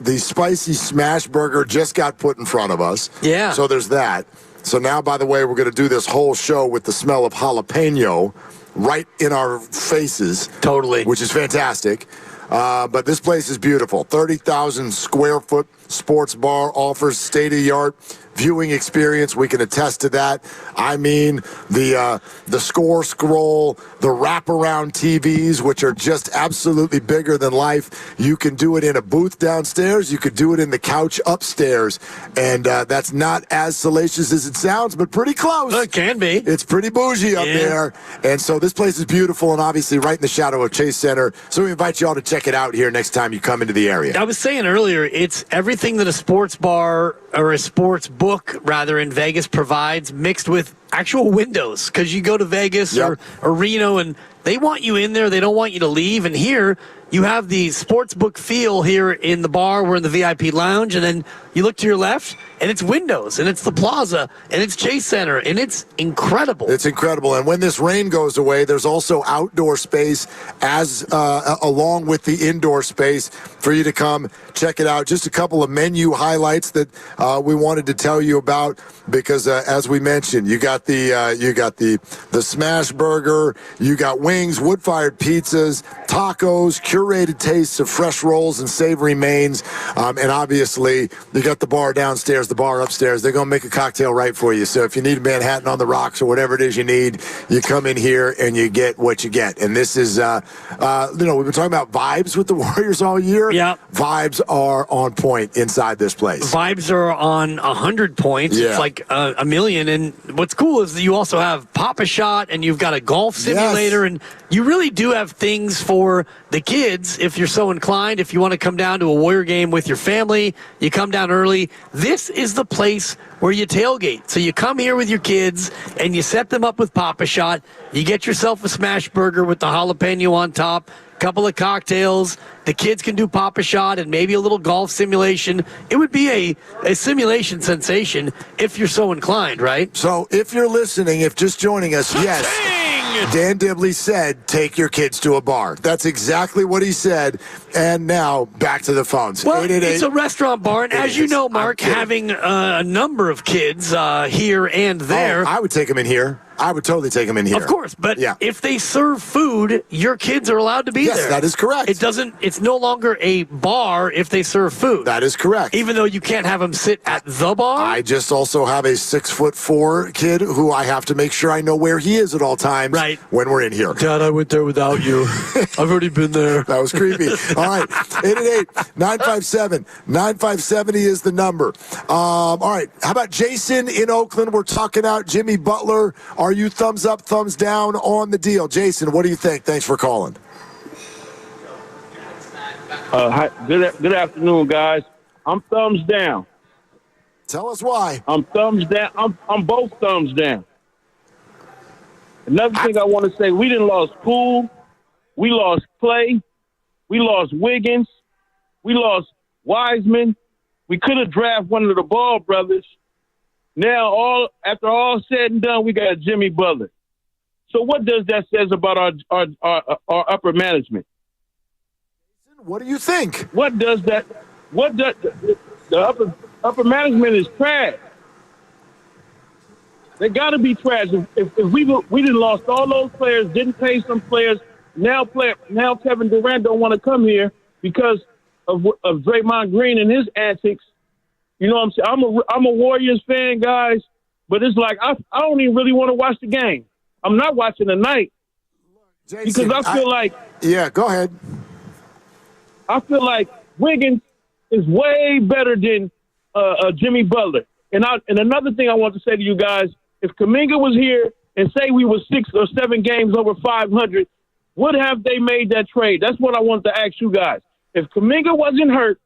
The spicy smash burger just got put in front of us. Yeah. So there's that. So now, by the way, we're going to do this whole show with the smell of jalapeno right in our faces. Totally. Which is fantastic. But this place is beautiful. 30,000 square foot sports bar offers state-of-the-art viewing experience. We can attest to that. I mean, the score scroll, the wraparound TVs, which are just absolutely bigger than life. You can do it in a booth downstairs. You could do it in the couch upstairs. And that's not as salacious as it sounds, but pretty close. It can be. It's pretty bougie up there. And so this place is beautiful and obviously right in the shadow of Chase Center. So we invite you all to check it out here next time you come into the area. I was saying earlier, it's everything that a sports bar or a sports book, rather, in Vegas provides, mixed with actual windows. Because you go to Vegas or Reno, and they want you in there. They don't want you to leave. And here, you have the sports book feel here in the bar. We're in the VIP lounge. And then you look to your left, and it's windows, and it's the plaza, and it's Chase Center, and it's incredible. It's incredible. And when this rain goes away, there's also outdoor space as along with the indoor space for you to come check it out. Just a couple of menu highlights that we wanted to tell you about because, as we mentioned, you got the smash burger, you got wings, wood-fired pizzas, tacos, curated tastes of fresh rolls and savory mains, and obviously you got the bar downstairs, the bar upstairs. They're going to make a cocktail right for you. So if you need a Manhattan on the rocks or whatever it is you need, you come in here and you get what you get. And this is, we've been talking about vibes with the Warriors all year. Yeah. Vibes are on point inside this place. Vibes are on 100 points. Yeah. It's like a million. And what's cool is that you also have Pop-A-Shot, and you've got a golf simulator, and you really do have things for the kids if you're so inclined. If you want to come down to a Warrior game with your family, you come down early. This is the place where you tailgate. So you come here with your kids and you set them up with Pop-A-Shot. You get yourself a smash burger with the jalapeno on top, couple of cocktails. The kids can do Pop-A-Shot and maybe a little golf simulation. It would be a simulation sensation if you're so inclined, right? So if you're listening, if just joining us, yes, Dan Dibley said, take your kids to a bar. That's exactly what he said. And now back to the phones. Well, it's a restaurant bar, and as you know, Mark, having a number of kids here and there. I would take them in here. I would totally take them in here. Of course, but if they serve food, your kids are allowed to be there. Yes, that is correct. It's no longer a bar if they serve food. That is correct. Even though you can't have them sit at the bar. I just also have a 6'4" kid who I have to make sure I know where he is at all times when we're in here. Dad, I went there without you. I've already been there. That was creepy. All right, 888-957-9570 is the number. All right, how about Jason in Oakland? We're talking out Jimmy Butler. Are you thumbs up, thumbs down on the deal? Jason, what do you think? Thanks for calling. Hi, good afternoon, guys. I'm thumbs down. Tell us why. I'm thumbs down. I'm both thumbs down. Another thing I want to say, we didn't lost Poole. We lost Klay. We lost Wiggins. We lost Wiseman. We could have drafted one of the Ball brothers. Now, after all said and done, we got Jimmy Butler. So what does that says about our upper management? What do you think? What does that? What does the upper management is trash? They got to be trash. If we didn't lost all those players, didn't pay some players. Now Kevin Durant don't want to come here because of Draymond Green and his antics. You know what I'm saying? I'm a Warriors fan, guys, but it's like I don't even really want to watch the game. I'm not watching tonight because I feel like go ahead. I feel like Wiggins is way better than Jimmy Butler. And another thing I want to say to you guys: if Kuminga was here and say we were 6 or 7 games over 500, would have they made that trade? That's what I want to ask you guys. If Kuminga wasn't hurt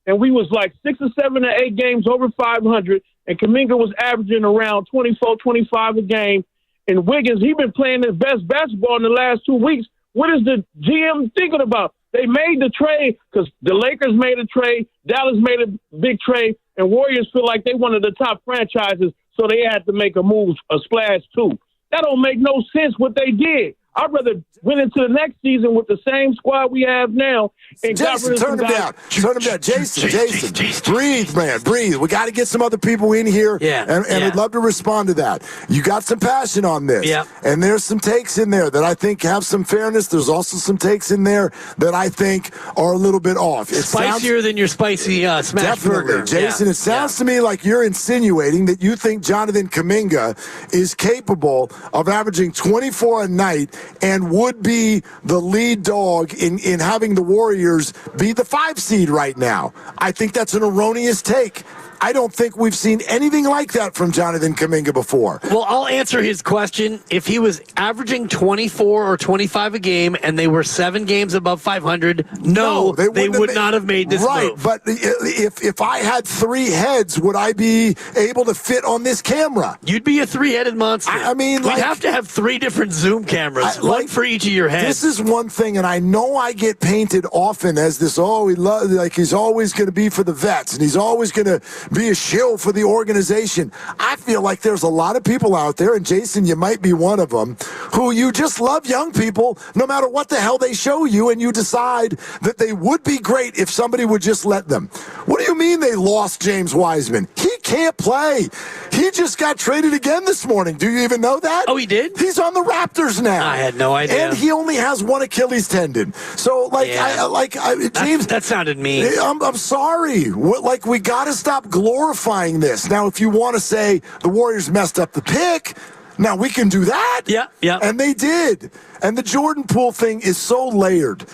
and we was like 6 or 7 or 8 games over 500 and Kuminga was averaging around 24, 25 a game, and Wiggins, he been playing his best basketball in the last 2 weeks, what is the GM thinking about? They made the trade because the Lakers made a trade, Dallas made a big trade, and Warriors feel like they one of the top franchises, so they had to make a move, a splash too. That don't make no sense what they did. I'd rather went into the next season with the same squad we have now. And Jason, turn him down. Turn him down. Jason, breathe, man, breathe. We got to get some other people in here, and I'd love to respond to that. You got some passion on this, and there's some takes in there that I think have some fairness. There's also some takes in there that I think are a little bit off. It Spicier than your spicy smash burger. Jason, it sounds to me like you're insinuating that you think Jonathan Kuminga is capable of averaging 24 a night and would be the lead dog in having the Warriors be the 5 seed right now. I think that's an erroneous take. I don't think we've seen anything like that from Jonathan Kuminga before. Well, I'll answer his question. If he was averaging 24 or 25 a game and they were 7 games above 500, they would not have made this move. Right, but if I had 3 heads, would I be able to fit on this camera? You'd be a 3-headed monster. I mean, we'd have to have 3 different zoom cameras, one for each of your heads. This is one thing, and I know I get painted often as this, he's always going to be for the vets, and he's always going to be a shill for the organization. I feel like there's a lot of people out there, and Jason, you might be one of them, who you just love young people no matter what the hell they show you, and you decide that they would be great if somebody would just let them. What do you mean they lost James Wiseman? He can't play. He just got traded again this morning. Do you even know that? Oh, he did? He's on the Raptors now. I had no idea. And he only has 1 Achilles tendon. So, James, that sounded mean. I'm sorry. We got to stop glorifying this. Now, if you want to say the Warriors messed up the pick, now we can do that. Yeah. And they did. And the Jordan Poole thing is so layered.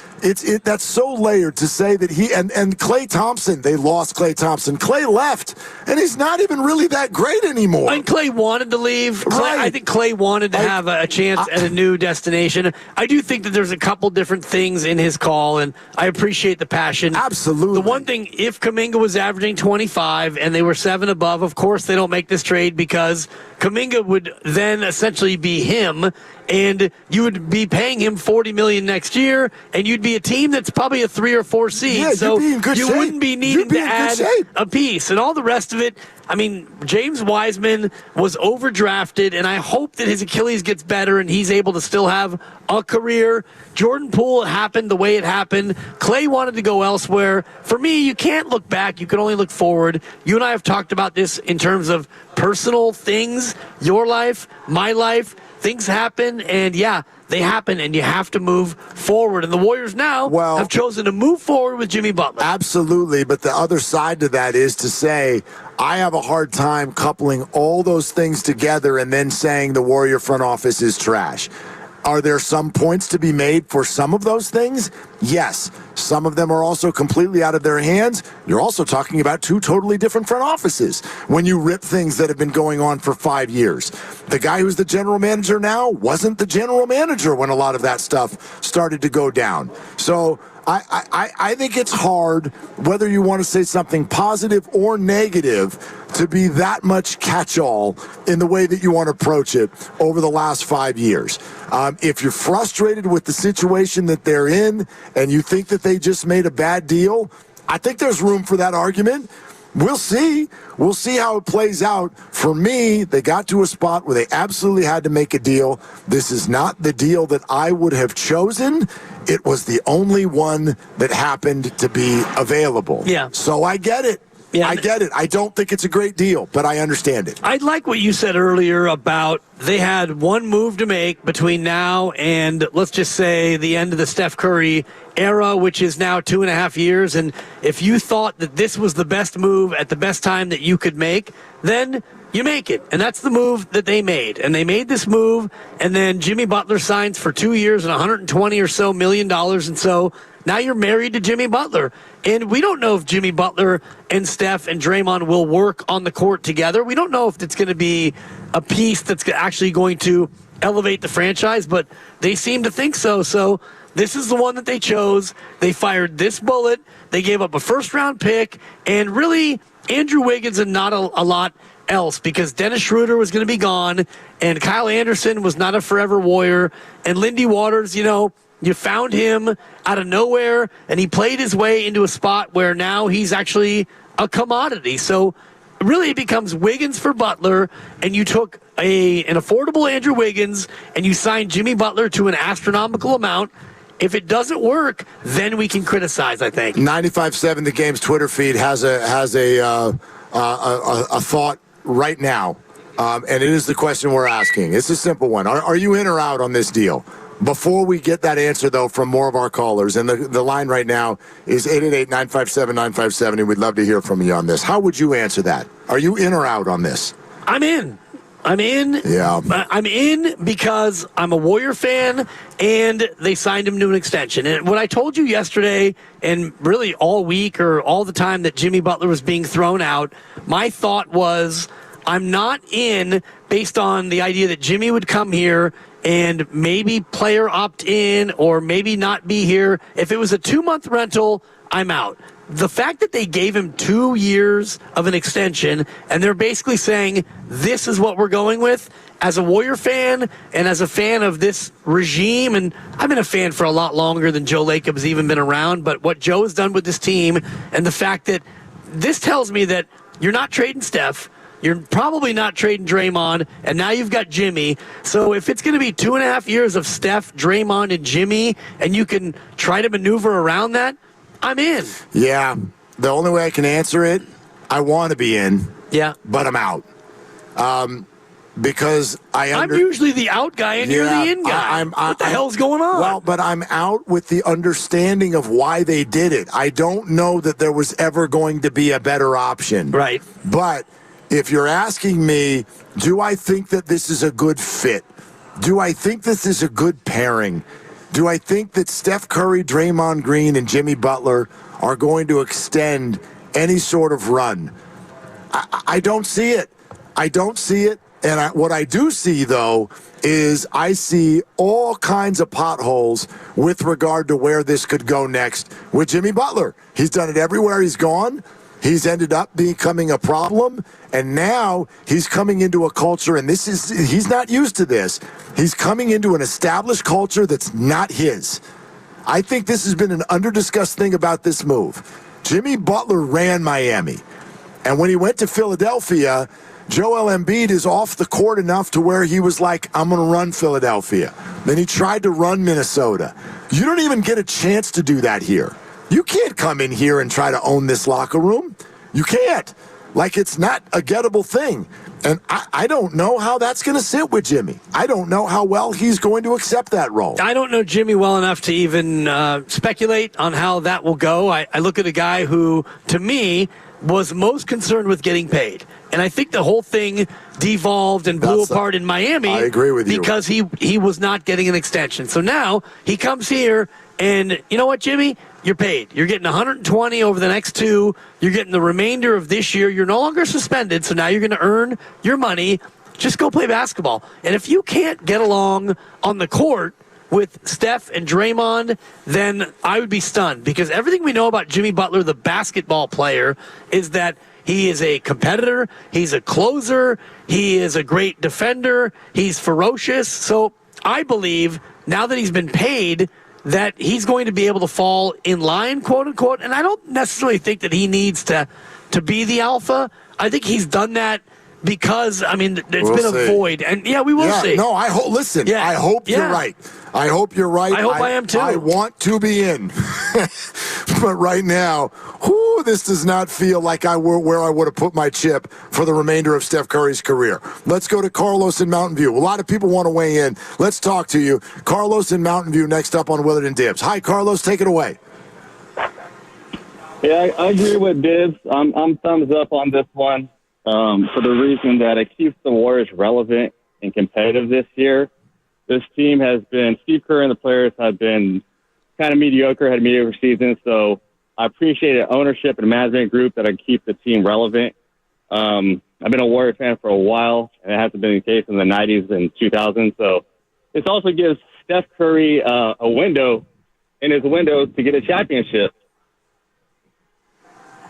That's so layered to say that he and Klay Thompson, they lost Klay Thompson. Klay left, and he's not even really that great anymore. And Klay wanted to leave. Right. I think Klay wanted to have a chance at a new destination. I do think that there's a couple different things in his call, and I appreciate the passion. Absolutely. The one thing, if Kuminga was averaging 25 and they were 7 above, of course they don't make this trade because Kuminga would then essentially be him, and you would be paying him $40 million next year, and you'd be a team that's probably a 3 or 4 seed. Yeah, so you'd be in good shape. Wouldn't be needing to add a piece, and all the rest of it. I mean, James Wiseman was overdrafted, and I hope that his Achilles gets better and he's able to still have a career. Jordan Poole happened the way it happened. Klay wanted to go elsewhere. For me, you can't look back. You can only look forward. You and I have talked about this in terms of personal things, your life, my life. Things happen, and they happen, and you have to move forward. And the Warriors now have chosen to move forward with Jimmy Butler. Absolutely, but the other side to that is to say, I have a hard time coupling all those things together and then saying the Warrior front office is trash. Are there some points to be made for some of those things? Yes. Some of them are also completely out of their hands. You're also talking about 2 totally different front offices when you rip things that have been going on for 5 years. The guy who's the general manager now wasn't the general manager when a lot of that stuff started to go down. So I think it's hard, whether you want to say something positive or negative, to be that much catch-all in the way that you want to approach it over the last 5 years. If you're frustrated with the situation that they're in and you think that they just made a bad deal, I think there's room for that argument. We'll see. We'll see how it plays out. For me, they got to a spot where they absolutely had to make a deal. This is not the deal that I would have chosen. It was the only one that happened to be available. Yeah. So I get it. Yeah, I get it. I don't think it's a great deal, but I understand it. I like what you said earlier about they had one move to make between now and, let's just say, the end of the Steph Curry era, which is now 2.5 years. And if you thought that this was the best move at the best time that you could make, then you make it. And that's the move that they made. And they made this move, and then Jimmy Butler signs for 2 years and $120 or so million. And so now you're married to Jimmy Butler. And we don't know if Jimmy Butler and Steph and Draymond will work on the court together. We don't know if it's going to be a piece that's actually going to elevate the franchise, but they seem to think so. So this is the one that they chose. They fired this bullet. They gave up a first-round pick, and really Andrew Wiggins and not a lot else, because Dennis Schroeder was going to be gone, and Kyle Anderson was not a forever Warrior, and Lindy Waters, you found him out of nowhere, and he played his way into a spot where now he's actually a commodity. So really it becomes Wiggins for Butler, and you took an affordable Andrew Wiggins, and you signed Jimmy Butler to an astronomical amount. If it doesn't work, then we can criticize, I think. 95.7 The Game's Twitter feed has a thought right now, and it is the question we're asking. It's a simple one. Are you in or out on this deal? Before we get that answer, though, from more of our callers, and the line right now is 888-957-9570. We'd love to hear from you on this. How would you answer that? Are you in or out on this? I'm in. Yeah. I'm in because I'm a Warrior fan, and they signed him to an extension. And what I told you yesterday, and really all week or all the time that Jimmy Butler was being thrown out, my thought was I'm not in based on the idea that Jimmy would come here and maybe player opt in or maybe not be here. If it was a 2-month rental, I'm out. The fact that they gave him 2 years of an extension and they're basically saying this is what we're going with, as a Warrior fan and as a fan of this regime, and I've been a fan for a lot longer than Joe Lacob's even been around, but what Joe has done with this team and the fact that this tells me that you're not trading Steph, you're probably not trading Draymond, and now you've got Jimmy. So if it's going to be 2.5 years of Steph, Draymond, and Jimmy, and you can try to maneuver around that, I'm in. Yeah. The only way I can answer it, I want to be in. Yeah. But I'm out. Because I'm usually the out guy and you're the in guy. What the hell's going on? Well, but I'm out with the understanding of why they did it. I don't know that there was ever going to be a better option. Right. But if you're asking me, do I think that this is a good fit? Do I think this is a good pairing? Do I think that Steph Curry, Draymond Green, and Jimmy Butler are going to extend any sort of run? I don't see it. I don't see it. And what I do see, though, is I see all kinds of potholes with regard to where this could go next with Jimmy Butler. He's done it everywhere he's gone. He's ended up becoming a problem, and now he's coming into a culture, and he's not used to this. He's coming into an established culture that's not his. I think this has been an under-discussed thing about this move. Jimmy Butler ran Miami, and when he went to Philadelphia, Joel Embiid is off the court enough to where he was like, I'm going to run Philadelphia. Then he tried to run Minnesota. You don't even get a chance to do that here. You can't come in here and try to own this locker room. You can't. Like, it's not a gettable thing. And I don't know how that's going to sit with Jimmy. I don't know how well he's going to accept that role. I don't know Jimmy well enough to even speculate on how that will go. I look at a guy who, to me, was most concerned with getting paid. And I think the whole thing devolved and blew apart in Miami. I agree with you. Because he was not getting an extension. So now he comes here, and you know what, Jimmy? You're paid. You're getting 120 over the next 2. You're getting the remainder of this year. You're no longer suspended, so now you're going to earn your money. Just go play basketball. And if you can't get along on the court with Steph and Draymond, then I would be stunned, because everything we know about Jimmy Butler, the basketball player, is that he is a competitor, he's a closer, he is a great defender, he's ferocious. So I believe now that he's been paid that he's going to be able to fall in line, quote unquote, and I don't necessarily think that he needs to be the alpha. I think he's done that because, I mean, it's been a void. And, we will see. No, I hope. Listen, Yeah. I hope you're right. I hope you're right. I hope I am too. I want to be in. But right now, this does not feel like where I would have put my chip for the remainder of Steph Curry's career. Let's go to Carlos in Mountain View. A lot of people want to weigh in. Let's talk to you. Carlos in Mountain View next up on Willard and Dibs. Hi, Carlos. Take it away. Yeah, I agree with Dibs. I'm thumbs up on this one for the reason that it keeps the Warriors relevant and competitive this year. This team has been, Steve Kerr and the players have been kind of mediocre, had a mediocre season, so I appreciate an ownership and management group that can keep the team relevant. I've been a Warriors fan for a while, and it hasn't been the case in the 90s and 2000s, so this also gives Steph Curry a window in his window to get a championship.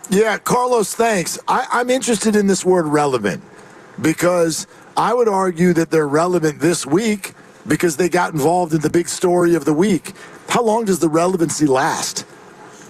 Yeah, Carlos, thanks. I'm interested in this word relevant because I would argue that they're relevant this week because they got involved in the big story of the week. How long does the relevancy last?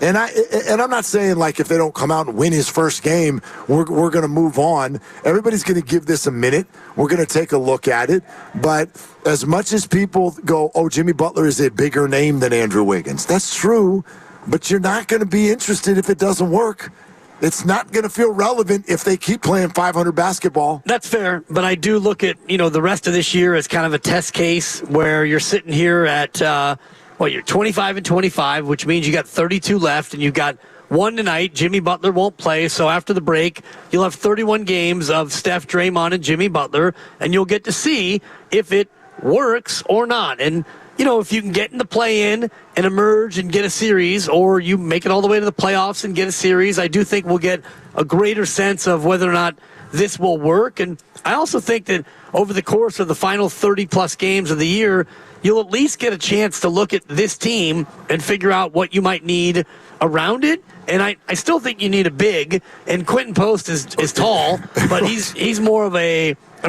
And I'm not saying like if they don't come out and win his first game, we're going to move on. Everybody's going to give this a minute. We're going to take a look at it. But as much as people go, oh, Jimmy Butler is a bigger name than Andrew Wiggins. That's true, but you're not going to be interested if it doesn't work. It's not going to feel relevant if they keep playing 500 basketball. That's fair, but I do look at, the rest of this year as kind of a test case where you're sitting here at, you're 25-25, which means you got 32 left, and you got one tonight. Jimmy Butler won't play, so after the break, you'll have 31 games of Steph, Draymond, and Jimmy Butler, and you'll get to see if it works or not. And if you can get in the play-in and emerge and get a series, or you make it all the way to the playoffs and get a series, I do think we'll get a greater sense of whether or not this will work. And I also think that over the course of the final 30-plus games of the year, you'll at least get a chance to look at this team and figure out what you might need around it. And I still think you need a big, and Quentin Post is tall, but he's more of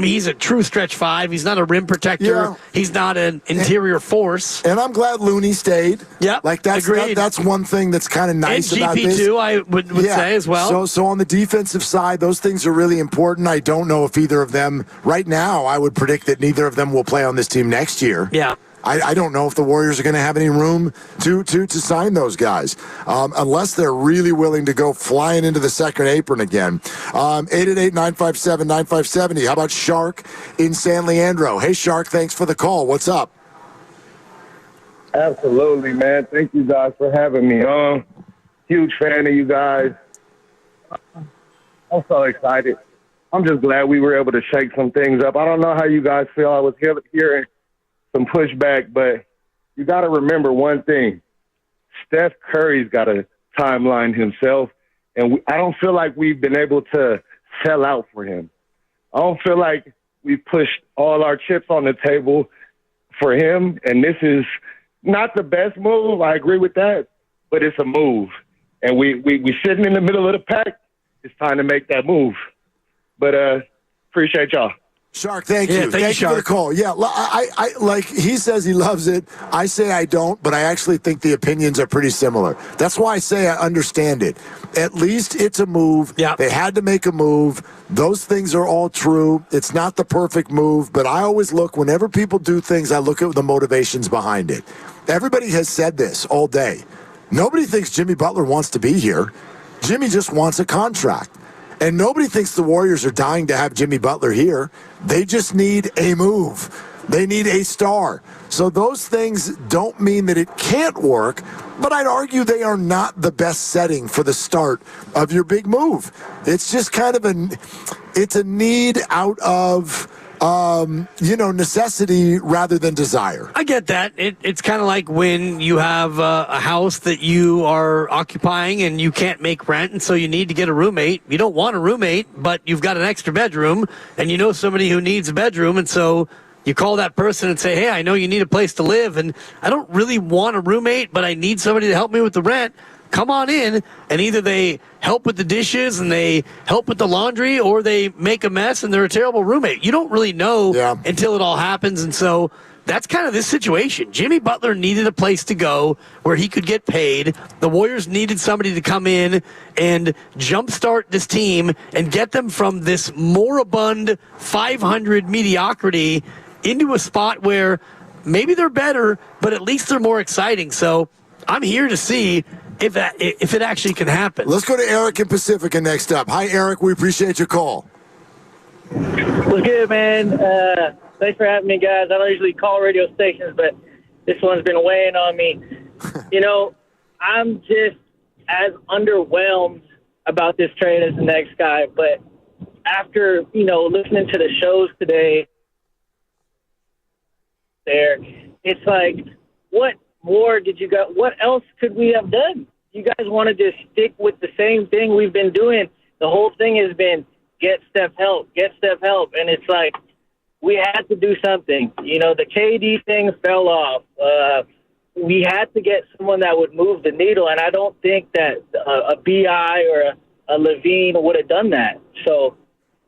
he's a true stretch five. He's not a rim protector. Yeah. He's not an interior force. And I'm glad Looney stayed. Yeah, that's one thing that's kind of nice and about GP this. too, I would say as well. So on the defensive side, those things are really important. I don't know if either of them, right now, I would predict that neither of them will play on this team next year. Yeah. I don't know if the Warriors are going to have any room to sign those guys unless they're really willing to go flying into the second apron again. 888-957-9570. How about Shark in San Leandro? Hey, Shark, thanks for the call. What's up? Absolutely, man. Thank you guys for having me on. Huge fan of you guys. I'm so excited. I'm just glad we were able to shake some things up. I don't know how you guys feel. I was hearing some pushback, but you got to remember one thing. Steph Curry's got a timeline himself, and I don't feel like we've been able to sell out for him. I don't feel like we've pushed all our chips on the table for him, and this is not the best move. I agree with that, but it's a move. And we sitting in the middle of the pack. It's time to make that move. But appreciate y'all. Shark, thank you. Thank you for the call. Yeah, I like he says he loves it. I say I don't, but I actually think the opinions are pretty similar. That's why I say I understand it. At least it's a move. Yeah. They had to make a move. Those things are all true. It's not the perfect move, but I always look, whenever people do things, I look at the motivations behind it. Everybody has said this all day. Nobody thinks Jimmy Butler wants to be here. Jimmy just wants a contract. And nobody thinks the Warriors are dying to have Jimmy Butler here. They just need a move. They need a star. So those things don't mean that it can't work, but I'd argue they are not the best setting for the start of your big move. It's just kind of it's a need out of necessity rather than desire. I get that. It's kind of like when you have a house that you are occupying and you can't make rent, and so you need to get a roommate. You don't want a roommate, but you've got an extra bedroom, and you know somebody who needs a bedroom, and so you call that person and say, hey, I know you need a place to live, and I don't really want a roommate, but I need somebody to help me with the rent. Come on in, and either they help with the dishes and they help with the laundry, or they make a mess and they're a terrible roommate. You don't really know until it all happens, and so that's kind of this situation. Jimmy Butler needed a place to go where he could get paid. The Warriors needed somebody to come in and jumpstart this team and get them from this moribund 500 mediocrity into a spot where maybe they're better, but at least they're more exciting. So I'm here to see if it actually can happen. Let's go to Eric in Pacifica next up. Hi, Eric. We appreciate your call. What's good, man? Thanks for having me, guys. I don't usually call radio stations, but this one's been weighing on me. I'm just as underwhelmed about this trade as the next guy. But after, listening to the shows today, it's like, what more did you got? What else could we have done? You guys want to just stick with the same thing we've been doing. The whole thing has been get Steph help. And it's like, we had to do something. The KD thing fell off. we had to get someone that would move the needle, and I don't think that a BI or a Levine would have done that. So,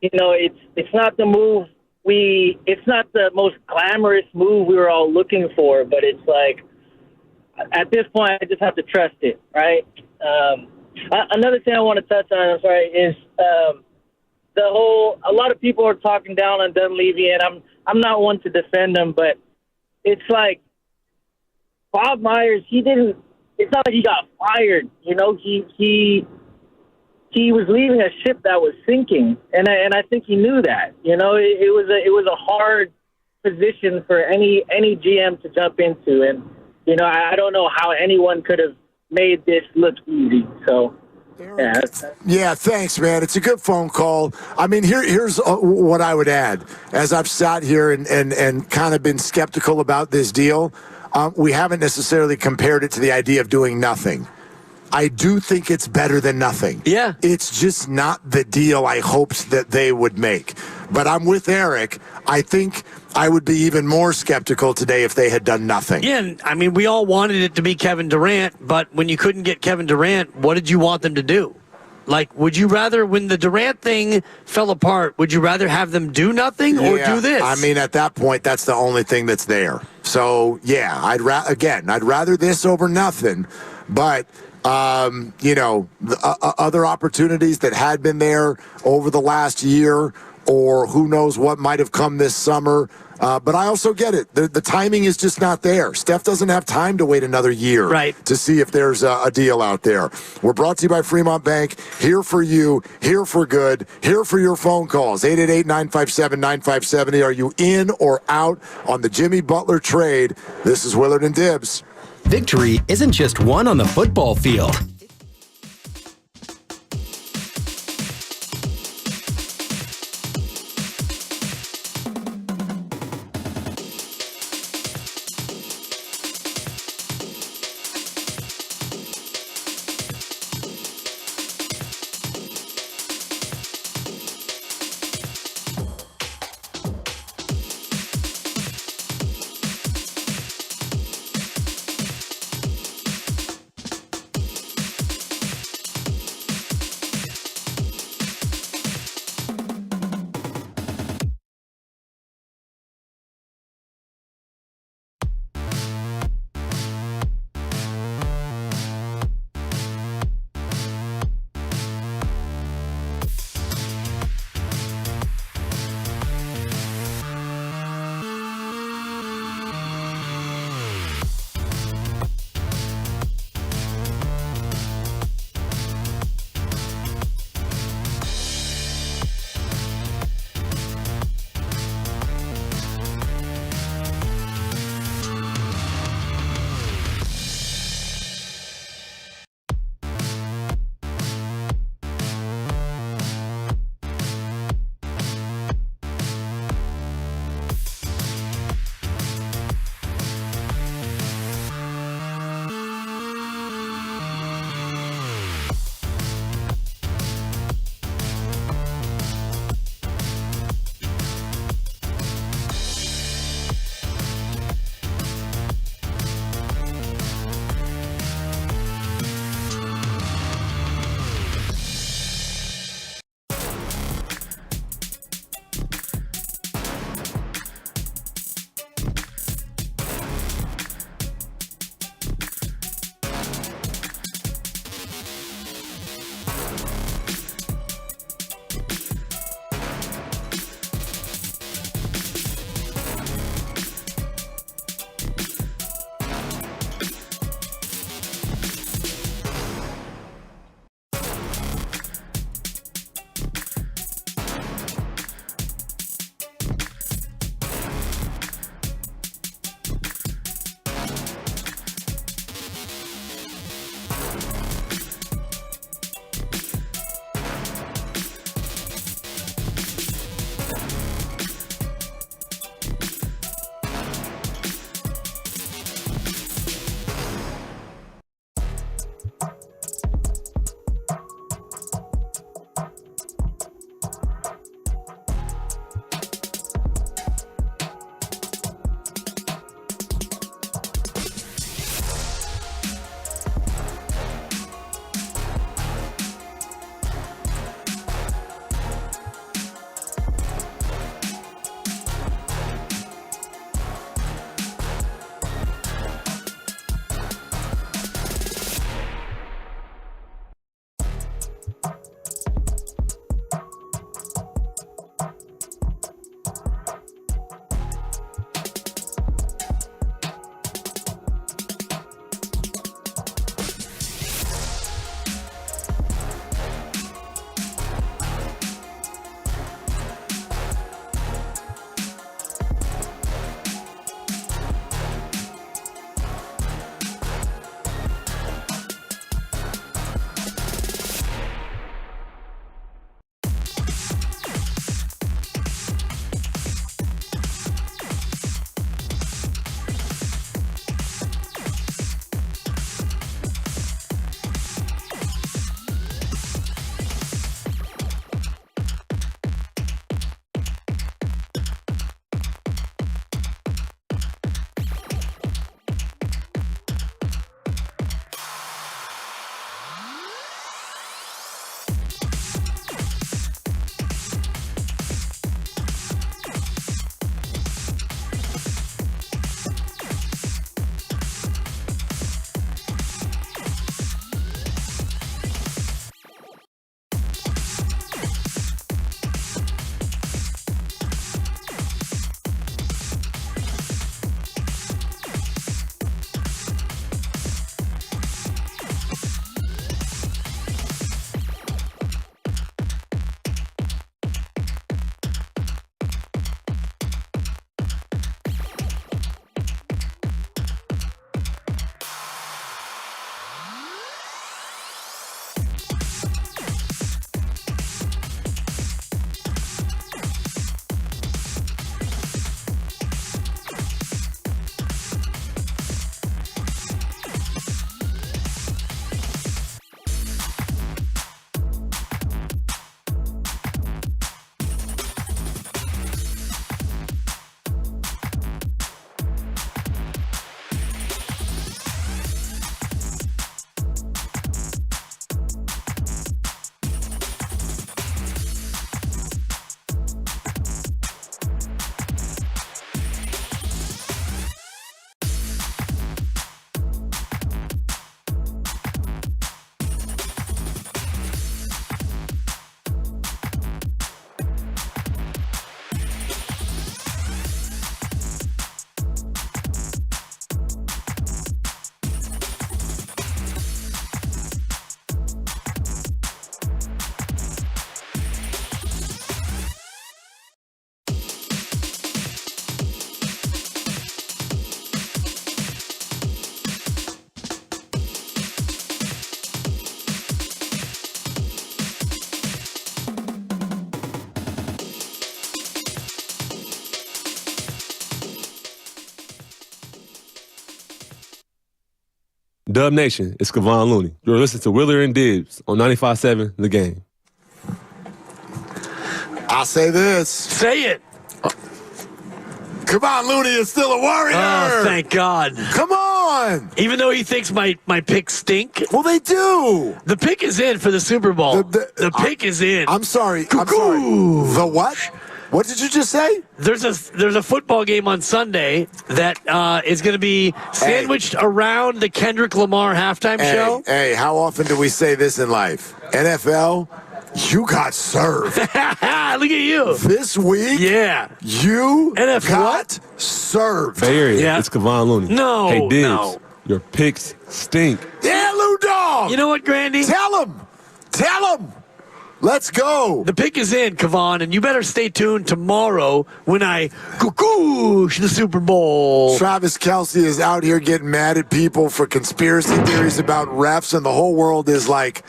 it's not the move it's not the most glamorous move we were all looking for, but it's like, at this point, I just have to trust it, right? Another thing I want to touch on, is a lot of people are talking down on Dunleavy, and I'm not one to defend him, but it's like Bob Myers, it's not like he got fired, he was leaving a ship that was sinking, and I think he knew that. It was a hard position for any GM to jump into, and I don't know how anyone could have made this look easy. So, yeah. Yeah, thanks, man. It's a good phone call. I mean, here's what I would add. As I've sat here and kind of been skeptical about this deal, we haven't necessarily compared it to the idea of doing nothing. I do think it's better than nothing. Yeah. It's just not the deal I hoped that they would make. But I'm with Eric. I think I would be even more skeptical today if they had done nothing. Yeah, and I mean, we all wanted it to be Kevin Durant, but when you couldn't get Kevin Durant, what did you want them to do? Like, would you rather, when the Durant thing fell apart, would you rather have them do nothing or do this? I mean, at that point, that's the only thing that's there. So, yeah, I'd rather this over nothing. But other opportunities that had been there over the last year, or who knows what might have come this summer. But I also get it. The timing is just not there. Steph doesn't have time to wait another year to see if there's a deal out there. We're brought to you by Fremont Bank. Here for you, here for good, here for your phone calls. 888-957-9570. Are you in or out on the Jimmy Butler trade? This is Willard and Dibbs. Victory isn't just won on the football field. Dub Nation, it's Kevon Looney. You're listening to Willard and Dibbs on 95.7 The Game. I'll say this. Say it. Kevon Looney is still a Warrior. Oh, thank God. Come on. Even though he thinks my picks stink. Well, they do. The pick is in for the Super Bowl. The pick is in. I'm sorry. The what? What did you just say? There's a football game on Sunday that is going to be sandwiched around the Kendrick Lamar halftime show. Hey, how often do we say this in life? NFL, you got served. Look at you. This week, you got served. Bay Area, it's Kevon Looney. No, hey, Dibbs, no. Your picks stink. Yeah, Lou Dog. You know what, Grandy? Tell him. Let's go. The pick is in, Kevon, and you better stay tuned tomorrow when I goosh the Super Bowl. Travis Kelce is out here getting mad at people for conspiracy theories about refs, and the whole world is like,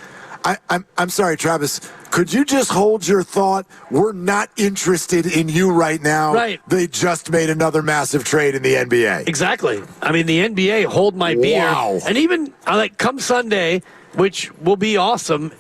I'm sorry, Travis. Could you just hold your thought? We're not interested in you right now. Right. They just made another massive trade in the NBA. Exactly. I mean, the NBA, hold my beer. Wow. And even, come Sunday, which will be awesome,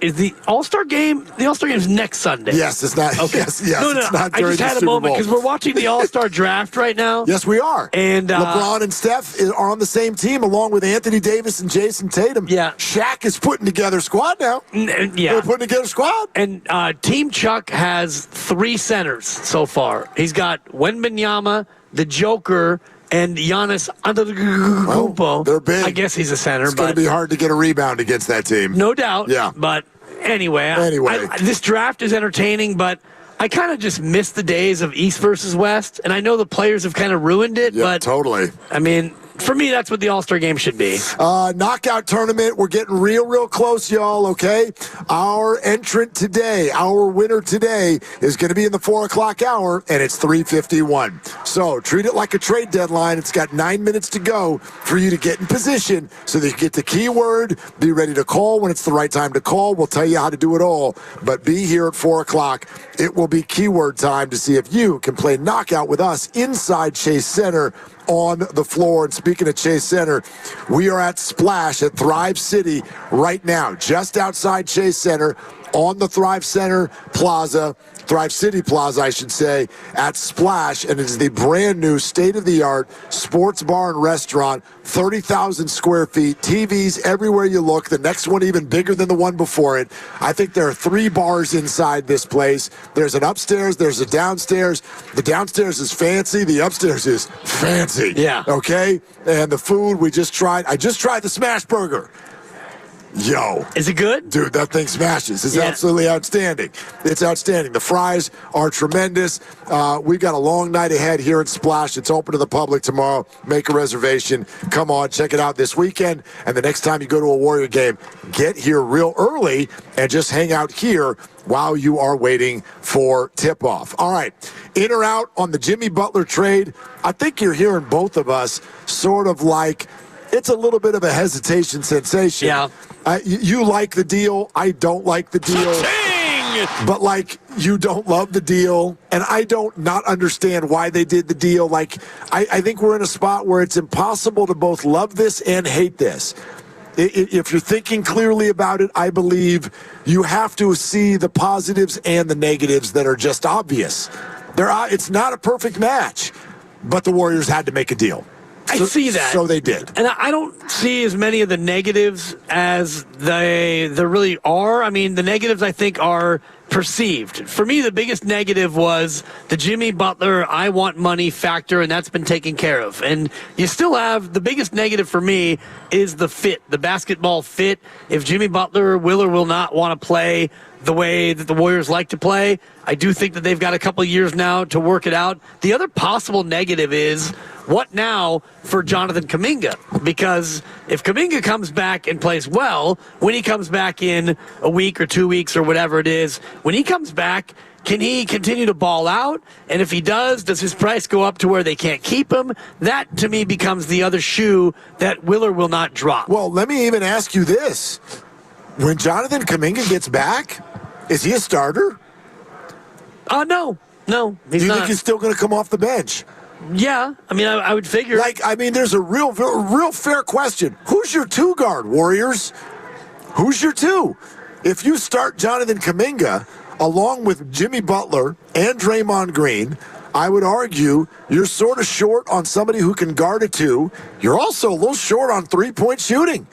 is the All-Star game? The All-Star game is next Sunday. Yes, it's not. Okay. Yes, no, it's not I during just the had a Super moment Bowl. because we're watching the All-Star draft right now. Yes, we are. And LeBron and Steph are on the same team along with Anthony Davis and Jason Tatum. Yeah. Shaq is putting together a squad now. Yeah. They're putting together a squad. And Team Chuck has 3 centers so far. He's got Wembanyama, the Joker, and Giannis Antetokounmpo. Well, they're big. I guess he's a center. It's going to be hard to get a rebound against that team. No doubt. Yeah. But anyway. This draft is entertaining, but I kind of just miss the days of East versus West. And I know the players have kind of ruined it. Yeah, but totally. I mean, for me, that's what the All-Star game should be. Knockout tournament. We're getting real close, y'all, okay? Our entrant today, our winner today, is going to be in the 4 o'clock hour, and it's 3:51. So treat it like a trade deadline. It's got 9 minutes to go for you to get in position so that you get the keyword, be ready to call when it's the right time to call. We'll tell you how to do it all, but be here at 4 o'clock. It will be keyword time to see if you can play knockout with us inside Chase Center on the floor. And speaking of Chase Center, we are at Splash at Thrive City right now, just outside Chase Center on the Thrive Center Plaza, Thrive City Plaza, I should say, at Splash, and it is the brand new state-of-the-art sports bar and restaurant, 30,000 square feet, TVs everywhere you look, the next one even bigger than the one before it. I think there are 3 bars inside this place. There's an upstairs, there's a downstairs. The downstairs is fancy, the upstairs is fancy. Yeah. Okay? And the food I just tried the Smash Burger. Yo. Is it good? Dude, that thing smashes. It's absolutely outstanding. It's outstanding. The fries are tremendous. We've got a long night ahead here at Splash. It's open to the public tomorrow. Make a reservation. Come on, check it out this weekend. And the next time you go to a Warrior game, get here real early and just hang out here while you are waiting for tip-off. All right, in or out on the Jimmy Butler trade, I think you're hearing both of us sort of like it's a little bit of a hesitation sensation. Yeah. You like the deal. I don't like the deal. But, you don't love the deal. And I don't not understand why they did the deal. I think we're in a spot where it's impossible to both love this and hate this. If you're thinking clearly about it, I believe you have to see the positives and the negatives that are just obvious. It's not a perfect match, but the Warriors had to make a deal. I see that. So they did. And I don't see as many of the negatives as there really are. I mean, the negatives, I think, are perceived. For me, the biggest negative was the Jimmy Butler, I want money factor, and that's been taken care of. And you still have the biggest negative for me is the fit, the basketball fit. If Jimmy Butler will or will not want to play the way that the Warriors like to play, I do think that they've got a couple of years now to work it out. The other possible negative is what now for Jonathan Kuminga? Because if Kuminga comes back and plays well, when he comes back in a week or 2 weeks or whatever it is, when he comes back, can he continue to ball out? And if he does his price go up to where they can't keep him? That, to me, becomes the other shoe that will or will not drop. Well, let me even ask you this. When Jonathan Kuminga gets back, is he a starter? No, he's not. Do you think he's still going to come off the bench? Yeah, I mean, I would figure. There's a real fair question. Who's your 2 guard, Warriors? Who's your 2? If you start Jonathan Kuminga along with Jimmy Butler and Draymond Green, I would argue you're sort of short on somebody who can guard a 2. You're also a little short on three-point shooting.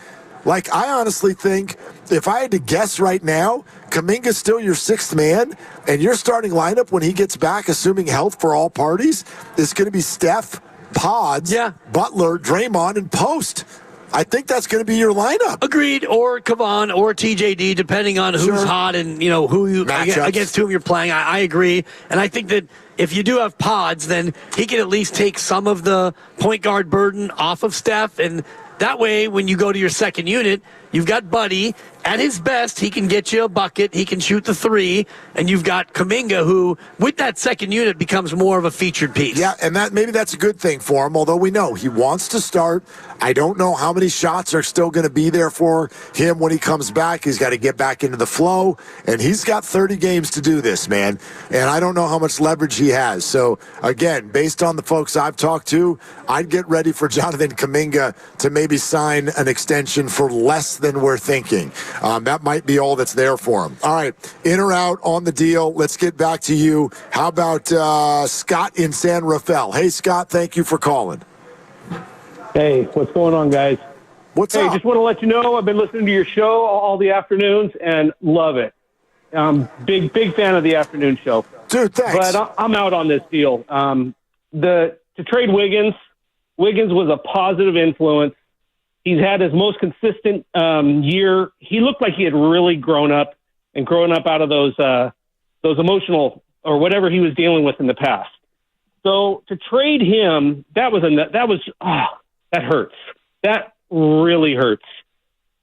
I honestly think if I had to guess right now, Kuminga's still your 6th man, and your starting lineup when he gets back, assuming health for all parties, is going to be Steph, Pods, Butler, Draymond, and Post. I think that's going to be your lineup. Agreed. Or Kavan or TJD, depending on who's hot and who you against whom you're playing. I agree, and I think that if you do have Pods, then he can at least take some of the point guard burden off of Steph, and that way, when you go to your second unit, you've got Buddy. At his best, he can get you a bucket. He can shoot the 3. And you've got Kuminga, who, with that second unit, becomes more of a featured piece. Yeah, and maybe that's a good thing for him, although we know he wants to start. I don't know how many shots are still going to be there for him when he comes back. He's got to get back into the flow, and he's got 30 games to do this, man. And I don't know how much leverage he has. So, again, based on the folks I've talked to, I'd get ready for Jonathan Kuminga to maybe sign an extension for less than we're thinking. That might be all that's there for him. All right, in or out on the deal. Let's get back to you. How about Scott in San Rafael? Hey, Scott, thank you for calling. Hey, what's going on, guys? What's up? Hey, just want to let you know I've been listening to your show all the afternoons and love it. Big fan of the afternoon show. Dude, thanks. But I'm out on this deal. To trade Wiggins was a positive influence. He's had his most consistent year. He looked like he had really grown up out of those emotional or whatever he was dealing with in the past. So to trade him, that hurts. That really hurts.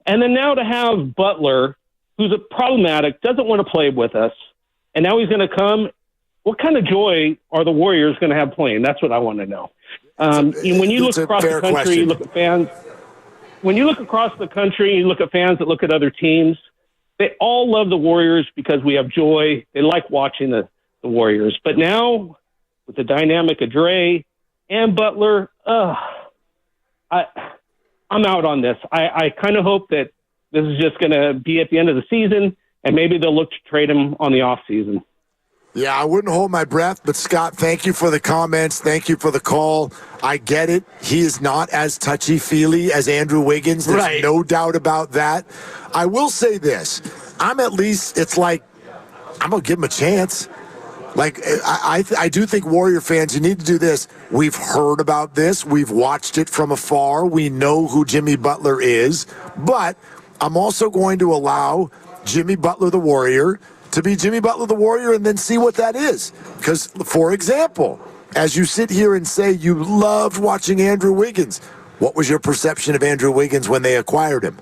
And then now to have Butler, who's a problematic, doesn't want to play with us, and now he's going to come. What kind of joy are the Warriors going to have playing? That's what I want to know. When you look across the country, you look at fans. When you look across the country, you look at fans that look at other teams. They all love the Warriors because we have joy. They like watching the Warriors. But now, with the dynamic of Dre and Butler, I'm out on this. I kind of hope that this is just going to be at the end of the season, and maybe they'll look to trade him on the offseason. Yeah, I wouldn't hold my breath, but Scott, thank you for the comments. Thank you for the call. I get it. He is not as touchy-feely as Andrew Wiggins. There's no doubt about that. I will say this. I'm going to give him a chance. I do think Warrior fans, you need to do this. We've heard about this. We've watched it from afar. We know who Jimmy Butler is. But I'm also going to allow Jimmy Butler, the Warrior, to be Jimmy Butler, the Warrior, and then see what that is. Because, for example, as you sit here and say you loved watching Andrew Wiggins, what was your perception of Andrew Wiggins when they acquired him?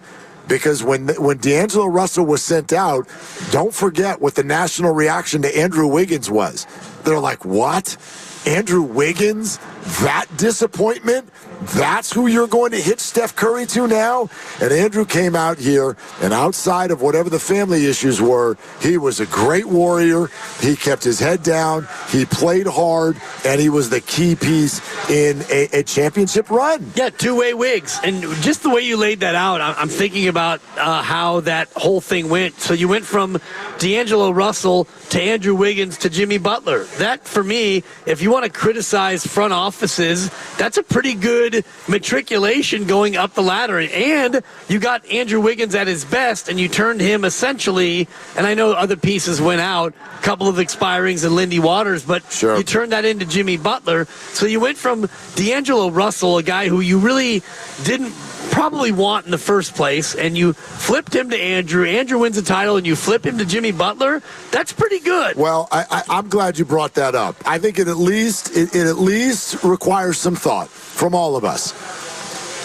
Because when D'Angelo Russell was sent out, don't forget what the national reaction to Andrew Wiggins was. They're like, what? Andrew Wiggins? That disappointment? That's who you're going to hit Steph Curry to now? And Andrew came out here, and outside of whatever the family issues were, he was a great Warrior. He kept his head down. He played hard, and he was the key piece in a championship run. Yeah, two-way Wiggs. And just the way you laid that out, I'm thinking about how that whole thing went. So you went from D'Angelo Russell to Andrew Wiggins to Jimmy Butler. That, for me, if you want to criticize front offices, that's a pretty good matriculation going up the ladder. And you got Andrew Wiggins at his best, and you turned him essentially, and I know other pieces went out, a couple of expirings and Lindy Waters, but you turned that into Jimmy Butler. So you went from D'Angelo Russell, a guy who you really didn't probably want in the first place, and you flipped him to Andrew. Andrew wins the title, and you flip him to Jimmy Butler. That's pretty good. Well, I'm glad you brought that up. I think it at least requires some thought from all of us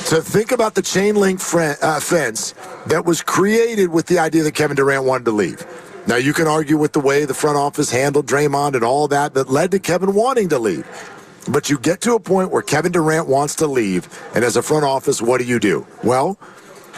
to think about the chain link fence that was created with the idea that Kevin Durant wanted to leave. Now, you can argue with the way the front office handled Draymond and all that led to Kevin wanting to leave. But you get to a point where Kevin Durant wants to leave, and as a front office, what do? Well,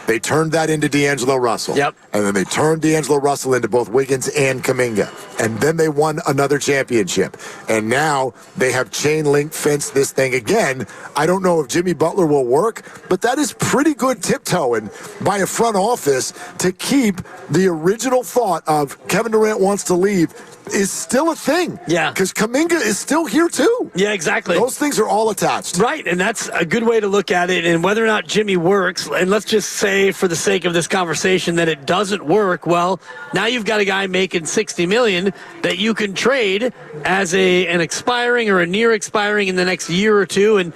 They turned that into D'Angelo Russell. Yep. And then they turned D'Angelo Russell into both Wiggins and Kuminga. And then they won another championship. And now they have chain link fenced this thing again. I don't know if Jimmy Butler will work, but that is pretty good tiptoeing by a front office to keep the original thought of Kevin Durant wants to leave is still a thing. Yeah. Because Kuminga is still here too. Yeah, exactly. Those things are all attached. Right, and that's a good way to look at it. And whether or not Jimmy works, and let's just say for the sake of this conversation that it doesn't work, well, now you've got a guy making $60 million that you can trade as an expiring or a near expiring in the next year or two and,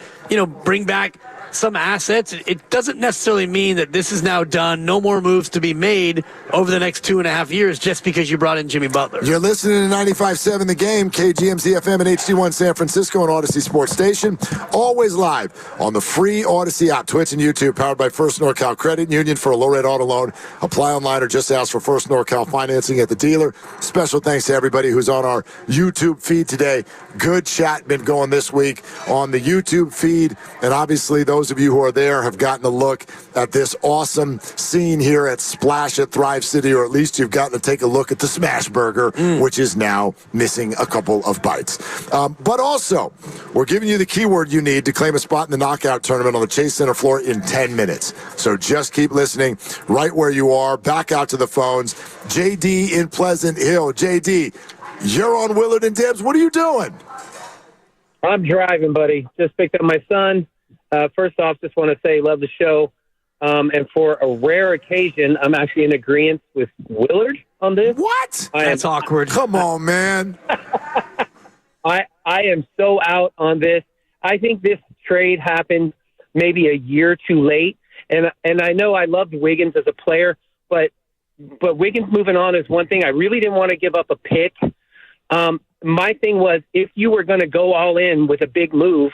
bring back some assets. It doesn't necessarily mean that this is now done. No more moves to be made over the next 2.5 years just because you brought in Jimmy Butler. You're listening to 95.7 The Game, KGMZ FM and HD1 San Francisco and Odyssey Sports Station. Always live on the free Odyssey app, Twitch and YouTube, powered by First NorCal Credit Union for a low-rate auto loan. Apply online or just ask for First NorCal financing at the dealer. Special thanks to everybody who's on our YouTube feed today. Good chat been going this week on the YouTube feed, and obviously those of you who are there have gotten a look at this awesome scene here at Splash at Thrive City, or at least you've gotten to take a look at the Smash Burger, which is now missing a couple of bites. But also, we're giving you the keyword you need to claim a spot in the knockout tournament on the Chase Center floor in 10 minutes. So just keep listening right where you are. Back out to the phones. JD in Pleasant Hill. JD, you're on Willard and Dibs. What are you doing? I'm driving, buddy. Just picked up my son. First off, just want to say love the show. And for a rare occasion, I'm actually in agreement with Willard on this. What? That's awkward. Come on, man. I am so out on this. I think this trade happened maybe a year too late. And I know I loved Wiggins as a player, but Wiggins moving on is one thing. I really didn't want to give up a pick. My thing was, if you were going to go all in with a big move,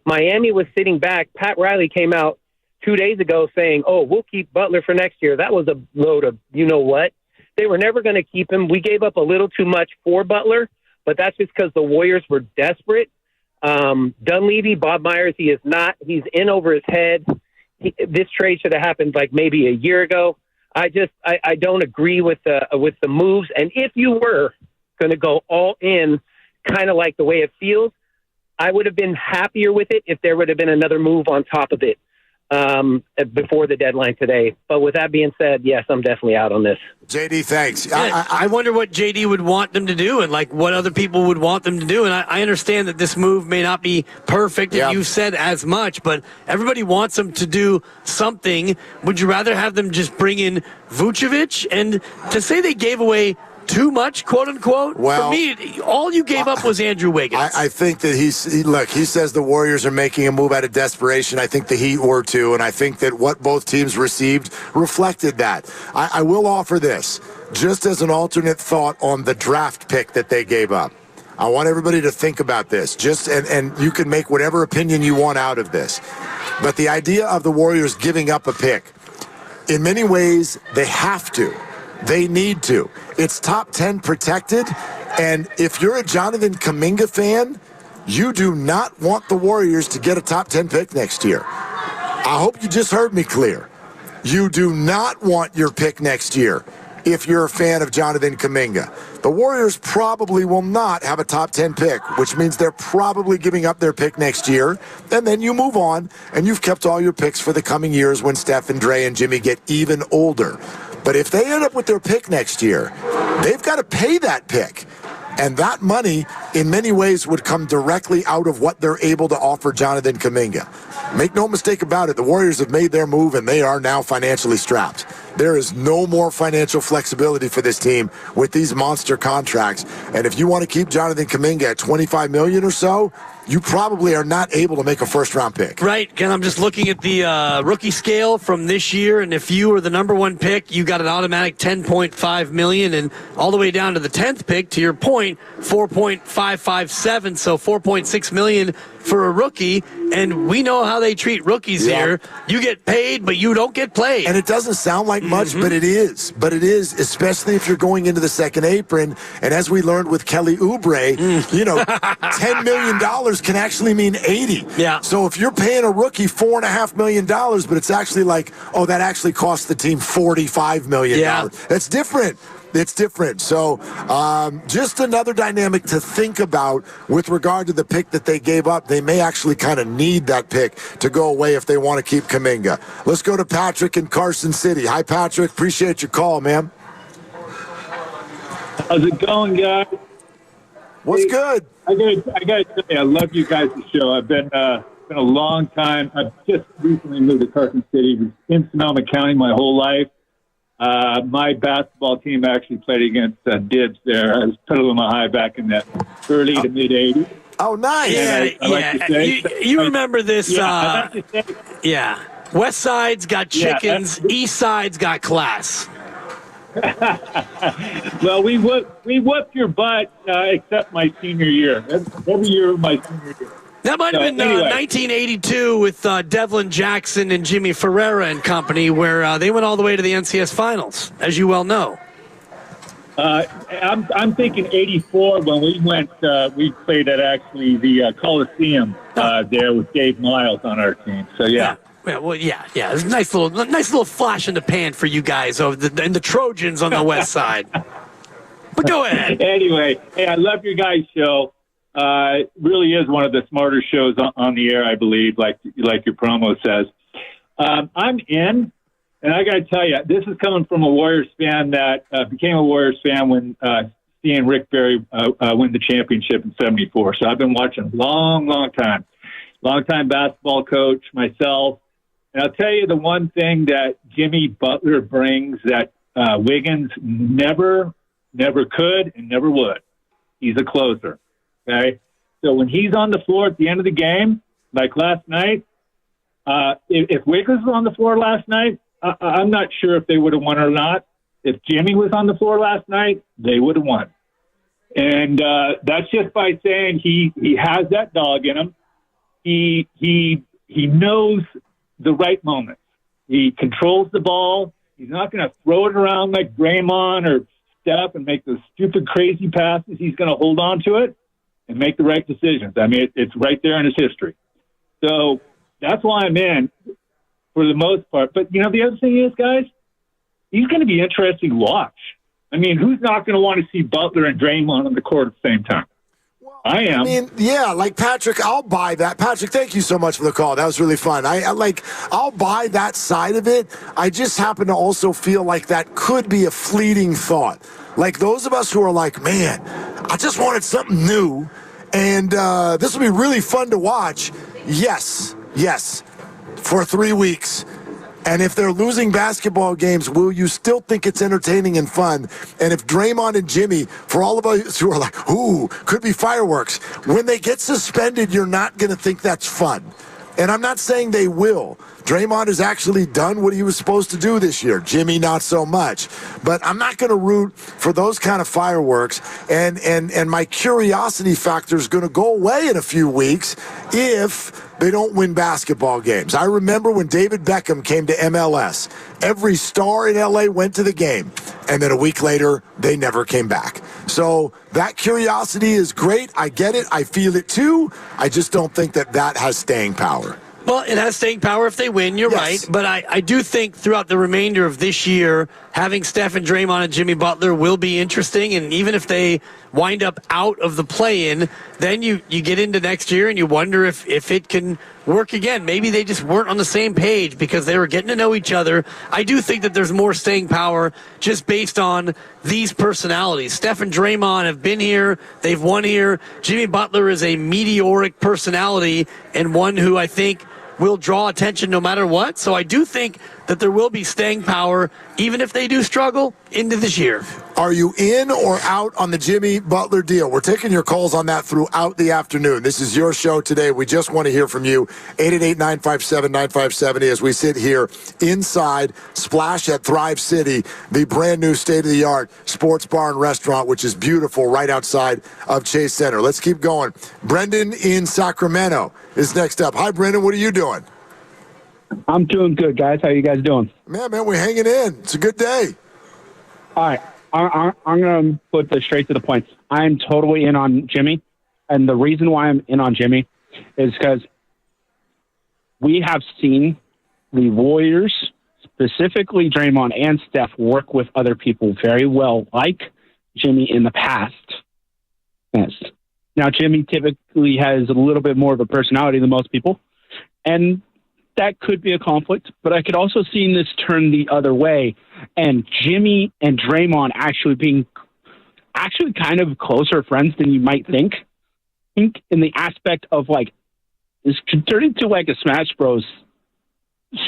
Miami was sitting back. Pat Riley came out 2 days ago saying, we'll keep Butler for next year. That was a load of you-know-what. They were never going to keep him. We gave up a little too much for Butler, but that's just because the Warriors were desperate. Dunleavy, Bob Myers, he is not. He's in over his head. This trade should have happened like maybe a year ago. I don't agree with the moves. And if you were going to go all in, kind of like the way it feels, I would have been happier with it if there would have been another move on top of it before the deadline today. But with that being said, yes, I'm definitely out on this. JD, thanks. Yeah, I wonder what JD would want them to do and like what other people would want them to do. And I understand that this move may not be perfect, and you've said as much, but everybody wants them to do something. Would you rather have them just bring in Vucevic? And to say they gave away too much, quote unquote. Well, for me, all you gave up was Andrew Wiggins. I think that he says the Warriors are making a move out of desperation. I think the Heat were too, and I think that what both teams received reflected that. I will offer this just as an alternate thought on the draft pick that they gave up. I want everybody to think about this. And you can make whatever opinion you want out of this. But the idea of the Warriors giving up a pick, in many ways, they have to. They need to. It's top 10 protected, and if you're a Jonathan Kuminga fan, you do not want the Warriors to get a top 10 pick next year. I hope you just heard me clear. You do not want your pick next year if you're a fan of Jonathan Kuminga. The Warriors probably will not have a top 10 pick, which means they're probably giving up their pick next year, and then you move on, and you've kept all your picks for the coming years when Steph and Dre and Jimmy get even older. But if they end up with their pick next year, they've got to pay that pick. And that money, in many ways, would come directly out of what they're able to offer Jonathan Kuminga. Make no mistake about it, the Warriors have made their move, and they are now financially strapped. There is no more financial flexibility for this team with these monster contracts. And if you want to keep Jonathan Kuminga at $25 million or so, you probably are not able to make a first-round pick. Right, and I'm just looking at the rookie scale from this year, and if you were the number one pick, you got an automatic $10.5 million, and all the way down to the 10th pick, to your point, $4.5 5.57, so $4.6 million for a rookie. And we know how they treat rookies here. You get paid, but you don't get played. And it doesn't sound like much, but it is. But it is, especially if you're going into the second apron. And as we learned with Kelly Oubre, $10 million can actually mean 80. Yeah. So if you're paying a rookie $4.5 million, but it's actually like, oh, that actually cost the team $45 million. Yeah. That's different. It's different. So just another dynamic to think about with regard to the pick that they gave up. They may actually kind of need that pick to go away if they want to keep Kuminga. Let's go to Patrick in Carson City. Hi, Patrick. Appreciate your call, man. How's it going, guys? What's good? I gotta tell you, I love you guys' show. I've been a long time. I've just recently moved to Carson City. Was in Sonoma County my whole life. My basketball team actually played against Dibs there. I was Petaluma High back in the early to mid '80s. Oh, nice! You remember this? West Side's got chickens. East Side's got class. Well, we whooped your butt except my senior year. Every year of my senior year. That might have been 1982 with Devlin Jackson and Jimmy Ferreira and company, where they went all the way to the NCS Finals, as you well know. I'm thinking 84 when we went. We played at actually the Coliseum there with Dave Miles on our team. So yeah. Yeah. There's a nice little flash in the pan for you guys and the Trojans on the West Side. But go ahead. Anyway, hey, I love your guys' show. It really is one of the smarter shows on the air, I believe, like your promo says. I'm in, and I got to tell you, this is coming from a Warriors fan that became a Warriors fan when seeing Rick Barry win the championship in '74. So I've been watching a long time. Long-time basketball coach myself. And I'll tell you the one thing that Jimmy Butler brings that Wiggins never could and never would. He's a closer. Okay, so when he's on the floor at the end of the game, like last night, if Wiggins was on the floor last night, I'm not sure if they would have won or not. If Jimmy was on the floor last night, they would have won. And that's just by saying he has that dog in him. He knows the right moments. He controls the ball. He's not going to throw it around like Draymond or Steph and make those stupid, crazy passes. He's going to hold on to it and make the right decisions. I mean, it's right there in his history. So that's why I'm in for the most part. But, the other thing is, guys, he's going to be interesting to watch. I mean, who's not going to want to see Butler and Draymond on the court at the same time? I am. I mean, yeah, like Patrick, I'll buy that. Patrick, thank you so much for the call. That was really fun. I'll buy that side of it. I just happen to also feel like that could be a fleeting thought. Like those of us who are like, man, I just wanted something new, and this will be really fun to watch. Yes, for 3 weeks. And if they're losing basketball games, will you still think it's entertaining and fun? And if Draymond and Jimmy, for all of us who are like, ooh, could be fireworks, when they get suspended, you're not going to think that's fun. And I'm not saying they will. Draymond has actually done what he was supposed to do this year. Jimmy, not so much. But I'm not going to root for those kind of fireworks. And my curiosity factor is going to go away in a few weeks if they don't win basketball games. I remember when David Beckham came to MLS. Every star in LA went to the game. And then a week later, they never came back. So that curiosity is great. I get it. I feel it too. I just don't think that has staying power. Well, it has staying power if they win, you're right. But I do think throughout the remainder of this year, having Steph and Draymond and Jimmy Butler will be interesting. And even if they wind up out of the play-in, then you get into next year and you wonder if it can work again. Maybe they just weren't on the same page because they were getting to know each other. I do think that there's more staying power just based on these personalities. Steph and Draymond have been here. They've won here. Jimmy Butler is a meteoric personality and one who I think will draw attention no matter what. So I do think that there will be staying power, even if they do struggle, into this year. Are you in or out on the Jimmy Butler deal? We're taking your calls on that throughout the afternoon. This is your show today. We just want to hear from you. 888-957-9570 as we sit here inside Splash at Thrive City, the brand new state-of-the-art sports bar and restaurant, which is beautiful right outside of Chase Center. Let's keep going. Brendan in Sacramento is next up. Hi, Brendan. What are you doing? I'm doing good, guys. How you guys doing? Man, we're hanging in. It's a good day. All right. I'm going to put this straight to the point. I'm totally in on Jimmy. And the reason why I'm in on Jimmy is because we have seen the Warriors, specifically Draymond and Steph, work with other people very well, like Jimmy in the past. Yes. Now, Jimmy typically has a little bit more of a personality than most people. And that could be a conflict, but I could also see this turn the other way, and Jimmy and Draymond actually being kind of closer friends than you might think. I think in the aspect of like it's turning to like a Smash Bros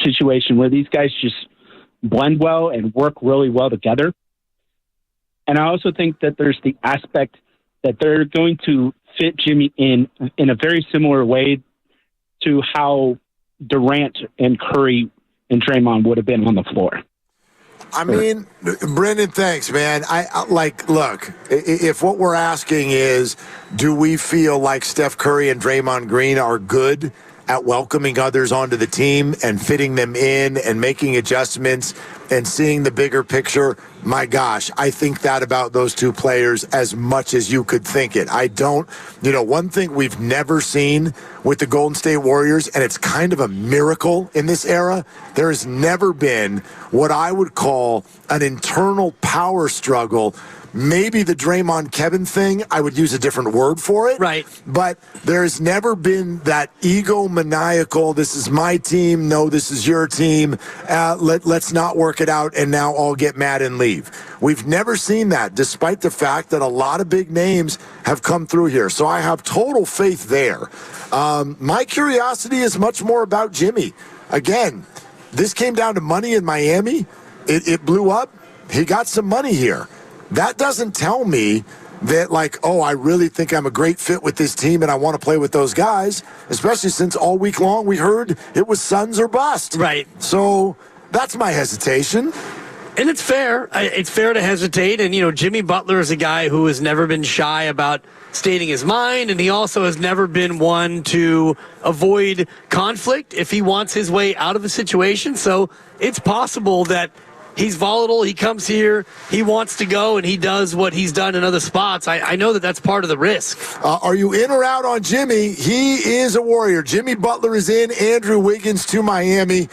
situation where these guys just blend well and work really well together. And I also think that there's the aspect that they're going to fit Jimmy in a very similar way to how Durant and Curry and Draymond would have been on the floor. I mean, Brendan, thanks, man. Look, if what we're asking is, do we feel like Steph Curry and Draymond Green are good at welcoming others onto the team and fitting them in and making adjustments and seeing the bigger picture? My gosh, I think that about those two players as much as you could think it. I don't, one thing we've never seen with the Golden State Warriors, and it's kind of a miracle in this era, there has never been what I would call an internal power struggle. Maybe the Draymond Kevin thing, I would use a different word for it. Right. But there's never been that egomaniacal, this is my team, no, this is your team, let's not work it out and now all get mad and leave. We've never seen that, despite the fact that a lot of big names have come through here. So I have total faith there. My curiosity is much more about Jimmy. Again, this came down to money in Miami. It blew up. He got some money here. That doesn't tell me that, I really think I'm a great fit with this team and I want to play with those guys, especially since all week long we heard it was Suns or bust. Right. So that's my hesitation. And it's fair. It's fair to hesitate. And, Jimmy Butler is a guy who has never been shy about stating his mind, and he also has never been one to avoid conflict if he wants his way out of a situation. So it's possible that he's volatile. He comes here. He wants to go, and he does what he's done in other spots. I know that that's part of the risk. Are you in or out on Jimmy? He is a Warrior. Jimmy Butler is in. Andrew Wiggins to Miami.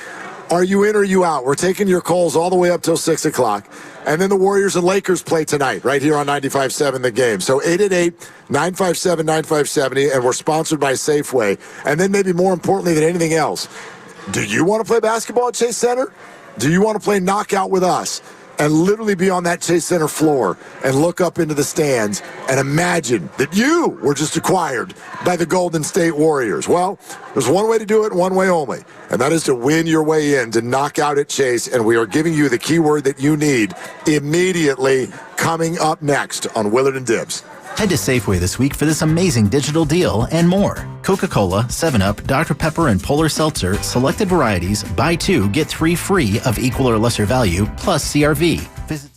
Are you in or you out? We're taking your calls all the way up till 6 o'clock. And then the Warriors and Lakers play tonight right here on 95.7 The Game. So 888-957-9570, and we're sponsored by Safeway. And then maybe more importantly than anything else, do you want to play basketball at Chase Center? Do you want to play knockout with us and literally be on that Chase Center floor and look up into the stands and imagine that you were just acquired by the Golden State Warriors? Well, there's one way to do it, one way only, and that is to win your way in to knockout at Chase, and we are giving you the keyword that you need immediately coming up next on Willard and Dibs. Head to Safeway this week for this amazing digital deal and more. Coca-Cola, 7-Up, Dr. Pepper, and Polar Seltzer, selected varieties, buy 2, get 3 free of equal or lesser value, plus CRV. Visit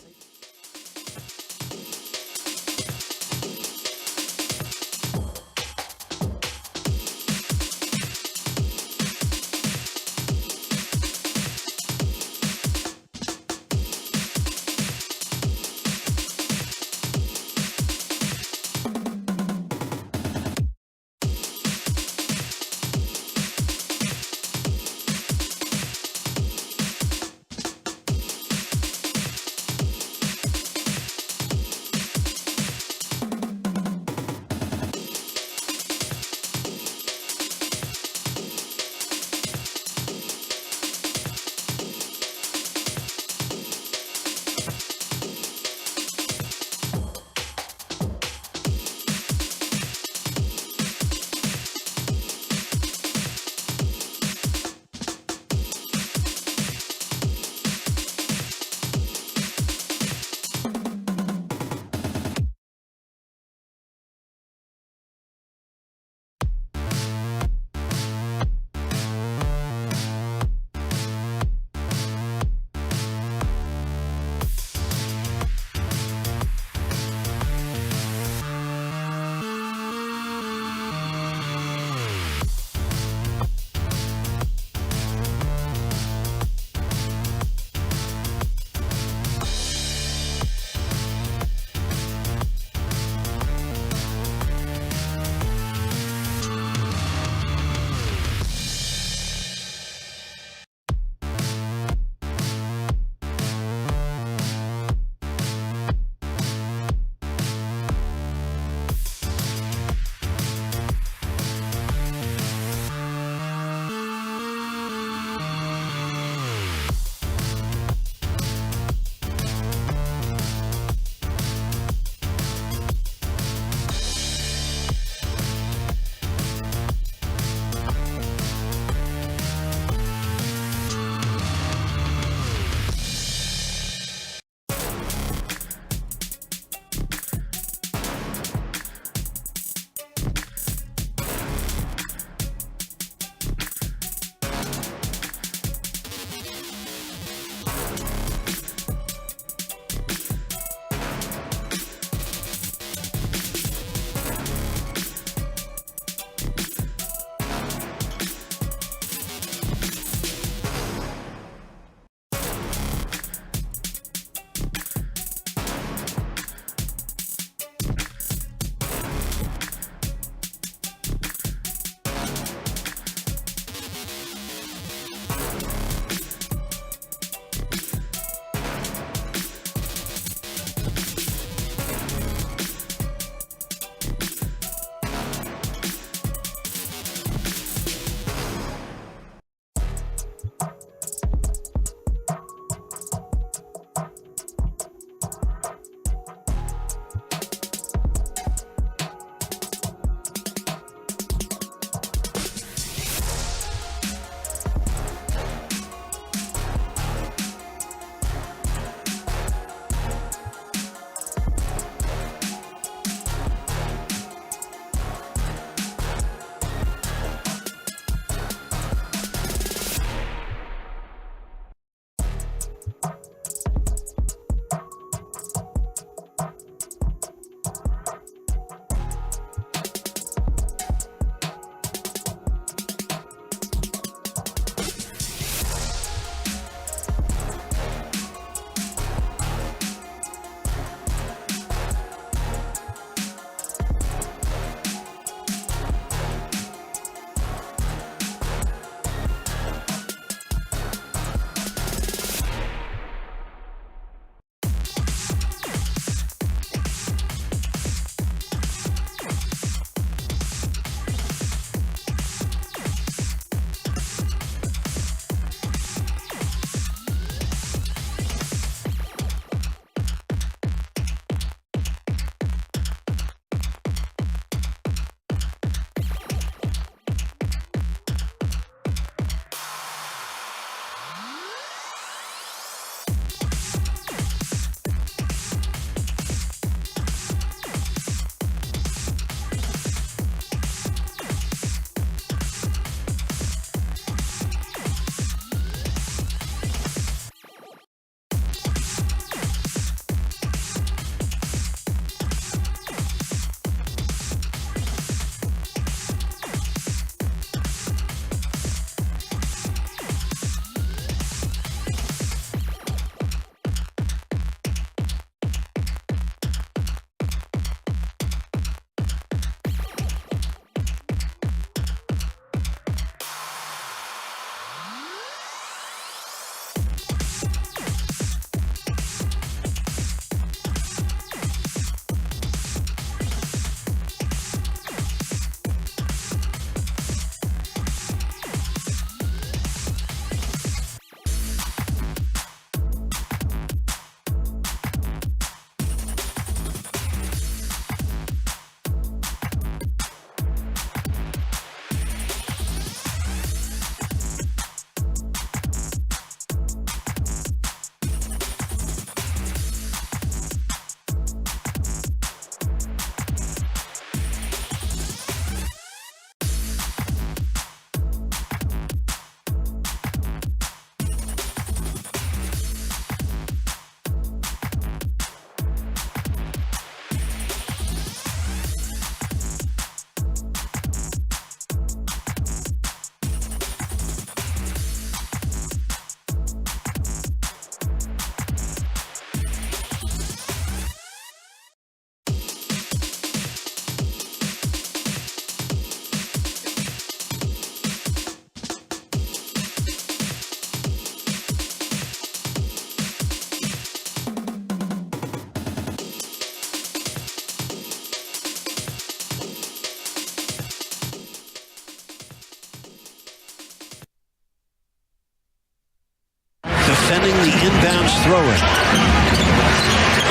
running the inbounds throw-in.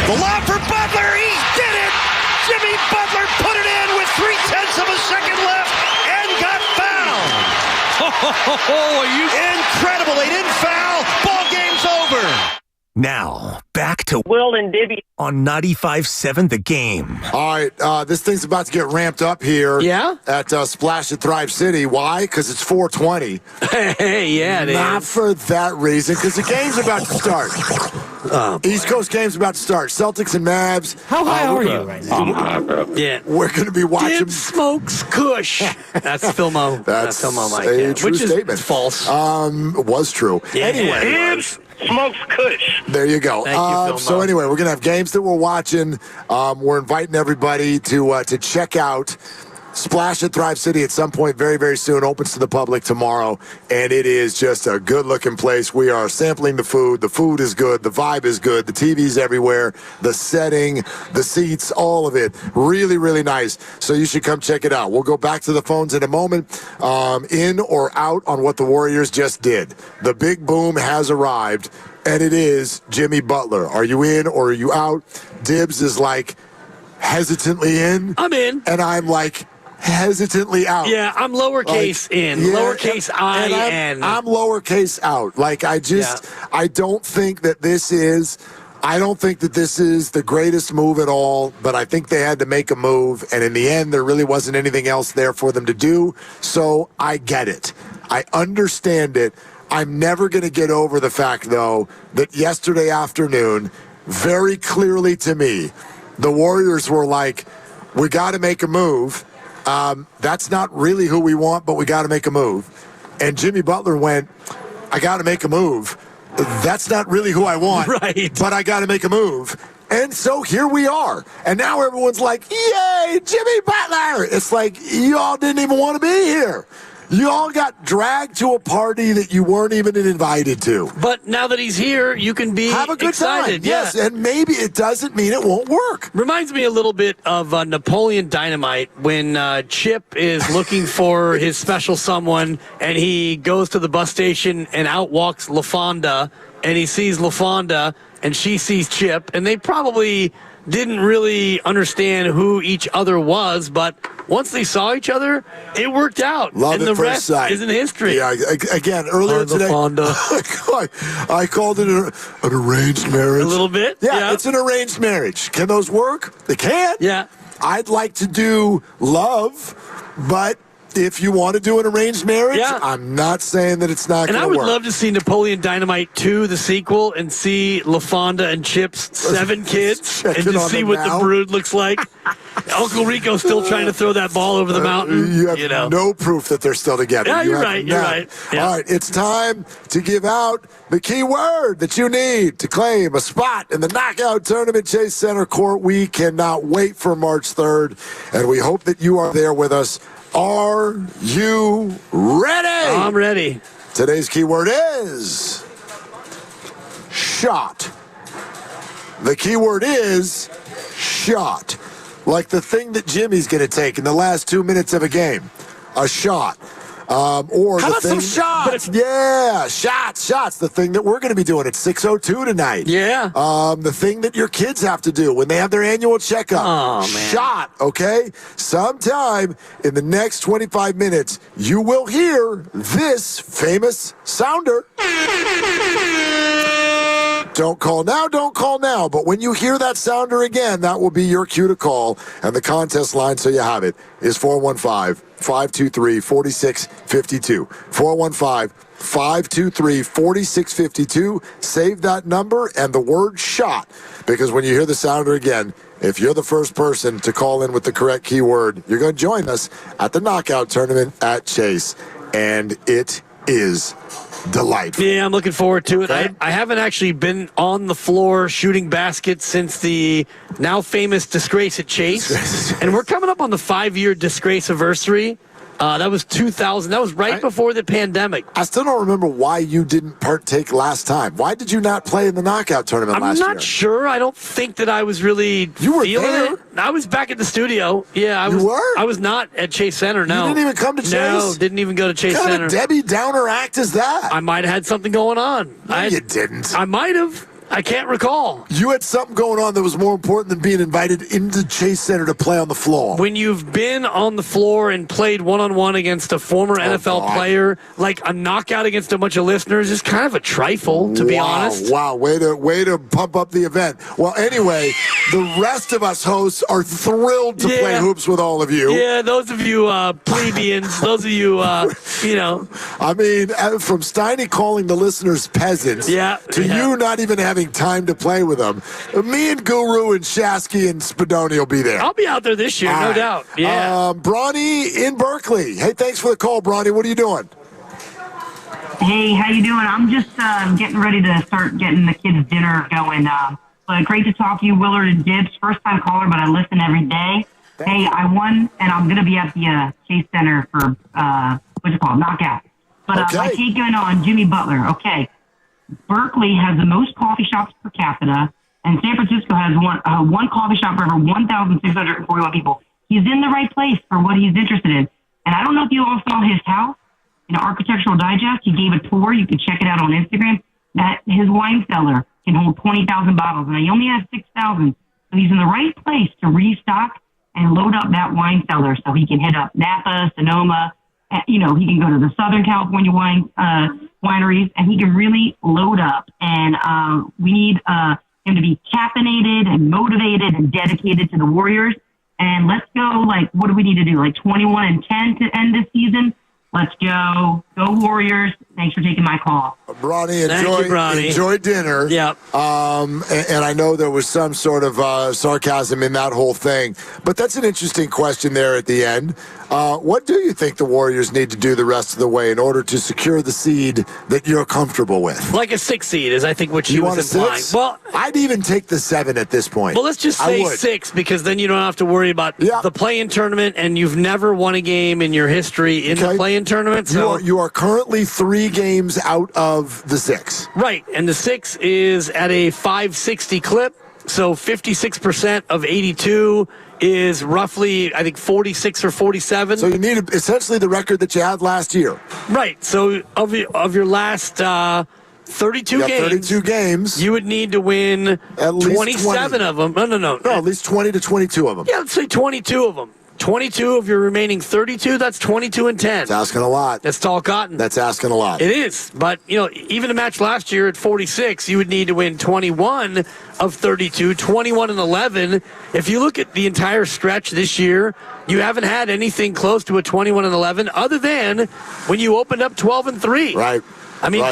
The lob for Butler. He did it. Jimmy Butler put it in with 0.3 of a second left and got fouled. Incredible. They didn't foul. Ball game's over. Now, back to Will and Dibby on 95.7 The Game. All right, this thing's about to get ramped up here. Yeah? At Splash at Thrive City. Why? Because it's 4:20. Hey, yeah, it Not is. for that reason, because the game's about to start. East Coast game's about to start. Celtics and Mavs. How high are you right now? Yeah. We're going to be watching. Dib smokes Kush. That's Philmo. That's Philmo, Mike. a Yeah. true Which statement. is false. Was true. Yeah, anyway. Smokes Kush. There you go. Thank you, Phil so Mo. anyway, we're going to have games that we're watching. We're inviting everybody to check out Splash at Thrive City at some point very, very soon. Opens to the public tomorrow, and it is just a good-looking place. We are sampling the food. The food is good. The vibe is good. The TV's everywhere. The setting, the seats, all of it. Really, really nice. So you should come check it out. We'll go back to the phones in a moment. In or out on what the Warriors just did. The big boom has arrived, and it is Jimmy Butler. Are you in or are you out? Dibs is like hesitantly in. I'm in. And I'm like hesitantly out. Yeah, I'm lowercase in. Lowercase I-N. I'm lowercase out. Like, I don't think that this is the greatest move at all, but I think they had to make a move, and in the end, there really wasn't anything else there for them to do, so I get it. I understand it. I'm never going to get over the fact, though, that yesterday afternoon, very clearly to me, the Warriors were like, we got to make a move. That's not really who we want, but we got to make a move. And Jimmy Butler went, I got to make a move. That's not really who I want, right? But I got to make a move. And so here we are. And now everyone's like, yay, Jimmy Butler. It's like, you all didn't even want to be here. You all got dragged to a party that you weren't even invited to. But now that he's here, you can be Have a good excited. time. Yes, and maybe it doesn't mean it won't work. Reminds me a little bit of Napoleon Dynamite when Chip is looking for his special someone, and he goes to the bus station and out walks LaFonda, and he sees LaFonda, and she sees Chip, and they probably didn't really understand who each other was, but once they saw each other, it worked out. Love and it the first rest sight. isn't history. Yeah, again, earlier today, I called it an arranged marriage. A little bit? Yeah, it's an arranged marriage. Can those work? They can. Yeah. I'd like to do love, but if you want to do an arranged marriage, I'm not saying that it's not going to work. And I would love to see Napoleon Dynamite 2, the sequel, and see LaFonda and Chip's 7 kids, and just see what the brood looks like. Uncle Rico's still trying to throw that ball over the mountain. You have no proof that they're still together. Yeah, you're right. Yeah. All right, it's time to give out the key word that you need to claim a spot in the knockout tournament, Chase Center Court. We cannot wait for March 3rd, and we hope that you are there with us. Are you ready? I'm ready. Today's keyword is shot. The keyword is shot. Like the thing that Jimmy's going to take in the last 2 minutes of a game. A shot. Or How the about thing, some shots? Yeah, shots. The thing that we're going to be doing at 6:02 tonight. Yeah. The thing that your kids have to do when they have their annual checkup. Oh, man. Shot, okay? Sometime in the next 25 minutes, you will hear this famous sounder. Don't call now. But when you hear that sounder again, that will be your cue to call. And the contest line, so you have it, is 415-523-4652. 415-523-4652. Save that number and the word shot. Because when you hear the sounder again, if you're the first person to call in with the correct keyword, you're going to join us at the knockout tournament at Chase. And it is delightful. Yeah, I'm looking forward to it. I haven't actually been on the floor shooting baskets since the now famous disgrace at Chase. And we're coming up on the 5-year disgrace anniversary That was 2000. That was right before the pandemic. I still don't remember why you didn't partake last time. Why did you not play in the knockout tournament last year? I'm not sure. I don't think that I was really feeling it. I was back at the studio. Yeah, I was not at Chase Center, no. You didn't even come to Chase? No, didn't even go to Chase Center. What kind of Debbie Downer act is that? I might have had something going on. No, you didn't. I might have. I can't recall. You had something going on that was more important than being invited into Chase Center to play on the floor. When you've been on the floor and played one-on-one against a former NFL player, like a knockout against a bunch of listeners is kind of a trifle, to be honest. Wow, way to pump up the event. Well, anyway, the rest of us hosts are thrilled to play hoops with all of you. Yeah, those of you plebeians, those of you, I mean, from Steiny calling the listeners peasants to you not even having time to play with them. Me and Guru and Shasky and Spadoni will be there. I'll be out there this year, no doubt. Yeah. Bronny in Berkeley. Hey, thanks for the call, Bronny. What are you doing? Hey, how you doing? I'm just getting ready to start getting the kids' dinner going. But great to talk to you, Willard and Dibbs. First-time caller, but I listen every day. Hey, I won, and I'm going to be at the Chase Center for, knockout. But my take on Jimmy Butler. Okay. Berkeley has the most coffee shops per capita, and San Francisco has one coffee shop for over 1,641 people. He's in the right place for what he's interested in. And I don't know if you all saw his house in Architectural Digest. He gave a tour. You can check it out on Instagram. That his wine cellar can hold 20,000 bottles, and he only has 6,000. So he's in the right place to restock and load up that wine cellar so he can hit up Napa, Sonoma. He can go to the Southern California wineries, and he can really load up. And we need him to be caffeinated and motivated and dedicated to the Warriors. And let's go, what do we need to do? 21-10 to end this season? Let's go. Go Warriors. Thanks for taking my call. Bronny, enjoy dinner. Yeah. And I know there was some sort of sarcasm in that whole thing. But that's an interesting question there at the end. What do you think the Warriors need to do the rest of the way in order to secure the seed that you're comfortable with? Like a 6 seed is, I think, what she was implying. Well, I'd even take the 7 at this point. Well, let's just say 6, because then you don't have to worry about the play-in tournament, and you've never won a game in your history in the play-in tournament. So you are currently 3 games out of the 6. Right, and the 6 is at a 560 clip, so 56% of 82 is roughly, I think, 46 or 47. So you need essentially the record that you had last year. Right, so of your last 32 games, you would need to win at least 27 of them. No, at least 20 to 22 of them. Yeah, let's say 22 of them. 22 of your remaining 32, that's 22-10. That's asking a lot. That's tall cotton. That's asking a lot. It is. But, even a match last year at 46, you would need to win 21 of 32, 21-11. If you look at the entire stretch this year, you haven't had anything close to a 21-11 other than when you opened up 12-3. Right. I mean,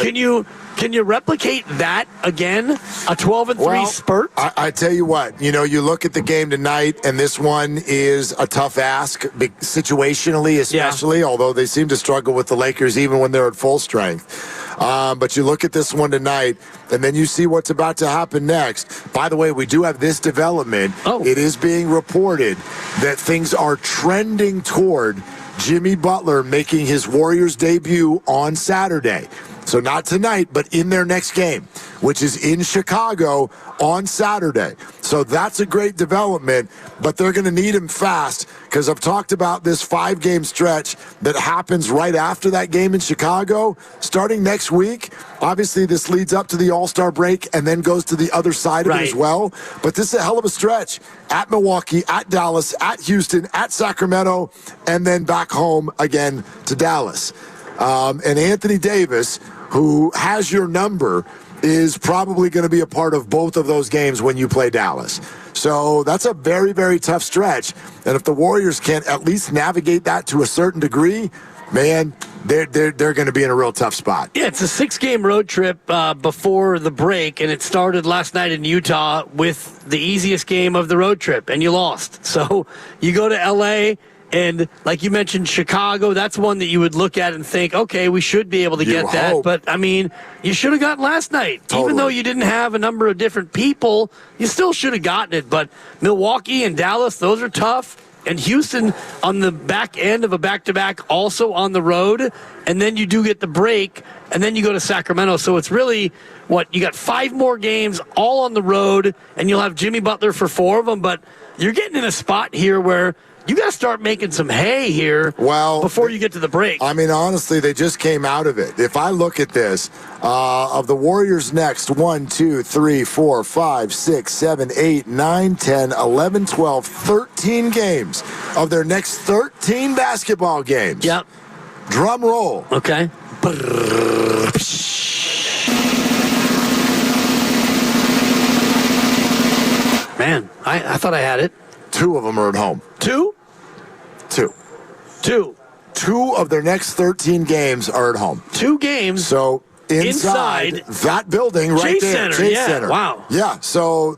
Can you replicate that again? A 12-3 spurt? I tell you what, you look at the game tonight, and this one is a tough ask, situationally especially, although they seem to struggle with the Lakers even when they're at full strength. But you look at this one tonight, and then you see what's about to happen next. By the way, we do have this development. It is being reported that things are trending toward Jimmy Butler making his Warriors debut on Saturday. So not tonight, but in their next game, which is in Chicago on Saturday. So that's a great development, but they're going to need him fast because I've talked about this 5-game stretch that happens right after that game in Chicago. Starting next week, obviously this leads up to the All-Star break and then goes to the other side of it as well. But this is a hell of a stretch. At Milwaukee, at Dallas, at Houston, at Sacramento, and then back home again to Dallas. And Anthony Davis, who has your number, is probably going to be a part of both of those games when you play Dallas. So that's a very, very tough stretch. And if the Warriors can at least navigate that to a certain degree, man, they're going to be in a real tough spot. Yeah, it's a 6-game road trip before the break, and it started last night in Utah with the easiest game of the road trip, and you lost. So you go to L.A., and like you mentioned, Chicago, that's one that you would look at and think, okay, we should be able to get that. But, I mean, you should have gotten last night. Totally. Even though you didn't have a number of different people, you still should have gotten it. But Milwaukee and Dallas, those are tough. and Houston on the back end of a back-to-back also on the road, and then you do get the break, and then you go to Sacramento. So it's really, you got 5 more games all on the road, and you'll have Jimmy Butler for 4 of them, but you're getting in a spot here where you got to start making some hay here before you get to the break. I mean, honestly, they just came out of it. If I look at this, of the Warriors' next 1, 2, 3, 4, 5, 6, 7, 8, 9, 10, 11, 12, 13 games of their next 13 basketball games. Yep. Drum roll. Okay. Man, I thought I had it. 2 of them are at home. 2? 2. 2. 2 of their next 13 games are at home. 2 games. So inside that building right there. Chase Center. Center. Wow. Yeah. So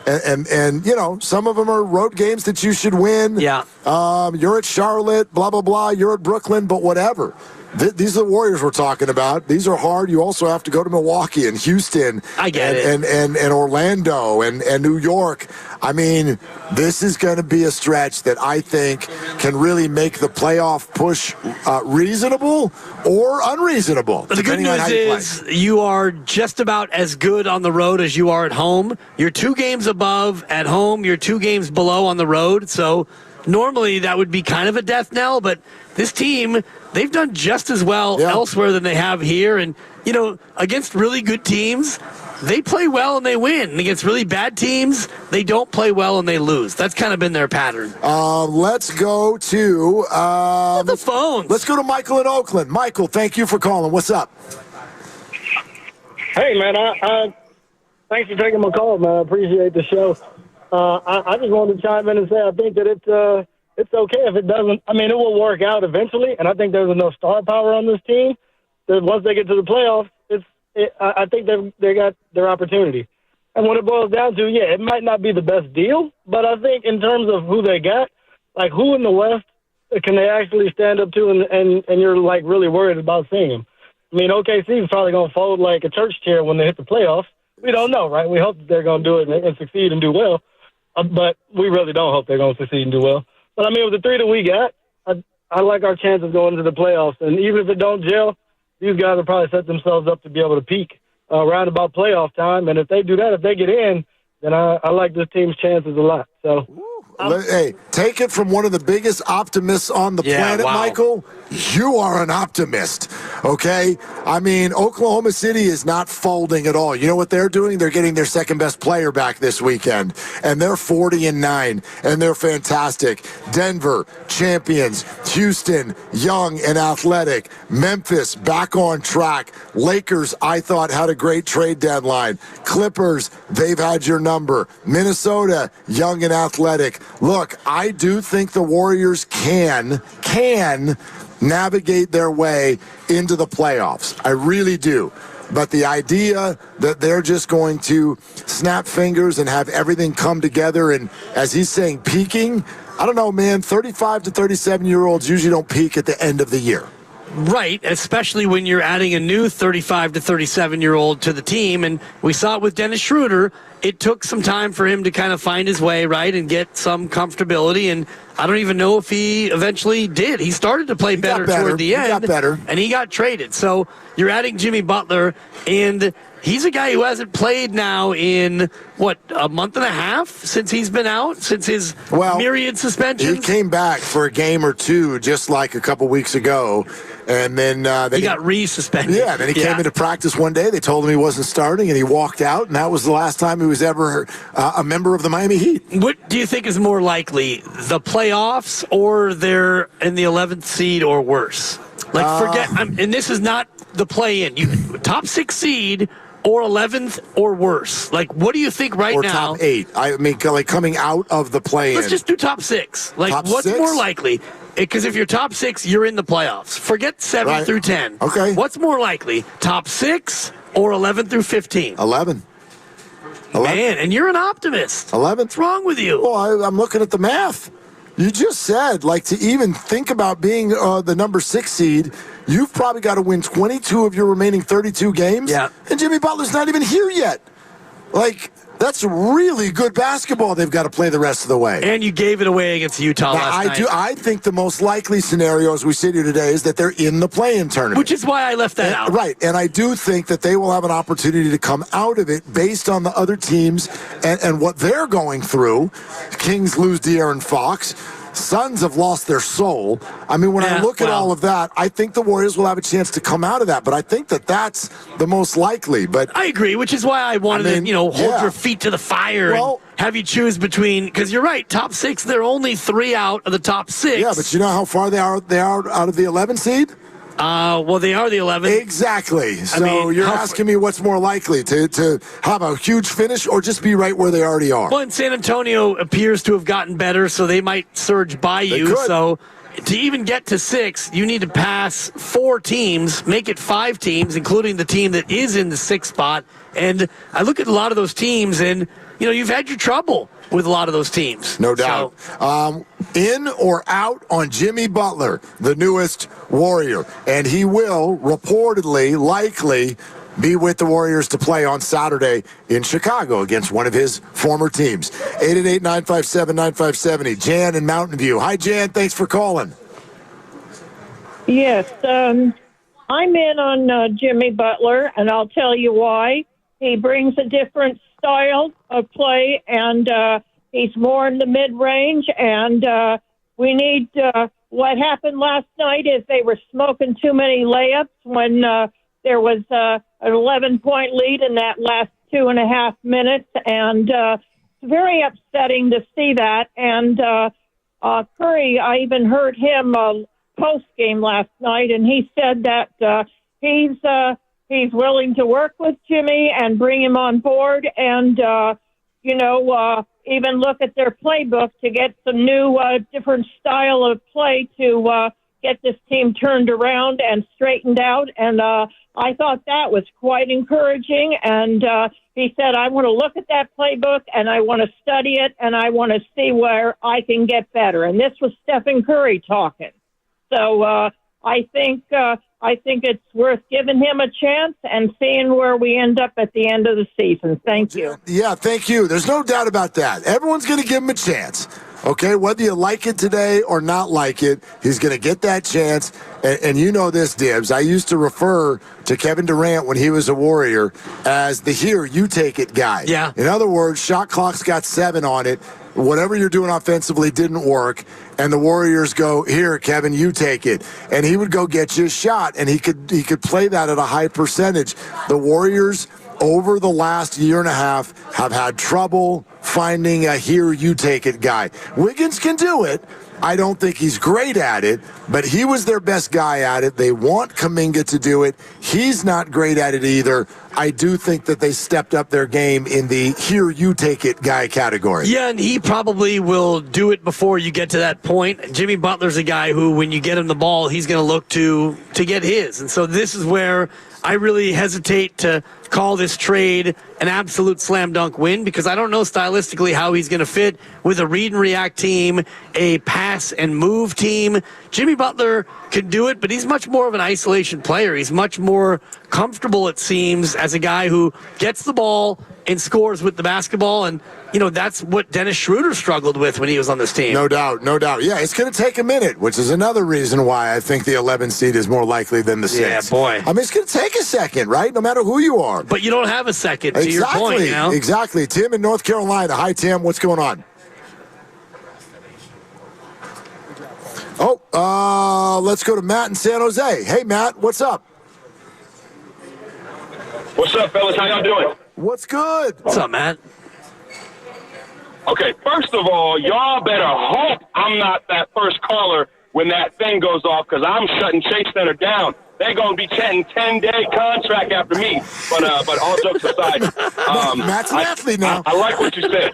and you know, some of them are road games that you should win. Yeah. You're at Charlotte, blah, blah, blah. You're at Brooklyn, but whatever. These are the Warriors we're talking about. These are hard. You also have to go to Milwaukee and Houston. I get it. And Orlando and New York. I mean, this is going to be a stretch that I think can really make the playoff push reasonable or unreasonable. But the good news is you are just about as good on the road as you are at home. You're 2 games above at home. You're 2 games below on the road. So normally that would be kind of a death knell, but this team, they've done just as well elsewhere than they have here. And, you know, against really good teams, they play well and they win. And against really bad teams, they don't play well and they lose. That's kind of been their pattern. Let's go to the phones. Let's go to Michael in Oakland. Michael, thank you for calling. What's up? Hey, man. Thanks for taking my call, man. I appreciate the show. I just wanted to chime in and say I think that it's okay if it doesn't. I mean, it will work out eventually, and I think there's enough star power on this team that once they get to the playoffs, I think they got their opportunity. And when it boils down to, it might not be the best deal, but I think in terms of who they got, like who in the West can they actually stand up to and you're like really worried about seeing them. I mean, OKC is probably going to fold like a church chair when they hit the playoffs. We don't know, right? We hope that they're going to do it and succeed and do well, but we really don't hope they're going to succeed and do well. But, I mean, with the 3 that we got, I like our chances going into the playoffs. And even if it don't gel, these guys will probably set themselves up to be able to peak around about playoff time. And if they do that, if they get in, then I like this team's chances a lot. So, hey, take it from one of the biggest optimists on the planet, Michael. You are an optimist, okay? I mean, Oklahoma City is not folding at all. You know what they're doing? They're getting their second-best player back this weekend, and they're 40-9, and they're fantastic. Denver, champions. Houston, young and athletic. Memphis, back on track. Lakers, I thought, had a great trade deadline. Clippers, they've had your number. Minnesota, young and athletic. Look, I do think the Warriors can navigate their way into the playoffs. I really do. But the idea that they're just going to snap fingers and have everything come together and, as he's saying, peaking, I don't know, man, 35 to 37-year-olds usually don't peak at the end of the year. Right, especially when you're adding a new 35 to 37-year-old to the team. And we saw it with Dennis Schroeder. It took some time for him to kind of find his way, right, and get some comfortability. And I don't even know if he eventually did. He started to play better toward the end. He got better. And he got traded. So you're adding Jimmy Butler, and he's a guy who hasn't played now in, a month and a half since he's been out, since his myriad suspensions? He came back for a game or two just like a couple weeks ago, and then he got re-suspended. Yeah, then he came into practice one day. They told him he wasn't starting, and he walked out, and that was the last time he was ever a member of the Miami Heat. What do you think is more likely, the playoffs or they're in the 11th seed or worse? And this is not the play-in. Top 6 seed or 11th or worse. Like, what do you think now? Or top 8. I mean, like coming out of the play-in. Let's just do top 6. Like, what's more likely? Because if you're top 6, you're in the playoffs. Forget 7 through 10. Okay. What's more likely? Top 6 or 11 through 15? 11. Man, and you're an optimist. 11. What's wrong with you? Well, I'm looking at the math. You just said, to even think about being the number 6 seed, you've probably got to win 22 of your remaining 32 games. Yeah. And Jimmy Butler's not even here yet. That's really good basketball they've got to play the rest of the way. And you gave it away against Utah last night. I think the most likely scenario as we sit here today is that they're in the play-in tournament. Which is why I left that out. Right, and I do think that they will have an opportunity to come out of it based on the other teams and what they're going through. Kings lose De'Aaron Fox. Suns have lost their soul. I mean, when I look at all of that, I think the Warriors will have a chance to come out of that. But I think that that's the most likely. But I agree, which is why I wanted to, hold your feet to the fire and have you choose between. Because you're right, top 6. They're only 3 out of the top 6. Yeah, but you know how far they are out of the 11 seed. Well, they are the 11. Exactly. So you're asking me what's more likely, to have a huge finish or just be right where they already are? Well, and San Antonio appears to have gotten better, so they might surge by you. So to even get to 6, you need to pass 4 teams, make it 5 teams, including the team that is in the 6th spot. And I look at a lot of those teams, and, you've had your trouble with a lot of those teams. No doubt. In or out on Jimmy Butler, the newest Warrior. And he will reportedly, likely, be with the Warriors to play on Saturday in Chicago against one of his former teams. 888-957-9570. Jan in Mountain View. Hi, Jan. Thanks for calling. Yes. I'm in on Jimmy Butler, and I'll tell you why. He brings a different style of play, and he's more in the mid-range, and we need what happened last night is they were smoking too many layups when there was an 11-point lead in that last 2.5 minutes, and it's very upsetting to see that. And Curry, I even heard him post-game last night, and he said that he's willing to work with Jimmy and bring him on board and, even look at their playbook to get some new, different style of play to get this team turned around and straightened out. And I thought that was quite encouraging. And he said, I want to look at that playbook and I want to study it and I want to see where I can get better. And this was Stephen Curry talking. So I think it's worth giving him a chance and seeing where we end up at the end of the season. Thank you. Yeah, thank you. There's no doubt about that. Everyone's going to give him a chance. Okay, whether you like it today or not like it, he's going to get that chance. And you know this, Dibs. I used to refer to Kevin Durant when he was a Warrior as the here, you take it guy. Yeah. In other words, shot clock's got 7 on it. Whatever you're doing offensively didn't work, and the Warriors go, here, Kevin, you take it. And he would go get you a shot, and he could play that at a high percentage. The Warriors, over the last year and a half, have had trouble finding a here, you take it guy. Wiggins can do it. I don't think he's great at it, but he was their best guy at it. They want Kuminga to do it. He's not great at it either. I do think that they stepped up their game in the here, you take it guy category. Yeah, and he probably will do it before you get to that point. Jimmy Butler's a guy who, when you get him the ball, he's going to look to get his. And so this is where I really hesitate to call this trade an absolute slam dunk win because I don't know stylistically how he's going to fit with a read and react team, a pass and move team. Jimmy Butler can do it, but he's much more of an isolation player. He's much more comfortable, it seems, as a guy who gets the ball and scores with the basketball. And, that's what Dennis Schroeder struggled with when he was on this team. No doubt, no doubt. Yeah, it's going to take a minute, which is another reason why I think the 11 seed is more likely than the 6. Yeah, boy. I mean, it's going to take a second, right? No matter who you are. But you don't have a second, to your point, Exactly. Tim in North Carolina. Hi, Tim. What's going on? Let's go to Matt in San Jose. Hey, Matt, what's up? What's up, fellas? How y'all doing? What's good? What's up, Matt? Okay, first of all, y'all better hope I'm not that first caller when that thing goes off because I'm shutting Chase Center down. They're going to be chatting 10-day contract after me. But all jokes aside, Matt's an athlete now. I like what you said.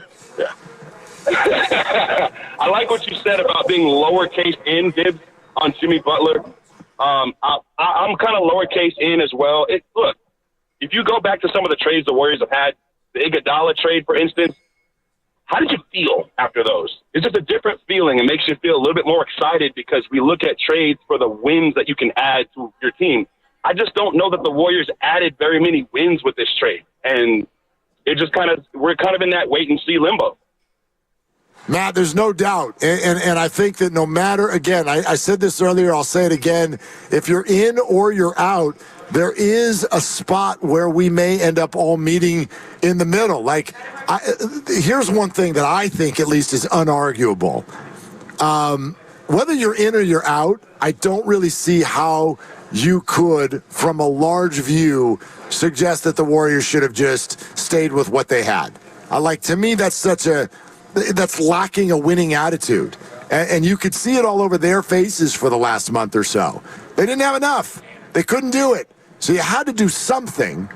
I like what you said about being lowercase in, Dibs, on Jimmy Butler. I'm kind of lowercase in as well. Look, if you go back to some of the trades the Warriors have had, the Iguodala trade, for instance, how did you feel after those? It's just a different feeling. It makes you feel a little bit more excited because we look at trades for the wins that you can add to your team. I just don't know that the Warriors added very many wins with this trade. And we're kind of in that wait and see limbo. Matt, there's no doubt. And I think that no matter, again, I said this earlier, I'll say it again. If you're in or you're out, there is a spot where we may end up all meeting in the middle. Here's one thing that I think at least is unarguable. Whether you're in or you're out, I don't really see how you could, from a large view, suggest that the Warriors should have just stayed with what they had. To me, that's lacking a winning attitude. And you could see it all over their faces for the last month or so. They didn't have enough. They couldn't do it. So you had to do something.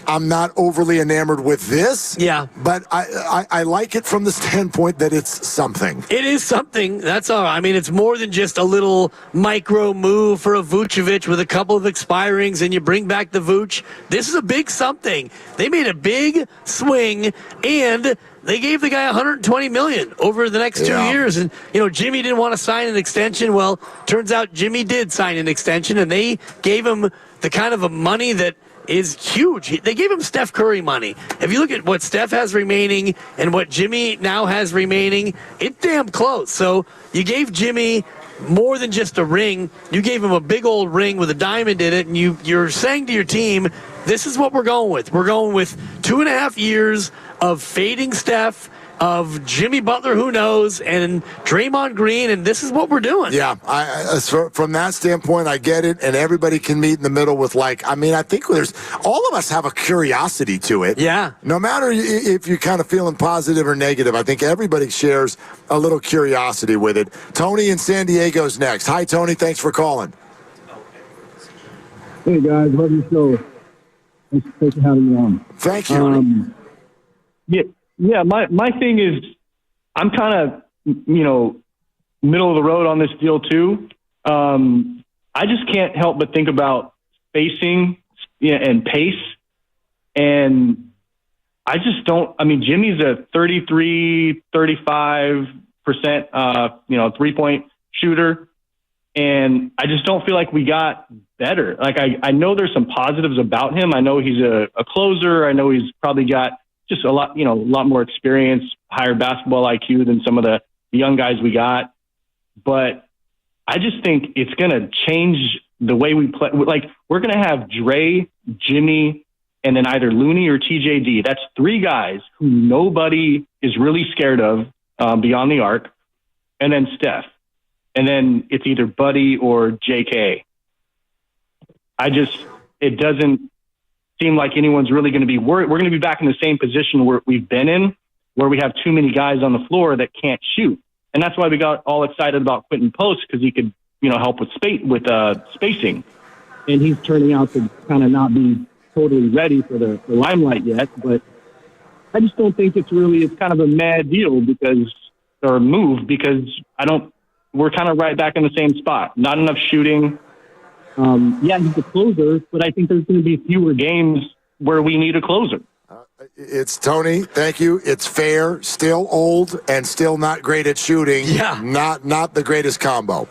I'm not overly enamored with this. Yeah. But I like it from the standpoint that it's something. It is something. That's all. I mean, it's more than just a little micro move for a Vucevic with a couple of expirings and you bring back the Vuce. This is a big something. They made a big swing and they gave the guy $120 million over the next 2 years. And, Jimmy didn't want to sign an extension. Well, turns out Jimmy did sign an extension and they gave him the kind of a money that is huge. They gave him Steph Curry money. If you look at what Steph has remaining and what Jimmy now has remaining, it's damn close. So you gave Jimmy more than just a ring. You gave him a big old ring with a diamond in it, and you're saying to your team, this is what we're going with. We're going with 2.5 years of fading Steph, of Jimmy Butler, who knows, and Draymond Green, and this is what we're doing. Yeah, from that standpoint, I get it, and everybody can meet in the middle with, I think all of us have a curiosity to it. Yeah. No matter if you're kind of feeling positive or negative, I think everybody shares a little curiosity with it. Tony in San Diego's next. Hi, Tony. Thanks for calling. Hey, guys. Love your show. Thanks for having me on. Thank you. Yeah, my thing is I'm kind of, middle of the road on this deal too. I just can't help but think about spacing and pace. And I just don't, Jimmy's a 35%, 3-point shooter. And I just don't feel like we got better. I know there's some positives about him. I know he's a closer. I know he's probably got just a lot more experience, higher basketball IQ than some of the young guys we got. But I just think it's going to change the way we play. We're going to have Dre, Jimmy, and then either Looney or TJD. That's 3 guys who nobody is really scared of beyond the arc. And then Steph. And then it's either Buddy or JK. It doesn't seem like anyone's really going to be worried. We're going to be back in the same position where we've been in, where we have too many guys on the floor that can't shoot. And that's why we got all excited about Quentin Post, because he could, help with spacing. And he's turning out to kind of not be totally ready for the limelight yet. But I just don't think it's kind of a mad deal because we're kind of right back in the same spot. Not enough shooting. He's a closer, but I think there's going to be fewer games where we need a closer. It's Tony. Thank you. It's fair. Still old and still not great at shooting. Yeah. Not the greatest combo.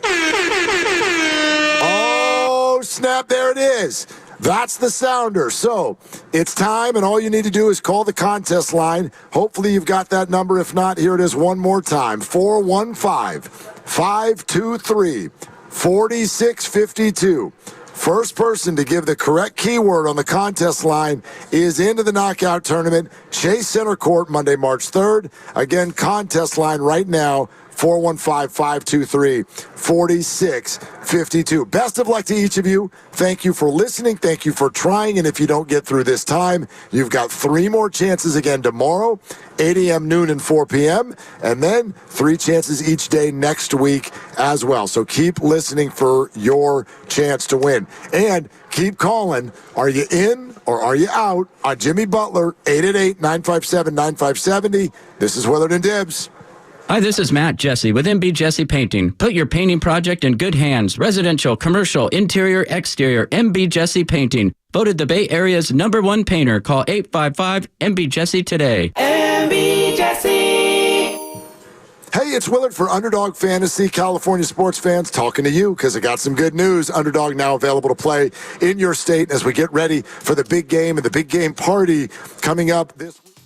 Oh, snap. There it is. That's the sounder. So it's time, and all you need to do is call the contest line. Hopefully you've got that number. If not, here it is one more time. 415-523-4652. First person to give the correct keyword on the contest line is into the knockout tournament. Chase Center Court, Monday, March 3rd. Again, contest line right now, 415-523-4652. Best of luck to each of you. Thank you for listening. Thank you for trying. And if you don't get through this time, you've got 3 more chances again tomorrow, 8 a.m., noon, and 4 p.m. And then 3 chances each day next week as well. So keep listening for your chance to win. And keep calling. Are you in or are you out on Jimmy Butler, 888-957-9570. This is Willard and Dibs. Hi, this is Matt Jesse with MB Jesse Painting. Put your painting project in good hands. Residential, commercial, interior, exterior, MB Jesse Painting. Voted the Bay Area's #1 painter. Call 855-MB Jesse today. MB Jesse. Hey, it's Willard for Underdog Fantasy. California sports fans talking to you because I got some good news. Underdog now available to play in your state as we get ready for the big game and the big game party coming up this week.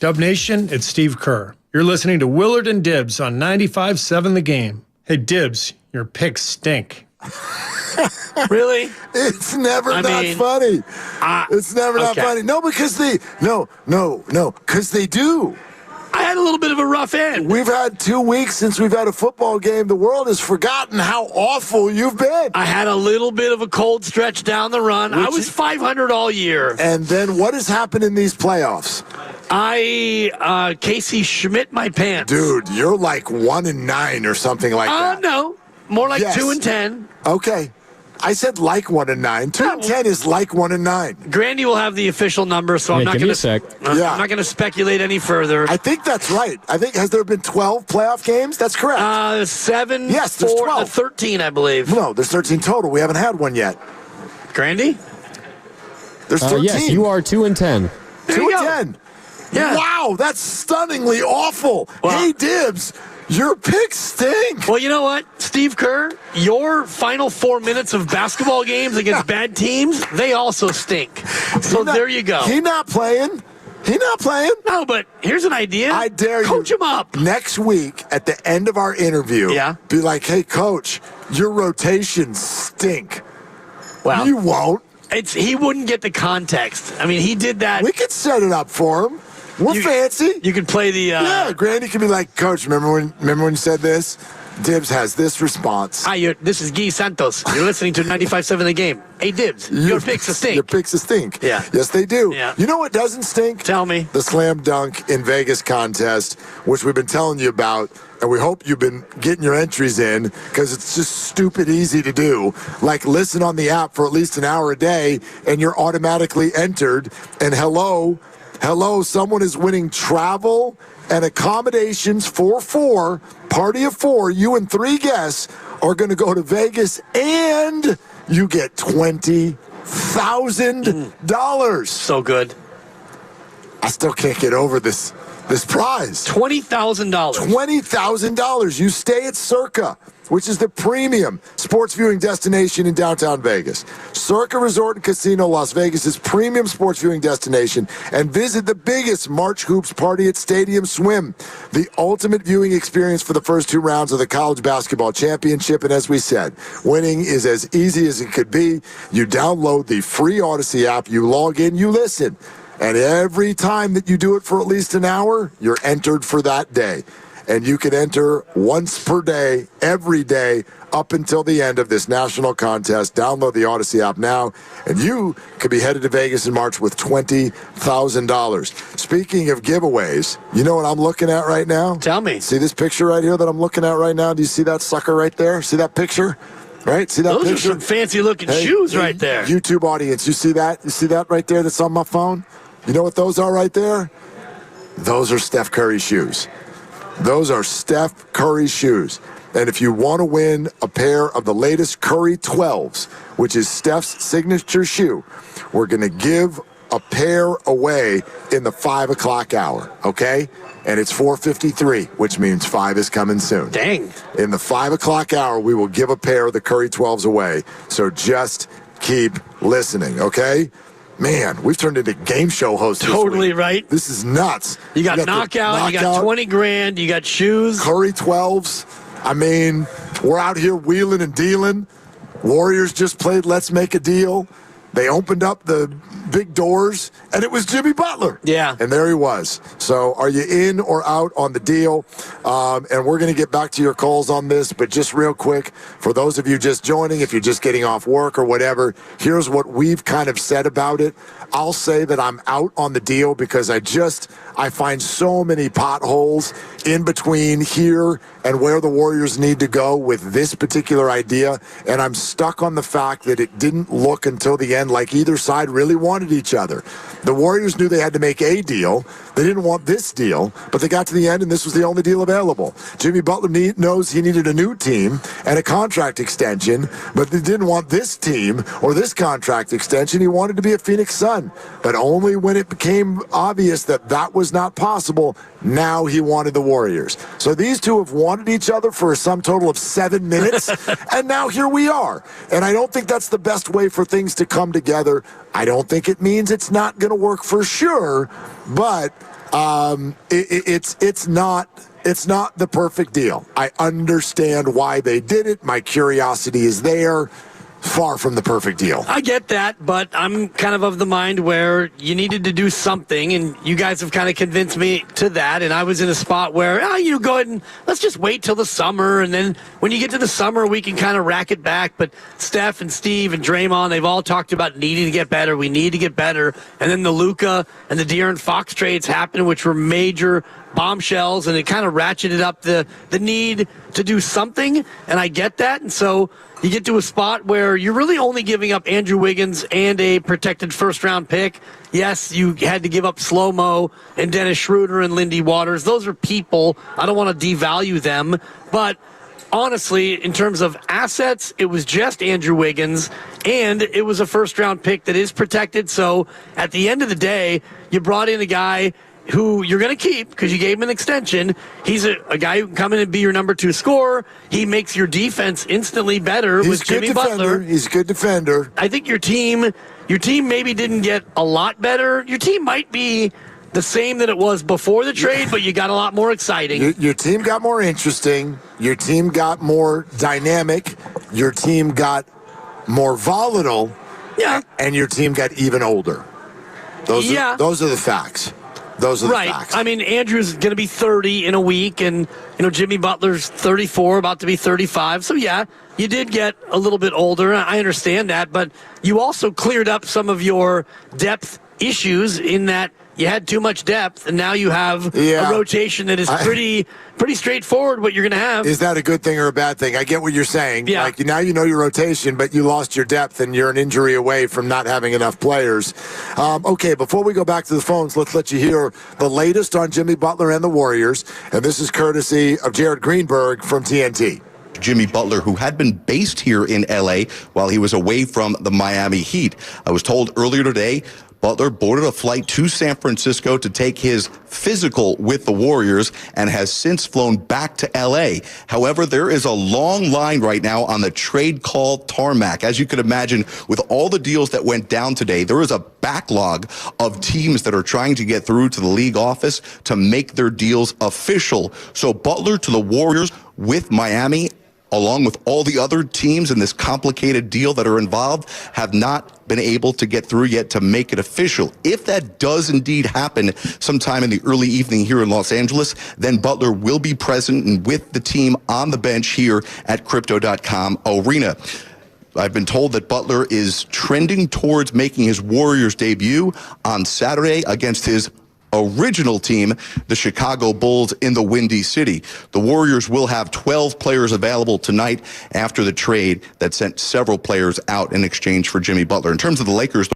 Dub Nation, it's Steve Kerr. You're listening to Willard and Dibs on 95.7 The Game. Hey, Dibs, your picks stink. Really? It's never funny. It's never not funny. No, because because they do. I had a little bit of a rough end. We've had 2 weeks since we've had a football game. The world has forgotten how awful you've been. I had a little bit of a cold stretch down the run. I was 500 all year. And then what has happened in these playoffs? Casey Schmidt my pants. Dude, you're like 1-9 or something like that. No. More like 2-10. Okay. I said like 1-9. 2-10 is like 1-9. Grandy will have the official number, so I'm not going to. I'm not going to speculate any further. I think that's right. Has there been 12 playoff games? That's correct. 7. Yes, there's 12. 13, I believe. No, there's 13 total. We haven't had one yet. Grandy? There's 13. Yes, you are 2-10. 2-10. Yeah. Wow, that's stunningly awful. Well, hey, Dibs. Your picks stink. Well, you know what, Steve Kerr? Your final 4 minutes of basketball games against bad teams, they also stink. So there you go. He not playing. No, but here's an idea. I dare you. Coach him up. Next week, at the end of our interview, be like, hey, Coach, your rotations stink. Well, you won't. He wouldn't get the context. I mean, he did that. We could set it up for him. We're fancy. You could play the. Yeah, Grandy could be like, Coach, remember when you said this? Dibs has this response. Hi, this is Guy Santos. You're listening to 95.7 The Game. Hey, Dibs, your picks stink. Your picks stink. Yeah. Yes, they do. Yeah. You know what doesn't stink? Tell me. The Slam Dunk in Vegas contest, which we've been telling you about, and we hope you've been getting your entries in because it's just stupid easy to do. Like, listen on the app for at least an hour a day, and you're automatically entered. And hello, someone is winning travel and accommodations for 4, party of 4. You and 3 guests are going to go to Vegas, and you get $20,000. So good. I still can't get over this prize. $20,000. $20,000. You stay at Circa, which is the premium sports viewing destination in downtown Vegas. Circa Resort and Casino, Las Vegas' premium sports viewing destination, and visit the biggest March Hoops party at Stadium Swim, the ultimate viewing experience for the first 2 rounds of the college basketball championship. And as we said, winning is as easy as it could be. You download the free Odyssey app, you log in, you listen. And every time that you do it for at least an hour, you're entered for that day. And you can enter once per day, every day, up until the end of this national contest. Download the Odyssey app now, and you could be headed to Vegas in March with $20,000. Speaking of giveaways, you know what I'm looking at right now? Tell me. See this picture right here that I'm looking at right now? Do you see that sucker right there? See that picture? Right? See that Those picture? are some fancy-looking shoes right there. YouTube audience, you see that? You see that right there that's on my phone? You know what those are right there? Those are Steph Curry shoes. Those are Steph Curry shoes. And if you want to win a pair of the latest Curry 12s, which is Steph's signature shoe, we're going to give a pair away in the 5 o'clock hour, okay? And it's 4:53, which means 5 is coming soon. Dang. In the 5 o'clock hour, we will give a pair of the Curry 12s away. So just keep listening, okay? Man, we've turned into game show hosts. Totally right. This is nuts. You got knockout, you got 20 grand, you got shoes. Curry 12s. I mean, we're out here wheeling and dealing. Warriors just played Let's Make a Deal. They opened up the big doors, and it was Jimmy Butler. Yeah. And there he was. So are you in or out on the deal? And we're going to get back to your calls on this, but just real quick, for those of you just joining, if you're just getting off work or whatever, here's what we've kind of said about it. I'll say that I'm out on the deal because I find so many potholes in between here and where the Warriors need to go with this particular idea. And I'm stuck on the fact that it didn't look until the end like either side really wanted each other. The Warriors knew they had to make a deal. They didn't want this deal, but they got to the end, and this was the only deal available. Jimmy Butler knows he needed a new team and a contract extension, but they didn't want this team or this contract extension. He wanted to be a Phoenix Sun, but only when it became obvious that that was not possible, now he wanted the Warriors. So these two have wanted each other for a sum total of 7 minutes, and now here we are. And I don't think that's the best way for things to come together. I don't think it means it's not going to work for sure, but it's not the perfect deal. I understand why they did it. My curiosity is there. Far from the perfect deal. I get that, but I'm kind of the mind where you needed to do something, and you guys have kind of convinced me to that, and I was in a spot where, go ahead and let's just wait till the summer, and then when you get to the summer, we can kind of rack it back. But Steph and Steve and Draymond, they've all talked about needing to get better. We need to get better. And then the Luka and the De'Aaron Fox trades happened, which were major bombshells, and it kind of ratcheted up the need to do something, and I get that. And so you get to a spot where you're really only giving up Andrew Wiggins and a protected first-round pick. Yes, you had to give up Slow-Mo and Dennis Schroeder and Lindy Waters. Those are people. I don't want to devalue them. But honestly, in terms of assets, it was just Andrew Wiggins, and it was a first-round pick that is protected. So at the end of the day, you brought in a guy who you're going to keep because you gave him an extension. He's a guy who can come in and be your number 2 scorer. He makes your defense instantly better with Jimmy Butler. He's a good defender. I think your team maybe didn't get a lot better. Your team might be the same that it was before the trade, but you got a lot more exciting. Your team got more interesting. Your team got more dynamic. Your team got more volatile. Yeah. And your team got even older. Those are the facts. Those are the facts. I mean, Andrew's going to be 30 in a week, and Jimmy Butler's 34, about to be 35. So yeah, you did get a little bit older. I understand that, but you also cleared up some of your depth issues in that you had too much depth, and now you have a rotation that is pretty straightforward what you're going to have. Is that a good thing or a bad thing? I get what you're saying. Yeah. Like, now you know your rotation, but you lost your depth, and you're an injury away from not having enough players. Okay, before we go back to the phones, let's let you hear the latest on Jimmy Butler and the Warriors, and this is courtesy of Jared Greenberg from TNT. Jimmy Butler, who had been based here in L.A. while he was away from the Miami Heat. I was told earlier today Butler boarded a flight to San Francisco to take his physical with the Warriors and has since flown back to L.A. However, there is a long line right now on the trade call tarmac. As you can imagine, with all the deals that went down today, there is a backlog of teams that are trying to get through to the league office to make their deals official. So Butler to the Warriors with Miami, along with all the other teams in this complicated deal that are involved, have not been able to get through yet to make it official. If that does indeed happen sometime in the early evening here in Los Angeles, then Butler will be present and with the team on the bench here at Crypto.com Arena. I've been told that Butler is trending towards making his Warriors debut on Saturday against his original team, the Chicago Bulls, in the Windy City. The Warriors will have 12 players available tonight after the trade that sent several players out in exchange for Jimmy Butler. In terms of the Lakers,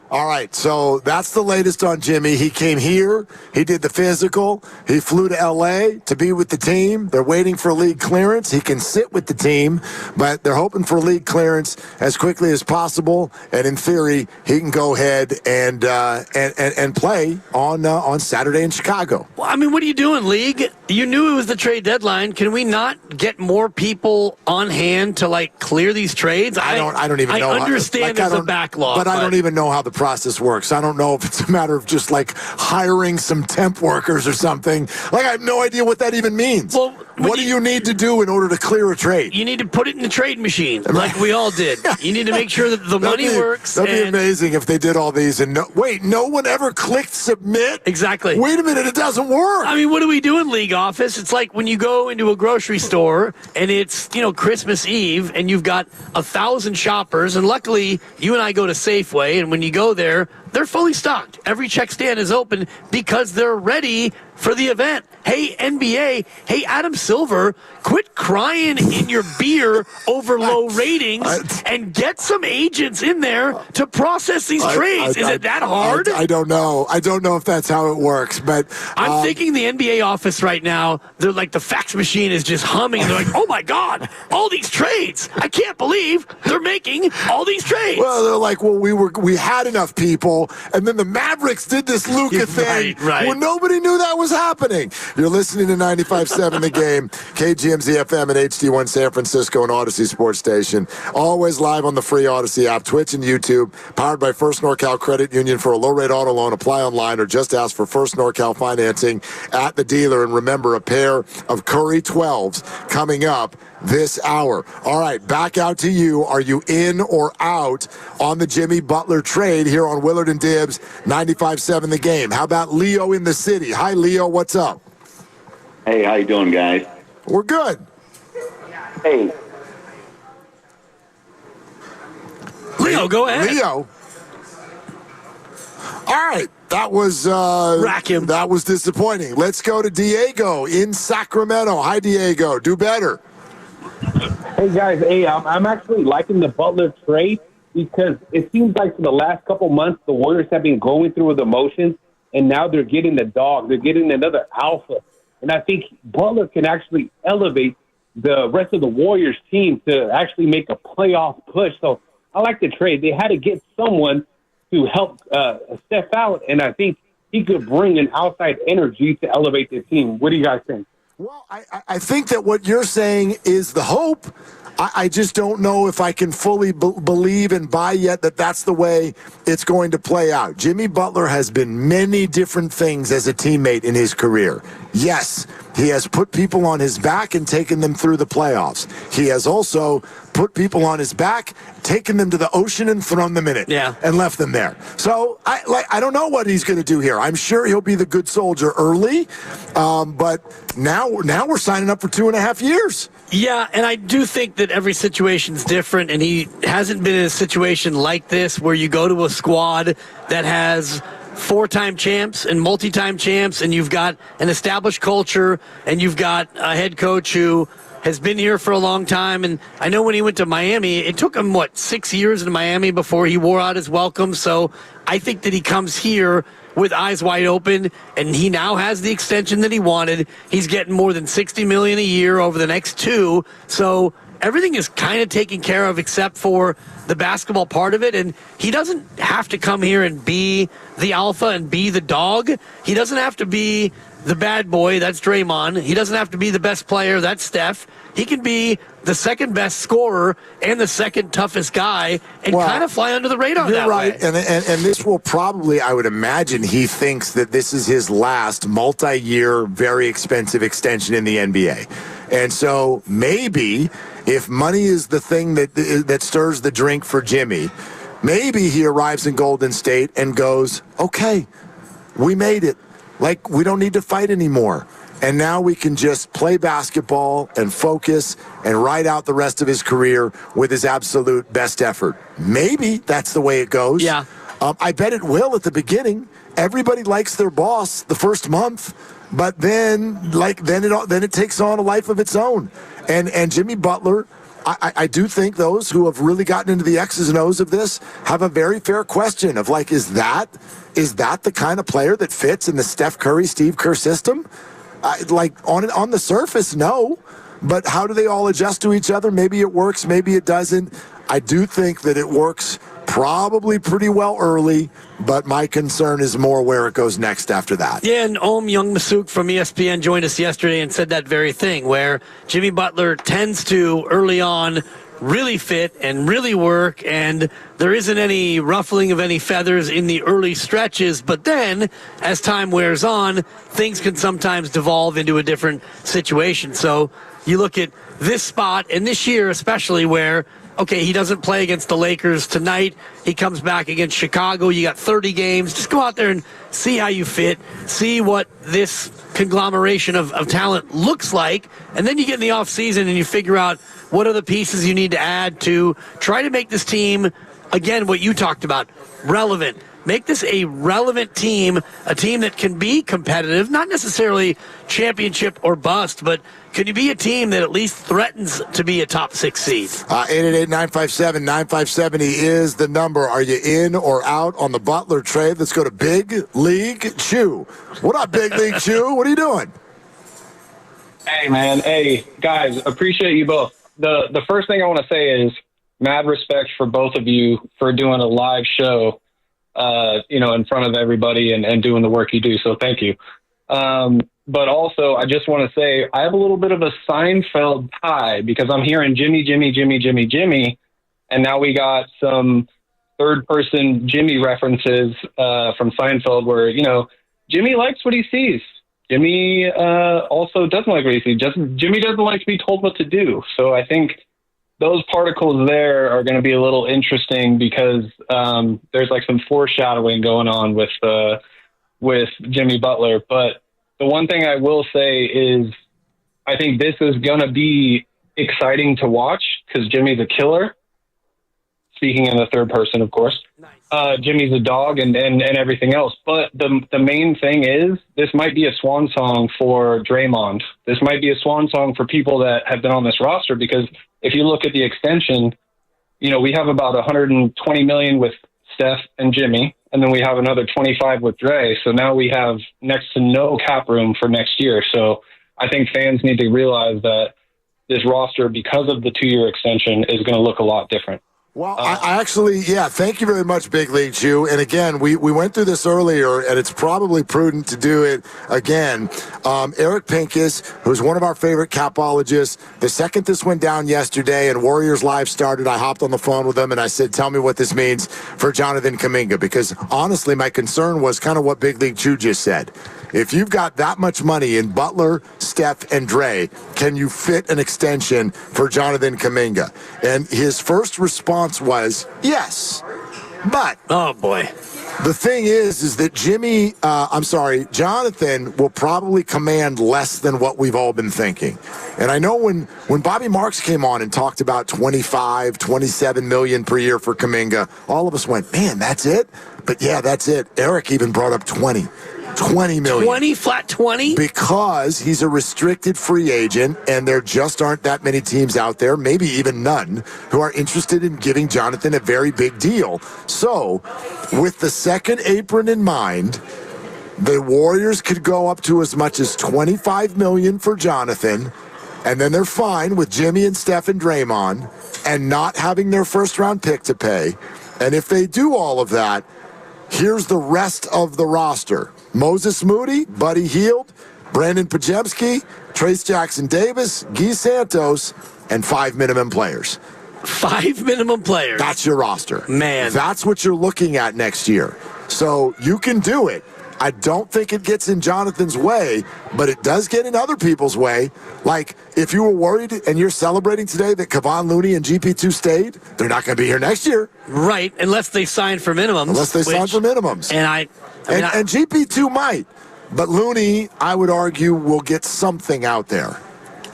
All right, so that's the latest on Jimmy. He came here, he did the physical, he flew to L.A. to be with the team. They're waiting for league clearance. He can sit with the team, but they're hoping for league clearance as quickly as possible. And in theory, he can go ahead and play on Saturday in Chicago. Well, I mean, what are you doing, league? You knew it was the trade deadline. Can we not get more people on hand to clear these trades? I don't even know. I understand there's a backlog, but I don't even know how the process works. I don't know if it's a matter of just hiring some temp workers or something. I have no idea what that even means. Well, what do you need to do in order to clear a trade? You need to put it in the trade machine, like we all did. You need to make sure that the money works. That'd be amazing if they did all these and no one ever clicked submit. Exactly. Wait a minute, it doesn't work. I mean, what do we do in league office? It's like when you go into a grocery store and it's Christmas Eve and you've got 1,000 shoppers, and luckily you and I go to Safeway, and when you go there, they're fully stocked. Every check stand is open because they're ready for the event. Hey, NBA, hey, Adam Silver, quit crying in your beer over low ratings and get some agents in there to process these trades. Is it that hard? I don't know. I don't know if that's how it works, but I'm thinking the NBA office right now, they're like, the fax machine is just humming, and they're like, oh my God, all these trades. I can't believe they're making all these trades. Well, they're like, we had enough people, and then the Mavericks did this Luka thing right. when nobody knew that was happening. You're listening to 95.7 The Game. KGMZ FM and HD1 San Francisco and Odyssey Sports Station. Always live on the free Odyssey app, Twitch and YouTube. Powered by First NorCal Credit Union. For a low-rate auto loan, apply online or just ask for First NorCal financing at the dealer. And remember, a pair of Curry 12s coming up this hour. All right, back out to you. Are you in or out on the Jimmy Butler trade here on Willard and Dibbs 95.7 The Game? How about Leo in the city? Hi, Leo. What's up? Hey, how you doing, guys? We're good. Hey. Leo, go ahead. Leo. All right. That was that was disappointing. Let's go to Diego in Sacramento. Hi, Diego. Do better. Hey, guys. Hey, I'm actually liking the Butler trade because it seems like for the last couple months, the Warriors have been going through the motions, and now they're getting the dog. They're getting another alpha. And I think Butler can actually elevate the rest of the Warriors team to actually make a playoff push. So I like the trade. They had to get someone to help Steph out, and I think he could bring an outside energy to elevate the team. What do you guys think? Well, I think that what you're saying is the hope. I just don't know if I can fully believe and buy yet that that's the way it's going to play out. Jimmy Butler has been many different things as a teammate in his career. Yes, he has put people on his back and taken them through the playoffs. He has also put people on his back, taken them to the ocean and thrown them in it, and left them there. So I don't know what he's going to do here. I'm sure he'll be the good soldier early, but now we're signing up for 2.5 years. Yeah, and I do think that every situation's different, and he hasn't been in a situation like this where you go to a squad that has 4-time champs and multi-time champs, and you've got an established culture, and you've got a head coach who has been here for a long time. And I know when he went to Miami, it took him, 6 years in Miami before he wore out his welcome. So I think that he comes here with eyes wide open, and he now has the extension that he wanted. He's getting more than $60 million a year over the next 2. So everything is kind of taken care of except for the basketball part of it. And he doesn't have to come here and be the alpha and be the dog. He doesn't have to be the bad boy. That's Draymond. He doesn't have to be the best player. That's Steph. He can be the second best scorer and the second toughest guy and kind of fly under the radar that way. You're right, and this will probably, I would imagine, he thinks that this is his last multi-year, very expensive extension in the NBA. And so maybe if money is the thing that stirs the drink for Jimmy, maybe he arrives in Golden State and goes, okay, we made it. We don't need to fight anymore. And now we can just play basketball and focus and ride out the rest of his career with his absolute best effort. Maybe that's the way it goes. Yeah. I bet it will at the beginning. Everybody likes their boss the first month, but then it takes on a life of its own. And Jimmy Butler, I do think those who have really gotten into the X's and O's of this have a very fair question of is that the kind of player that fits in the Steph Curry, Steve Kerr system? On the surface, no. But how do they all adjust to each other? Maybe it works, maybe it doesn't. I do think that it works probably pretty well early, but my concern is more where it goes next after that. Yeah, and Young Masuk from ESPN joined us yesterday and said that very thing, where Jimmy Butler tends to, early on, really fit and really work, and there isn't any ruffling of any feathers in the early stretches. But then, as time wears on, things can sometimes devolve into a different situation. So you look at this spot, and this year especially, where, okay, he doesn't play against the Lakers tonight. He comes back against Chicago. You got 30 games. Just go out there and see how you fit, see what this conglomeration of talent looks like, and then you get in the offseason and you figure out what are the pieces you need to add to try to make this team, again, what you talked about, relevant. Make this a relevant team, a team that can be competitive, not necessarily championship or bust, but can you be a team that at least threatens to be a top 6 seed? 888-957-9570 is the number. Are you in or out on the Butler trade? Let's go to Big League Chew. What up, Big League Chew? What are you doing? Hey, man. Hey, guys, appreciate you both. The first thing I want to say is mad respect for both of you for doing a live show, in front of everybody and doing the work you do. So thank you. But also, I just want to say I have a little bit of a Seinfeld tie because I'm hearing Jimmy, Jimmy, Jimmy, Jimmy, Jimmy. And now we got some third-person Jimmy references from Seinfeld where, Jimmy likes what he sees. Jimmy also doesn't like what he sees. Jimmy doesn't like to be told what to do. So I think those particles there are going to be a little interesting because there's like some foreshadowing going on with Jimmy Butler. But the one thing I will say is I think this is going to be exciting to watch because Jimmy's a killer. Speaking in the third person, of course. Nice. Jimmy's a dog and everything else. But the main thing is this might be a swan song for Draymond. This might be a swan song for people that have been on this roster because if you look at the extension, we have about $120 million with Steph and Jimmy, and then we have another 25 with Dre. So now we have next to no cap room for next year. So I think fans need to realize that this roster, because of the 2-year extension, is going to look a lot different. Well, I actually, thank you very much, Big League Chew. And again, we went through this earlier, and it's probably prudent to do it again. Eric Pincus, who's one of our favorite capologists, the second this went down yesterday and Warriors Live started, I hopped on the phone with him and I said, tell me what this means for Jonathan Kuminga. Because honestly, my concern was kind of what Big League Chew just said. If you've got that much money in Butler, Steph, and Dre, can you fit an extension for Jonathan Kuminga? And his first response was yes. But oh boy, the thing is that Jonathan will probably command less than what we've all been thinking. And I know when Bobby Marks came on and talked about 25, 27 million per year for Kuminga, all of us went, man, that's it? But yeah, that's it. Eric even brought up 20 million. 20, flat 20? Because he's a restricted free agent, and there just aren't that many teams out there, maybe even none, who are interested in giving Jonathan a very big deal. So, with the second apron in mind, the Warriors could go up to as much as $25 million for Jonathan, and then they're fine with Jimmy and Steph and Draymond and not having their first-round pick to pay. And if they do all of that, here's the rest of the roster. Moses Moody, Buddy Hield, Brandon Pajemski, Trace Jackson-Davis, Guy Santos, and 5 minimum players. 5 minimum players? That's your roster. Man. That's what you're looking at next year. So you can do it. I don't think it gets in Jonathan's way, but it does get in other people's way. Like, if you were worried and you're celebrating today that Kevon Looney and GP2 stayed, they're not going to be here next year. Right, unless they sign for minimums. Unless they sign for minimums. And and GP2 might, but Looney, I would argue, will get something out there.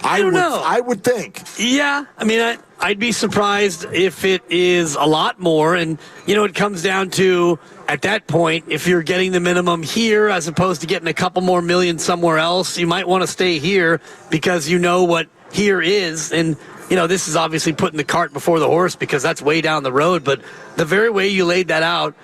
I don't know. I would think. Yeah, I mean, I'd be surprised if it is a lot more. And, it comes down to, at that point, if you're getting the minimum here as opposed to getting a couple more million somewhere else, you might want to stay here because you know what here is. And, this is obviously putting the cart before the horse because that's way down the road. But the very way you laid that out,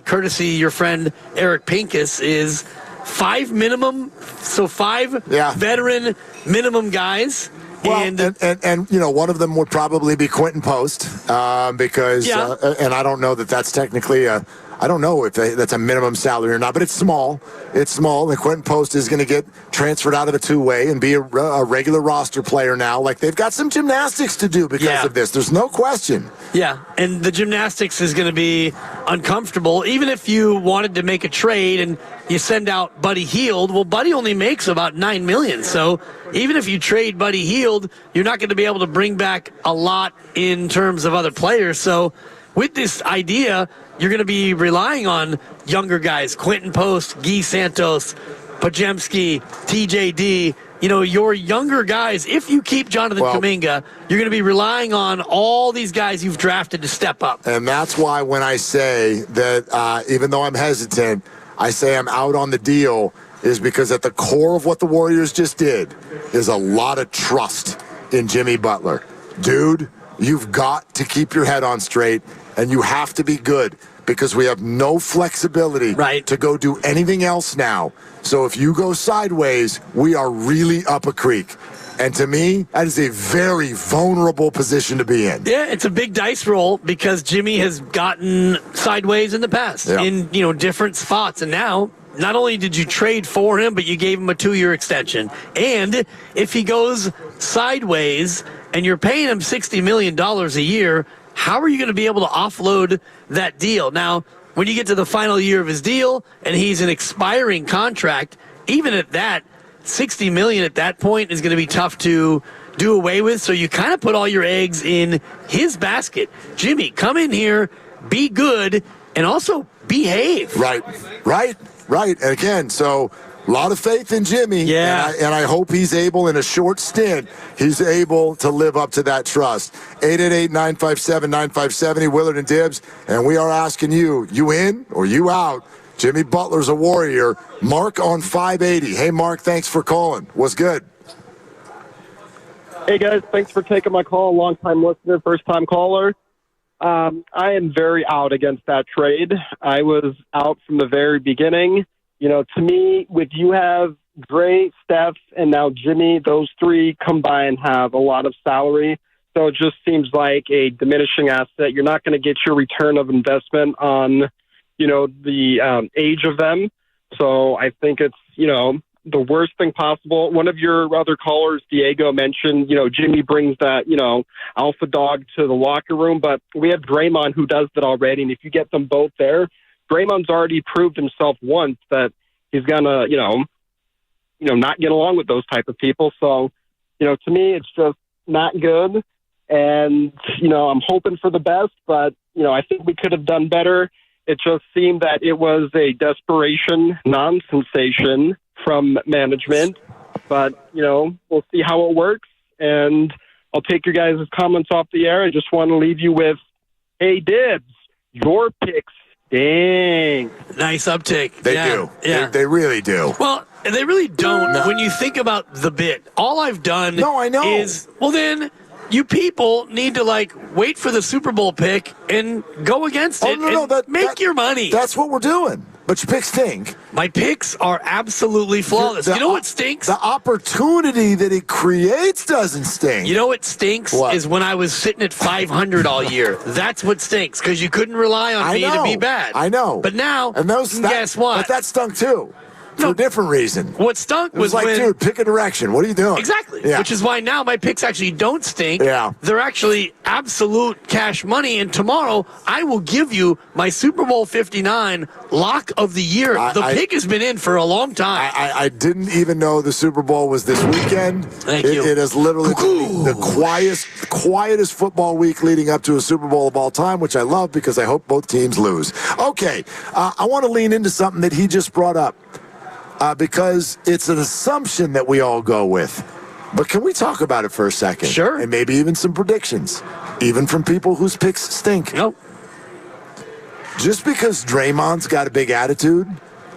courtesy your friend Eric Pincus, is 5 minimum, so 5 veteran minimum guys. Well, and one of them would probably be Quentin Post because, and I don't know that that's technically I don't know if that's a minimum salary or not, but it's small. It's small. And Quentin Post is going to get transferred out of a two-way and be a regular roster player now. Like, they've got some gymnastics to do because of this. There's no question. Yeah, and the gymnastics is going to be uncomfortable. Even if you wanted to make a trade and you send out Buddy Hield, well, Buddy only makes about $9 million. So even if you trade Buddy Hield, you're not going to be able to bring back a lot in terms of other players. So with this idea, you're going to be relying on younger guys, Quentin Post, Guy Santos, Pajemski, TJD, your younger guys. If you keep Jonathan Kuminga, you're going to be relying on all these guys you've drafted to step up. And that's why when I say that, even though I'm hesitant, I say I'm out on the deal, is because at the core of what the Warriors just did is a lot of trust in Jimmy Butler. Dude, you've got to keep your head on straight, and you have to be good because we have no flexibility to go do anything else now. So if you go sideways, we are really up a creek. And to me, that is a very vulnerable position to be in. Yeah, it's a big dice roll because Jimmy has gotten sideways in the past in different spots. And now not only did you trade for him, but you gave him a 2-year extension. And if he goes sideways and you're paying him $60 million a year, how are you going to be able to offload that deal? Now, when you get to the final year of his deal and he's an expiring contract, even at that, $60 million at that point is going to be tough to do away with. So you kind of put all your eggs in his basket. Jimmy, come in here, be good, and also behave. Right. And again, so a lot of faith in Jimmy. Yeah. And I hope he's able, in a short stint, he's able to live up to that trust. 888-957-9570, Willard and Dibbs. And we are asking you in or you out? Jimmy Butler's a warrior. Mark on 580. Hey, Mark, thanks for calling. What's good? Hey, guys, thanks for taking my call. Long-time listener, first-time caller. I am very out against that trade. I was out from the very beginning. You know, to me, with you have Dre, Steph, and now Jimmy, those three combined have a lot of salary. So it just seems like a diminishing asset. You're not going to get your return of investment on, you know, the age of them. So I think it's, you know, the worst thing possible. One of your other callers, Diego, mentioned, you know, Jimmy brings that, you know, alpha dog to the locker room, but we have Draymond who does that already. And if you get them both there, Draymond's already proved himself once that he's gonna, you know, not get along with those type of people. So, you know, to me, it's just not good. And, you know, I'm hoping for the best, but, you know, I think we could have done better. It just seemed that it was a desperation non-sensation from management, but, you know, we'll see how it works. And I'll take your guys' comments off the air. I just want to leave you with, hey, Dibbs, your picks stink. Nice uptake. They do. Yeah. They really do. Well, they really don't. No. When you think about the bit, all I've done is, well, then you people need to, like, wait for the Super Bowl pick and go against it and make your money. That's what we're doing. But your picks stink. My picks are absolutely flawless. You know what stinks? The opportunity that it creates doesn't stink. You know what stinks is when I was sitting at 500 all year. That's what stinks, because you couldn't rely on me to be bad. I know. But now, guess what? But that stunk too. For a different reason. What stunk was like, dude, pick a direction. What are you doing? Exactly. Yeah. Which is why now my picks actually don't stink. Yeah. They're actually absolute cash money. And tomorrow I will give you my Super Bowl 59 lock of the year. The pick has been in for a long time. I didn't even know the Super Bowl was this weekend. Thank you. It is literally the quietest football week leading up to a Super Bowl of all time, which I love because I hope both teams lose. Okay. I want to lean into something that he just brought up. Because it's an assumption that we all go with. But can we talk about it for a second? Sure. And maybe even some predictions, even from people whose picks stink. Nope. Just because Draymond's got a big attitude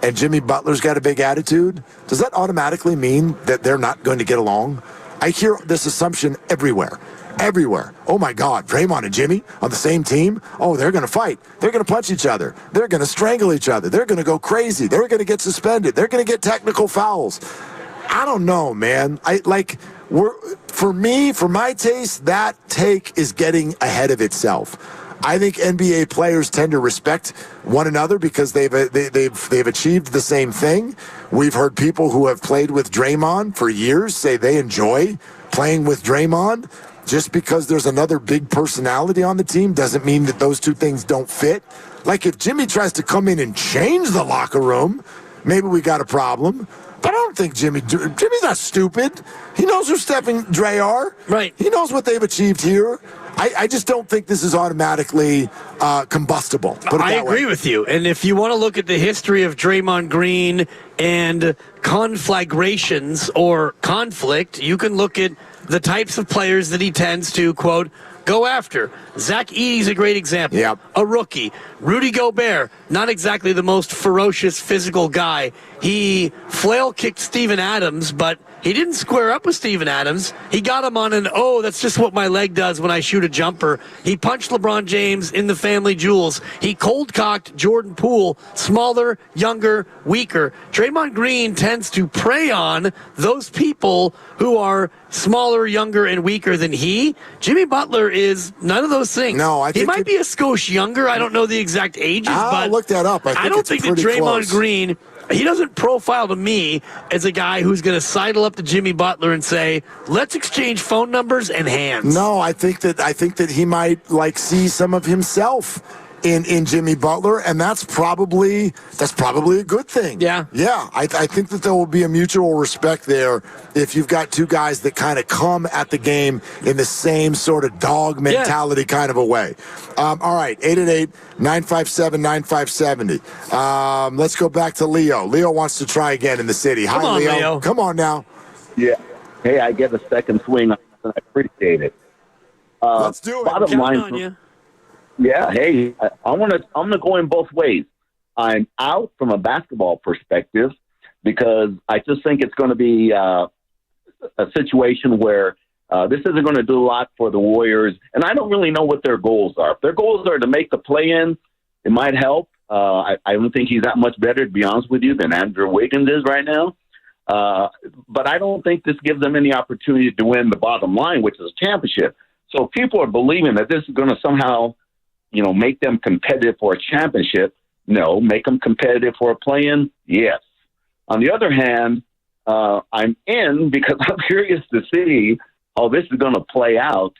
and Jimmy Butler's got a big attitude, does that automatically mean that they're not going to get along? I hear this assumption everywhere. Oh, my God, Draymond and Jimmy on the same team? Oh, they're going to fight. They're going to punch each other. They're going to strangle each other. They're going to go crazy. They're going to get suspended. They're going to get technical fouls. I don't know, man. For my taste, that take is getting ahead of itself. I think NBA players tend to respect one another because they've achieved the same thing. We've heard people who have played with Draymond for years say they enjoy playing with Draymond. Just because there's another big personality on the team doesn't mean that those two things don't fit. Like if Jimmy tries to come in and change the locker room, maybe we got a problem. But I don't think Jimmy's not stupid. He knows who Steph and Dre are. Right. He knows what they've achieved here. I just don't think this is automatically combustible. I agree with you. And if you want to look at the history of Draymond Green and conflagrations or conflict, you can look at the types of players that he tends to, quote, go after. Zach Edey's a great example. Yep. A rookie. Rudy Gobert, not exactly the most ferocious physical guy. He flail-kicked Steven Adams, but he didn't square up with Steven Adams. He got him on an, that's just what my leg does when I shoot a jumper. He punched LeBron James in the family jewels. He cold-cocked Jordan Poole, smaller, younger, weaker. Draymond Green tends to prey on those people who are smaller, younger, and weaker than he. Jimmy Butler is none of those things. No, I think he might be a skosh younger. I don't know the exact ages, but I'll look that up. I don't think that Draymond Green he doesn't profile to me as a guy who's going to sidle up to Jimmy Butler and say, let's exchange phone numbers and hands. No, I think that he might see some of himself in Jimmy Butler, and that's probably a good thing. Yeah. I think that there will be a mutual respect there if you've got two guys that kind of come at the game in the same sort of dog mentality kind of a way. All right, 888-957-9570. Let's go back to Leo. Leo wants to try again in the city. Come on, Leo. Come on now. Yeah. Hey, I get a second swing, and I appreciate it. Let's do it. Bottom line on you. Yeah, hey, I'm gonna go in both ways. I'm out from a basketball perspective because I just think it's going to be a situation where this isn't going to do a lot for the Warriors, and I don't really know what their goals are. If their goals are to make the play-in, it might help. I don't think he's that much better, to be honest with you, than Andrew Wiggins is right now. But I don't think this gives them any opportunity to win the bottom line, which is a championship. So if people are believing that this is going to somehow make them competitive for a championship. No. Make them competitive for a play-in? Yes. On the other hand, I'm in because I'm curious to see how this is going to play out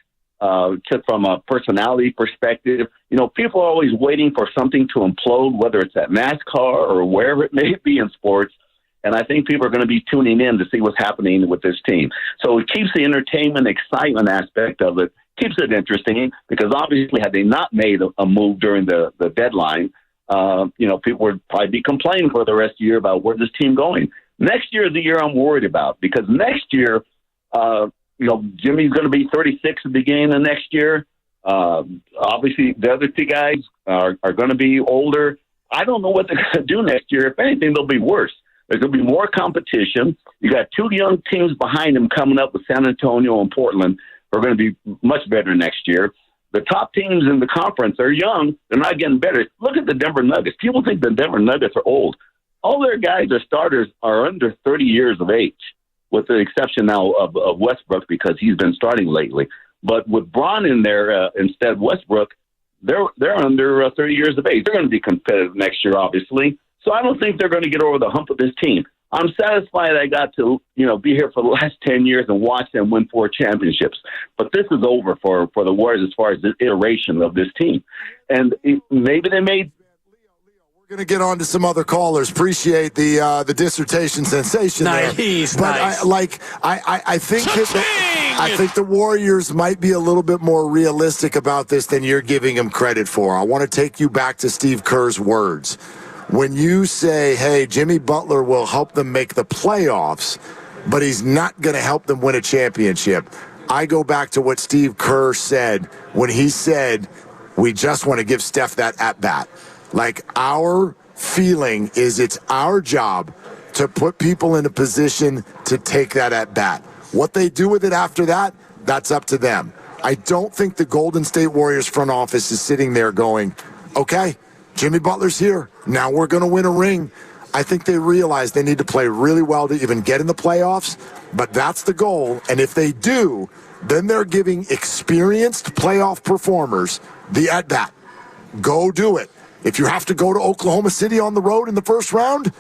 just from a personality perspective. People are always waiting for something to implode, whether it's at NASCAR or wherever it may be in sports. And I think people are going to be tuning in to see what's happening with this team. So it keeps the entertainment, excitement aspect of it, keeps it interesting, because obviously had they not made a move during the deadline, people would probably be complaining for the rest of the year about where's this team going. Next year is the year I'm worried about, because next year, Jimmy's going to be 36 at the beginning of next year. Obviously, the other two guys are going to be older. I don't know what they're going to do next year. If anything, they'll be worse. There's going to be more competition. You got two young teams behind them coming up with San Antonio and Portland. Are going to be much better next year. The top teams in the conference are young. They're not getting better. Look at the Denver Nuggets. People think the Denver Nuggets are old. All their guys, their starters, are under 30 years of age, with the exception now of Westbrook, because he's been starting lately. But with Braun in there instead of Westbrook, they're under 30 years of age. They're going to be competitive next year, obviously. So I don't think they're going to get over the hump of this team. I'm satisfied I got to, be here for the last 10 years and watch them win 4 championships. But this is over for the Warriors as far as the iteration of this team. And maybe they made... We're going to get on to some other callers. Appreciate the dissertation sensation there. But I think I think the Warriors might be a little bit more realistic about this than you're giving them credit for. I want to take you back to Steve Kerr's words. When you say, hey, Jimmy Butler will help them make the playoffs, but he's not going to help them win a championship, I go back to what Steve Kerr said when he said, we just want to give Steph that at-bat. Our feeling is it's our job to put people in a position to take that at-bat. What they do with it after that, that's up to them. I don't think the Golden State Warriors front office is sitting there going, okay, Jimmy Butler's here. Now we're going to win a ring. I think they realize they need to play really well to even get in the playoffs, but that's the goal. And if they do, then they're giving experienced playoff performers the at-bat. Go do it. If you have to go to Oklahoma City on the road in the first round,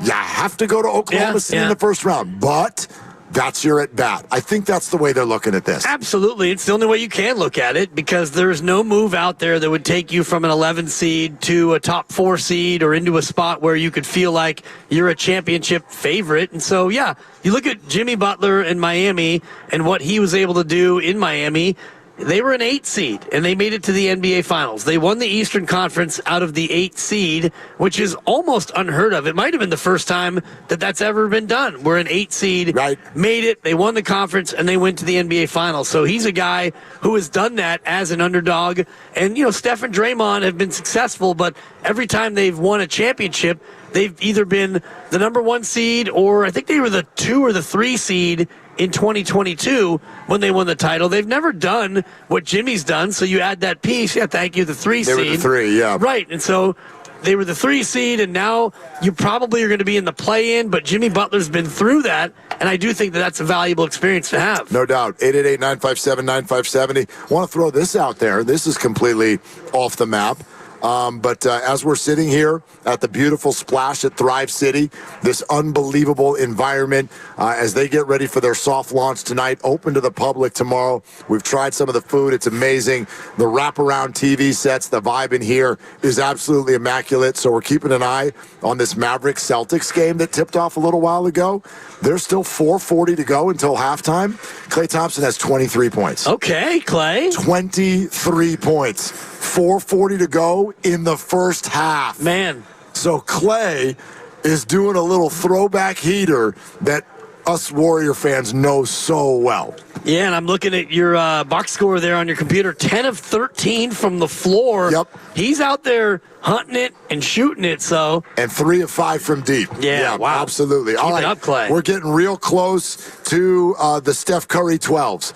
you have to go to Oklahoma City in the first round. But that's your at-bat. I think that's the way they're looking at this. Absolutely. It's the only way you can look at it, because there's no move out there that would take you from an 11 seed to a top 4 seed or into a spot where you could feel like you're a championship favorite. And so, you look at Jimmy Butler in Miami and what he was able to do in Miami. They were an 8 seed, and they made it to the NBA Finals. They won the Eastern Conference out of the 8 seed, which is almost unheard of. It might have been the first time that that's ever been done, where an 8 seed made it, they won the conference, and they went to the NBA Finals. So he's a guy who has done that as an underdog. And, Steph and Draymond have been successful, but every time they've won a championship, they've either been the number 1 seed, or I think they were the 2 or the 3 seed in 2022 when they won the title. They've never done what Jimmy's done, so you add that piece. Thank you, the 3 seed. They were the 3, Right, and so they were the 3 seed, and now you probably are going to be in the play-in, but Jimmy Butler's been through that, and I do think that that's a valuable experience to have. No doubt. 888-957-9570. Want to throw this out there. This is completely off the map. But as we're sitting here at the beautiful Splash at Thrive City, this unbelievable environment, as they get ready for their soft launch tonight, open to the public tomorrow. We've tried some of the food. It's amazing. The wraparound TV sets, the vibe in here is absolutely immaculate. So we're keeping an eye on this Mavericks-Celtics game that tipped off a little while ago. There's still 4:40 to go until halftime. Klay Thompson has 23 points. Okay, Klay. 23 points. 4:40 to go in the first half. Man. So Klay is doing a little throwback heater that us Warrior fans know so well. Yeah, and I'm looking at your box score there on your computer. 10 of 13 from the floor. Yep. He's out there hunting it and shooting it, so. And 3 of 5 from deep. Yeah, wow. Absolutely. Keep All right, it up, Klay. We're getting real close to the Steph Curry 12s.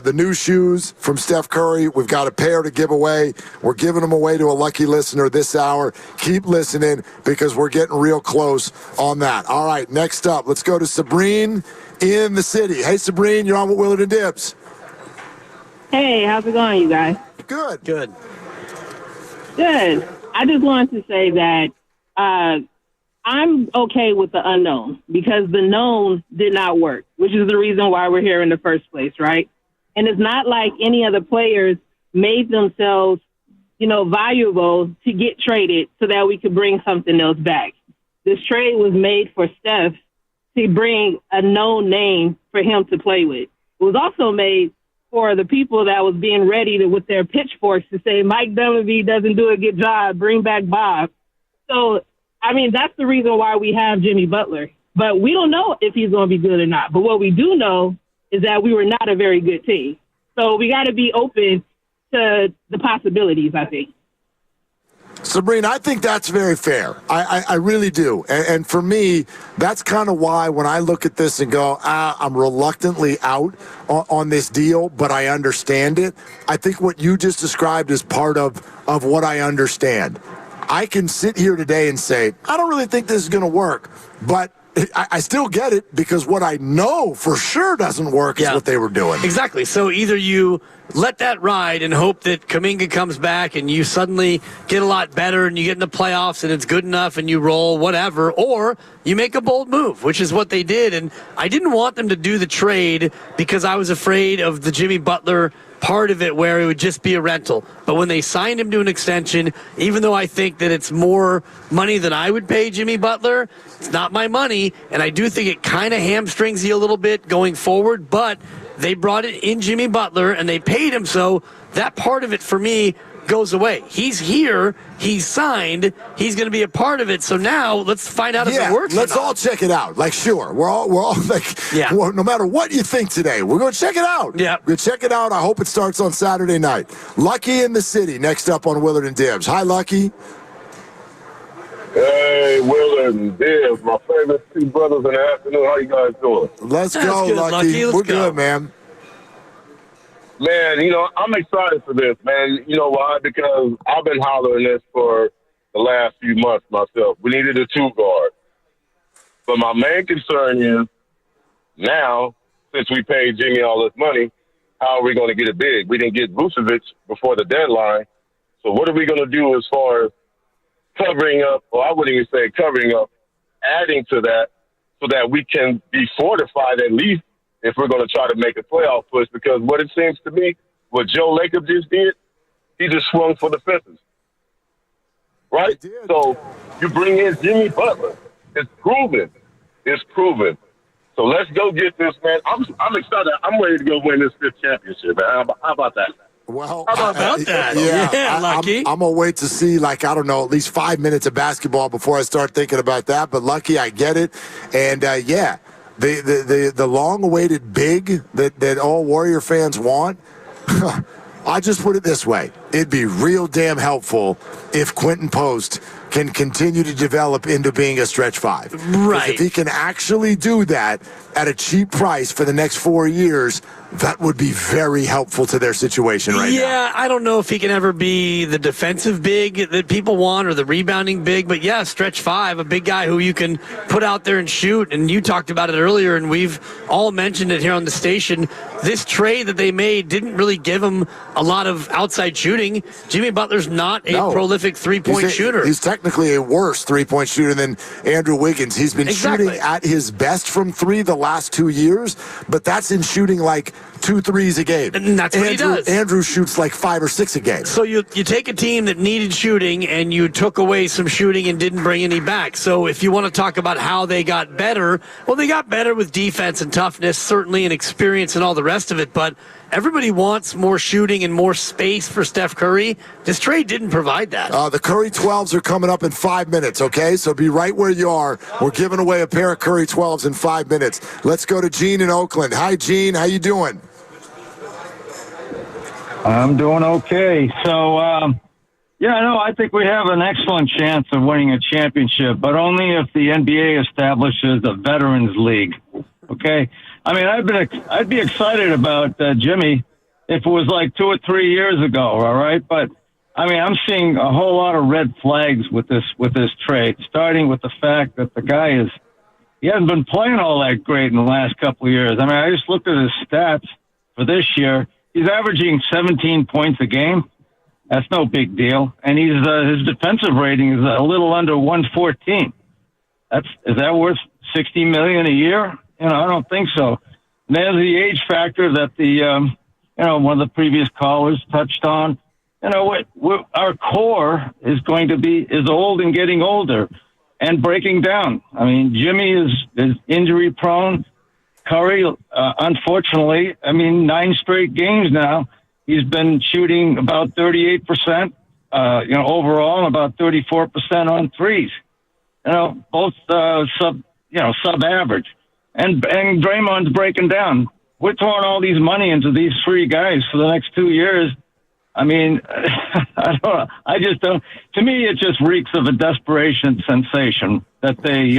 The new shoes from Steph Curry. We've got a pair to give away. We're giving them away to a lucky listener this hour. Keep listening because we're getting real close on that. All right, next up, let's go to Sabrine in the city. Hey, Sabrine, you're on with Willard and Dibbs. Hey, how's it going, you guys? Good. Good. Good. I just wanted to say that I'm okay with the unknown because the known did not work, which is the reason why we're here in the first place, right? And it's not like any of the players made themselves, valuable to get traded so that we could bring something else back. This trade was made for Steph to bring a known name for him to play with. It was also made for the people that was being ready to, with their pitchforks, to say Mike Dunleavy doesn't do a good job, bring back Bob. So, that's the reason why we have Jimmy Butler. But we don't know if he's going to be good or not. But what we do know is that we were not a very good team. So we got to be open to the possibilities, I think. Sabrina, I think that's very fair. I really do. And for me, that's kind of why when I look at this and go, I'm reluctantly out on this deal, but I understand it. I think what you just described is part of what I understand. I can sit here today and say, I don't really think this is going to work, but I still get it because what I know for sure doesn't work is what they were doing. Exactly. So either you let that ride and hope that Kuminga comes back and you suddenly get a lot better and you get in the playoffs and it's good enough and you roll, whatever, or you make a bold move, which is what they did. And I didn't want them to do the trade because I was afraid of the Jimmy Butler part of it where it would just be a rental. But when they signed him to an extension, even though I think that it's more money than I would pay Jimmy Butler, it's not my money, and I do think it kind of hamstrings you a little bit going forward, but they brought it in Jimmy Butler and they paid him, so that part of it for me goes away. He's here, he's signed, he's going to be a part of it. So now let's find out if it works. Let's all check it out. Like, sure, we're all like, well, no matter what you think today, we're going to check it out. Yeah, we're going to check it out. I hope it starts on Saturday night. Lucky in the city. Next up on Willard and Dibbs. Hi, Lucky. Hey, Willard and Dibbs, my favorite two brothers in the afternoon. How you guys doing? Let's go, good, Lucky. Let's we're go. good, man. Man, I'm excited for this, man. You know why? Because I've been hollering this for the last few months myself. We needed a two guard. But my main concern is now, since we paid Jimmy all this money, how are we going to get it big? We didn't get Vucevic before the deadline. So what are we going to do as far as covering up, or I wouldn't even say covering up, adding to that so that we can be fortified at least if we're going to try to make a playoff push? Because what it seems to me, what Joe Lacob just did, he just swung for the fences. Right? So you bring in Jimmy Butler. It's proven. It's proven. So let's go get this, man. I'm excited. I'm ready to go win this 5th championship, man. How about that? Well, how about that? Yeah, Lucky. I'm going to wait to see, at least 5 minutes of basketball before I start thinking about that. But Lucky, I get it. And, the long-awaited big that all Warrior fans want, I just put it this way. It'd be real damn helpful if Quentin Post can continue to develop into being a stretch 5. Right. If he can actually do that at a cheap price for the next 4 years, that would be very helpful to their situation right now. Yeah, I don't know if he can ever be the defensive big that people want or the rebounding big, but yeah, stretch 5, a big guy who you can put out there and shoot. And you talked about it earlier, and we've all mentioned it here on the station. This trade that they made didn't really give him a lot of outside shooting. Jimmy Butler's not a prolific three-point shooter. He's technically a worse three-point shooter than Andrew Wiggins. He's been shooting at his best from 3 the last 2 years, but that's in shooting like 2 threes a game. And that's what he does. Andrew shoots like 5 or 6 a game. So you take a team that needed shooting and you took away some shooting and didn't bring any back. So if you want to talk about how they got better, well, they got better with defense and toughness, certainly, and experience and all the rest of it. But everybody wants more shooting and more space for Steph Curry. This trade didn't provide that. The Curry 12s are coming up in 5 minutes, okay? So be right where you are. We're giving away a pair of Curry 12s in 5 minutes. Let's go to Gene in Oakland. Hi, Gene. How you doing? I'm doing okay. So, I think we have an excellent chance of winning a championship, but only if the NBA establishes a veterans league. Okay? I mean, I'd be excited about Jimmy if it was like 2 or 3 years ago, all right? But I mean, I'm seeing a whole lot of red flags with this trade, starting with the fact that the guy he hasn't been playing all that great in the last couple of years. I mean, I just looked at his stats for this year. He's averaging 17 points a game. That's no big deal. And his defensive rating is a little under 114. Is that worth $60 million a year? I don't think so. And there's the age factor that one of the previous callers touched on. Our core is old and getting older and breaking down. I mean, Jimmy is injury prone. Curry, unfortunately, 9 straight games now, he's been shooting about 38%, overall, and about 34% on threes. Both sub-average. And Draymond's breaking down. We're throwing all these money into these 3 guys for the next 2 years. I mean, I don't know. I just don't. To me, it just reeks of a desperation sensation that they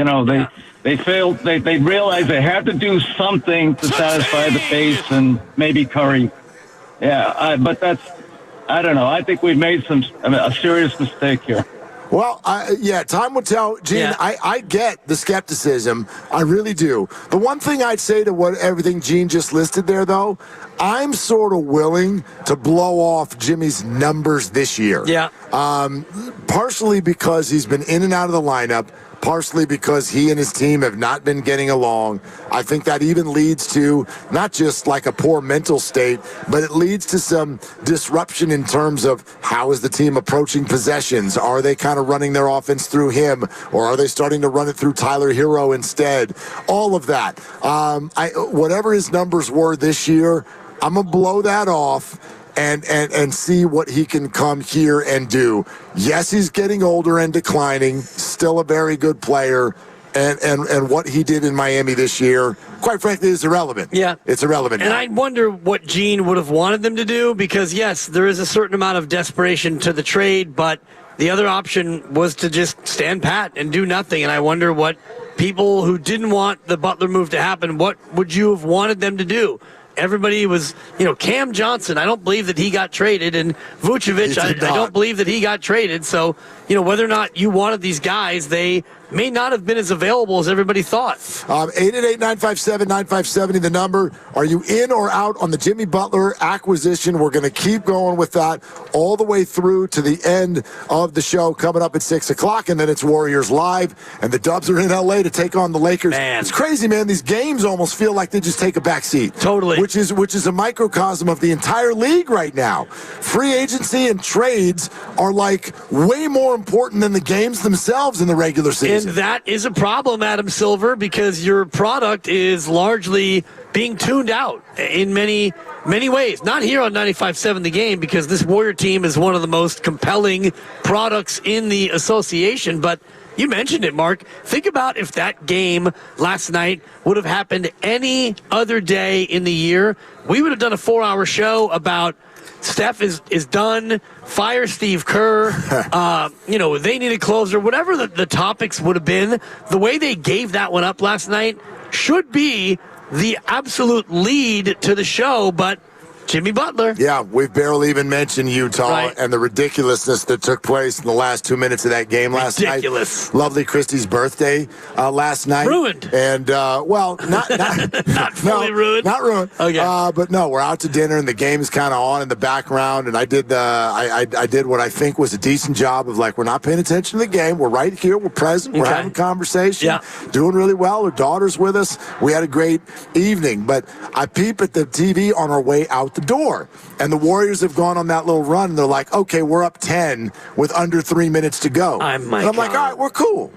failed. They realized they had to do something to satisfy the base and maybe Curry. Yeah, but I don't know. I think we've made a serious mistake here. Well, time will tell. Gene, I get the skepticism. I really do. The one thing I'd say to everything Gene just listed there, though, I'm sort of willing to blow off Jimmy's numbers this year. Yeah. Partially because he's been in and out of the lineup. Partially because he and his team have not been getting along. I think that even leads to not just like a poor mental state, but it leads to some disruption in terms of how is the team approaching possessions? Are they kind of running their offense through him, or are they starting to run it through Tyler Hero instead? All of that. Whatever his numbers were this year, I'm going to blow that off and see what he can come here and do. Yes, he's getting older and declining, still a very good player, and what he did in Miami this year, quite frankly, is irrelevant. Yeah. It's irrelevant. And now. I wonder what Gene would have wanted them to do, because, yes, there is a certain amount of desperation to the trade, but the other option was to just stand pat and do nothing. And I wonder what people who didn't want the Butler move to happen, what would you have wanted them to do? Everybody was, Cam Johnson, I don't believe that he got traded, and Vucevic, I don't believe that he got traded. So, whether or not you wanted these guys, they may not have been as available as everybody thought. 888-957-9570, the number. Are you in or out on the Jimmy Butler acquisition? We're going to keep going with that all the way through to the end of the show coming up at 6 o'clock, and then it's Warriors Live, and the Dubs are in L.A. to take on the Lakers. Man. It's crazy, man. These games almost feel like they just take a back seat. Totally. Which is a microcosm of the entire league right now. Free agency and trades are like way more important than the games themselves in the regular season. And that is a problem, Adam Silver, because your product is largely being tuned out in many, many ways. Not here on 95.7 The Game, because this Warrior team is one of the most compelling products in the association, but you mentioned it, Mark. Think about if that game last night would have happened any other day in the year. We would have done a 4-hour show about Steph is done, fire Steve Kerr, they need a closer, whatever the topics would have been. The way they gave that one up last night, should be the absolute lead to the show, but Jimmy Butler. Yeah, we've barely even mentioned Utah and the ridiculousness that took place in the last 2 minutes of that game last night. Ridiculous. Lovely Christie's birthday last night. Ruined. And, well, not fully ruined. Not ruined. Okay. But no, we're out to dinner, and the game's kind of on in the background, and I did I did what I think was a decent job of, like, we're not paying attention to the game. We're right here. We're present. We're having conversation. Doing really well. Our daughter's with us. We had a great evening. But I peep at the TV on our way out the door, and the Warriors have gone on that little run, and they're like, okay, we're up 10 with under 3 minutes to go. And I'm like, all right, we're cool.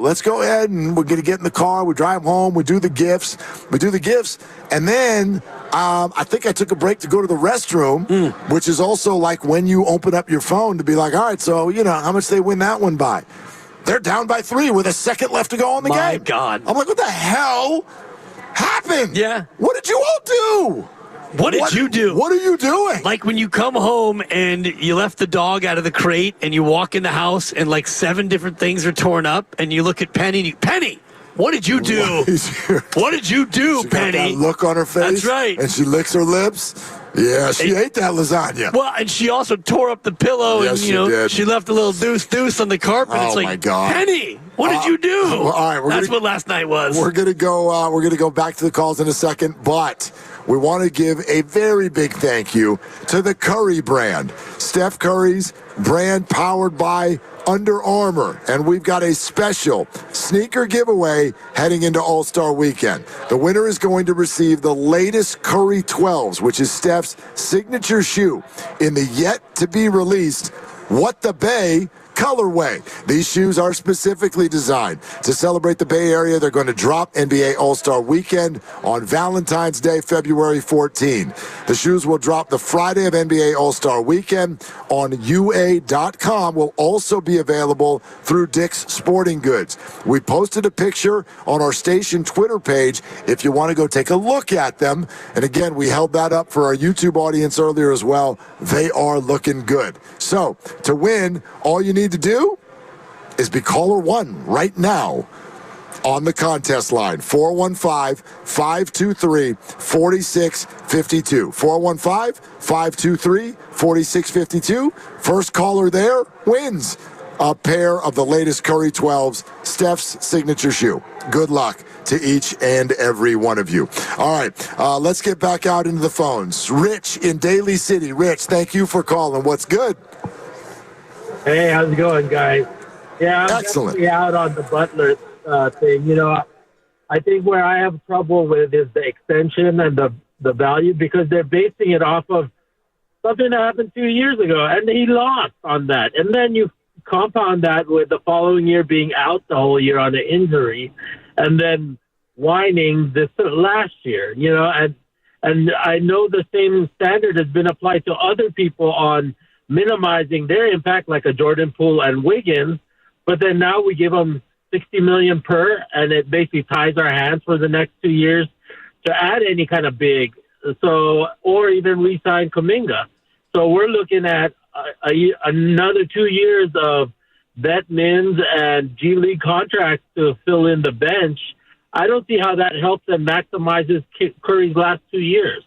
Let's go ahead, and we're going to get in the car. We drive home. We do the gifts. And then I think I took a break to go to the restroom, which is also like when you open up your phone to be like, all right, so, how much they win that one by. They're down by 3 with a second left to go in the game. My God. I'm like, what the hell happened? Yeah. What did you all do? What did you do? What are you doing? Like when you come home and you left the dog out of the crate and you walk in the house and like 7 different things are torn up and you look at Penny and Penny, what did you do? What did you do, she Penny? Got that look on her face. That's right. And she licks her lips. Yeah, she ate that lasagna. Well, and she also tore up the pillow, and she left a little deuce on the carpet. Oh, it's like, my God. Penny, what did you do? Well, all right, That's what last night was. We're gonna go. We're gonna go back to the calls in a second, but we want to give a very big thank you to the Curry brand, Steph Curry's brand, powered by Under Armour, and we've got a special sneaker giveaway heading into All-Star Weekend. The winner is going to receive the latest Curry 12s, which is Steph's signature shoe in the yet-to-be-released What the Bay colorway. These shoes are specifically designed to celebrate the Bay Area. They're going to drop NBA All-Star Weekend on Valentine's Day, February 14. The shoes will drop the Friday of NBA All-Star Weekend on UA.com. Will also be available through Dick's Sporting Goods. We posted a picture on our station Twitter page if you want to go take a look at them. And again, we held that up for our YouTube audience earlier as well. They are looking good. So to win, all you need to do is be caller 1 right now on the contest line, 415-523-4652. 415-523-4652. First caller there wins a pair of the latest Curry 12s, Steph's signature shoe. Good luck to each and every one of you. All right, let's get back out into the phones. Rich in Daly City. Rich, thank you for calling. What's good? Hey, how's it going, guys? Yeah, I'm excellent. Definitely out on the Butler thing. I think where I have trouble with is the extension and the value, because they're basing it off of something that happened 2 years ago, and he lost on that. And then you compound that with the following year being out the whole year on an injury, and then whining this last year, and I know the same standard has been applied to other people on minimizing their impact, like a Jordan Poole and Wiggins, but then now we give them $60 million per, and it basically ties our hands for the next 2 years to add any kind of big, or even re-sign Kuminga. So we're looking at another 2 years of vet mins and G League contracts to fill in the bench. I don't see how that helps and maximizes Curry's last 2 years.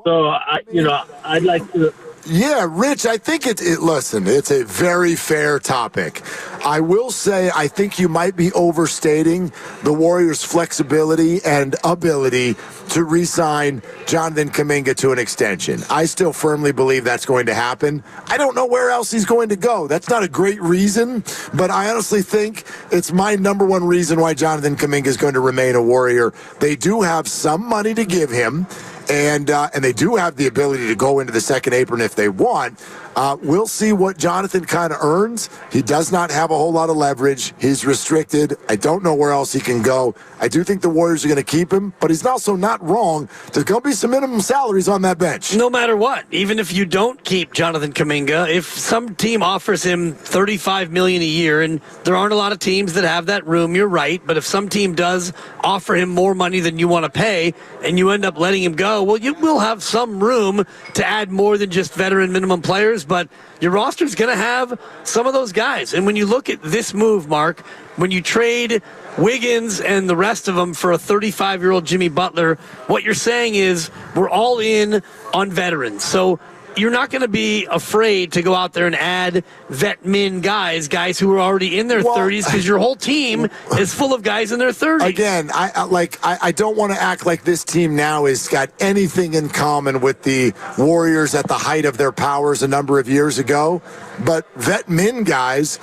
So I'd like to. Yeah, Rich, I think listen, it's a very fair topic. I will say I think you might be overstating the Warriors' flexibility and ability to re-sign Jonathan Kuminga to an extension. I still firmly believe that's going to happen. I don't know where else he's going to go. That's not a great reason, but I honestly think it's my number one reason why Jonathan Kuminga is going to remain a Warrior. They do have some money to give him. And they do have the ability to go into the second apron if they want. We'll see what Jonathan kind of earns. He does not have a whole lot of leverage. He's restricted. I don't know where else he can go. I do think the Warriors are going to keep him, but he's also not wrong. There's going to be some minimum salaries on that bench. No matter what, even if you don't keep Jonathan Kuminga, if some team offers him $35 million a year, and there aren't a lot of teams that have that room, you're right, but if some team does offer him more money than you want to pay, and you end up letting him go, well, you will have some room to add more than just veteran minimum players, but your roster is going to have some of those guys. And when you look at this move, Mark, when you trade Wiggins and the rest of them for a 35-year-old Jimmy Butler, what you're saying is we're all in on veterans. So you're not going to be afraid to go out there and add vet min guys who are already in their 30s, because your whole team is full of guys in their 30s. Again, I don't want to act like this team now has got anything in common with the Warriors at the height of their powers a number of years ago. But vet min guys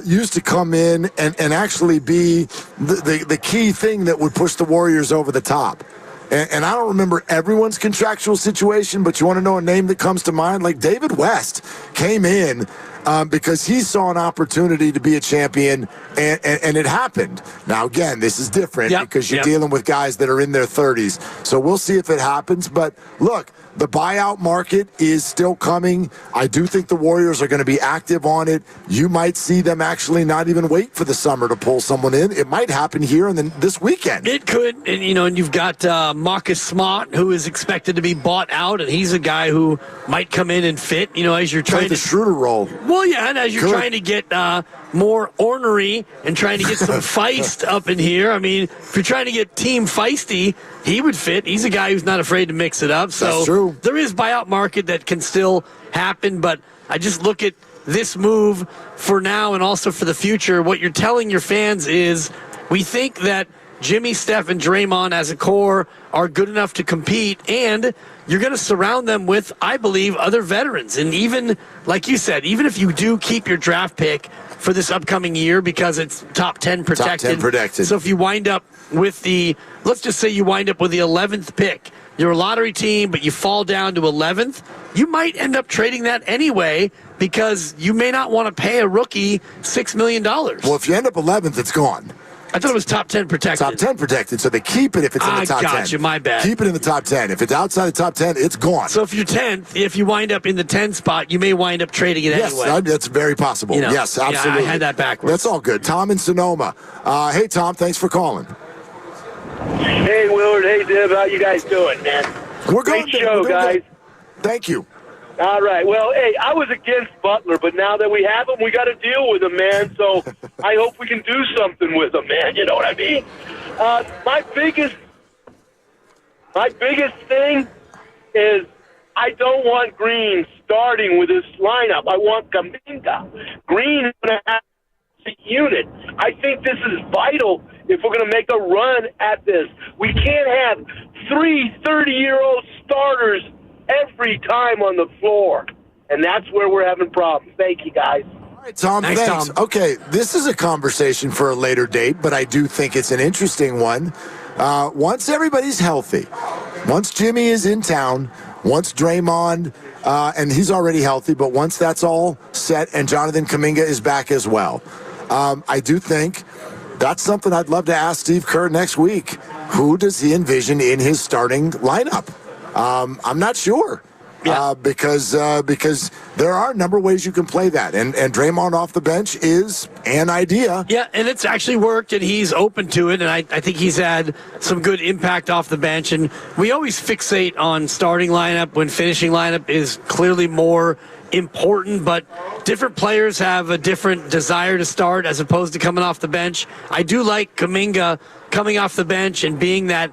used to come in and actually be the key thing that would push the Warriors over the top. And I don't remember everyone's contractual situation, but you want to know a name that comes to mind? Like David West came in because he saw an opportunity to be a champion, and it happened. Now, again, this is different because you're dealing with guys that are in their 30s. So we'll see if it happens. But look, the buyout market is still coming. I do think the Warriors are going to be active on it. You might see them actually not even wait for the summer to pull someone in. It might happen here and then this weekend. It could. And, and you've got Marcus Smart, who is expected to be bought out, and he's a guy who might come in and fit, as you're trying the Schroeder role. Well, yeah, and as you're trying to get more ornery and trying to get some feist up in here. I mean, if you're trying to get team feisty, he would fit. He's a guy who's not afraid to mix it up. So that's true. There is buyout market that can still happen, but I just look at this move for now and also for the future. What you're telling your fans is we think that Jimmy, Steph, and Draymond as a core are good enough to compete, and you're going to surround them with, I believe, other veterans. And even, like you said, even if you do keep your draft pick for this upcoming year because it's top 10 protected. Top 10 protected. So if you wind up with let's just say you wind up with the 11th pick, you're a lottery team, but you fall down to 11th, you might end up trading that anyway because you may not want to pay a rookie $6 million. Well, if you end up 11th, it's gone. I thought it was top 10 protected. Top 10 protected, so they keep it if it's in the top 10. I got you, my bad. Keep it in the top 10. If it's outside the top 10, it's gone. So if you're 10th, if you wind up in the 10 spot, you may wind up trading it anyway. Yes, that's very possible. Yes, absolutely. I had that backwards. That's all good. Tom in Sonoma. Hey, Tom, thanks for calling. Hey, Willard. Hey, Dib. How you guys doing, man? We're Great show, guys. Thank you. All right. Well, hey, I was against Butler, but now that we have him, we got to deal with him, man. So I hope we can do something with him, man. You know what I mean? My biggest thing is I don't want Green starting with this lineup. I want Kuminga. Green is going to have the unit. I think this is vital if we're going to make a run at this. We can't have 3 30-year-old starters every time on the floor, and that's where we're having problems. Thank you, guys. All right, Tom, thanks. Tom. Okay, this is a conversation for a later date, but I do think it's an interesting one. Once everybody's healthy, once Jimmy is in town, once Draymond, and he's already healthy, but once that's all set and Jonathan Kuminga is back as well, I do think that's something I'd love to ask Steve Kerr next week. Who does he envision in his starting lineup? I'm not sure. Because there are a number of ways you can play that. And Draymond off the bench is an idea. Yeah, and it's actually worked, and he's open to it, and I think he's had some good impact off the bench. And we always fixate on starting lineup when finishing lineup is clearly more important, but different players have a different desire to start as opposed to coming off the bench. I do like Kuminga coming off the bench and being that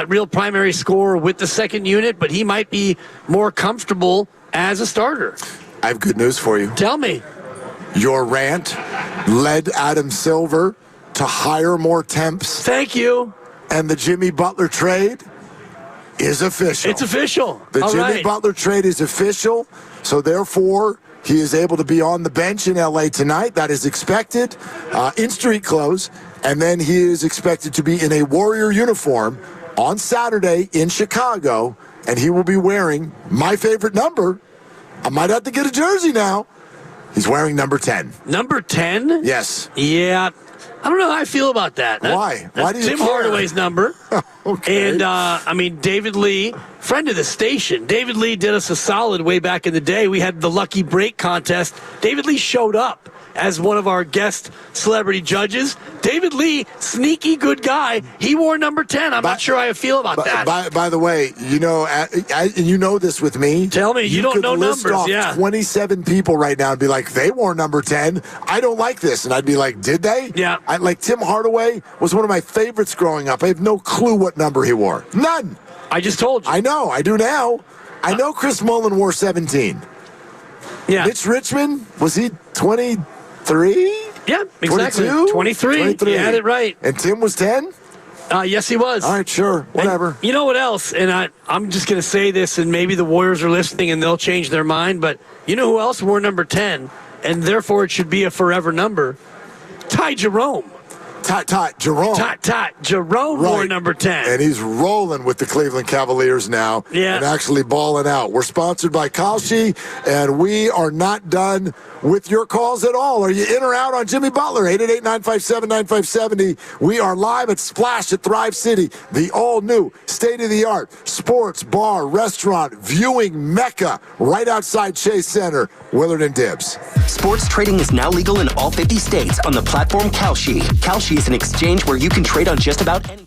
real primary scorer with the second unit, but he might be more comfortable as a starter. I have good news for you. Tell me. Your rant led Adam Silver to hire more temps. Thank you. And the Jimmy Butler trade is official. It's official. The Jimmy Butler trade is official, so therefore he is able to be on the bench in L.A. tonight. That is expected in street clothes, and then he is expected to be in a Warrior uniform on Saturday in Chicago, and he will be wearing my favorite number. I might have to get a jersey now. He's wearing number 10. Number 10? Yes. Yeah. I don't know how I feel about that. Why? Why do you Tim care? Hardaway's number. Okay. And, David Lee, friend of the station. David Lee did us a solid way back in the day. We had the Lucky Break contest. David Lee showed up as one of our guest celebrity judges. David Lee, sneaky good guy. He wore number 10. I'm not sure how I feel about that. By the way, you know this with me. Tell me, you don't know list numbers. Off Yeah. 27 people right now and be like, they wore number 10. I don't like this. And I'd be like, did they? Yeah. Like Tim Hardaway was one of my favorites growing up. I have no clue what number he wore. None. I just told you. I know. I do now. I know Chris Mullin wore 17. Yeah. Mitch Richmond, was he 23? Yeah, exactly. 22? 23. You had it right. And Tim was 10? Yes, he was. All right, sure. Whatever. And you know what else? And I'm just going to say this, and maybe the Warriors are listening and they'll change their mind, but you know who else wore number 10, and therefore it should be a forever number? Ty Jerome. Jerome. Jerome wore number 10. And he's rolling with the Cleveland Cavaliers now. Yeah. And actually balling out. We're sponsored by Kalshi, and we are not done with your calls at all. Are you in or out on Jimmy Butler? 888-957-9570. We are live at Splash at Thrive City, the all-new, state-of-the-art sports, bar, restaurant, viewing mecca right outside Chase Center. Willard and Dibs. Sports trading is now legal in all 50 states on the platform Kalshi. Kalshi is an exchange where you can trade on just about any